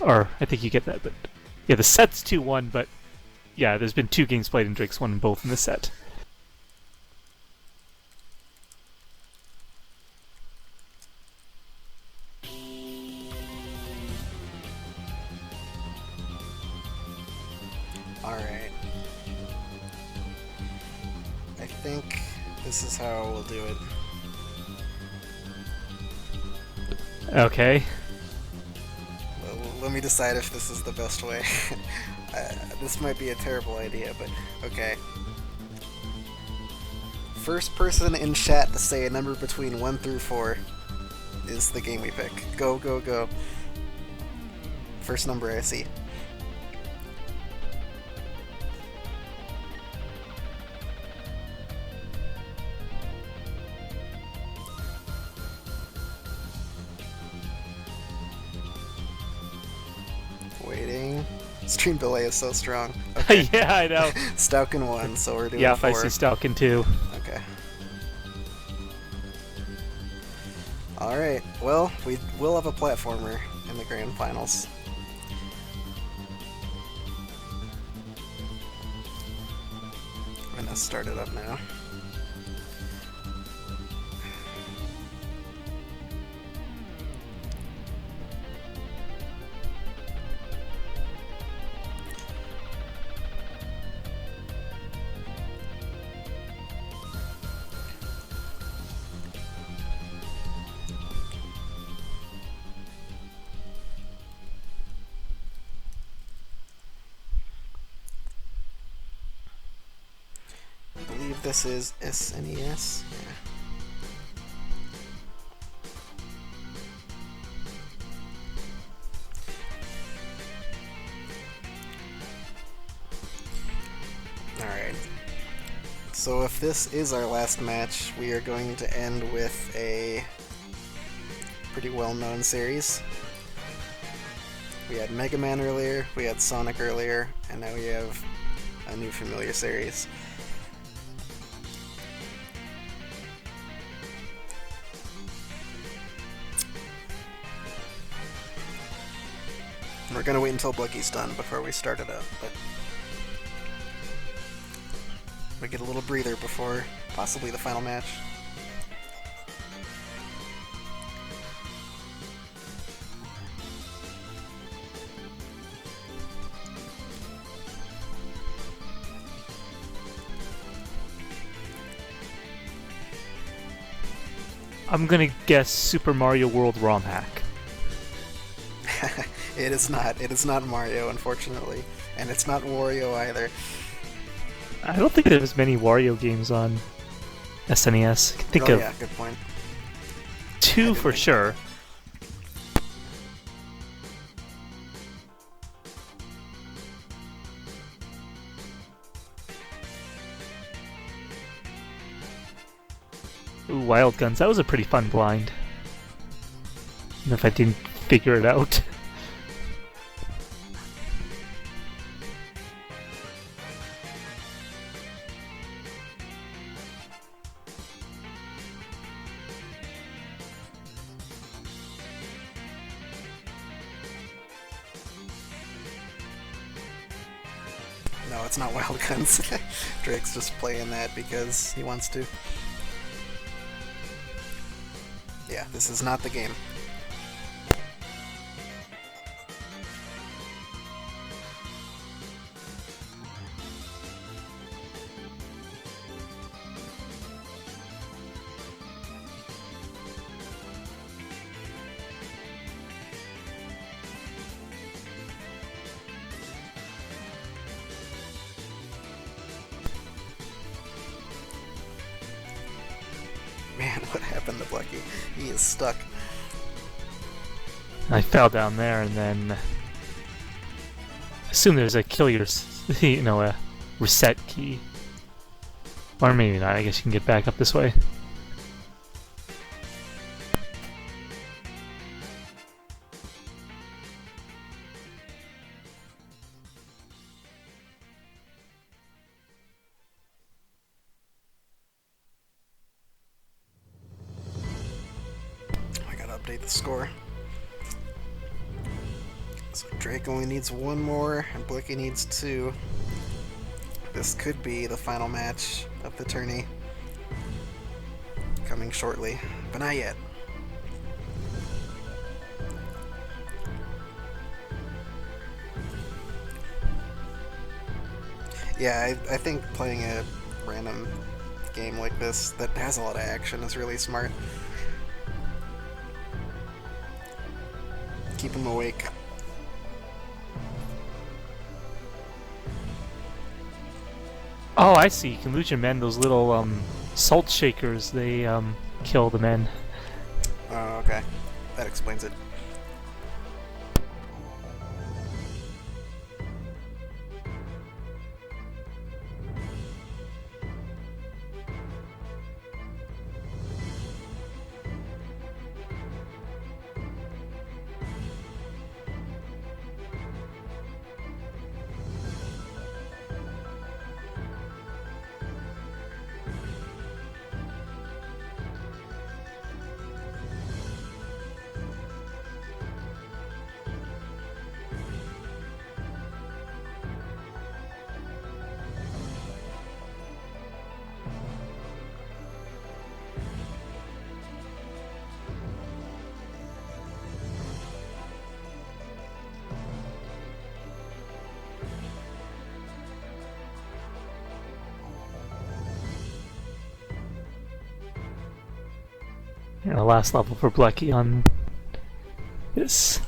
Or, I think you get that, but... Yeah, the set's 2-1, but... Yeah, there's been 2 games played and Drake's won both in the set. Alright. I think this is how we'll do it. Okay. Well, let me decide if this is the best way. This might be a terrible idea, but okay. First person in chat to say a number between 1 through 4 is the game we pick. Go, go, go. First number I see. Waiting. Stream delay is so strong. Okay. Yeah, I know. Staukin 1, so we're doing Yeah, 4. I see Stalkin 2. Okay. Alright, well, we will have a platformer in the grand finals. I'm gonna start it up now. I believe this is SNES. Yeah. Alright. So if this is our last match, we are going to end with a pretty well-known series. We had Megaman earlier, we had Sonic earlier, and now we have a new familiar series. We're gonna wait until Blechy's done before we start it up, but we get a little breather before possibly the final match. I'm gonna guess Super Mario World ROM hack. It is not. It is not Mario, unfortunately. And it's not Wario either. I don't think there's many Wario games on SNES. I can think Oh of yeah, good point. two for sure. Ooh, Wild Guns. That was a pretty fun blind. Even if I didn't figure it out. No, it's not Wild Guns. Drake's just playing that because he wants to. Yeah, this is not the game. Man, what happened to Blechy? He is stuck. I fell down there, and then I assume there's a kill your, a reset key, or maybe not. I guess you can get back up this way. I gotta update the score. So Drake only needs one more, and Blechy needs two. This could be the final match of the tourney. Coming shortly, but not yet. Yeah, I think playing a random game like this that has a lot of action is really smart. Keep him awake. Oh, I see. You can lose your men. Those little salt shakers, they kill the men. Oh, okay. That explains it. Yeah, the last level for Blechy on this.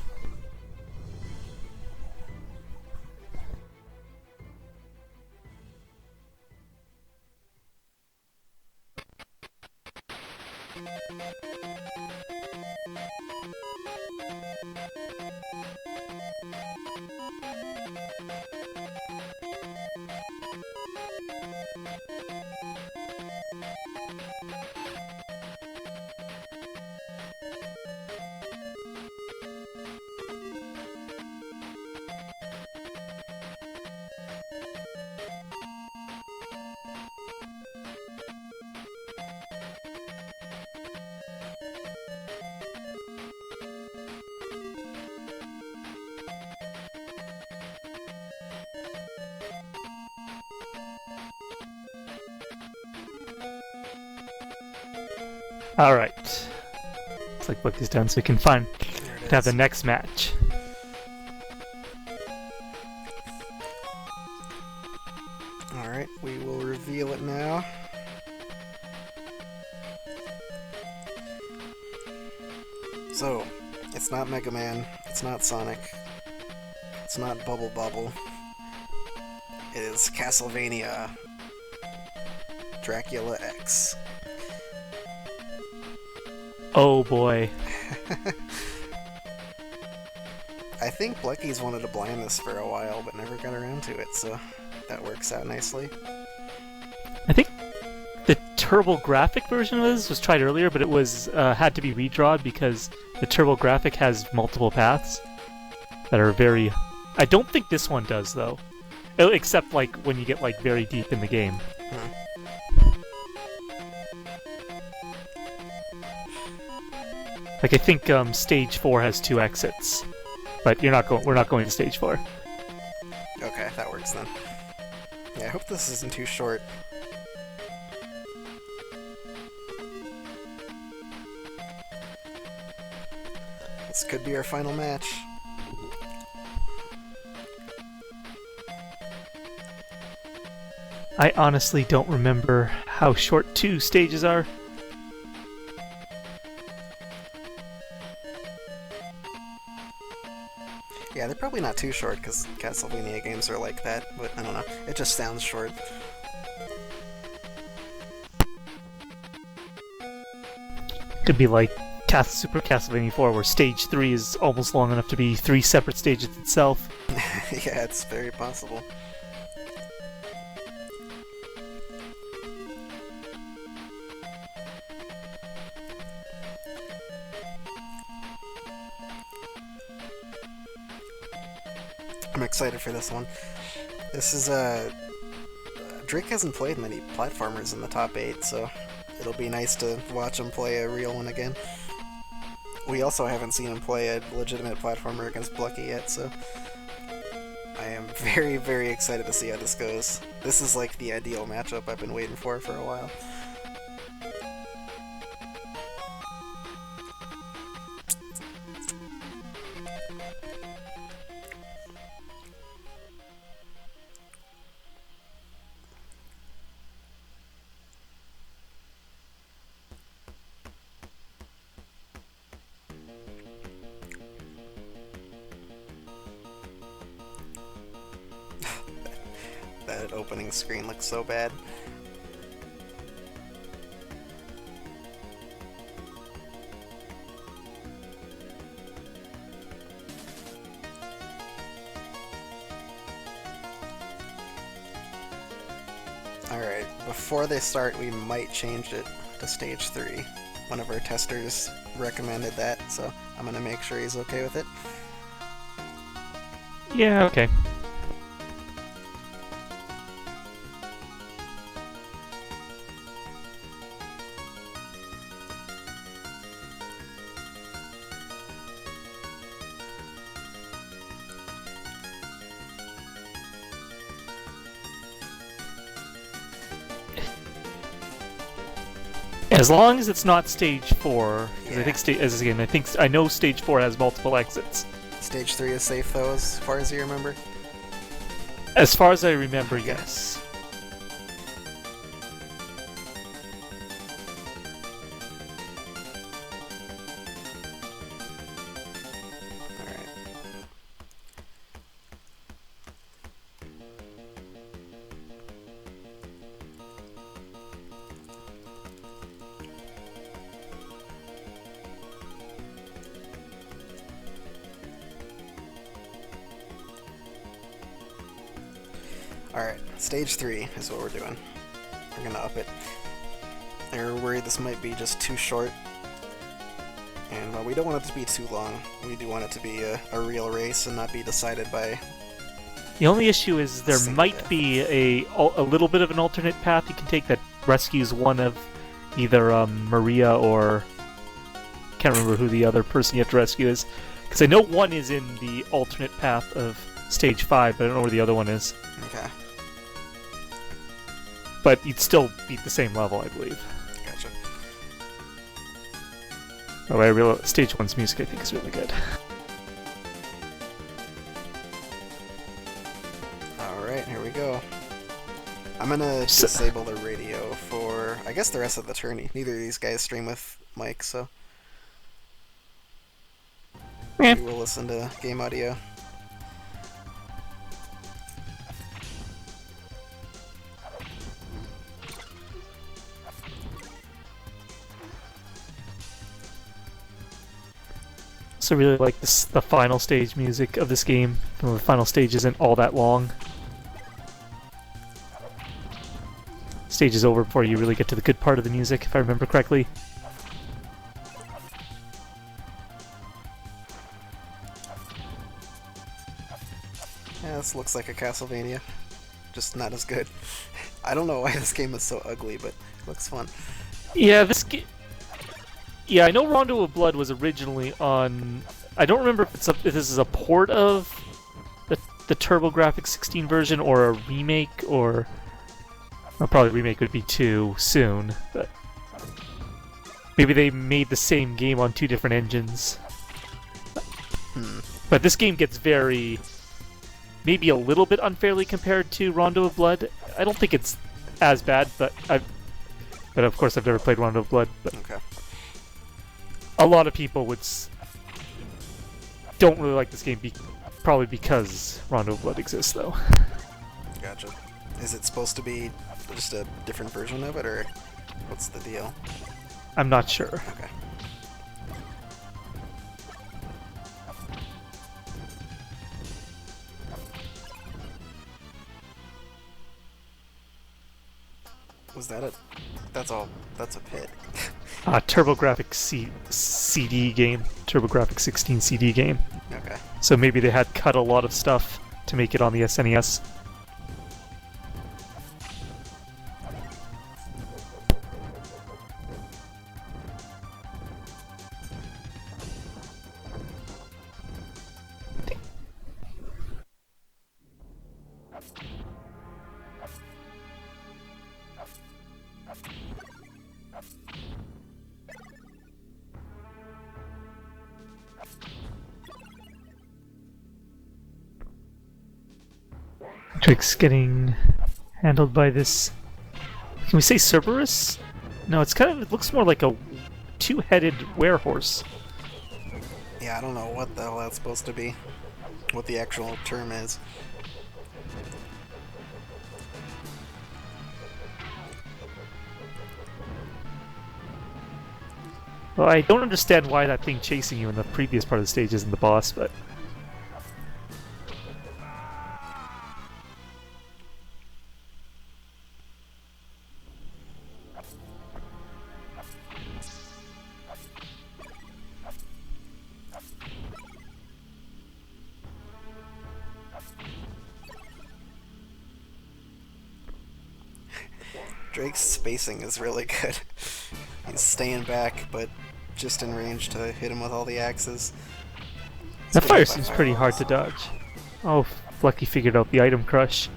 Alright. Looks like Blechy's done, so we can have the next match. Alright, we will reveal it now. So, it's not Mega Man, it's not Sonic, it's not Bobble. It is Castlevania Dracula X. Oh boy. I think Blechy's wanted to blind this for a while, but never got around to it, so that works out nicely. I think the TurboGrafx version of this was tried earlier, but it was had to be redrawn because the TurboGrafx has multiple paths that are very... I don't think this one does, though. Except, like, when you get, like, very deep in the game. Like, I think Stage 4 has 2 exits. But we're not going to Stage 4. Okay, that works then. Yeah, I hope this isn't too short. This could be our final match. I honestly don't remember how short 2 stages are. Yeah, they're probably not too short, because Castlevania games are like that, but I don't know. It just sounds short. Could be like Super Castlevania 4, where Stage 3 is almost long enough to be 3 separate stages itself. Yeah, it's very possible. I'm excited for this one. This is, Drake hasn't played many platformers in the top 8, so it'll be nice to watch him play a real one again. We also haven't seen him play a legitimate platformer against Blechy yet, so I am very, very excited to see how this goes. This is like the ideal matchup I've been waiting for a while. That opening screen looks so bad. Alright, before they start, we might change it to Stage 3. One of our testers recommended that, so I'm gonna make sure he's okay with it. Yeah, okay. As long as it's not Stage 4, because Yeah. I think I know Stage 4 has multiple exits. Stage 3 is safe though, as far as you remember? As far as I remember, yes. Alright. Alright, Stage 3 is what we're doing. We're gonna up it. They're worried this might be just too short. And while we don't want it to be too long, we do want it to be a real race and not be decided by... The only issue is there Single might death. be a little bit of an alternate path you can take that rescues one of either Maria or... can't remember who the other person you have to rescue is. Because I know one is in the alternate path of Stage 5, but I don't know where the other one is. Okay, But you'd still beat the same level, I believe. gotcha. Oh, Stage 1's music, I think, is really good. Alright, here we go. I'm gonna disable the radio for, I guess, the rest of the tourney. Neither of these guys stream with Mike, so... We will listen to game audio. So really like this, the final stage music of this game. The final stage isn't all that long. Stage is over before you really get to the good part of the music, if I remember correctly. Yeah, this looks like a Castlevania. Just not as good. I don't know why this game is so ugly, but it looks fun. Yeah, this game... Yeah, I know Rondo of Blood was originally on... I don't remember if this is a port of the TurboGrafx 16 version or a remake, or... Well, probably remake would be too soon, but... Maybe they made the same game on 2 different engines. But this game gets very... Maybe a little bit unfairly compared to Rondo of Blood. I don't think it's as bad, but of course I've never played Rondo of Blood. But Okay. a lot of people don't really like this game, probably because Rondo of Blood exists, though. Gotcha. Is it supposed to be just a different version of it, or what's the deal? I'm not sure. Okay. Was that it? That's a pit. TurboGrafx CD game. TurboGrafx 16 CD game. Okay. So maybe they had cut a lot of stuff to make it on the SNES. Drake's getting handled by this... Can we say Cerberus? No, it looks more like a 2-headed werehorse. Yeah, I don't know what the hell that's supposed to be. What the actual term is. Well, I don't understand why that thing chasing you in the previous part of the stage isn't the boss, but... Drake's spacing is really good. He's staying back, but just in range to hit him with all the axes. That fire seems pretty hard to dodge. Oh, Blechy figured out the item crush.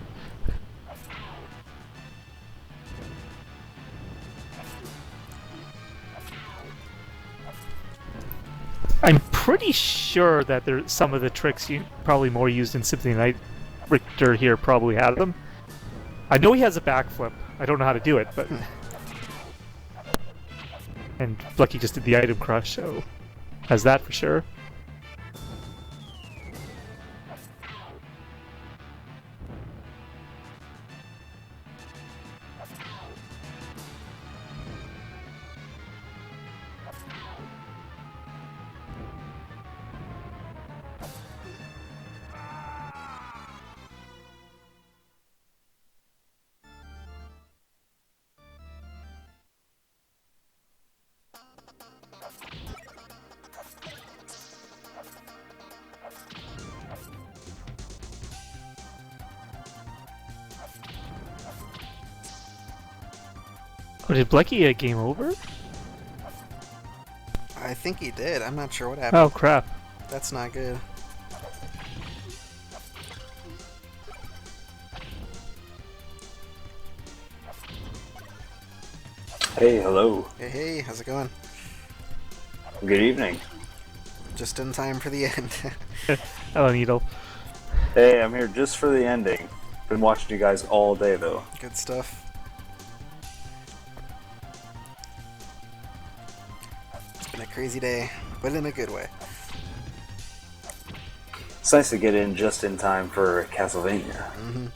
I'm pretty sure that some of the tricks you probably more used in Symphony Night. Richter here probably had them. I know he has a backflip. I don't know how to do it, but... And Blechy just did the item crush, so... Has that for sure. Oh, did Blechy get game over? I think he did. I'm not sure what happened. Oh, crap. That's not good. Hey, hello. Hey, how's it going? Good evening. Just in time for the end. Hello, Needle. Hey, I'm here just for the ending. Been watching you guys all day, though. Good stuff. It's been a crazy day, but in a good way. It's nice to get in just in time for Castlevania. Mm-hmm.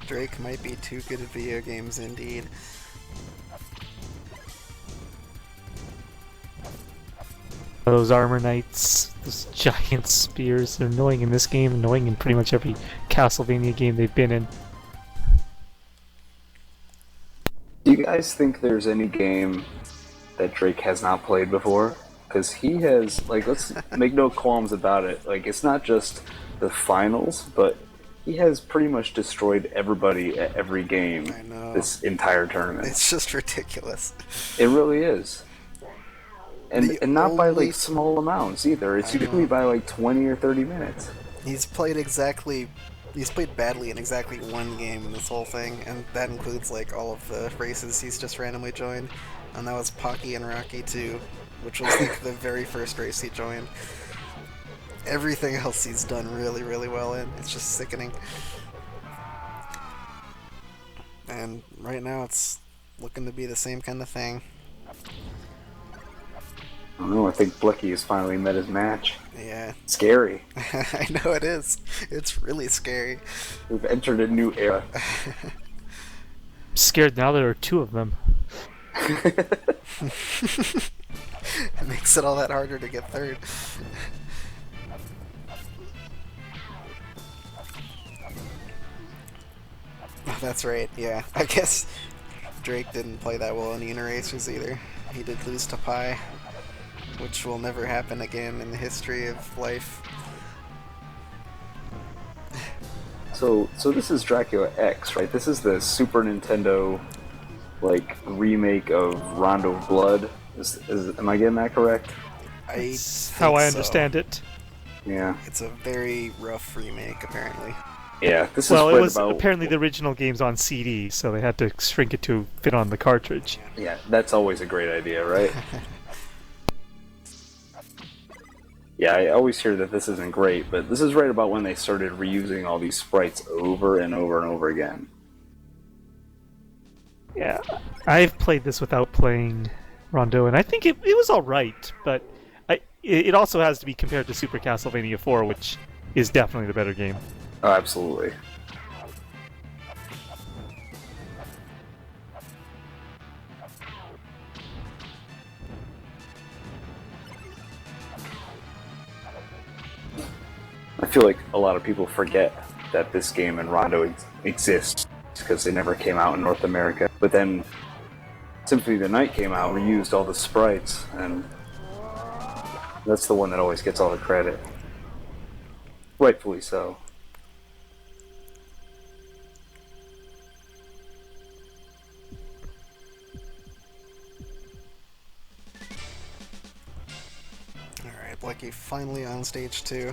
Drake might be too good at video games indeed. Those armor knights, those giant spears, they're annoying in this game, annoying in pretty much every Castlevania game they've been in. Do you guys think there's any game that Drake has not played before? Because he has, like, let's make no qualms about it. Like, it's not just the finals, but he has pretty much destroyed everybody at every game this entire tournament. It's just ridiculous. It really is. And not by, like, small amounts either. It's usually by, like, 20 or 30 minutes. He's played badly in exactly one game in this whole thing, and that includes, like, all of the races he's just randomly joined. And that was Pocky and Rocky 2, which was, like, the very first race he joined. Everything else he's done really, really well in. It's just sickening. And right now it's looking to be the same kind of thing. I don't know, I think Blechy has finally met his match. Yeah. Scary. I know it is. It's really scary. We've entered a new era. I'm scared now there are two of them. It makes it all that harder to get third. Oh, that's right, yeah. I guess Drake didn't play that well in Iongravirei either. He did lose to Pi, which will never happen again in the history of life. So this is Dracula X, right? This is the Super Nintendo, like, remake of Rondo of Blood. Am I getting that correct? That's how I understand it. Yeah. It's a very rough remake, apparently. Yeah, this is well, it was about... apparently the original game's on CD, so they had to shrink it to fit on the cartridge. Yeah, that's always a great idea, right? Yeah, I always hear that this isn't great, but this is right about when they started reusing all these sprites over and over and over again. Yeah, I've played this without playing Rondo, and I think it was alright, but it also has to be compared to Super Castlevania 4, which is definitely the better game. Oh, absolutely. I feel like a lot of people forget that this game and Rondo exists because they never came out in North America. But then Symphony of the Night came out, reused all the sprites, and that's the one that always gets all the credit. Rightfully so. Alright, Blechy finally on stage 2.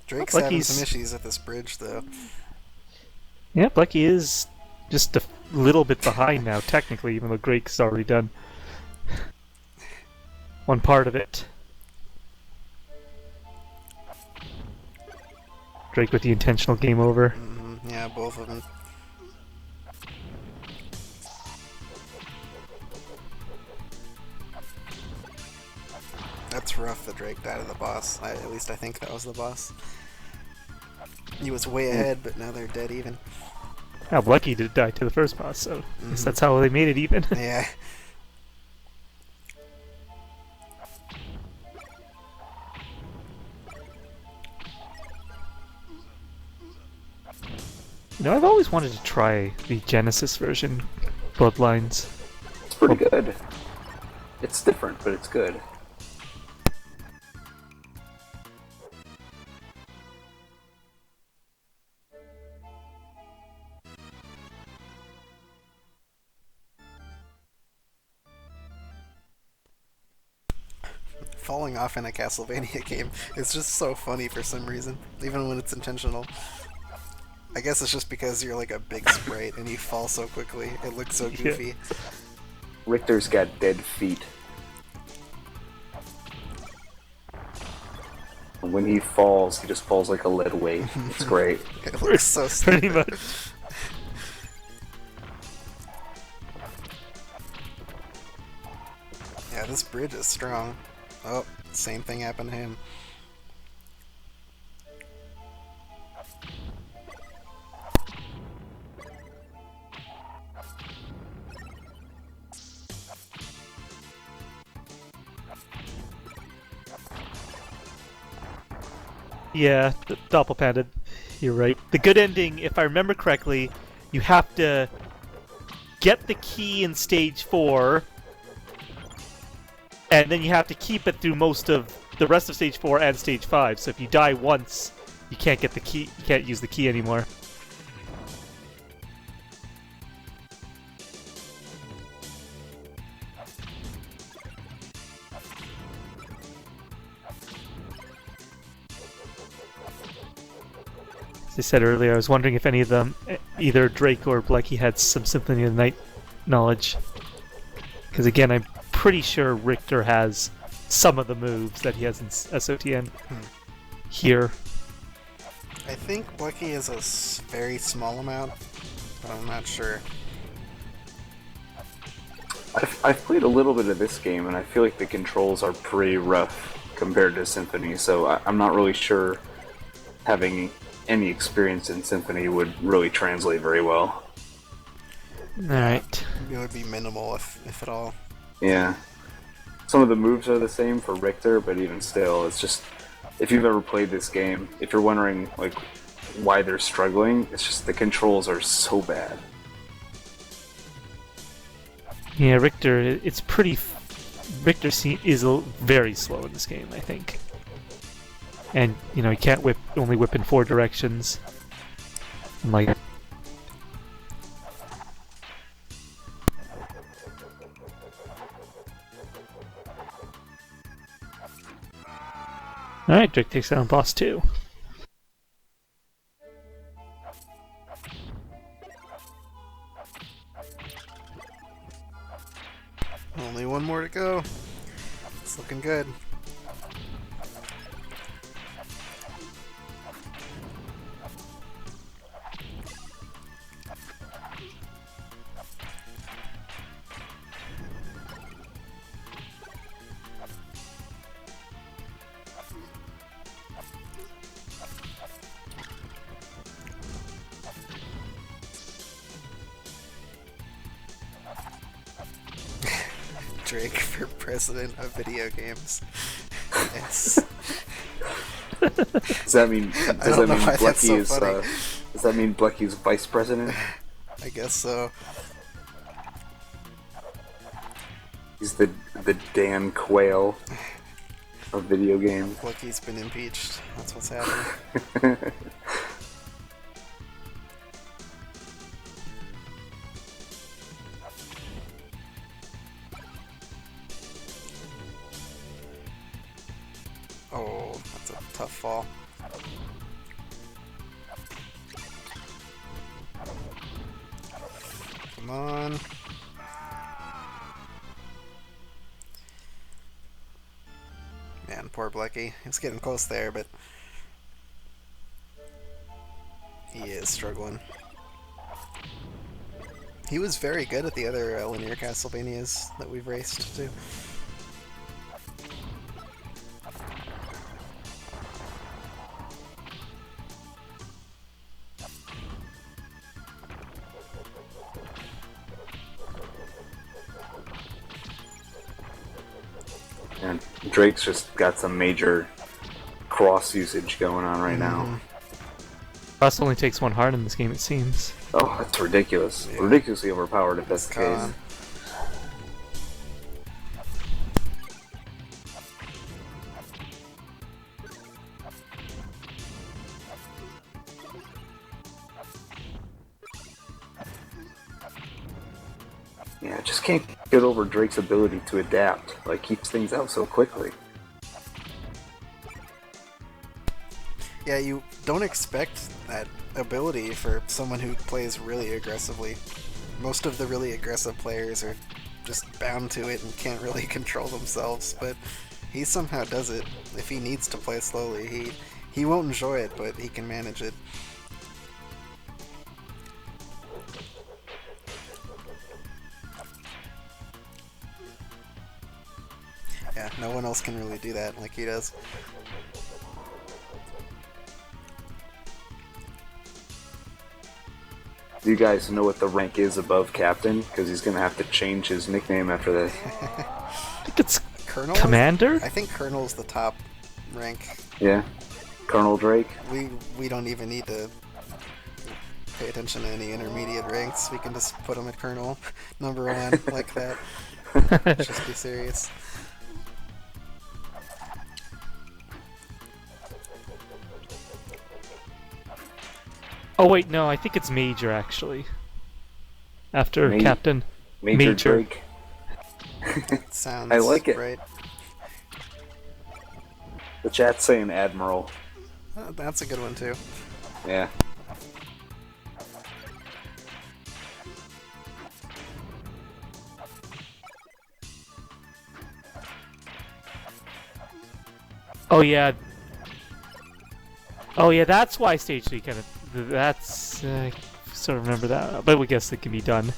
Drake's Blechy's... having some issues at this bridge, though. Yeah, Blechy is just a little bit behind now, technically, even though Drake's already done one part of it. Drake with the intentional game over. Mm-hmm. Yeah, both of them. That's rough that Drake died of the boss. At least I think that was the boss. He was way ahead, but now they're dead even. Now Blechy did die to the first boss, so I guess that's how they made it even. Yeah. You know, I've always wanted to try the Genesis version, Bloodlines. It's pretty good. It's different, but it's good. falling off in a Castlevania game is just so funny for some reason, even when it's intentional. I guess it's just because you're like a big sprite and you fall so quickly. It looks so goofy. Richter's got dead feet. And when he falls, he just falls like a lead weight. It's great. It looks so stupid. Pretty much. Yeah, this bridge is strong. Oh, same thing happened to him. Yeah, Doppelpanda, you're right. The good ending, if I remember correctly, you have to get the key in stage 4, and then you have to keep it through most of the rest of stage 4 and stage 5. So if you die once, you can't get the key. You can't use the key anymore. As I said earlier, I was wondering if any of them, either Drake or Blechy, had some Symphony of the Night knowledge. Because again, I'm pretty sure Richter has some of the moves that he has in SOTN here. I think Blechy is a very small amount, but I'm not sure. I've played a little bit of this game, and I feel like the controls are pretty rough compared to Symphony, so I'm not really sure having any experience in Symphony would really translate very well. Alright. It would be minimal, if at all. Yeah. Some of the moves are the same for Richter, but even still, it's just... If you've ever played this game, if you're wondering like why they're struggling, it's just the controls are so bad. Yeah, Richter, it's pretty... Richter is very slow in this game, I think. And, you know, he can't only whip in 4 directions. Like... Alright, Drake takes down boss 2. Only one more to go. It's looking good. Drake for president of video games. Yes. Does that mean Blechy is? Does that mean Blechy's vice president? I guess so. He's the Dan Quayle of video games. Blechy's been impeached. That's what's happening. Oh, that's a tough fall. Come on. Man, poor Blechy. He's getting close there, but he is struggling. He was very good at the other linear Castlevanias that we've raced to. And Drake's just got some major cross usage going on right now. Cross only takes 1 heart in this game, it seems. Oh, that's ridiculous. Yeah. Ridiculously overpowered if that's the case. Yeah, I just can't get over Drake's ability to adapt. Like, keeps things out so quickly. Yeah, you don't expect that ability for someone who plays really aggressively. Most of the really aggressive players are just bound to it and can't really control themselves, but he somehow does it. If he needs to play slowly, he won't enjoy it, but he can manage it. Yeah, no one else can really do that like he does. Do you guys know what the rank is above Captain? Because he's gonna have to change his nickname after this. I think it's Colonel? Commander? I think Colonel's the top rank. Yeah? Colonel Drake? We don't even need to pay attention to any intermediate ranks. We can just put him at Colonel, number 1, like that. Just be serious. Oh wait, no, I think it's Major actually. After Captain. Major Drake. Sounds I like it. right. The chat's saying Admiral. That's a good one too. Yeah. Oh yeah. Oh yeah, that's why Stage 3 kind of... That's... sort of remember that, but we guess it can be done.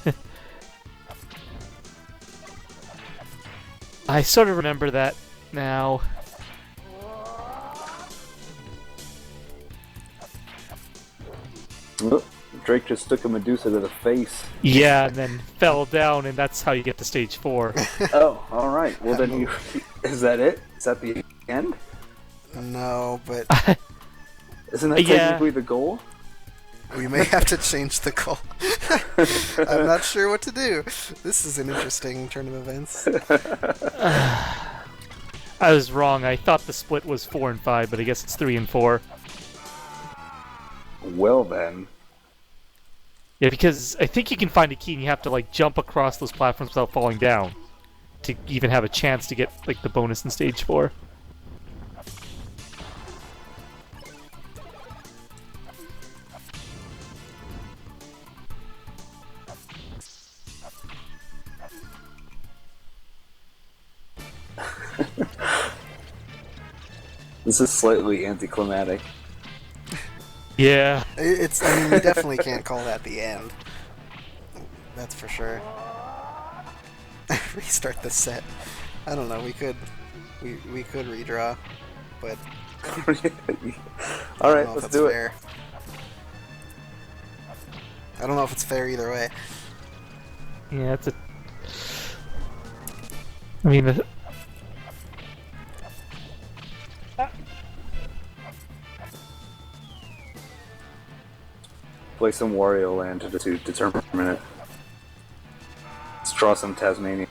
I sort of remember that now. Oh, Drake just took a Medusa to the face. Yeah, and then fell down, and that's how you get to Stage 4. Oh, alright. Well then you... Is that it? Is that the end? No, but... Isn't that technically the goal? We may have to change the goal. I'm not sure what to do. This is an interesting turn of events. I was wrong. I thought the split was 4 and 5, but I guess it's 3 and 4. Well then. Yeah, because I think you can find a key and you have to like jump across those platforms without falling down to even have a chance to get like the bonus in Stage 4. This is slightly anticlimactic. Yeah. It's. I mean, we definitely can't call that the end. That's for sure. Restart the set. I don't know. We could redraw, but. All right, let's do it. I don't know if it's fair either way. Yeah, it's a. I mean. Play some Wario Land to determine it. Let's draw some Tasmania.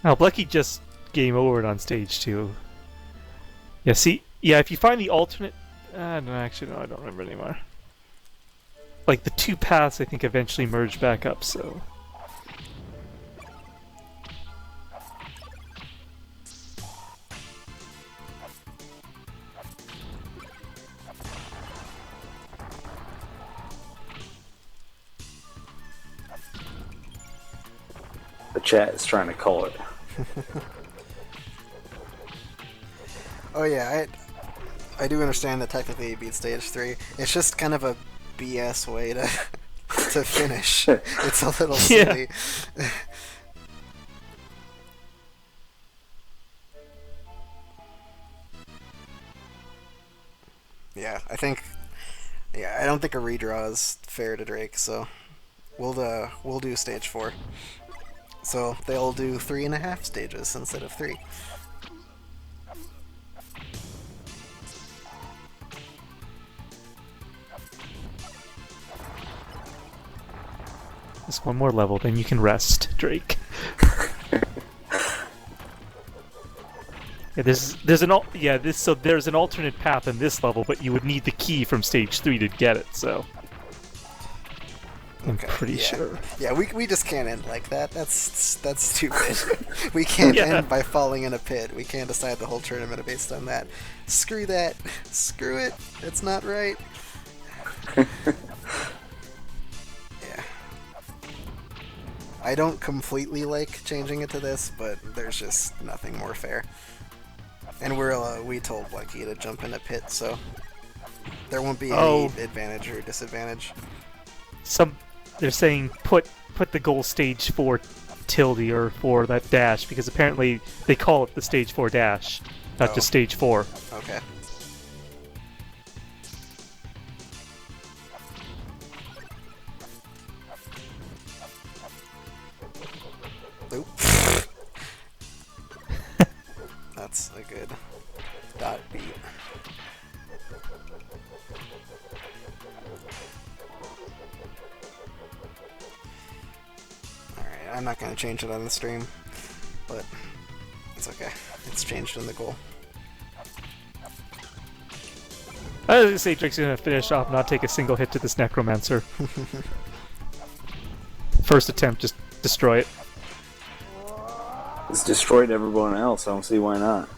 Oh, Blechy just game over on Stage 2. Yeah, see, yeah, if you find the alternate... no, actually, no, I don't remember anymore. Like, the two paths, I think, eventually merge back up, so... The chat is trying to call it. Oh yeah, I do understand that technically you beat Stage 3. It's just kind of a BS way to to finish. It's a little silly. Yeah, I don't think a redraw is fair to Drake, so we'll do Stage 4. So they'll do 3.5 stages instead of 3. Just one more level, then you can rest, Drake. Yeah, there's an alternate path in this level, but you would need the key from Stage 3 to get it. So I'm pretty sure. Yeah, we just can't end like that. That's stupid. We can't end by falling in a pit. We can't decide the whole tournament based on that. Screw that. Screw it. That's not right. Yeah. I don't completely like changing it to this, but there's just nothing more fair. And we told Blechy to jump in a pit, so there won't be any advantage or disadvantage. They're saying put the goal stage 4 tilde or for that dash, because apparently they call it the stage 4 dash, not just stage 4. Okay. Oop. That's a good dot beat. I'm not going to change it on the stream, but it's okay. It's changed in the goal. I was going to say Drake's going to finish off, not take a single hit to this Necromancer. First attempt, just destroy it. It's destroyed everyone else. I don't see why not.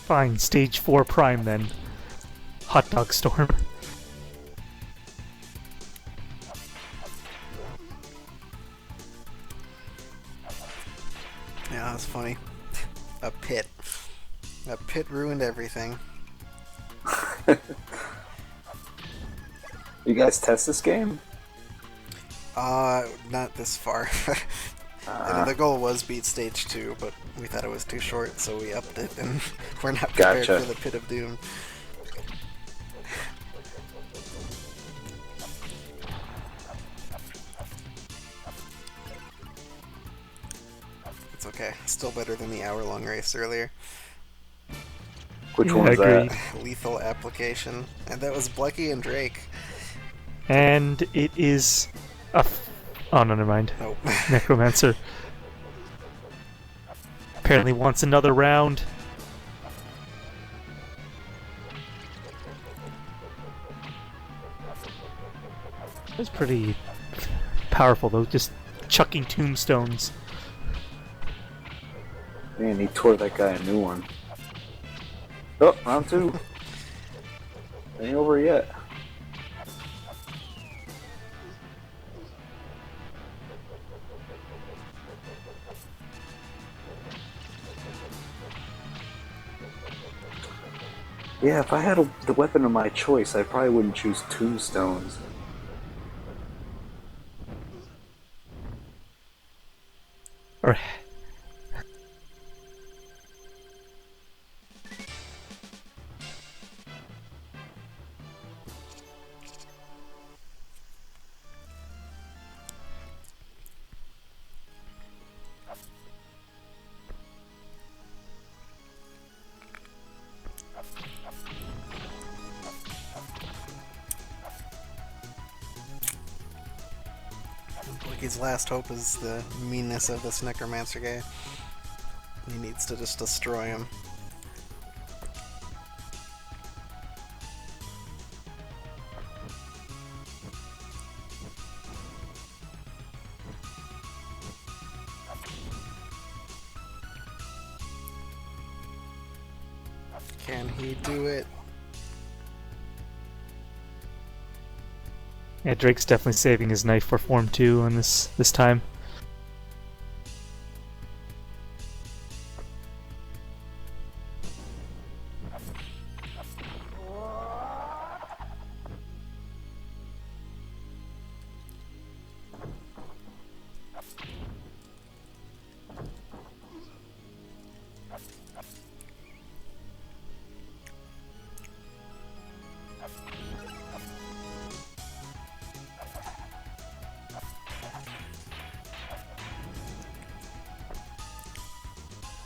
Fine, stage 4 prime then. Hot dog storm. Yeah, that's funny. A pit. A pit ruined everything. You guys test this game? Not this far. The goal was beat stage 2, but we thought it was too short, so we upped it, and we're not prepared for the Pit of Doom. It's okay. Still better than the hour-long race earlier. Which one was that? Lethal Application. And that was Blechy and Drake. And it is a... Oh, no, never mind. Nope. Necromancer. Apparently wants another round. That's pretty powerful, though, just chucking tombstones. Man, he tore that guy a new one. Oh, round 2. Ain't over yet. Yeah, if I had the weapon of my choice, I probably wouldn't choose tombstones. Or... His last hope is the meanness of this Necromancer guy. He needs to just destroy him. Can he do it? Yeah, Drake's definitely saving his knife for Form 2 on this time.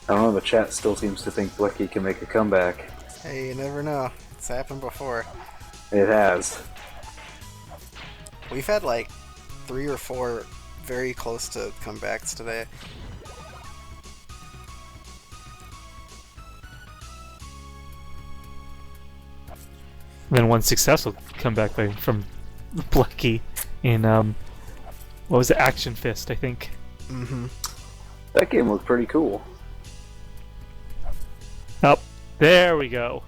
I don't know, the chat still seems to think Blechy can make a comeback. Hey, you never know. It's happened before. It has. We've had like 3 or 4 very close to comebacks today. Then one successful comeback from Blechy in what was it, Action Fist, I think. Mm-hmm. That game looked pretty cool. Oh, there we go.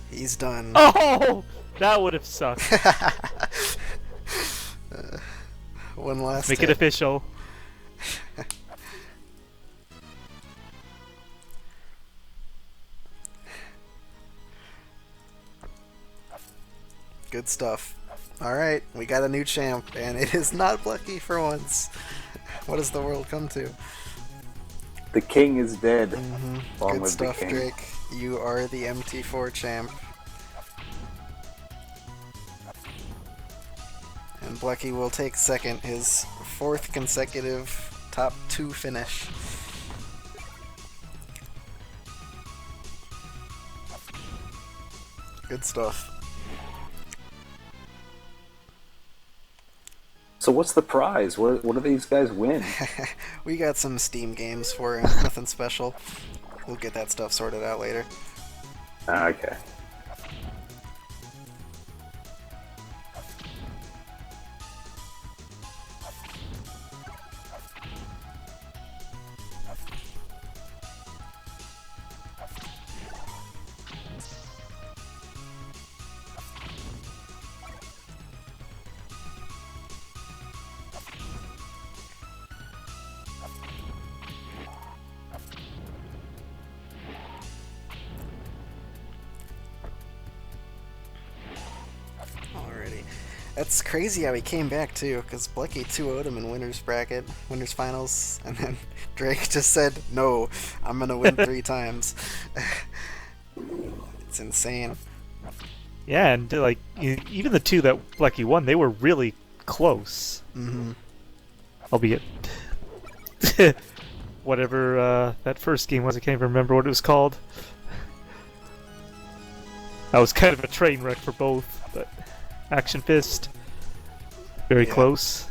He's done. Oh, that would have sucked. One last Make hit. it official. Good stuff. Alright, we got a new champ, and it is not Blechy for once. What does the world come to? The king is dead. Along Good with stuff, the king. Drake. You are the MT4 champ. And Blechy will take second, his 4th consecutive top 2 finish. Good stuff. So what's the prize? What do these guys win? We got some Steam games for him, nothing special. We'll get that stuff sorted out later. Okay. Alrighty. That's crazy how he came back too, because Blechy 2-0'd him in winner's bracket, winner's finals, and then Drake just said, no, I'm gonna win 3 times. It's insane. Yeah, and like even the 2 that Blechy won, they were really close. Mm-hmm. Albeit, whatever that first game was, I can't even remember what it was called. That was kind of a train wreck for both, but Action Fist, very close.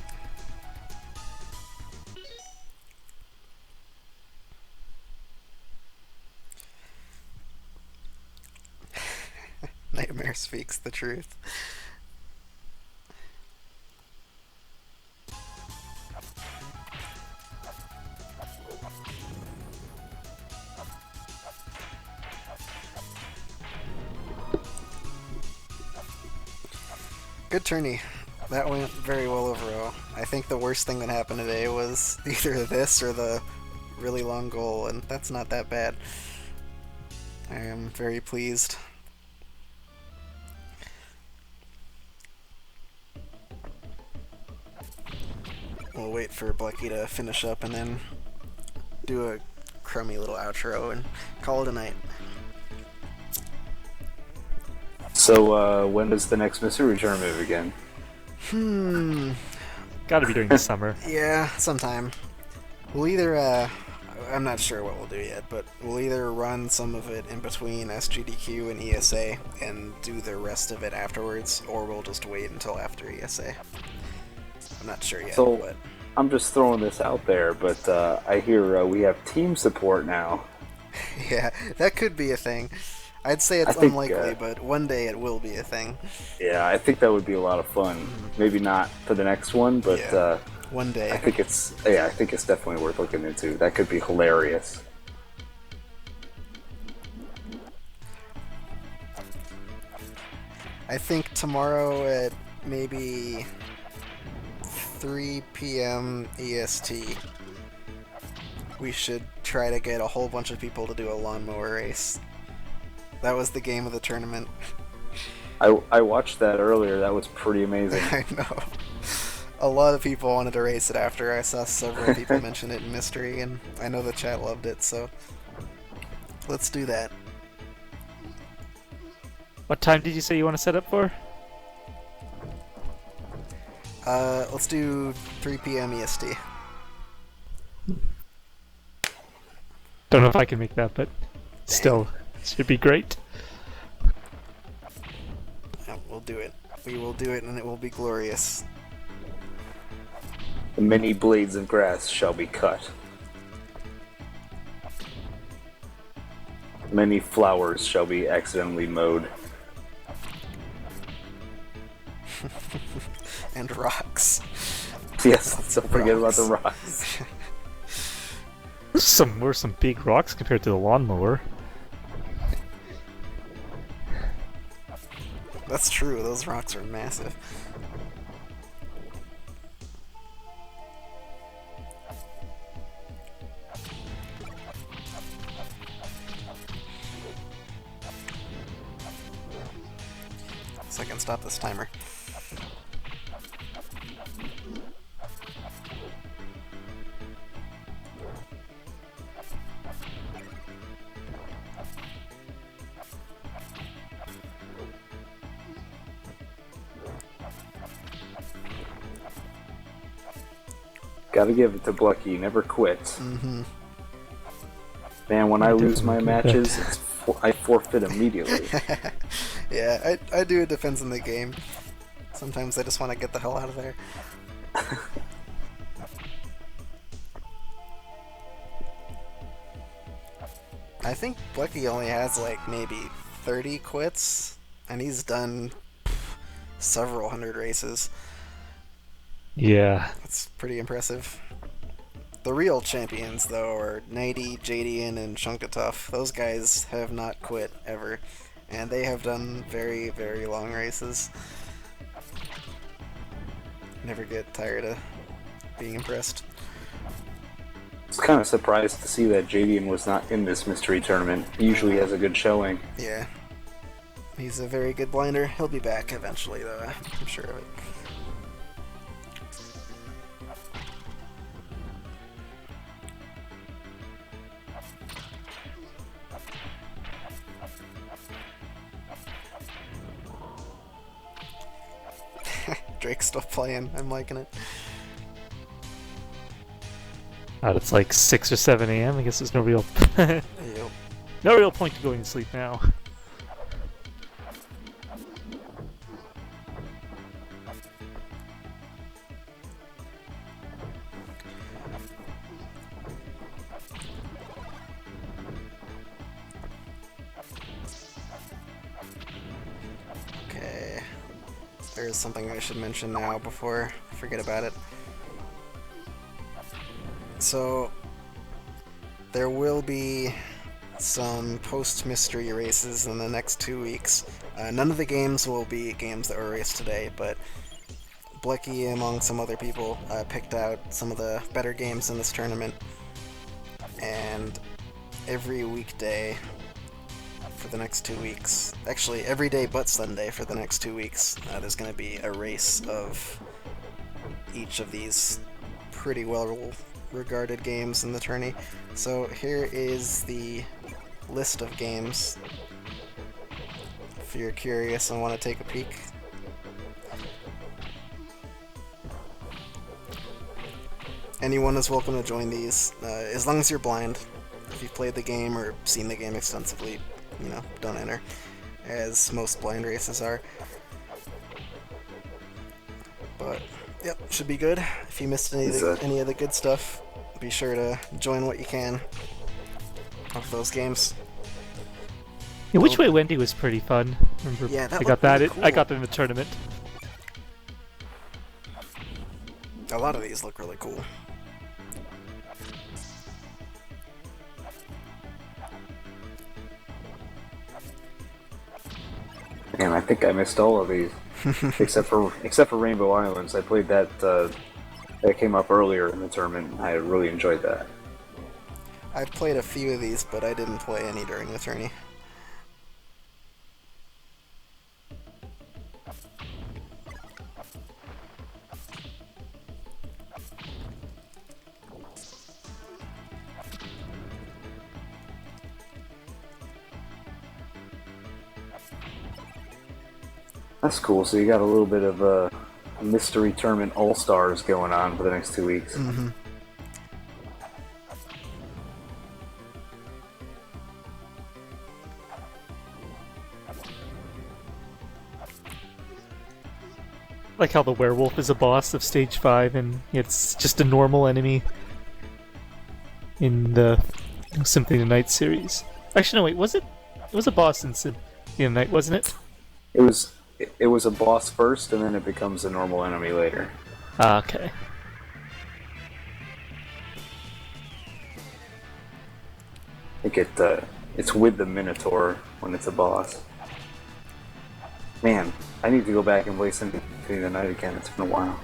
Nightmare speaks the truth. Good tourney. That went very well overall. I think the worst thing that happened today was either this or the really long goal, and that's not that bad. I am very pleased. We'll wait for Blechy to finish up and then do a crummy little outro and call it a night. So, when does the next mystery tournament begin? Gotta be during the summer. Yeah, sometime. We'll either, I'm not sure what we'll do yet, but we'll either run some of it in between SGDQ and ESA and do the rest of it afterwards, or we'll just wait until after ESA. I'm not sure yet, So, but... I'm just throwing this out there, but I hear we have team support now. Yeah, that could be a thing. I'd say it's unlikely, but one day it will be a thing. Yeah, I think that would be a lot of fun. Maybe not for the next one, but one day. I think it's definitely worth looking into. That could be hilarious. I think tomorrow at maybe 3 p.m. EST, we should try to get a whole bunch of people to do a lawnmower race. That was the game of the tournament. I watched that earlier. That was pretty amazing. I know. A lot of people wanted to race it after. I saw several people mention it in Mystery, and I know the chat loved it, so let's do that. What time did you say you want to set up for? Let's do 3 p.m. EST. Don't know if I can make that, but still, should be great. Yeah, we'll do it. We will do it, and it will be glorious. The many blades of grass shall be cut. Many flowers shall be accidentally mowed. And rocks. Yes, don't forget about the rocks. There's some big rocks compared to the lawnmower. That's true, those rocks are massive. So I can stop this timer. Gotta give it to Blechy, he never quits. Mm-hmm. Man, when I lose my definitely do matches, I forfeit immediately. Yeah, I do. It depends on the game. Sometimes I just want to get the hell out of there. I think Blechy only has like maybe 30 quits, and he's done several hundred races. Yeah. That's pretty impressive. The real champions, though, are Nighty, Jadian, and Chucat. Those guys have not quit ever, and they have done very, very long races. Never get tired of being impressed. I was kind of surprised to see that Jadian was not in this mystery tournament. He usually has a good showing. Yeah. He's a very good blinder. He'll be back eventually, though, I'm sure of it. Drake's still playing. I'm liking it. It's like 6 or 7 a.m. I guess there's no real Yep. no real point to going to sleep now. Okay. There's something I should mention now before I forget about it. So, there will be some post-mystery races in the next 2 weeks. None of the games will be games that were raced today, but Blechy, among some other people, picked out some of the better games in this tournament. And every weekday for the next 2 weeks, actually every day but Sunday for the next 2 weeks, there's going to be a race of each of these pretty well regarded games in the tourney. So here is the list of games if you're curious and want to take a peek. Anyone is welcome to join these, as long as you're blind. If you've played the game or seen the game extensively, you know, don't enter, as most blind races are. But yep, should be good. If you missed any of the good stuff, be sure to join what you can of those games. Yeah, Which Way Wendy was pretty fun. Remember, Yeah, that I got looked that. really cool. I got that in the tournament. A lot of these look really cool. Man, I think I missed all of these, except for Rainbow Islands. I played that. That came up earlier in the tournament. And I really enjoyed that. I've played a few of these, but I didn't play any during the tourney. That's cool. So you got a little bit of a mystery tournament all-stars going on for the next 2 weeks. Mm-hmm. like how the werewolf is a boss of stage 5 and it's just a normal enemy in the Symphony of the Night series. Actually, no, wait, was it? It was a boss in Symphony of the Night, wasn't it? It was a boss first, and then it becomes a normal enemy later. Ah, okay. I think it's with the Minotaur when it's a boss. Man, I need to go back and play Symphony of the Night again. It's been a while.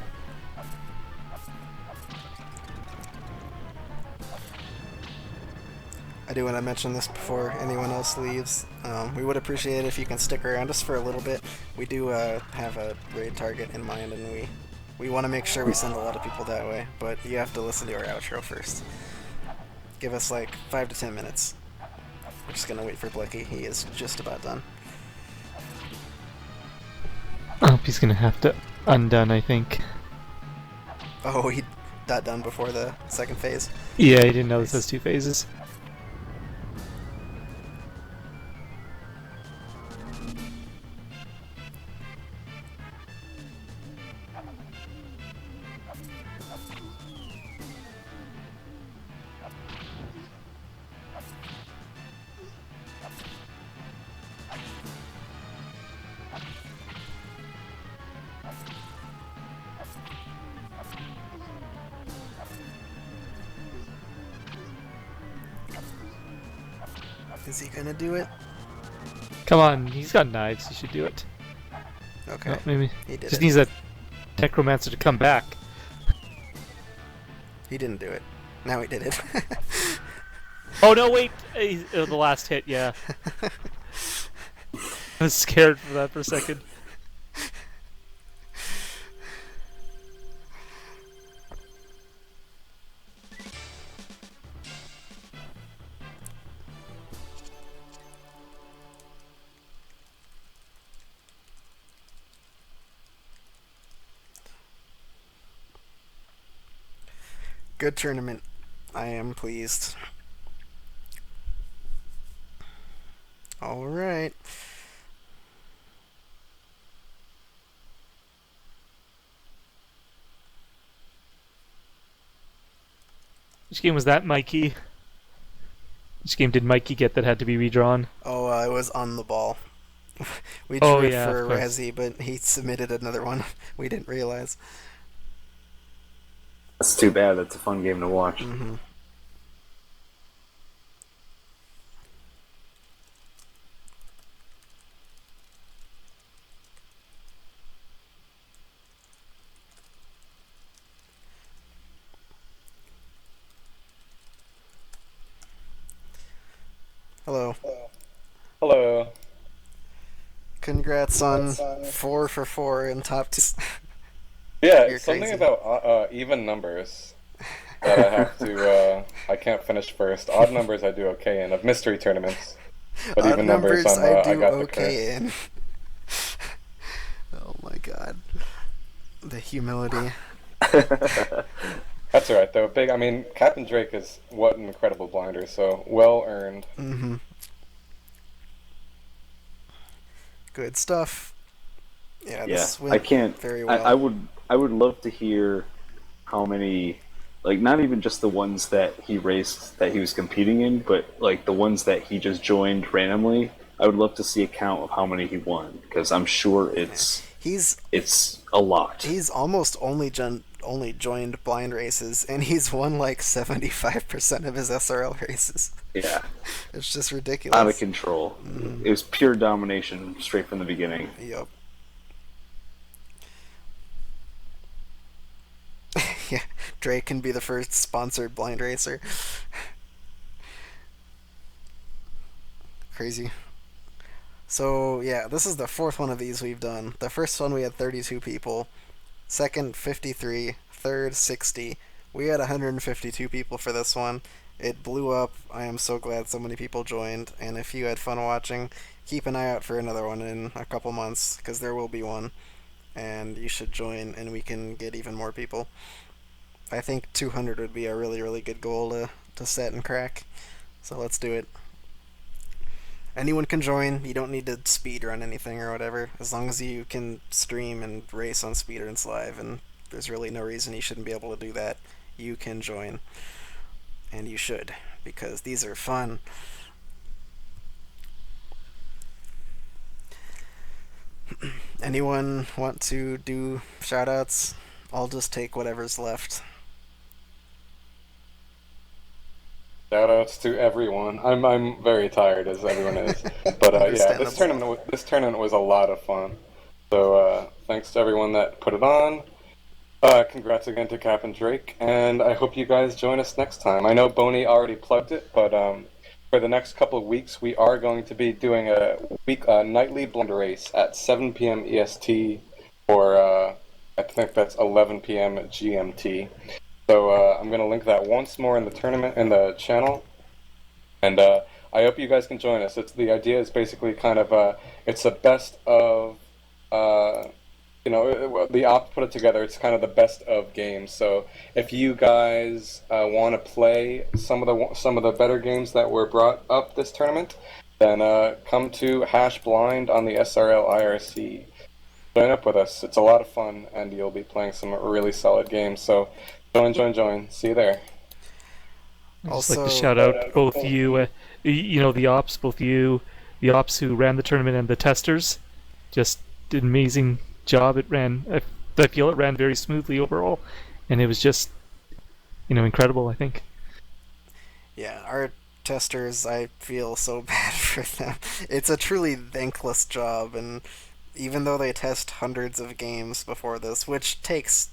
I do want to mention this before anyone else leaves. We would appreciate it if you can stick around just for a little bit. We do have a raid target in mind, and we want to make sure we send a lot of people that way, but you have to listen to our outro first. Give us like 5 to 10 minutes. We're just going to wait for Blechy. He is just about done. I hope he's gonna have to undone, I think. Oh, he got done before the second phase? Yeah, he didn't know this has 2 phases. Is he gonna do it? Come on, he's got knives, he should do it. Okay. Oh, maybe. He did Just it. needs that necromancer to come back. He didn't do it. Now he did it. Oh no, wait! The last hit, yeah. I was scared for that for a second. Good tournament. I am pleased. Alright. Which game was that, Mikey? Which game did Mikey get that had to be redrawn? Oh, it was on the ball. We drew it for of course. Razzie, but he submitted another one. We didn't realize. That's too bad. That's a fun game to watch. Mm-hmm. Hello. Hello. Congrats on 4 for 4 in top 2. Yeah, You're something crazy. about even numbers that I have to. I can't finish first. Odd numbers I do okay in of mystery tournaments, but Odd even numbers numbers I I do got okay the in. Oh my god. The humility. curse. That's alright though. Big. I mean, Capndrake is what an incredible blinder. So well earned. Mm-hmm. Good stuff. Yeah, this Yeah, went I can't. very well. I would love to hear how many, like not even just the ones that he raced that he was competing in, but like the ones that he just joined randomly. I would love to see a count of how many he won because I'm sure it's a lot. He's almost only joined blind races, and he's won like 75% of his SRL races. Yeah, It's just ridiculous. out of control. It was pure domination straight from the beginning. Yep. Yeah, Drake can be the first sponsored blind racer. Crazy. So, yeah, this is the 4th one of these we've done. The first one we had 32 people. Second, 53. Third, 60. We had 152 people for this one. It blew up. I am so glad so many people joined. And if you had fun watching, keep an eye out for another one in a couple months, because there will be one. And you should join, and we can get even more people. I think 200 would be a really, really good goal to set and crack. So let's do it. anyone can join. You don't need to speed run anything or whatever. As long as you can stream and race on Speedruns Live, and there's really no reason you shouldn't be able to do that, you can join. And you should, because these are fun. Anyone want to do shoutouts? I'll just take whatever's left. Shoutouts to everyone. I'm very tired, as everyone is. But yeah, this tournament was a lot of fun. So thanks to everyone that put it on. Congrats again to Capndrake, and I hope you guys join us next time. I know Boney already plugged it, but for the next couple of weeks, we are going to be doing a nightly blind race at 7 p.m. EST, or I think that's 11 p.m. GMT. So I'm going to link that once more in the tournament in the channel, and I hope you guys can join us. The idea is basically kind of it's the best of the ops put it together. It's kind of the best of games. So if you guys want to play some of the better games that were brought up this tournament, then come to #blind on the SRL IRC. Join up with us. It's a lot of fun, and you'll be playing some really solid games. So join. See you there. I'd just like to shout out both you, the ops, both you, the ops who ran the tournament, and the testers. Just did an amazing job. I feel it ran very smoothly overall, and it was just, incredible, I think. Yeah, our testers, I feel so bad for them. It's a truly thankless job, and even though they test hundreds of games before this, which takes,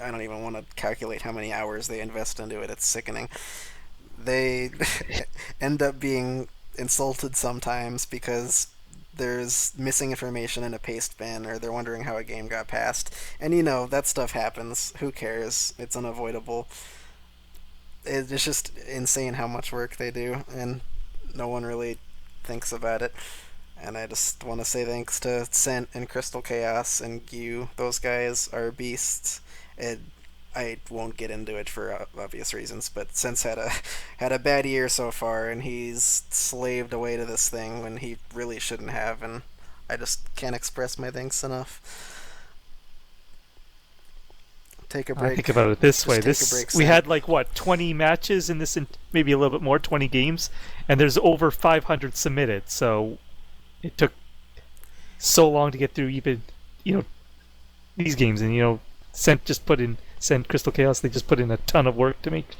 I don't even want to calculate how many hours they invest into it, it's sickening. They end up being insulted sometimes because there's missing information in a paste bin, or they're wondering how a game got passed. And that stuff happens. Who cares? It's unavoidable. It's just insane how much work they do, and no one really thinks about it. And I just want to say thanks to Scent and Crystal Chaos and you. Those guys are beasts. I won't get into it for obvious reasons, but Scent's had a bad year so far, and he's slaved away to this thing when he really shouldn't have, and I just can't express my thanks enough. Take a break. I think about it this way. We had 20 matches in this, maybe a little bit more, 20 games, and there's over 500 submitted. So it took so long to get through even these games, and Scent Crystal Chaos. They just put in a ton of work to make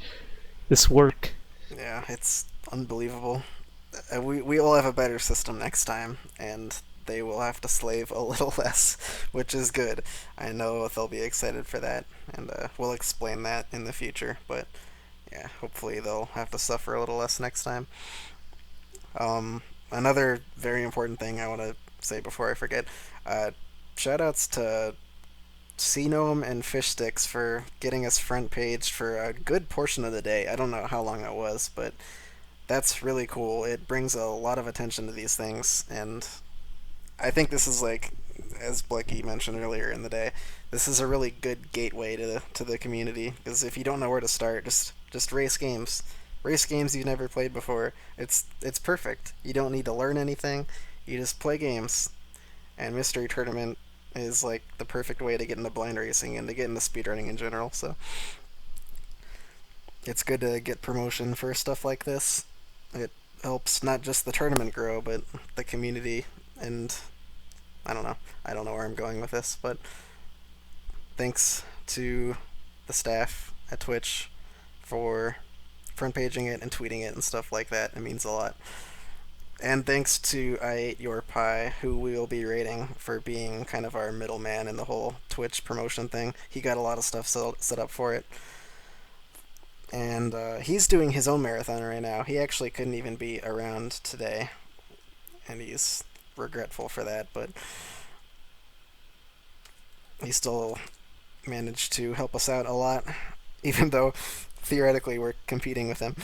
this work. Yeah, it's unbelievable. We will have a better system next time, and they will have to slave a little less, which is good. I know they'll be excited for that, and we'll explain that in the future, but yeah, hopefully they'll have to suffer a little less next time. Another very important thing I want to say before I forget, shoutouts to Gnome and Fishsticks for getting us front page for a good portion of the day. I don't know how long that was, but that's really cool. It brings a lot of attention to these things, and I think this is as Blechy mentioned earlier in the day, this is a really good gateway to the community, because if you don't know where to start, just race games. Race games you've never played before. It's perfect. You don't need to learn anything. You just play games. And Mystery Tournament is the perfect way to get into blind racing and to get into speedrunning in general, so it's good to get promotion for stuff like this. It helps not just the tournament grow, but the community, and I don't know where I'm going with this, but thanks to the staff at Twitch for front paging it and tweeting it and stuff like that. It means a lot. And thanks to I Ate Your Pie, who we will be rating for being kind of our middleman in the whole Twitch promotion thing. He got a lot of stuff set up for it. And he's doing his own marathon right now. He actually couldn't even be around today, and he's regretful for that, but he still managed to help us out a lot, even though theoretically we're competing with him.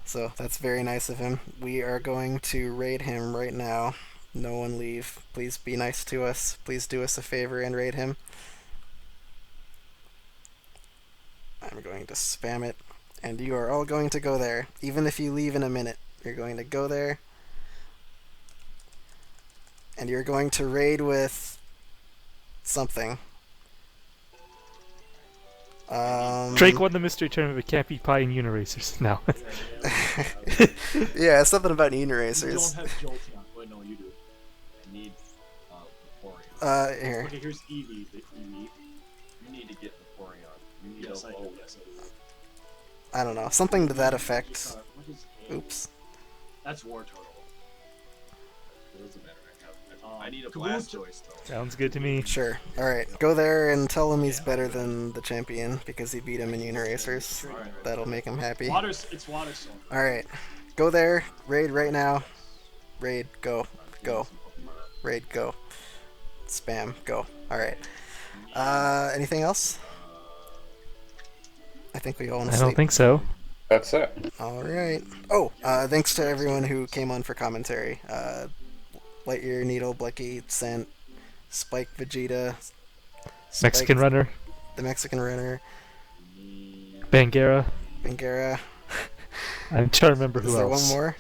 So that's very nice of him. We are going to raid him right now. No one leave. Please be nice to us. Please do us a favor and raid him. I'm going to spam it. And you are all going to go there. Even if you leave in a minute, you're going to go there And you're going to raid with something. Drake won the mystery tournament but can't beat Pie and Uniracers. No. Yeah, it's something about You Iongravirei. don't have Jolteon. Wait, no, you do. I need Vaporeon. Here. Okay, here's Eevee. The Eevee. You need to get Vaporeon. You need yes, I do. Yes, I do. I don't know. Something to that effect. What is A? Oops. That's War Turtle. It doesn't matter. I need a Blastoise though. Sounds good to me. Sure. Alright, go there and tell him he's better than the champion because he beat him in Uniracers. That'll make him happy. It's Water Stone. Alright. Go there, raid right now. Raid, go. Go. Raid, go. Spam, go. Alright. Anything else? I think we all want to I sleep. don't think so. That's it. Alright. Oh, thanks to everyone who came on for commentary. Liteyear, Needle, Blechy, Scent, Spike, Vegeta, Mexican runner. The Mexican runner, Bangera. Bangera. I'm trying to remember who Is there else. one more?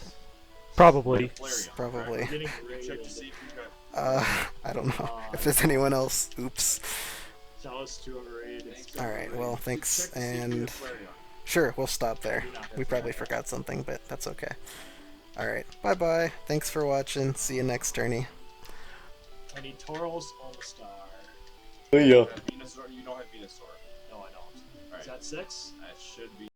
Probably. Probably. Check to see if you've got I don't know. If there's anyone else, oops. Chalice 208. Alright, well, thanks, and sure, we'll stop there. We probably forgot something, but that's okay. Alright, bye-bye. Thanks for watching. See you next tourney. I need Tauros on the star. See ya. Venusaur, you don't have Venusaur. No, I don't. Alright. Is that 6? That should be.